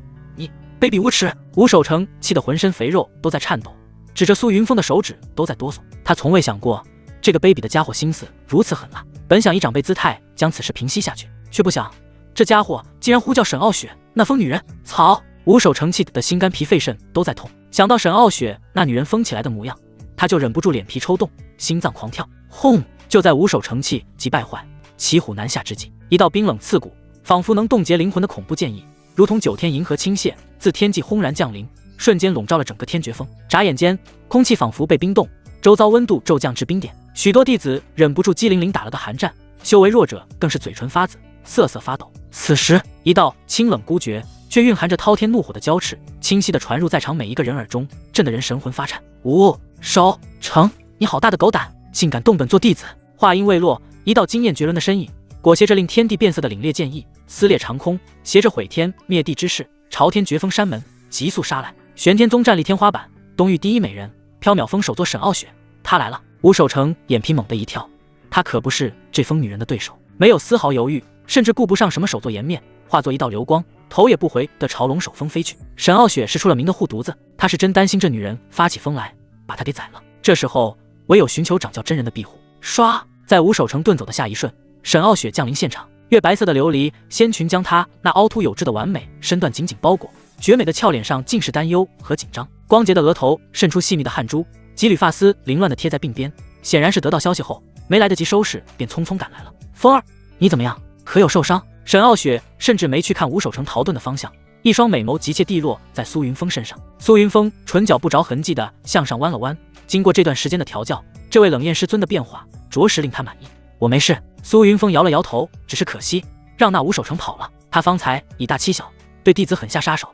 Speaker 1: 卑鄙无耻！”吴守成气得浑身肥肉都在颤抖，指着苏云峰的手指都在哆嗦。他从未想过这个卑鄙的家伙心思如此狠辣，本想以长辈姿态将此事平息下去，却不想这家伙竟然呼叫沈傲雪那疯女人。草！吴守成气得心肝脾肺肾都在痛，想到沈傲雪那女人疯起来的模样，他就忍不住脸皮抽动，心脏狂跳。轰！就在吴守成气急败坏、骑虎难下之际，一道冰冷刺骨、仿佛能冻结灵魂的恐怖剑意，如同9天银河倾泻，自天际轰然降临，瞬间笼罩了整个天绝峰。眨眼间，空气仿佛被冰冻，周遭温度骤降至冰点，许多弟子忍不住激灵灵打了个寒战，修为弱者更是嘴唇发紫，瑟瑟发抖。此时，一道清冷孤绝却蕴含着滔天怒火的娇斥，清晰地传入在场每一个人耳中，震得人神魂发颤。吴守成，你好大的狗胆，竟敢动本座弟子！话音未落，一道惊艳绝伦的身影裹挟着令天地变色的凛冽剑意，撕裂长空，携着毁天灭地之势，朝天绝峰山门急速杀来。玄天宗战力天花板，东域第一美人，缥缈峰首座沈傲雪，她来了！吴守成眼皮猛地一跳，他可不是这疯女人的对手，没有丝毫犹豫，甚至顾不上什么首座颜面，化作一道流光，头也不回地朝龙首峰飞去。沈傲雪是出了名的护犊子，他是真担心这女人发起疯来把他给宰了。这时候唯有寻求掌教真人的庇护。唰，在吴守成遁走的下一瞬，沈傲雪降临现场，月白色的琉璃仙裙将她那凹凸有致的完美身段紧紧包裹，绝美的俏脸上尽是担忧和紧张，光洁的额头渗出细密的汗珠，几缕发丝凌乱地贴在鬓边，显然是得到消息后没来得及收拾便匆匆赶来了。风儿，你怎么样？可有受伤？沈傲雪甚至没去看吴守成逃遁的方向，一双美眸急切地落在苏云峰身上。苏云峰唇角不着痕迹地向上弯了弯，经过这段时间的调教，这位冷艳师尊的变化着实令他满意。我没事。苏云峰摇了摇头，只是可惜让那吴守诚跑了。他方才以大欺小，对弟子狠下杀手，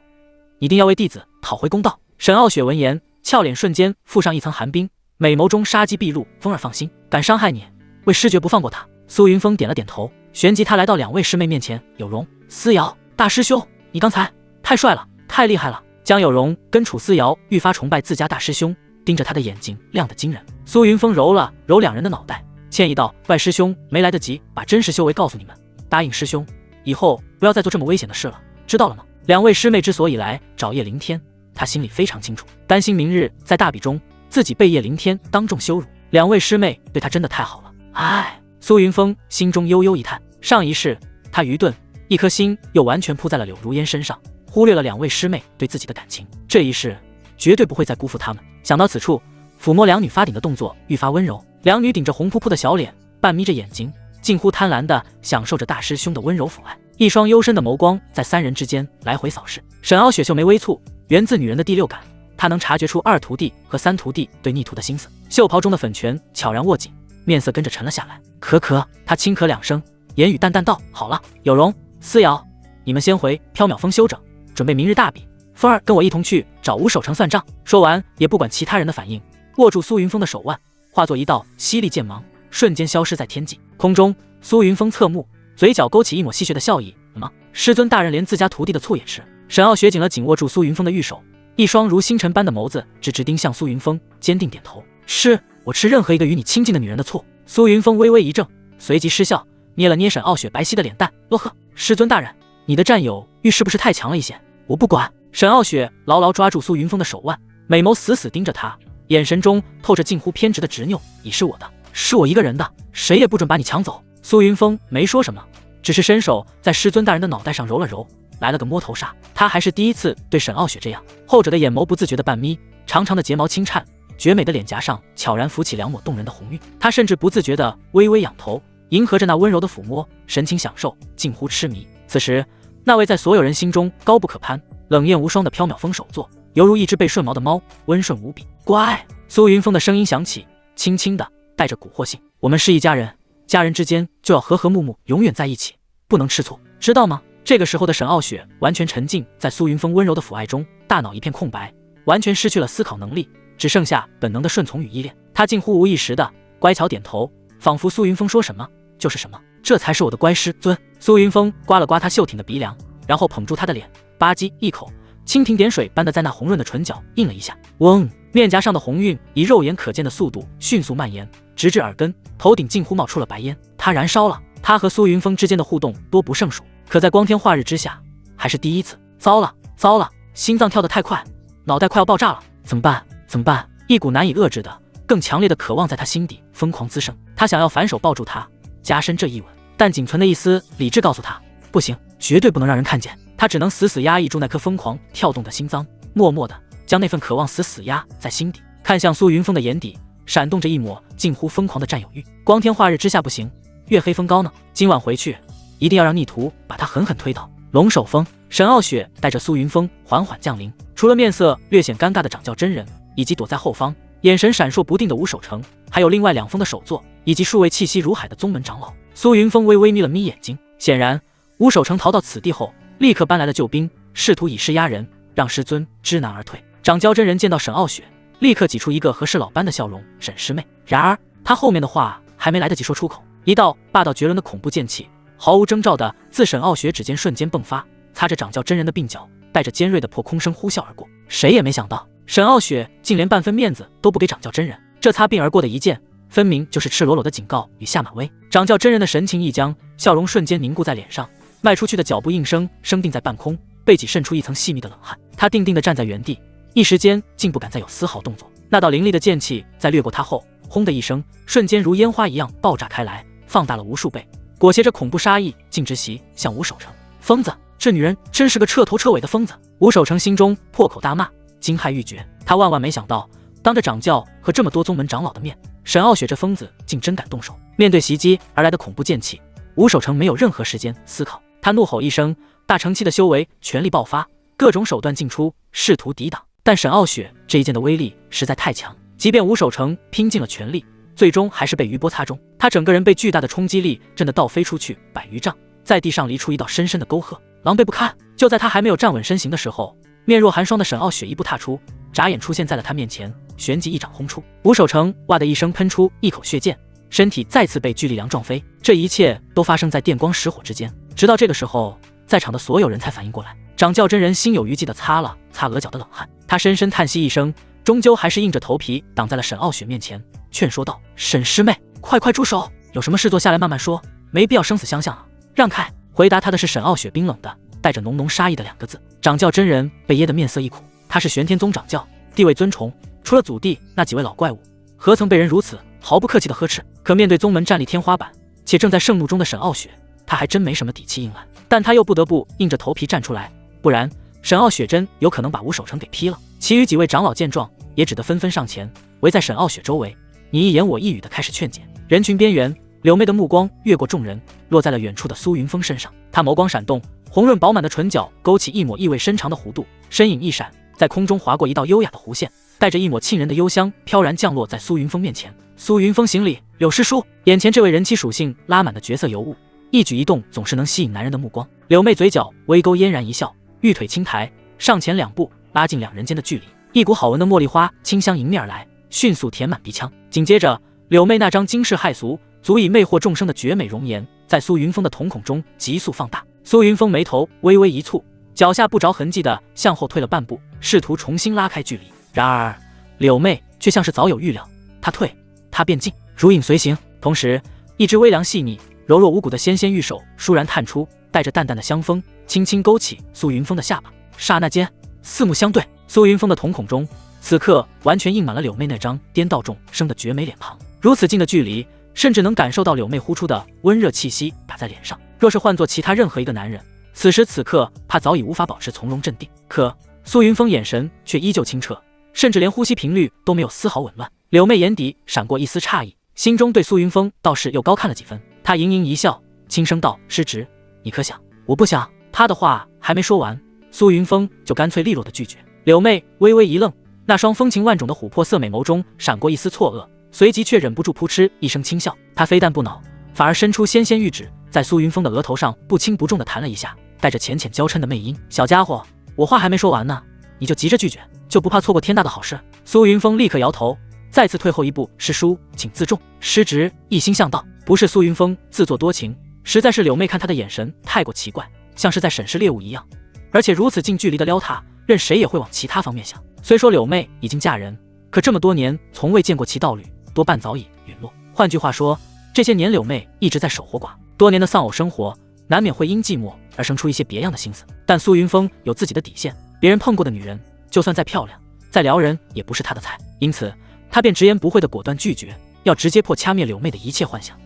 Speaker 1: 你定要为弟子讨回公道。沈傲雪闻言，俏脸瞬间附上一层寒冰，美眸中杀机毕露。风儿放心，敢伤害你，为师绝不放过他。苏云峰点了点头，旋即他来到2位师妹面前，有容、思瑶，大师兄，你刚才太帅了，太厉害了。江有容跟楚思瑶愈发崇拜自家大师兄，盯着他的眼睛亮得惊人。苏云峰揉了揉2人的脑袋，歉意道：外师兄没来得及把真实修为告诉你们，答应师兄，以后不要再做这么危险的事了，知道了吗？2位师妹之所以来找叶凌天，他心里非常清楚，担心明日在大比中自己被叶凌天当众羞辱。2位师妹对他真的太好了。唉，苏云峰心中悠悠一叹，上一世他愚钝，一颗心又完全扑在了柳如烟身上，忽略了2位师妹对自己的感情，这一世绝对不会再辜负他们。想到此处，抚摸2女发顶的动作愈发温柔，2女顶着红扑扑的小脸，半眯着眼睛，近乎贪婪地享受着大师兄的温柔抚爱，一双幽深的眸光在3人之间来回扫视。沈傲雪秀眉微蹙，源自女人的第6感，她能察觉出2徒弟和3徒弟对逆徒的心思。袖袍中的粉拳悄然握紧，面色跟着沉了下来。咳咳，她轻咳2声，言语淡淡道：好了，有容、思瑶，你们先回缥缈峰休整，准备明日大比。风儿跟我一同去找吴守诚算账。说完也不管其他人的反应，握住苏云峰的手腕，化作一道犀利剑芒，瞬间消失在天际。空中，苏云峰侧目，嘴角勾起一抹戏谑的笑意。什么？师尊大人连自家徒弟的醋也吃？沈傲雪紧了紧握住苏云峰的玉手，一双如星辰般的眸子直直盯向苏云峰，坚定点头：吃，我吃任何一个与你亲近的女人的醋。苏云峰微微一怔，随即失笑，捏了捏沈傲雪白皙的脸蛋，哟呵，师尊大人，你的战友欲是不是太强了一些？我不管。沈傲雪牢牢抓住苏云峰的手腕，美眸死死盯着他，眼神中透着近乎偏执的执拗。你是我的，是我一个人的，谁也不准把你抢走。苏云峰没说什么，只是伸手在师尊大人的脑袋上揉了揉，来了个摸头杀。他还是第一次对沈傲雪这样，后者的眼眸不自觉的半眯，长长的睫毛轻颤，绝美的脸颊上悄然浮起2抹动人的红晕。他甚至不自觉的微微仰头，迎合着那温柔的抚摸，神情享受，近乎痴迷。此时，那位在所有人心中高不可攀、冷艳无双的缥缈峰首座，犹如一只被顺毛的猫，温顺无比。乖，苏云峰的声音响起，轻轻的，带着蛊惑性。我们是一家人，家人之间就要和和睦睦，永远在一起，不能吃醋，知道吗？这个时候的沈傲雪完全沉浸在苏云峰温柔的抚爱中，大脑一片空白，完全失去了思考能力，只剩下本能的顺从与依恋。他近乎无意识的乖巧点头，仿佛苏云峰说什么就是什么，这才是我的乖师尊。苏云峰刮了刮他秀挺的鼻梁，然后捧住他的脸，吧唧一口，蜻蜓点水般的在那红润的唇角印了一下。嗡，面颊上的红晕以肉眼可见的速度迅速蔓延，直至耳根，头顶近乎冒出了白烟。他燃烧了。他和苏云峰之间的互动多不胜数，可在光天化日之下，还是第一次。糟了，糟了，心脏跳得太快，脑袋快要爆炸了，怎么办？怎么办？一股难以遏制的、更强烈的渴望在他心底疯狂滋生。他想要反手抱住他，加深这一吻，但仅存的一丝理智告诉他，不行，绝对不能让人看见。他只能死死压抑住那颗疯狂跳动的心脏，默默的将那份渴望死死压在心底。看向苏云峰的眼底，闪动着一抹近乎疯狂的占有欲。光天化日之下不行，月黑风高呢。今晚回去，一定要让逆徒把他狠狠推倒。龙首峰，沈傲雪带着苏云峰缓缓降临，除了面色略显尴尬的掌教真人，以及躲在后方眼神闪烁不定的吴守诚，还有另外2峰的首座，以及数位气息如海的宗门长老。苏云峰微微眯了眯眼睛，显然吴守诚逃到此地后，立刻搬来了救兵，试图以势压人，让师尊知难而退。掌教真人见到沈傲雪，立刻挤出一个和事老般的笑容，沈师妹。然而他后面的话还没来得及说出口，一道霸道绝伦的恐怖剑气毫无征兆的自沈傲雪指尖瞬间迸发，擦着掌教真人的鬓角，带着尖锐的破空声呼啸而过。谁也没想到沈傲雪竟连半分面子都不给掌教真人，这擦鬓而过的一剑，分明就是赤裸裸的警告与下马威。掌教真人的神情一僵，笑容瞬间凝固在脸上，迈出去的脚步应声生定在半空，背脊渗出一层细密的冷汗。他定定地站在原地，一时间竟不敢再有丝毫动作。那道凌厉的剑气在掠过他后，轰的一声，瞬间如烟花一样爆炸开来，放大了无数倍，裹挟着恐怖杀意，径直袭向吴守诚。疯子，这女人真是个彻头彻尾的疯子！吴守诚心中破口大骂，惊骇欲绝。他万万没想到，当着掌教和这么多宗门长老的面，沈傲雪这疯子竟真敢动手。面对袭击而来的恐怖剑气，吴守诚没有任何时间思考，他怒吼一声，大成期的修为全力爆发，各种手段尽出，试图抵挡。但沈傲雪这一剑的威力实在太强，即便吴守诚拼尽了全力，最终还是被余波擦中。他整个人被巨大的冲击力震得倒飞出去100余丈，在地上犁出一道深深的沟壑，狼狈不堪。就在他还没有站稳身形的时候，面若寒霜的沈傲雪一步踏出，眨眼出现在了他面前，旋即一掌轰出，吴守成哇的一声喷出一口血溅，身体再次被巨力梁撞飞。这一切都发生在电光石火之间。直到这个时候，在场的所有人才反应过来。掌教真人心有余悸地擦了擦额角的冷汗，他深深叹息一声，终究还是硬着头皮挡在了沈傲雪面前，劝说道：“沈师妹，快住手！有什么事坐下来慢慢说，没必要生死相向啊，让开！”回答他的是沈傲雪冰冷的带着浓浓杀意的2个字。掌教真人被噎得面色一苦，他是玄天宗掌教，地位尊崇，除了祖弟那几位老怪物，何曾被人如此毫不客气的呵斥？可面对宗门战力天花板且正在盛怒中的沈傲雪，他还真没什么底气硬来，但他又不得不硬着头皮站出来，不然沈傲雪真有可能把吴守成给劈了。其余几位长老见状，也只得纷纷上前围在沈傲雪周围，你一言我一语的开始劝解。人群边缘，柳妹的目光越过众人，落在了远处的苏云峰身上。他眸光闪动，红润饱满的唇角勾起一抹意味深长的弧度，身影一闪，在空中划过一道优雅的弧线，带着一抹沁人的幽香飘然降落在苏云峰面前。苏云峰行礼：“柳师叔。”眼前这位人妻属性拉满的绝色尤物，一举一动总是能吸引男人的目光。柳妹嘴角微勾，嫣然一笑，玉腿轻抬，上前2步，拉近2人间的距离。一股好闻的茉莉花清香迎面而来，迅速填满鼻腔。紧接着，柳妹那张惊世骇俗、足以魅惑众生的绝美容颜，在苏云峰的瞳孔中急速放大。苏云峰眉头微微一蹙，脚下不着痕迹地向后退了半步，试图重新拉开距离。然而，柳妹却像是早有预料，她退，她便进，如影随形。同时，一只微凉细腻、柔弱无骨的纤纤玉手倏然探出，带着淡淡的香风，轻轻勾起苏云峰的下巴。刹那间，四目相对，苏云峰的瞳孔中此刻完全映满了柳妹那张颠倒众生的绝美脸庞。如此近的距离，甚至能感受到柳妹呼出的温热气息打在脸上。若是换做其他任何一个男人，此时此刻怕早已无法保持从容镇定。可苏云峰眼神却依旧清澈，甚至连呼吸频率都没有丝毫紊乱。柳妹眼底闪过一丝诧异，心中对苏云峰倒是又高看了几分。她盈盈一笑，轻声道：“师侄，你可想？”“我不想。”她的话还没说完，苏云峰就干脆利落的拒绝。柳妹微微一愣，那双风情万种的琥珀色美眸中闪过一丝错愕，随即却忍不住扑哧一声轻笑。她非但不恼，反而伸出纤纤玉指，在苏云峰的额头上不轻不重地弹了一下，带着浅浅娇嗔的媚音：“小家伙，我话还没说完呢，你就急着拒绝，就不怕错过天大的好事？”苏云峰立刻摇头，再次退后一步：“师叔，请自重。”师侄一心向道。不是苏云峰自作多情，实在是柳妹看他的眼神太过奇怪，像是在审视猎物一样，而且如此近距离的撩他，任谁也会往其他方面想。虽说柳妹已经嫁人，可这么多年从未见过其道侣，多半早已陨落。换句话说，这些年柳妹一直在守活寡，多年的丧偶生活，难免会因寂寞而生出一些别样的心思。但苏云峰有自己的底线，别人碰过的女人，就算再漂亮再撩人，也不是他的菜，因此他便直言不讳的果断拒绝，要直接破掐灭柳妹的一切幻想。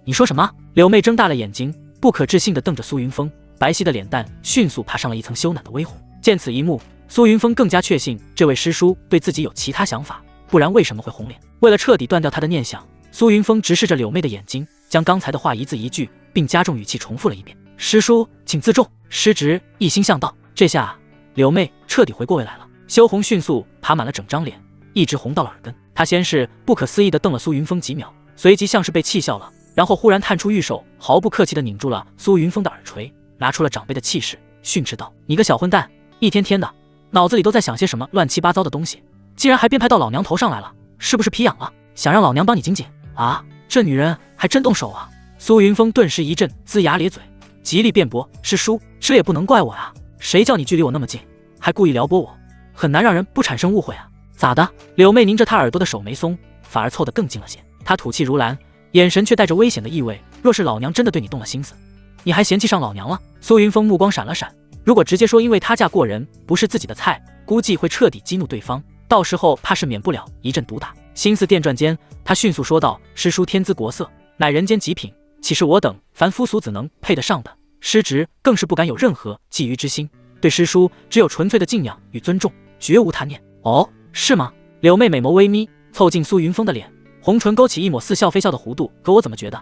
Speaker 1: 你说什么？柳妹睁大了眼睛，不可置信地瞪着苏云峰，白皙的脸蛋迅速爬上了一层羞赧的微红。见此一幕，苏云峰更加确信这位师叔对自己有其他想法，不然为什么会红脸？为了彻底断掉他的念想，苏云峰直视着柳妹的眼睛，将刚才的话一字一句并加重语气重复了一遍：“师叔，请自重，师侄一心向道。”这下柳妹彻底回过味来了，羞红迅速爬满了整张脸，一直红到了耳根。她先是不可思议地瞪了苏云峰几秒，随即像是被气笑了，然后忽然探出玉手，毫不客气地拧住了苏云峰的耳垂，拿出了长辈的气势，训斥道：“你个小混蛋，一天天的脑子里都在想些什么乱七八糟的东西，竟然还编排到老娘头上来了，是不是皮痒了？想让老娘帮你紧紧啊？这女人还真动手啊！”苏云峰顿时一阵龇牙咧嘴，极力辩驳：“师叔，这也不能怪我呀，谁叫你距离我那么近，还故意撩拨我，很难让人不产生误会啊。咋的？”柳妹拧着他耳朵的手没松，反而凑得更近了些。她吐气如兰，眼神却带着危险的意味：“若是老娘真的对你动了心思，你还嫌弃上老娘了？”苏云峰目光闪了闪，如果直接说因为他嫁过人不是自己的菜，估计会彻底激怒对方，到时候怕是免不了一阵毒打。心思电转间，他迅速说道：“师叔天姿国色，乃人间极品，岂是我等凡夫俗子能配得上的？师侄更是不敢有任何觊觎之心，对师叔只有纯粹的敬仰与尊重，绝无他念。”“哦，是吗？”柳妹美眸微眯，凑近苏云峰的脸，红唇勾起一抹似笑非笑的弧度：“可我怎么觉得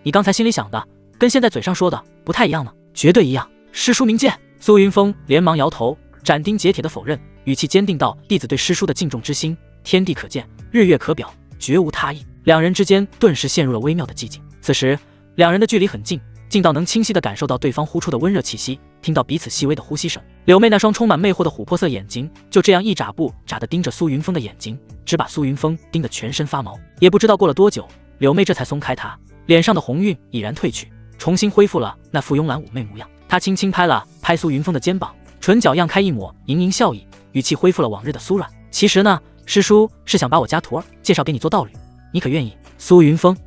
Speaker 1: 你刚才心里想的跟现在嘴上说的不太一样呢？”“绝对一样，师叔明鉴。”苏云峰连忙摇头，斩钉截铁地否认，语气坚定道：“弟子对师叔的敬重之心，天地可见，日月可表，绝无他意。”两人之间顿时陷入了微妙的寂静。此时两人的距离很近，近到能清晰地感受到对方呼出的温热气息，听到彼此细微的呼吸声。柳妹那双充满魅惑的琥珀色眼睛就这样一眨不眨地盯着苏云峰的眼睛，只把苏云峰盯得全身发毛。也不知道过了多久，柳妹这才松开他，脸上的红晕已然退去，重新恢复了那副慵懒妩媚模样。她轻轻拍了拍苏云峰的肩膀，唇角漾开一抹盈盈笑意，语气恢复了往日的酥软。其实呢，师叔是想把我家徒儿介绍给你做道侣，你可愿意？苏云峰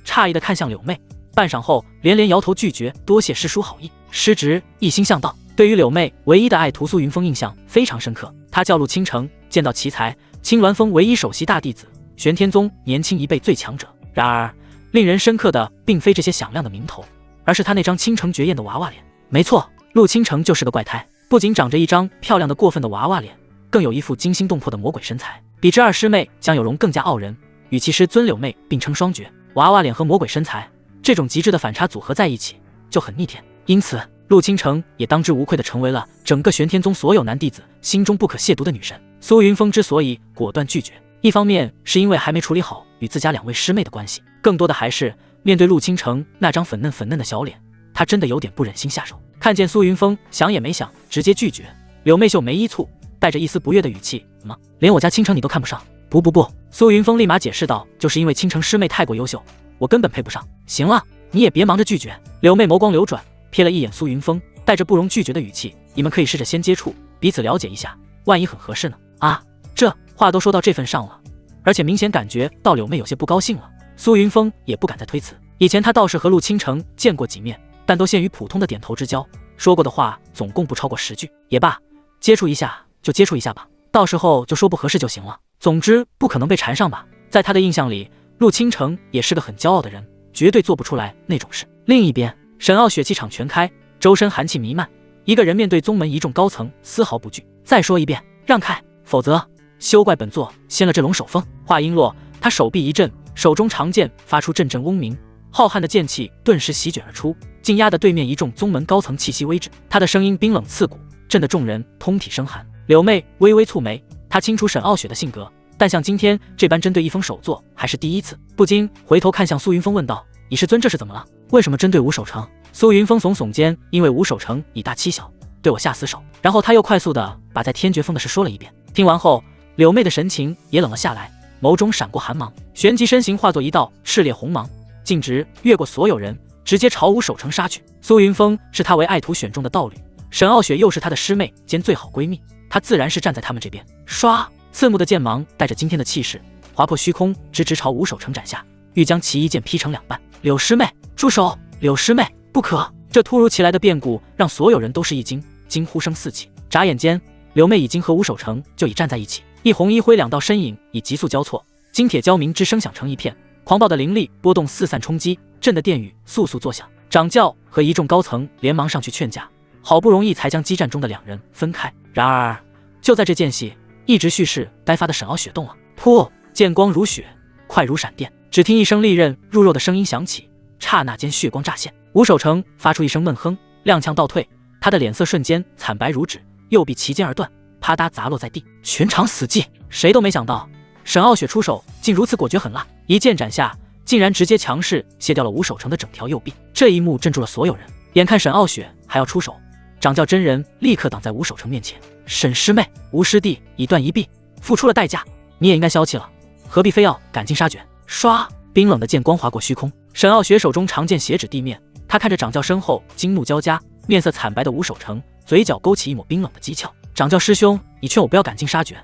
Speaker 1: 诧异地看向柳妹，半晌后连连摇头拒绝，多谢师叔好意。师侄一心向道。对于柳妹唯一的爱徒苏云峰印象非常深刻。他叫陆倾城，剑道奇才，青鸾峰唯一首席大弟子，玄天宗年轻一辈最强者。然而令人深刻的并非这些响亮的名头，而是他那张倾城绝艳的娃娃脸。没错，陆倾城就是个怪胎，不仅长着一张漂亮的过分的娃娃脸，更有一副惊心动魄的魔鬼身材。比之二师妹江有容更加傲人，与其师尊柳妹并称双绝。娃娃脸和魔鬼身材这种极致的反差组合在一起就很逆天，因此陆倾城也当之无愧地成为了整个玄天宗所有男弟子心中不可亵渎的女神。苏云峰之所以果断拒绝，一方面是因为还没处理好与自家两位师妹的关系，更多的还是面对陆倾城那张粉嫩的小脸，他真的有点不忍心下手。看见苏云峰想也没想直接拒绝，柳妹秀眉一蹙，带着一丝不悦的语气：怎么连我家倾城你都看不上？不，苏云峰立马解释道：就是因为倾城师妹太过优秀，我根本配不上。行了，你也别忙着拒绝。柳妹眸光流转，瞥了一眼苏云峰，带着不容拒绝的语气：你们可以试着先接触，彼此了解一下，万一很合适呢？啊，这话都说到这份上了，而且明显感觉到柳妹有些不高兴了。苏云峰也不敢再推辞，以前他倒是和陆倾城见过几面，但都限于普通的点头之交，说过的话总共不超过10句。也罢，接触一下就接触一下吧，到时候就说不合适就行了。总之不可能被缠上吧。在他的印象里，陆倾城也是个很骄傲的人，绝对做不出来那种事。另一边，沈傲血气场全开，周身寒气弥漫，一个人面对宗门一众高层丝毫不惧。再说一遍，让开，否则休怪本座掀了这龙首峰。话音落，他手臂一震，手中长剑发出阵阵嗡鸣，浩瀚的剑气顿时席卷而出，竟压得对面一众宗门高层气息微滞。他的声音冰冷刺骨，震得众人通体生寒。柳妹微微蹙眉，她清楚沈傲雪的性格，但像今天这般针对一封手作还是第一次，不禁回头看向苏云峰问道：以师尊这是怎么了？为什么针对吴守成？苏云峰耸耸肩，因为吴守成以大欺小，对我下死手。然后他又快速地把在天绝峰的事说了一遍。听完后，柳妹的神情也冷了下来，眸中闪过寒芒，旋即身形化作一道炽烈红芒，径直越过所有人，直接朝吴守成杀去。苏云峰是他为爱徒选中的道侣，沈傲雪又是他的师妹兼最好闺蜜，他自然是站在他们这边。唰，刺目的剑芒带着惊天的气势划破虚空，直朝吴守成斩下，欲将其一剑劈成2半。柳师妹，住手！柳师妹，不可！这突如其来的变故让所有人都是一惊，惊呼声四起。眨眼间，柳妹已经和吴守成就已站在一起，一红一灰两道身影已急速交错，金铁交鸣之声响成一片，狂暴的灵力波动四散冲击，震得殿宇簌簌作响。掌教和一众高层连忙上去劝架，好不容易才将激战中的2人分开。然而就在这间隙，一直蓄势呆发的沈傲雪动了，噗！剑光如雪，快如闪电，只听一声利刃入肉的声音响起，刹那间血光乍现。吴守成发出一声闷哼，踉跄倒退，他的脸色瞬间惨白如纸，右臂齐肩而断，啪嗒砸落在地，全场死寂。谁都没想到沈傲雪出手竟如此果决狠辣，一剑斩下，竟然直接强势卸掉了吴守成的整条右臂。这一幕镇住了所有人，眼看沈傲雪还要出手，掌教真人立刻挡在吴守成面前。沈师妹，吴师弟以断一臂，付出了代价，你也应该消气了，何必非要赶尽杀绝？唰，冰冷的剑光划过虚空，沈傲雪手中长剑斜指地面，他看着掌教身后惊怒交加、面色惨白的吴守成，嘴角勾起一抹冰冷的讥诮。掌教师兄，你劝我不要赶尽杀绝，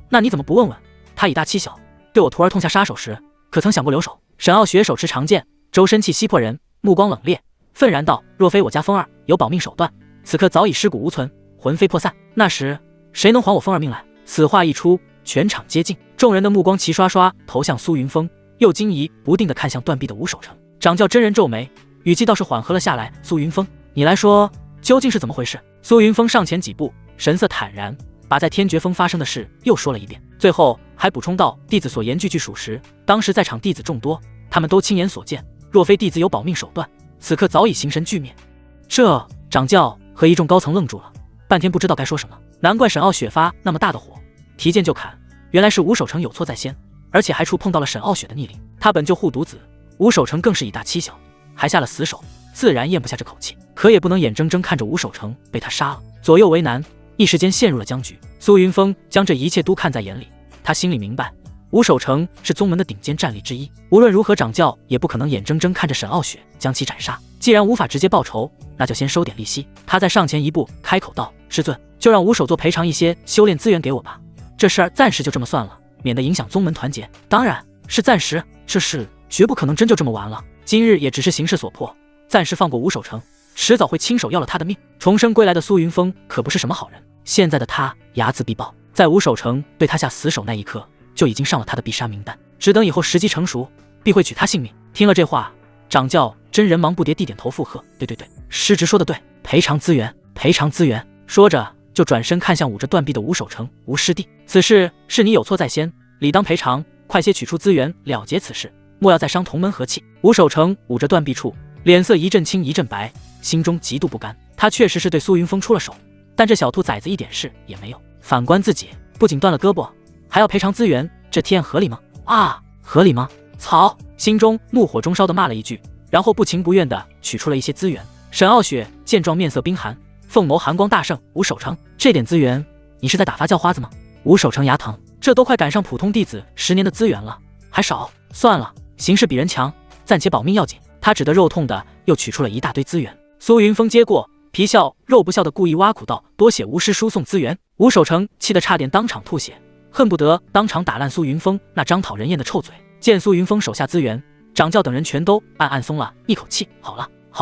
Speaker 1: 那你怎么不问问他以大欺小，对我徒儿痛下杀手时，可曾想过留手？沈傲雪手持长剑，周身气息迫人，目光冷冽，愤然道：若非我家风儿有保命手段，此刻早已尸骨无存，魂飞魄散，那时谁能还我风儿命来？此话一出，全场皆静，众人的目光齐刷刷投向苏云峰，又惊疑不定地看向断臂的吴守成。掌教真人皱眉，语气倒是缓和了下来：苏云峰，你来说究竟是怎么回事？苏云峰上前几步，神色坦然，把在天绝峰发生的事又说了一遍，最后还补充道：弟子所言句句属实，当时在场弟子众多，他们都亲眼所见，若非弟子有保命手段，此刻早已形神俱灭。这掌教和一众高层愣住了，半天不知道该说什么。难怪沈傲雪发那么大的火，提剑就砍，原来是吴守成有错在先，而且还触碰到了沈傲雪的逆鳞。他本就护犊子，吴守成更是以大欺小，还下了死手，自然咽不下这口气，可也不能眼睁睁看着吴守成被他杀了，左右为难，一时间陷入了僵局。苏云峰将这一切都看在眼里，他心里明白，吴守成是宗门的顶尖战力之一，无论如何掌教也不可能眼睁睁看着沈傲雪将其斩杀。既然无法直接报仇，那就先收点利息。他再上前一步，开口道：“师尊，就让吴守作赔偿一些修炼资源给我吧，这事儿暂时就这么算了，免得影响宗门团结。当然是暂时，这事绝不可能真就这么完了。今日也只是形势所迫，暂时放过吴守成，迟早会亲手要了他的命。”重生归来的苏云峰可不是什么好人，现在的他睚眦必报，在吴守成对他下死手那一刻，就已经上了他的必杀名单，只等以后时机成熟，必会取他性命。听了这话，掌教真人忙不迭地点头附和：“对，师侄说的对，赔偿资源，赔偿资源。”说着就转身看向捂着断臂的吴守成：“吴师弟，此事是你有错在先，理当赔偿，快些取出资源了结此事，莫要再伤同门和气。”吴守成捂着断臂处，脸色一阵青一阵白，心中极度不甘。他确实是对苏云峰出了手，但这小兔崽子一点事也没有。反观自己，不仅断了胳膊，还要赔偿资源，这提案合理吗？合理吗？草！心中怒火中烧的骂了一句，然后不情不愿地取出了一些资源。沈傲雪见状，面色冰寒，凤眸寒光大盛：“吴守成，这点资源，你是在打发叫花子吗？”吴守成牙疼，这都快赶上普通弟子10年的资源了，还少？算了，形势比人强，暂且保命要紧。他只得肉痛的又取出了一大堆资源。苏云峰接过，皮笑肉不笑的故意挖苦道：“多谢吴师输送资源。”吴守成气得差点当场吐血，恨不得当场打烂苏云峰那张讨人厌的臭嘴。见苏云峰手下资源，掌教等人全都暗暗松了一口气。好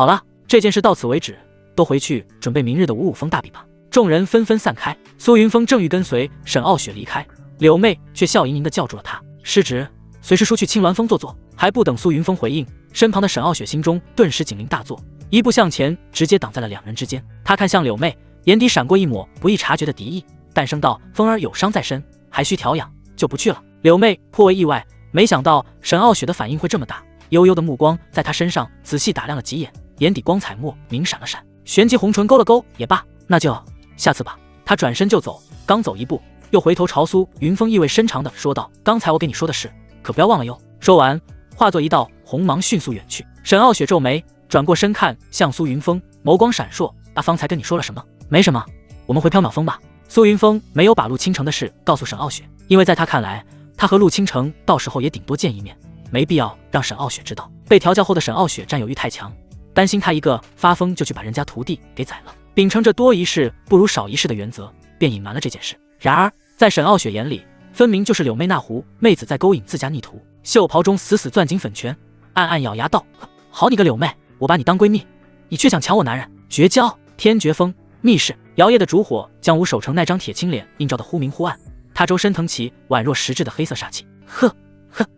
Speaker 1: 了，这件事到此为止，都回去准备明日的55峰大比吧。众人纷纷散开。苏云峰正欲跟随沈傲雪离开，柳妹却笑盈盈地叫住了他：“师侄，随时出去青鸾峰坐坐。”还不等苏云峰回应，身旁的沈傲雪心中顿时警铃大作，一步向前，直接挡在了两人之间。他看向柳妹，眼底闪过一抹不易察觉的敌意，淡声道：“风儿有伤在身，还需调养，就不去了。”柳妹颇为意外，没想到沈傲雪的反应会这么大，悠悠的目光在他身上仔细打量了几眼，眼底光彩莫明闪了闪，旋即红唇勾了勾：“也罢，那就下次吧。”他转身就走，刚走一步，又回头朝苏云峰意味深长地说道：“刚才我给你说的事，可不要忘了哟。”说完，化作一道红芒迅速远去。沈傲雪皱眉，转过身看向苏云峰，眸光闪烁：“方才跟你说了什么？”“没什么，我们回缥缈峰吧。”苏云峰没有把陆倾城的事告诉沈傲雪，因为在他看来，他和陆倾城到时候也顶多见一面，没必要让沈傲雪知道。被调教后的沈傲雪占有欲太强，担心他一个发疯就去把人家徒弟给宰了，秉承着多一事不如少一事的原则，便隐瞒了这件事。然而在沈傲雪眼里，分明就是柳妹那狐妹子在勾引自家逆徒，袖袍中死死攥紧粉拳，暗暗咬牙道：“好你个柳妹，我把你当闺蜜，你却想抢我男人，绝交！”天绝峰密室，摇曳的烛火将吴守成那张铁青脸映照得忽明忽暗，他周身腾起宛若实质的黑色煞气。呵，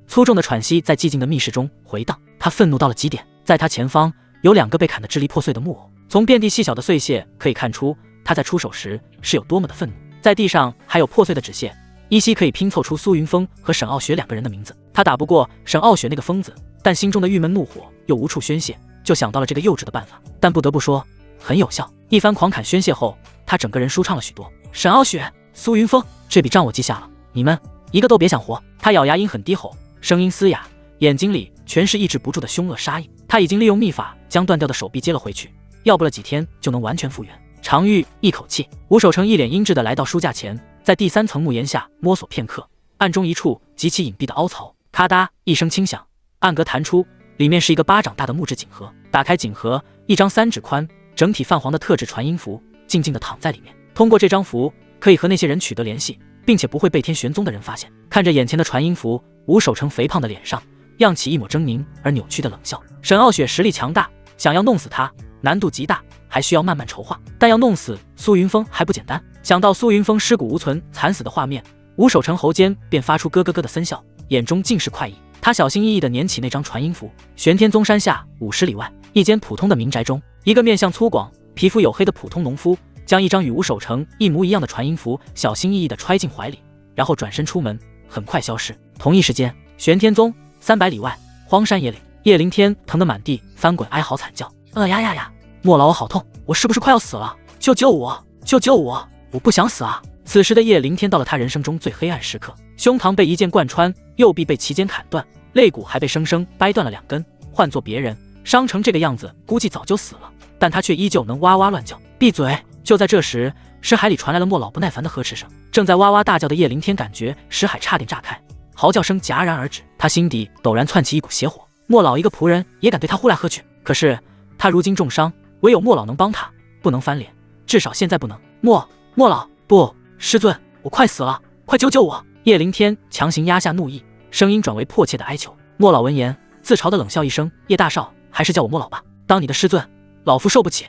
Speaker 1: 粗重的喘息在寂静的密室中回荡，他愤怒到了极点。在他前方有2个被砍得支离破碎的木偶，从遍地细小的碎屑可以看出他在出手时是有多么的愤怒。在地上还有破碎的纸屑，依稀可以拼凑出苏云峰和沈傲雪2个人的名字。他打不过沈傲雪那个疯子，但心中的郁闷怒火又无处宣泄，就想到了这个幼稚的办法，但不得不说很有效。一番狂砍宣泄后，他整个人舒畅了许多。沈傲雪、苏云峰，这笔账我记下了，你们一个都别想活！他咬牙阴狠低吼，声音嘶哑，眼睛里全是抑制不住的凶恶杀意。他已经利用秘法将断掉的手臂接了回去，要不了几天就能完全复原。长吁一口气，吴守成一脸阴鸷的来到书架前，在第3层木檐下摸索片刻，暗中一处极其隐蔽的凹槽，咔嗒一声轻响，暗格弹出，里面是一个巴掌大的木质锦盒。打开锦盒，一张3指宽、整体泛黄的特制传音符静静地躺在里面。通过这张符，可以和那些人取得联系，并且不会被天玄宗的人发现。看着眼前的传音符，吴守成肥胖的脸上漾起一抹狰狞而扭曲的冷笑。沈傲雪实力强大，想要弄死他难度极大，还需要慢慢筹划。但要弄死苏云峰还不简单。想到苏云峰尸骨无存、惨死的画面，吴守成喉间便发出咯咯咯的森笑，眼中尽是快意。他小心翼翼地捻起那张传音符。玄天宗山下50里外，一间普通的民宅中，一个面相粗犷、皮肤黝黑的普通农夫将一张与吴守成一模一样的传音符小心翼翼地揣进怀里，然后转身出门，很快消失。同一时间，玄天宗300里外荒山野岭，叶灵天疼得满地翻滚，哀嚎惨叫：“呀！莫劳我好痛，我是不是快要死了？救救我！救救我！我不想死啊！”此时的叶灵天到了他人生中最黑暗时刻，胸膛被一剑贯穿，右臂被齐肩砍断，肋骨还被生生掰断了2根。换做别人，伤成这个样子，估计早就死了，但他却依旧能哇哇乱叫。闭嘴！就在这时，石海里传来了莫老不耐烦的呵斥声。正在哇哇大叫的叶灵天感觉石海差点炸开，嚎叫声戛然而止，他心底陡然窜起一股邪火。莫老一个仆人也敢对他呼来喝去？可是他如今重伤，唯有莫老能帮他，不能翻脸，至少现在不能。莫老，不，师尊，我快死了，快救救我！叶灵天强行压下怒意，声音转为迫切的哀求。莫老闻言，自嘲的冷笑一声：“叶大少，还是叫我莫老吧，当你的师尊，老夫受不起。”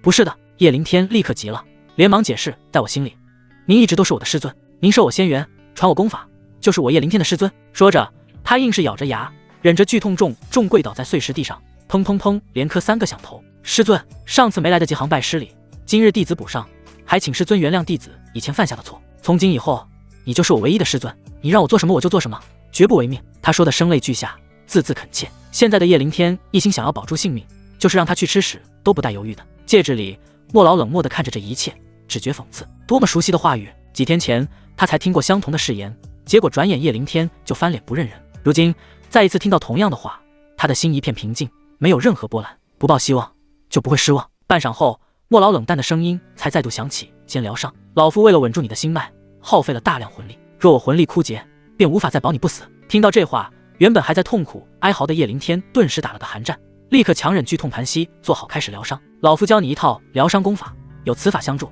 Speaker 1: 不是的。叶灵天立刻急了，连忙解释：“在我心里，您一直都是我的师尊，您授我仙缘，传我功法，就是我叶灵天的师尊。”说着，他硬是咬着牙，忍着剧痛重跪倒在碎石地上，砰砰砰连磕3个响头。师尊，上次没来得及行拜师礼，今日弟子补上，还请师尊原谅弟子以前犯下的错。从今以后，你就是我唯一的师尊，你让我做什么我就做什么，绝不违命。他说的声泪俱下，字字恳切。现在的叶灵天一心想要保住性命，就是让他去吃屎都不带犹豫的。戒指里，莫老冷漠地看着这一切，只觉讽刺。多么熟悉的话语！几天前他才听过相同的誓言，结果转眼叶灵天就翻脸不认人。如今再一次听到同样的话，他的心一片平静，没有任何波澜。不抱希望，就不会失望。半晌后，莫老冷淡的声音才再度响起：“先疗伤。老夫为了稳住你的心脉，耗费了大量魂力，若我魂力枯竭，便无法再保你不死。”听到这话，原本还在痛苦哀嚎的叶灵天顿时打了个寒战，立刻强忍剧痛盘膝，做好开始疗伤。老夫教你一套疗伤功法，有此法相助，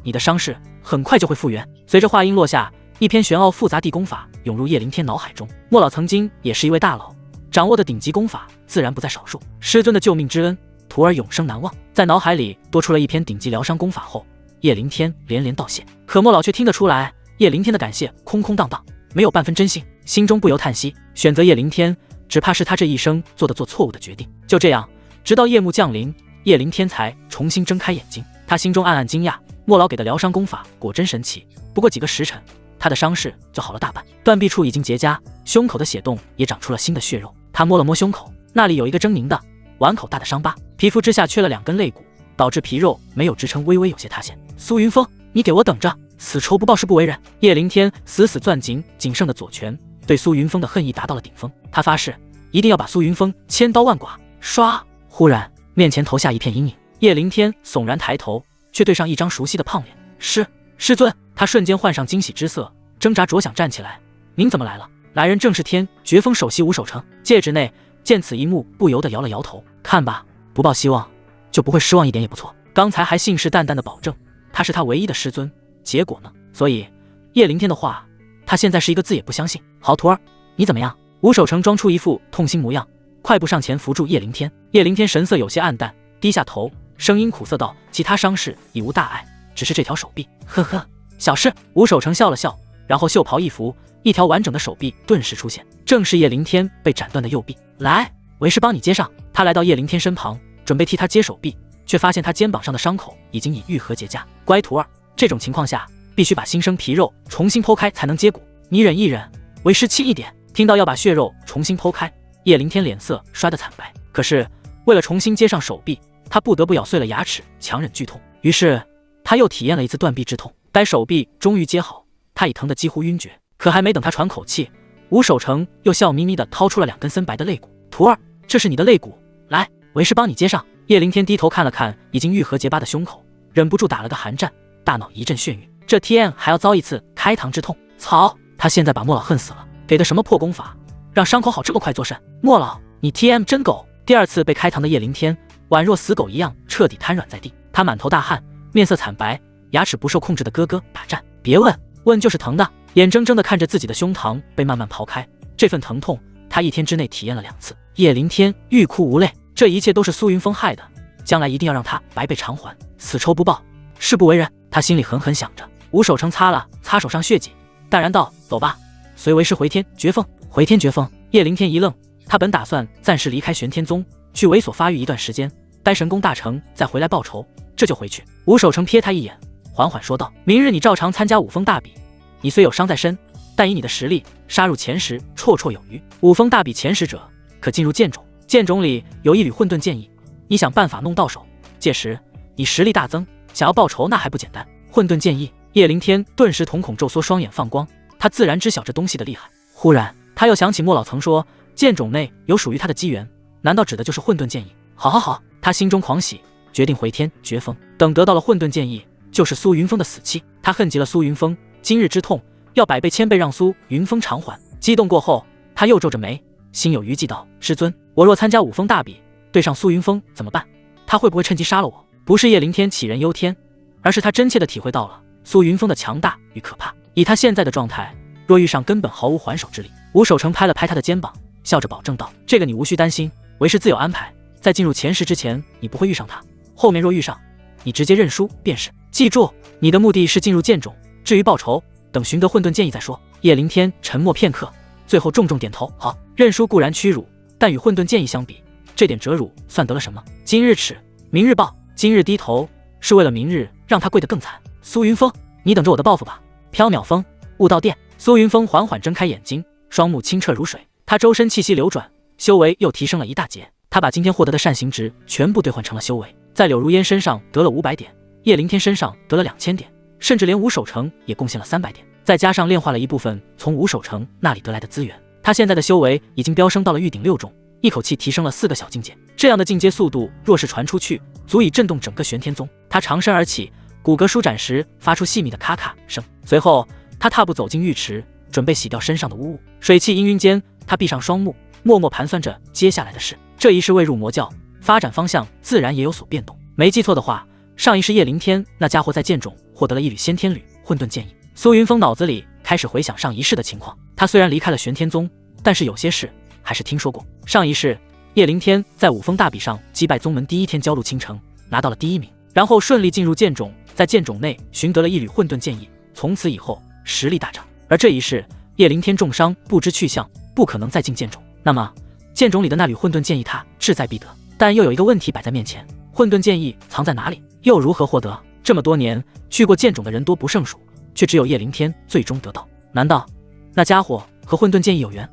Speaker 1: 你的伤势很快就会复原。随着话音落下，一篇玄奥复杂地功法涌入叶灵天脑海中。莫老曾经也是一位大佬，掌握的顶级功法自然不在少数。师尊的救命之恩，徒儿永生难忘。在脑海里多出了一篇顶级疗伤功法后，叶灵天连连道谢。可莫老却听得出来，叶灵天的感谢空空荡荡，没有半分真心，心中不由叹息。选择叶灵天，只怕是他这一生做错误的决定。就这样，直到夜幕降临，叶灵天才重新睁开眼睛。他心中暗暗惊讶，莫老给的疗伤功法果真神奇。不过几个时辰，他的伤势就好了大半，断臂处已经结痂，胸口的血洞也长出了新的血肉。他摸了摸胸口，那里有一个狰狞的碗口大的伤疤，皮肤之下缺了2根肋骨，导致皮肉没有支撑，微微有些塌陷。苏云峰，你给我等着，此仇不报誓不为人。叶灵天死攥紧仅剩的左拳，对苏云峰的恨意达到了顶峰。他发誓一定要把苏云峰千刀万剐。唰！忽然面前投下一片阴影，叶灵天悚然抬头，却对上一张熟悉的胖脸。师尊！他瞬间换上惊喜之色，挣扎着想站起来。您怎么来了？来人正是天绝峰首席吴守成。戒指内见此一幕，不由得摇了摇头。看吧，不抱希望，就不会失望一点也不错。刚才还信誓旦旦的保证他是他唯一的师尊，结果呢？所以叶灵天的话，他现在是一个字也不相信。好徒儿，你怎么样？吴守成装出一副痛心模样，快步上前扶住叶灵天。叶灵天神色有些暗淡，低下头，声音苦涩道：“其他伤势已无大碍，只是这条手臂。”呵呵，小事。吴守成笑了笑，然后袖袍一拂，一条完整的手臂顿时出现，正是叶灵天被斩断的右臂。来，为师帮你接上。他来到叶灵天身旁，准备替他接手臂，却发现他肩膀上的伤口已经愈合结痂。乖徒儿，这种情况下必须把新生皮肉重新剖开才能接骨，你忍一忍，为师轻一点。听到要把血肉重新剖开，叶灵天脸色摔得惨白。可是为了重新接上手臂，他不得不咬碎了牙齿，强忍剧痛。于是他又体验了一次断臂之痛。待手臂终于接好，他已疼得几乎晕厥。可还没等他喘口气，吴守成又笑眯眯地掏出了2根森白的肋骨。徒儿，这是你的肋骨，来，为师帮你接上。叶灵天低头看了看已经愈合结疤的胸口，忍不住打了个寒战，大脑一阵眩晕。这 TM 还要遭一次开膛之痛。操！他现在把莫老恨死了，给的什么破功法，让伤口好这么快作甚？莫老，你 TM 真狗！第2次被开膛的叶灵天宛若死狗一样彻底瘫软在地，他满头大汗，面色惨白，牙齿不受控制的咯咯打颤。别问，问就是疼的。眼睁睁地看着自己的胸膛被慢慢刨开，这份疼痛他1天之内体验了2次。叶灵天欲哭无泪，这一切都是苏云峰害的，将来一定要让他白背偿还，此仇不报，誓不为人。他心里狠狠想着。吴守成擦了擦手上血迹，淡然道：“走吧，随为师回天绝峰。”回天绝峰？叶灵天一愣，他本打算暂时离开玄天宗，去猥琐发育一段时间，待神功大成再回来报仇，这就回去。吴守成瞥他一眼，缓缓说道：“明日你照常参加5峰大比，你虽有伤在身，但以你的实力，杀入前10绰绰有余。5峰大比前10者，可进入剑种，剑种里有一缕混沌剑意，你想办法弄到手，届时你实力大增，想要报仇那还不简单。”混沌剑意，叶灵天顿时瞳孔骤缩，双眼放光，他自然知晓这东西的厉害。忽然他又想起莫老曾说剑种内有属于他的机缘，难道指的就是混沌剑意？好好好，他心中狂喜，决定回天绝风。等得到了混沌剑意，就是苏云峰的死期。他恨极了苏云峰，今日之痛要100倍1000倍让苏云峰偿还。激动过后，他又皱着眉，心有余悸道：师尊，我若参加五峰大比，对上苏云峰怎么办？他会不会趁机杀了我？不是叶灵天杞人忧天，而是他真切地体会到了苏云峰的强大与可怕。以他现在的状态，若遇上根本毫无还手之力。吴守成拍了拍他的肩膀，笑着保证道：这个你无需担心，为师自有安排。在进入前10之前，你不会遇上他，后面若遇上，你直接认输便是。记住，你的目的是进入剑种，至于报仇，等寻得混沌剑意再说。叶灵天沉默片刻，最后重重点头：好。认输固然屈辱，但与混沌剑意相比，这点折辱算得了什么？今日耻，明日报。今日低头，是为了明日让他跪得更惨。苏云峰，你等着我的报复吧。缥缈峰，悟道殿。苏云峰缓缓睁开眼睛，双目清澈如水，他周身气息流转，修为又提升了一大截。他把今天获得的善行值全部兑换成了修为，在柳如烟身上得了500点，叶灵天身上得了2000点，甚至连吴守成也贡献了300点，再加上炼化了一部分从吴守成那里得来的资源，他现在的修为已经飙升到了玉鼎6种，一口气提升了4个小境界。这样的进阶速度，若是传出去，足以震动整个玄天宗。他长身而起，骨骼舒展时发出细密的咔咔声，随后他踏步走进浴池，准备洗掉身上的污物。水汽氤氲间，他闭上双目，默默盘算着接下来的事。这一世未入魔教，发展方向自然也有所变动。没记错的话，上一世叶灵天那家伙在剑种获得了一缕先天缕混沌剑意。苏云峰脑子里开始回想上一世的情况。他虽然离开了玄天宗，但是有些事还是听说过。上一世叶灵天在五峰大比上击败宗门第一天骄鹿倾城，拿到了第1名，然后顺利进入剑种，在剑种内寻得了一缕混沌剑意，从此以后实力大涨。而这一世叶灵天重伤不知去向，不可能再进剑种，那么剑种里的那缕混沌剑意他志在必得。但又有一个问题摆在面前，混沌剑意藏在哪里，又如何获得？这么多年去过剑种的人多不胜数，却只有叶灵天最终得到。难道那家伙和混沌剑意有缘？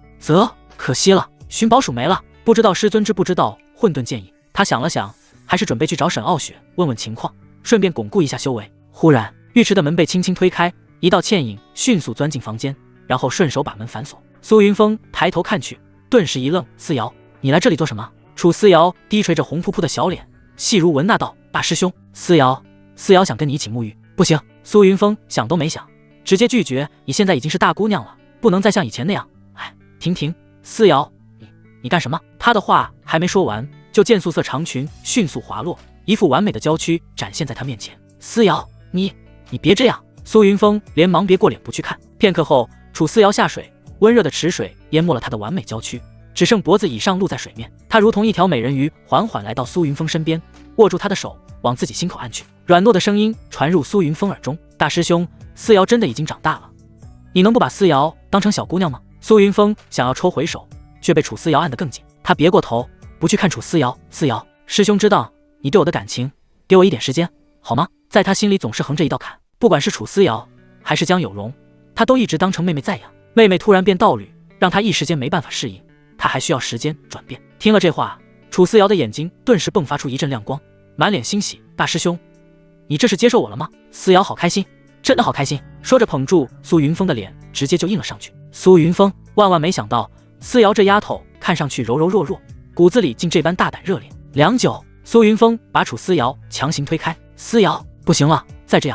Speaker 1: 可惜了，寻宝鼠没了。不知道师尊知不知道混沌剑意？他想了想，还是准备去找沈傲雪问问情况，顺便巩固一下修为。忽然浴池的门被轻轻推开，一道倩影迅速钻进房间，然后顺手把门反锁。苏云峰抬头看去，顿时一愣：思瑶，你来这里做什么？楚思瑶低垂着红扑扑的小脸，细如蚊那道：大师兄，思瑶想跟你一起沐浴。不行。苏云峰想都没想，直接拒绝。你现在已经是大姑娘了，不能再像以前那样。停，思瑶，你干什么？他的话还没说完，就见素色长裙迅速滑落，一副完美的娇躯展现在他面前。思瑶，你别这样。苏云峰连忙别过脸不去看。片刻后，楚思瑶下水，温热的池水淹没了她的完美娇躯，只剩脖子以上露在水面。她如同一条美人鱼，缓缓来到苏云峰身边，握住他的手往自己心口按去。软糯的声音传入苏云峰耳中：大师兄，思瑶真的已经长大了，你能不把思瑶当成小姑娘吗？苏云峰想要抽回手，却被楚思瑶按得更紧。他别过头，不去看楚思瑶。思瑶，师兄知道你对我的感情，给我一点时间好吗？在他心里总是横着一道坎，不管是楚思瑶还是江有容，他都一直当成妹妹在养。妹妹突然变道侣，让他一时间没办法适应，他还需要时间转变。听了这话，楚思瑶的眼睛顿时迸发出一阵亮光，满脸欣喜：大师兄，你这是接受我了吗？思瑶好开心，真的好开心。说着捧住苏云峰的脸，直接就印了上去。苏云峰万万没想到，思瑶这丫头看上去柔柔弱弱，骨子里竟这般大胆热烈。良久，苏云峰把楚思瑶强行推开。思瑶，不行了，再这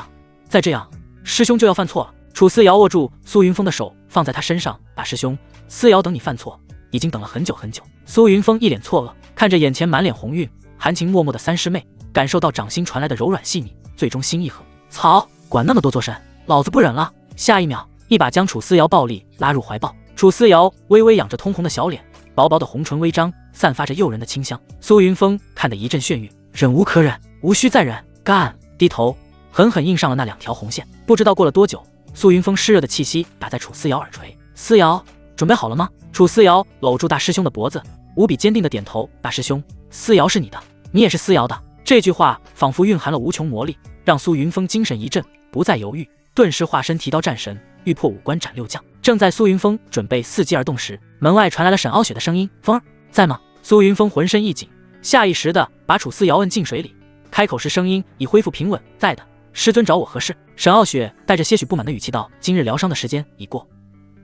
Speaker 1: 样，师兄就要犯错了。楚思瑶握住苏云峰的手放在他身上：大师兄，思瑶等你犯错，已经等了很久很久。苏云峰一脸错愕，看着眼前满脸红晕、含情脉脉的三师妹，感受到掌心传来的柔软细腻，最终心一横：操，管那么多做甚？老子不忍了！下一秒，一把将楚思瑶暴力拉入怀抱。楚思瑶微微仰着通红的小脸，薄薄的红唇微张，散发着诱人的清香。苏云峰看得一阵眩晕，忍无可忍，无需再忍，干！低头狠狠印上了那2条红线。不知道过了多久，苏云峰湿热的气息打在楚思瑶耳垂。思瑶，准备好了吗？楚思瑶搂住大师兄的脖子，无比坚定的点头：大师兄，思瑶是你的，你也是思瑶的。这句话仿佛蕴含了无穷魔力，让苏云峰精神一振，不再犹豫，顿时化身提刀战神，欲破五关斩六将。正在苏云峰准备伺机而动时，门外传来了沈傲雪的声音：峰儿在吗？苏云峰浑身一紧，下意识地把楚思瑶摁进水里，开口时声音已恢复平稳：在的，师尊找我何事？沈傲雪带着些许不满的语气道：今日疗伤的时间已过，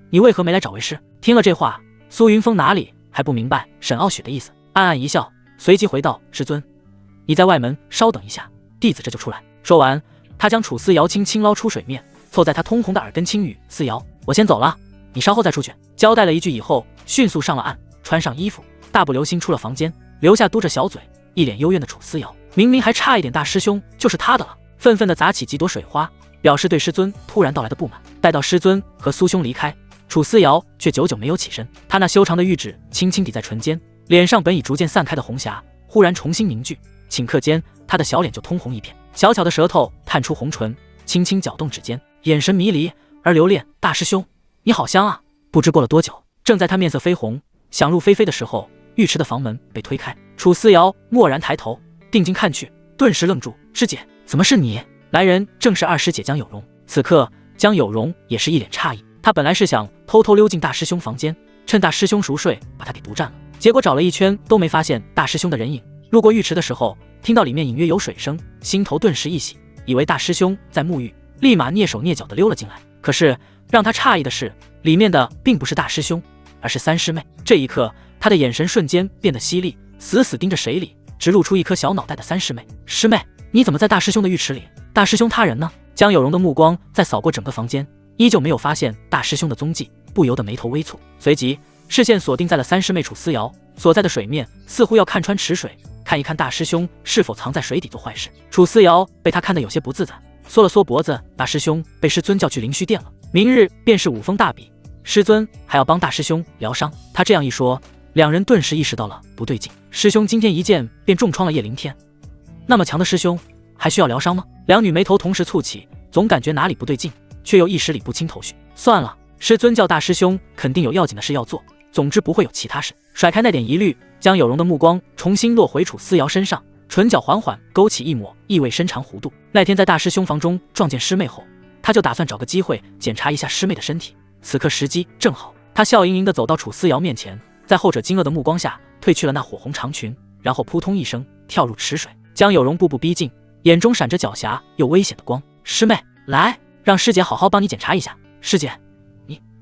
Speaker 1: 你为何没来找为师？听了这话，苏云峰哪里还不明白沈傲雪的意思？暗暗一笑，随即回道：“师尊，你在外门稍等一下，弟子这就出来。”说完，他将楚思瑶轻轻捞出水面，凑在他通红的耳根轻语：“思瑶，我先走了，你稍后再出去。”交代了一句以后，迅速上了岸，穿上衣服，大步流星出了房间，留下嘟着小嘴，一脸幽怨的楚思瑶。明明还差一点大师兄就是他的了，愤愤地砸起几朵水花，表示对师尊突然到来的不满。待到师尊和苏兄离开，楚思瑶却久久没有起身，他那修长的玉指轻轻抵在唇间，脸上本已逐渐散开的红霞忽然重新凝聚，顷刻间他的小脸就通红一片，小巧的舌头探出红唇，轻轻搅动指尖，眼神迷离而留恋。大师兄，你好香啊！不知过了多久，正在他面色绯红想入非非的时候，浴池的房门被推开，楚思瑶蓦然抬头定睛看去，顿时愣住：“师姐，怎么是你？”来人正是二师姐江有容。此刻江有容也是一脸诧异，他本来是想偷偷溜进大师兄房间，趁大师兄熟睡把他给独占了，结果找了一圈都没发现大师兄的人影。路过浴池的时候，听到里面隐约有水声，心头顿时一喜，以为大师兄在沐浴，立马蹑手蹑脚地溜了进来。可是让他诧异的是，里面的并不是大师兄，而是三师妹。这一刻，他的眼神瞬间变得犀利，死死盯着水里直露出一颗小脑袋的三师妹。“师妹，你怎么在大师兄的浴池里？大师兄他人呢？”江有容的目光在扫过整个房间，依旧没有发现大师兄的踪迹，不由得眉头微蹙，随即视线锁定在了三师妹楚思瑶所在的水面，似乎要看穿池水，看一看大师兄是否藏在水底做坏事。楚思瑶被他看得有些不自在，缩了缩脖子：“大师兄被师尊叫去灵虚殿了，明日便是五峰大比，师尊还要帮大师兄疗伤。”他这样一说，两人顿时意识到了不对劲。师兄今天一剑便重创了叶灵天，那么强的师兄还需要疗伤吗？两女眉头同时蹙起，总感觉哪里不对劲，却又一时理不清头绪。算了，师尊叫大师兄肯定有要紧的事要做，总之不会有其他事。甩开那点疑虑，江有容的目光重新落回楚思瑶身上，唇角缓缓勾起一抹意味深长弧度。那天在大师兄房中撞见师妹后，他就打算找个机会检查一下师妹的身体，此刻时机正好。他笑盈盈地走到楚思瑶面前，在后者惊愕的目光下褪去了那火红长裙，然后扑通一声跳入池水。江有容步步逼近，眼中闪着狡黠又危险的光。“师妹，来，让师姐好好帮你检查一下。”“师姐，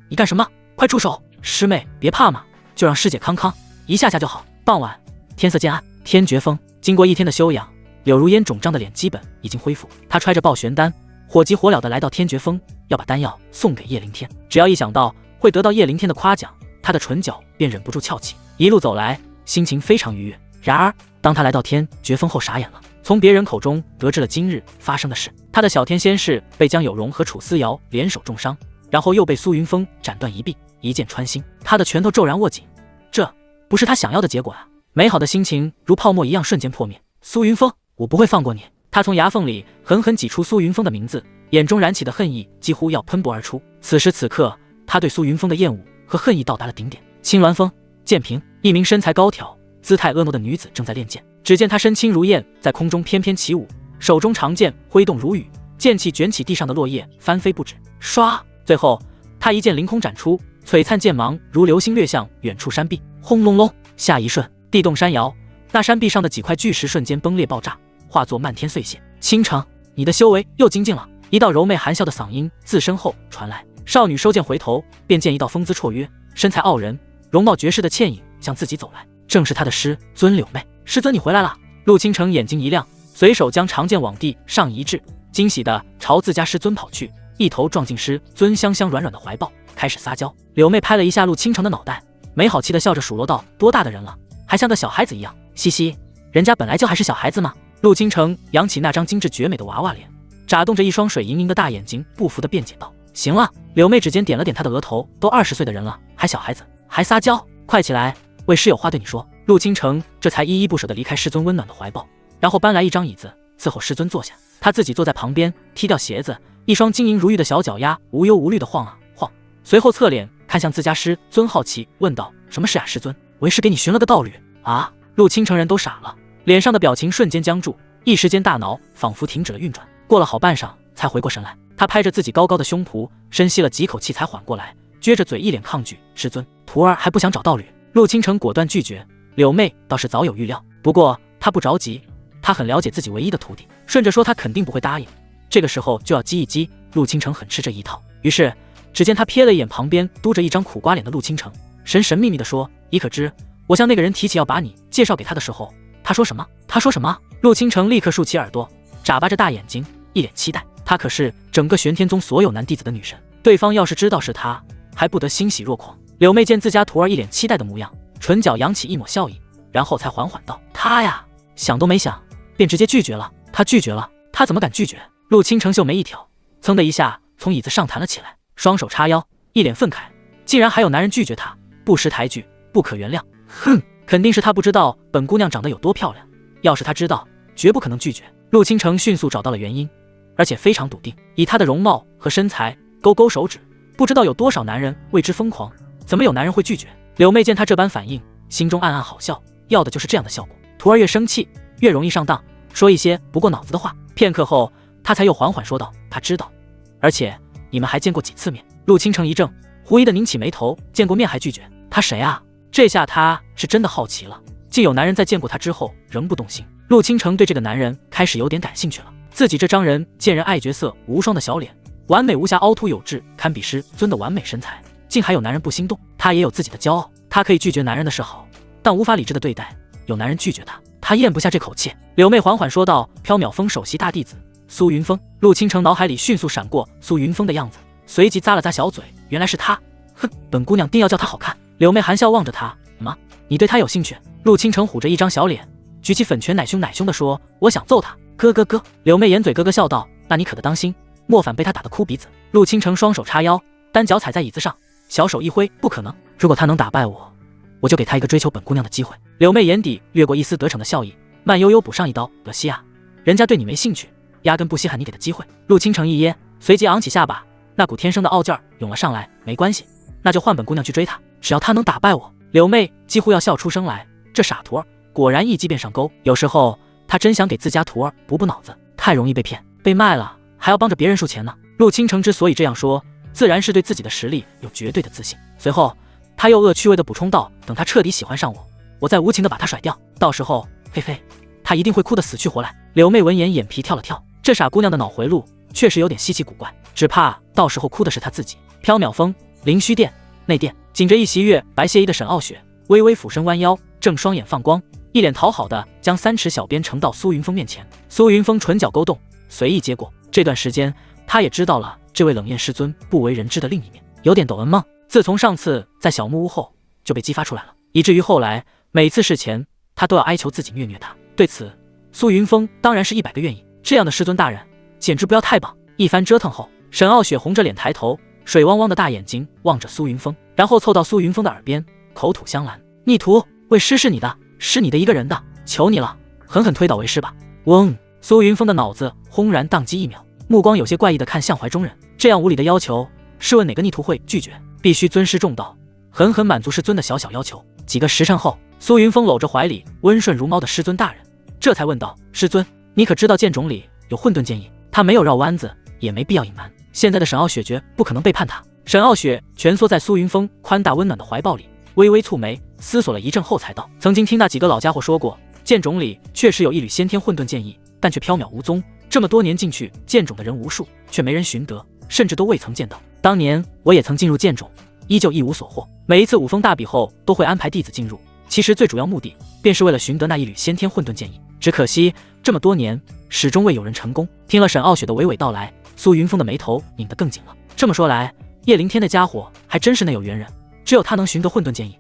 Speaker 1: 你干什么？快住手！”“师妹别怕嘛，就让师姐康康一下下就好。”傍晚，天色渐暗，天绝峰经过一天的休养，柳如烟肿胀的脸基本已经恢复。她揣着抱玄丹，火急火燎地来到天绝峰，要把丹药送给叶灵天。只要一想到会得到叶灵天的夸奖，她的唇角便忍不住翘起。一路走来，心情非常愉悦。然而当她来到天绝峰后，傻眼了，从别人口中得知了今日发生的事。她的小天仙是被江有容和楚思瑶联手重伤，然后又被苏云峰斩断一臂，一剑穿心。她的拳头骤然握紧，这不是她想要的结果啊！美好的心情如泡沫一样瞬间破灭。苏云峰，我不会放过你！她从牙缝里狠狠挤出苏云峰的名字，眼中燃起的恨意几乎要喷薄而出。此时此刻，她对苏云峰的厌恶和恨意到达了顶点。青鸾峰，剑平，一名身材高挑、姿态婀娜的女子正在练剑。只见她身轻如燕，在空中翩翩起舞，手中长剑挥动如雨，剑气卷起地上的落叶，翻飞不止。唰！最后，她一剑凌空斩出，璀璨剑芒如流星掠向远处山壁。轰隆隆！下一瞬，地动山摇，那山壁上的几块巨石瞬间崩裂爆炸，化作漫天碎屑。倾城，你的修为又精进了！一道柔媚含笑的嗓音自身后传来。少女收剑回头，便见一道风姿绰约、身材傲人、容貌绝世的倩影向自己走来，正是她的师尊柳妹。师尊，你回来了！陆倾城眼睛一亮，随手将长剑往地上一掷，惊喜地朝自家师尊跑去，一头撞进师尊香香软软的怀抱，开始撒娇。柳妹拍了一下陆倾城的脑袋，没好气地笑着数落道：“多大的人了，还像个小孩子一样？嘻嘻，人家本来就还是小孩子嘛。”陆倾城扬起那张精致绝美的娃娃脸，眨动着一双水盈盈的大眼睛，不服地辩解道：“行了。”柳妹指尖点了点他的额头，都20岁的人了，还小孩子，还撒娇，快起来，为师有话对你说。陆倾城这才依依不舍地离开师尊温暖的怀抱，然后搬来一张椅子伺候师尊坐下，他自己坐在旁边，踢掉鞋子，一双晶莹如玉的小脚丫无忧无虑地晃啊晃，随后侧脸看向自家师尊，好奇问道：“什么事啊，师尊？为师给你寻了个道侣啊！”陆倾城人都傻了，脸上的表情瞬间僵住，一时间大脑仿佛停止了运转，过了好半晌才回过神来。他拍着自己高高的胸脯，深吸了几口气才缓过来，撅着嘴一脸抗拒：“师尊，徒儿还不想找道侣。”陆倾城果断拒绝。柳妹倒是早有预料，不过她不着急，她很了解自己唯一的徒弟，顺着说她肯定不会答应，这个时候就要激一激。陆倾城很吃这一套，于是只见他瞥了一眼旁边嘟着一张苦瓜脸的陆倾城，神神秘秘地说：“你可知我向那个人提起要把你介绍给他的时候，他说什么？他说什么？陆倾城立刻竖起耳朵，眨巴着大眼睛，一脸期待。他可是整个玄天宗所有男弟子的女神，对方要是知道是他，还不得欣喜若狂。柳妹见自家徒儿一脸期待的模样，唇角扬起一抹笑意，然后才缓缓道：“他呀，想都没想，便直接拒绝了。他拒绝了，他怎么敢拒绝？”陆倾城秀眉一挑，噌的一下从椅子上弹了起来，双手叉腰，一脸愤慨，竟然还有男人拒绝他，不识抬举，不可原谅。哼，肯定是他不知道本姑娘长得有多漂亮，要是他知道，绝不可能拒绝。陆倾城迅速找到了原因，而且非常笃定，以她的容貌和身材，勾勾手指，不知道有多少男人为之疯狂，怎么有男人会拒绝？柳妹见他这般反应，心中暗暗好笑，要的就是这样的效果。徒儿越生气，越容易上当，说一些不过脑子的话。片刻后，他才又缓缓说道：“他知道，而且你们还见过几次面？”陆倾城一怔，狐疑的拧起眉头，见过面还拒绝？他谁啊？这下他是真的好奇了，竟有男人在见过他之后仍不动心。陆倾城对这个男人开始有点感兴趣了。自己这张人见人爱绝色无双的小脸，完美无瑕凹凸有致，堪比师尊的完美身材，竟还有男人不心动。他也有自己的骄傲，他可以拒绝男人的示好，但无法理智的对待有男人拒绝他，他咽不下这口气。柳妹缓缓说道：“缥缈峰首席大弟子苏云峰。”陆倾城脑海里迅速闪过苏云峰的样子，随即咂了咂小嘴，原来是他。哼，本姑娘定要叫他好看。柳妹含笑望着他：“什么？你对他有兴趣？”陆倾城虎着一张小脸，举起粉拳奶凶奶凶地说：“我想揍他。”咯咯咯，柳妹掩嘴咯咯笑道：“那你可得当心，莫反被他打得哭鼻子。”陆倾城双手叉腰，单脚踩在椅子上，小手一挥：“不可能！如果他能打败我，我就给他一个追求本姑娘的机会。”柳妹眼底掠过一丝得逞的笑意，慢悠悠补上一刀：“可惜啊，人家对你没兴趣，压根不稀罕你给的机会。”陆倾城一噎，随即昂起下巴，那股天生的傲劲儿涌了上来。“没关系，那就换本姑娘去追他，只要他能打败我。”柳妹几乎要笑出声来，这傻徒儿果然一击便上钩。有时候他真想给自家徒儿补脑子，太容易被骗，被卖了还要帮着别人数钱呢。陆倾城之所以这样说，自然是对自己的实力有绝对的自信。随后他又恶趣味的补充道：“等他彻底喜欢上我，我再无情的把他甩掉，到时候嘿嘿，他一定会哭得死去活来。”柳妹闻言眼皮跳了跳，这傻姑娘的脑回路确实有点稀奇古怪，只怕到时候哭的是她自己。缥缈峰灵虚殿内殿，紧着一袭月白亵衣的沈傲雪微微俯身弯腰，正双眼放光，一脸讨好的将3尺小鞭呈到苏云峰面前。苏云峰唇角勾动，随意接过。这段时间他也知道了这位冷艳师尊不为人知的另一面，有点抖 M 梦。自从上次在小木屋后就被激发出来了，以至于后来每次事前他都要哀求自己虐虐他。对此苏云峰当然是100个愿意，这样的师尊大人简直不要太棒。一番折腾后，沈傲雪红着脸抬头，水汪汪的大眼睛望着苏云峰，然后凑到苏云峰的耳边，口吐香兰：“逆徒，为师是你的，是你的一个人的，求你了，狠狠推倒为师吧。”嗡！苏云峰的脑子轰然宕机1秒，目光有些怪异的看向怀中人。这样无理的要求，试问哪个逆徒会拒绝？必须尊师重道，狠狠满足师尊的小小要求。几个时辰后，苏云峰搂着怀里温顺如猫的师尊大人，这才问道：“师尊，你可知道剑种里有混沌剑意？”他没有绕弯子，也没必要隐瞒。现在的沈傲雪绝不可能背叛他。沈傲雪蜷缩在苏云峰宽大温暖的怀抱里，微微蹙眉，思索了一阵后才道：“曾经听那几个老家伙说过，剑种里确实有一缕先天混沌剑意，但却缥缈无踪。这么多年进去，剑种的人无数，却没人寻得，甚至都未曾见到。当年我也曾进入剑种，依旧一无所获。每一次五峰大比后，都会安排弟子进入，其实最主要目的便是为了寻得那一缕先天混沌剑意。只可惜这么多年，始终未有人成功。”听了沈傲雪的娓娓道来，苏云峰的眉头拧得更紧了。这么说来，叶凌天那家伙还真是内有缘人，只有他能寻得混沌剑意，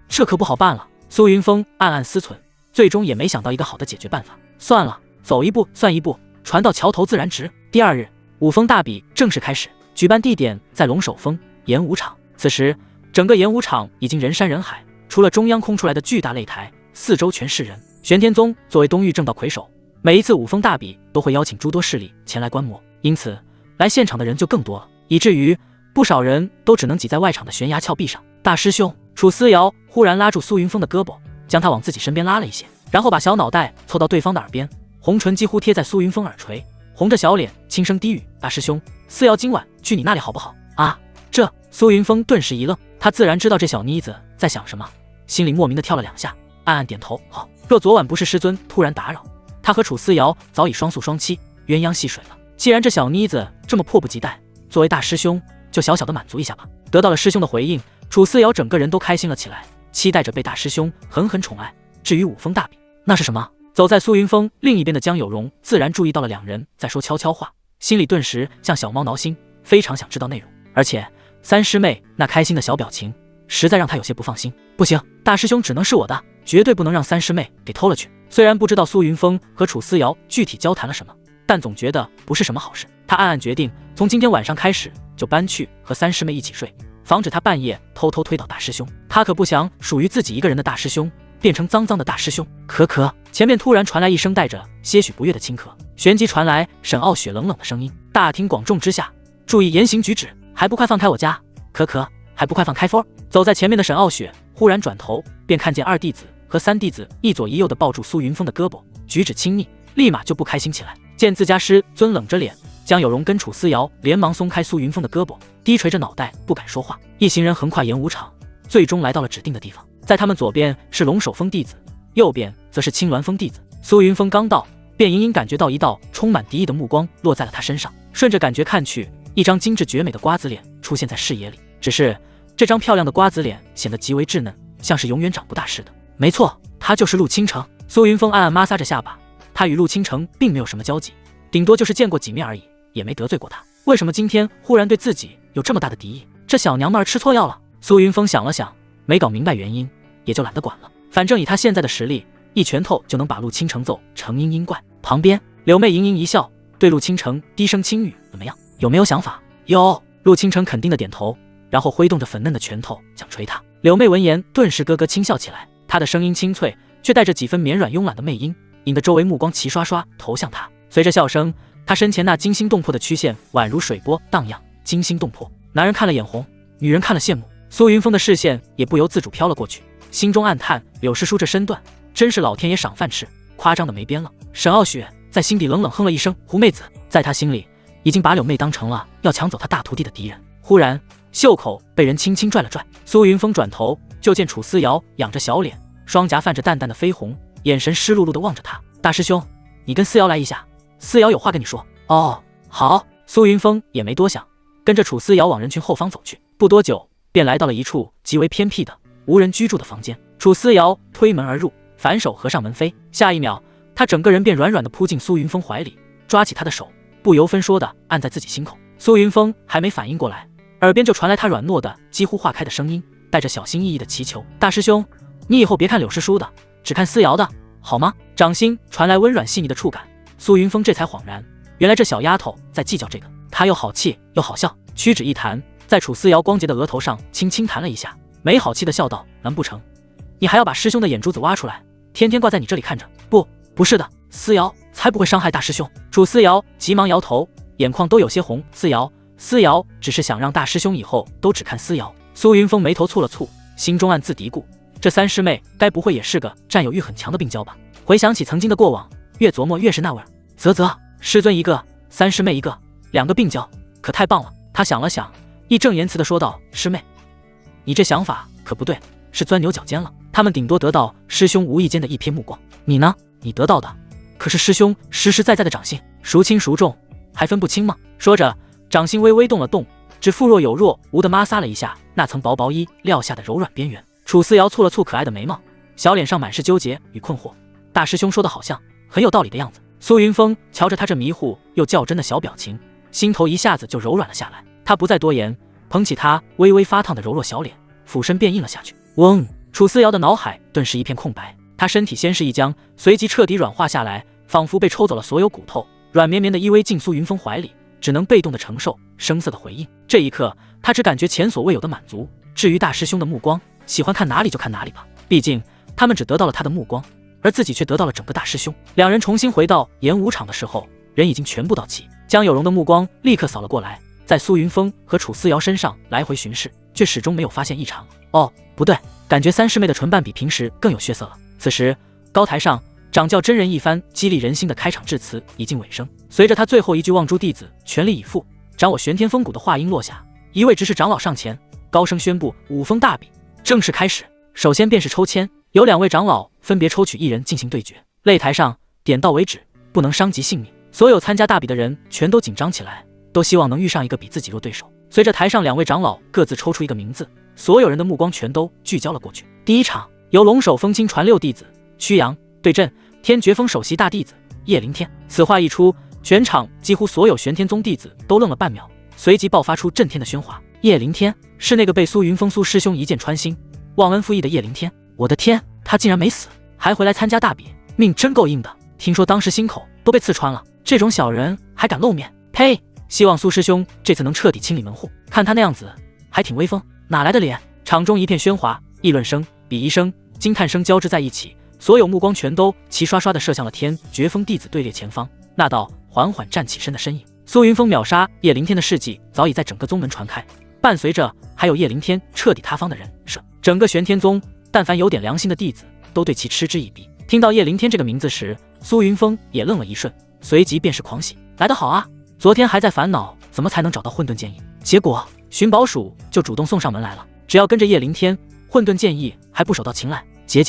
Speaker 1: 这可不好办了。苏云峰暗暗思忖，最终也没想到一个好的解决办法。算了，走一步算一步，船到桥头自然直。第2日，五峰大比正式开始，举办地点在龙首峰演武场。此时整个演武场已经人山人海，除了中央空出来的巨大擂台，四周全是人。玄天宗作为东域正道魁首，每一次五峰大比都会邀请诸多势力前来观摩，因此来现场的人就更多了，以至于不少人都只能挤在外场的悬崖峭壁上。大师兄楚思瑶忽然拉住苏云峰的胳膊，将他往自己身边拉了一些，然后把小脑袋凑到对方的耳边，红唇几乎贴在苏云峰耳垂，红着小脸轻声低语：“大师兄，思瑶今晚去你那里好不好？”啊，这苏云峰顿时一愣，他自然知道这小妮子在想什么，心里莫名的跳了2下，暗暗点头：“好。”若昨晚不是师尊突然打扰，他和楚思瑶早已双宿双栖，鸳鸯戏水了。既然这小妮子这么迫不及待，作为大师兄就小小的满足一下吧。得到了师兄的回应，楚思瑶整个人都开心了起来，期待着被大师兄狠狠宠爱。至于五峰大比，那是什么？走在苏云峰另一边的江有容自然注意到了两人在说悄悄话，心里顿时像小猫挠心，非常想知道内容。而且三师妹那开心的小表情实在让他有些不放心。不行，大师兄只能是我的，绝对不能让三师妹给偷了去。虽然不知道苏云峰和楚思瑶具体交谈了什么，但总觉得不是什么好事。他暗暗决定，从今天晚上开始就搬去和三师妹一起睡，防止他半夜偷偷推倒大师兄。他可不想属于自己一个人的大师兄变成脏脏的大师兄。咳，前面突然传来一声带着些许不悦的轻咳，旋即传来沈傲雪冷冷的声音：大庭广众之下，注意言行举止，还不快放开我家！咳，还不快放开风！走在前面的沈傲雪忽然转头，便看见二弟子和三弟子一左一右的抱住苏云峰的胳膊，举止亲密，立马就不开心起来。见自家师尊冷着脸，江有容跟楚思瑶连忙松开苏云峰的胳膊，低垂着脑袋不敢说话。一行人横跨演武场，最终来到了指定的地方。在他们左边是龙首峰弟子，右边则是青鸾峰弟子。苏云峰刚到，便隐隐感觉到一道充满敌意的目光落在了他身上，顺着感觉看去，一张精致绝美的瓜子脸出现在视野里。只是这张漂亮的瓜子脸显得极为稚嫩，像是永远长不大似的。没错，他就是陆倾城。苏云峰暗暗摩挲着下巴，他与陆倾城并没有什么交集，顶多就是见过几面而已，也没得罪过他。为什么今天忽然对自己有这么大的敌意？这小娘们儿吃错药了。苏云峰想了想，没搞明白原因，也就懒得管了。反正以他现在的实力，一拳头就能把陆倾城揍成嘤嘤怪。旁边柳妹盈盈一笑，对陆倾城低声轻语：怎么样，有没有想法？有。陆倾城肯定的点头，然后挥动着粉嫩的拳头想捶他。柳妹闻言顿时咯咯轻笑起来，她的声音清脆，却带着几分绵软慵懒的魅音，引得周围目光齐刷刷投向她。随着笑声，她身前那惊心动魄的曲线宛如水波荡漾，惊心动魄。男人看了眼红，女人看了羡慕，苏云峰的视线也不由自主飘了过去，心中暗叹：柳师叔这身段真是老天爷赏饭吃，夸张的没边了。沈傲雪在心底冷冷哼了一声：狐妹子。在他心里已经把柳妹当成了要抢走他大徒弟的敌人。忽然袖口被人轻轻拽了拽，苏云峰转头就见楚思瑶仰着小脸，双颊泛着淡淡的绯红，眼神湿漉漉地望着他。大师兄，你跟思瑶来一下，思瑶有话跟你说。哦，好。苏云峰也没多想，跟着楚思瑶往人群后方走去。不多久便来到了一处极为偏僻的无人居住的房间。楚思瑶推门而入，反手合上门扉，下一秒他整个人便软软地扑进苏云峰怀里，抓起他的手不由分说地按在自己心口。苏云峰还没反应过来，耳边就传来他软糯的几乎化开的声音，带着小心翼翼的祈求：大师兄，你以后别看柳师叔的，只看思瑶的好吗？掌心传来温软细腻的触感，苏云峰这才恍然，原来这小丫头在计较这个。他又好气又好笑，屈指一弹，在楚思瑶光洁的额头上轻轻弹了一下，没好气的笑道：难不成你还要把师兄的眼珠子挖出来，天天挂在你这里看着？不是的，思瑶才不会伤害大师兄。楚思瑶急忙摇头，眼眶都有些红。思瑶只是想让大师兄以后都只看思瑶。苏云峰眉头蹙了蹙，心中暗自嘀咕，这三师妹该不会也是个占有欲很强的病娇吧？回想起曾经的过往，越琢磨越是那味儿。啧，师尊一个，三师妹一个，两个病娇，可太棒了。他想了想，义正言辞地说道：师妹，你这想法可不对，是钻牛角尖了。他们顶多得到师兄无意间的一瞥目光，你呢？你得到的可是师兄实实在在的掌心，孰轻孰重还分不清吗？说着，掌心微微动了动，只复若有若无的摩挲了一下那层薄薄衣料下的柔软边缘。楚思瑶蹙了蹙可爱的眉毛，小脸上满是纠结与困惑。大师兄说的好像很有道理的样子。苏云峰瞧着他这迷糊又较真的小表情，心头一下子就柔软了下来。他不再多言，捧起他微微发烫的柔弱小脸，俯身便印了下去。嗡！楚思瑶的脑海顿时一片空白，他身体先是一僵，随即彻底软化下来，仿佛被抽走了所有骨头，软绵绵的依偎进苏云峰怀里，只能被动的承受生涩的回应。这一刻，他只感觉前所未有的满足。至于大师兄的目光，喜欢看哪里就看哪里吧，毕竟他们只得到了他的目光，而自己却得到了整个大师兄。两人重新回到演武场的时候，人已经全部到齐。江有容的目光立刻扫了过来，在苏云峰和楚思瑶身上来回巡视，却始终没有发现异常。哦，不对，感觉三师妹的唇瓣比平时更有血色了。此时高台上，掌教真人一番激励人心的开场致辞已经尾声，随着他最后一句望诸弟子全力以赴，掌我玄天风骨的话音落下，一位执事长老上前高声宣布五峰大比正式开始。首先便是抽签，有2位长老分别抽取一人进行对决。擂台上点到为止，不能伤及性命。所有参加大比的人全都紧张起来，都希望能遇上一个比自己弱对手。随着台上2位长老各自抽出一个名字，所有人的目光全都聚焦了过去。第一场由龙首风清传六弟子曲阳对阵天绝峰首席大弟子叶灵天。此话一出，全场几乎所有玄天宗弟子都愣了半秒，随即爆发出震天的喧哗。叶灵天是那个被苏云峰苏师兄一剑穿心忘恩负义的叶灵天。我的天，他竟然没死，还回来参加大比，命真够硬的。听说当时心口都被刺穿了，这种小人还敢露面？呸！希望苏师兄这次能彻底清理门户，看他那样子还挺威风，哪来的脸？场中一片喧哗，议论声、鄙夷声、惊叹声交织在一起，所有目光全都齐刷刷地射向了天绝峰弟子队列前方那道缓缓站起身的身影。苏云峰秒杀叶灵天的事迹早已在整个宗门传开，伴随着还有叶灵天彻底塌方的人设，整个玄天宗但凡有点良心的弟子都对其嗤之以鼻。听到叶灵天这个名字时，苏云峰也愣了一瞬，随即便是狂喜，来得好啊！昨天还在烦恼怎么才能找到混沌剑意，结果寻宝鼠就主动送上门来了。只要跟着叶灵天，混沌剑意还不手到擒来。结！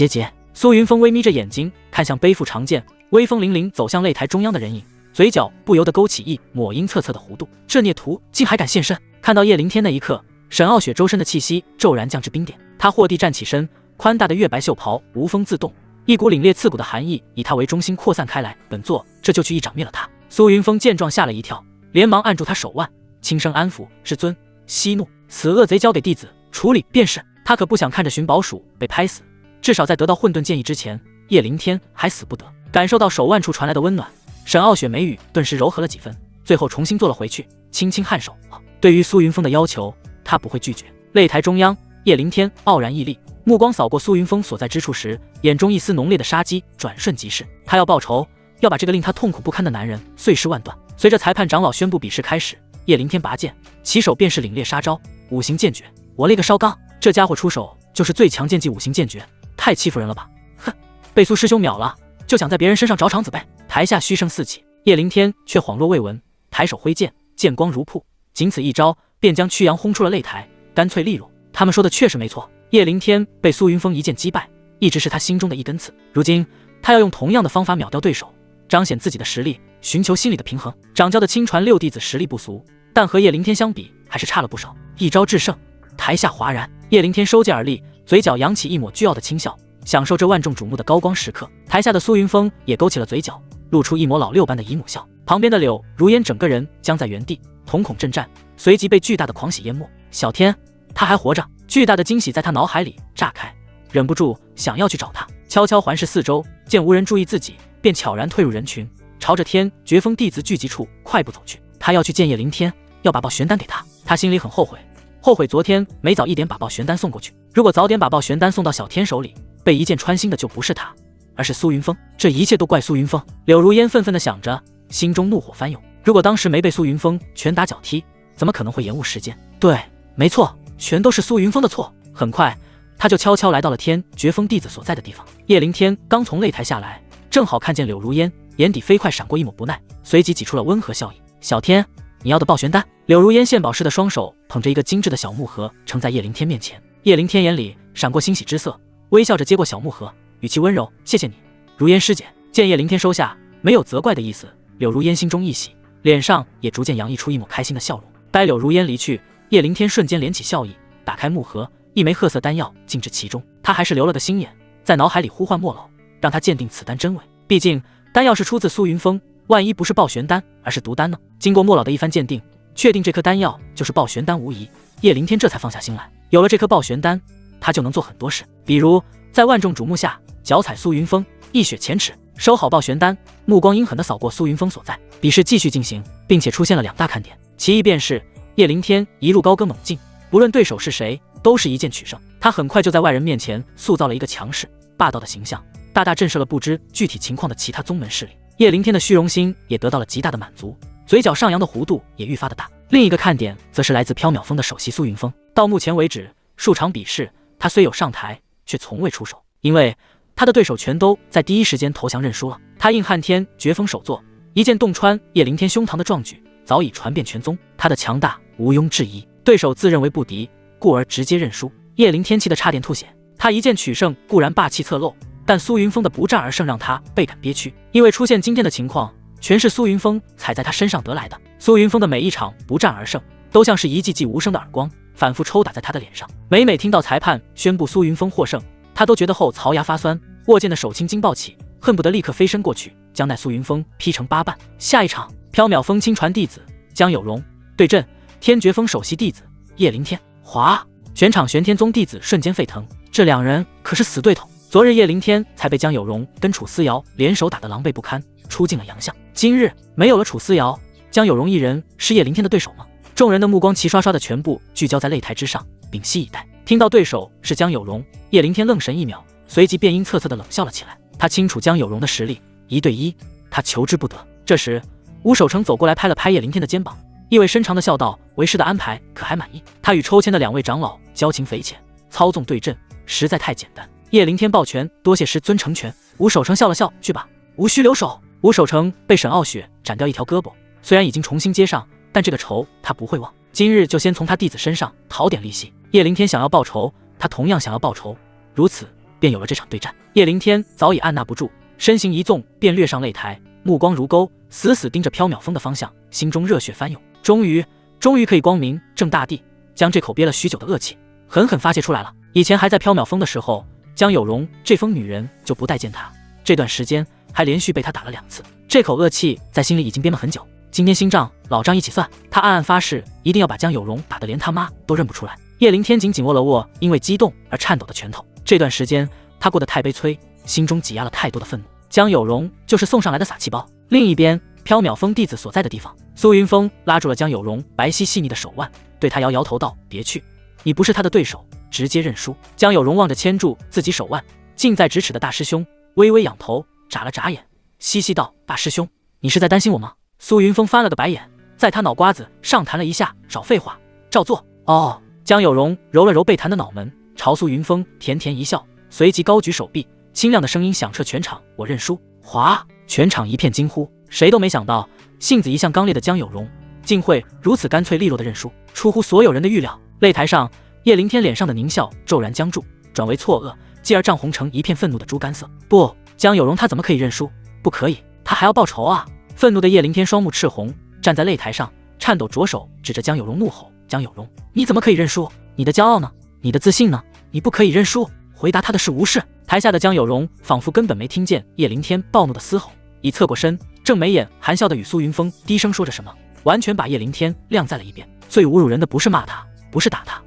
Speaker 1: 苏云峰微眯着眼睛看向背负长剑、威风凛凛走向擂台中央的人影，嘴角不由得勾起一抹阴恻恻的弧度。这孽徒竟还敢现身！看到叶灵天那一刻，沈傲雪周身的气息骤然降至冰点。他霍地站起身，宽大的月白袖袍无风自动，一股凛冽刺骨的寒意以他为中心扩散开来。本座这就去一掌灭了他！苏云峰见状吓了一跳，连忙按住他手腕，轻声安抚：师尊，息怒，此恶贼交给弟子处理便是。他可不想看着寻宝鼠被拍死，至少在得到混沌剑意之前，叶灵天还死不得。感受到手腕处传来的温暖，沈傲雪眉宇顿时柔和了几分，最后重新坐了回去，轻轻颔首。对于苏云峰的要求，他不会拒绝。擂台中央，叶灵天傲然屹立，目光扫过苏云峰所在之处时，眼中一丝浓烈的杀机转瞬即逝。他要报仇，要把这个令他痛苦不堪的男人碎尸万段。随着裁判长老宣布比试开始，叶灵天拔剑，起手便是凛冽杀招，五行剑诀。我勒个烧缸，这家伙出手就是最强剑技五行剑诀，太欺负人了吧！哼，被苏师兄秒了，就想在别人身上找场子呗。台下嘘声四起，叶灵天却恍若未闻，抬手挥剑，剑光如瀑，仅此一招便将曲阳轰出了擂台，干脆利落。他们说的确实没错，叶灵天被苏云峰一剑击败，一直是他心中的一根刺。如今他要用同样的方法秒掉对手，彰显自己的实力，寻求心理的平衡。掌教的亲传六弟子实力不俗，但和叶灵天相比还是差了不少。一招制胜，台下哗然。叶灵天收剑而立，嘴角扬起一抹倨傲的轻笑，享受这万众瞩目的高光时刻。台下的苏云峰也勾起了嘴角，露出一抹老六般的姨母笑。旁边的柳如烟整个人僵在原地，瞳孔震颤，随即被巨大的狂喜淹没。小天，他还活着！巨大的惊喜在他脑海里炸开，忍不住想要去找他。悄悄环视四周，见无人注意自己，便悄然退入人群，朝着天绝峰弟子聚集处快步走去。他要去见叶灵天，要把报玄丹给他。他心里很后悔，后悔昨天没早一点把报玄丹送过去。如果早点把报玄丹送到小天手里，被一剑穿心的就不是他，而是苏云峰。这一切都怪苏云峰。柳如烟愤愤地想着，心中怒火翻涌。如果当时没被苏云峰拳打脚踢，怎么可能会延误时间？对，没错，全都是苏云峰的错。很快他就悄悄来到了天绝峰弟子所在的地方。叶灵天刚从擂台下来，正好看见柳如烟，眼底飞快闪过一抹不耐，随即挤出了温和笑意。小天，你要的报玄丹。柳如烟献宝似的双手捧着一个精致的小木盒，呈在叶灵天面前。叶灵天眼里闪过欣喜之色，微笑着接过小木盒，语气温柔：谢谢你，如烟师姐。见叶灵天收下，没有责怪的意思，柳如烟心中一喜，脸上也逐渐洋溢出一抹开心的笑容。待柳如烟离去，叶灵天瞬间敛起笑意，打开木盒，一枚褐色丹药浸至其中。他还是留了个心眼，在脑海里呼唤莫老，让他鉴定此丹真伪。毕竟丹药是出自苏云峰，万一不是报玄丹，而是毒丹呢？经过莫老的一番鉴定，确定这颗丹药就是报玄丹无疑，叶灵天这才放下心来。有了这颗报玄丹，他就能做很多事，比如在万众瞩目下脚踩苏云峰，一雪前耻。收好报玄丹，目光阴狠地扫过苏云峰所在。比试继续进行，并且出现了两大看点，其一便是叶灵天一路高歌猛进，不论对手是谁，都是一剑取胜。他很快就在外人面前塑造了一个强势霸道的形象，大大震慑了不知具体情况的其他宗门势力。叶灵天的虚荣心也得到了极大的满足，嘴角上扬的弧度也愈发的大。另一个看点则是来自缥缈峰的首席苏云峰。到目前为止，数场比试他虽有上台，却从未出手，因为他的对手全都在第一时间投降认输了。他应汉天绝峰首作，一剑洞穿叶灵天胸膛的壮举早已传遍全宗，他的强大毋庸置疑。对手自认为不敌，故而直接认输。叶灵天气得差点吐血。他一剑取胜固然霸气侧漏，但苏云峰的不战而胜让他倍感憋屈。因为出现今天的情况，全是苏云峰踩在他身上得来的。苏云峰的每一场不战而胜，都像是一记记无声的耳光，反复抽打在他的脸上。每每听到裁判宣布苏云峰获胜，他都觉得后槽牙发酸，握剑的手青筋暴起，恨不得立刻飞身过去，将那苏云峰劈成8瓣。下一场，缥缈峰亲传弟子江有容对阵天绝峰首席弟子叶灵天。哗！全场玄天宗弟子瞬间沸腾，这两人可是死对头。昨日叶灵天才被江有容跟楚思瑶联手打得狼狈不堪，出尽了洋相。今日没有了楚思瑶，江有容一人是叶灵天的对手吗？众人的目光齐刷刷的全部聚焦在擂台之上，屏息以待。听到对手是江有容，叶灵天愣神1秒，随即便阴恻恻的冷笑了起来。他清楚江有容的实力，1对1，他求之不得。这时，吴守成走过来拍了拍叶灵天的肩膀，意味深长的笑道：“为师的安排可还满意？”他与抽签的2位长老交情匪浅，操纵对阵实在太简单。叶灵天抱拳：“多谢师尊成全。”吴守成笑了笑：“去吧，无需留手。”吴守成被沈傲雪斩掉一条胳膊，虽然已经重新接上，但这个仇他不会忘，今日就先从他弟子身上讨点利息。叶灵天想要报仇，他同样想要报仇，如此便有了这场对战。叶灵天早已按捺不住，身形一纵便掠上擂台，目光如钩，死死盯着缥缈峰的方向，心中热血翻涌。终于可以光明正大地将这口憋了许久的恶气狠狠发泄出来了。以前还在缥缈峰的时候，江有容这疯女人就不待见他，这段时间还连续被他打了2次，这口恶气在心里已经憋了很久。今天新账老账一起算，他暗暗发誓一定要把江有容打得连他妈都认不出来。叶灵天紧紧握了握因为激动而颤抖的拳头，这段时间他过得太悲催，心中挤压了太多的愤怒。江有容就是送上来的撒气包。另一边，缥缈峰弟子所在的地方，苏云峰拉住了江有容白皙细腻的手腕，对他摇摇头道：“别去，你不是他的对手，直接认输。”江有容望着牵住自己手腕近在咫尺的大师兄，微微仰头眨了眨眼，嘻嘻道：“大师兄，你是在担心我吗？”苏云峰翻了个白眼，在他脑瓜子上弹了一下：“少废话，照做。”哦。江有容揉了揉被弹的脑门，朝苏云峰甜甜一笑，随即高举手臂，清亮的声音响彻全场：“我认输！”哗！全场一片惊呼，谁都没想到性子一向刚烈的江有容竟会如此干脆利落的认输，出乎所有人的预料。擂台上，叶灵天脸上的狞笑骤然僵住，转为错愕，继而涨红成一片愤怒的猪肝色。不，江有容他怎么可以认输？不可以，他还要报仇啊！愤怒的叶灵天双目赤红，站在擂台上，颤抖着手指着江有容怒吼：“江有容，你怎么可以认输？你的骄傲呢？你的自信呢？你不可以认输！”回答他的是无视。台下的江有容仿佛根本没听见叶灵天暴怒的嘶吼，已侧过身，正眉眼含笑的与苏云峰低声说着什么，完全把叶灵天晾在了一边。最侮辱人的不是骂他，不是打他，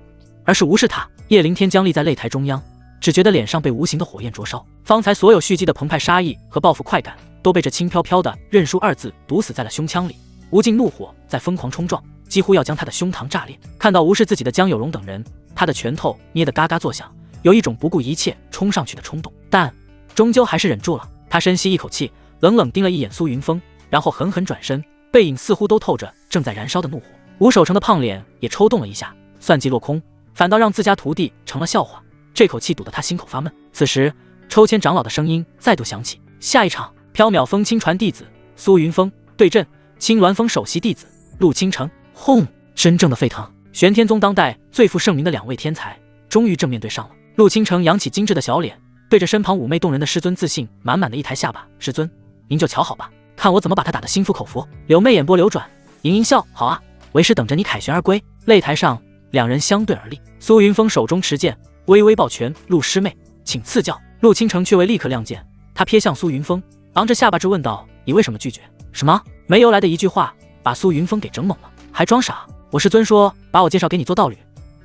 Speaker 1: 而是无视他。叶灵天僵立在擂台中央，只觉得脸上被无形的火焰灼烧，方才所有蓄积的澎湃杀意和报复快感都被这轻飘飘的认输2字堵死在了胸腔里，无尽怒火在疯狂冲撞，几乎要将他的胸膛炸裂。看到无视自己的江有容等人，他的拳头捏得嘎嘎作响，有一种不顾一切冲上去的冲动，但终究还是忍住了。他深吸一口气，冷冷盯了一眼苏云峰，然后狠狠转身，背影似乎都透着正在燃烧的怒火。吴守成的胖脸也抽动了一下，算计落空，反倒让自家徒弟成了笑话，这口气堵得他心口发闷。此时，抽签长老的声音再度响起：“下一场，缥缈峰亲传弟子苏云峰对阵青鸾峰首席弟子陆倾城。”轰！真正的沸腾。玄天宗当代最负盛名的2位天才，终于正面对上了。陆倾城扬起精致的小脸，对着身旁妩媚动人的师尊自信满满的一抬下巴：“师尊，您就瞧好吧，看我怎么把他打得心服口服。”柳媚眼波流转，盈盈笑：“好啊，为师等着你凯旋而归。”擂台上，2人相对而立，苏云峰手中持剑，微微抱拳：“陆师妹，请赐教。”陆倾城却未立刻亮剑，他瞥向苏云峰，昂着下巴质问道：“你为什么拒绝？”什么？没由来的一句话把苏云峰给整懵了，还装傻。我师尊说把我介绍给你做道侣，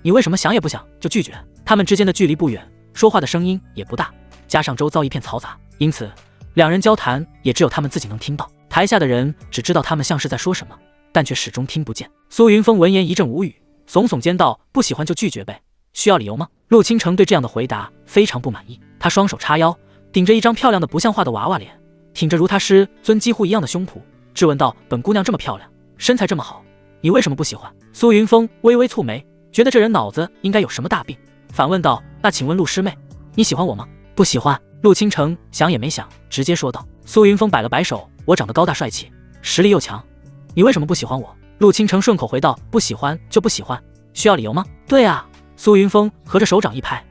Speaker 1: 你为什么想也不想就拒绝？他们之间的距离不远，说话的声音也不大，加上周遭一片嘈杂，因此2人交谈也只有他们自己能听到。台下的人只知道他们像是在说什么，但却始终听不见。苏云峰闻言一阵无语，耸耸肩道：“不喜欢就拒绝呗，需要理由吗？”陆倾城对这样的回答非常不满意，他双手叉腰，顶着一张漂亮的不像话的娃娃脸，挺着如他师尊几乎一样的胸脯，质问道：“本姑娘这么漂亮，身材这么好，你为什么不喜欢？”苏云峰微微蹙眉，觉得这人脑子应该有什么大病，反问道：“那请问陆师妹，你喜欢我吗？”“不喜欢。”陆倾城想也没想，直接说道。苏云峰摆了摆手：“我长得高大帅气，实力又强，你为什么不喜欢我？”陆倾城顺口回道：“不喜欢就不喜欢，需要理由吗？”“对啊。”苏云峰合着手掌一拍：“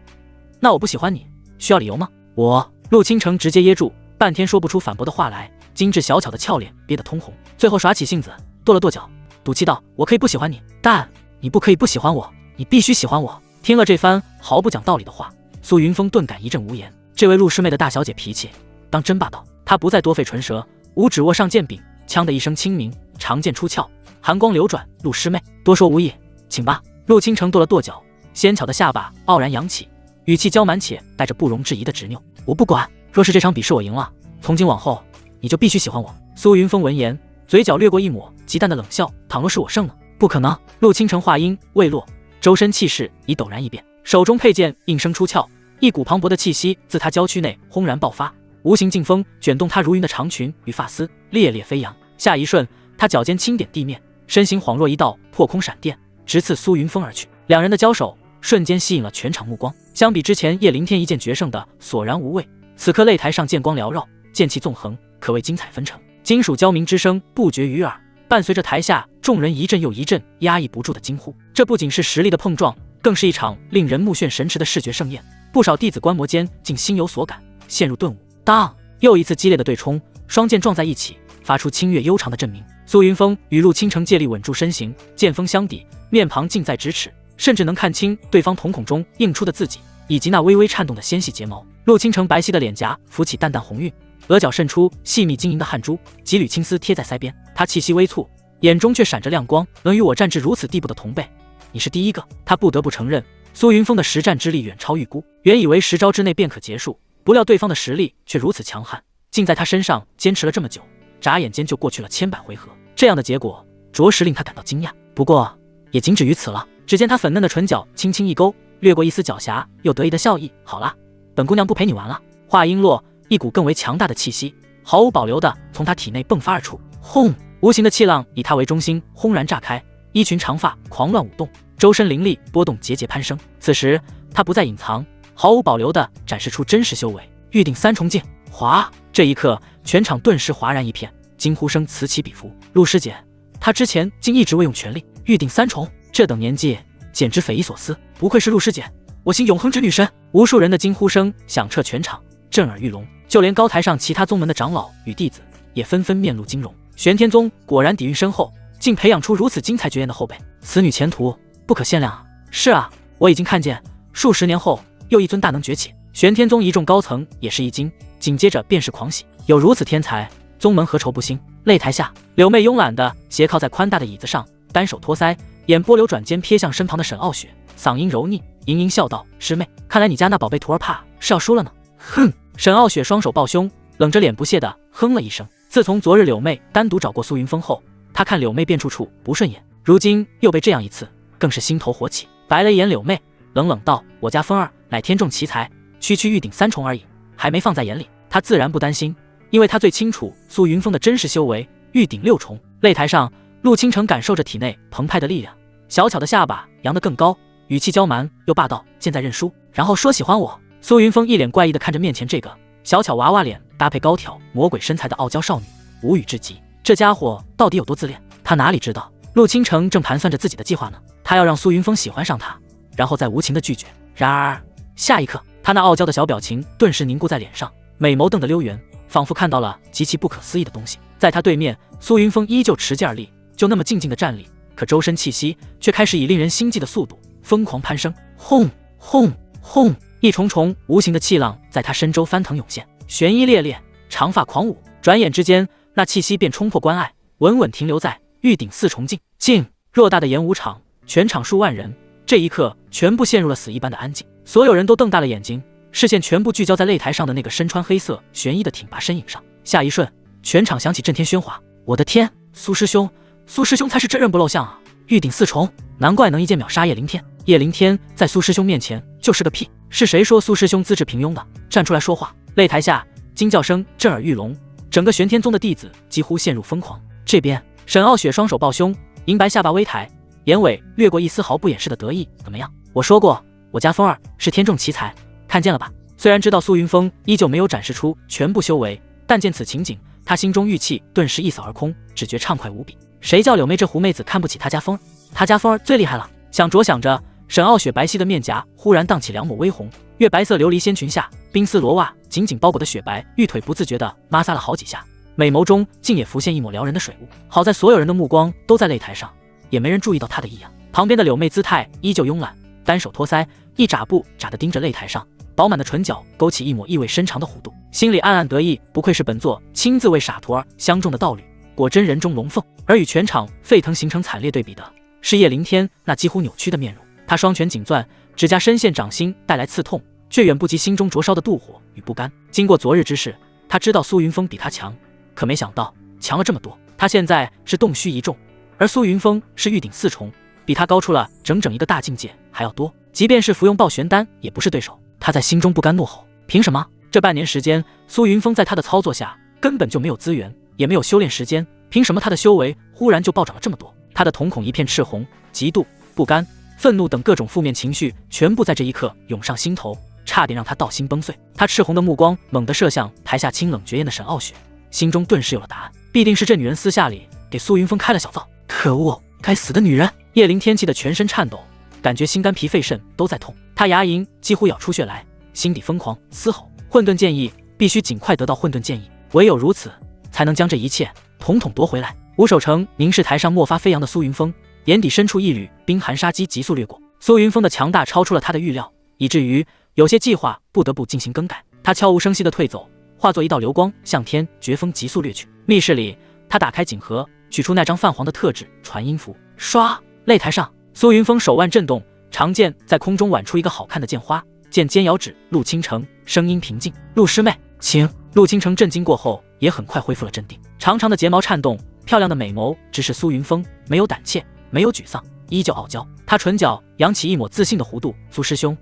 Speaker 1: 那我不喜欢你，需要理由吗？”“我……”陆倾城直接噎住，半天说不出反驳的话来，精致小巧的俏脸憋得通红，最后耍起性子跺了跺脚，赌气道：“我可以不喜欢你，但你不可以不喜欢我。你必须喜欢我。听了这番毫不讲道理的话，苏云峰顿感一阵无言。这位陆师妹的大小姐脾气当真霸道。他不再多费唇舌，五指握上剑柄，锵的一声清明，长剑出鞘，寒光流转。陆师妹，多说无益，请吧。陆倾城跺了跺脚，纤巧的下巴傲然扬起，语气娇蛮且带着不容置疑的执拗。我不管，若是这场比试我赢了，从今往后你就必须喜欢我。苏云峰闻言，嘴角掠过一抹极淡的冷笑。倘若是我胜了，不可能。陆倾城话音未落，周身气势已陡然一变，手中佩剑应声出鞘，一股磅礴的气息自他娇躯内轰然爆发，无形劲风卷动他如云的长裙与发丝，猎猎飞扬。下一瞬，他脚尖轻点地面，身形恍若一道破空闪电，直刺苏云峰而去。两人的交手瞬间吸引了全场目光。相比之前叶凌天一剑决胜的索然无味，此刻擂台上剑光缭绕，剑气纵横，可谓精彩纷呈。金属交鸣之声不绝于耳，伴随着台下众人一阵又一阵压抑不住的惊呼。这不仅是实力的碰撞，更是一场令人目眩神驰的视觉盛宴。不少弟子观摩间竟心有所感，陷入顿悟。当，又一次激烈的对冲，双剑撞在一起，发出清越悠长的震鸣。苏云峰与陆倾城借力稳住身形，剑锋相抵，面庞近在咫尺，甚至能看清对方瞳孔中映出的自己，以及那微微颤动的纤细睫毛。陆倾城白皙的脸颊浮起淡淡红晕，额角渗出细密晶莹的汗珠，几缕青丝贴在腮边。他气息微蹙，眼中却闪着亮光。能与我战至如此地步的同辈，你是第一个。他不得不承认，苏云峰的实战之力远超预估，原以为10招之内便可结束，不料对方的实力却如此强悍，竟在他身上坚持了这么久，眨眼间就过去了千百回合。这样的结果着实令他感到惊讶，不过也仅止于此了。只见他粉嫩的唇角轻轻一勾，掠过一丝狡黠又得意的笑意。好了，本姑娘不陪你玩了。话音落，一股更为强大的气息毫无保留地从他体内迸发而出，轰！无形的气浪以他为中心轰然炸开，衣裙长发狂乱舞动，周身灵力波动节节攀升。此时他不再隐藏，毫无保留地展示出真实修为。玉鼎三重境，哗！这一刻，全场顿时哗然一片，惊呼声此起彼伏。陆师姐，她之前竟一直未用全力，玉鼎三重，这等年纪简直匪夷所思。不愧是陆师姐，我心永恒之女神！无数人的惊呼声响彻全场，震耳欲聋。就连高台上其他宗门的长老与弟子也纷纷面露惊容。玄天宗果然底蕴深厚，竟培养出如此精彩绝艳的后辈，此女前途不可限量啊！是啊，我已经看见数十年后又一尊大能崛起。玄天宗一众高层也是一惊，紧接着便是狂喜，有如此天才，宗门何愁不兴？擂台下，柳妹慵懒地斜靠在宽大的椅子上，单手托腮，眼波流转间瞥向身旁的沈傲雪，嗓音柔腻，盈盈笑道：“师妹，看来你家那宝贝徒儿怕是要输了呢。”哼！沈傲雪双手抱胸，冷着脸不屑地哼了一声。自从昨日柳妹单独找过苏云峰后，他看柳妹便处处不顺眼，如今又被这样一次，更是心头火起，白了一眼柳妹，冷冷道：“我家风儿乃天重奇才，区区玉鼎三重而已，还没放在眼里。”他自然不担心，因为他最清楚苏云峰的真实修为，玉鼎6重。擂台上，陆倾城感受着体内澎湃的力量，小巧的下巴扬得更高，语气娇蛮又霸道：“现在认输，然后说喜欢我。”苏云峰一脸怪异地看着面前这个小巧娃娃脸搭配高挑魔鬼身材的傲娇少女，无语至极。这家伙到底有多自恋？他哪里知道，陆倾城正盘算着自己的计划呢。他要让苏云峰喜欢上他，然后再无情的拒绝。然而下一刻，他那傲娇的小表情顿时凝固在脸上，美眸瞪得溜圆，仿佛看到了极其不可思议的东西。在他对面，苏云峰依旧持剑而立，就那么静静的站立，可周身气息却开始以令人心悸的速度疯狂攀升。轰轰轰！一重重无形的气浪在他身周翻腾涌现，玄衣猎猎，长发狂舞，转眼之间，那气息便冲破关隘，稳稳停留在玉鼎4重境。静！偌大的演武场，全场数万人，这一刻全部陷入了死一般的安静。所有人都瞪大了眼睛，视线全部聚焦在擂台上的那个身穿黑色玄衣的挺拔身影上。下一瞬，全场响起震天喧哗。我的天，苏师兄，苏师兄才是真人不露相啊！玉鼎4重，难怪能一剑秒杀叶凌天。叶凌天在苏师兄面前就是个屁。是谁说苏师兄资质平庸的？站出来说话！擂台下惊叫声震耳欲聋，整个玄天宗的弟子几乎陷入疯狂。这边沈傲雪双手抱胸，银白下巴微抬，眼尾掠过一丝毫不掩饰的得意。怎么样？我说过我家风儿是天重奇才，看见了吧？虽然知道苏云峰依旧没有展示出全部修为，但见此情景，他心中郁气顿时一扫而空，只觉畅快无比。谁叫柳妹这狐妹子看不起他家风儿？他家风儿最厉害了。想着，沈傲雪白皙的面颊忽然荡起2抹微红，月白色琉璃仙裙下，冰丝罗袜紧紧包裹的雪白玉腿不自觉地摩挲了好几下，美眸中竟也浮现一抹撩人的水雾。好在所有人的目光都在擂台上，也没人注意到她的异样。旁边的柳妹姿态依旧慵懒，单手托腮，一眨不眨地盯着擂台上，饱满的唇角勾起一抹意味深长的弧度，心里暗暗得意，不愧是本作亲自为傻徒儿相中的道侣，果真人中龙凤。而与全场沸腾形成惨烈对比的是叶凌天那几乎扭曲的面容，他双拳紧攥，指甲深陷掌心，带来刺痛，却远不及心中灼烧的妒火与不甘。经过昨日之事，他知道苏云峰比他强，可没想到强了这么多。他现在是洞虚一重，而苏云峰是玉鼎四重，比他高出了整整一个大境界还要多。即便是服用暴玄丹也不是对手。他在心中不甘怒吼：凭什么？这半年时间，苏云峰在他的操作下根本就没有资源，也没有修炼时间，凭什么他的修为忽然就暴涨了这么多？他的瞳孔一片赤红，嫉妒、不甘、愤怒等各种负面情绪全部在这一刻涌上心头，差点让他道心崩碎。他赤红的目光猛地射向台下清冷绝艳的沈傲雪，心中顿时有了答案，必定是这女人私下里给苏云峰开了小灶。可恶，该死的女人！叶凌天气得全身颤抖，感觉心肝脾肺肾都在痛，他牙龈几乎咬出血来，心底疯狂嘶吼：混沌剑意，必须尽快得到混沌剑意，唯有如此，才能将这一切统统夺回来。吴守成凝视台上墨发飞扬的苏云峰，眼底深处一缕冰寒杀机急速掠过。苏云峰的强大超出了他的预料，以至于有些计划不得不进行更改。他悄无声息地退走，化作一道流光向天绝风急速掠去。密室里，他打开锦盒，取出那张泛黄的特制传音符，唰！擂台上，苏云峰手腕震动，长剑在空中挽出一个好看的剑花，剑尖遥指陆倾城，声音平静：陆师妹，请。陆倾城震惊过后，也很快恢复了镇定，长长的睫毛颤动，漂亮的美眸直视苏云峰，没有胆怯，没有沮丧，依旧傲娇。他唇角扬起一抹自信的弧度：苏师兄，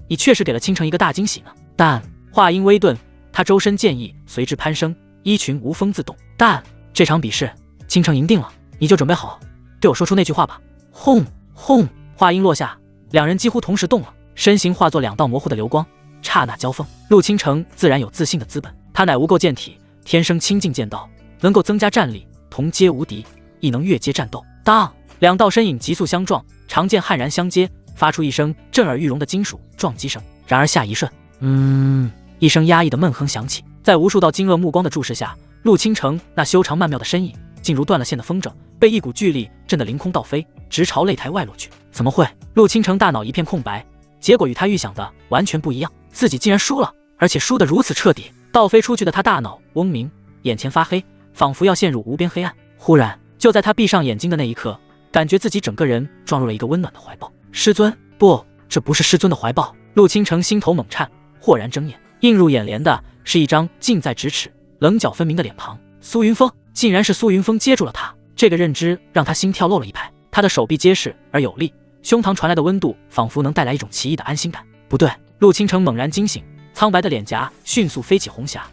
Speaker 1: 你确实给了倾城一个大惊喜呢。但话音微顿，他周身剑意随之攀升，衣裙无风自动。但这场比试，倾城赢定了，你就准备好对我说出那句话吧。轰轰！话音落下，两人几乎同时动了，身形化作两道模糊的流光，刹那交锋。陆倾城自然有自信的资本，他乃无垢剑体，天生清净剑道，能够增加战力，同阶无敌，亦能越阶战斗。当两道身影急速相撞，长剑悍然相接，发出一声震耳欲聋的金属撞击声。然而下一瞬，一声压抑的闷哼响起，在无数道惊愕目光的注视下，陆倾城那修长曼妙的身影竟如断了线的风筝，被一股巨力震得凌空倒飞，直朝擂台外落去。怎么会？陆倾城大脑一片空白，结果与他预想的完全不一样，自己竟然输了，而且输得如此彻底。倒飞出去的他大脑嗡鸣，眼前发黑，仿佛要陷入无边黑暗。忽然，就在他闭上眼睛的那一刻，感觉自己整个人撞入了一个温暖的怀抱。师尊，不，这不是师尊的怀抱。陆倾城心头猛颤，豁然睁眼，映入眼帘的是一张近在咫尺、棱角分明的脸庞。苏云峰，竟然是苏云峰接住了他。这个认知让他心跳漏了一拍，他的手臂结实而有力，胸膛传来的温度仿佛能带来一种奇异的安心感。不对，陆倾城猛然惊醒，苍白的脸颊迅速飞起红霞。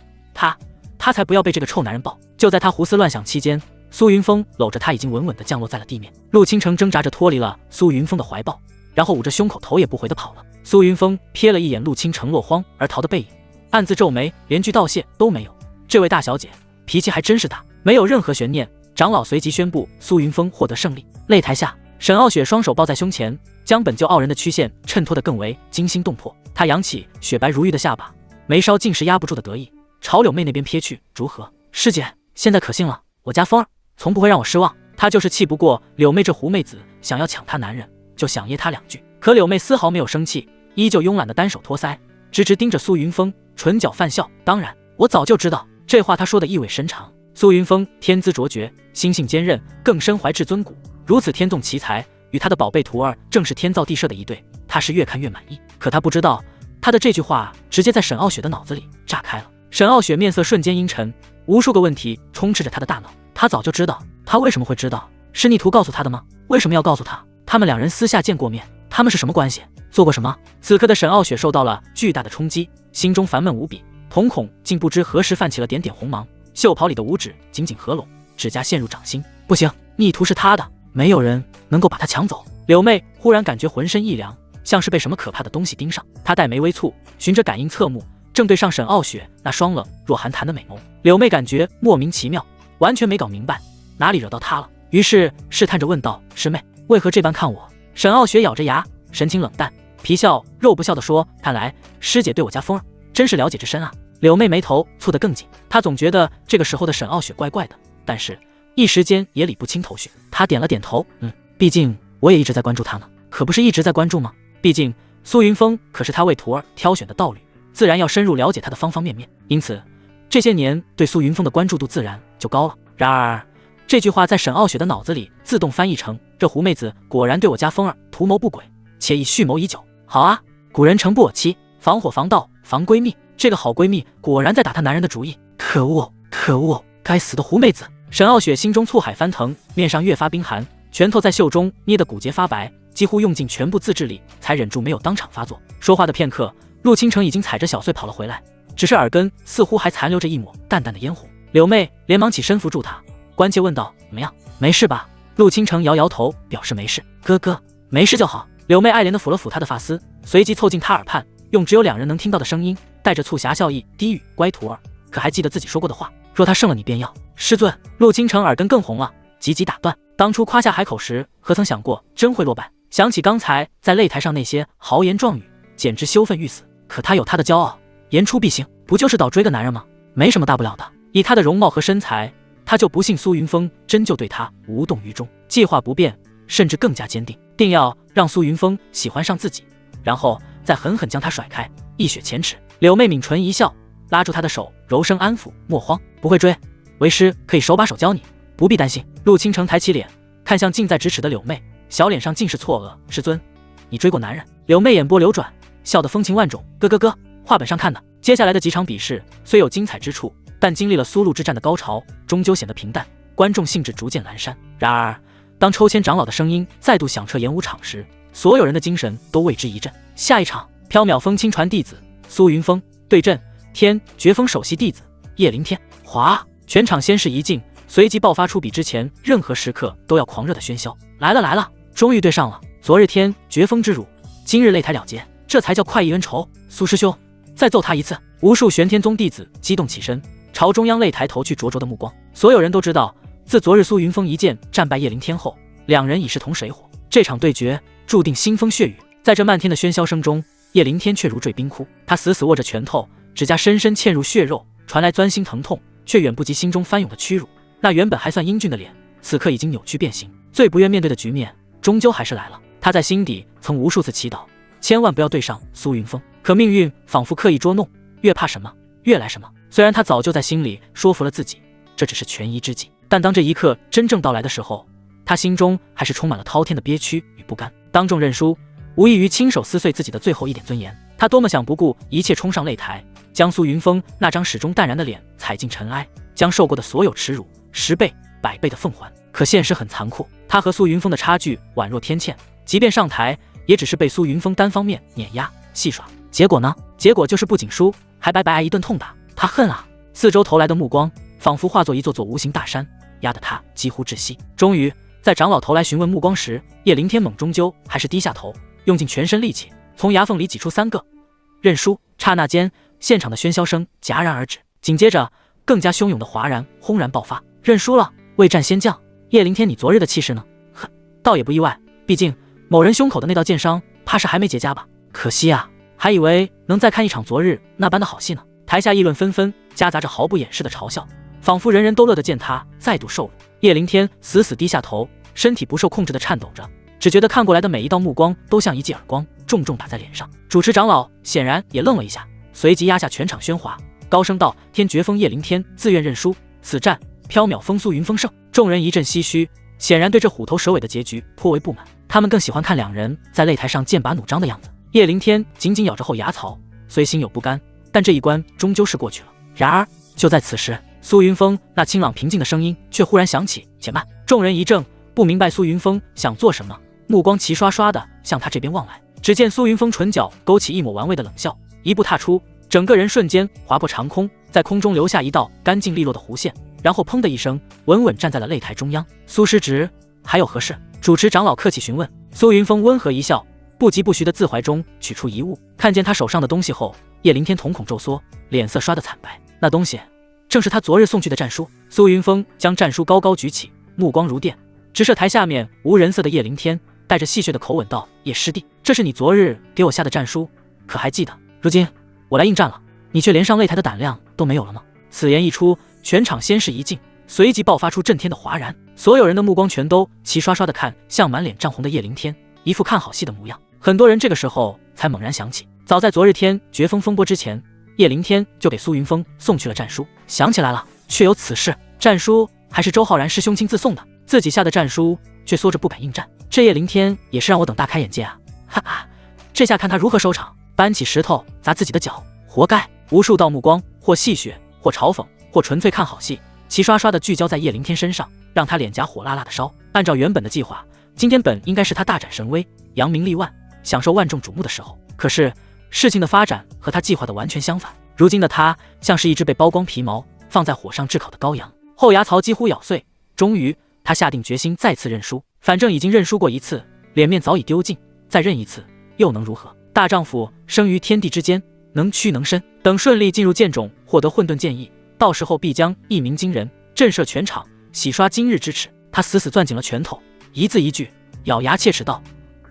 Speaker 1: 他才不要被这个臭男人抱！就在他胡思乱想期间，苏云峰搂着他已经稳稳地降落在了地面。陆倾城挣扎着脱离了苏云峰的怀抱，然后捂着胸口头也不回地跑了。苏云峰瞥了一眼陆倾城落荒而逃的背影，暗自皱眉，连句道谢都没有。这位大小姐脾气还真是大。没有任何悬念，长老随即宣布苏云峰获得胜利。擂台下，沈傲雪双手抱在胸前，将本就傲人的曲线衬托得更为惊心动魄。她扬起雪白如玉的下巴，眉梢尽是压不住的得意，朝柳妹那边瞥去。如何，师姐，现在可信了？我家风儿从不会让我失望。她就是气不过柳妹这狐妹子想要抢她男人，就想噎她两句。可柳妹丝毫没有生气，依旧慵懒的单手托腮，直直盯着苏云峰，唇角泛笑。当然，我早就知道。这话她说的意味深长。苏云峰天资卓绝，心性坚韧，更身怀至尊骨，如此天纵奇才，与他的宝贝徒儿正是天造地设的一对，他是越看越满意。可他不知道，他的这句话直接在沈傲雪的脑子里炸开了。沈傲雪面色瞬间阴沉，无数个问题充斥着他的大脑。他早就知道，他为什么会知道？是逆徒告诉他的吗？为什么要告诉他？他们两人私下见过面，他们是什么关系？做过什么？此刻的沈傲雪受到了巨大的冲击，心中烦闷无比，瞳孔竟不知何时泛起了点点红芒，袖袍里的五指紧紧合拢，指甲陷入掌心。不行，逆徒是他的，没有人能够把他抢走。柳妹忽然感觉浑身一凉，像是被什么可怕的东西盯上。她黛眉微蹙，循着感应侧目，正对上沈傲雪那双冷若寒潭的美眸。柳妹感觉莫名其妙，完全没搞明白哪里惹到她了，于是试探着问道：师妹，为何这般看我？沈傲雪咬着牙，神情冷淡，皮笑肉不笑地说：看来师姐对我家风儿真是了解之深啊。柳妹眉头蹙得更紧，她总觉得这个时候的沈傲雪怪怪的，但是一时间也理不清头绪。她点了点头，毕竟我也一直在关注他呢。可不是一直在关注吗？毕竟苏云峰可是他为徒儿挑选的道侣，自然要深入了解他的方方面面，因此这些年对苏云峰的关注度自然就高了。然而这句话在沈傲雪的脑子里自动翻译成：这狐妹子果然对我家风儿图谋不轨，且已蓄谋已久。好啊，古人诚不我妻，防火防盗防闺蜜，这个好闺蜜果然在打她男人的主意。可恶可恶，该死的狐妹子！沈傲雪心中醋海翻腾，面上越发冰寒，拳头在袖中捏得骨节发白，几乎用尽全部自制力才忍住没有当场发作。说话的片刻，陆倾城已经踩着小碎跑了回来，只是耳根似乎还残留着一抹淡淡的烟火。柳妹连忙起身扶住他，关切问道：怎么样？没事吧？陆倾城摇摇头，表示没事。哥哥，没事就好。柳妹爱怜地抚了抚他的发丝，随即凑近他耳畔，用只有两人能听到的声音，带着促狭笑意低语：乖徒儿，可还记得自己说过的话？若他胜了你便要。师尊。陆倾城耳根更红了，急急打断：当初夸下海口时，何曾想过真会落败？想起刚才在擂台上那些豪言壮语，简直羞愤欲死。可他有他的骄傲，言出必行，不就是倒追个男人吗？没什么大不了的。以他的容貌和身材，他就不信苏云峰真就对他无动于衷。计划不变，甚至更加坚定，定要让苏云峰喜欢上自己，然后再狠狠将他甩开，一雪前耻。柳妹抿唇一笑，拉住他的手，柔声安抚：莫慌，不会追，为师可以手把手教你，不必担心。陆倾城抬起脸，看向近在咫尺的柳妹，小脸上尽是错愕：师尊，你追过男人？柳妹眼波流转，笑得风情万种：哥，话本上看的。接下来的几场比试虽有精彩之处，但经历了苏禄之战的高潮，终究显得平淡，观众兴致逐渐阑珊。然而当抽签长老的声音再度响彻演武场时，所有人的精神都为之一振。下一场，缥缈峰亲传弟子苏云峰对阵天绝峰首席弟子叶凌天。哗！全场先是一静，随即爆发出比之前任何时刻都要狂热的喧嚣。来了，终于对上了！昨日天绝峰之辱，今日擂台了结，这才叫快意恩仇。苏师兄，再揍他一次！无数玄天宗弟子激动起身，朝中央擂台投去灼灼的目光。所有人都知道，自昨日苏云峰一剑战败叶凌天后，两人已势同水火，这场对决注定腥风血雨。在这漫天的喧嚣声中，叶凌天却如坠冰窟，他死死握着拳头，指甲深深嵌入血肉，传来钻心疼痛，却远不及心中翻涌的屈辱。那原本还算英俊的脸，此刻已经扭曲变形。最不愿面对的局面，终究还是来了。他在心底曾无数次祈祷，千万不要对上苏云峰。可命运仿佛刻意捉弄，越怕什么，越来什么。虽然他早就在心里说服了自己，这只是权宜之计，但当这一刻真正到来的时候，他心中还是充满了滔天的憋屈与不甘。当众认输，无异于亲手撕碎自己的最后一点尊严。他多么想不顾一切冲上擂台，将苏云峰那张始终淡然的脸踩进尘埃，将受过的所有耻辱10倍、100倍的奉还。可现实很残酷，他和苏云峰的差距宛若天堑，即便上台，也只是被苏云峰单方面碾压戏耍。结果呢？结果就是不仅输，还白白挨一顿痛打。他恨啊！四周投来的目光仿佛化作一座座无形大山，压得他几乎窒息。终于在长老投来询问目光时，叶凌天猛终究还是低下头，用尽全身力气从牙缝里挤出3个认输。刹那间，现场的喧嚣声戛然而止，紧接着更加汹涌的哗然轰然爆发。认输了，未战先降。叶凌天，你昨日的气势呢？哼，倒也不意外，毕竟某人胸口的那道剑伤怕是还没结痂吧。可惜啊，还以为能再看一场昨日那般的好戏呢。台下议论纷纷，夹杂着毫不掩饰的嘲笑，仿佛人人都乐得见他再度受辱。叶凌天死死低下头，身体不受控制的颤抖着，只觉得看过来的每一道目光都像一记耳光，重重打在脸上。主持长老显然也愣了一下，随即压下全场喧哗，高声道：天绝峰叶凌天自愿认输，此战缥缈峰苏云峰胜。众人一阵唏嘘，显然对这虎头蛇尾的结局颇为不满。他们更喜欢看两人在擂台上剑拔弩张的样子。叶凌天紧紧咬着后牙槽，虽心有不甘，但这一关终究是过去了。然而就在此时，苏云峰那清朗平静的声音却忽然响起：且慢！众人一怔，不明白苏云峰想做什么，目光齐刷刷地向他这边望来。只见苏云峰唇角勾起一抹玩味的冷笑，一步踏出，整个人瞬间划破长空，在空中留下一道干净利落的弧线，然后砰的一声，稳稳站在了擂台中央。苏师侄，还有何事？主持长老客气询问。苏云峰温和一笑，不疾不徐的自怀中取出一物，看见他手上的东西后，叶凌天瞳孔骤缩，脸色刷得惨白。那东西正是他昨日送去的战书。苏云峰将战书高高举起，目光如电，直射台下面无人色的叶凌天，带着戏谑的口吻道：叶师弟，这是你昨日给我下的战书，可还记得？如今我来应战了，你却连上擂台的胆量都没有了吗？此言一出，全场先是一静，随即爆发出震天的哗然，所有人的目光全都齐刷刷地看向满脸涨红的叶凌天，一副看好戏的模样。很多人这个时候才猛然想起，早在昨日天绝风风波之前，叶凌天就给苏云峰送去了战书。想起来了，确有此事。战书还是周浩然师兄亲自送的，自己下的战书却缩着不敢应战。这叶凌天也是让我等大开眼界啊！哈哈，这下看他如何收场。搬起石头砸自己的脚，活该！无数道目光，或戏谑，或嘲讽，或纯粹看好戏，齐刷刷地聚焦在叶凌天身上，让他脸颊火辣辣的烧。按照原本的计划，今天本应该是他大展神威，扬名立万，享受万众瞩目的时候。可是事情的发展和他计划的完全相反。如今的他像是一只被剥光皮毛，放在火上炙烤的羔羊，后牙槽几乎咬碎。终于，他下定决心再次认输。反正已经认输过一次，脸面早已丢尽，再认一次又能如何？大丈夫生于天地之间，能屈能伸。等顺利进入剑种，获得混沌剑意，到时候必将一鸣惊人，震慑全场，洗刷今日之耻。他死死攥紧了拳头，一字一句，咬牙切齿道：“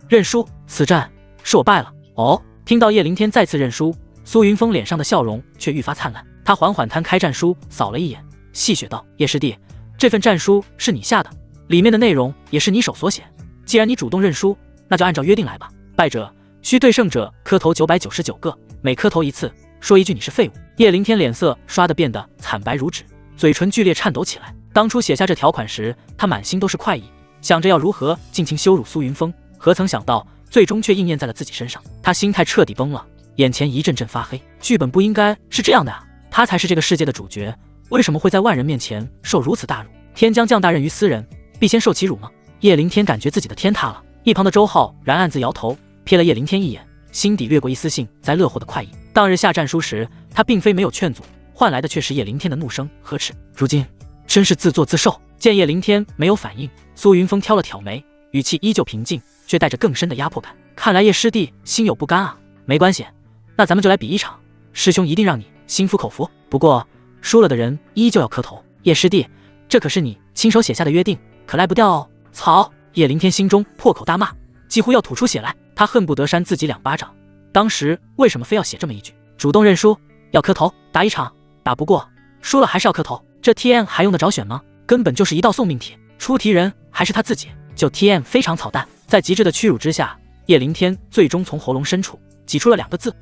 Speaker 1: 认输，此战是我败了。”哦，听到叶凌天再次认输，苏云峰脸上的笑容却愈发灿烂。他缓缓摊开战书，扫了一眼，戏谑道：“叶师弟，这份战书是你下的，里面的内容也是你手所写。既然你主动认输，那就按照约定来吧。败者需对胜者磕头999个，每磕头一次，说一句你是废物。”叶凌天脸色刷得变得惨白如纸，嘴唇剧烈颤抖起来。当初写下这条款时，他满心都是快意，想着要如何尽情羞辱苏云峰，何曾想到最终却应验在了自己身上。他心态彻底崩了，眼前一阵阵发黑。剧本不应该是这样的啊！他才是这个世界的主角，为什么会在万人面前受如此大辱？天将降大任于斯人，必先受其辱吗？叶凌天感觉自己的天塌了。一旁的周浩然暗自摇头，瞥了叶凌天一眼，心底掠过一丝幸灾乐祸的快意。当日下战书时，他并非没有劝阻，换来的却是叶凌天的怒声呵斥。如今真是自作自受。见叶凌天没有反应，苏云峰挑了挑眉，语气依旧平静，却带着更深的压迫感。看来叶师弟心有不甘啊。没关系，那咱们就来比一场，师兄一定让你心服口服。不过输了的人依旧要磕头。叶师弟，这可是你亲手写下的约定，可赖不掉哦。曹！叶凌天心中破口大骂，几乎要吐出血来。他恨不得扇自己2巴掌。当时为什么非要写这么一句？主动认输，要磕头，打一场，打不过，输了还是要磕头。这 TM 还用得着选吗？根本就是一道送命题。出题人还是他自己，就 TM 非常草淡。在极致的屈辱之下，叶凌天最终从喉咙深处挤出了2个字：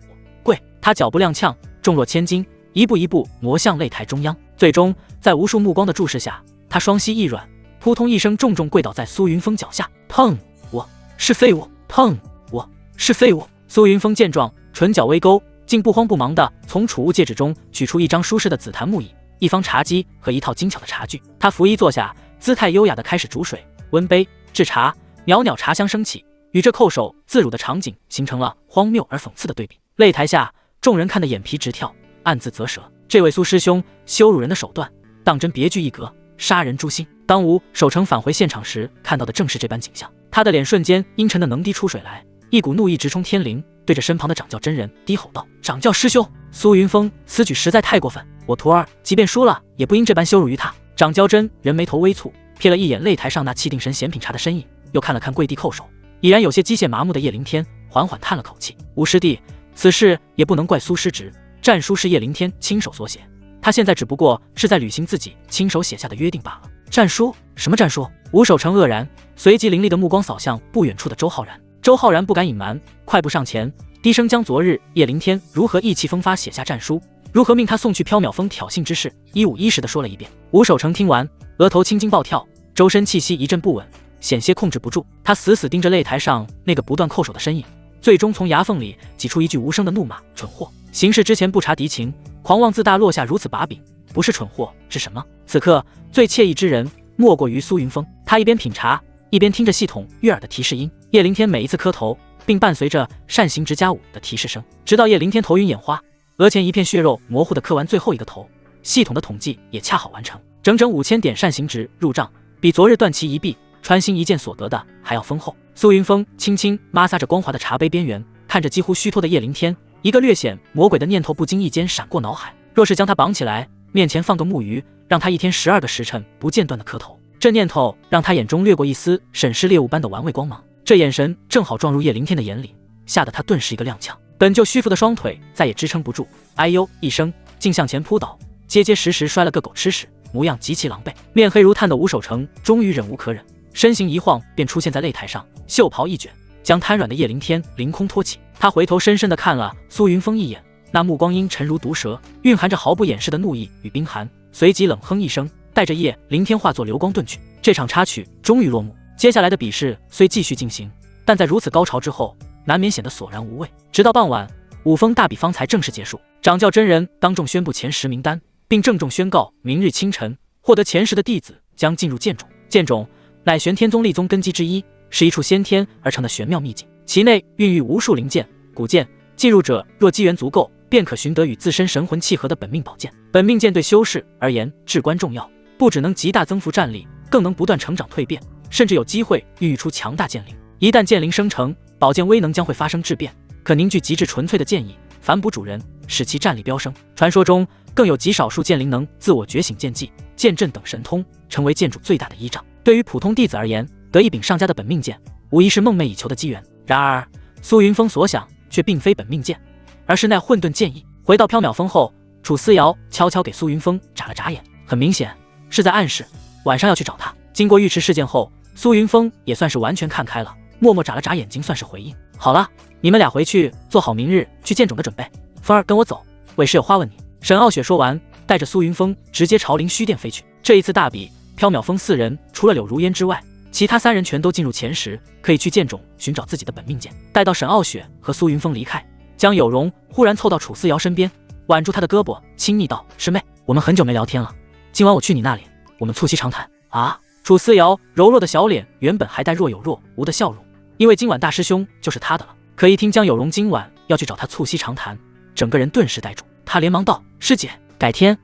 Speaker 1: 跪。他脚步踉跄，重若千斤，一步一步挪向擂台中央。最终在无数目光的注视下，他双膝一软，扑通一声重重跪倒在苏云峰脚下。砰！我是废物！砰！我是废物！苏云峰见状，唇角微勾，竟不慌不忙地从储物戒指中取出一张舒适的紫檀木椅、一方茶几和一套精巧的茶具。他拂衣坐下，姿态优雅地开始煮水、温杯、制茶，袅袅茶香升起，与这叩首自辱的场景形成了荒谬而讽刺的对比。擂台下，众人看得眼皮直跳，暗自啧舌。这位苏师兄羞辱人的手段，当真别具一格，杀人诛心。当吴守成返回现场时，看到的正是这般景象。他的脸瞬间阴沉的能滴出水来，一股怒意直冲天灵，对着身旁的掌教真人低吼道：“掌教师兄！”苏云峰此举实在太过分，我徒儿即便输了，也不应这般羞辱于他。掌教真人眉头微蹙，瞥了一眼擂台上那气定神闲品茶的身影，又看了看跪地叩首，已然有些机械麻木的叶凌天，缓缓叹了口气：“吴师弟，此事也不能怪苏师侄，战书是叶凌天亲手所写，他现在只不过是在履行自己亲手写下的约定罢了。”战书？什么战书？吴守成愕然，随即凌厉的目光扫向不远处的周浩然。周浩然不敢隐瞒，快步上前，低声将昨日叶凌天如何意气风发写下战书，如何命他送去缥缈峰挑衅之事，一五一十地说了一遍。吴守成听完，额头青筋暴跳，周身气息一阵不稳，险些控制不住。他死死盯着擂台上那个不断叩首的身影，最终从牙缝里挤出一句无声的怒骂：“蠢货！行事之前不察敌情，狂妄自大，落下如此把柄，不是蠢货是什么？”此刻最惬意之人莫过于苏云峰，他一边品茶，一边听着系统悦耳的提示音。叶凌天每一次磕头，并伴随着扇形直加5的提示声，直到叶凌天头晕眼花，额前一片血肉模糊的磕完最后一个头，系统的统计也恰好完成，整整5000点扇形值入账，比昨日断其一臂穿心一剑所得的还要丰厚。苏云峰轻轻摩挲着光滑的茶杯边缘，看着几乎虚脱的叶凌天，一个略显魔鬼的念头不经意间闪过脑海：若是将他绑起来，面前放个木鱼，让他一天12个时辰不间断的磕头。这念头让他眼中掠过一丝审视猎物般的玩味光芒，这眼神正好撞入叶凌天的眼里，吓得他顿时一个踉跄，本就虚浮的双腿再也支撑不住，哎呦一声，竟向前扑倒，结结实实摔了个狗吃屎。模样极其狼狈。面黑如炭的吴守诚终于忍无可忍，身形一晃便出现在擂台上，袖袍一卷，将瘫软的叶凌天凌空托起。他回头深深地看了苏云峰一眼，那目光阴沉如毒蛇，蕴含着毫不掩饰的怒意与冰寒，随即冷哼一声，带着叶凌天化作流光遁去。这场插曲终于落幕。接下来的比试虽继续进行，但在如此高潮之后，难免显得索然无味。直到傍晚，武峰大比方才正式结束。掌教真人当众宣布前10名单，并郑重宣告，明日清晨获得前10的弟子将进入剑冢。剑冢乃玄天宗立宗根基之一，是一处先天而成的玄妙秘境，其内孕育无数灵剑、古剑，进入者若机缘足够，便可寻得与自身神魂契合的本命宝剑。本命剑对修士而言至关重要，不只能极大增幅战力，更能不断成长蜕变，甚至有机会孕育出强大剑灵。一旦剑灵生成，宝剑威能将会发生质变，可凝聚极致纯粹的剑意，反哺主人，使其战力飙升。传说中更有极少数剑灵能自我觉醒剑技、剑阵等神通，成为剑主最大的依仗。对于普通弟子而言，得一柄上佳的本命剑，无疑是梦寐以求的机缘。然而苏云峰所想却并非本命剑，而是那混沌剑意。回到缥缈峰后，楚思瑶悄悄给苏云峰眨了眨眼，很明显是在暗示晚上要去找他。经过尉迟事件后，苏云峰也算是完全看开了，默默眨了眨眼睛，算是回应。好了，你们俩回去做好明日去剑冢的准备。风儿，跟我走，为师有话问你。沈傲雪说完，带着苏云峰直接朝灵虚殿飞去。这一次大比，缥缈峰4人除了柳如烟之外，其他3人全都进入前10，可以去剑冢寻找自己的本命剑。待到沈傲雪和苏云峰离开，江有容忽然凑到楚思瑶身边，挽住她的胳膊，亲昵道：“师妹，我们很久没聊天了，今晚我去你那里，我们促膝长谈。”啊！楚思瑶柔弱的小脸原本还带若有若无的笑容，因为今晚大师兄就是他的了。可一听江有容今晚要去找他促膝长谈，整个人顿时呆住。他连忙道：“师姐，改天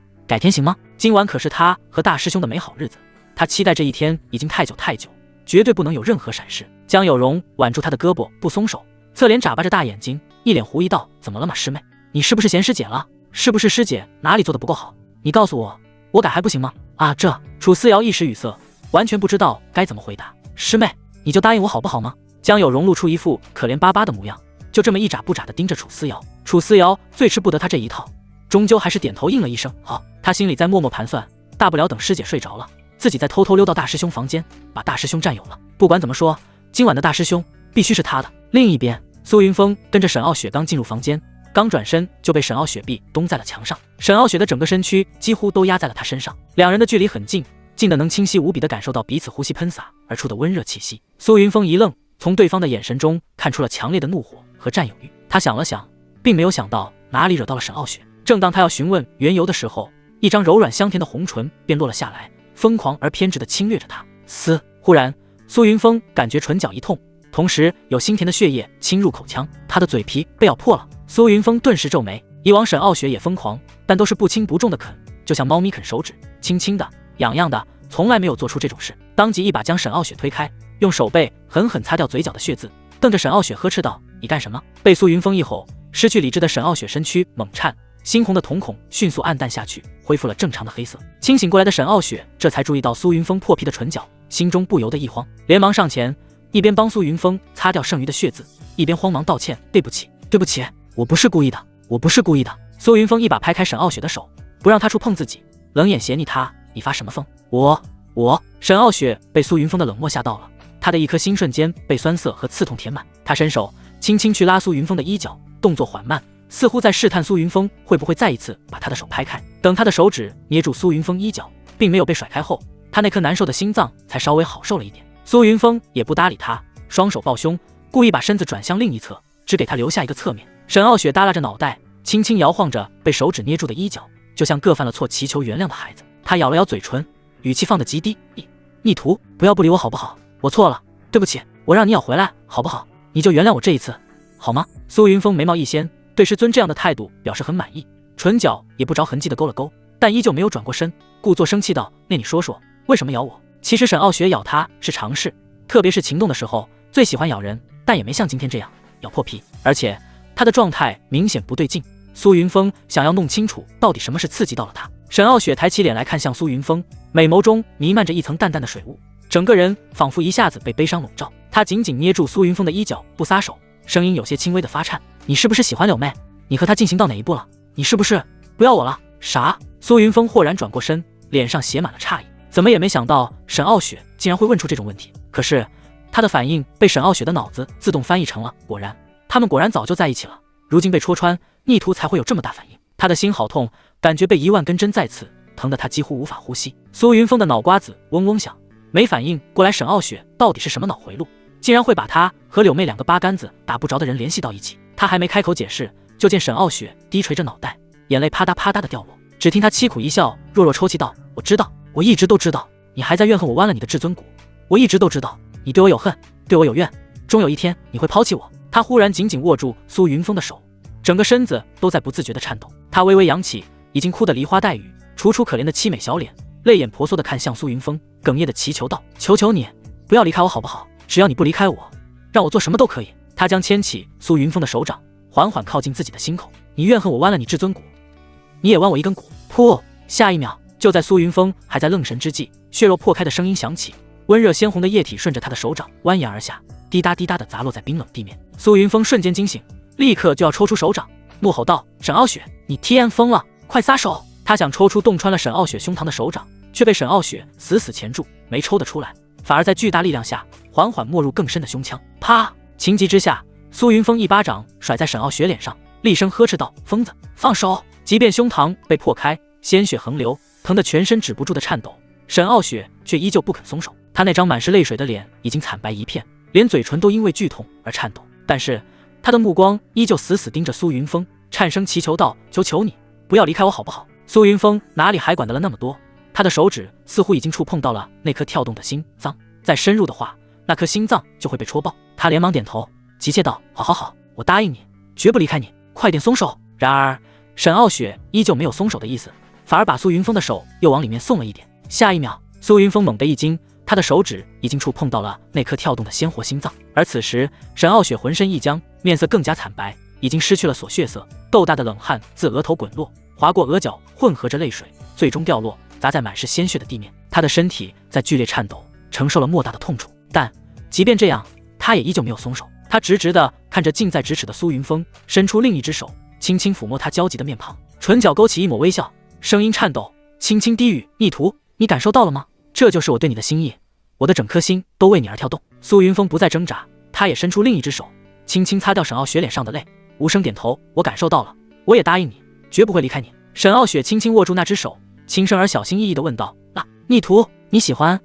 Speaker 1: 行吗？今晚可是他和大师兄的美好日子，他期待这一天已经太久，绝对不能有任何闪失。”江有容挽住他的胳膊不松手，侧脸眨巴着大眼睛，一脸狐疑道：“怎么了嘛，师妹？你是不是嫌师姐了？是不是师姐哪里做的不够好？你告诉我，我改还不行吗？”啊，这楚思瑶一时语塞，完全不知道该怎么回答。师妹，你就答应我好不好吗？江有容露出一副可怜巴巴的模样，就这么一眨不眨地盯着楚思瑶。楚思瑶最吃不得他这一套，终究还是点头应了一声好。他心里在默默盘算，大不了等师姐睡着了，自己再偷偷溜到大师兄房间，把大师兄占有了。不管怎么说，今晚的大师兄必须是他的。另一边，苏云峰跟着沈傲雪刚进入房间，刚转身就被沈傲雪壁咚在了墙上。沈傲雪的整个身躯几乎都压在了他身上，两人的距离很近，近的能清晰无比地感受到彼此呼吸喷洒而出的温热气息。苏云峰一愣，从对方的眼神中看出了强烈的怒火和占有欲。他想了想，并没有想到哪里惹到了沈傲雪。正当他要询问缘由的时候，一张柔软香甜的红唇便落了下来，疯狂而偏执地侵略着他。忽然，苏云峰感觉唇角一痛，同时有腥甜的血液侵入口腔，他的嘴皮被咬破了。苏云峰顿时皱眉，以往沈傲雪也疯狂，但都是不轻不重的啃，就像猫咪啃手指，轻轻的痒痒的，从来没有做出这种事。当即一把将沈傲雪推开，用手背狠狠擦掉嘴角的血渍，瞪着沈傲雪呵斥道：“你干什么？”被苏云峰一吼，失去理智的沈傲雪身躯猛颤，猩红的瞳孔迅速暗淡下去，恢复了正常的黑色。清醒过来的沈傲雪这才注意到苏云峰破皮的唇角，心中不由得一慌，连忙上前，一边帮苏云峰擦掉剩余的血渍，一边慌忙道歉：“对不起，我不是故意的。”苏云峰一把拍开沈傲雪的手，不让他触碰自己，冷眼斜睨他：“你发什么疯？”我……沈傲雪被苏云峰的冷漠吓到了，他的一颗心瞬间被酸涩和刺痛填满。他伸手轻轻去拉苏云峰的衣角，动作缓慢，似乎在试探苏云峰会不会再一次把他的手拍开。等他的手指捏住苏云峰衣角，并没有被甩开后，他那颗难受的心脏才稍微好受了一点。苏云峰也不搭理他，双手抱胸，故意把身子转向另一侧，只给他留下一个侧面。沈傲雪耷拉着脑袋，轻轻摇晃着被手指捏住的衣角，就像个犯了错祈求原谅的孩子。他咬了咬嘴唇，语气放得极低：“逆徒，不要不理我好不好？我错了，对不起，我让你咬回来好不好？你就原谅我这一次，好吗？”苏云峰眉毛一掀，对师尊这样的态度表示很满意，唇角也不着痕迹地勾了勾，但依旧没有转过身，故作生气道：“那你说说，为什么咬我？”其实沈傲雪咬他是常事，特别是情动的时候最喜欢咬人，但也没像今天这样咬破皮，而且他的状态明显不对劲。苏云峰想要弄清楚到底什么是刺激到了他。沈傲雪抬起脸来看向苏云峰，美眸中弥漫着一层淡淡的水雾，整个人仿佛一下子被悲伤笼罩。他紧紧捏住苏云峰的衣角不撒手，声音有些轻微的发颤：“你是不是喜欢柳妹？你和她进行到哪一步了？你是不是不要我了？”啥？苏云峰豁然转过身，脸上写满了诧异，怎么也没想到沈傲雪竟然会问出这种问题。可是他的反应被沈傲雪的脑子自动翻译成了果然，他们果然早就在一起了。如今被戳穿，逆徒才会有这么大反应。他的心好痛，感觉被10000根针再刺，疼得他几乎无法呼吸。苏云峰的脑瓜子嗡嗡响，没反应过来沈傲雪到底是什么脑回路，竟然会把他和柳妹两个八竿子打不着的人联系到一起。他还没开口解释，就见沈傲雪低垂着脑袋，眼泪啪嗒啪嗒的掉落。只听他凄苦一笑，弱弱抽泣道：“我知道，我一直都知道，你还在怨恨我剜了你的至尊骨。我一直都知道，你对我有恨，对我有怨，终有一天你会抛弃我。”他忽然紧紧握住苏云峰的手，整个身子都在不自觉的颤抖。他微微扬起已经哭得梨花带雨、楚楚可怜的凄美小脸，泪眼婆娑的看向苏云峰，哽咽的祈求道：“求求你，不要离开我好不好？只要你不离开我，让我做什么都可以。”他将牵起苏云峰的手掌，缓缓靠近自己的心口。你怨恨我剜了你至尊骨，你也剜我一根骨。噗！下一秒，就在苏云峰还在愣神之际，血肉破开的声音响起，温热鲜红的液体顺着他的手掌蜿蜒而下，滴答滴答的砸落在冰冷地面。苏云峰瞬间惊醒，立刻就要抽出手掌，怒吼道：“沈傲雪，你天疯了，快撒手！”他想抽出洞穿了沈傲雪胸膛的手掌，却被沈傲雪死死钳住，没抽得出来，反而在巨大力量下缓缓没入更深的胸腔。啪！情急之下，苏云峰一巴掌甩在沈傲雪脸上，厉声呵斥道：“疯子，放手！”即便胸膛被破开，鲜血横流，疼得全身止不住的颤抖，沈傲雪却依旧不肯松手。他那张满是泪水的脸已经惨白一片，连嘴唇都因为剧痛而颤抖，但是他的目光依旧死死盯着苏云峰，颤声祈求道：“求求你，不要离开我好不好？”苏云峰哪里还管得了那么多，他的手指似乎已经触碰到了那颗跳动的心脏，再深入的话，那颗心脏就会被戳爆。他连忙点头，急切道：“好好好，我答应你，绝不离开你，快点松手！”然而沈傲雪依旧没有松手的意思，反而把苏云峰的手又往里面送了一点。下一秒，苏云峰猛地一惊，他的手指已经触碰到了那颗跳动的鲜活心脏。而此时沈傲雪浑身一僵，面色更加惨白，已经失去了所血色，豆大的冷汗自额头滚落，划过额角，混合着泪水，最终掉落，砸在满是鲜血的地面。他的身体在剧烈颤抖，承受了莫大的痛楚，但即便这样，他也依旧没有松手。他直直地看着近在咫尺的苏云峰，伸出另一只手，轻轻抚摸他焦急的面庞，唇角勾起一抹微笑，声音颤抖，轻轻低语：“逆徒，你感受到了吗？这就是我对你的心意，我的整颗心都为你而跳动。”苏云峰不再挣扎，他也伸出另一只手，轻轻擦掉沈傲雪脸上的泪，无声点头：“我感受到了，我也答应你，绝不会离开你。”沈傲雪轻轻握住那只手，轻声而小心翼翼地问道：“逆徒，你喜欢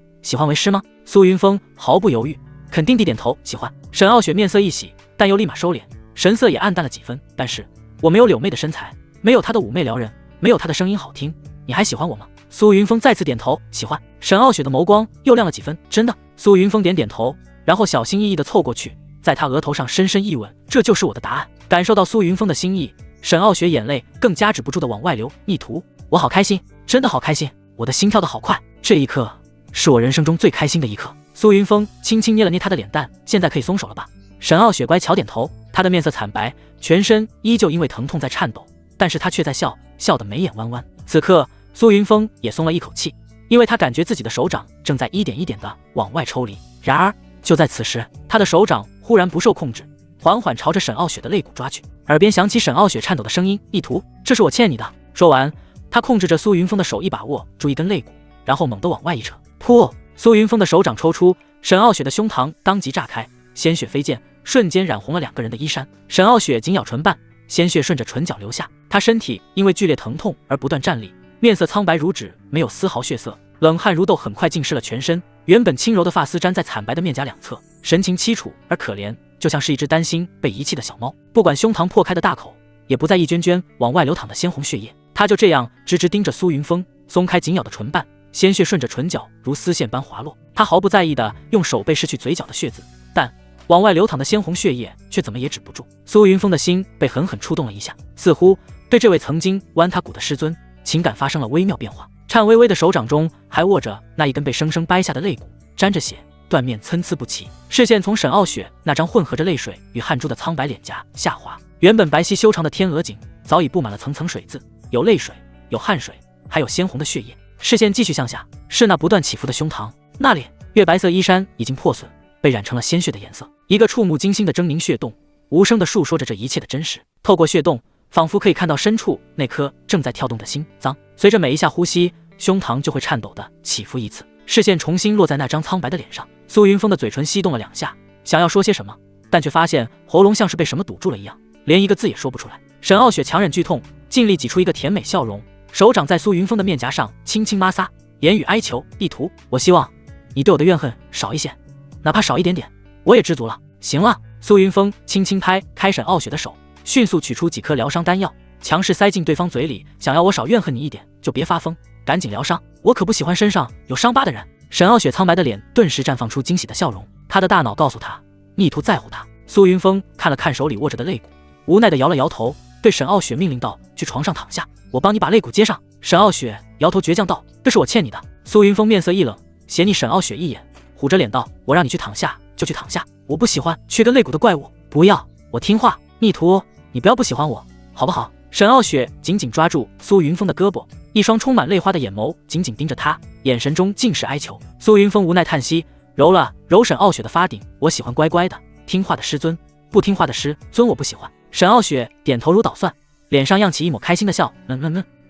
Speaker 1: 为师吗？”苏云峰毫不犹豫，肯定地点头：“喜欢。”沈傲雪面色一喜，但又立马收敛，神色也暗淡了几分。“但是我没有柳妹的身材，没有她的妩媚撩人，没有她的声音好听，你还喜欢我吗？”苏云峰再次点头：“喜欢。”沈傲雪的眸光又亮了几分：“真的？”苏云峰点点头，然后小心翼翼地凑过去，在他额头上深深一吻：“这就是我的答案。”感受到苏云峰的心意，沈傲雪眼泪更加止不住地往外流：“逆徒，我好开心，真的好开心，我的心跳得好快，这一刻是我人生中最开心的一刻。”苏云峰轻轻捏了捏他的脸蛋：“现在可以松手了吧？”沈傲雪乖巧点头，他的面色惨白，全身依旧因为疼痛在颤抖，但是他却在笑，笑得眉眼弯弯。此刻苏云峰也松了一口气，因为他感觉自己的手掌正在一点一点地往外抽离。然而就在此时，他的手掌忽然不受控制，缓缓朝着沈傲雪的肋骨抓去，耳边响起沈傲雪颤抖的声音：“逆徒，这是我欠你的。”说完，他控制着苏云峰的手一把握住一根肋骨，然后猛地往外一扯，噗！苏云峰的手掌抽出，沈傲雪的胸膛当即炸开，鲜血飞溅，瞬间染红了两个人的衣衫。沈傲雪紧咬唇瓣，鲜血顺着唇角流下，她身体因为剧烈疼痛而不断站立，面色苍白如纸，没有丝毫血色，冷汗如豆，很快浸湿了全身。原本轻柔的发丝粘在惨白的面颊两侧，神情凄楚而可怜，就像是一只担心被遗弃的小猫。不管胸膛破开的大口，也不在一涓涓往外流淌的鲜红血液。他就这样直直盯着苏云峰，松开紧咬的唇瓣，鲜血顺着唇角如丝线般滑落。他毫不在意地用手背拭去嘴角的血渍，但往外流淌的鲜红血液却怎么也止不住。苏云峰的心被狠狠触动了一下，似乎对这位曾经剜他骨的师尊情感发生了微妙变化。颤巍巍的手掌中还握着那一根被生生掰下的肋骨，沾着血，断面参差不齐。视线从沈傲雪那张混合着泪水与汗珠的苍白脸颊下滑，原本白皙修长的天鹅颈早已布满了层层水渍，有泪水，有汗水，还有鲜红的血液。视线继续向下，是那不断起伏的胸膛，那里月白色衣衫已经破损，被染成了鲜血的颜色。一个触目惊心的狰狞血洞，无声地述说着这一切的真实。透过血洞，仿佛可以看到深处那颗正在跳动的心脏。随着每一下呼吸，胸膛就会颤抖的起伏一次，视线重新落在那张苍白的脸上。苏云峰的嘴唇翕动了2下，想要说些什么，但却发现喉咙像是被什么堵住了一样，连一个字也说不出来。沈傲雪强忍剧痛，尽力挤出一个甜美笑容，手掌在苏云峰的面颊上轻轻摩挲，言语哀求：地图，我希望你对我的怨恨少一些，哪怕少一点点，我也知足了。行了。苏云峰轻轻拍开沈傲雪的手，迅速取出几颗疗伤丹药，强势塞进对方嘴里，想要我少怨恨你一点，就别发疯，赶紧疗伤，我可不喜欢身上有伤疤的人。沈傲雪苍白的脸顿时绽放出惊喜的笑容，她的大脑告诉她，逆徒在乎她。苏云峰看了看手里握着的肋骨，无奈的摇了摇头，对沈傲雪命令道：去床上躺下，我帮你把肋骨接上。沈傲雪摇头倔强道：这是我欠你的。苏云峰面色一冷，斜睨沈傲雪一眼，虎着脸道：我让你去躺下就去躺下，我不喜欢缺根肋骨的怪物，不要，我听话。逆徒，你不要不喜欢我好不好？沈傲雪紧紧抓住苏云峰的胳膊，一双充满泪花的眼眸紧紧盯着他，眼神中尽是哀求。苏云峰无奈叹息，揉了揉沈傲雪的发顶，我喜欢乖乖的听话的师尊，不听话的师尊我不喜欢。沈傲雪点头如捣蒜，脸上漾起一抹开心的笑，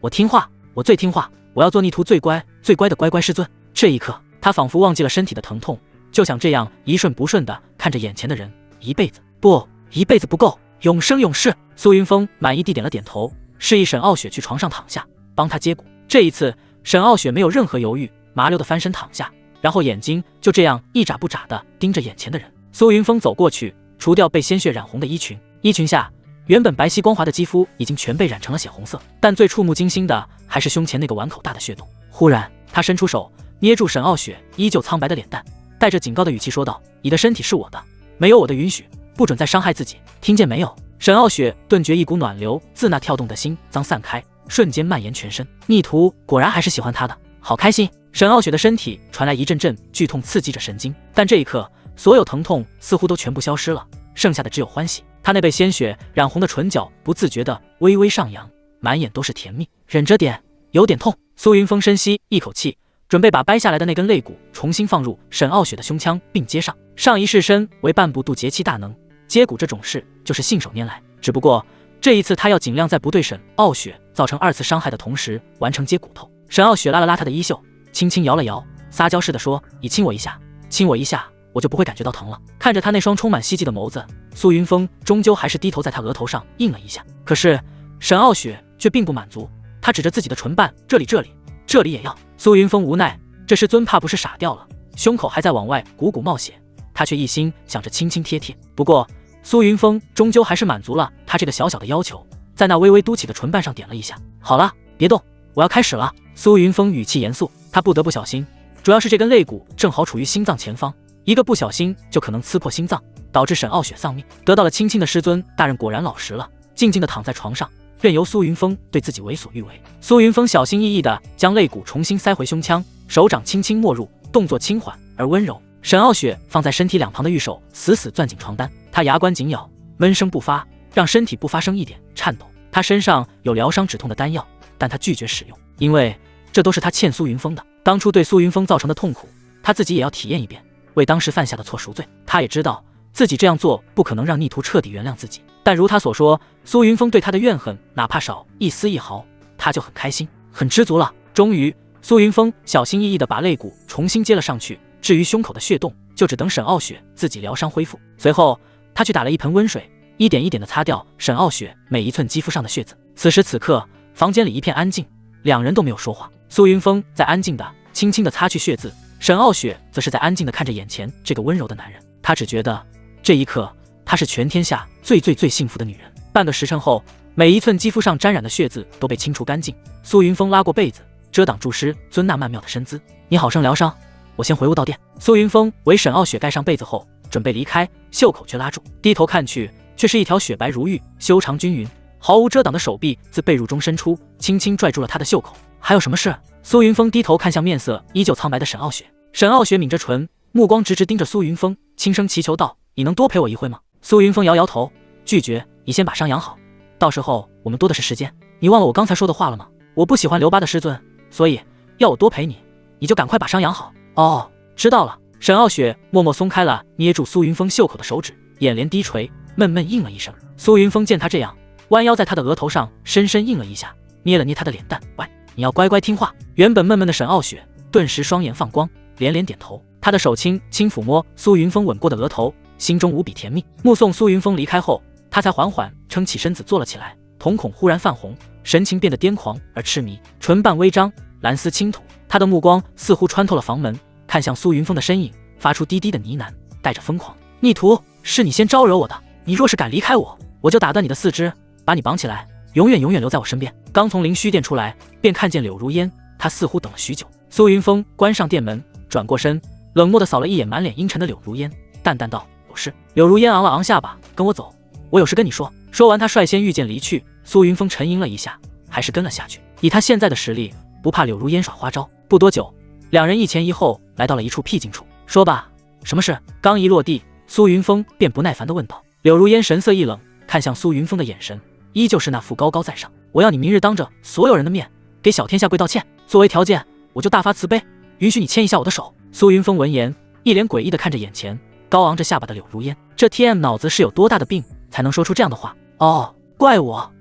Speaker 1: 我听话，我最听话，我要做逆徒最乖最乖的乖乖师尊。这一刻他仿佛忘记了身体的疼痛，就想这样一瞬不瞬的看着眼前的人，一辈子，不，一辈子不够，永生永世。苏云峰满意地点了点头，示意沈傲雪去床上躺下，帮他接骨。这一次沈傲雪没有任何犹豫，麻溜地翻身躺下，然后眼睛就这样一眨不眨地盯着眼前的人。苏云峰走过去，除掉被鲜血染红的衣裙，衣裙下原本白皙光滑的肌肤已经全被染成了血红色，但最触目惊心的还是胸前那个碗口大的血洞。忽然他伸出手捏住沈傲雪依旧苍白的脸蛋，带着警告的语气说道：你的身体是我的，没有我的允许，不准再伤害自己，听见没有？沈傲雪顿觉一股暖流自那跳动的心脏散开，瞬间蔓延全身。逆徒果然还是喜欢他的，好开心。沈傲雪的身体传来一阵阵剧痛刺激着神经，但这一刻所有疼痛似乎都全部消失了，剩下的只有欢喜。他那被鲜血染红的唇角不自觉地微微上扬，满眼都是甜蜜。忍着点，有点痛。苏云峰深吸一口气，准备把掰下来的那根肋骨重新放入沈傲雪的胸腔并接上。上一世身为半步渡劫期大能，接骨这种事就是信手拈来，只不过这一次他要尽量在不对沈傲雪造成2次伤害的同时完成接骨头。沈傲雪拉了拉他的衣袖，轻轻摇了摇，撒娇似的说：你亲我一下，亲我一下，我就不会感觉到疼了。看着他那双充满希冀的眸子，苏云峰终究还是低头在他额头上印了一下。可是沈傲雪却并不满足，他指着自己的唇瓣，这里也要。苏云峰无奈，这师尊怕不是傻掉了，胸口还在往外鼓鼓冒血，他却一心想着亲亲贴贴。不过苏云峰终究还是满足了他这个小小的要求，在那微微嘟起的唇瓣上点了一下。好了，别动，我要开始了。苏云峰语气严肃，他不得不小心，主要是这根肋骨正好处于心脏前方，一个不小心就可能刺破心脏，导致沈傲雪丧命。得到了亲亲的师尊大人果然老实了，静静地躺在床上，任由苏云峰对自己为所欲为。苏云峰小心翼翼地将肋骨重新塞回胸腔，手掌轻轻没入，动作轻缓而温柔。沈傲雪放在身体两旁的玉手死死攥紧床单，她牙关紧咬，闷声不发，让身体不发生一点颤抖。她身上有疗伤止痛的丹药，但她拒绝使用，因为这都是她欠苏云峰的。当初对苏云峰造成的痛苦，她自己也要体验一遍，为当时犯下的错赎罪。她也知道自己这样做不可能让逆徒彻底原谅自己，但如她所说，苏云峰对她的怨恨哪怕少一丝一毫，她就很开心很知足了。终于苏云峰小心翼翼地把肋骨重新接了上去，至于胸口的血洞就只等沈傲雪自己疗伤恢复。随后他去打了一盆温水，一点一点地擦掉沈傲雪每一寸肌肤上的血渍。此时此刻房间里一片安静，两人都没有说话。苏云峰在安静地轻轻地擦去血渍，沈傲雪则是在安静地看着眼前这个温柔的男人。她只觉得这一刻她是全天下最幸福的女人。半个时辰后，每一寸肌肤上沾染的血渍都被清除干净。苏云峰拉过被子遮挡住师尊那曼妙的身姿。你好生疗伤，我先回屋到店。苏云峰为沈傲雪盖上被子后准备离开，袖口却拉住，低头看去，却是一条雪白如玉、修长均匀、毫无遮挡的手臂自被褥中伸出，轻轻拽住了他的袖口。还有什么事？苏云峰低头看向面色依旧苍白的沈傲雪。沈傲雪抿着唇，目光直直盯着苏云峰，轻声祈求道：你能多陪我一会吗？苏云峰摇摇头，拒绝。你先把伤养好，到时候我们多的是时间。你忘了我刚才说的话了吗？我不喜欢留疤的师尊，所以要我多陪你，你就赶快把伤养好。哦，知道了。沈傲雪默默松开了捏住苏云峰袖口的手指，眼帘低垂，闷闷应了一声。苏云峰见他这样，弯腰在他的额头上深深印了一下，捏了捏他的脸蛋。喂，你要乖乖听话。原本闷闷的沈傲雪顿时双眼放光，连连点头。她的手轻轻抚摸苏云峰吻过的额头，心中无比甜蜜。目送苏云峰离开后，她才缓缓撑起身子坐了起来，瞳孔忽然泛红，神情变得癫狂而痴迷，唇瓣微张，蓝丝轻吐。她的目光似乎穿透了房门，看向苏云峰的身影，发出低低的呢喃，带着疯狂。逆徒，是你先招惹我的，你若是敢离开我，我就打断你的四肢，把你绑起来，永远留在我身边。刚从灵虚殿出来，便看见柳如烟，她似乎等了许久。苏云峰关上殿门，转过身，冷漠地扫了一眼满脸阴沉的柳如烟，淡淡道：有事。柳如烟昂了昂下巴，跟我走，我有事跟你说。说完，他率先御剑离去。苏云峰沉吟了一下，还是跟了下去。以他现在的实力，不怕柳如烟耍花招。不多久，两人一前一后来到了一处僻静处。说吧，什么事？刚一落地，苏云峰便不耐烦地问道。柳如烟神色一冷，看向苏云峰的眼神依旧是那副高高在上。我要你明日当着所有人的面给小天下跪道歉，作为条件，我就大发慈悲，允许你牵一下我的手。苏云峰闻言，一脸诡异地看着眼前高昂着下巴的柳如烟，这 TM 脑子是有多大的病，才能说出这样的话？哦，怪我。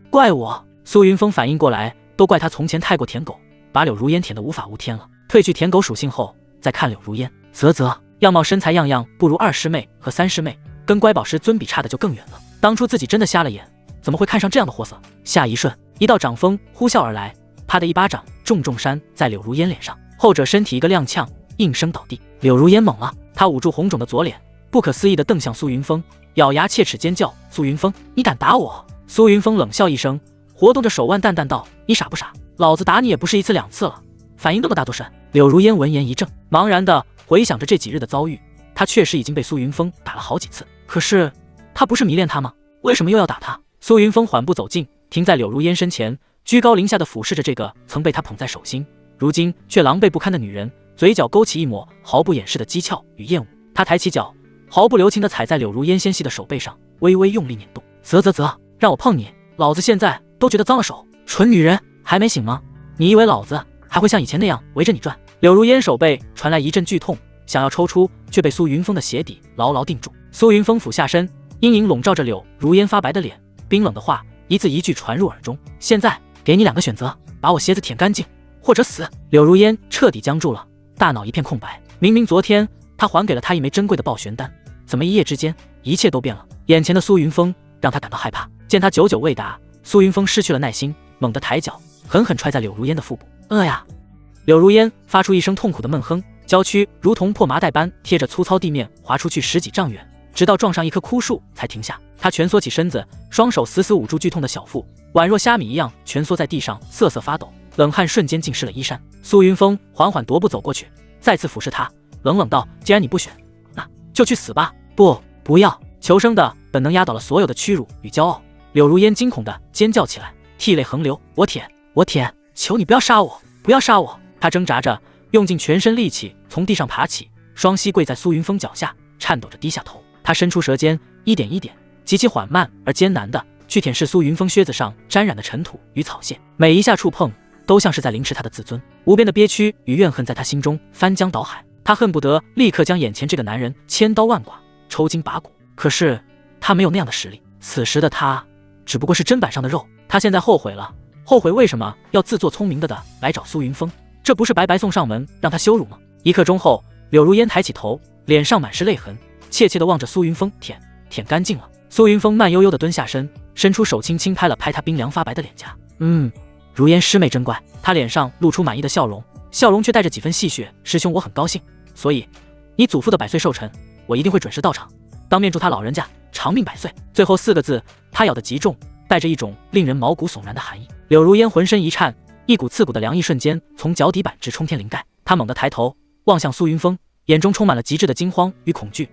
Speaker 1: 苏云峰反应过来，都怪他从前太过舔狗，把柳如烟舔得无法无天了。褪去舔狗属性后，再看柳如烟，样貌身材样样不如二师妹和三师妹，跟乖宝师尊比差的就更远了。当初自己真的瞎了眼，怎么会看上这样的货色？下一瞬，一道掌风呼啸而来，啪的一巴掌重重扇在柳如烟脸上，后者身体一个踉跄，应声倒地。柳如烟懵了，她捂住红肿的左脸，不可思议地瞪向苏云峰，咬牙切齿尖叫：苏云峰，你敢打我！苏云峰冷笑一声，活动着手腕淡淡道：你傻不傻？老子打你也不是一次两次了，反应那么大多深？柳如烟闻言一怔，茫然地回想着这几日的遭遇，她确实已经被苏云峰打了好几次，可是他不是迷恋他吗？为什么又要打他？苏云峰缓步走近，停在柳如烟身前，居高临下地俯视着这个曾被他捧在手心，如今却狼狈不堪的女人，嘴角勾起一抹毫不掩饰的讥诮与厌恶。他抬起脚，毫不留情地踩在柳如烟纤细的手背上，微微用力捻动。啧，让我碰你，老子现在都觉得脏了手。蠢女人，还没醒吗？你以为老子还会像以前那样围着你转？柳如烟手背传来一阵剧痛，想要抽出，却被苏云峰的鞋底牢牢定住。苏云峰俯下身，阴影笼罩着柳如烟发白的脸，冰冷的话一字一句传入耳中。现在给你两个选择，把我鞋子舔干净，或者死。柳如烟彻底僵住了，大脑一片空白。明明昨天他还给了他一枚珍贵的抱玄丹，怎么一夜之间一切都变了？眼前的苏云峰让他感到害怕。见他久久未答，苏云峰失去了耐心，猛地抬脚狠狠踹在柳如烟的腹部。呀！柳如烟发出一声痛苦的闷哼，娇躯如同破麻袋般贴着粗糙地面滑出去十几丈远，直到撞上一棵枯树才停下。他蜷缩起身子，双手死死捂住剧痛的小腹，宛若虾米一样蜷缩在地上瑟瑟发抖，冷汗瞬间浸湿了衣衫。苏云峰缓缓踱步走过去，再次俯视他，冷冷道：既然你不选，那就去死吧。不要！求生的本能压倒了所有的屈辱与骄傲。柳如烟惊恐地尖叫起来，涕泪横流。我舔，求你不要杀我，不要杀我！他挣扎着，用尽全身力气从地上爬起，双膝跪在苏云峰脚下，颤抖着低下头。他伸出舌尖，一点一点极其缓慢而艰难地去舔舐苏云峰靴子上沾染的尘土与草屑，每一下触碰都像是在凌迟他的自尊。无边的憋屈与怨恨在他心中翻江倒海，他恨不得立刻将眼前这个男人千刀万剐，抽筋拔骨。可是他没有那样的实力，此时的他只不过是砧板上的肉。他现在后悔了，后悔为什么要自作聪明的来找苏云峰，这不是白白送上门让他羞辱吗？一刻钟后，柳如烟抬起头，脸上满是泪痕，怯怯地望着苏云峰。舔干净了。苏云峰慢悠悠地蹲下身，伸出手轻轻拍了拍他冰凉发白的脸颊。如烟师妹真乖。他脸上露出满意的笑容，笑容却带着几分戏谑。师兄，我很高兴，所以你祖父的100岁寿辰，我一定会准时到场，当面祝他老人家长命百岁。最后4个字他咬得极重，带着一种令人毛骨悚然的含义。柳如烟浑身一颤，一股刺骨的凉意瞬间从脚底板直冲天灵盖。他猛地抬头望向苏云峰，眼中充满了极致的惊慌与恐惧。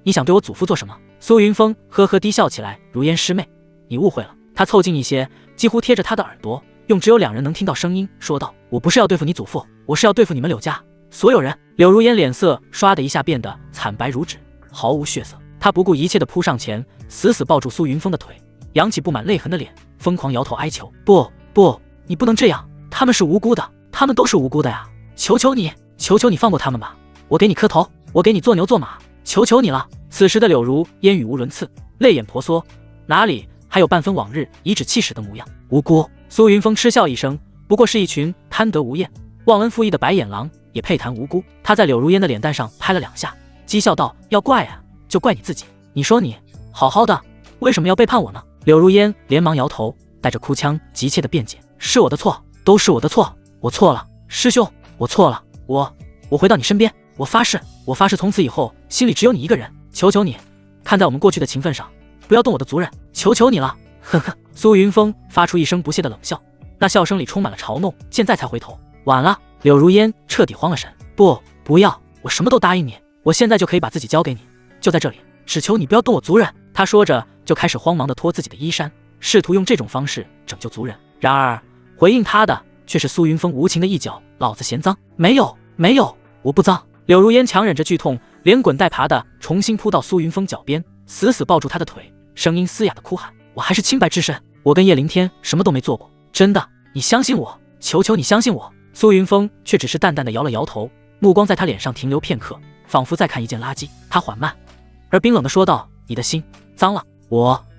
Speaker 1: 你想对我祖父做什么？苏云峰呵呵低笑起来。如烟师妹，你误会了。他凑近一些，几乎贴着他的耳朵，用只有2人能听到声音说道：我不是要对付你祖父，我是要对付你们柳家所有人。柳如烟脸色唰的一下变得惨白如纸，毫无血色。他不顾一切地扑上前，死死抱住苏云峰的腿，扬起布满泪痕的脸，疯狂摇头哀求：不，你不能这样，他们是无辜的，他们都是无辜的呀！求求你放过他们吧，我给你磕头，我给你做牛做马，求你了！此时的柳如烟语无伦次，泪眼婆娑，哪里还有半分往日颐指气使的模样？无辜！苏云峰嗤笑一声，不过是一群贪得无厌、忘恩负义的白眼狼，也配谈无辜。他在柳如烟的脸蛋上拍了2下，讥笑道：“要怪啊，就怪你自己。你说你好好的，为什么要背叛我呢？”柳如烟连忙摇头，带着哭腔急切的辩解：“是我的错，都是我的错，我错了，师兄，我错了，我回到你身边，我发誓，从此以后心里只有你一个人，求求你，看在我们过去的情分上，不要动我的族人，求求你了。”呵呵，苏云峰发出一声不屑的冷笑，那笑声里充满了嘲弄。现在才回头，晚了。柳如烟彻底慌了神，不要，我什么都答应你，我现在就可以把自己交给你，就在这里，只求你不要动我族人。他说着就开始慌忙地脱自己的衣衫，试图用这种方式拯救族人。然而回应他的却是苏云峰无情的一脚：“老子嫌脏？没有，我不脏。”柳如烟强忍着剧痛，连滚带爬的重新扑到苏云峰脚边，死死抱住他的腿，声音嘶哑的哭喊：“我还是清白之身，我跟叶凌天什么都没做过，真的，你相信我，求求你相信我。”苏云峰却只是淡淡的摇了摇头，目光在他脸上停留片刻，仿佛在看一件垃圾。他缓慢而冰冷的说道：“你的心脏了。”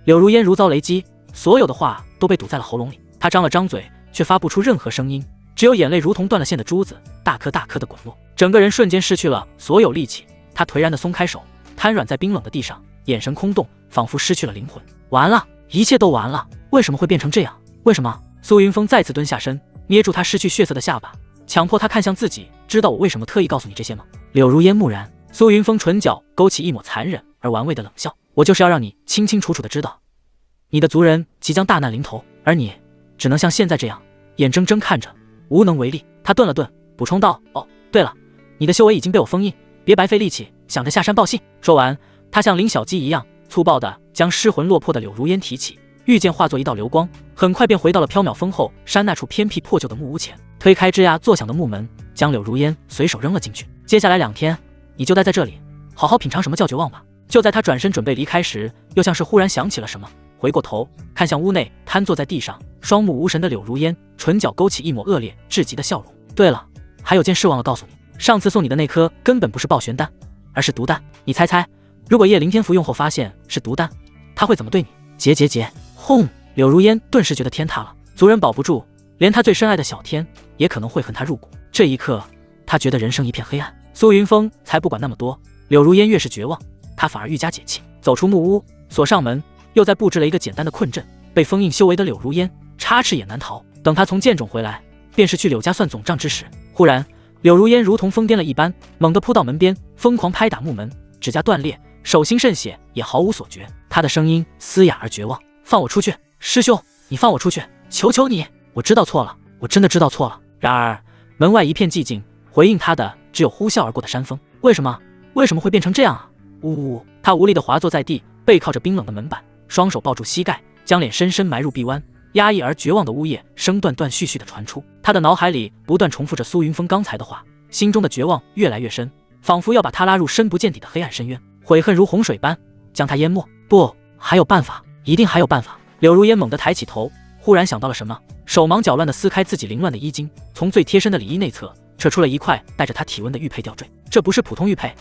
Speaker 1: 柳如烟如遭雷击，所有的话都被堵在了喉咙里。他张了张嘴，却发不出任何声音，只有眼泪如同断了线的珠子，大颗大颗的滚落，整个人瞬间失去了所有力气。他颓然的松开手，瘫软在冰冷的地上，眼神空洞，仿佛失去了灵魂。完了，一切都完了，为什么会变成这样？为什么？苏云峰再次蹲下身，捏住他失去血色的下巴，强迫他看向自己。知道我为什么特意告诉你这些吗？柳如烟木然。苏云峰唇角勾起一抹残忍而玩味的冷笑：“我就是要让你清清楚楚的知道，你的族人即将大难临头，而你只能像现在这样眼睁睁看着，无能为力。”他顿了顿，补充道：“哦，对了，你的修为已经被我封印，别白费力气想着下山报信。”说完，他像林小鸡一样粗暴地将失魂落魄的柳如烟提起，御剑化作一道流光，很快便回到了缥缈峰后山那处偏僻破旧的木屋前，推开吱呀作响的木门，将柳如烟随手扔了进去。接下来2天，你就待在这里，好好品尝什么叫绝望吧。就在他转身准备离开时，又像是忽然想起了什么，回过头看向屋内瘫坐在地上双目无神的柳如烟，唇角勾起一抹恶劣至极的笑容。对了，还有件事忘了告诉你，上次送你的那颗根本不是暴玄丹，而是毒丹。你猜猜，如果叶凌天服用后发现是毒丹，他会怎么对你？结！轰！柳如烟顿时觉得天塌了，族人保不住，连他最深爱的小天也可能会恨他入骨。这一刻，他觉得人生一片黑暗。苏云峰才不管那么多，柳如烟越是绝望，他反而愈加解气。走出木屋，锁上门，又再布置了一个简单的困阵。被封印修为的柳如烟插翅也难逃。等他从剑冢回来，便是去柳家算总账之时。忽然，柳如烟如同疯癫了一般，猛地扑到门边，疯狂拍打木门，指甲断裂，手心渗血，也毫无所觉。他的声音嘶哑而绝望：“放我出去，师兄，你放我出去，求求你！我知道错了，我真的知道错了。”然而门外一片寂静，回应他的只有呼啸而过的山风。为什么会变成这样啊？呜呜！他无力地滑坐在地，背靠着冰冷的门板，双手抱住膝盖，将脸深深埋入臂弯。压抑而绝望的呜咽声断断续续地传出，他的脑海里不断重复着苏云峰刚才的话，心中的绝望越来越深，仿佛要把他拉入深不见底的黑暗深渊，悔恨如洪水般将他淹没。不，还有办法，一定还有办法。柳如烟猛地抬起头，忽然想到了什么，手忙脚乱地撕开自己凌乱的衣襟，从最贴身的里衣内侧扯出了一块带着他体温的玉佩吊坠。这不是普通玉佩，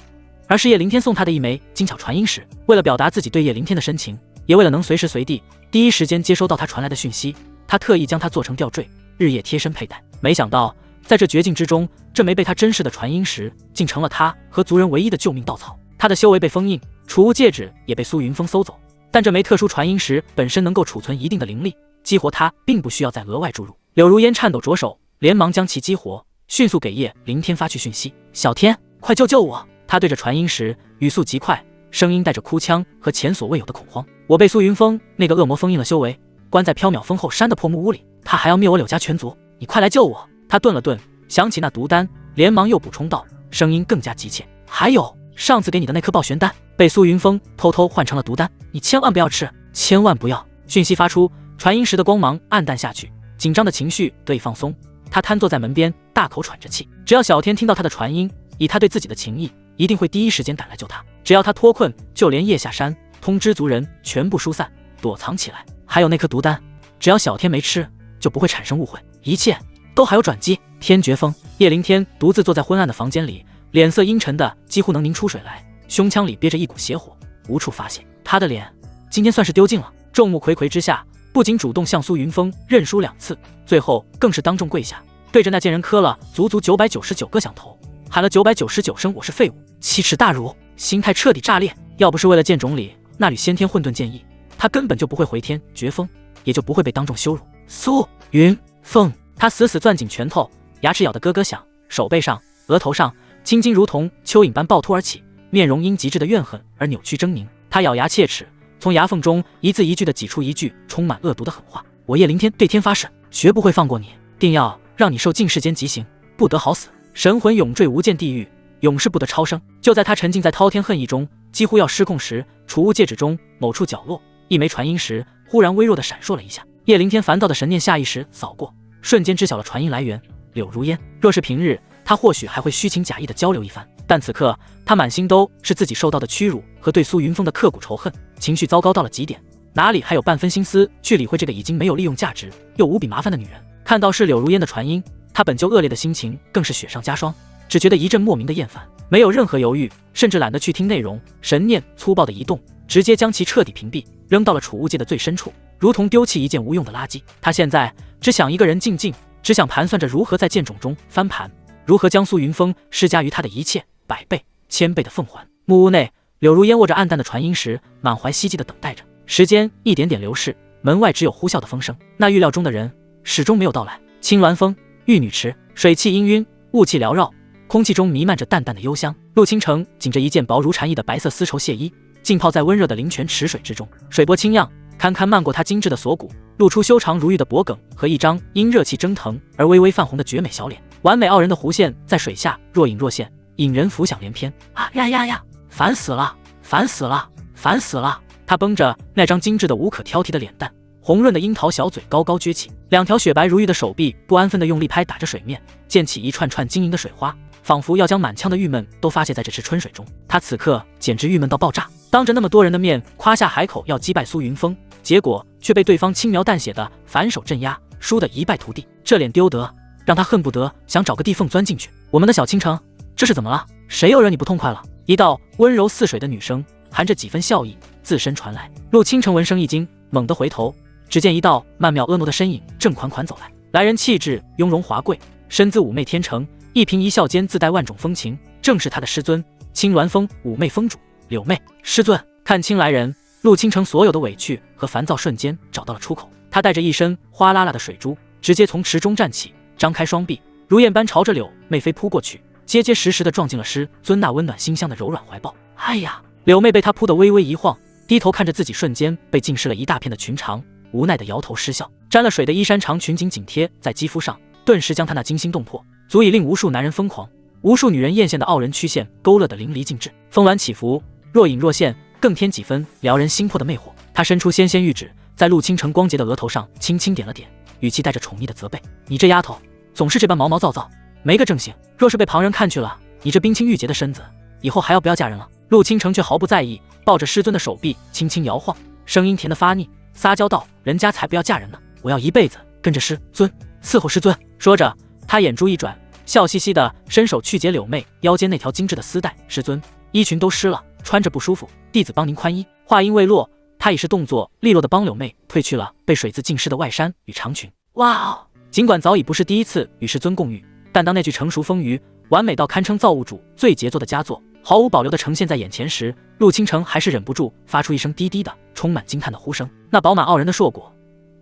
Speaker 1: 而是叶凌天送他的一枚精巧传音石。为了表达自己对叶凌天的深情，也为了能随时随地第一时间接收到他传来的讯息，他特意将它做成吊坠，日夜贴身佩戴。没想到在这绝境之中，这枚被他珍视的传音石竟成了他和族人唯一的救命稻草。他的修为被封印，储物戒指也被苏云峰搜走，但这枚特殊传音石本身能够储存一定的灵力，激活它并不需要再额外注入。柳如烟颤抖着手，连忙将其激活，迅速给叶凌天发去讯息：“小天，快救救我！”他对着传音石语速极快，声音带着哭腔和前所未有的恐慌：“我被苏云峰那个恶魔封印了修为，关在缥缈峰后山的破木屋里，他还要灭我柳家全族，你快来救我！”他顿了顿，想起那毒丹，连忙又补充道，声音更加急切：“还有上次给你的那颗暴玄丹，被苏云峰偷偷换成了毒丹，你千万不要吃，千万不要！”讯息发出，传音石的光芒暗淡下去，紧张的情绪得以放松。他瘫坐在门边，大口喘着气。只要小天听到他的传音，以他对自己的情谊，一定会第一时间赶来救他。只要他脱困，就连夜下山通知族人全部疏散，躲藏起来。还有那颗毒丹，只要小天没吃，就不会产生误会，一切都还有转机。天绝峰，叶凌天独自坐在昏暗的房间里，脸色阴沉的几乎能凝出水来，胸腔里憋着一股邪火，无处发泄。他的脸今天算是丢尽了。众目睽睽之下，不仅主动向苏云峰认输2次，最后更是当众跪下，对着那贱人磕了足足999个响头，喊了999声我是废物，奇耻大辱，心态彻底炸裂。要不是为了见总理那缕先天混沌剑意，他根本就不会回天绝风，也就不会被当众羞辱。苏云峰，他死死攥紧拳头，牙齿咬得咯咯响，手背上、额头上青筋如同蚯蚓般暴突而起，面容因极致的怨恨而扭曲狰狞。他咬牙切齿，从牙缝中一字一句地挤出一句充满恶毒的狠话：我叶凌天对天发誓，绝不会放过你，定要让你受尽世间极刑，不得好死，神魂永坠无间地狱，永世不得超生。就在他沉浸在滔天恨意中，几乎要失控时，储物戒指中某处角落，一枚传音石忽然微弱地闪烁了一下。叶凌天烦躁的神念下意识扫过，瞬间知晓了传音来源柳如烟。若是平日，他或许还会虚情假意地交流一番，但此刻他满心都是自己受到的屈辱和对苏云峰的刻骨仇恨，情绪糟糕到了极点，哪里还有半分心思去理会这个已经没有利用价值又无比麻烦的女人。看到是柳如烟的传音，他本就恶劣的心情更是雪上加霜，只觉得一阵莫名的厌烦，没有任何犹豫，甚至懒得去听内容，神念粗暴的移动，直接将其彻底屏蔽，扔到了储物界的最深处，如同丢弃一件无用的垃圾。他现在只想一个人静静，只想盘算着如何在剑冢中翻盘，如何将苏云峰施加于他的一切100倍、1000倍的奉还。木屋内，柳如烟握着暗淡的传音石，满怀希冀地等待着。时间一点点流逝，门外只有呼啸的风声，那预料中的人始终没有到来。青鸾峰、玉女池，水汽氤氲，雾气缭绕，空气中弥漫着淡淡的幽香。陆倾城紧着一件薄如蝉翼的白色丝绸亵衣，浸泡在温热的灵泉池水之中，水波清漾，堪堪漫过他精致的锁骨，露出修长如玉的脖颈和一张因热气蒸腾而微微泛红的绝美小脸。完美傲人的弧线在水下若隐若现，引人浮想联翩。啊呀呀呀！烦死了，烦死了，烦死了！他绷着那张精致的无可挑剔的脸蛋，红润的樱桃小嘴高高撅起，2条雪白如玉的手臂不安分地用力拍打着水面，溅起一串串晶莹的水花，仿佛要将满腔的郁闷都发泄在这池春水中。他此刻简直郁闷到爆炸，当着那么多人的面夸下海口要击败苏云峰，结果却被对方轻描淡写的反手镇压，输得一败涂地。这脸丢得让他恨不得想找个地缝钻进去。我们的小倾城，这是怎么了？谁又惹你不痛快了？一道温柔似水的女声含着几分笑意自身传来。陆倾城闻声一惊，猛地回头，只见一道曼妙婀娜的身影正款款走来。来人气质雍容华贵，身姿妩媚天成，一颦一笑间自带万种风情，正是他的师尊青鸾峰妩媚峰主柳妹。师尊，看清来人，陆倾城所有的委屈和烦躁瞬间找到了出口。他带着一身哗啦啦的水珠，直接从池中站起，张开双臂，如燕般朝着柳妹飞扑过去，结结实实地撞进了师尊那温暖馨香的柔软怀抱。哎呀！柳妹被他扑得微微一晃，低头看着自己瞬间被浸湿了一大片的裙长，无奈地摇头失笑。沾了水的衣衫长裙紧紧贴在肌肤上，顿时将她那惊心动魄，足以令无数男人疯狂、无数女人艳羡的傲人曲线勾勒得淋漓尽致。峰峦起伏，若隐若现，更添几分撩人心魄的魅惑。他伸出纤纤玉指，在陆倾城光洁的额头上轻轻点了点，语气带着宠溺的责备：你这丫头总是这般毛毛躁躁，没个正形，若是被旁人看去了你这冰清玉洁的身子，以后还要不要嫁人了？陆倾城却毫不在意，抱着师尊的手臂轻轻摇晃，声音甜得发腻，撒娇道：人家才不要嫁人呢，我要一辈子跟着师尊伺候师尊。说着，他眼珠一转，笑嘻嘻的伸手去解柳妹腰间那条精致的丝带。师尊，衣裙都湿了，穿着不舒服，弟子帮您宽衣。话音未落，他已是动作利落的帮柳妹褪去了被水渍浸湿的外衫与长裙。哇哦！尽管早已不是第一次与师尊共浴，但当那句成熟丰腴、完美到堪称造物主最杰作的佳作毫无保留地呈现在眼前时，陆倾城还是忍不住发出一声低低的充满惊叹的呼声。那饱满傲人的硕果，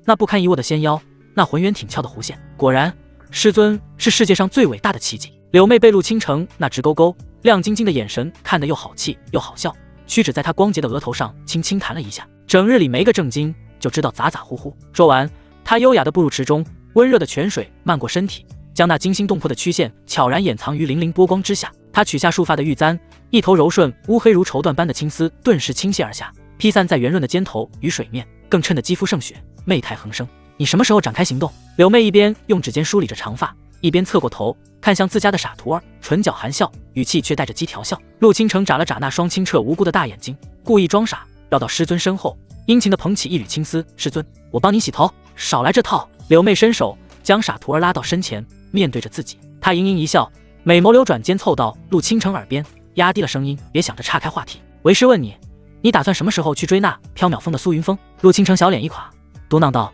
Speaker 1: 那不堪一握的纤腰，那浑圆挺翘的弧线，果然师尊是世界上最伟大的奇迹。柳妹被陆倾城那直勾勾亮晶晶的眼神看得又好气又好笑，屈指在他光洁的额头上轻轻弹了一下，整日里没个正经，就知道咋咋呼呼。说完，他优雅地步入池中，温热的泉水漫过身体，将那惊心动魄的曲线悄然掩藏于粼粼波光之下。他取下束发的玉簪，一头柔顺乌黑如绸缎般的青丝顿时倾泻而下，披散在圆润的肩头与水面，更衬得肌肤胜雪，媚态横生。你什么时候展开行动？柳妹一边用指尖梳理着长发，一边侧过头看向自家的傻徒儿，唇角含笑，语气却带着讥调笑。陆倾城眨了眨那双清澈无辜的大眼睛，故意装傻，绕到师尊身后，殷勤地捧起一缕青丝。师尊，我帮你洗头。少来这套！柳妹伸手将傻徒儿拉到身前，面对着自己，她盈盈一笑，美眸流转间凑到陆倾城耳边，压低了声音：别想着岔开话题，为师问你，你打算什么时候去追那缥缈峰的苏云峰？陆倾城小脸一垮，嘟囔道：“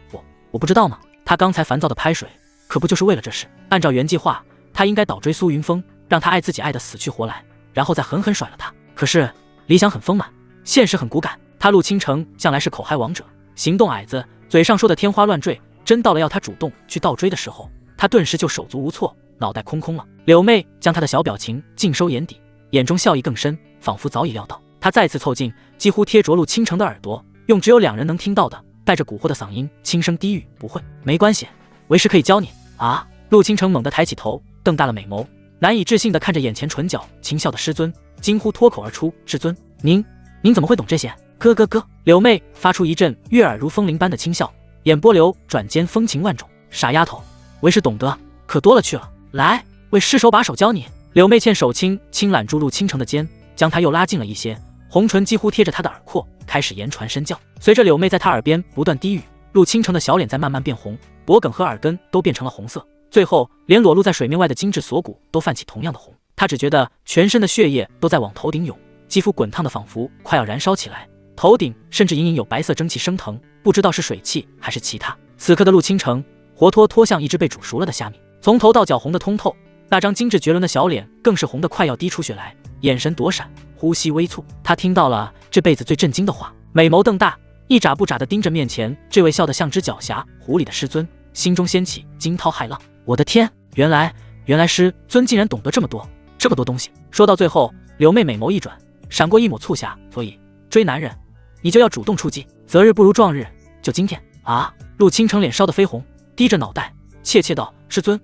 Speaker 1: 我不知道吗？他刚才烦躁的拍水，可不就是为了这事？按照原计划，他应该倒追苏云峰，让他爱自己爱得死去活来，然后再狠狠甩了他。可是理想很丰满，现实很骨感。他陆倾城向来是口嗨王者，行动矮子，嘴上说的天花乱坠，真到了要他主动去倒追的时候，他顿时就手足无措，脑袋空空了。”柳妹将他的小表情尽收眼底，眼中笑意更深，仿佛早已料到。他再次凑近，几乎贴着陆倾城的耳朵，用只有2人能听到的带着蛊惑的嗓音轻声低语：“不会，没关系，为师可以教你。”啊！陆倾城猛地抬起头，瞪大了美眸，难以置信地看着眼前唇角轻笑的师尊，惊呼脱口而出：“至尊，您怎么会懂这些？”咯咯咯！柳妹发出一阵悦耳如风铃般的轻笑，眼波流转间风情万种。傻丫头，为师懂得可多了去了，来，为师手把手教你。柳妹欠手轻揽住陆倾城的肩，将他又拉近了一些，红唇几乎贴着他的耳廓，开始言传身教。随着柳妹在他耳边不断低语，陆倾城的小脸在慢慢变红，脖梗和耳根都变成了红色，最后连裸露在水面外的精致锁骨都泛起同样的红。他只觉得全身的血液都在往头顶涌，肌肤滚烫的仿佛快要燃烧起来，头顶甚至隐隐有白色蒸汽升腾，不知道是水汽还是其他。此刻的陆倾城活脱像一只被煮熟了的虾米，从头到脚红得通透，那张精致绝伦的小脸更是红得快要滴出血来，眼神躲闪，呼吸微蹙。他听到了这辈子最震惊的话，美眸瞪大，一眨不眨地盯着面前这位笑得像只狡黠狐狸的师尊，心中掀起惊涛骇浪。我的天，原来师尊竟然懂得这么多东西。说到最后，柳妹美眸一转，闪过一抹促狭。所以追男人，你就要主动出击，择日不如撞日，就今天啊！陆倾城脸烧得绯红，低着脑袋怯怯道：“师尊，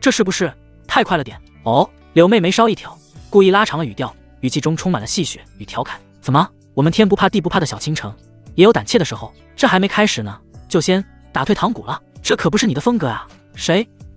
Speaker 1: 这是不是太快了点？”哦，柳妹眉梢一挑，故意拉长了语调，语气中充满了戏谑与调侃。怎么，我们天不怕地不怕的小倾城也有胆怯的时候？这还没开始呢，就先打退堂鼓了？这可不是你的风格啊！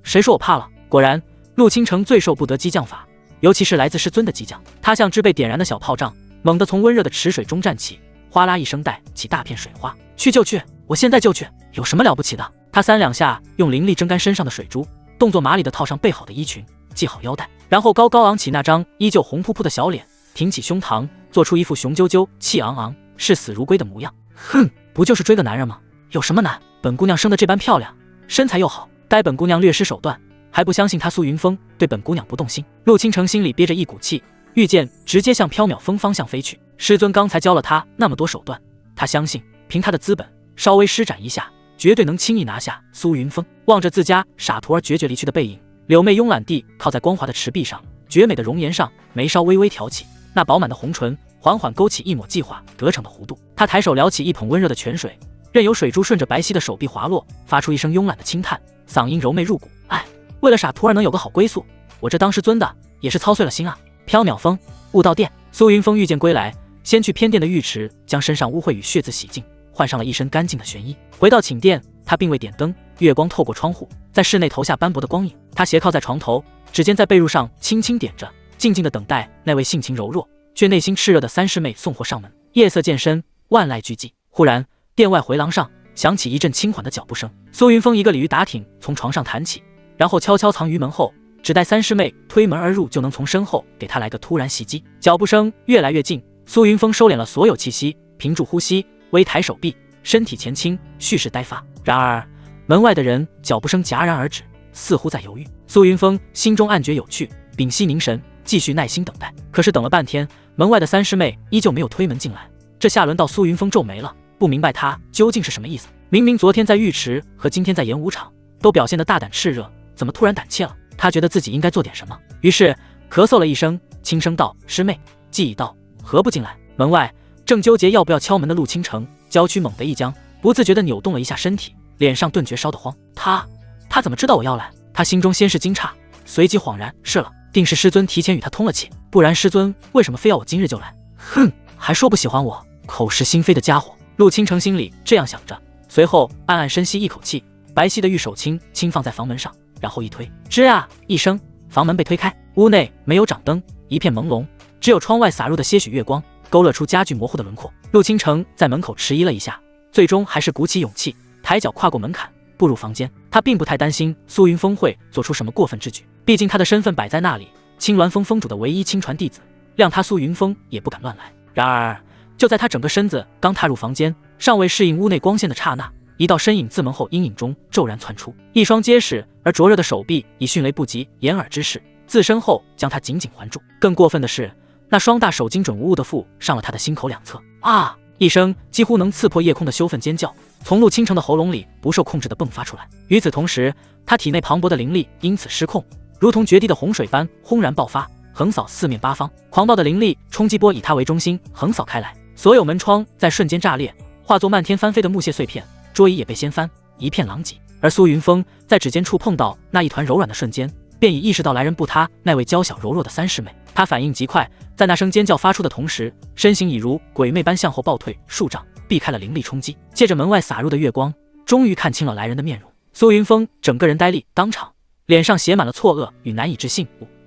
Speaker 1: 谁说我怕了？果然，陆倾城最受不得激将法，尤其是来自师尊的激将。他像只被点燃的小炮仗，猛地从温热的池水中站起，哗啦一声带起大片水花。去就去，我现在就去，有什么了不起的？他3两下用灵力蒸干身上的水珠，动作麻利地套上备好的衣裙，系好腰带，然后高高昂起那张依旧红扑扑的小脸，挺起胸膛，做出一副雄赳赳气昂昂视死如归的模样。哼，不就是追个男人吗？有什么难？本姑娘生得这般漂亮，身材又好，待本姑娘略施手段，还不相信他苏云峰对本姑娘不动心？陆倾城心里憋着一股气，御剑直接向缥缈峰方向飞去。师尊刚才教了他那么多手段，他相信凭他的资本，稍微施展一下，绝对能轻易拿下苏云峰。望着自家傻徒儿决绝离去的背影，柳妹慵懒地靠在光滑的池壁上，绝美的容颜上眉梢微微挑起，那饱满的红唇缓缓勾起一抹计划得逞的弧度。她抬手撩起一捧温热的泉水，任由水珠顺着白皙的手臂滑落，发出一声慵懒的轻叹，嗓音柔媚入骨。哎，为了傻徒儿能有个好归宿，我这当师尊的也是操碎了心啊！缥缈峰，悟道殿。苏云峰御剑归来，先去偏殿的浴池将身上污秽与血渍洗净，换上了一身干净的玄衣。回到寝殿，他并未点灯，月光透过窗户，在室内投下斑驳的光影。他斜靠在床头，指尖在被褥上轻轻点着，静静地等待那位性情柔弱却内心炽热的三师妹送货上门。夜色渐深，万籁俱寂。忽然，殿外回廊上响起一阵轻缓的脚步声。苏云峰一个鲤鱼打挺从床上弹起，然后悄悄藏于门后，只待三师妹推门而入，就能从身后给他来个突然袭击。脚步声越来越近，苏云峰收敛了所有气息，屏住呼吸，微抬手臂，身体前倾，蓄势待发。然而门外的人脚步声戛然而止，似乎在犹豫。苏云峰心中暗觉有趣，屏息凝神，继续耐心等待。可是等了半天，门外的三师妹依旧没有推门进来。这下轮到苏云峰皱眉了，不明白他究竟是什么意思。明明昨天在浴池和今天在演武场都表现得大胆炽热，怎么突然胆怯了？他觉得自己应该做点什么，于是咳嗽了一声，轻声道：“师妹，既已到，何不进来？”门外正纠结要不要敲门的陆倾城，娇躯猛地一僵，不自觉地扭动了一下身体，脸上顿觉烧得慌。他怎么知道我要来？他心中先是惊诧，随即恍然，是了，定是师尊提前与他通了气，不然师尊为什么非要我今日就来？哼，还说不喜欢我，口是心非的家伙。陆倾城心里这样想着，随后暗暗深吸一口气，白皙的玉手轻放在房门上，然后一推，吱啊一声，房门被推开。屋内没有掌灯，一片朦胧，只有窗外洒入的些许月光勾勒出家具模糊的轮廓。陆倾城在门口迟疑了一下，最终还是鼓起勇气，抬脚跨过门槛，步入房间。他并不太担心苏云峰会做出什么过分之举，毕竟他的身份摆在那里，青鸾峰峰主的唯一亲传弟子，谅他苏云峰也不敢乱来。然而就在他整个身子刚踏入房间，尚未适应屋内光线的刹那，一道身影自门后阴影中骤然窜出，一双结实而灼热的手臂以迅雷不及掩耳之势自身后将他紧紧环住。更过分的是，那双大手精准无误地附上了他的心口两侧。啊！一声几乎能刺破夜空的羞愤尖叫从陆倾城的喉咙里不受控制地迸发出来。与此同时，他体内磅礴的灵力因此失控，如同决堤的洪水般轰然爆发，横扫四面八方。狂暴的灵力冲击波以他为中心横扫开来，所有门窗在瞬间炸裂，化作漫天翻飞的木屑碎片，桌椅也被掀翻，一片狼藉。而苏云峰在指尖触碰到那一团柔软的瞬间，便已意识到来人不他那位娇小柔弱的三师妹。他反应极快，在那声尖叫发出的同时，身形已如鬼魅般向后暴退数丈，避开了灵力冲击。借着门外洒入的月光，终于看清了来人的面容。苏云峰整个人呆立当场，脸上写满了错愕与难以置信。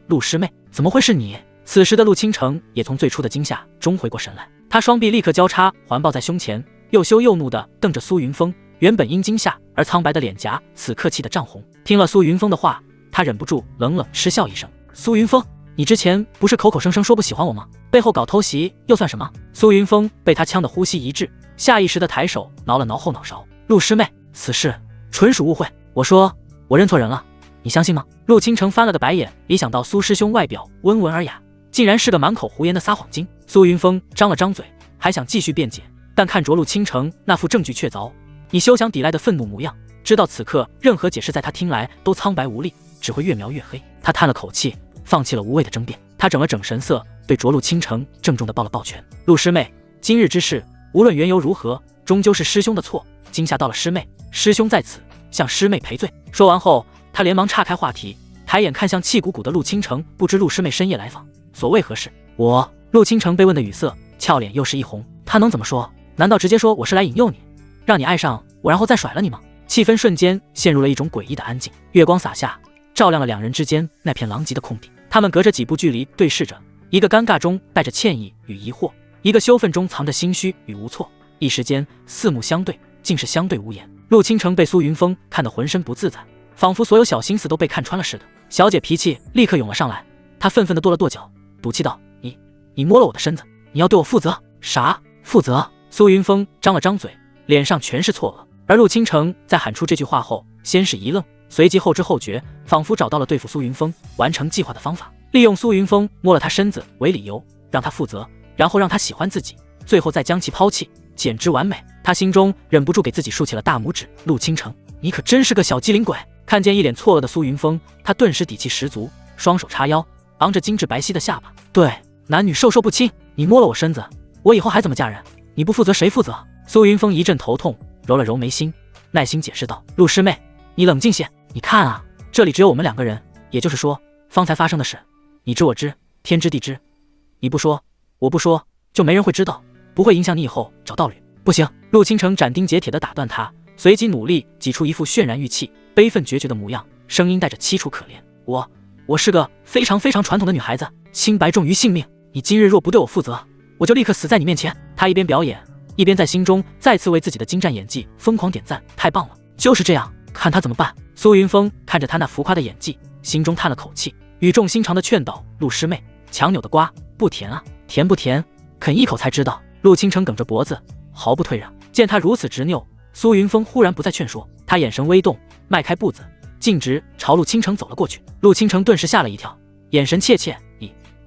Speaker 1: 陆师妹，怎么会是你？此时的陆倾城也从最初的惊吓中回过神来，他双臂立刻交叉环抱在胸前，又羞又怒地瞪着苏云峰，原本因惊吓而苍白的脸颊此刻气得涨红。听了苏云峰的话，他忍不住冷冷嗤笑一声：苏云峰，你之前不是口口声声说不喜欢我吗？背后搞偷袭又算什么？苏云峰被他呛得呼吸一滞，下意识地抬手挠了挠后脑勺。陆师妹，此事纯属误会，我说我认错人了，你相信吗？陆倾城翻了个白眼，一想到苏师兄外表温文尔雅，竟然是个满口胡言的撒谎精。苏云峰张了张嘴，还想继续辩解，但看着陆倾城那副证据确凿、你休想抵赖的愤怒模样，知道此刻任何解释在他听来都苍白无力，只会越描越黑。他叹了口气，放弃了无谓的争辩。他整了整神色，对着陆倾城郑重地抱了抱拳：陆师妹，今日之事无论缘由如何，终究是师兄的错，惊吓到了师妹，师兄在此向师妹赔罪。说完后，他连忙岔开话题，抬眼看向气鼓鼓的陆倾城，不知陆师妹深夜来访，所谓何事？陆倾城被问的语塞，俏脸又是一红。他能怎么说？难道直接说我是来引诱你，让你爱上我，然后再甩了你吗？气氛瞬间陷入了一种诡异的安静，月光洒下，照亮了两人之间那片狼藉的空地。他们隔着几步距离对视着，一个尴尬中带着歉意与疑惑，一个羞愤中藏着心虚与无措。一时间四目相对，竟是相对无言。陆倾城被苏云峰看得浑身不自在，仿佛所有小心思都被看穿了似的。小姐脾气立刻涌了上来，她愤愤地跺了跺脚，赌气道：你摸了我的身子，你要对我负责？啥？负责？苏云峰张了张嘴，脸上全是错愕。而陆倾城在喊出这句话后，先是一愣，随即后知后觉，仿佛找到了对付苏云峰、完成计划的方法，利用苏云峰摸了他身子为理由，让他负责，然后让他喜欢自己，最后再将其抛弃，简直完美。他心中忍不住给自己竖起了大拇指。陆倾城，你可真是个小机灵鬼！看见一脸错愕的苏云峰，他顿时底气十足，双手叉腰，昂着精致白皙的下巴。对，男女授受不亲，你摸了我身子，我以后还怎么嫁人？你不负责谁负责？苏云峰一阵头痛，揉了揉眉心，耐心解释道：陆师妹，你冷静些，你看啊，这里只有我们两个人，也就是说方才发生的事你知我知，天知地知，你不说我不说，就没人会知道，不会影响你以后找道侣。不行！陆倾城斩钉截铁地打断他，随即努力挤出一副渲然欲泣、悲愤决绝的模样，声音带着凄楚可怜：我是个非常传统的女孩子，清白重于性命，你今日若不对我负责，我就立刻死在你面前。他一边表演，一边在心中再次为自己的精湛演技疯狂点赞，太棒了，就是这样，看他怎么办。苏云峰看着他那浮夸的演技，心中叹了口气，语重心长地劝导：陆师妹，强扭的瓜不甜啊，甜不甜，啃一口才知道。陆倾城梗着脖子，毫不退让。见他如此执拗，苏云峰忽然不再劝说，他眼神微动，迈开步子，径直朝陆倾城走了过去。陆倾城顿时吓了一跳，眼神怯怯：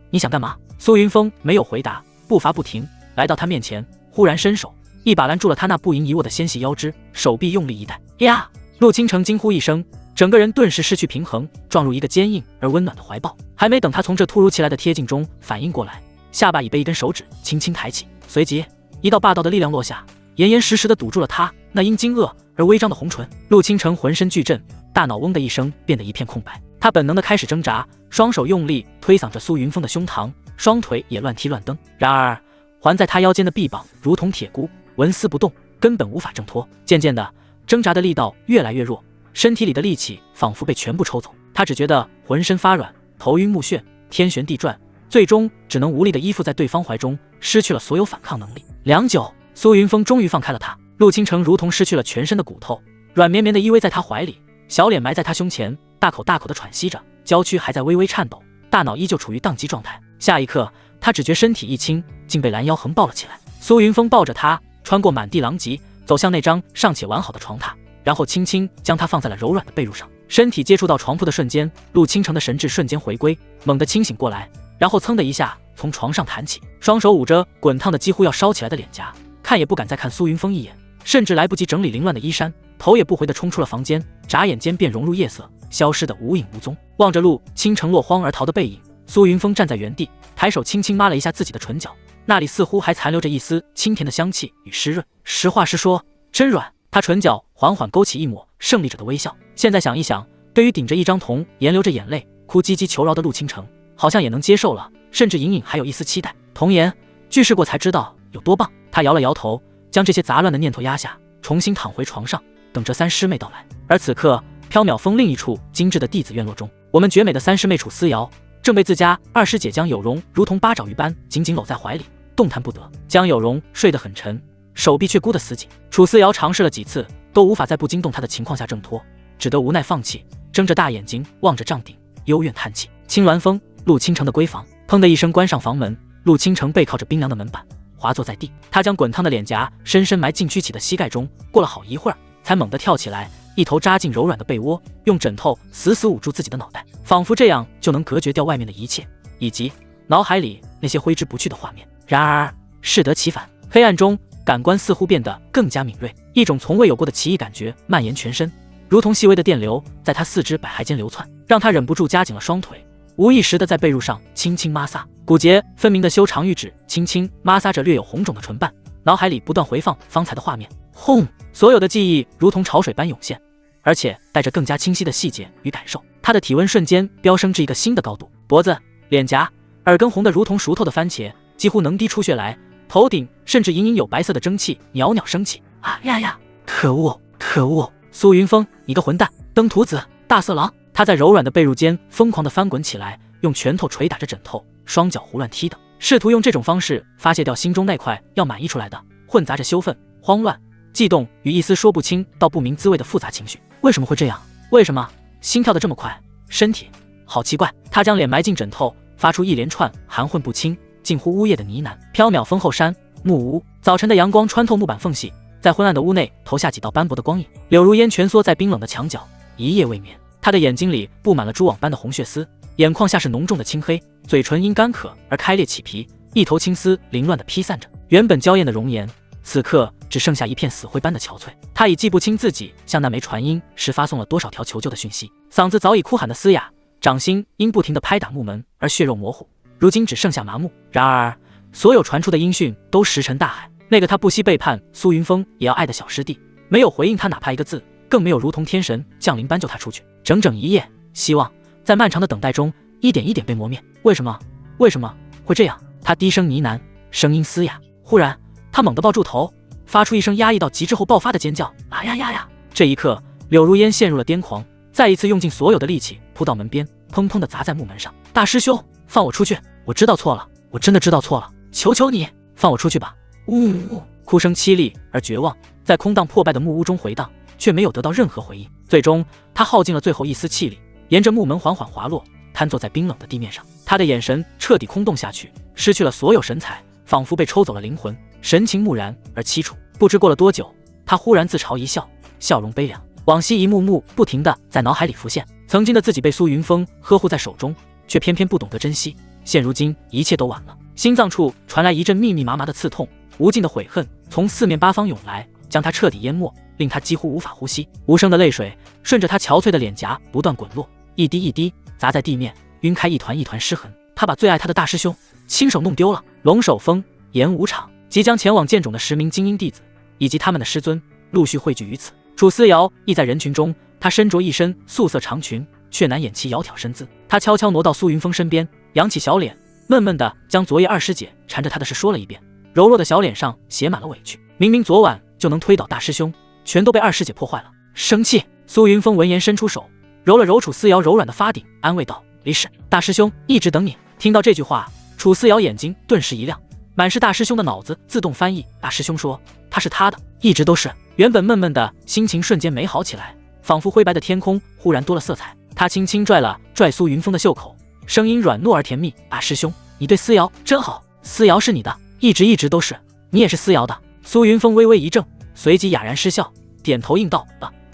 Speaker 1: 你想干嘛？苏云峰没有回答，步伐不停，来到他面前，忽然伸手一把拦住了他那不盈一握的纤细腰肢，手臂用力一带，呀！陆倾城惊呼一声，整个人顿时失去平衡，撞入一个坚硬而温暖的怀抱。还没等他从这突如其来的贴近中反应过来，下巴已被一根手指轻轻抬起，随即一道霸道的力量落下，严严实实地堵住了他那因惊愕而微张的红唇。陆倾城浑身剧震，大脑嗡的一声变得一片空白，他本能地开始挣扎，双手用力推搡着苏云峰的胸膛，双腿也乱踢乱蹬。然而环在他腰间的臂膀如同铁箍，纹丝不动，根本无法挣脱。渐渐的，挣扎的力道越来越弱，身体里的力气仿佛被全部抽走，他只觉得浑身发软，头晕目眩，天旋地转，最终只能无力地依附在对方怀中，失去了所有反抗能力。良久，苏云峰终于放开了他。陆倾城如同失去了全身的骨头，软绵绵地依偎在他怀里，小脸埋在他胸前，大口大口地喘息着，娇躯还在微微颤抖，大脑依旧处于宕机状态。下一刻，他只觉身体一轻，竟被拦腰横抱了起来。苏云峰抱着他，穿过满地狼藉，走向那张尚且完好的床榻，然后轻轻将它放在了柔软的被褥上。身体接触到床铺的瞬间，陆倾城的神智瞬间回归，猛地清醒过来，然后噌的一下从床上弹起，双手捂着滚烫的几乎要烧起来的脸颊，看也不敢再看苏云峰一眼，甚至来不及整理凌乱的衣衫，头也不回地冲出了房间，眨眼间便融入夜色，消失得无影无踪。望着陆倾城落荒而逃的背影，苏云峰站在原地，抬手轻轻抹了一下自己的唇角，那里似乎还残留着一丝清甜的香气与湿润。实话实说，真软。他唇角缓缓勾起一抹胜利者的微笑。现在想一想，对于顶着一张瞳，沿流着眼泪，哭唧唧求饶的陆倾城，好像也能接受了，甚至隐隐还有一丝期待。童颜，聚试过才知道有多棒。他摇了摇头，将这些杂乱的念头压下，重新躺回床上，等着三师妹到来。而此刻，缥缈峰另一处精致的弟子院落中，我们绝美的三师妹楚思瑶正被自家二师姐江有容如同八爪鱼般紧紧搂在怀里，动弹不得。江有容睡得很沉，手臂却箍得死紧。楚思瑶尝试了几次，都无法在不惊动她的情况下挣脱，只得无奈放弃，睁着大眼睛望着帐顶，幽怨叹气。青鸾峰，陆倾城的闺房，砰的一声关上房门，陆倾城背靠着冰凉的门板，滑坐在地。他将滚烫的脸颊深深埋进屈起的膝盖中，过了好一会儿，才猛地跳起来，一头扎进柔软的被窝，用枕头死死捂住自己的脑袋，仿佛这样就能隔绝掉外面的一切，以及脑海里那些挥之不去的画面。然而适得其反，黑暗中感官似乎变得更加敏锐，一种从未有过的奇异感觉蔓延全身，如同细微的电流在他四肢百骸间流窜，让他忍不住夹紧了双腿，无意识地在被褥上轻轻摩挲，骨节分明的修长玉指轻轻摩挲着略有红肿的唇瓣，脑海里不断回放方才的画面。轰！所有的记忆如同潮水般涌现，而且带着更加清晰的细节与感受。他的体温瞬间飙升至一个新的高度，脖子、脸颊、耳根红得如同熟透的番茄，几乎能滴出血来，头顶甚至隐隐有白色的蒸汽袅袅升起。啊呀呀！可恶！可恶！苏云峰，你个混蛋！登徒子，大色狼！他在柔软的被褥间疯狂地翻滚起来，用拳头捶打着枕头，双脚胡乱踢蹬，试图用这种方式发泄掉心中那块要满溢出来的混杂着羞愤、慌乱、悸动与一丝说不清到不明滋味的复杂情绪。为什么会这样？为什么心跳得这么快？身体好奇怪。他将脸埋进枕头，发出一连串含混不清、近乎呜咽的呢喃。缥缈峰后山木屋，早晨的阳光穿透木板缝隙，在昏暗的屋内投下几道斑驳的光影。柳如烟蜷缩在冰冷的墙角，一夜未眠。她的眼睛里布满了蛛网般的红血丝，眼眶下是浓重的青黑，嘴唇因干渴而开裂起皮，一头青丝凌乱地披散着，原本娇艳的容颜，此刻只剩下一片死灰般的憔悴。他已记不清自己向那枚传音时发送了多少条求救的讯息，嗓子早已哭喊的嘶哑，掌心因不停地拍打木门而血肉模糊，如今只剩下麻木。然而所有传出的音讯都石沉大海，那个他不惜背叛苏云峰也要爱的小师弟，没有回应他哪怕一个字，更没有如同天神降临般救他出去。整整一夜，希望在漫长的等待中一点一点被磨灭。为什么？为什么会这样？他低声呢喃，声音嘶哑。忽然他猛地抱住头，发出一声压抑到极致后爆发的尖叫。啊呀呀呀！这一刻，柳如烟陷入了癫狂，再一次用尽所有的力气扑到门边，砰砰地砸在木门上。大师兄，放我出去！我知道错了，我真的知道错了，求求你放我出去吧！呜呜！哭声凄厉而绝望，在空荡破败的木屋中回荡，却没有得到任何回应。最终他耗尽了最后一丝气力，沿着木门缓缓滑落，瘫坐在冰冷的地面上。他的眼神彻底空洞下去，失去了所有神采，仿佛被抽走了灵魂，神情木然而凄楚。不知过了多久，他忽然自嘲一笑，笑容悲凉，往昔一幕幕不停地在脑海里浮现。曾经的自己被苏云峰呵护在手中，却偏偏不懂得珍惜，现如今一切都晚了。心脏处传来一阵密密麻麻的刺痛，无尽的悔恨从四面八方涌来，将他彻底淹没，令他几乎无法呼吸。无声的泪水顺着他憔悴的脸颊不断滚落，一滴一滴砸在地面，晕开一团一团湿痕。他把最爱他的大师兄亲手弄丢了。龙首峰演武场，即将前往剑冢的10名精英弟子以及他们的师尊陆续汇聚于此。楚思瑶亦在人群中，她身着一身素色长裙，却难掩其窈窕身姿。她悄悄挪到苏云峰身边，扬起小脸，闷闷地将昨夜二师姐缠着她的事说了一遍。柔弱的小脸上写满了委屈，明明昨晚就能推倒大师兄，全都被二师姐破坏了。生气！苏云峰闻言伸出手，揉了揉楚思瑶柔软的发顶，安慰道：离世，大师兄一直等你。听到这句话，楚思瑶眼睛顿时一亮，满是大师兄的脑子自动翻译，大师兄说他是他的，一直都是。原本闷闷的心情瞬间美好起来，仿佛灰白的天空忽然多了色彩。他轻轻拽了拽苏云峰的袖口，声音软糯而甜蜜：大师兄，你对思瑶真好，思瑶是你的，一直都是，你也是思瑶的。苏云峰微微一怔，随即哑然失笑，点头应道：“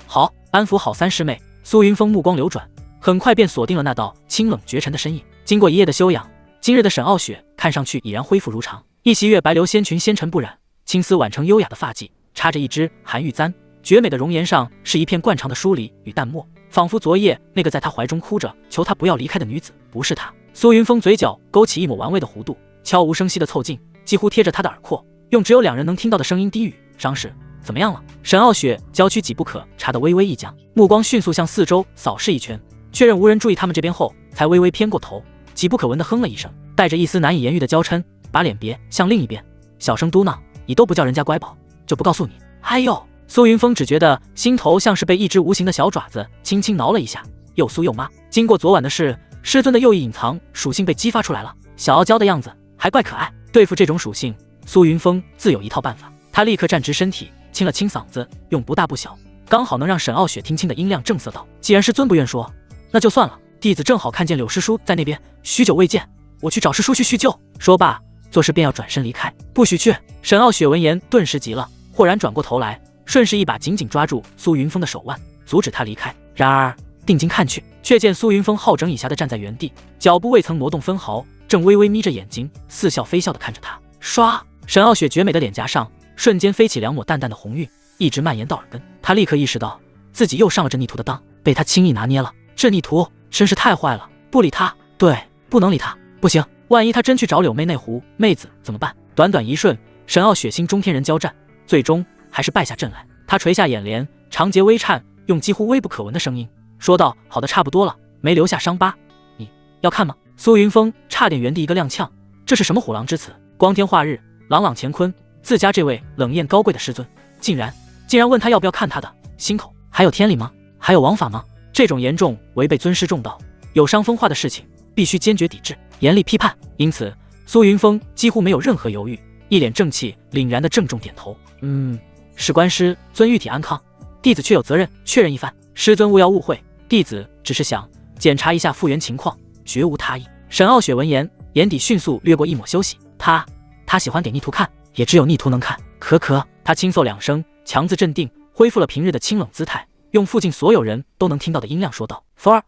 Speaker 1: 好，安抚好3师妹。”苏云峰目光流转，很快便锁定了那道清冷绝尘的身影。经过一夜的休养，今日的沈傲雪看上去已然恢复如常，一袭月白流仙裙纤尘不染，青丝挽成优雅的发髻，插着一支寒玉簪，绝美的容颜上是一片惯常的疏离与淡漠，仿佛昨夜那个在他怀中哭着求他不要离开的女子不是他。苏云峰嘴角勾起一抹玩味的弧度，悄无声息地凑近，几乎贴着他的耳廓，用只有2人能听到的声音低语：“伤势怎么样了？”沈傲雪娇躯几不可察的微微一僵，目光迅速向四周扫视一圈，确认无人注意他们这边后，才微微偏过头，几不可闻地哼了一声，带着一丝难以言喻的娇嗔，把脸别向另一边，小声嘟囔：“你都不叫人家乖宝，就不告诉你。”哎呦！苏云峰只觉得心头像是被一只无形的小爪子轻轻挠了一下，又酥又麻。经过昨晚的事，师尊的右翼隐藏属性被激发出来了，小傲娇的样子还怪可爱。对付这种属性，苏云峰自有一套办法。他立刻站直身体，清了清嗓子，用不大不小，刚好能让沈傲雪听清的音量正色道：“既然师尊不愿说，那就算了。弟子正好看见柳师叔在那边，许久未见，我去找师叔去叙旧。”说罢，做事便要转身离开。“不许去！”沈傲雪闻言顿时急了，豁然转过头来，顺势一把紧紧抓住苏云峰的手腕，阻止他离开。然而定睛看去，却见苏云峰好整以暇地站在原地，脚步未曾挪动分毫，正微微眯着眼睛，似笑非笑地看着他。唰！沈傲雪绝美的脸颊上瞬间飞起2抹淡淡的红晕，一直蔓延到耳根。他立刻意识到自己又上了这逆徒的当，被他轻易拿捏了。这逆徒真是太坏了，不理他，对，不能理他。不行，万一他真去找柳妹那狐妹子怎么办？短短一瞬，沈傲雪心中天人交战，最终还是败下阵来。他垂下眼帘，长睫微颤，用几乎微不可闻的声音说道：“好的差不多了，没留下伤疤，你要看吗？”苏云峰差点原地一个踉跄，这是什么虎狼之词？光天化日，朗朗乾坤，自家这位冷艳高贵的师尊，竟然问他要不要看他的心口，还有天理吗？还有王法吗？这种严重违背尊师重道、有伤风化的事情，必须坚决抵制，严厉批判。因此，苏云峰几乎没有任何犹豫，一脸正气凛然的郑重点头：“事关师尊玉体安康，弟子确有责任确认一番。师尊勿要误会，弟子只是想检查一下复原情况，绝无他意。”沈傲雪闻言，眼底迅速掠过一抹休息。他喜欢给逆徒看，也只有逆徒能看。可，他轻嗽2声，强自镇定，恢复了平日的清冷姿态，用附近所有人都能听到的音量说道：“福儿，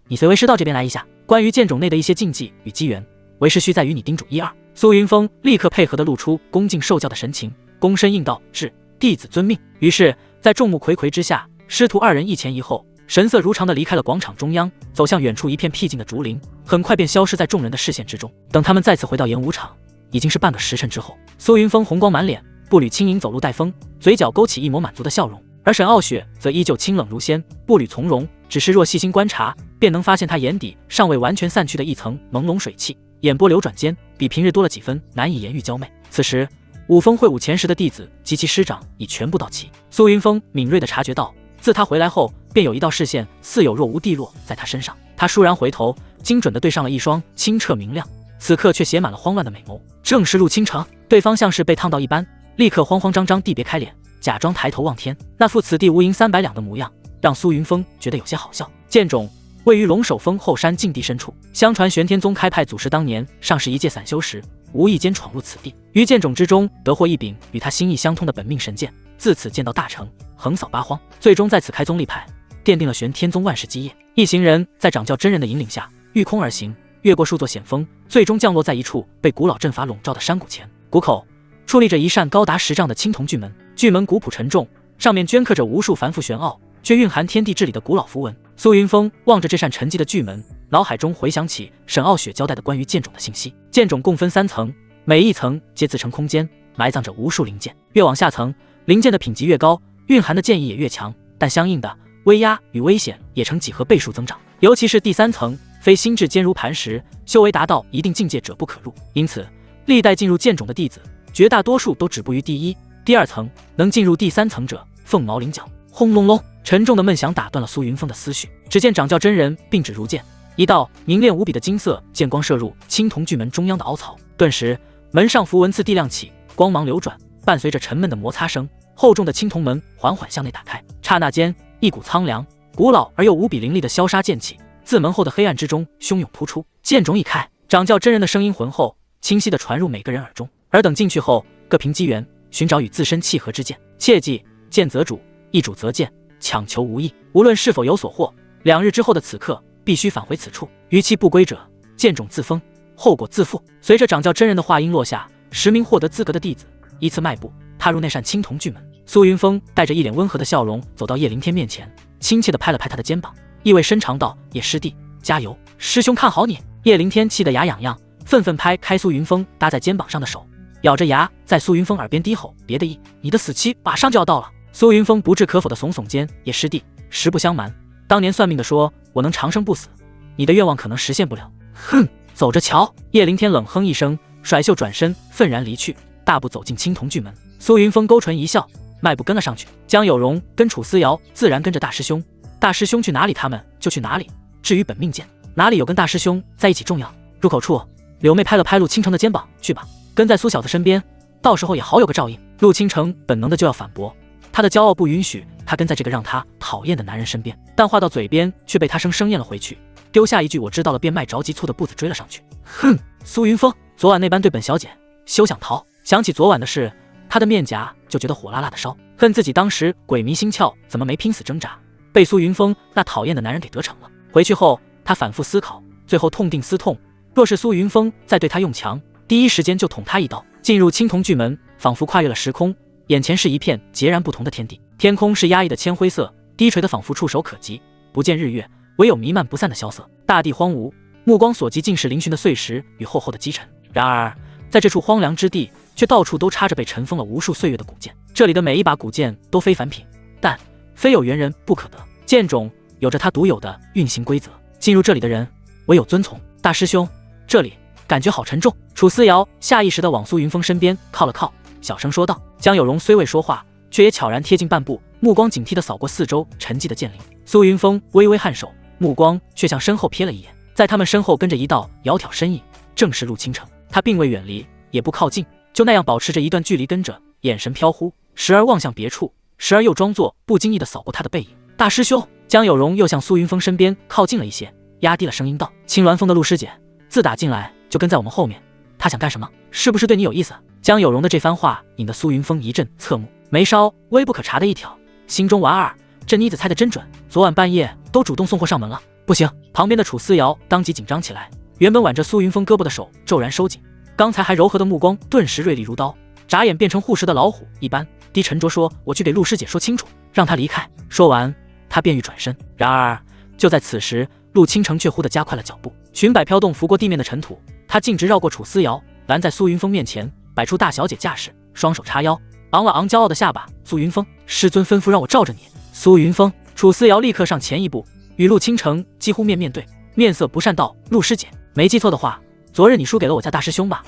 Speaker 1: 你随为师到这边来一下，关于剑种内的一些禁忌与机缘，为师需再与你叮嘱1、2。”苏云峰立刻配合地露出恭敬受教的神情，躬身应道：“是，弟子遵命。”于是，在众目睽睽之下，师徒2人一前一后，神色如常地离开了广场中央，走向远处一片僻静的竹林，很快便消失在众人的视线之中。等他们再次回到演武场，已经是半个时辰之后。苏云峰红光满脸，步履轻盈走路带风，嘴角勾起一抹满足的笑容，而沈傲雪则依旧清冷如仙，步履从容，只是若细心观察，便能发现她眼底尚未完全散去的一层朦胧水汽，眼波流转间比平日多了几分难以言喻娇媚。此时武峰会武前10的弟子及其师长已全部到齐。苏云峰敏锐地察觉到，自他回来后，便有一道视线似有若无地落在他身上。他倏然回头，精准地对上了一双清澈明亮，此刻却写满了慌乱的美眸。正是入倾城。对方像是被烫到一般，立刻慌慌张张地别开脸，假装抬头望天，那副此地无银300两的模样，让苏云峰觉得有些好笑。剑冢位于龙首峰后山禁地深处，相传玄天宗开派祖师当年上是一介散修时，无意间闯入此地，于剑冢之中得获一柄与他心意相通的本命神剑，自此剑道大成，横扫八荒，最终在此开宗立派，奠定了玄天宗万世基业。一行人在掌教真人的引领下，御空而行，越过数座险峰，最终降落在一处被古老阵法笼罩的山谷前。谷口矗立着一扇高达10丈的青铜巨门，巨门古朴沉重，上面镌刻着无数繁复玄奥却蕴含天地至理的古老符文。苏云峰望着这扇沉寂的巨门，脑海中回想起沈傲雪交代的关于剑冢的信息。剑冢共分3层，每一层皆自成空间，埋葬着无数灵剑。越往下层，灵剑的品级越高，蕴含的剑意也越强，但相应的威压与危险也呈几何倍数增长。尤其是第3层，非心智坚如磐石，修为达到一定境界者不可入。因此，历代进入剑冢的弟子，绝大多数都止步于第1、第2层，能进入第3层者凤毛麟角。轰隆隆，沉重的闷响打断了苏云峰的思绪。只见掌教真人并指如剑，一道凝练无比的金色剑光射入青铜巨门中央的凹槽，顿时门上符文次第亮起，光芒流转，伴随着沉闷的摩擦声，厚重的青铜门缓缓向内打开。刹那间，一股苍凉、古老而又无比凌厉的消杀剑气自门后的黑暗之中汹涌突出。剑冢已开，掌教真人的声音浑厚清晰地传入每个人耳中。而等进去后，各凭机缘寻找与自身契合之剑。切记，见则主，易主则见，强求无益。无论是否有所获，2日之后的此刻必须返回此处，逾期不归者，见种自封，后果自负。随着掌教真人的话音落下，10名获得资格的弟子依次迈步踏入那扇青铜巨门。苏云峰带着一脸温和的笑容走到叶凌天面前，亲切地拍了拍他的肩膀，意味深长道：“叶师弟，加油！师兄看好你。”叶凌天气得牙痒痒，愤愤拍开苏云峰搭在肩膀上的手，咬着牙在苏云峰耳边低吼：“别的意，你的死期马上就要到了。”苏云峰不置可否地耸耸肩：“叶师弟，实不相瞒，当年算命的说我能长生不死，你的愿望可能实现不了。”哼，走着瞧。叶凌天冷哼一声，甩袖转身，愤然离去，大步走进青铜巨门。苏云峰勾唇一笑，迈步跟了上去。江有容跟楚思瑶自然跟着大师兄，大师兄去哪里他们就去哪里，至于本命剑，哪里有跟大师兄在一起重要。入口处，柳妹拍了拍陆倾城的肩膀：“去吧，跟在苏小子身边，到时候也好有个照应。”陆倾城本能的就要反驳，他的骄傲不允许他跟在这个让他讨厌的男人身边，但话到嘴边却被他生咽了回去，丢下一句“我知道了”，便迈着急促的步子追了上去。哼，苏云峰昨晚那般对本小姐，休想逃！想起昨晚的事，他的面颊就觉得火辣辣的烧，恨自己当时鬼迷心窍，怎么没拼死挣扎，被苏云峰那讨厌的男人给得逞了。回去后，他反复思考，最后痛定思痛，若是苏云峰再对他用强，第一时间就捅他一刀。进入青铜巨门，仿佛跨越了时空，眼前是一片截然不同的天地。天空是压抑的铅灰色，低垂的仿佛触手可及，不见日月，唯有弥漫不散的萧瑟。大地荒芜，目光所及尽是嶙峋的碎石与厚厚的积尘。然而在这处荒凉之地，却到处都插着被尘封了无数岁月的古剑。这里的每一把古剑都非凡品，但非有缘人不可得。剑种有着它独有的运行规则，进入这里的人唯有遵从。大师兄，这里感觉好沉重。楚思瑶下意识地往苏云峰身边靠了靠，小声说道。江有容虽未说话，却也悄然贴近半步，目光警惕地扫过四周沉寂的剑灵。苏云峰微微颔首，目光却向身后瞥了一眼，在他们身后跟着一道窈窕身影，正是陆倾城。他并未远离，也不靠近，就那样保持着一段距离跟着，眼神飘忽，时而望向别处，时而又装作不经意地扫过他的背影。大师兄，江有容又向苏云峰身边靠近了一些，压低了声音道：“青鸾峰的陆师姐，自打进来就跟在我们后面，她想干什么？是不是对你有意思？”江有容的这番话引得苏云峰一阵侧目，眉梢微不可察的一挑，心中莞尔，这妮子猜得真准，昨晚半夜都主动送货上门了。不行！旁边的楚思瑶当即紧张起来，原本挽着苏云峰胳膊的手骤然收紧，刚才还柔和的目光顿时锐利如刀，眨眼变成护食的老虎一般，低沉着说：“我去给陆师姐说清楚，让她离开。”说完，他便欲转身。然而就在此时，陆倾城却忽地加快了脚步，裙摆飘动拂过地面的尘土，他径直绕过楚思瑶，拦在苏云峰面前，摆出大小姐架势，双手叉腰，昂了昂骄傲的下巴：“苏云峰，师尊吩咐让我罩着你。”苏云峰，楚思瑶立刻上前一步，与陆倾城几乎面对，面色不善道：“陆师姐，没记错的话，昨日你输给了我家大师兄吧？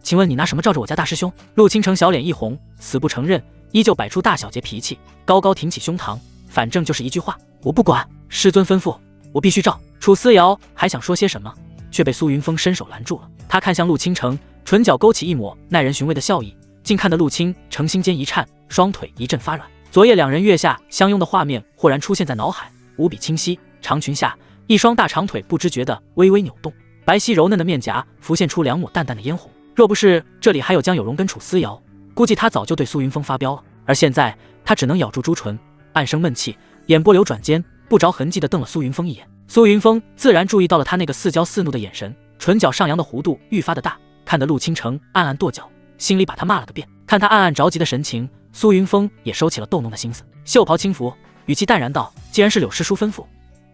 Speaker 1: 请问你拿什么罩着我家大师兄？”陆倾城小脸一红，死不承认，依旧摆出大小姐脾气，高高挺起胸膛，反正就是一句话：“我不管，师尊吩咐，我必须照。”楚思瑶还想说些什么，却被苏云峰伸手拦住了。他看向陆倾城，唇角勾起一抹耐人寻味的笑意，竟看得陆倾城心间一颤，双腿一阵发软。昨夜两人月下相拥的画面忽然出现在脑海，无比清晰。长裙下，一双大长腿不知觉地微微扭动，白皙柔嫩的面颊浮现出2抹淡淡的嫣红。若不是这里还有江有容跟楚思瑶，估计他早就对苏云峰发飙了。而现在他只能咬住朱唇，暗生闷气，眼波流转间不着痕迹地瞪了苏云峰一眼。苏云峰自然注意到了他那个似骄似怒的眼神，唇角上扬的弧度愈发的大，看得陆倾城暗暗跺脚，心里把他骂了个遍。看他暗暗着急的神情，苏云峰也收起了逗弄的心思，袖袍轻拂，语气淡然道：“既然是柳师叔吩咐，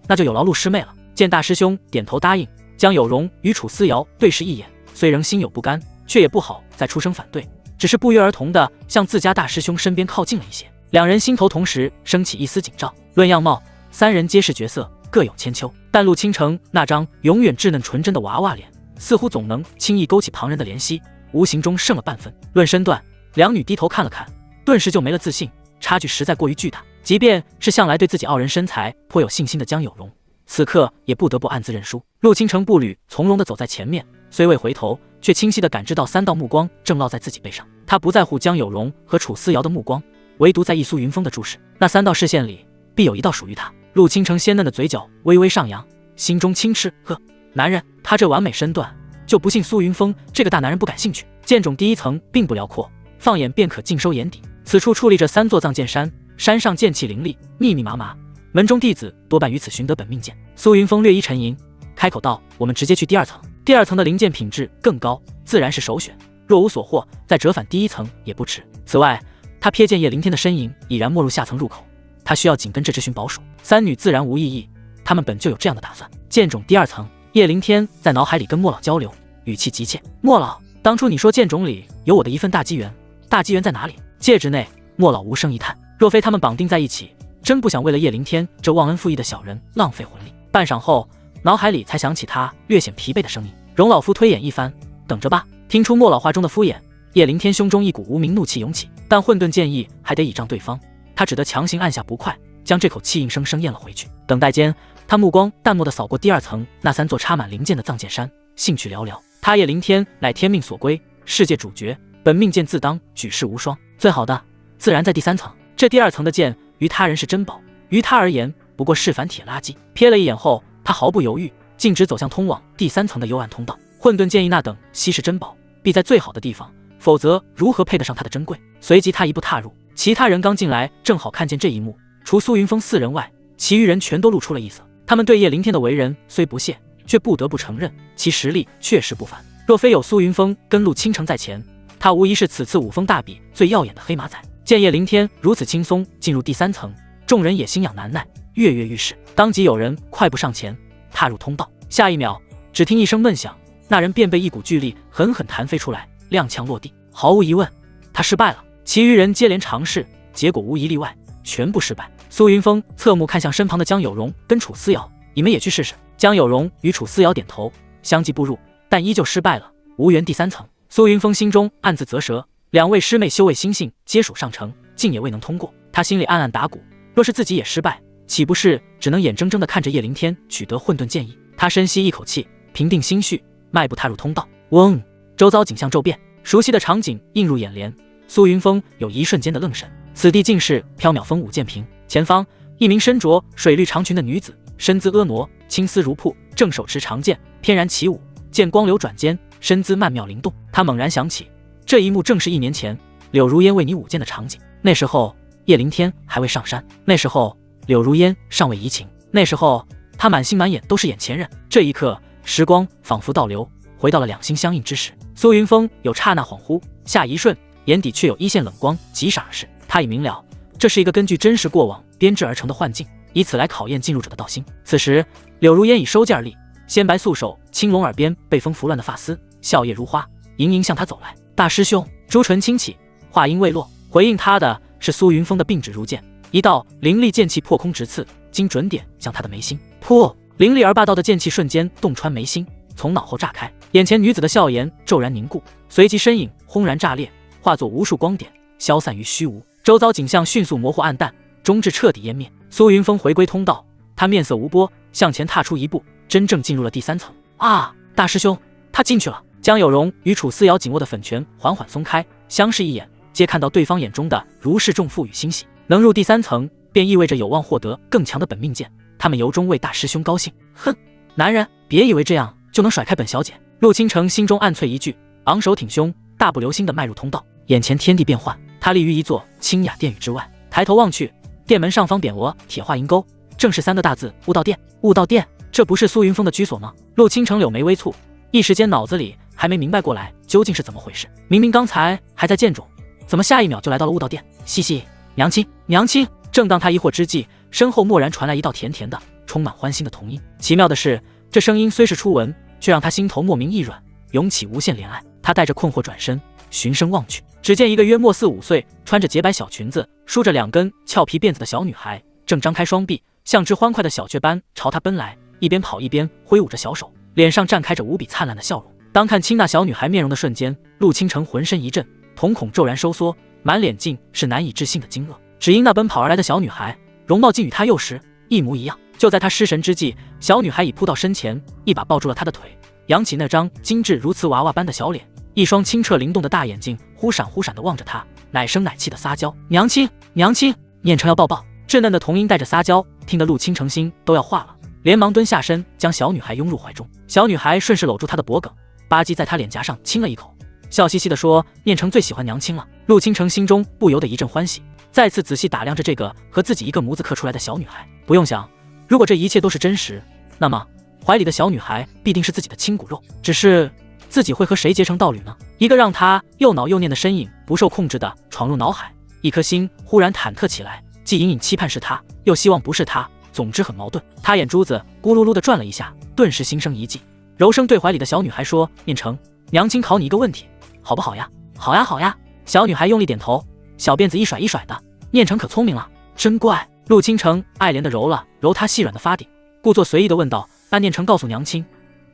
Speaker 1: 那就有劳陆师妹了。”见大师兄点头答应，江有容与楚思瑶对视一眼，虽仍心有不甘，却也不好再出声反对，只是不约而同地向自家大师兄身边靠近了一些。两人心头同时升起一丝紧张。论样貌，3人皆是绝色，各有千秋，但陆倾城那张永远稚嫩纯真的娃娃脸，似乎总能轻易勾起旁人的怜惜，无形中胜了半分。论身段，两女低头看了看，顿时就没了自信，差距实在过于巨大。即便是向来对自己傲人身材颇有信心的江有容，此刻也不得不暗自认输。陆倾城步履从容地走在前面，虽未回头，却清晰地感知到3道目光正落在自己背上。他不在乎江有容和楚思瑶的目光，唯独在意苏云峰的注视。那3道视线里，必有一道属于他。陆倾城鲜嫩的嘴角微微上扬，心中轻嗤：呵，男人，他这完美身段，就不信苏云峰这个大男人不感兴趣。剑种第一层并不辽阔，放眼便可尽收眼底。此处矗立着3座藏剑山，山上剑气林立，密密麻麻。门中弟子多半于此寻得本命剑。苏云峰略一沉吟，开口道：“我们直接去第2层。第2层的灵剑品质更高，自然是首选。若无所获，再折返第1层也不迟。此外，他瞥见叶凌天的身影已然没入下层入口，他需要紧跟这只寻宝鼠。3女自然无异议，他们本就有这样的打算。剑种第2层。”叶凌天在脑海里跟莫老交流，语气急切：“莫老，当初你说剑种里有我的一份大机缘，大机缘在哪里？”戒指内，莫老无声一叹：“若非他们绑定在一起，真不想为了叶凌天这忘恩负义的小人浪费魂力。”半晌后，脑海里才想起他略显疲惫的声音。容老夫推演一番，等着吧。听出莫老话中的敷衍，叶凌天胸中一股无名怒气涌起，但混沌剑意还得倚仗对方，他只得强行按下不快，将这口气硬生生咽了回去。等待间，他目光淡漠地扫过第2层那3座插满灵剑的藏剑山，兴趣寥寥。他叶凌天乃天命所归，世界主角，本命剑自当举世无双，最好的自然在第3层。这第2层的剑于他人是珍宝，于他而言不过是凡铁垃圾。瞥了一眼后，他毫不犹豫，径直走向通往第3层的幽暗通道。混沌剑意那等稀世珍宝，必在最好的地方，否则如何配得上它的珍贵？随即他一步踏入，其他人刚进来，正好看见这一幕，除苏云峰4人外，其余人全都露出了异色。他们对叶凌天的为人虽不屑，却不得不承认其实力确实不凡。若非有苏云峰跟陆倾城在前，他无疑是此次五峰大比最耀眼的黑马仔。见叶凌天如此轻松进入第3层，众人也心痒难耐，跃跃欲试，当即有人快步上前踏入通道。下一秒，只听一声闷响，那人便被一股巨力狠狠弹飞出来，踉跄落地。毫无疑问，他失败了。其余人接连尝试，结果无一例外，全部失败。苏云峰侧目看向身旁的江有容跟楚思瑶：“你们也去试试。”江有容与楚思瑶点头，相继步入，但依旧失败了，无缘第3层。苏云峰心中暗自啧舌，2位师妹修为心性皆属上乘，竟也未能通过。他心里暗暗打鼓，若是自己也失败，岂不是只能眼睁睁地看着叶凌天取得混沌剑意？他深吸一口气，平定心绪，迈步踏入通道。嗡！周遭景象骤变，熟悉的场景映入眼帘。苏云峰有一瞬间的愣神，此地竟是缥缈峰舞剑坪。前方，一名身着水绿长裙的女子，身姿婀娜，青丝如瀑，正手持长剑，翩然起舞，剑光流转间，身姿曼妙灵动。他猛然想起，这一幕正是1年前柳如烟为你舞剑的场景。那时候叶凌天还未上山，那时候柳如烟尚未移情，那时候他满心满眼都是眼前人。这一刻，时光仿佛倒流，回到了两心相印之时。苏云峰有刹那恍惚，下一瞬，眼底却有一线冷光急闪而逝。他已明了，这是一个根据真实过往编制而成的幻境，以此来考验进入者的道心。此时，柳如烟已收剑而立，鲜白素手，青龙耳边被风拂乱的发丝，笑靥如花，盈盈向他走来。大师兄，朱唇轻启，话音未落，回应他的是苏云峰的并指如剑，一道凌厉剑气破空直刺，经准点向他的眉心。噗！凌厉而霸道的剑气瞬间洞穿眉心，从脑后炸开。眼前女子的笑颜骤然凝固，随即身影轰然炸裂，化作无数光点，消散于虚无。周遭景象迅速模糊暗淡，终至彻底湮灭。苏云峰回归通道，他面色无波，向前踏出一步，真正进入了第3层。啊！大师兄，他进去了！江有容与楚思瑶紧握的粉拳缓缓松开，相视一眼，皆看到对方眼中的如释重负与欣喜。能入第3层，便意味着有望获得更强的本命剑，他们由衷为大师兄高兴。哼，男人，别以为这样就能甩开本小姐。陆倾城心中暗啐一句，昂首挺胸，大步流星地迈入通道。眼前天地变幻，他立于一座清雅殿宇之外，抬头望去，殿门上方匾额铁画银钩，正是3个大字：悟道殿。悟道殿，这不是苏云峰的居所吗？陆倾城柳眉微蹙，一时间脑子里还没明白过来究竟是怎么回事。明明刚才还在剑冢，怎么下一秒就来到了悟道殿？嘻嘻，娘亲，娘亲！正当他疑惑之际，身后蓦然传来一道甜甜的、充满欢欣的童音。奇妙的是，这声音虽是初闻，却让他心头莫名一软，涌起无限怜爱。他带着困惑转身，循声望去，只见一个约莫4、5岁，穿着洁白小裙子，梳着2根俏皮辫子的小女孩，正张开双臂，像只欢快的小雀般朝他奔来，一边跑一边挥舞着小手，脸上绽开着无比灿烂的笑容。当看清那小女孩面容的瞬间，陆倾城浑身一震，瞳孔骤然收缩，满脸尽是难以置信的惊愕。只因那奔跑而来的小女孩，容貌竟与他幼时一模一样。就在他失神之际，小女孩已扑到身前，一把抱住了他的腿，扬起那张精致如瓷娃娃般的小脸，一双清澈灵动的大眼睛忽闪忽闪地望着他，奶声奶气地撒娇：“娘亲，娘亲！”念成要抱抱，稚嫩的童音带着撒娇，听得陆倾城心都要化了，连忙蹲下身将小女孩拥入怀中。小女孩顺势搂住他的脖颈，吧唧在他脸颊上亲了一口，笑嘻嘻地说：“念成最喜欢娘亲了。”陆倾城心中不由得一阵欢喜，再次仔细打量着这个和自己一个模子刻出来的小女孩。不用想，如果这一切都是真实，那么怀里的小女孩必定是自己的亲骨肉。只是自己会和谁结成道侣呢？一个让他又恼又念的身影不受控制地闯入脑海，一颗心忽然忐忑起来，既隐隐期盼是他，又希望不是他，总之很矛盾。他眼珠子咕噜噜地转了一下，顿时心生一计，柔声对怀里的小女孩说：“念成，娘亲考你一个问题，好不好呀？”“好呀，好呀。”小女孩用力点头，小辫子一甩一甩的。念成可聪明了，真乖。陆倾城爱怜地揉了揉她细软的发顶，故作随意地问道：“那念成告诉娘亲，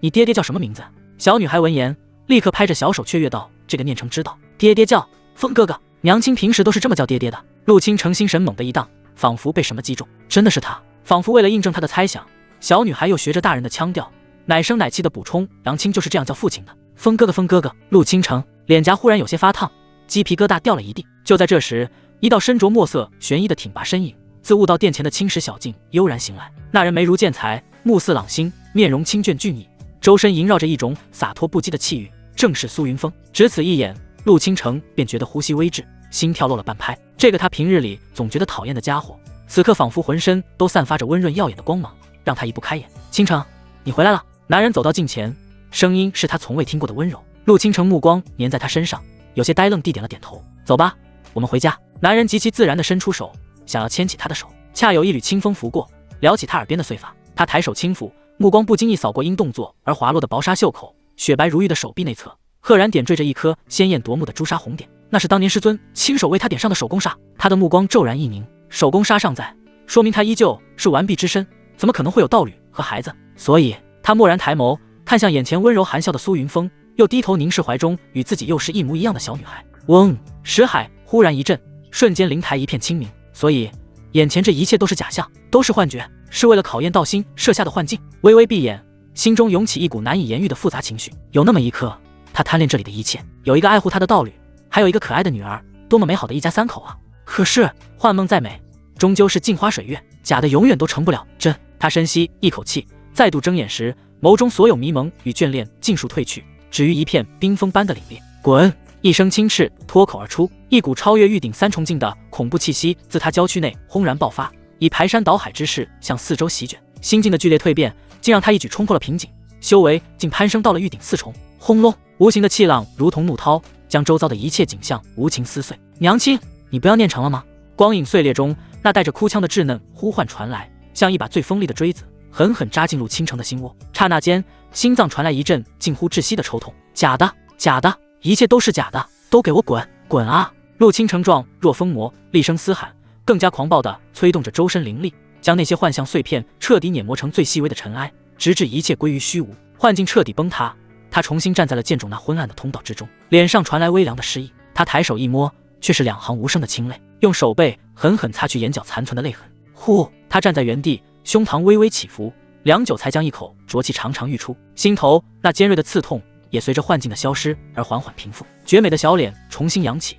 Speaker 1: 你爹爹叫什么名字？”小女孩闻言，立刻拍着小手雀跃道：“这个念成知道，爹爹叫风哥哥，娘亲平时都是这么叫爹爹的。”陆倾城心神猛地一荡，仿佛被什么击中，真的是他。仿佛为了印证他的猜想，小女孩又学着大人的腔调，奶声奶气地补充：“娘亲就是这样叫父亲的，风哥哥，风哥哥。”陆倾城脸颊忽然有些发烫，鸡皮疙瘩掉了一地。就在这时，一道身着墨色玄衣的挺拔身影自悟道殿前的青石小径悠然行来。那人眉如剑裁，目似朗星，面容清俊俊逸，周身萦绕着一种洒脱不羁的气宇，正是苏云峰。只此一眼，陆倾城便觉得呼吸微滞，心跳漏了半拍。这个他平日里总觉得讨厌的家伙，此刻仿佛浑身都散发着温润耀眼的光芒，让他移不开眼。“倾城，你回来了。”男人走到近前，声音是他从未听过的温柔。陆倾城目光粘在他身上，有些呆愣地点了点头。“走吧，我们回家。”男人极其自然地伸出手，想要牵起她的手，恰有一缕清风拂过，撩起她耳边的碎发。他抬手轻抚，目光不经意扫过因动作而滑落的薄纱袖口，雪白如玉的手臂内侧赫然点缀着一颗鲜艳夺目的朱砂红点，那是当年师尊亲手为他点上的手工纱。他的目光骤然一凝，手工纱尚在，说明他依旧是完璧之身，怎么可能会有道侣和孩子？所以他蓦然抬眸，看向眼前温柔含笑的苏云峰，又低头凝视怀中与自己又是一模一样的小女孩。嗡！识海忽然一震，瞬间灵台一片清明。所以眼前这一切都是假象，都是幻觉，是为了考验道心设下的幻境。微微闭眼，心中涌起一股难以言喻的复杂情绪。有那么一刻，他贪恋这里的一切，有一个爱护他的道侣，还有一个可爱的女儿，多么美好的一家三口啊！可是幻梦再美，终究是镜花水月，假的永远都成不了真。他深吸一口气，再度睁眼时，眸中所有迷蒙与眷恋尽数褪去，止于一片冰封般的凛冽。滚！一声轻斥脱口而出，一股超越玉鼎三重境的恐怖气息自他娇躯内轰然爆发，以排山倒海之势向四周席卷。心境的剧烈蜕变，竟让他一举冲破了瓶颈，修为竟攀升到了玉鼎四重。轰隆！无形的气浪如同怒涛，将周遭的一切景象无情撕碎。娘亲，你不要念成了吗？光影碎裂中，那带着哭腔的稚嫩呼唤传来，像一把最锋利的锥子，狠狠扎进陆倾城的心窝。刹那间，心脏传来一阵近乎窒息的抽痛。假的，假的，一切都是假的，都给我滚，滚啊！陆倾城状若疯魔，厉声嘶喊，更加狂暴地催动着周身灵力，将那些幻象碎片彻底碾磨成最细微的尘埃，直至一切归于虚无，幻境彻底崩塌。他重新站在了剑冢那昏暗的通道之中，脸上传来微凉的诗意。他抬手一摸，却是两行无声的清泪，用手背狠狠擦去眼角残存的泪痕。呼！他站在原地，胸膛微微起伏，良久才将一口浊气长长吁出，心头那尖锐的刺痛也随着幻境的消失而缓缓平复。绝美的小脸重新扬起，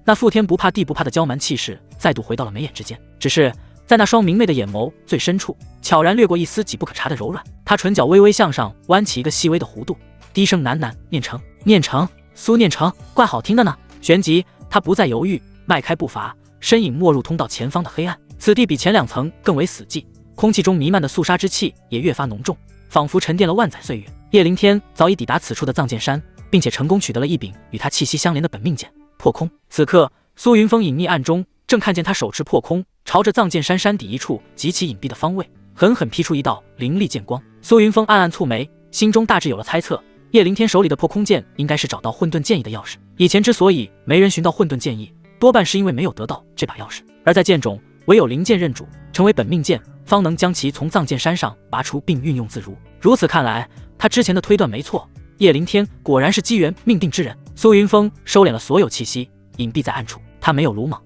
Speaker 1: 那覆天不怕地不怕的娇蛮气势再度回到了眉眼之间，只是在那双明媚的眼眸最深处，悄然掠过一丝几不可察的柔软。他唇角微微向上弯起一个细微的弧度，低声喃喃：“念成，念成，苏念成，怪好听的呢。”旋即，他不再犹豫，迈开步伐，身影没入通道前方的黑暗。此地比前两层更为死寂，空气中弥漫的肃杀之气也越发浓重，仿佛沉淀了万载岁月。叶凌天早已抵达此处的藏剑山，并且成功取得了一柄与他气息相连的本命剑破空。此刻，苏云峰隐匿暗中，正看见他手持破空，朝着藏剑山山底一处极其隐蔽的方位，狠狠劈出一道凌厉剑光。苏云峰暗暗蹙眉，心中大致有了猜测。叶凌天手里的破空剑应该是找到混沌剑意的钥匙。以前之所以没人寻到混沌剑意，多半是因为没有得到这把钥匙。而在剑中，唯有灵剑认主，成为本命剑，方能将其从藏剑山上拔出并运用自如。如此看来，他之前的推断没错，叶凌天果然是机缘命定之人。苏云峰收敛了所有气息，隐蔽在暗处。他没有鲁莽，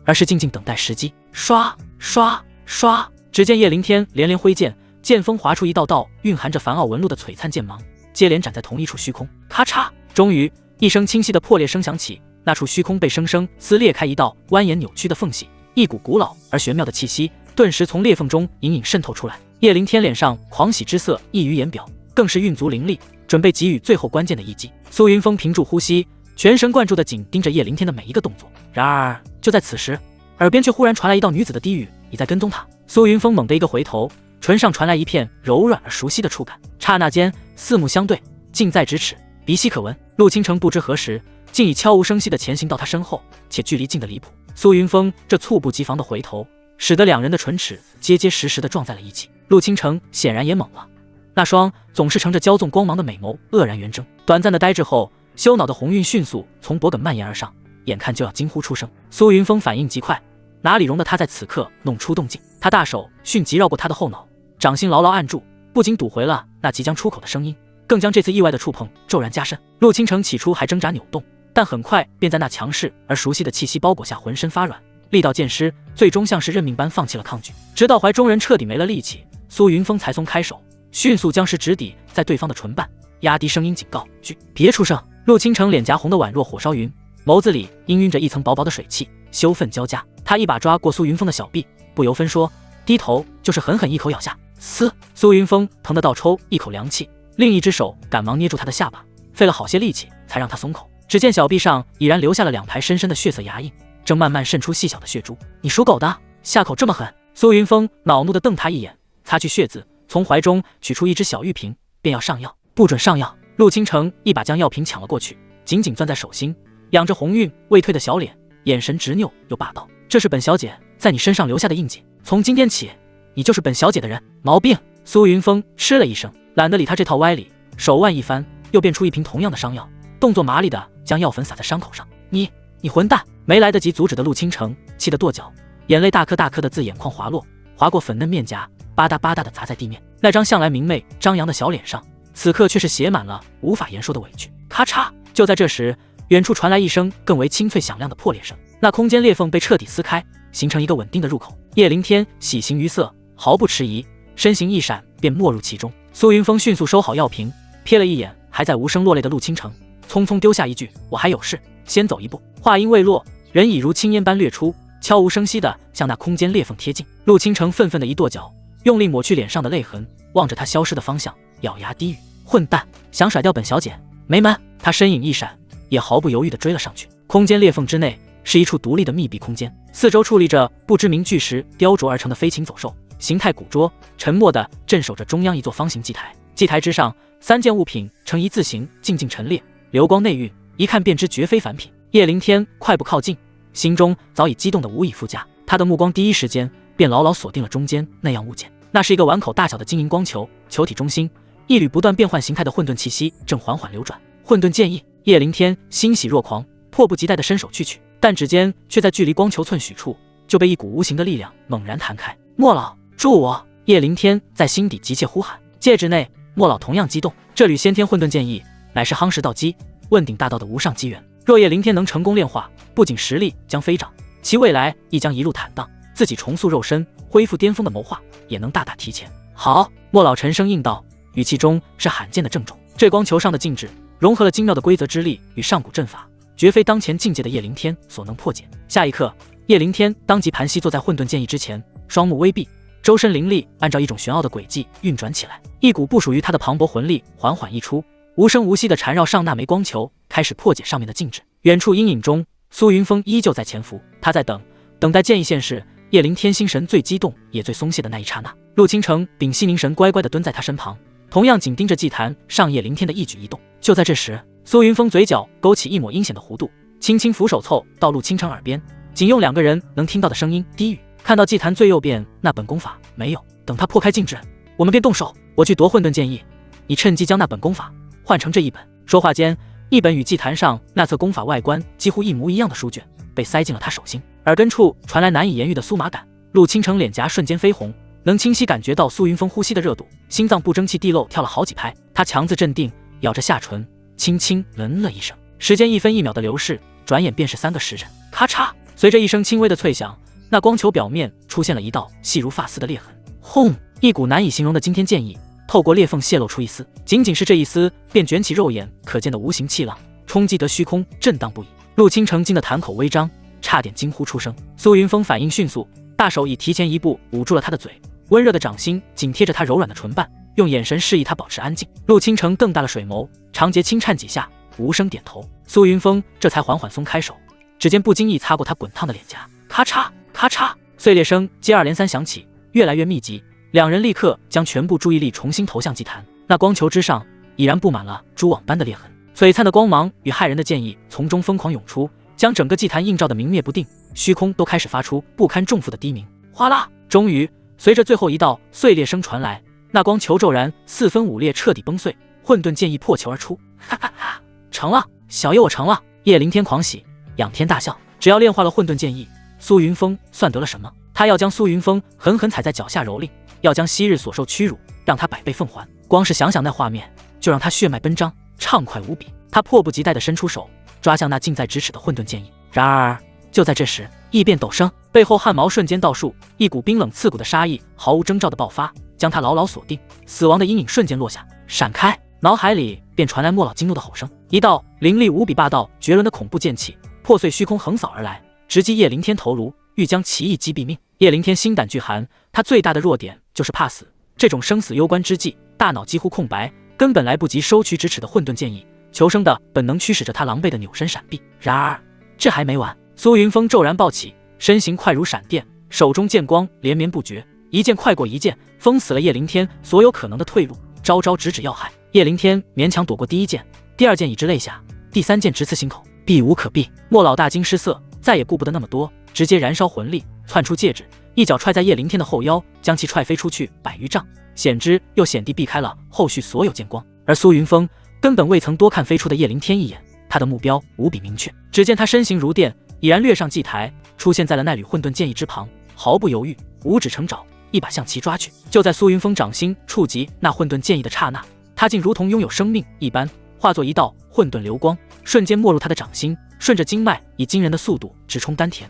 Speaker 1: 而是静静等待时机。刷刷刷！只见叶凌天连连挥剑，剑锋划出一道道蕴含着梵奥纹路的璀璨剑芒，接连斩在同一处虚空。咔嚓！终于，一声清晰的破裂声响起，那处虚空被生生撕裂开一道蜿蜒扭曲的缝隙，一股古老而玄妙的气息顿时从裂缝中隐隐渗透出来。叶凌天脸上狂喜之色溢于言表，更是运足灵力，准备给予最后关键的一击。苏云峰屏住呼吸，全神贯注地紧盯着叶凌天的每一个动作。然而就在此时，耳边却忽然传来一道女子的低语：“你在跟踪他。”苏云峰猛地一个回头，唇上传来一片柔软而熟悉的触感，刹那间四目相对，近在咫尺，鼻息可闻。陆倾城不知何时竟已悄无声息地前行到他身后，且距离近得离谱。苏云峰这猝不及防的回头，使得两人的唇齿结结实实地撞在了一起。陆倾城显然也懵了，那双总是盛着骄纵光芒的美眸愕然圆睁。短暂的呆滞后，羞恼的红晕迅速从脖颈蔓延而上，眼看就要惊呼出声。苏云峰反应极快，哪里容得他在此刻弄出动静？他大手迅即绕过他的后脑，掌心牢牢按住，不仅堵回了那即将出口的声音，更将这次意外的触碰骤然加深。陆倾城起初还挣扎扭动，但很快便在那强势而熟悉的气息包裹下浑身发软，力道渐失，最终像是认命般放弃了抗拒。直到怀中人彻底没了力气，苏云峰才松开手，迅速将食指抵在对方的唇瓣，压低声音警告：“去，别出声！”陆倾城脸颊红得宛若火烧云，眸子里氤氲着一层薄薄的水汽，羞愤交加。他一把抓过苏云峰的小臂，不由分说，低头就是狠狠一口咬下。嘶！苏云峰疼得倒抽一口凉气，另一只手赶忙捏住他的下巴，费了好些力气才让他松口。只见小臂上已然留下了2排深深的血色牙印，正慢慢渗出细小的血珠。你属狗的，下口这么狠！苏云峰恼怒地瞪他一眼，擦去血渍，从怀中取出一只小玉瓶，便要上药。不准上药！陆倾城一把将药瓶抢了过去，紧紧攥在手心，仰着红晕未退的小脸，眼神执拗又霸道：“这是本小姐在你身上留下的印记，从今天起，你就是本小姐的人。”毛病！苏云峰嗤了一声，懒得理他这套歪理，手腕一翻，又变出一瓶同样的伤药，动作麻利的将药粉撒在伤口上。你混蛋！没来得及阻止的陆倾城气得跺脚，眼泪大颗大颗的自眼眶滑落，划过粉嫩面颊，吧嗒吧嗒的砸在地面。那张向来明媚张扬的小脸上，此刻却是写满了无法言说的委屈。咔嚓！就在这时，远处传来一声更为清脆响亮的破裂声，那空间裂缝被彻底撕开，形成一个稳定的入口。叶凌天喜形于色，毫不迟疑，身形一闪便没入其中。苏云峰迅速收好药瓶，瞥了一眼还在无声落泪的陆倾城，匆匆丢下一句：“我还有事，先走一步。”话音未落，人已如青烟般掠出，悄无声息地向那空间裂缝贴近。陆倾城愤愤的一跺脚，用力抹去脸上的泪痕，望着他消失的方向，咬牙低语：“混蛋，想甩掉本小姐，没门！”他身影一闪，也毫不犹豫地追了上去。空间裂缝之内是一处独立的密闭空间，四周矗立着不知名巨石雕琢而成的飞禽走兽，形态古拙，沉默地镇守着中央一座方形祭台。祭台之上，3件物品呈一字形静静陈列，流光内蕴，一看便知绝非凡品。叶凌天快步靠近，心中早已激动得无以复加。他的目光第一时间便牢牢锁定了中间那样物件，那是一个碗口大小的晶莹光球，球体中心一缕不断变换形态的混沌气息正缓缓流转。混沌剑意！叶凌天欣喜若狂，迫不及待地伸手去取，但指尖却在距离光球寸许处就被一股无形的力量猛然弹开。莫老，助我！叶凌天在心底急切呼喊。戒指内，莫老同样激动，这缕先天混沌剑意乃是夯实道基、问鼎大道的无上机缘。若叶凌天能成功炼化，不仅实力将飞涨，其未来亦将一路坦荡，自己重塑肉身、恢复巅峰的谋划也能大大提前。好！莫老沉声应道，语气中是罕见的郑重。这光球上的静止融合了精妙的规则之力与上古阵法，绝非当前境界的叶凌天所能破解。下一刻，叶凌天当即盘膝坐在混沌剑意之前，双目微闭，周身灵力按照一种玄奥的轨迹运转起来，一股不属于他的磅礴魂力缓缓溢出，无声无息地缠绕上那枚光球，开始破解上面的静止。远处阴影中，苏云峰依旧在潜伏，他在等待剑意现世。叶凌天心神最激动也最松懈的那一刹那，陆倾城屏息凝神，乖乖地蹲在他身旁，同样紧盯着祭坛上叶凌天的一举一动。就在这时，苏云峰嘴角勾起一抹阴险的弧度，轻轻俯首凑到陆倾城耳边，仅用2个人能听到的声音低语：“看到祭坛最右边那本功法没有？等他破开静止，我们便动手。我去夺混沌剑意，你趁机将那本功法换成这一本。”说话间，一本与祭坛上那册功法外观几乎一模一样的书卷被塞进了他手心，耳根处传来难以言喻的酥麻感。陆倾城脸颊瞬间绯红，能清晰感觉到苏云峰呼吸的热度，心脏不争气地漏跳了好几拍。他强自镇定，咬着下唇，轻轻冷了一声。时间1分1秒的流逝，转眼便是3个时辰。咔嚓！随着一声轻微的脆响，那光球表面出现了一道细如发丝的裂痕。轰！一股难以形容的惊天剑意透过裂缝泄露出一丝，仅仅是这一丝，便卷起肉眼可见的无形气浪，冲击得虚空震荡不已。陆倾城惊得谈口微张，差点惊呼出声。苏云峰反应迅速，大手已提前一步捂住了他的嘴，温热的掌心紧贴着他柔软的唇瓣，用眼神示意他保持安静。陆倾城瞪大了水眸，长睫轻颤几下，无声点头。苏云峰这才缓缓松开手，指尖不经意擦过他滚烫的脸颊，咔嚓咔嚓，碎裂声接二连三响起，越来越密集。两人立刻将全部注意力重新投向祭坛，那光球之上已然布满了蛛网般的裂痕，璀璨的光芒与骇人的剑意从中疯狂涌出，将整个祭坛映照得明灭不定，虚空都开始发出不堪重负的低鸣。哗啦！终于，随着最后一道碎裂声传来，那光球骤然四分五裂，彻底崩碎，混沌剑意破球而出。哈哈哈！成了，小爷我成了！叶凌天狂喜，仰天大笑。只要炼化了混沌剑意，苏云峰算得了什么？他要将苏云峰狠狠踩在脚下蹂躏，要将昔日所受屈辱让他百倍奉还。光是想想那画面，就让他血脉奔张，畅快无比。他迫不及待地伸出手，抓向那近在咫尺的混沌剑意。然而，就在这时，异变陡生，背后汗毛瞬间倒竖，一股冰冷刺骨的杀意毫无征兆的爆发，将他牢牢锁定。死亡的阴影瞬间落下，闪开！脑海里便传来莫老惊怒的吼声，一道凌厉无比、霸道绝伦的恐怖剑气破碎虚空横扫而来，直击叶凌天头颅，欲将其一击毙命。叶凌天心胆俱寒，他最大的弱点就是怕死，这种生死攸关之际，大脑几乎空白，根本来不及收取咫尺的混沌剑意，求生的本能驱使着他狼狈的扭身闪避。然而这还没完，苏云峰骤然暴起，身形快如闪电，手中剑光连绵不绝，一剑快过一剑，封死了叶凌天所有可能的退路，招招直指要害。叶凌天勉强躲过第一剑，第二剑已至肋下，第三剑直刺心口，避无可避。莫老大惊失色，再也顾不得那么多，直接燃烧魂力，窜出戒指，一脚踹在叶凌天的后腰，将其踹飞出去100余丈，险之又险地避开了后续所有剑光。而苏云峰根本未曾多看飞出的叶凌天一眼，他的目标无比明确。只见他身形如电，已然掠上祭台，出现在了那缕混沌剑意之旁，毫不犹豫，五指成爪，一把向其抓去。就在苏云峰掌心触及那混沌剑意的刹那，他竟如同拥有生命一般，化作一道混沌流光，瞬间没入他的掌心，顺着经脉以惊人的速度直冲丹田。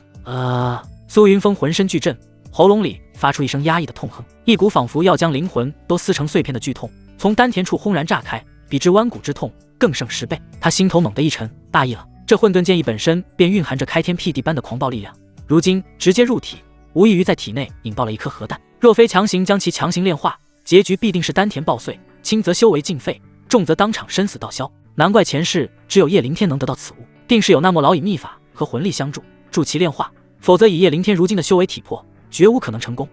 Speaker 1: 苏云峰浑身剧震，喉咙里发出一声压抑的痛哼，一股仿佛要将灵魂都撕成碎片的剧痛从丹田处轰然炸开，比之弯骨之痛更胜10倍。他心头猛地一沉，大意了，这混沌剑意本身便蕴含着开天辟地般的狂暴力量，如今直接入体，无异于在体内引爆了一颗核弹。若非强行将其强行炼化，结局必定是丹田爆碎，轻则修为尽废，重则当场身死道消。难怪前世只有叶凌天能得到此物，定是有那么老以秘法和魂力相助，助其炼化，否则以叶凌天如今的修为体魄，绝无可能成功。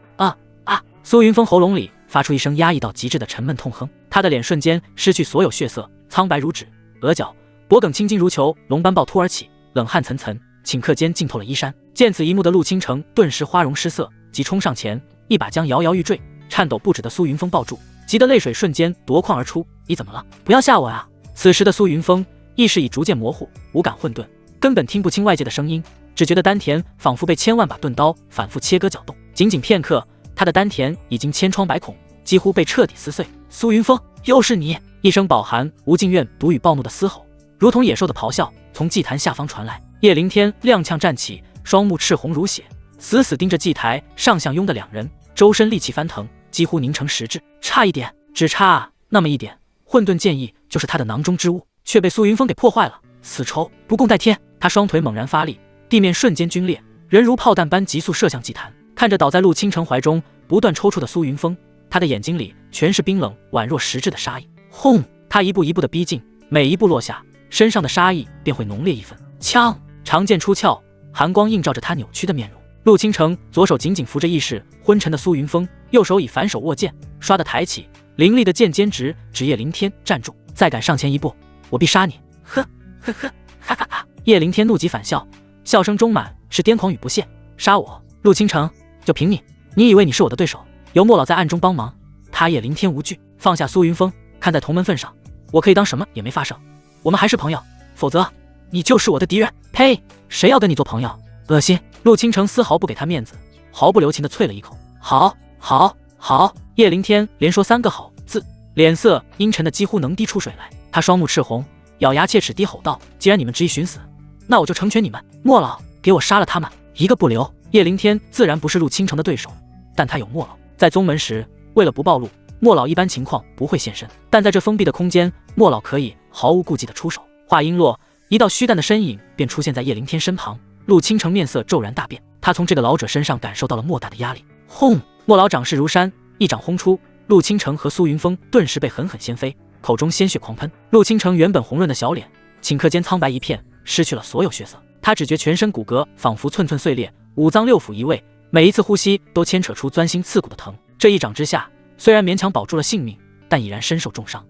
Speaker 1: 苏云峰喉咙里发出一声压抑到极致的沉闷痛哼，他的脸瞬间失去所有血色，苍白如纸，额角、脖颈青筋如球，龙般暴突而起，冷汗涔涔，顷刻间浸透了衣衫。见此一幕的陆倾城顿时花容失色，急冲上前，一把将摇摇欲坠、颤抖不止的苏云峰抱住，急得泪水瞬间夺眶而出。你怎么了？不要吓我呀！此时的苏云峰意识已逐渐模糊，五感混沌，根本听不清外界的声音，只觉得丹田仿佛被千万把钝刀反复切割搅动。仅仅片刻，他的丹田已经千疮百孔，几乎被彻底撕碎。苏云峰，又是你！一声饱含无尽怨毒与暴怒的嘶吼，如同野兽的咆哮，从祭坛下方传来。叶凌天踉跄站起，双目赤红如血，死死盯着祭台上相拥的两人，周身戾气翻腾，几乎凝成实质。差一点，只差那么一点，混沌剑意就是他的囊中之物，却被苏云峰给破坏了。此仇不共戴天！他双腿猛然发力，地面瞬间皲裂，人如炮弹般急速射向祭坛。看着倒在陆倾城怀中不断抽搐的苏云峰，他的眼睛里全是冰冷宛若实质的杀意。轰！他一步一步的逼近，每一步落下，身上的杀意便会浓烈一分。枪！长剑出鞘，寒光映照着他扭曲的面容。陆倾城左手紧紧扶着意识昏沉的苏云峰，右手以反手握剑，唰的抬起，凌厉的剑尖直指叶凌天。站住！再敢上前一步，我必杀你！呵呵呵，哈哈哈！叶凌天怒极反笑，笑声中满是癫狂与不屑。杀我，陆倾城，就凭你？你以为你是我的对手？由莫老在暗中帮忙，他叶凌天无惧，放下苏云峰，看在同门份上，我可以当什么也没发生。我们还是朋友，否则你就是我的敌人。呸！谁要跟你做朋友？恶心！陆倾城丝毫不给他面子，毫不留情地啐了一口。好，好，好！叶凌天连说3个好字，脸色阴沉的几乎能滴出水来。他双目赤红，咬牙切齿低吼道：既然你们执意寻死，那我就成全你们。莫老，给我杀了他们，一个不留！叶凌天自然不是陆倾城的对手，但他有莫老。在宗门时，为了不暴露，莫老一般情况不会现身，但在这封闭的空间，莫老可以毫无顾忌地出手。话音落，一道虚淡的身影便出现在叶凌天身旁。陆倾城面色骤然大变，他从这个老者身上感受到了莫大的压力。轰！莫老掌势如山，一掌轰出，陆倾城和苏云峰顿时被狠狠掀飞，口中鲜血狂喷。陆倾城原本红润的小脸顷刻间苍白一片，失去了所有血色。他只觉全身骨骼仿佛寸寸碎裂，五脏六腑移位，每一次呼吸都牵扯出钻心刺骨的疼。这一掌之下，虽然勉强保住了性命，但已然身受重伤。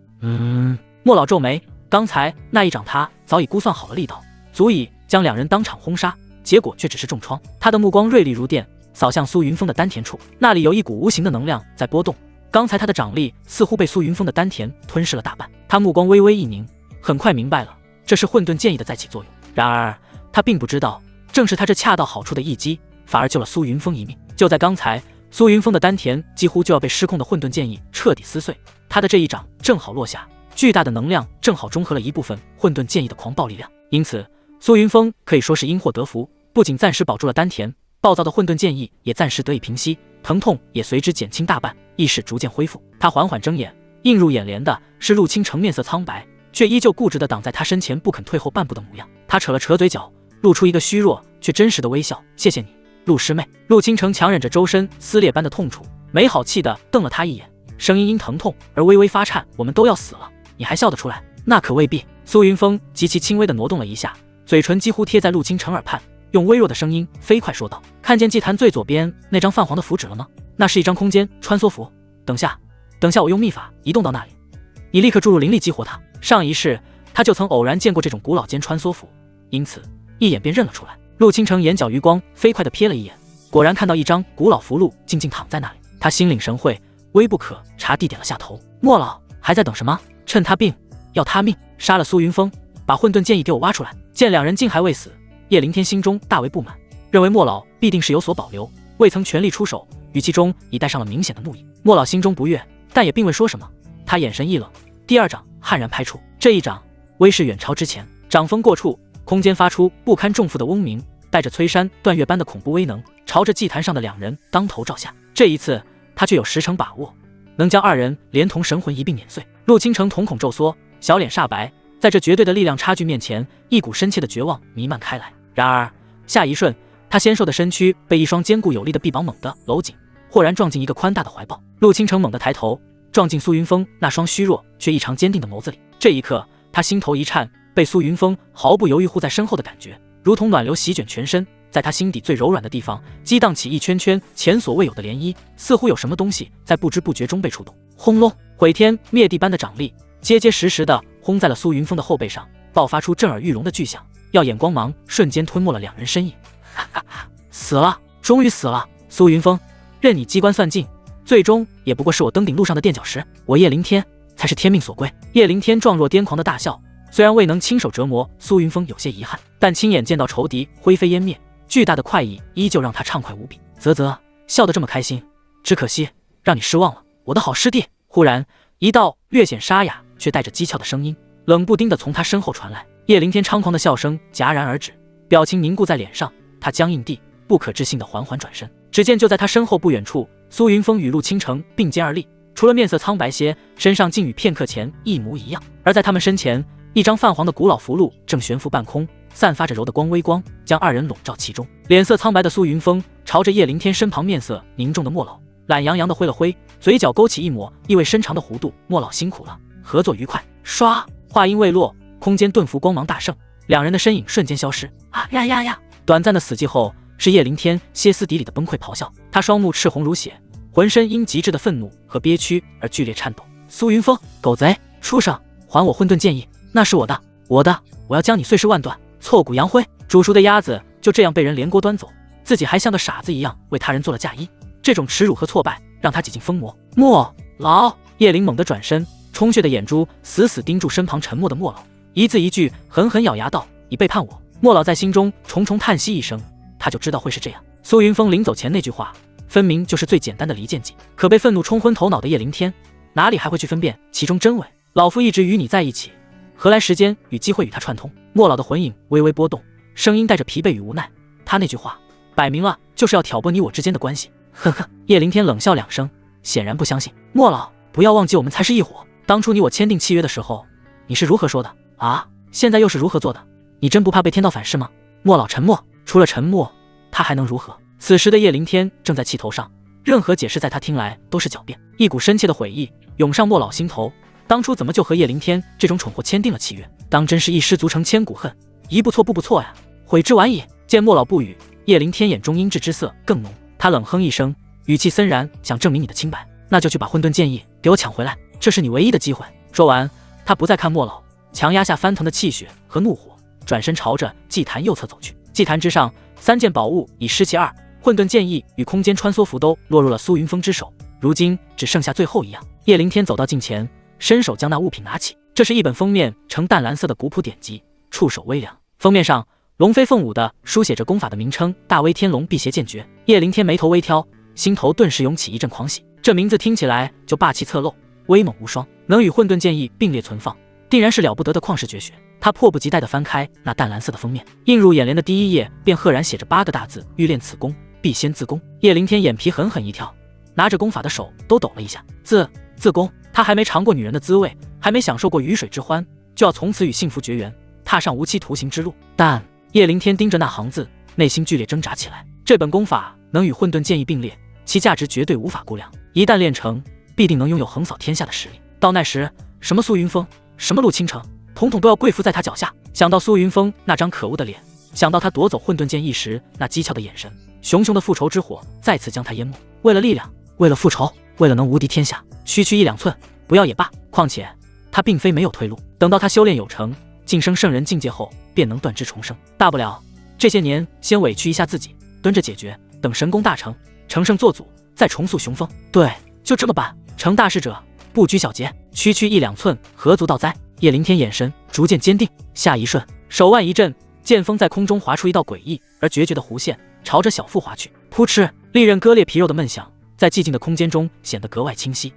Speaker 1: 莫老皱眉，刚才那一掌他早已估算好了力道，足以将两人当场轰杀，结果却只是重创。他的目光锐利如电，扫向苏云峰的丹田处，那里有一股无形的能量在波动。刚才他的掌力似乎被苏云峰的丹田吞噬了大半。他目光微微一凝，很快明白了，这是混沌剑意的在起作用。然而他并不知道，正是他这恰到好处的一击，反而救了苏云峰一命。就在刚才，苏云峰的丹田几乎就要被失控的混沌剑意彻底撕碎，他的这一掌正好落下，巨大的能量正好中和了一部分混沌剑意的狂暴力量。因此苏云峰可以说是因祸得福，不仅暂时保住了丹田，暴躁的混沌剑意也暂时得以平息，疼痛也随之减轻大半，意识逐渐恢复。他缓缓睁眼，映入眼帘的是陆倾城面色苍白，却依旧固执地挡在他身前不肯退后半步的模样。他扯了扯嘴角，露出一个虚弱却真实的微笑，谢谢你，陆师妹。陆倾城强忍着周身撕裂般的痛楚，没好气地瞪了他一眼，声音因疼痛而微微发颤，我们都要死了，你还笑得出来？那可未必。苏云峰极其轻微地挪动了一下，嘴唇几乎贴在陆倾城耳畔，用微弱的声音飞快说道，看见祭坛最左边那张泛黄的符纸了吗？那是一张空间穿梭符，等下我用秘法移动到那里，你立刻注入灵力激活它。上一世他就曾偶然见过这种古老间穿梭符，因此一眼便认了出来。陆倾城眼角余光飞快地瞥了一眼，果然看到一张古老符箓静静躺在那里。他心领神会，微不可察地点了下头。莫老还在等什么？趁他病要他命，杀了苏云峰，把混沌剑意给我挖出来。见两人竟还未死，叶凌天心中大为不满，认为莫老必定是有所保留，未曾全力出手，语气中已带上了明显的怒意。莫老心中不悦，但也并未说什么，他眼神一冷，第二掌悍然拍出。这一掌威势远超之前，掌锋过处，空间发出不堪重负的嗡鸣，带着摧山断月般的恐怖威能，朝着祭坛上的两人当头照下。这一次他却有10成把握，能将二人连同神魂一并碾碎。陆倾城瞳孔骤缩，小脸煞白，在这绝对的力量差距面前，一股深切的绝望弥漫开来。然而下一瞬，他纤瘦的身躯被一双坚固有力的臂膀猛地搂紧，豁然撞进一个宽大的怀抱。陆倾城猛地抬头，撞进苏云峰那双虚弱却异常坚定的眸子里。这一刻，他心头一颤，被苏云峰毫不犹豫护在身后的感觉，如同暖流席卷全身，在他心底最柔软的地方激荡起一圈圈前所未有的涟漪，似乎有什么东西在不知不觉中被触动。轰隆，毁天灭地般的掌力结结实实地轰在了苏云峰的后背上，爆发出震耳欲聋的巨响，耀眼光芒瞬间吞没了两人身影。死了，终于死了！苏云峰，任你机关算尽，最终也不过是我登顶路上的垫脚石，我叶凌天才是天命所归。叶凌天状若癫狂的大笑，虽然未能亲手折磨苏云峰有些遗憾，但亲眼见到仇敌灰飞烟灭，巨大的快意依旧让他畅快无比。啧，笑得这么开心，只可惜让你失望了，我的好师弟。忽然一道略显沙哑却带着讥诮的声音冷不丁地从他身后传来，叶凌天猖狂的笑声戛然而止，表情凝固在脸上，他僵硬地不可置信地缓缓转身。只见就在他身后不远处，苏云峰与陆倾城并肩而立，除了面色苍白些，身上竟与片刻前一模一样。而在他们身前，一张泛黄的古老符箓正悬浮半空，散发着柔的光微光，将二人笼罩其中。脸色苍白的苏云峰朝着叶凌天身旁面色凝重的莫老懒洋洋地挥了挥，嘴角勾起一抹意味深长的弧度。莫老辛苦了，合作愉快。唰，话音未落，空间顿服光芒大盛，两人的身影瞬间消失。短暂的死寂后，是叶凌天歇斯底里的崩溃咆哮，他双目赤红如血，浑身因极致的愤怒和憋屈而剧烈颤抖。苏云峰，狗贼，畜生，还我混沌剑意，那是我的，我要将你碎尸万段，挫骨扬灰。煮熟的鸭子就这样被人连锅端走，自己还像个傻子一样为他人做了嫁衣，这种耻辱和挫败让他几近疯魔。莫老，叶灵猛地转身，充血的眼珠死死盯住身旁沉默的莫老，一字一句狠狠咬牙道：你背叛我！莫老在心中重重叹息一声，他就知道会是这样。苏云峰临走前那句话分明就是最简单的离间计，可被愤怒冲昏头脑的叶凌天哪里还会去分辨其中真伪？老夫一直与你在一起，何来时间与机会与他串通？莫老的魂影微微波动，声音带着疲惫与无奈，他那句话摆明了就是要挑拨你我之间的关系。呵呵，叶凌天冷笑两声，显然不相信。莫老，不要忘记我们才是一伙，当初你我签订契约的时候，你是如何说的啊？现在又是如何做的？你真不怕被天道反噬吗？莫老沉默，除了沉默，他还能如何？此时的叶凌天正在气头上，任何解释在他听来都是狡辩。一股深切的悔意涌上莫老心头，当初怎么就和叶灵天这种蠢货签订了契约？当真是一失足成千古恨，一不错步步错呀！悔之晚矣。见莫老不语，叶灵天眼中阴鸷之色更浓，他冷哼一声，语气森然，想证明你的清白，那就去把混沌剑意给我抢回来，这是你唯一的机会。说完，他不再看莫老，强压下翻腾的气血和怒火，转身朝着祭坛右侧走去。祭坛之上，3件宝物已失其二，混沌剑意与空间穿梭符都落入了苏云峰之手，如今只剩下最后一样。叶灵天走到近前，伸手将那物品拿起，这是一本封面呈淡蓝色的古朴典籍，触手微凉，封面上龙飞凤舞的书写着功法的名称：大威天龙辟邪剑诀。叶灵天眉头微挑，心头顿时涌起一阵狂喜，这名字听起来就霸气侧漏，威猛无双，能与混沌剑意并列存放，定然是了不得的旷世绝学。他迫不及待地翻开那淡蓝色的封面，映入眼帘的第一页便赫然写着8个大字：欲练此功，必先自宫。叶灵天眼皮狠狠一跳，拿着功法的手都抖了一下。自宫，他还没尝过女人的滋味，还没享受过鱼水之欢，就要从此与幸福绝缘，踏上无期徒刑之路。但叶灵天盯着那行字，内心剧烈挣扎起来。这本功法能与混沌剑意并列，其价值绝对无法估量，一旦练成，必定能拥有横扫天下的实力。到那时，什么苏云峰，什么陆倾城，统统都要跪伏在他脚下。想到苏云峰那张可恶的脸，想到他夺走混沌剑意时那讥诮的眼神，熊熊的复仇之火再次将他淹没。为了力量，为了复仇，为了能无敌天下，区区1-2寸不要也罢。况且他并非没有退路，等到他修炼有成，晋升圣人境界后，便能断肢重生。大不了这些年先委屈一下自己，蹲着解决，等神功大成，成圣做祖，再重塑雄风。对，就这么办。成大事者不拘小节，区区1-2寸何足道哉？叶灵天眼神逐渐坚定，下一瞬，手腕一震，剑锋在空中划出一道诡异而决绝的弧线，朝着小腹划去。扑哧，利刃割裂皮肉的闷响，在寂静的空间中显得格外清晰。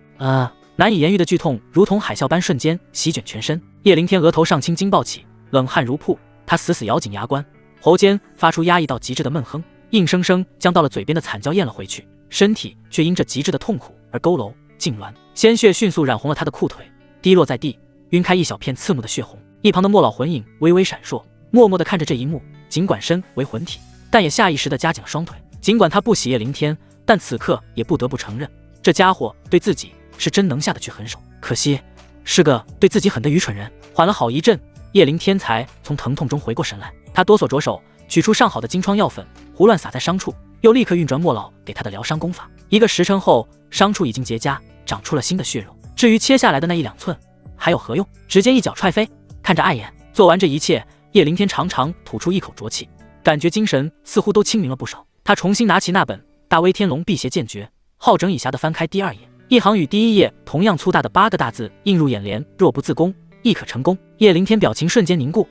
Speaker 1: 难以言喻的剧痛如同海啸般瞬间席卷全身。叶灵天额头上青筋暴起，冷汗如瀑，他死死咬紧牙关，喉间发出压抑到极致的闷哼，硬生生将到了嘴边的惨叫咽了回去，身体却因这极致的痛苦而佝偻痉挛，鲜血迅速染红了他的裤腿，滴落在地，晕开一小片刺目的血红。一旁的莫老魂影微微闪烁，默默地看着这一幕，尽管身为魂体，但也下意识地夹紧了双腿。尽管他不喜叶灵天，但此刻也不得不承认，这家伙对自己是真能下得去狠手，可惜是个对自己狠的愚蠢人。缓了好一阵，叶灵天才从疼痛中回过神来，他哆嗦着手取出上好的金疮药粉，胡乱撒在伤处，又立刻运转莫老给他的疗伤功法。1个时辰后，伤处已经结痂，长出了新的血肉。至于切下来的那1-2寸，还有何用？指尖一脚踹飞，看着碍眼。做完这一切，叶灵天长长吐出一口浊气，感觉精神似乎都清明了不少。他重新拿起那本《大威天龙辟邪剑诀》，好整以暇地翻开第2页，一行与第1页同样粗大的8个大字映入眼帘：若不自宫，亦可成功。叶灵天表情瞬间凝固，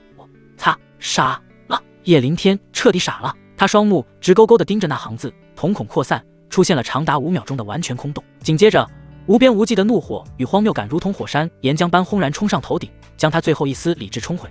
Speaker 1: 傻了！叶灵天彻底傻了，他双目直勾勾地盯着那行字，瞳孔扩散，出现了长达5秒钟的完全空洞。紧接着，无边无际的怒火与荒谬感如同火山岩浆般轰然冲上头顶，将他最后一丝理智冲毁。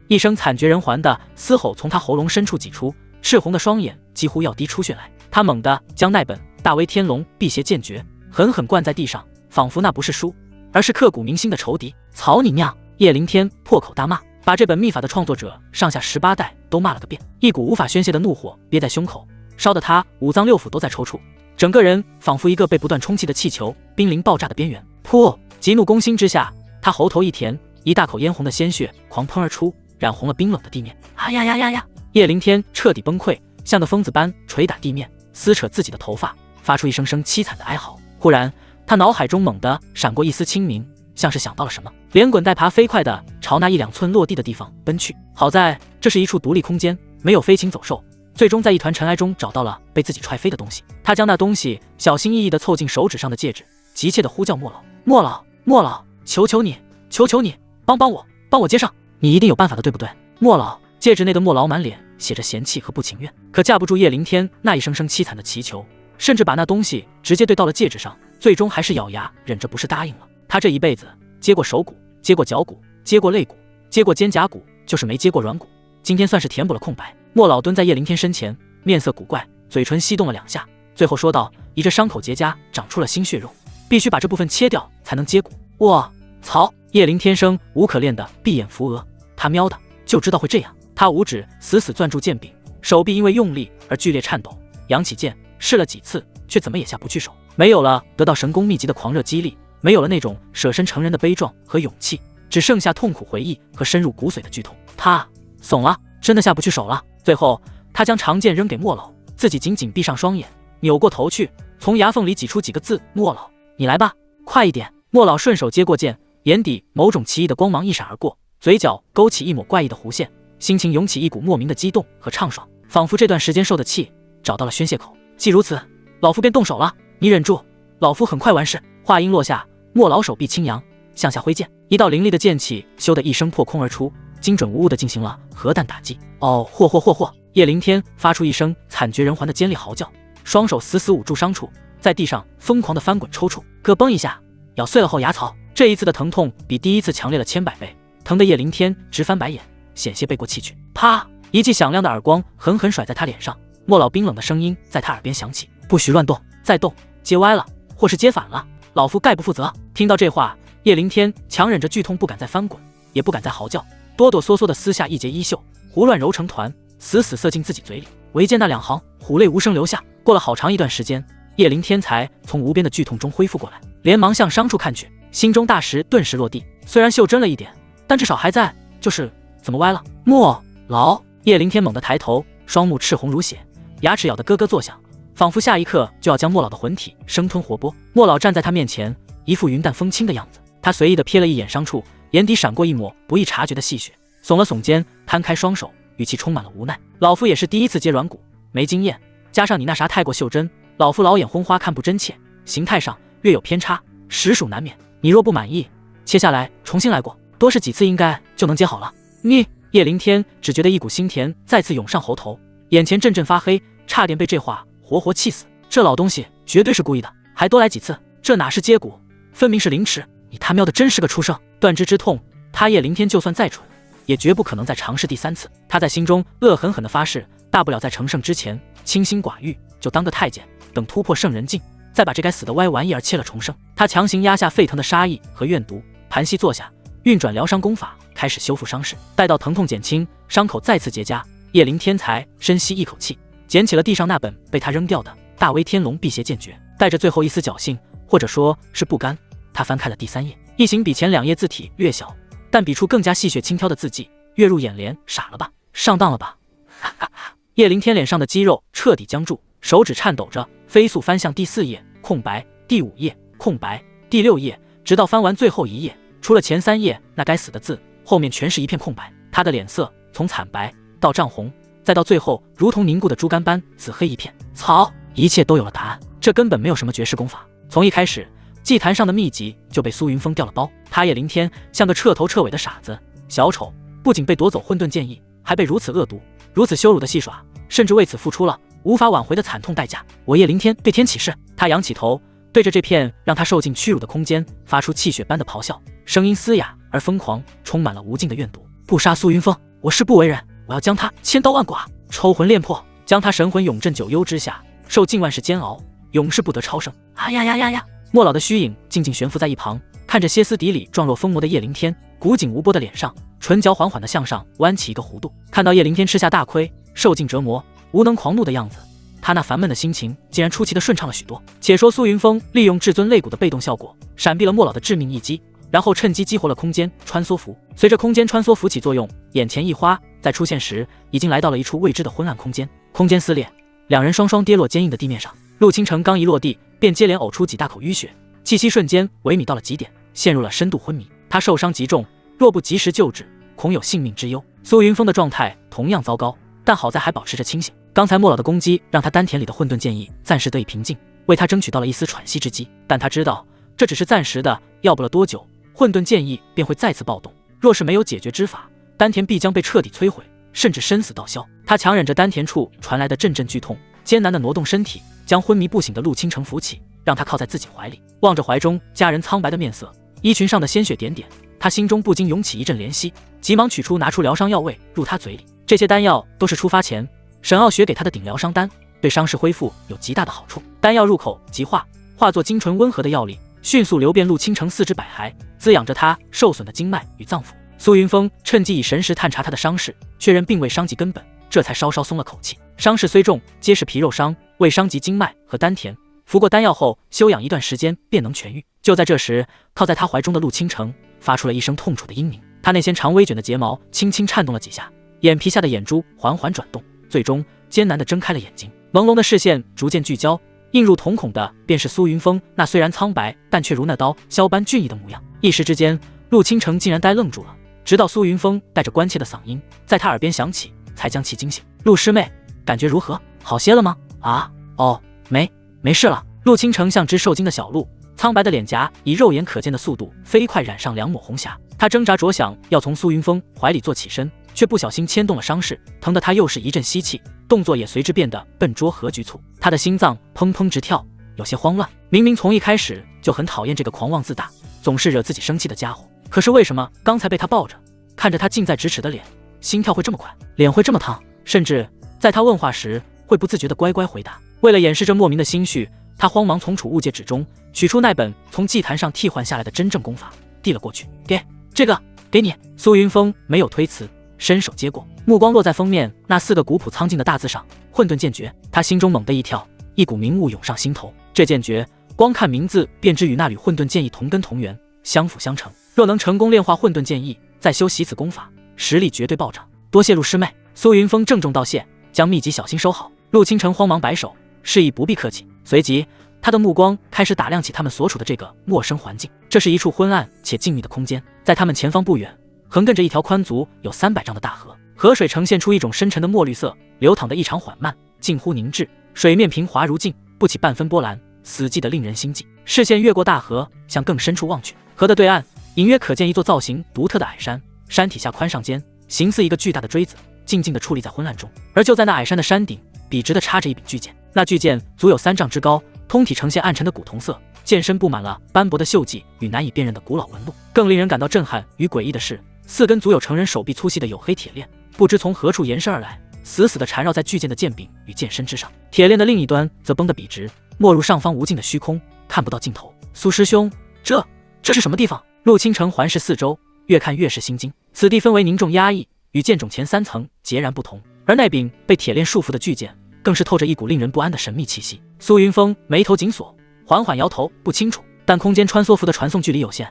Speaker 1: 一声惨绝人寰的嘶吼从他喉咙深处挤出，赤红的双眼几乎要滴出血来。他猛地将那本《大威天龙辟邪剑诀》狠狠灌在地上，仿佛那不是书，而是刻骨铭心的仇敌。草你娘！叶灵天破口大骂，把这本秘法的创作者上下18代都骂了个遍。一股无法宣泄的怒火憋在胸口，烧得他5脏6腑都在抽搐，整个人仿佛一个被不断充气的气球，濒临爆炸的边缘。噗！急怒攻心之下，他喉头一甜，一大口嫣红的鲜血狂喷而出，染红了冰冷的地面。叶灵天彻底崩溃，像个疯子般捶打地面，撕扯自己的头发，发出一声声凄惨的哀嚎。忽然，他脑海中猛地闪过一丝清明，像是想到了什么，连滚带爬飞快地朝那1-2寸落地的地方奔去。好在这是一处独立空间，没有飞禽走兽，最终在一团尘埃中找到了被自己踹飞的东西。他将那东西小心翼翼地凑近手指上的戒指，急切地呼叫莫老，求求你，帮我接上，你一定有办法的，对不对？莫老。戒指内的莫老满脸写着嫌弃和不情愿，可架不住叶灵天那一声声凄惨的祈求，甚至把那东西直接对到了戒指上，最终还是咬牙忍着不是答应了。他这一辈子接过手骨，接过脚骨，接过肋骨，接过肩胛骨，就是没接过软骨，今天算是填补了空白。莫老蹲在叶灵天身前，面色古怪，嘴唇翕动了2下，最后说道：以这伤口结痂，长出了新血肉，必须把这部分切掉才能接骨。我操！叶灵天生无可恋的闭眼扶额，他喵的就知道会这样。他五指死死攥住剑柄，手臂因为用力而剧烈颤抖，扬起剑试了几次，却怎么也下不去手。没有了得到神功秘籍的狂热激励，没有了那种舍身成仁的悲壮和勇气，只剩下痛苦回忆和深入骨髓的剧痛。他怂了，真的下不去手了。最后，他将长剑扔给莫老，自己紧紧闭上双眼，扭过头去，从牙缝里挤出几个字：莫老，你来吧，快一点。莫老顺手接过剑，眼底某种奇异的光芒一闪而过，嘴角勾起一抹怪异的弧线，心情涌起一股莫名的激动和畅爽，仿佛这段时间受的气找到了宣泄口。既如此，老夫便动手了，你忍住，老夫很快完事。话音落下，莫老手臂轻扬，向下挥剑，一道凌厉的剑气咻的一声破空而出，精准无误地进行了核弹打击。哦，嚯！叶凌天发出一声惨绝人寰的尖利嚎叫，双手死死捂住伤处，在地上疯狂地翻滚抽搐，咯嘣一下咬碎了后牙槽。这一次的疼痛比第一次强烈了千百倍，疼得叶凌天直翻白眼，险些背过气去。啪！一记响亮的耳光狠狠甩在他脸上，莫老冰冷的声音在他耳边响起：不许乱动，再动接歪了或是接反了，老夫概不负责。听到这话，叶凌天强忍着剧痛，不敢再翻滚，也不敢再嚎叫，哆哆嗦嗦地撕下一截衣袖，胡乱揉成团，死死塞进自己嘴里。唯见那两行虎泪无声流下。过了好长一段时间，叶凌天才从无边的剧痛中恢复过来，连忙向伤处看去，心中大石顿时落地。虽然袖真了一点，但至少还在，就是怎么歪了？莫老！叶凌天猛地抬头，双目赤红如血，牙齿咬得咯咯作响，仿佛下一刻就要将莫老的魂体生吞活剥。莫老站在他面前，一副云淡风轻的样子。他随意地瞥了一眼伤处，眼底闪过一抹不易察觉的戏谑，耸了耸肩，摊开双手，语气充满了无奈：老夫也是第一次接软骨，没经验，加上你那啥太过袖珍，老夫老眼昏花看不真切，形态上略有偏差，实属难免。你若不满意，切下来重新来过，多试几次应该就能接好了。你叶凌天只觉得一股腥甜再次涌上喉头，眼前阵阵发黑，差点被这话活活气死。这老东西绝对是故意的，还多来几次，这哪是接骨，分明是凌迟。你他喵的真是个畜生！断肢之痛，他叶凌天就算再蠢，也绝不可能再尝试第三次。他在心中恶狠狠地发誓，大不了在成圣之前清心寡欲，就当个太监，等突破圣人境，再把这该死的歪玩意儿切了重生。他强行压下沸腾的杀意和怨毒，盘膝坐下，运转疗伤功法，开始修复伤势。待到疼痛减轻，伤口再次结痂，叶凌天才深吸一口气，捡起了地上那本被他扔掉的《大威天龙辟邪剑诀》，带着最后一丝侥幸，或者说是不甘，他翻开了第3页。一行比前2页字体略小，但笔触更加细血轻佻的字迹跃入眼帘。傻了吧，上当了吧！叶凌天脸上的肌肉彻底僵住，手指颤抖着，飞速翻向第4页空白，第5页空白，第6页，直到翻完最后1页，除了前3页那该死的字，后面全是一片空白。他的脸色从惨白到涨红，再到最后如同凝固的猪肝般紫黑一片。操！一切都有了答案，这根本没有什么绝世功法。从一开始，祭坛上的秘籍就被苏云峰掉了包，他叶凌天像个彻头彻尾的傻子。小丑不仅被夺走混沌剑意，还被如此恶毒、如此羞辱的戏耍，甚至为此付出了无法挽回的惨痛代价。我叶凌天对天起誓！他仰起头，对着这片让他受尽屈辱的空间发出气血般的咆哮，声音嘶哑而疯狂，充满了无尽的怨毒。不杀苏云峰，我誓不为人！我要将他千刀万剐，抽魂炼魄，将他神魂永镇九幽之下，受尽万世煎熬，永世不得超生！啊呀呀呀呀！莫老的虚影静静悬浮在一旁，看着歇斯底里、状若疯魔的叶凌天，古井无波的脸上，唇角缓缓地向上弯起一个弧度。看到叶凌天吃下大亏，受尽折磨，无能狂怒的样子，他那烦闷的心情竟然出奇的顺畅了许多。且说苏云峰利用至尊肋骨的被动效果，闪避了莫老的致命一击，然后趁机激活了空间穿梭符。随着空间穿梭符起作用，眼前一花，在出现时已经来到了一处未知的昏暗空间。空间撕裂，两人双双跌落坚硬的地面上。陆倾城刚一落地，便接连呕出几大口淤血，气息瞬间萎靡到了极点，陷入了深度昏迷。他受伤极重，若不及时救治，恐有性命之忧。苏云峰的状态同样糟糕，但好在还保持着清醒。刚才莫老的攻击让他丹田里的混沌剑意暂时得以平静，为他争取到了一丝喘息之机。但他知道这只是暂时的，要不了多久，混沌剑意便会再次暴动。若是没有解决之法，丹田必将被彻底摧毁，甚至生死道消。他强忍着丹田处传来的阵阵剧痛，艰难地挪动身体，将昏迷不醒的陆倾城扶起，让他靠在自己怀里。望着怀中家人苍白的面色，衣裙上的鲜血点点，他心中不禁涌起一阵怜惜，急忙拿出疗伤药味入他嘴里。这些丹药都是出发前沈傲雪给他的顶疗伤丹，对伤势恢复有极大的好处。丹药入口即化作精纯温和的药力，迅速流遍陆倾城四肢百骸，滋养着他受损的经脉与脏腑。苏云峰趁机以神识探查他的伤势，确认并未伤及根本，这才稍稍松了口气。伤势虽重，皆是皮肉伤，未伤及经脉和丹田，服过丹药后，休养一段时间便能痊愈。就在这时，靠在他怀中的陆倾城发出了一声痛楚的嘤鸣，他那纤长微卷的睫毛轻轻颤动了几下，眼皮下的眼珠缓缓转动，最终艰难地睁开了眼睛，朦胧的视线逐渐聚焦，映入瞳孔的便是苏云峰那虽然苍白，但却如那刀削般俊逸的模样。一时之间，陆倾城竟然呆愣住了，直到苏云峰带着关切的嗓音在他耳边响起，才将其惊醒。陆师妹，感觉如何？好些了吗？啊，哦，没事了。陆倾城像只受惊的小鹿，苍白的脸颊以肉眼可见的速度飞快染上2抹红霞。他挣扎着想要从苏云峰怀里坐起身，却不小心牵动了伤势，疼得他又是一阵吸气，动作也随之变得笨拙和局促。他的心脏砰砰直跳，有些慌乱。明明从一开始就很讨厌这个狂妄自大、总是惹自己生气的家伙，可是为什么刚才被他抱着，看着他近在咫尺的脸，心跳会这么快，脸会这么烫，甚至在他问话时会不自觉地乖乖回答。为了掩饰这莫名的心绪，他慌忙从储物戒指中取出那本从祭坛上替换下来的真正功法，递了过去。这个给你。苏云峰没有推辞，伸手接过，目光落在封面那4个古朴苍劲的大字上：混沌剑诀。他心中猛地一跳，一股明悟涌上心头。这剑诀光看名字便知与那缕混沌剑意同根同源，相辅相成。若能成功炼化混沌剑意，再修习此功法，实力绝对暴涨。多谢陆师妹。苏云峰郑重道谢，将秘籍小心收好。陆倾城慌忙摆手，示意不必客气。随即他的目光开始打量起他们所处的这个陌生环境。这是一处昏暗且静谧的空间，在他们前方不远横亘着一条宽足有300丈的大河，河水呈现出一种深沉的墨绿色，流淌得异常缓慢，近乎凝滞，水面平滑如镜，不起半分波澜，死寂得令人心悸。视线越过大河，向更深处望去，河的对岸隐约可见一座造型独特的矮山，山体下宽上尖，形似一个巨大的锥子，静静地矗立在昏暗中。而就在那矮山的山顶，笔直地插着一柄巨剑，那巨剑足有3丈之高，通体呈现暗沉的古铜色，剑身布满了斑驳的锈迹与难以辨认的古老纹路。更令人感到震撼与诡异的是，4根足有成人手臂粗细的黝黑铁链，不知从何处延伸而来，死死地缠绕在巨剑的剑柄与剑身之上。铁链的另一端则绷得笔直，没入上方无尽的虚空，看不到尽头。苏师兄，这是什么地方？陆倾城环视四周，越看越是心惊。此地氛围凝重压抑，与剑冢前3层截然不同，而那柄被铁链束缚的巨剑更是透着一股令人不安的神秘气息。苏云峰眉头紧锁，缓缓摇头，不清楚。但空间穿梭符的传送距离有限，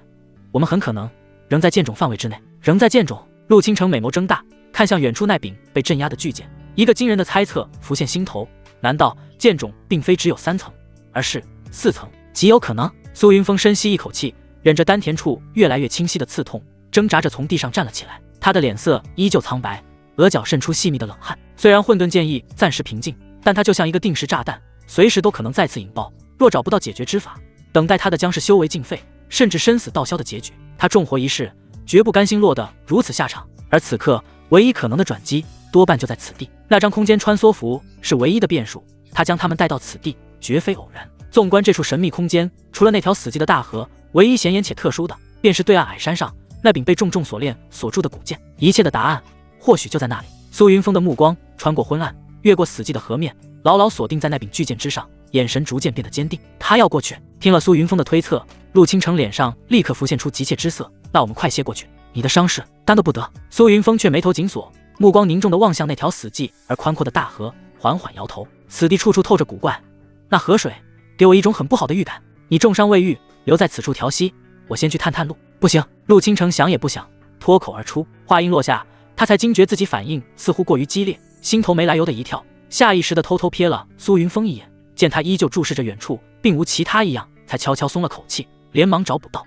Speaker 1: 我们很可能仍在剑冢范围之内。仍在剑冢？陆倾城美眸睁大，看向远处那柄被镇压的巨剑，一个惊人的猜测浮现心头：难道剑冢并非只有3层，而是4层？极有可能。苏云峰深吸一口气，忍着丹田处越来越清晰的刺痛，挣扎着从地上站了起来。他的脸色依旧苍白，额角渗出细密的冷汗。虽然混沌剑意暂时平静，但他就像一个定时炸弹，随时都可能再次引爆。若找不到解决之法，等待他的将是修为尽废，甚至生死道消的结局。他重活一世，绝不甘心落得如此下场。而此刻唯一可能的转机，多半就在此地。那张空间穿梭符是唯一的变数，他将他们带到此地，绝非偶然。纵观这处神秘空间，除了那条死寂的大河，唯一显眼且特殊的，便是对岸矮山上那柄被重重锁链锁住的古剑。一切的答案或许就在那里。苏云峰的目光穿过昏暗，越过死寂的河面，牢牢锁定在那柄巨剑之上，眼神逐渐变得坚定。他要过去。听了苏云峰的推测，陆倾城脸上立刻浮现出急切之色。那我们快些过去，你的伤势担都不得。苏云峰却眉头紧锁，目光凝重地望向那条死寂而宽阔的大河，缓缓摇头。此地处处透着古怪，那河水给我一种很不好的预感。你重伤未愈，留在此处调息，我先去探探路。不行。陆倾城想也不想，脱口而出。话音落下，他才惊觉自己反应似乎过于激烈，心头没来由的一跳，下意识地偷偷瞥了苏云峰一眼，见他依旧注视着远处，并无其他异样，才悄悄松了口气，连忙找补道：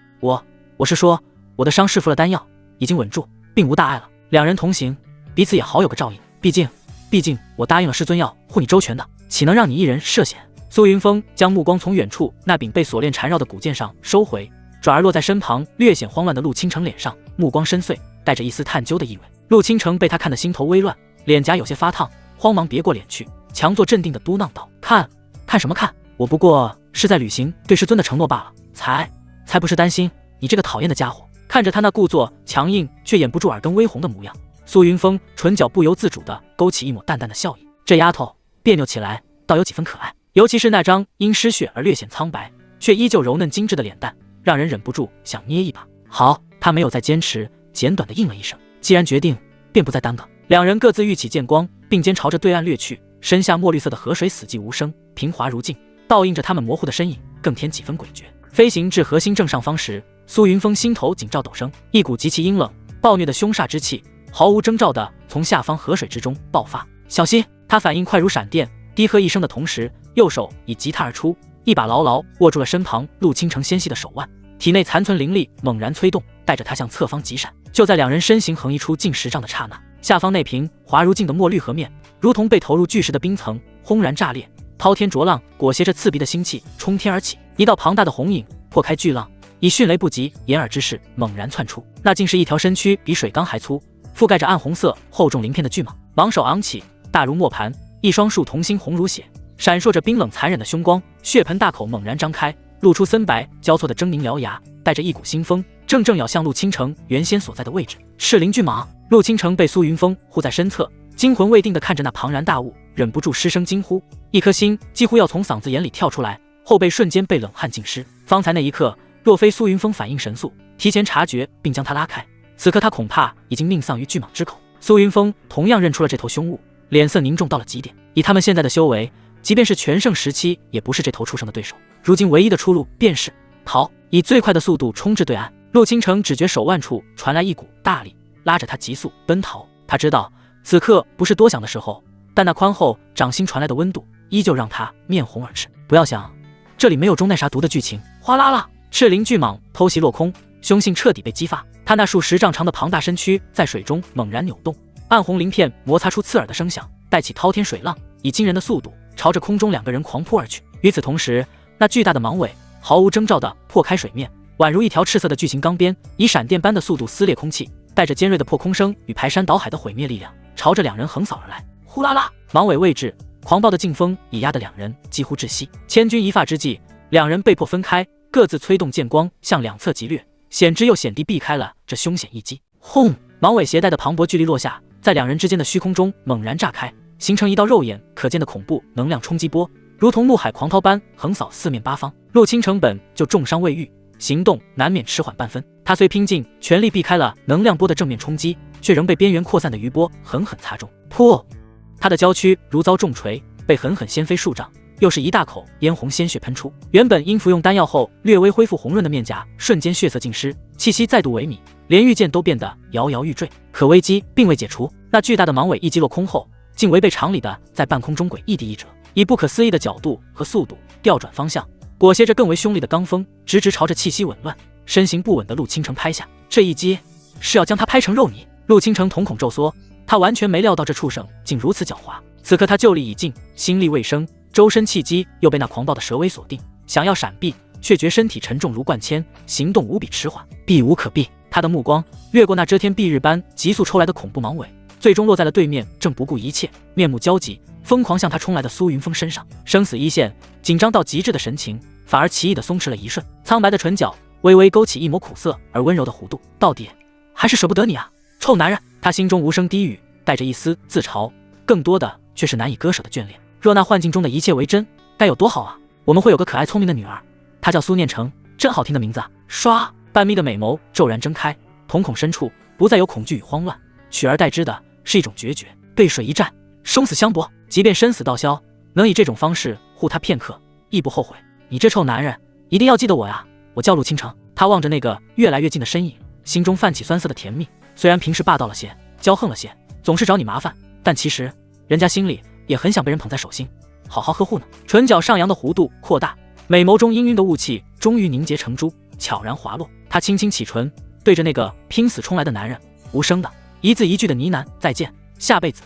Speaker 1: 我是说，我的伤势服了丹药，已经稳住，并无大碍了。2人同行，彼此也好有个照应。毕竟我答应了师尊要护你周全的，岂能让你一人涉险？苏云峰将目光从远处那柄被锁链缠绕的古剑上收回，转而落在身旁略显慌乱的陆倾城脸上，目光深邃，带着一丝探究的意味。陆倾城被他看得心头微乱，脸颊有些发烫，慌忙别过脸去，强作镇定地嘟囔道：看什么看？我不过是在履行对师尊的承诺罢了，才不是担心你这个讨厌的家伙。看着他那故作强硬却掩不住耳根微红的模样，苏云峰唇角不由自主地勾起一抹淡淡的笑意。这丫头别扭起来倒有几分可爱，尤其是那张因失血而略显苍白，却依旧柔嫩精致的脸蛋，让人忍不住想捏一把。好，他没有再坚持，简短地应了一声。既然决定，便不再耽搁。2人各自御起剑光，并肩朝着对岸掠去。身下墨绿色的河水死寂无声，平滑如镜，倒映着他们模糊的身影，更添几分诡谲。飞行至核心正上方时，苏云峰心头紧照陡升，一股极其阴冷暴虐的凶煞之气毫无征兆地从下方河水之中爆发。小心！他反应快如闪电，低喝一声的同时，右手已急踏而出，一把牢牢握住了身旁陆倾城纤细的手腕，体内残存灵力猛然催动，带着他向侧方急闪。就在两人身形横移出近10丈的刹那，下方那平滑如镜的墨绿河面，如同被投入巨石的冰层，轰然炸裂，滔天浊浪裹挟着刺鼻的腥气冲天而起，一道庞大的红影破开巨浪，以迅雷不及掩耳之势猛然窜出。那竟是一条身躯比水缸还粗，覆盖着暗红色厚重鳞片的巨蟒，蟒手昂起，大如磨盘，一双树瞳星红如血，闪烁着冰冷残忍的凶光，血盆大口猛然张开，露出森白交错的狰狞獠牙，带着一股腥风，正咬向陆倾城原先所在的位置。赤鳞巨蟒！陆倾城被苏云峰护在身侧，惊魂未定地看着那庞然大物，忍不住失声惊呼，一颗心几乎要从嗓子眼里跳出来，后背瞬间被冷汗浸湿。方才那一刻，若非苏云峰反应神速，提前察觉并将他拉开，此刻他恐怕已经命丧于巨蟒之口。苏云峰同样认出了这头凶物，脸色凝重到了极点。以他们现在的修为，即便是全盛时期，也不是这头畜生的对手。如今唯一的出路便是逃，以最快的速度冲至对岸。陆倾城只觉手腕处传来一股大力，拉着他急速奔逃。他知道此刻不是多想的时候，但那宽厚掌心传来的温度依旧让他面红耳赤。不要想，这里没有中那啥毒的剧情。哗啦啦，赤鳞巨蟒偷袭落空，凶性彻底被激发。他那数10丈长的庞大身躯在水中猛然扭动，暗红鳞片摩擦出刺耳的声响，带起滔天水浪，以惊人的速度朝着空中两个人狂扑而去。与此同时，那巨大的蟒尾毫无征兆地破开水面，宛如一条赤色的巨型钢鞭，以闪电般的速度撕裂空气，带着尖锐的破空声与排山倒海的毁灭力量，朝着两人横扫而来。呼啦啦，蟒尾位置，狂暴的劲风已压得两人几乎窒息。千钧一发之际，两人被迫分开，各自催动剑光向两侧急掠，险之又险地避开了这凶险一击。轰！蟒尾携带的磅礴巨力落下，在两人之间的虚空中猛然炸开，形成一道肉眼可见的恐怖能量冲击波，如同怒海狂涛般横扫四面八方。陆倾城本就重伤未愈，行动难免迟缓半分。他虽拼尽全力避开了能量波的正面冲击，却仍被边缘扩散的余波狠狠擦中。噗！他的娇躯如遭重锤，被狠狠掀飞数丈，又是一大口嫣红鲜血喷出。原本因服用丹药后略微恢复红润的面颊，瞬间血色尽失，气息再度萎靡，连御剑都变得摇摇欲坠。可危机并未解除，那巨大的蟒尾一击落空后，竟违背常理的在半空中诡异地一折，以不可思议的角度和速度调转方向，裹挟着更为凶厉的罡风，直直朝着气息紊乱、身形不稳的陆倾城拍下。这一击是要将他拍成肉泥。陆倾城瞳孔骤缩，他完全没料到这畜生竟如此狡猾。此刻他旧力已尽，心力未生，周身气机又被那狂暴的蛇尾锁定，想要闪避，却觉身体沉重如灌铅，行动无比迟缓，避无可避。他的目光掠过那遮天蔽日般急速抽来的恐怖蟒尾，最终落在了对面正不顾一切、面目焦急、疯狂向他冲来的苏云峰身上。生死一线，紧张到极致的神情反而奇异地松弛了一瞬，苍白的唇角微微勾起一抹苦涩而温柔的弧度。到底还是舍不得你啊，臭男人！他心中无声低语，带着一丝自嘲，更多的却是难以割舍的眷恋。若那幻境中的一切为真，该有多好啊！我们会有个可爱聪明的女儿，她叫苏念成，真好听的名字啊！唰，半眯的美眸骤然睁开，瞳孔深处不再有恐惧与慌乱，取而代之的是一种决绝。背水一战，生死相搏，即便生死道消，能以这种方式护她片刻，亦不后悔。你这臭男人，一定要记得我呀！我叫陆倾城。他望着那个越来越近的身影，心中泛起酸涩的甜蜜。虽然平时霸道了些，骄横了些，总是找你麻烦，但其实人家心里也很想被人捧在手心，好好呵护呢。唇角上扬的弧度扩大，美眸中氤氲的雾气终于凝结成珠，悄然滑落。他轻轻启唇，对着那个拼死冲来的男人无声的一字一句的呢喃：再见，下辈子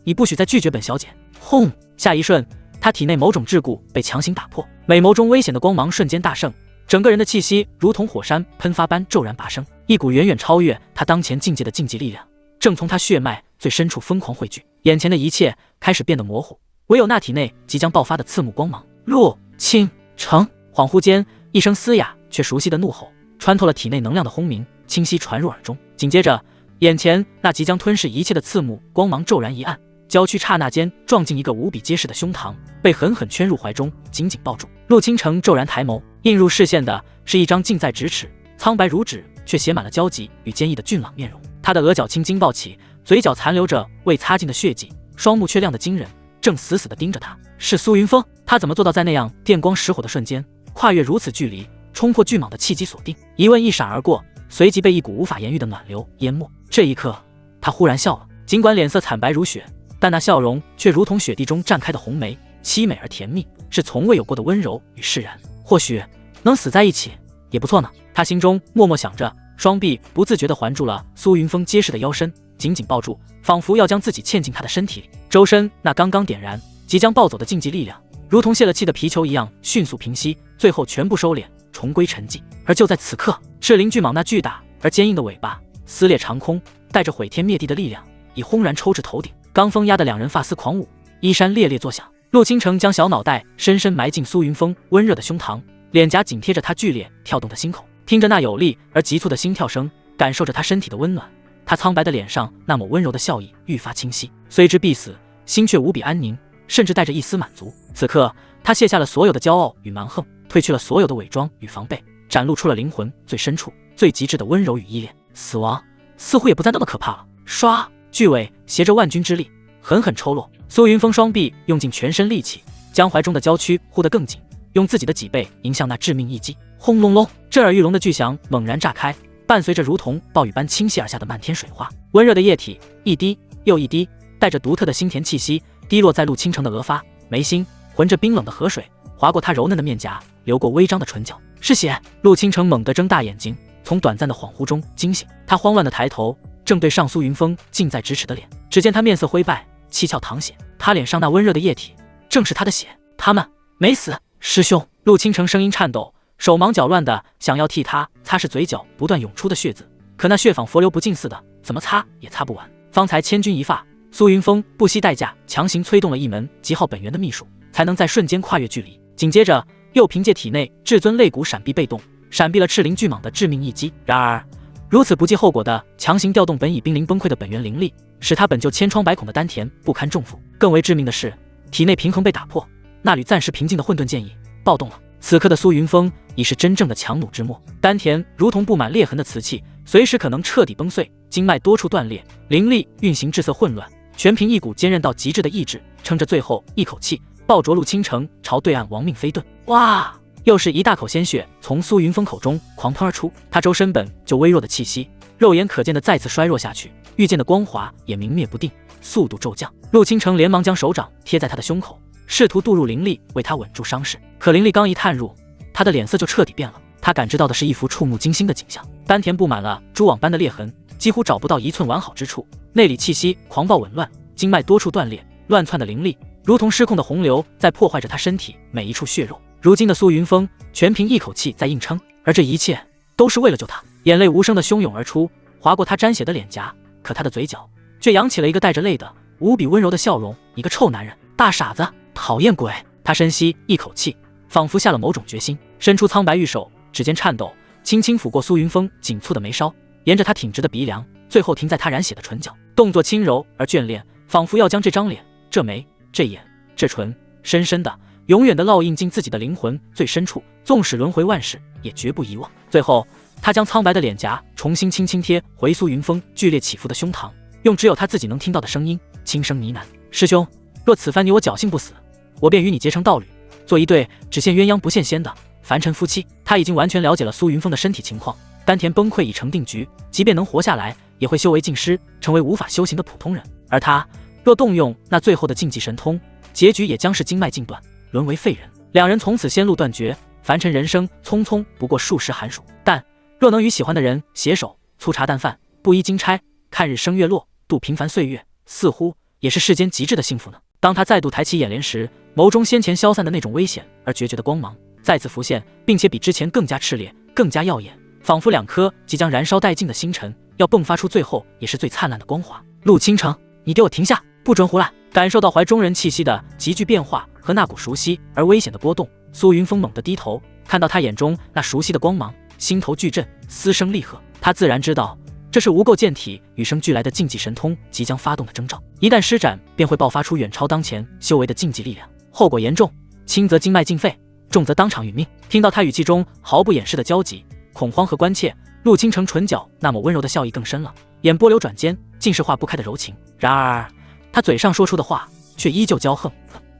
Speaker 1: 你不许再拒绝本小姐。轰！下一瞬，他体内某种桎梏被强行打破，美眸中危险的光芒瞬间大盛，整个人的气息如同火山喷发般骤然拔升，一股远远超越他当前境界的竞技力量正从他血脉最深处疯狂汇聚。眼前的一切开始变得模糊，唯有那体内即将爆发的刺目光芒。陆倾城！恍惚间，一声嘶哑却熟悉的怒吼穿透了体内能量的轰鸣，清晰传入耳中。紧接着，眼前那即将吞噬一切的刺目光芒骤然一暗，娇躯刹那间撞进一个无比结实的胸膛，被狠狠圈入怀中，紧紧抱住。陆倾城骤然抬眸，映入视线的是一张近在咫尺、苍白如纸却写满了焦急与坚毅的俊朗面容。他的额角青筋暴起，嘴角残留着未擦净的血迹，双目却亮得惊人，正死死地盯着他。是苏云峰。他怎么做到在那样电光石火的瞬间，跨越如此距离，冲破巨蟒的契机锁定？疑问一闪而过，随即被一股无法言喻的暖流淹没。这一刻，他忽然笑了，尽管脸色惨白如雪，但那笑容却如同雪地中绽开的红梅，凄美而甜蜜，是从未有过的温柔与释然。或许能死在一起也不错呢。他心中默默想着，双臂不自觉地环住了苏云峰结实的腰身，紧紧抱住，仿佛要将自己嵌进他的身体里。周身那刚刚点燃即将暴走的禁忌力量，如同泄了气的皮球一样迅速平息，最后全部收敛，重归沉寂。而就在此刻，赤鳞巨蟒那巨大而坚硬的尾巴撕裂长空，带着毁天灭地的力量，已轰然抽至头顶。罡风压得两人发丝狂舞，衣衫猎猎作响。陆倾城将小脑袋深深埋进苏云峰温热的胸膛，脸颊紧贴着他剧烈跳动的心口，听着那有力而急促的心跳声，感受着他身体的温暖。他苍白的脸上那抹温柔的笑意愈发清晰，虽知必死，心却无比安宁，甚至带着一丝满足。此刻，他卸下了所有的骄傲与蛮横，褪去了所有的伪装与防备，展露出了灵魂最深处、最极致的温柔与依恋。死亡似乎也不再那么可怕了。唰，巨尾携着万钧之力狠狠抽落，苏云峰双臂用尽全身力气，将怀中的娇躯护得更紧，用自己的脊背迎向那致命一击。轰隆隆，震耳欲聋的巨响猛然炸开，伴随着如同暴雨般倾泻而下的漫天水花。温热的液体一滴又一滴，带着独特的腥甜气息，滴落在陆倾城的额发、眉心，浑着冰冷的河水划过他柔嫩的面颊，流过微张的唇角。是血！陆倾城猛地睁大眼睛，从短暂的恍惚中惊醒。他慌乱地抬头，正对上苏云峰近在咫尺的脸。只见他面色灰败，七窍淌血，他脸上那温热的液体正是他的血。他们没死！师兄！陆倾城声音颤抖，手忙脚乱的想要替他擦拭嘴角不断涌出的血渍，可那血仿佛流不尽似的，怎么擦也擦不完。方才千钧一发，苏云峰不惜代价强行催动了一门极耗本源的秘术，才能在瞬间跨越距离。紧接着又凭借体内至尊肋骨闪避被动，闪避了赤鳞巨蟒的致命一击。然而如此不计后果的强行调动本已濒临崩溃的本源灵力，使他本就千疮百孔的丹田不堪重负。更为致命的是，体内平衡被打破，那缕暂时平静的混沌剑意暴动了。此刻的苏云峰已是真正的强弩之末，丹田如同布满裂痕的瓷器，随时可能彻底崩碎，经脉多处断裂，灵力运行滞涩混乱，全凭一股坚韧到极致的意志，撑着最后一口气，抱着陆倾城朝对岸亡命飞遁。哇！又是一大口鲜血从苏云峰口中狂喷而出，他周身本就微弱的气息，肉眼可见的再次衰弱下去，遇见的光华也明灭不定，速度骤降。陆倾城连忙将手掌贴在他的胸口，试图渡入灵力为他稳住伤势，可灵力刚一探入，他的脸色就彻底变了。他感知到的是一幅触目惊心的景象，丹田布满了蛛网般的裂痕，几乎找不到一寸完好之处，内里气息狂暴紊乱，经脉多处断裂，乱窜的灵力如同失控的洪流，在破坏着他身体每一处血肉。如今的苏云峰全凭一口气在硬撑，而这一切都是为了救他。眼泪无声的汹涌而出，划过他沾血的脸颊，可他的嘴角却扬起了一个带着泪的无比温柔的笑容。一个臭男人，大傻子，讨厌鬼！他深吸一口气，仿佛下了某种决心，伸出苍白玉手，指尖颤抖，轻轻抚过苏云峰紧蹙的眉梢，沿着他挺直的鼻梁，最后停在他染血的唇角，动作轻柔而眷恋，仿佛要将这张脸、这眉、这眼、这唇深深的永远的烙印进自己的灵魂最深处，纵使轮回万世也绝不遗忘。最后他将苍白的脸颊重新轻轻贴回苏云峰剧烈起伏的胸膛，用只有他自己能听到的声音轻声呢喃：师兄，若此番你我侥幸不死，我便与你结成道侣，做一对只羡鸳鸯不羡仙的凡尘夫妻。他已经完全了解了苏云峰的身体情况，丹田崩溃已成定局，即便能活下来，也会修为尽失，成为无法修行的普通人。而他若动用那最后的禁忌神通，结局也将是经脉尽断，沦为废人。两人从此仙路断绝，凡尘人生匆匆不过数十寒暑。但若能与喜欢的人携手，粗茶淡饭，不依经差，看日升月落，度平凡岁月，似乎也是世间极致的幸福呢。当他再度抬起眼帘时，眸中先前消散的那种危险而决绝的光芒再次浮现，并且比之前更加炽烈，更加耀眼，仿佛两颗即将燃烧殆尽的星辰，要迸发出最后也是最灿烂的光华。陆倾城，你给我停下，不准胡来！感受到怀中人气息的急剧变化和那股熟悉而危险的波动，苏云峰猛地低头，看到他眼中那熟悉的光芒，心头巨震，嘶声厉喝。他自然知道，这是无垢剑体与生俱来的禁忌神通即将发动的征兆，一旦施展，便会爆发出远超当前修为的禁忌力量，后果严重，轻则经脉尽废，重则当场殒命。听到他语气中毫不掩饰的焦急、恐慌和关切，陆倾城唇角那抹温柔的笑意更深了，眼波流转间尽是化不开的柔情。然而他嘴上说出的话却依旧骄横：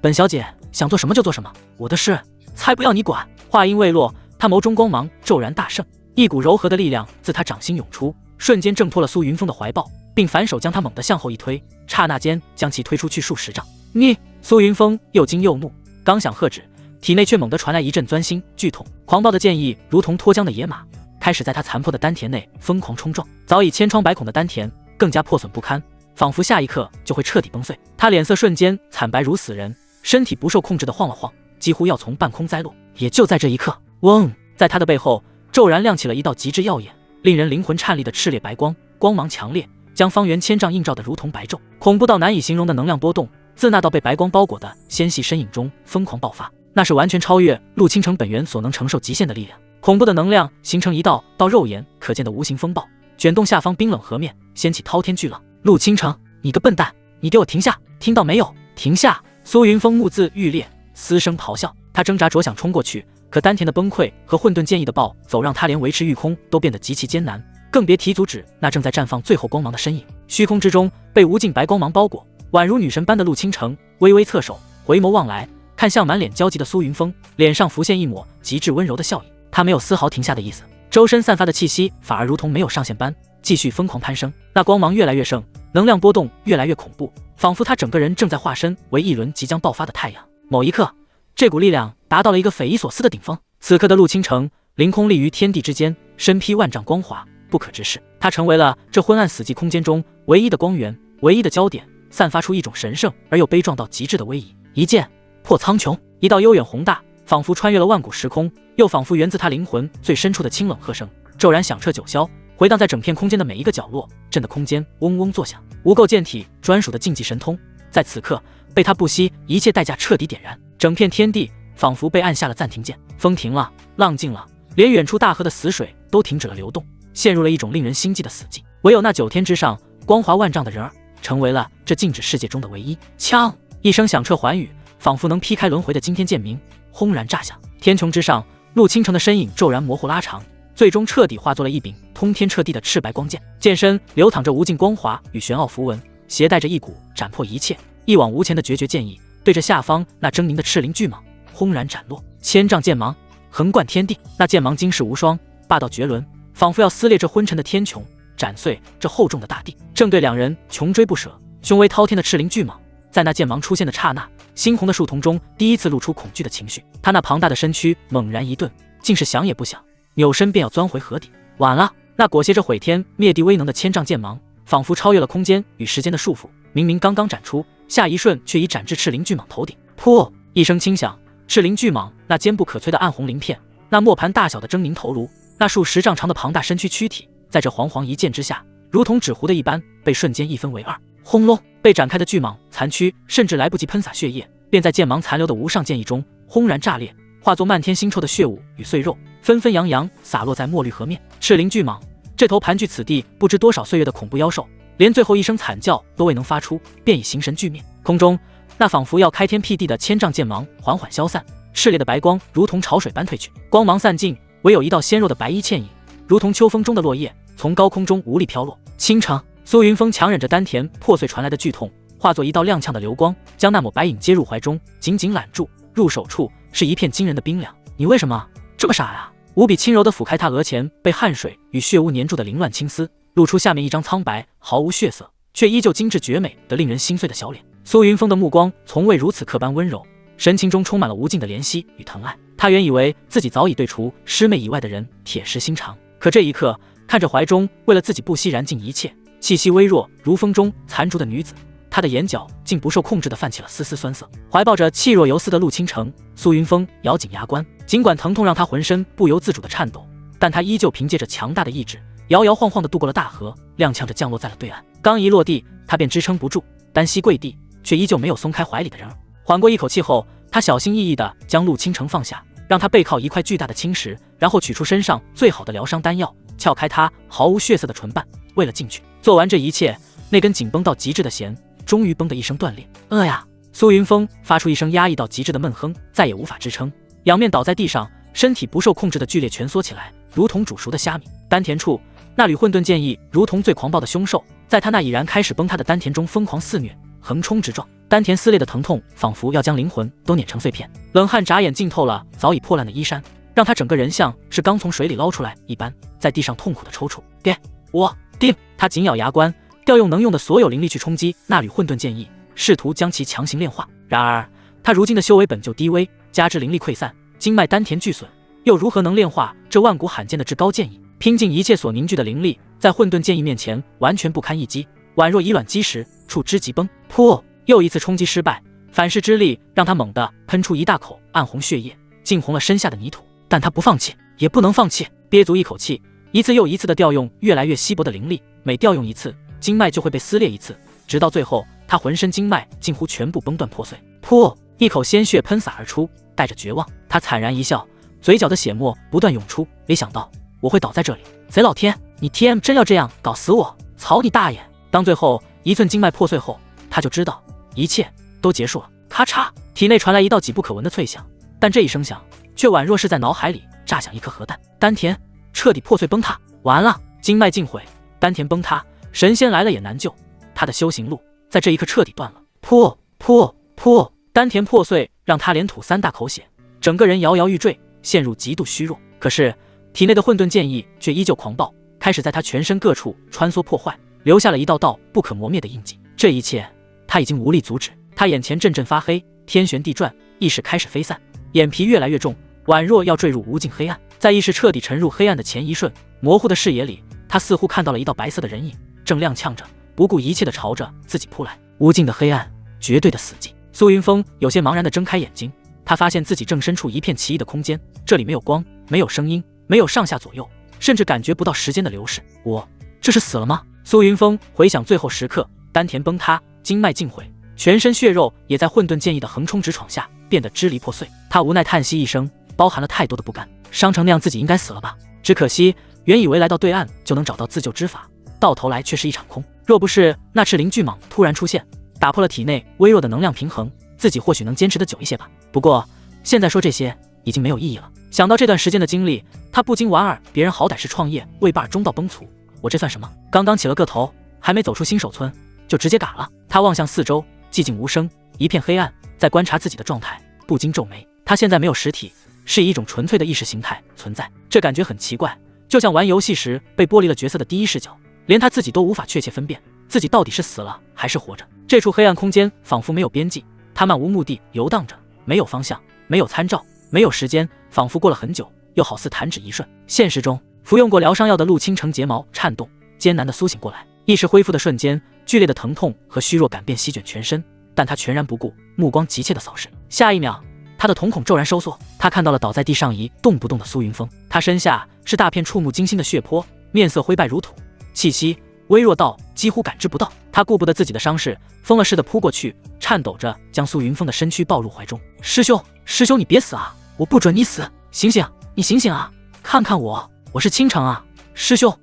Speaker 1: 本小姐想做什么就做什么，我的事才不要你管。话音未落，他眸中光芒骤然大盛，一股柔和的力量自他掌心涌出，瞬间挣脱了苏云峰的怀抱，并反手将他猛地向后一推，刹那间将其推出去数十丈。你！苏云峰又惊又怒，刚想喝止，体内却猛地传来一阵钻心剧痛，狂暴的剑意如同脱缰的野马，开始在他残破的丹田内疯狂冲撞。早已千疮百孔的丹田更加破损不堪，仿佛下一刻就会彻底崩碎。他脸色瞬间惨白如死人，身体不受控制的晃了晃，几乎要从半空栽落。也就在这一刻，嗡！在他的背后骤然亮起了一道极致耀眼、令人灵魂颤栗的炽烈白光，光芒强烈，将方圆千丈映照得如同白昼，恐怖到难以形容的能量波动自那道被白光包裹的纤细身影中疯狂爆发。那是完全超越陆倾城本源所能承受极限的力量，恐怖的能量形成一道道肉眼可见的无形风暴，卷动下方冰冷河面，掀起滔天巨浪。陆倾城，你个笨蛋，你给我停下，听到没有？停下！苏云峰目眦欲裂，嘶声咆哮。他挣扎着想冲过去，可丹田的崩溃和混沌剑意的暴走让他连维持御空都变得极其艰难，更别提阻止那正在绽放最后光芒的身影。虚空之中被无尽白光芒包裹，宛如女神般的陆倾城微微侧手，回眸望来，看向满脸焦急的苏云峰，脸上浮现一抹极致温柔的笑意。他没有丝毫停下的意思，周身散发的气息反而如同没有上限般继续疯狂攀升。那光芒越来越盛，能量波动越来越恐怖，仿佛他整个人正在化身为一轮即将爆发的太阳。某一刻，这股力量达到了一个匪夷所思的顶峰。此刻的陆倾城凌空立于天地之间，身披万丈光华，不可直视。他成为了这昏暗死寂空间中唯一的光源，唯一的焦点，散发出一种神圣而又悲壮到极致的威仪。一剑破苍穹，一道悠远宏大，仿佛穿越了万古时空，又仿佛源自他灵魂最深处的清冷喝声，骤然响彻九霄，回荡在整片空间的每一个角落，震得空间嗡嗡作响。无垢剑体专属的禁忌神通，在此刻被他不惜一切代价彻底点燃，整片天地仿佛被按下了暂停键，风停了，浪静了，连远处大河的死水都停止了流动，陷入了一种令人心悸的死寂。唯有那9天之上光华万丈的人儿，成为了这静止世界中的唯一。枪！一声响彻寰宇，仿佛能劈开轮回的惊天剑鸣轰然炸响。天穹之上，陆倾城的身影骤然模糊拉长，最终彻底化作了一柄通天彻地的赤白光剑，剑身流淌着无尽光华与玄奥符文，携带着一股斩破一切、一往无前的决绝剑意，对着下方那狰狞的赤灵巨蟒轰然斩落。千丈剑芒横贯天地，那剑芒惊世无双，霸道绝伦，仿佛要撕裂这昏沉的天穹，斩碎这厚重的大地，正对两人穷追不舍。雄威滔天的赤灵巨蟒在那剑芒出现的刹那，猩红的树丛中第一次露出恐惧的情绪，他那庞大的身躯猛然一顿，竟是想也不想，扭身便要钻回河底。晚了，那裹挟着毁天灭地威能的千丈剑芒仿佛超越了空间与时间的束缚，明明刚刚斩出，下一瞬却已斩至赤灵巨蟒头顶。噗！一声轻响，赤灵巨蟒那坚不可摧的暗红鳞片，那磨盘大小的狰狞头颅，那数10丈长的庞大身躯躯体，在这煌煌一剑之下，如同纸糊的一般，被瞬间一分为二。轰隆！被展开的巨蟒残躯甚至来不及喷洒血液，便在剑芒残留的无上剑意中轰然炸裂，化作漫天腥臭的血雾与碎肉，纷纷扬扬洒落在墨绿河面。赤灵巨蟒，这头盘踞此地不知多少岁月的恐怖妖兽，连最后一声惨叫都未能发出，便已形神俱灭。空中那仿佛要开天辟地的千丈剑芒缓缓消散，炽烈的白光如同潮水般退去，光芒散尽，唯有一道鲜肉的白衣倩影，如同秋风中的落叶，从高空中无力飘落。倾城！苏云峰强忍着丹田破碎传来的剧痛，化作一道踉跄的流光，将那抹白影接入怀中，紧紧揽住。入手处是一片惊人的冰凉。你为什么这么傻呀？无比轻柔地抚开他额前被汗水与血污粘住的凌乱青丝，露出下面一张苍白毫无血色却依旧精致绝美的令人心碎的小脸。苏云峰的目光从未如此刻般温柔，神情中充满了无尽的怜惜与疼爱。他原以为自己早已对除师妹以外的人铁石心肠，可这一刻看着怀中为了自己不惜燃尽一切、气息微弱如风中残烛的女子，他的眼角竟不受控制地泛起了丝丝酸涩。怀抱着气若游丝的陆倾城，苏云峰咬紧牙关，尽管疼痛让他浑身不由自主地颤抖，但他依旧凭借着强大的意志，摇摇晃晃地渡过了大河，踉跄着降落在了对岸。刚一落地，他便支撑不住，单膝跪地，却依旧没有松开怀里的人儿。缓过一口气后，他小心翼翼地将陆倾城放下，让他背靠一块巨大的青石，然后取出身上最好的疗伤丹药，撬开他毫无血色的唇瓣，喂了进去。做完这一切，那根紧绷到极致的弦终于嘣的一声断裂。呀！苏云峰发出一声压抑到极致的闷哼，再也无法支撑，仰面倒在地上，身体不受控制的剧烈蜷缩起来，如同煮熟的虾米。丹田处那缕混沌剑意如同最狂暴的凶兽，在他那已然开始崩塌的丹田中疯狂肆虐，横冲直撞，丹田撕裂的疼痛仿佛要将灵魂都碾成碎片，冷汗眨眼浸透了早已破烂的衣衫，让他整个人像是刚从水里捞出来一般，在地上痛苦的抽搐。给我定！他紧咬牙关，调用能用的所有灵力去冲击那缕混沌剑意，试图将其强行炼化。然而他如今的修为本就低微，加之灵力溃散，经脉丹田俱损，又如何能炼化这万古罕见的至高剑意？拼尽一切所凝聚的灵力，在混沌剑意面前完全不堪一击，宛若以卵击石，触之即崩。噗！又一次冲击失败，反噬之力让他猛地喷出一大口暗红血液，浸红了身下的泥土。但他不放弃，也不能放弃，憋足一口气，一次又一次地调用越来越稀薄的灵力，每调用一次，经脉就会被撕裂一次，直到最后，他浑身经脉近乎全部崩断破碎。噗！一口鲜血喷洒而出，带着绝望。他惨然一笑，嘴角的血沫不断涌出。没想到我会倒在这里，贼老天，你 TM 真要这样搞死我？操你大爷！当最后一寸经脉破碎后，他就知道一切都结束了。咔嚓，体内传来一道几不可闻的脆响，但这一声响却宛若是在脑海里炸响一颗核弹，丹田彻底破碎崩塌。完了，经脉尽毁，丹田崩塌，神仙来了也难救，他的修行路在这一刻彻底断了。噗！丹田破碎，让他连吐3大口血，整个人摇摇欲坠，陷入极度虚弱。可是体内的混沌剑意却依旧狂暴，开始在他全身各处穿梭破坏，留下了一道道不可磨灭的印记。这一切他已经无力阻止，他眼前阵阵发黑，天旋地转，意识开始飞散，眼皮越来越重，宛若要坠入无尽黑暗。在意识彻底沉入黑暗的前一瞬，模糊的视野里，他似乎看到了一道白色的人影，正踉跄着，不顾一切地朝着自己扑来。无尽的黑暗，绝对的死寂。苏云峰有些茫然地睁开眼睛，他发现自己正身处一片奇异的空间，这里没有光，没有声音，没有上下左右，甚至感觉不到时间的流逝。我这是死了吗？苏云峰回想最后时刻，丹田崩塌，经脉尽毁，全身血肉也在混沌剑意的横冲直闯下变得支离破碎。他无奈叹息一声，包含了太多的不甘。伤成那样，自己应该死了吧？只可惜原以为来到对岸就能找到自救之法，到头来却是一场空。若不是那赤灵巨蟒突然出现，打破了体内微弱的能量平衡，自己或许能坚持得久一些吧。不过现在说这些已经没有意义了。想到这段时间的经历，他不禁莞尔，别人好歹是创业为伴中道崩殂，我这算什么？刚刚起了个头，还没走出新手村就直接嘎了。他望向四周，寂静无声，一片黑暗，在观察自己的状态，不禁皱眉。他现在没有实体，是以一种纯粹的意识形态存在，这感觉很奇怪，就像玩游戏时被剥离了角色的第一视角，连他自己都无法确切分辨自己到底是死了还是活着。这处黑暗空间仿佛没有边际，他漫无目的游荡着，没有方向，没有参照，没有时间，仿佛过了很久，又好似弹指一瞬。现实中，服用过疗伤药的陆倾城睫毛颤动，艰难地苏醒过来，意识恢复的瞬间，剧烈的疼痛和虚弱感便席卷全身，但他全然不顾，目光急切地扫视。下一秒，他的瞳孔骤然收缩，他看到了倒在地上一动不动的苏云峰，他身下是大片触目惊心的血泊，面色灰败如土，气息微弱到几乎感知不到。他顾不得自己的伤势，疯了似的扑过去，颤抖着将苏云峰的身躯抱入怀中。师兄，你别死啊！我不准你死！醒醒，你醒醒啊！看看我是倾城啊！师兄！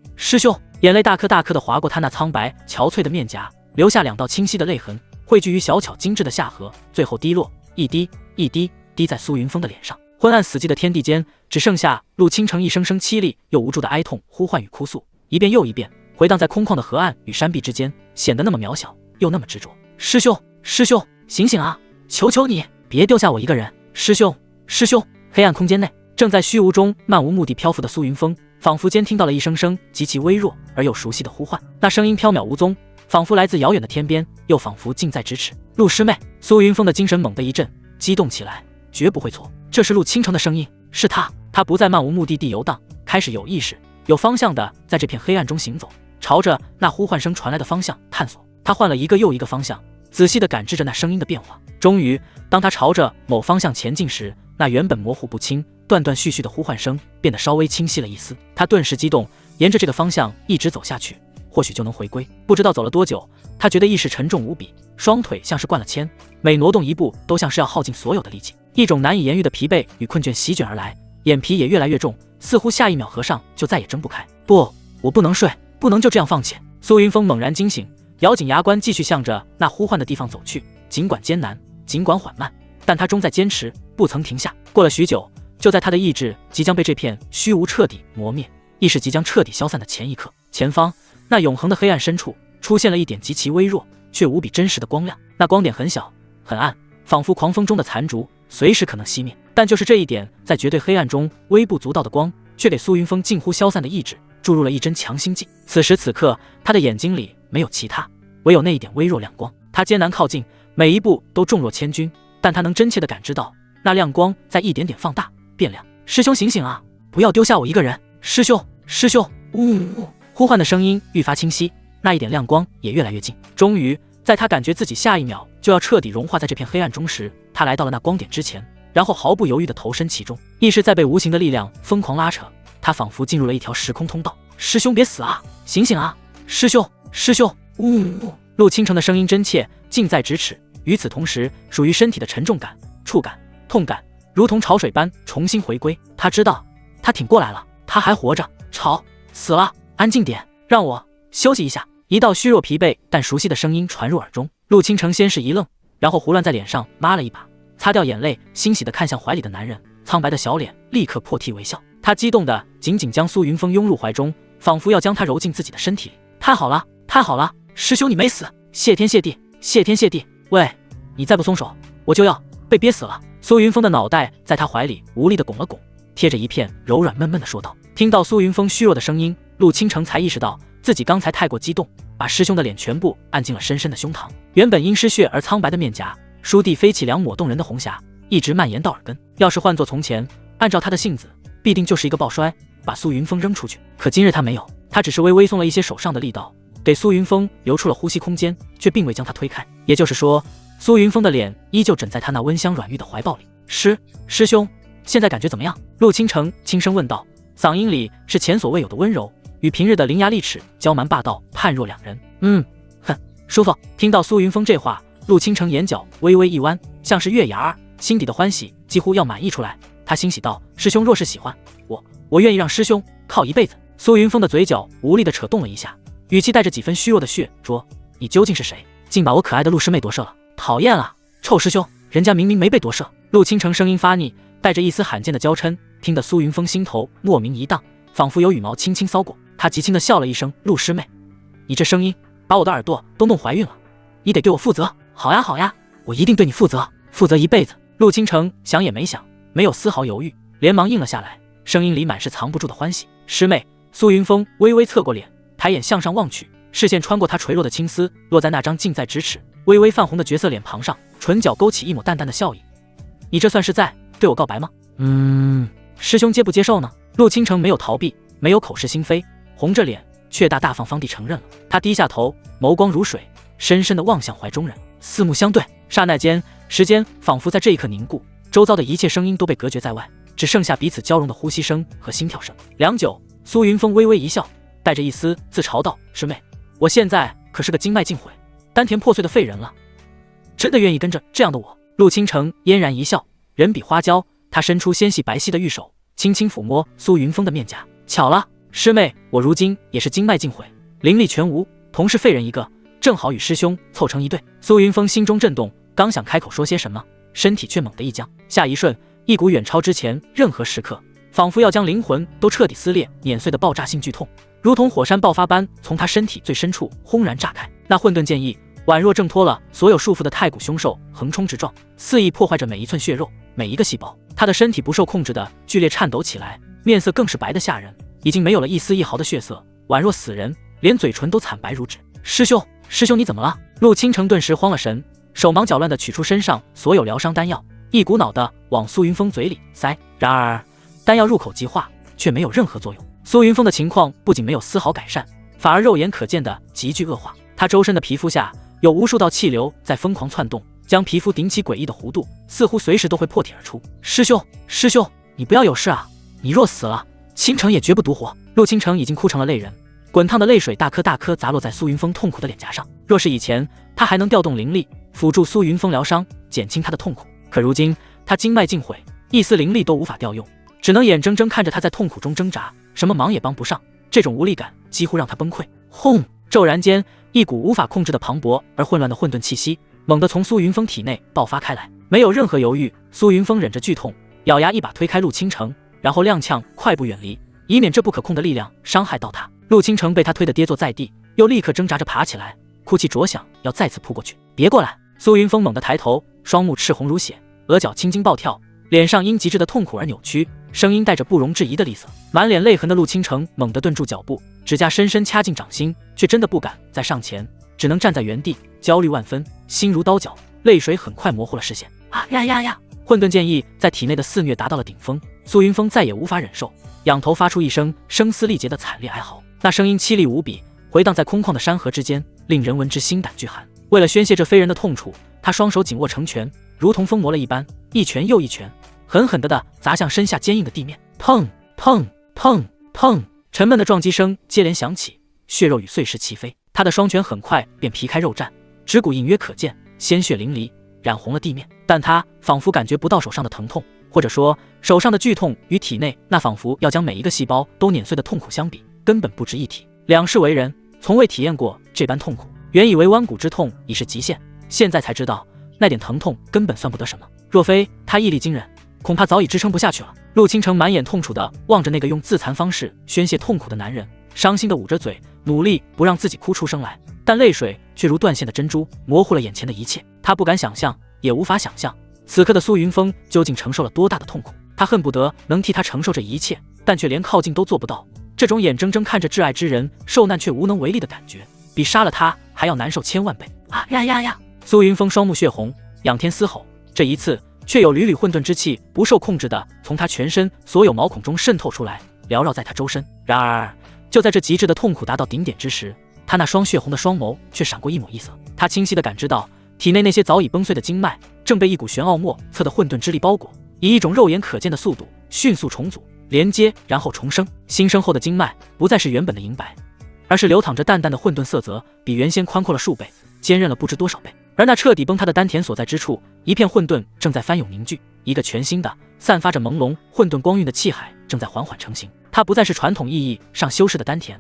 Speaker 1: 眼泪大颗大颗的划过他那苍白憔悴的面颊，留下2道清晰的泪痕，汇聚于小巧精致的下颌，最后滴落，一滴一滴滴在苏云峰的脸上。昏暗死寂的天地间，只剩下陆倾城一声声凄厉又无助的哀痛呼唤与哭诉，一遍又一遍回荡在空旷的河岸与山壁之间，显得那么渺小又那么执着。师兄，醒醒啊！求求你，别丢下我一个人！师兄！黑暗空间内，正在虚无中漫无目的漂浮的苏云峰，仿佛间听到了一声声极其微弱而又熟悉的呼唤。那声音缥缈无踪，仿佛来自遥远的天边，又仿佛近在咫尺。陆师妹！苏云峰的精神猛地一震，激动起来，绝不会错，这是陆倾城的声音，是他！他不再漫无目的地游荡，开始有意识、有方向的在这片黑暗中行走，朝着那呼唤声传来的方向探索。他换了一个又一个方向，仔细地感知着那声音的变化。终于，当他朝着某方向前进时，那原本模糊不清、断断续续的呼唤声变得稍微清晰了一丝。他顿时激动，沿着这个方向一直走下去，或许就能回归。不知道走了多久，他觉得意识沉重无比，双腿像是灌了铅，每挪动一步都像是要耗尽所有的力气。一种难以言喻的疲惫与困倦席卷而来，眼皮也越来越重，似乎下一秒合上就再也睁不开。不，我不能睡，不能就这样放弃。苏云峰猛然惊醒，咬紧牙关，继续向着那呼唤的地方走去。尽管艰难，尽管缓慢，但他终在坚持，不曾停下。过了许久，就在他的意志即将被这片虚无彻底磨灭，意识即将彻底消散的前一刻，前方那永恒的黑暗深处出现了一点极其微弱、却无比真实的光亮。那光点很小很暗，仿佛狂风中的残烛，随时可能熄灭。但就是这一点在绝对黑暗中微不足道的光，却给苏云峰近乎消散的意志注入了一针强心剂。此时此刻，他的眼睛里没有其他，唯有那一点微弱亮光。他艰难靠近，每一步都重若千钧，但他能真切地感知到那亮光在一点点放大变亮。师兄醒醒啊，不要丢下我一个人！师兄，师兄！呼唤的声音愈发清晰，那一点亮光也越来越近。终于在他感觉自己下一秒就要彻底融化在这片黑暗中时，他来到了那光点之前，然后毫不犹豫地投身其中，意识在被无形的力量疯狂拉扯，他仿佛进入了一条时空通道。师兄别死啊，醒醒啊，师兄，师兄！陆倾城的声音真切，近在咫尺。与此同时，属于身体的沉重感、触感、痛感如同潮水般重新回归。他知道他挺过来了，他还活着。吵死了，安静点，让我休息一下。一道虚弱疲惫但熟悉的声音传入耳中。陆倾城先是一愣，然后胡乱在脸上抹了一把，擦掉眼泪，欣喜地看向怀里的男人，苍白的小脸立刻破涕为笑。他激动地紧紧将苏云峰拥入怀中，仿佛要将他揉进自己的身体里。太好了，太好了，师兄你没死，谢天谢地，谢天谢地！喂，你再不松手，我就要被憋死了。苏云峰的脑袋在他怀里无力地拱了拱，贴着一片柔软闷闷地说道。听到苏云峰虚弱的声音，陆倾城才意识到自己刚才太过激动，把师兄的脸全部按进了深深的胸膛。原本因失血而苍白的面颊，倏地飞起两抹动人的红霞，一直蔓延到耳根。要是换作从前，按照他的性子，必定就是一个抱摔，把苏云峰扔出去。可今日他没有，他只是微微松了一些手上的力道，给苏云峰留出了呼吸空间，却并未将他推开。也就是说，苏云峰的脸依旧枕在他那温香软玉的怀抱里。师兄，现在感觉怎么样？陆倾城轻声问道，嗓音里是前所未有的温柔，与平日的伶牙俐齿、娇蛮霸道判若两人。舒服。听到苏云峰这话，陆倾城眼角微微一弯，像是月牙儿，心底的欢喜几乎要满溢出来。他欣喜道：师兄若是喜欢我愿意让师兄靠一辈子。苏云峰的嘴角无力地扯动了一下，语气带着几分虚弱的血说：你究竟是谁？竟把我可爱的陆师妹夺舍了，讨厌啊，臭师兄，人家明明没被夺舍。陆倾城声音发腻，带着一丝罕见的娇嗔，听得苏云峰心头莫名一荡，仿佛有羽毛轻轻搔过。他极轻地笑了一声：陆师妹，你这声音把我的耳朵都弄怀孕了，你得对我负责。好呀好呀，我一定对你负责，负责一辈子。陆倾城想也没想，没有丝毫犹豫，连忙应了下来，声音里满是藏不住的欢喜。师妹。苏云峰微微侧过脸，抬眼向上望去，视线穿过他垂落的青丝，落在那张近在咫尺、微微泛红的绝色脸庞上，唇角勾起一抹淡淡的笑意。你这算是在对我告白吗？师兄接不接受呢？陆倾城没有逃避，没有口是心非，红着脸却大大方方地承认了。他低下头，眸光如水，深深地望向怀中人，四目相对。刹那间，时间仿佛在这一刻凝固，周遭的一切声音都被隔绝在外，只剩下彼此交融的呼吸声和心跳声。良久，苏云峰微微一笑，带着一丝自嘲道：师妹，我现在可是个经脉尽毁、丹田破碎的废人了，真的愿意跟着这样的我？陆倾城嫣然一笑，人比花娇，他伸出纤细白皙的玉手，轻轻抚摸苏云峰的面颊。巧了，师妹，我如今也是经脉尽毁，灵力全无，同是废人一个，正好与师兄凑成一对。苏云峰心中震动，刚想开口说些什么，身体却猛地一僵，下一瞬，一股远超之前任何时刻，仿佛要将灵魂都彻底撕裂碾碎的爆炸性剧痛，如同火山爆发般从他身体最深处轰然炸开。那混沌剑意宛若挣脱了所有束缚的太古凶兽，横冲直撞，肆意破坏着每一寸血肉，每一个细胞。他的身体不受控制的剧烈颤抖起来，面色更是白得吓人，已经没有了一丝一毫的血色，宛若死人，连嘴唇都惨白如纸。师兄，师兄你怎么了？陆倾城顿时慌了神，手忙脚乱地取出身上所有疗伤丹药，一股脑地往苏云峰嘴里塞。然而丹药入口即化，却没有任何作用。苏云峰的情况不仅没有丝毫改善，反而肉眼可见的急剧恶化。他周身的皮肤下有无数道气流在疯狂窜动，将皮肤顶起诡异的弧度，似乎随时都会破体而出。师兄，师兄，你不要有事啊！你若死了，倾城也绝不独活。陆倾城已经哭成了泪人，滚烫的泪水大颗大颗砸落在苏云峰痛苦的脸颊上。若是以前，他还能调动灵力辅助苏云峰疗伤，减轻他的痛苦，可如今他经脉尽毁，一丝灵力都无法调用，只能眼睁睁看着他在痛苦中挣扎，什么忙也帮不上。这种无力感几乎让他崩溃。轰！骤然间，一股无法控制的磅礴而混乱的混沌气息猛地从苏云峰体内爆发开来。没有任何犹豫，苏云峰忍着剧痛，咬牙一把推开陆倾城，然后踉跄快步远离，以免这不可控的力量伤害到他。陆倾城被他推得跌坐在地，又立刻挣扎着爬起来，哭泣着想要再次扑过去。别过来！苏云峰猛地抬头，双目赤红如血，额角青筋暴跳，脸上因极致的痛苦而扭曲，声音带着不容置疑的厉色。满脸泪痕的陆倾城猛地顿住脚步，指甲深深掐进掌心，却真的不敢再上前，只能站在原地，焦虑万分，心如刀绞，泪水很快模糊了视线。啊呀呀呀！混沌剑意在体内的肆虐达到了顶峰，苏云峰再也无法忍受，仰头发出一声声嘶力竭的惨烈哀嚎，那声音凄厉无比，回荡在空旷的山河之间，令人闻之心胆俱寒。为了宣泄这非人的痛楚，他双手紧握成拳，如同疯魔了一般，一拳又一拳，狠狠地砸向身下坚硬的地面。砰砰砰砰，沉闷的撞击声接连响起，血肉与碎石齐飞。他的双拳很快便皮开肉绽，指骨隐约可见，鲜血淋漓，染红了地面。但他仿佛感觉不到手上的疼痛，或者说手上的剧痛与体内那仿佛要将每一个细胞都碾碎的痛苦相比，根本不值一提。两世为人，从未体验过这般痛苦，原以为弯骨之痛已是极限，现在才知道那点疼痛根本算不得什么。若非他毅力惊人，恐怕早已支撑不下去了。陆倾城满眼痛楚地望着那个用自残方式宣泄痛苦的男人，伤心地捂着嘴，努力不让自己哭出声来，但泪水却如断线的珍珠，模糊了眼前的一切。他不敢想象，也无法想象，此刻的苏云峰究竟承受了多大的痛苦。他恨不得能替他承受这一切，但却连靠近都做不到。这种眼睁睁看着挚爱之人受难却无能为力的感觉，比杀了他还要难受千万倍。啊呀呀呀！苏云峰双目血红，仰天嘶吼，这一次却有缕缕混沌之气不受控制地从他全身所有毛孔中渗透出来，缭绕在他周身。然而就在这极致的痛苦达到顶点之时，他那双血红的双眸却闪过一抹异色。他清晰地感知到体内那些早已崩碎的经脉正被一股玄奥莫测的混沌之力包裹，以一种肉眼可见的速度迅速重组连接，然后重生。新生后的经脉不再是原本的银白，而是流淌着淡淡的混沌色泽，比原先宽阔了数倍，坚韧了不知多少倍。而那彻底崩塌的丹田所在之处，一片混沌正在翻涌凝聚，一个全新的散发着朦胧混沌光晕的气海正在缓缓成型。它不再是传统意义上修饰的丹田，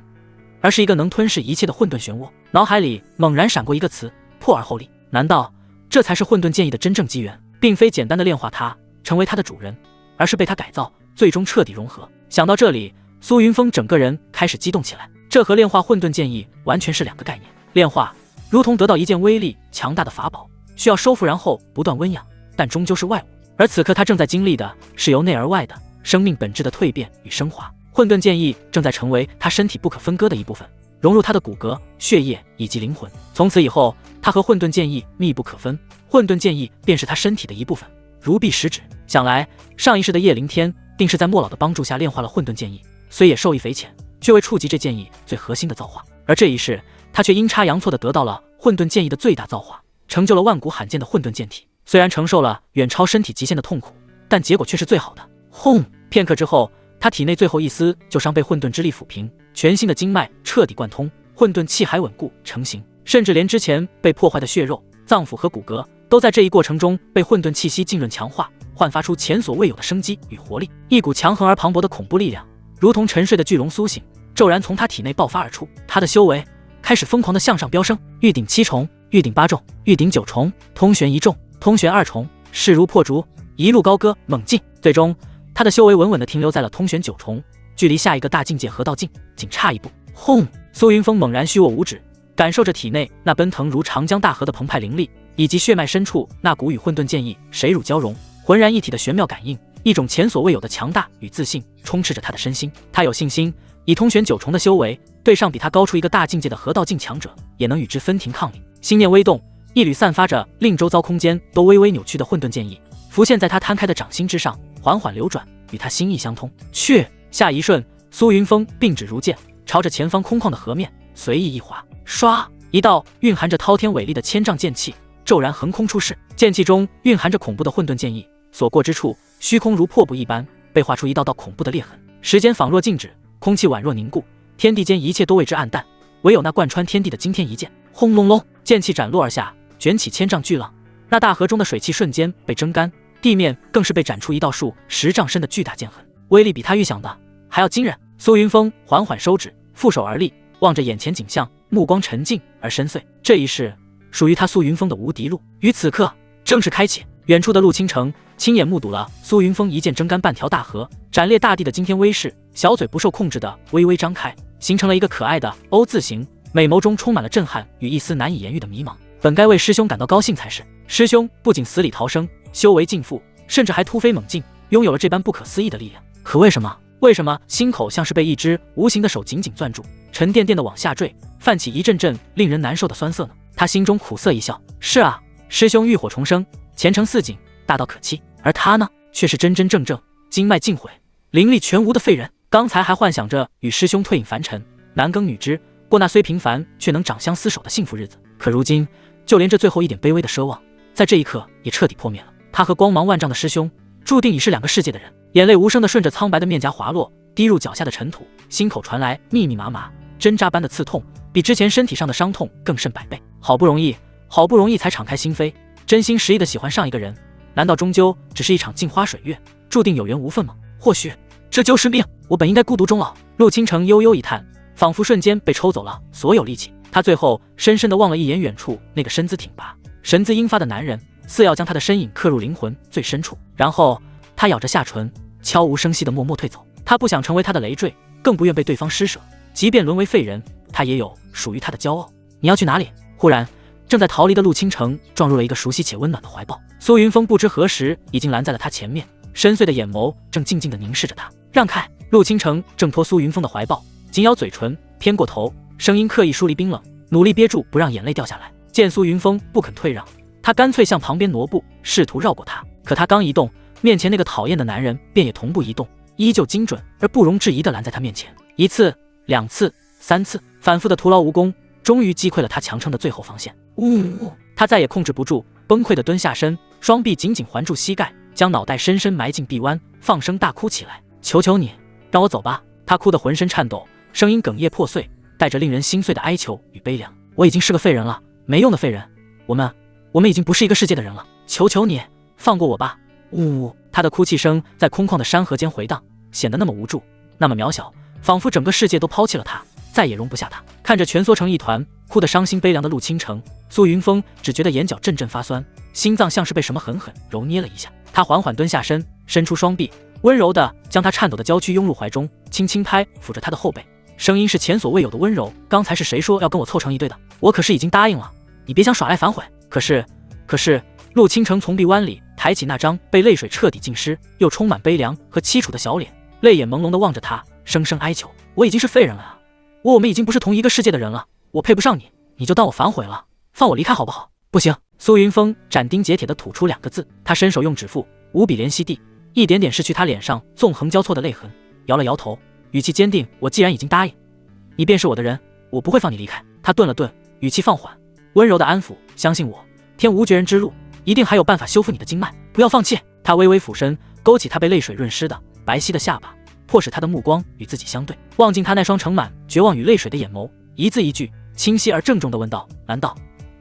Speaker 1: 而是一个能吞噬一切的混沌漩涡。脑海里猛然闪过一个词：破而后立。难道这才是混沌剑意的真正机缘，并非简单的炼化它成为它的主人，而是被它改造，最终彻底融合。想到这里，苏云峰整个人开始激动起来。这和炼化混沌剑意完全是两个概念。炼化如同得到一件威力强大的法宝，需要收服然后不断温养，但终究是外物。而此刻他正在经历的是由内而外的生命本质的蜕变与升华。混沌剑意正在成为他身体不可分割的一部分，融入他的骨骼、血液以及灵魂。从此以后，他和混沌剑意密不可分，混沌剑意便是他身体的一部分，如臂使指。想来上一世的叶灵天定是在莫老的帮助下炼化了混沌剑意，虽也受益匪浅，却未触及这剑意最核心的造化。而这一世他却阴差阳错地得到了混沌剑意的最大造化，成就了万古罕见的混沌剑体。虽然承受了远超身体极限的痛苦，但结果却是最好的。轰！片刻之后，他体内最后一丝旧伤被混沌之力抚平，全新的经脉彻底贯通，混沌气海稳固成型，甚至连之前被破坏的血肉、脏腑和骨骼，都在这一过程中被混沌气息浸润强化，焕发出前所未有的生机与活力。一股强横而磅礴的恐怖力量，如同沉睡的巨龙苏醒，骤然从他体内爆发而出。他的修为开始疯狂地向上飙升，玉鼎7重，玉鼎8重，玉鼎9重，通玄1重，通玄2重，势如破竹，一路高歌猛进。最终他的修为稳稳地停留在了通玄9重，距离下一个大境界河道境仅差一步。轰！苏云峰猛然虚握五指，感受着体内那奔腾如长江大河的澎湃灵力，以及血脉深处那股与混沌剑意水乳交融、浑然一体的玄妙感应，一种前所未有的强大与自信充斥着他的身心。他有信心，以通玄9重的修为，对上比他高出一个大境界的河道境强者，也能与之分庭抗礼。心念微动，一缕散发着令周遭空间都微微扭曲的混沌剑意浮现在他摊开的掌心之上，缓缓流转，与他心意相通。去！下一瞬，苏云峰并指如剑，朝着前方空旷的河面随意一划，唰！一道蕴含着滔天伟力的千丈剑气骤然横空出世，剑气中蕴含着恐怖的混沌剑意，所过之处，虚空如破布一般，被划出一道道恐怖的裂痕。时间仿若静止，空气宛若凝固，天地间一切都为之暗淡，唯有那贯穿天地的惊天一剑。轰隆隆，剑气斩落而下，卷起千丈巨浪，那大河中的水汽瞬间被蒸干，地面更是被斩出一道数10丈深的巨大剑痕，威力比他预想的还要惊人。苏云峰缓缓收指，负手而立，望着眼前景象，目光沉静而深邃。这一世属于他苏云峰的无敌路于此刻正式开启。远处的陆倾城亲眼目睹了苏云峰一剑蒸干半条大河，斩裂大地的惊天威势，小嘴不受控制的微微张开，形成了一个可爱的 O 字形，美眸中充满了震撼与一丝难以言喻的迷茫。本该为师兄感到高兴才是，师兄不仅死里逃生，修为尽复，甚至还突飞猛进，拥有了这般不可思议的力量。可为什么心口像是被一只无形的手紧紧攥住，沉甸甸的往下坠，泛起一阵阵令人难受的酸涩呢？他心中苦涩一笑，是啊，师兄浴火重生，前程似锦，大道可期，而他呢，却是真真正正经脉尽毁，灵力全无的废人。刚才还幻想着与师兄退隐凡尘，男耕女织，过那虽平凡却能长相厮守的幸福日子，可如今就连这最后一点卑微的奢望，在这一刻也彻底破灭了。他和光芒万丈的师兄注定已是两个世界的人。眼泪无声地顺着苍白的面颊滑落，滴入脚下的尘土，心口传来密密麻麻针扎般的刺痛，比之前身体上的伤痛更甚百倍。好不容易才敞开心扉，真心实意地喜欢上一个人，难道终究只是一场镜花水月，注定有缘无分吗？或许这就是命，我本应该孤独终老。陆倾城悠悠一叹，仿佛瞬间被抽走了所有力气。他最后深深地望了一眼远处那个身姿挺拔、神姿英发的男人，似要将他的身影刻入灵魂最深处。然后他咬着下唇，悄无声息地默默退走。他不想成为他的累赘，更不愿被对方施舍。即便沦为废人，他也有属于他的骄傲。你要去哪里？忽然，正在逃离的陆倾城撞入了一个熟悉且温暖的怀抱。苏云峰不知何时已经拦在了他前面，深邃的眼眸正静静地凝视着他。让开！陆倾城挣脱苏云峰的怀抱，紧咬嘴唇，偏过头，声音刻意疏离冰冷，努力憋住不让眼泪掉下来。见苏云峰不肯退让，他干脆向旁边挪步，试图绕过他。可他刚移动，面前那个讨厌的男人便也同步移动，依旧精准而不容置疑地拦在他面前。一次、两次、三次，反复的徒劳无功，终于击溃了他强撑的最后防线。他再也控制不住，崩溃地蹲下身，双臂紧紧环住膝盖，将脑袋深深埋进臂弯，放声大哭起来。求求你，让我走吧！他哭得浑身颤抖，声音哽咽破碎，带着令人心碎的哀求与悲凉。我已经是个废人了，没用的废人。我们已经不是一个世界的人了。求求你，放过我吧！他的哭泣声在空旷的山河间回荡，显得那么无助，那么渺小，仿佛整个世界都抛弃了他，再也容不下他。看着蜷缩成一团，哭得伤心悲凉的陆倾城，苏云峰只觉得眼角阵阵发酸，心脏像是被什么狠狠揉捏了一下。他缓缓蹲下身，伸出双臂，温柔地将他颤抖的娇躯拥入怀中，轻轻拍抚着他的后背，声音是前所未有的温柔。刚才是谁说要跟我凑成一对的？我可是已经答应了，你别想耍赖反悔。可是，陆倾城从臂弯里抬起那张被泪水彻底浸湿又充满悲凉和凄楚的小脸，泪眼朦胧地望着他，声声哀求：我已经是废人了啊！我们已经不是同一个世界的人了，我配不上你，你就当我反悔了，放我离开好不好？不行！苏云峰斩钉截铁地吐出两个字，他伸手用指腹无比怜惜地一点点拭去他脸上纵横交错的泪痕，摇了摇头，语气坚定：我既然已经答应，你便是我的人，我不会放你离开。他顿了顿，语气放缓，温柔地安抚：相信我，天无绝人之路，一定还有办法修复你的经脉，不要放弃。他微微俯身，勾起他被泪水润湿的白皙的下巴，迫使他的目光与自己相对，望进他那双盛满绝望与泪水的眼眸，一字一句清晰而郑重地问道：难道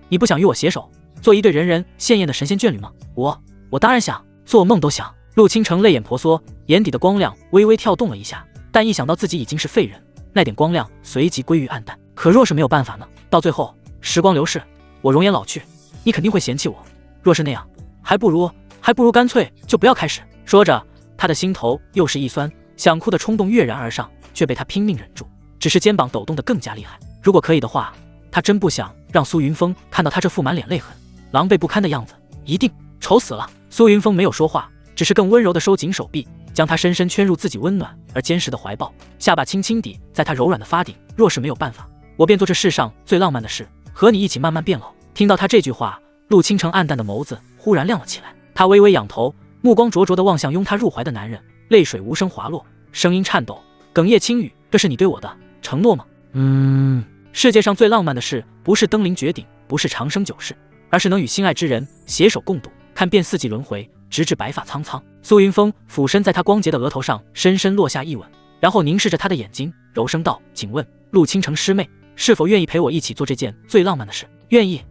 Speaker 1: 你不想与我携手，做一对人人羡艳的神仙眷侣吗？我当然想，做梦都想。陆倾城泪眼婆娑，眼底的光亮微微跳动了一下，但一想到自己已经是废人，那点光亮随即归于暗淡。可若是没有办法呢？到最后时光流逝，我容颜老去，你肯定会嫌弃我。若是那样，还不如干脆就不要开始。说着，他的心头又是一酸，想哭的冲动跃然而上，却被他拼命忍住，只是肩膀抖动得更加厉害。如果可以的话，他真不想让苏云峰看到他这副满脸泪痕、狼狈不堪的样子，一定丑死了。苏云峰没有说话，只是更温柔地收紧手臂，将他深深圈入自己温暖而坚实的怀抱，下巴轻轻地在他柔软的发顶。若是没有办法，我便做这世上最浪漫的事，和你一起慢慢变老。听到他这句话，陆倾城暗淡的眸子忽然亮了起来，他微微仰头，目光灼灼地望向拥他入怀的男人，泪水无声滑落，声音颤抖，哽咽轻语：这是你对我的承诺吗？世界上最浪漫的事，不是登临绝顶，不是长生久世，而是能与心爱之人携手共度，看遍四季轮回，直至白发苍苍。苏云峰俯身在他光洁的额头上深深落下一吻，然后凝视着他的眼睛，柔声道：请问陆倾城师妹，是否愿意陪我一起做这件最浪漫的事？愿意，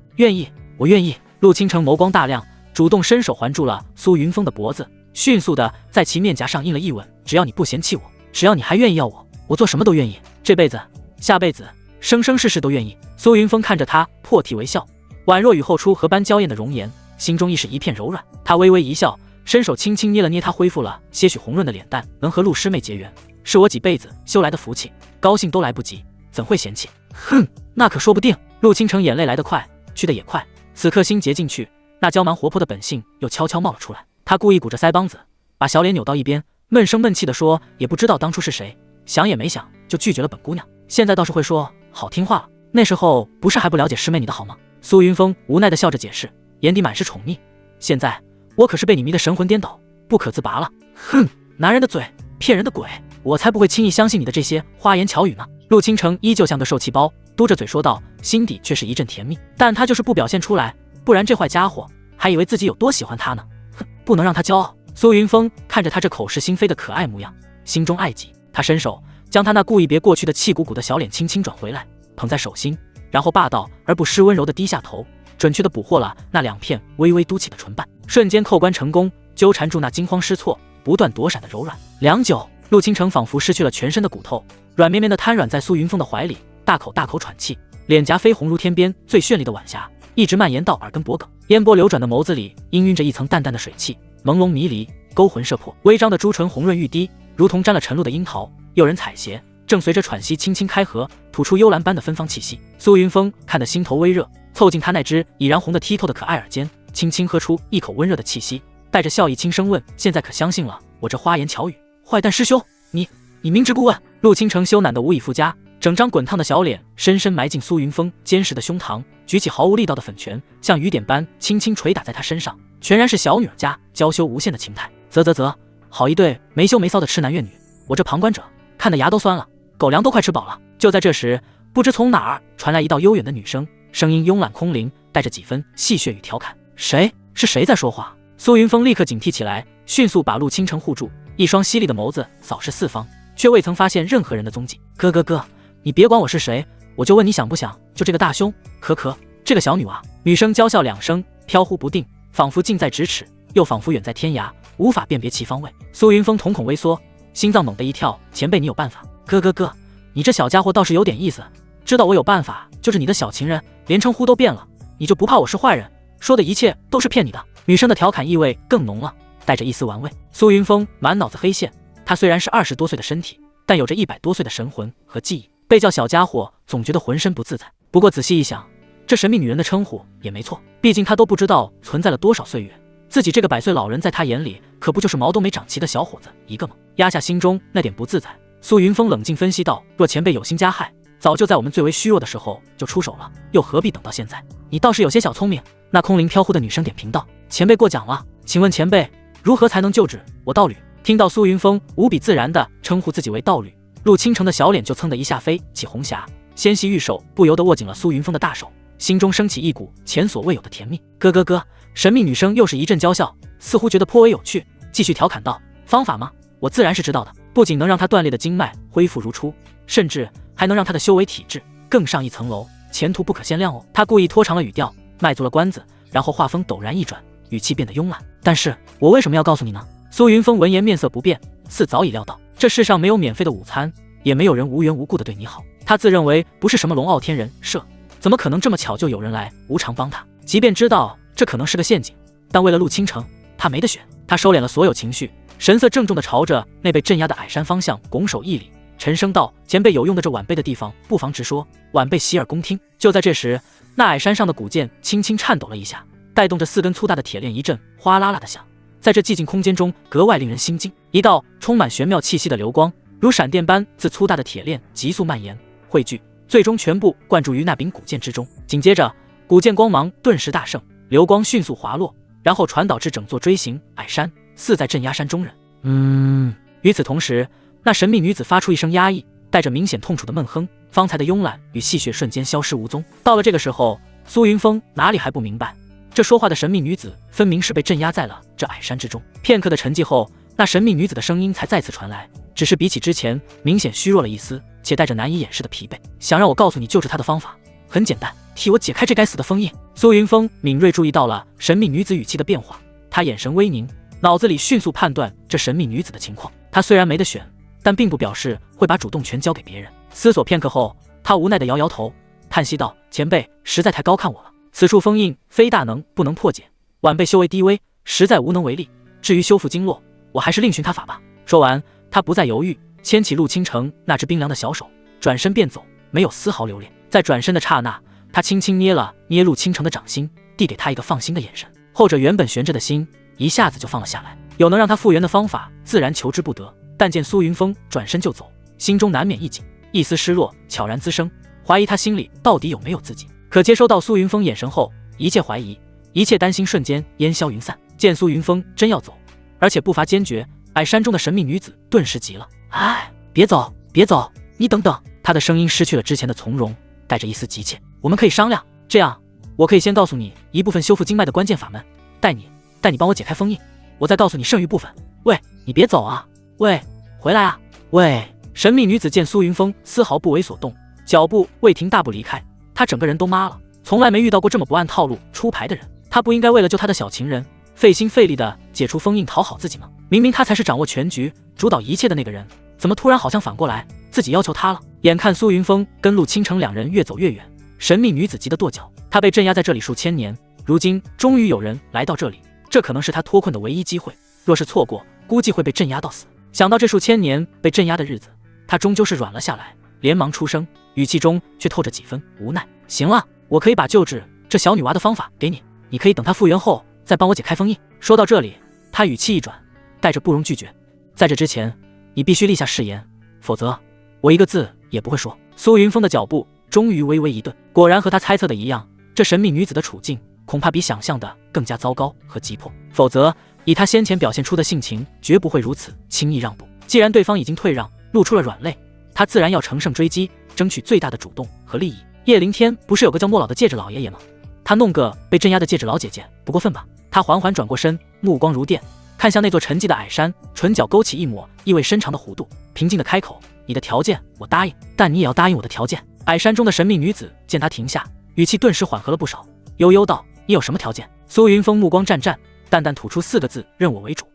Speaker 1: 我愿意。陆倾城眸光大亮，主动伸手环住了苏云峰的脖子，迅速地在其面颊上印了一吻。只要你不嫌弃我，只要你还愿意要我，我做什么都愿意，这辈子下辈子生生世世都愿意。苏云峰看着他破涕为笑，宛若雨后初荷般娇艳的容颜，心中亦是一片柔软。他微微一笑，伸手轻轻捏了捏他恢复了些许红润的脸蛋，能和陆师妹结缘，是我几辈子修来的福气，高兴都来不及，怎会嫌弃？哼，那可说不定。陆倾城眼泪来得快，去得也快。此刻心结进去，那娇蛮活泼的本性又悄悄冒了出来。他故意鼓着腮帮子，把小脸扭到一边，闷声闷气地说：“也不知道当初是谁，想也没想就拒绝了本姑娘。现在倒是会说好听话了。那时候不是还不了解师妹你的好吗？”苏云峰无奈地笑着解释，眼底满是宠溺。现在我可是被你迷得神魂颠倒，不可自拔了。哼，男人的嘴骗人的鬼，我才不会轻易相信你的这些花言巧语呢。陆倾城依旧像个受气包，嘟着嘴说道，心底却是一阵甜蜜，但他就是不表现出来，不然这坏家伙还以为自己有多喜欢他呢。哼，不能让他骄傲。苏云峰看着他这口是心非的可爱模样，心中爱极。他伸手将他那故意别过去的气鼓鼓的小脸轻轻转回来，捧在手心，然后霸道而不失温柔的低下头，准确地捕获了那2片微微嘟起的唇瓣，瞬间扣关成功，纠缠住那惊慌失措、不断躲闪的柔软。良久，陆倾城仿佛失去了全身的骨头，软绵绵地瘫软在苏云峰的怀里，大口大口喘气，脸颊绯红如天边最绚丽的晚霞，一直蔓延到耳根脖颈，烟波流转的眸子里氤氲着一层淡淡的水汽，朦胧迷离，勾魂摄魄。微张的朱唇红润欲滴，如同沾了晨露的樱桃，诱人采撷，正随着喘息轻轻开合，吐出幽兰般的芬芳气息。苏云峰看得心头微热，凑近他那只已然红得剔透的可爱耳尖，轻轻喝出一口温热的气息，带着笑意轻声问：“现在可相信了我这花言巧语？”坏蛋师兄，你明知故问。陆倾城羞赧得无以复加，整张滚烫的小脸深深埋进苏云峰坚实的胸膛，举起毫无力道的粉拳，像雨点般轻轻捶打在他身上，全然是小女儿家娇羞无限的情态。啧，好一对没羞没臊的痴男怨女，我这旁观者看得牙都酸了，狗粮都快吃饱了。就在这时，不知从哪儿传来一道悠远的女声，声音慵懒空灵，带着几分戏谑与调侃。谁？是谁在说话？苏云峰立刻警惕起来，迅速把陆倾城护住，一双犀利的眸子扫视四方，却未曾发现任何人的踪迹。哥，你别管我是谁，我就问你想不想就这个大胸？可这个小女娃。女生娇笑2声，飘忽不定，仿佛近在咫尺，又仿佛远在天涯，无法辨别其方位。苏云峰瞳孔微缩，心脏猛地一跳，前辈你有办法？哥，你这小家伙倒是有点意思，知道我有办法就是你的小情人，连称呼都变了，你就不怕我是坏人，说的一切都是骗你的？女生的调侃意味更浓了，带着一丝玩味。苏云峰满脑子黑线，他虽然是20多岁的身体，但有着100多岁的神魂和记忆，被叫小家伙总觉得浑身不自在。不过仔细一想，这神秘女人的称呼也没错，毕竟他都不知道存在了多少岁月，自己这个100岁老人在他眼里可不就是毛都没长齐的小伙子一个吗？压下心中那点不自在，苏云峰冷静分析道：若前辈有心加害，早就在我们最为虚弱的时候就出手了，又何必等到现在？你倒是有些小聪明。那空灵飘忽的女生点评道：前辈过奖了，请问前辈如何才能救治我道侣？听到苏云峰无比自然地称呼自己为道侣，陆倾城的小脸就噌的一下飞起红霞，纤细玉手不由得握紧了苏云峰的大手，心中升起一股前所未有的甜蜜。哥，神秘女生又是一阵娇笑，似乎觉得颇为有趣，继续调侃道：方法吗？我自然是知道的，不仅能让她断裂的经脉恢复如初，甚至还能让她的修为体质更上一层楼，前途不可限量哦。他故意拖长了语调，迈足了关子，然后话锋陡然一转，语气变得慵懒。但是我为什么要告诉你呢？苏云峰闻言面色不变，似早已料到，这世上没有免费的午餐，也没有人无缘无故的对你好。他自认为不是什么龙傲天人设，怎么可能这么巧就有人来无偿帮他？即便知道这可能是个陷阱，但为了陆倾城，他没得选。他收敛了所有情绪，神色郑重地朝着那被镇压的矮山方向拱手一礼，沉声道：前辈有用的这晚辈的地方，不妨直说，晚辈洗耳恭听。就在这时，那矮山上的古剑轻轻颤抖了一下，带动着4根粗大的铁链一阵哗啦啦的响，在这寂静空间中格外令人心惊。一道充满玄妙气息的流光如闪电般自粗大的铁链急速蔓延汇聚，最终全部灌注于那柄古剑之中。紧接着古剑光芒顿时大盛，流光迅速滑落，然后传导至整座锥形矮山，似在镇压山中人。与此同时，那神秘女子发出一声压抑带着明显痛楚的闷哼，方才的慵懒与戏谑瞬间消失无踪。到了这个时候，苏云峰哪里还不明白，这说话的神秘女子分明是被镇压在了这矮山之中。片刻的沉寂后，那神秘女子的声音才再次传来，只是比起之前明显虚弱了一丝，且带着难以掩饰的疲惫。想让我告诉你救治她的方法很简单，替我解开这该死的封印。苏云峰敏锐注意到了神秘女子语气的变化，他眼神微凝，脑子里迅速判断这神秘女子的情况。他虽然没得选，但并不表示会把主动权交给别人。思索片刻后，他无奈地摇摇头，叹息道：前辈实在太高看我了，此处封印非大能不能破解，晚辈修为低微，实在无能为力。至于修复经络，我还是另寻他法吧。说完，他不再犹豫，牵起陆倾城那只冰凉的小手，转身便走，没有丝毫留恋。在转身的刹那，他轻轻捏了捏陆倾城的掌心，递给他一个放心的眼神。后者原本悬着的心一下子就放了下来，有能让他复原的方法，自然求之不得。但见苏云峰转身就走，心中难免一紧，一丝失落悄然滋生，怀疑他心里到底有没有自己。可接收到苏云峰眼神后，一切怀疑，一切担心瞬间烟消云散。见苏云峰真要走，而且步伐坚决，矮山中的神秘女子顿时急了：“哎，别走，别走，你等等！”她的声音失去了之前的从容，带着一丝急切：“我们可以商量，这样，我可以先告诉你一部分修复经脉的关键法门，带你帮我解开封印，我再告诉你剩余部分。喂，你别走啊！喂，回来啊！喂！”神秘女子见苏云峰丝毫不为所动，脚步未停，大步离开。她整个人都麻了，从来没遇到过这么不按套路出牌的人。她不应该为了救她的小情人，费心费力的解除封印讨好自己吗？明明她才是掌握全局、主导一切的那个人，怎么突然好像反过来自己要求她了？眼看苏云峰跟陆倾城两人越走越远，神秘女子急得跺脚。她被镇压在这里数千年，如今终于有人来到这里，这可能是她脱困的唯一机会。若是错过，估计会被镇压到死。想到这数千年被镇压的日子，她终究是软了下来，连忙出声，语气中却透着几分无奈：“行了，我可以把救治这小女娃的方法给你，你可以等她复原后再帮我解开封印。”说到这里，她语气一转，带着不容拒绝：“在这之前，你必须立下誓言，否则我一个字也不会说。”苏云峰的脚步终于微微一顿，果然和他猜测的一样，这神秘女子的处境恐怕比想象的更加糟糕和急迫，否则以他先前表现出的性情，绝不会如此轻易让步。既然对方已经退让，露出了软肋，他自然要乘胜追击，争取最大的主动和利益。叶灵天不是有个叫莫老的戒指老爷爷吗？他弄个被镇压的戒指老姐姐不过分吧？他缓缓转过身，目光如电，看向那座沉寂的矮山，唇角勾起一抹意味深长的弧度，平静的开口：“你的条件我答应，但你也要答应我的条件。”矮山中的神秘女子见他停下，语气顿时缓和了不少，悠悠道：“你有什么条件？”苏云峰目光战战，淡淡吐出4个字：“任我为主。”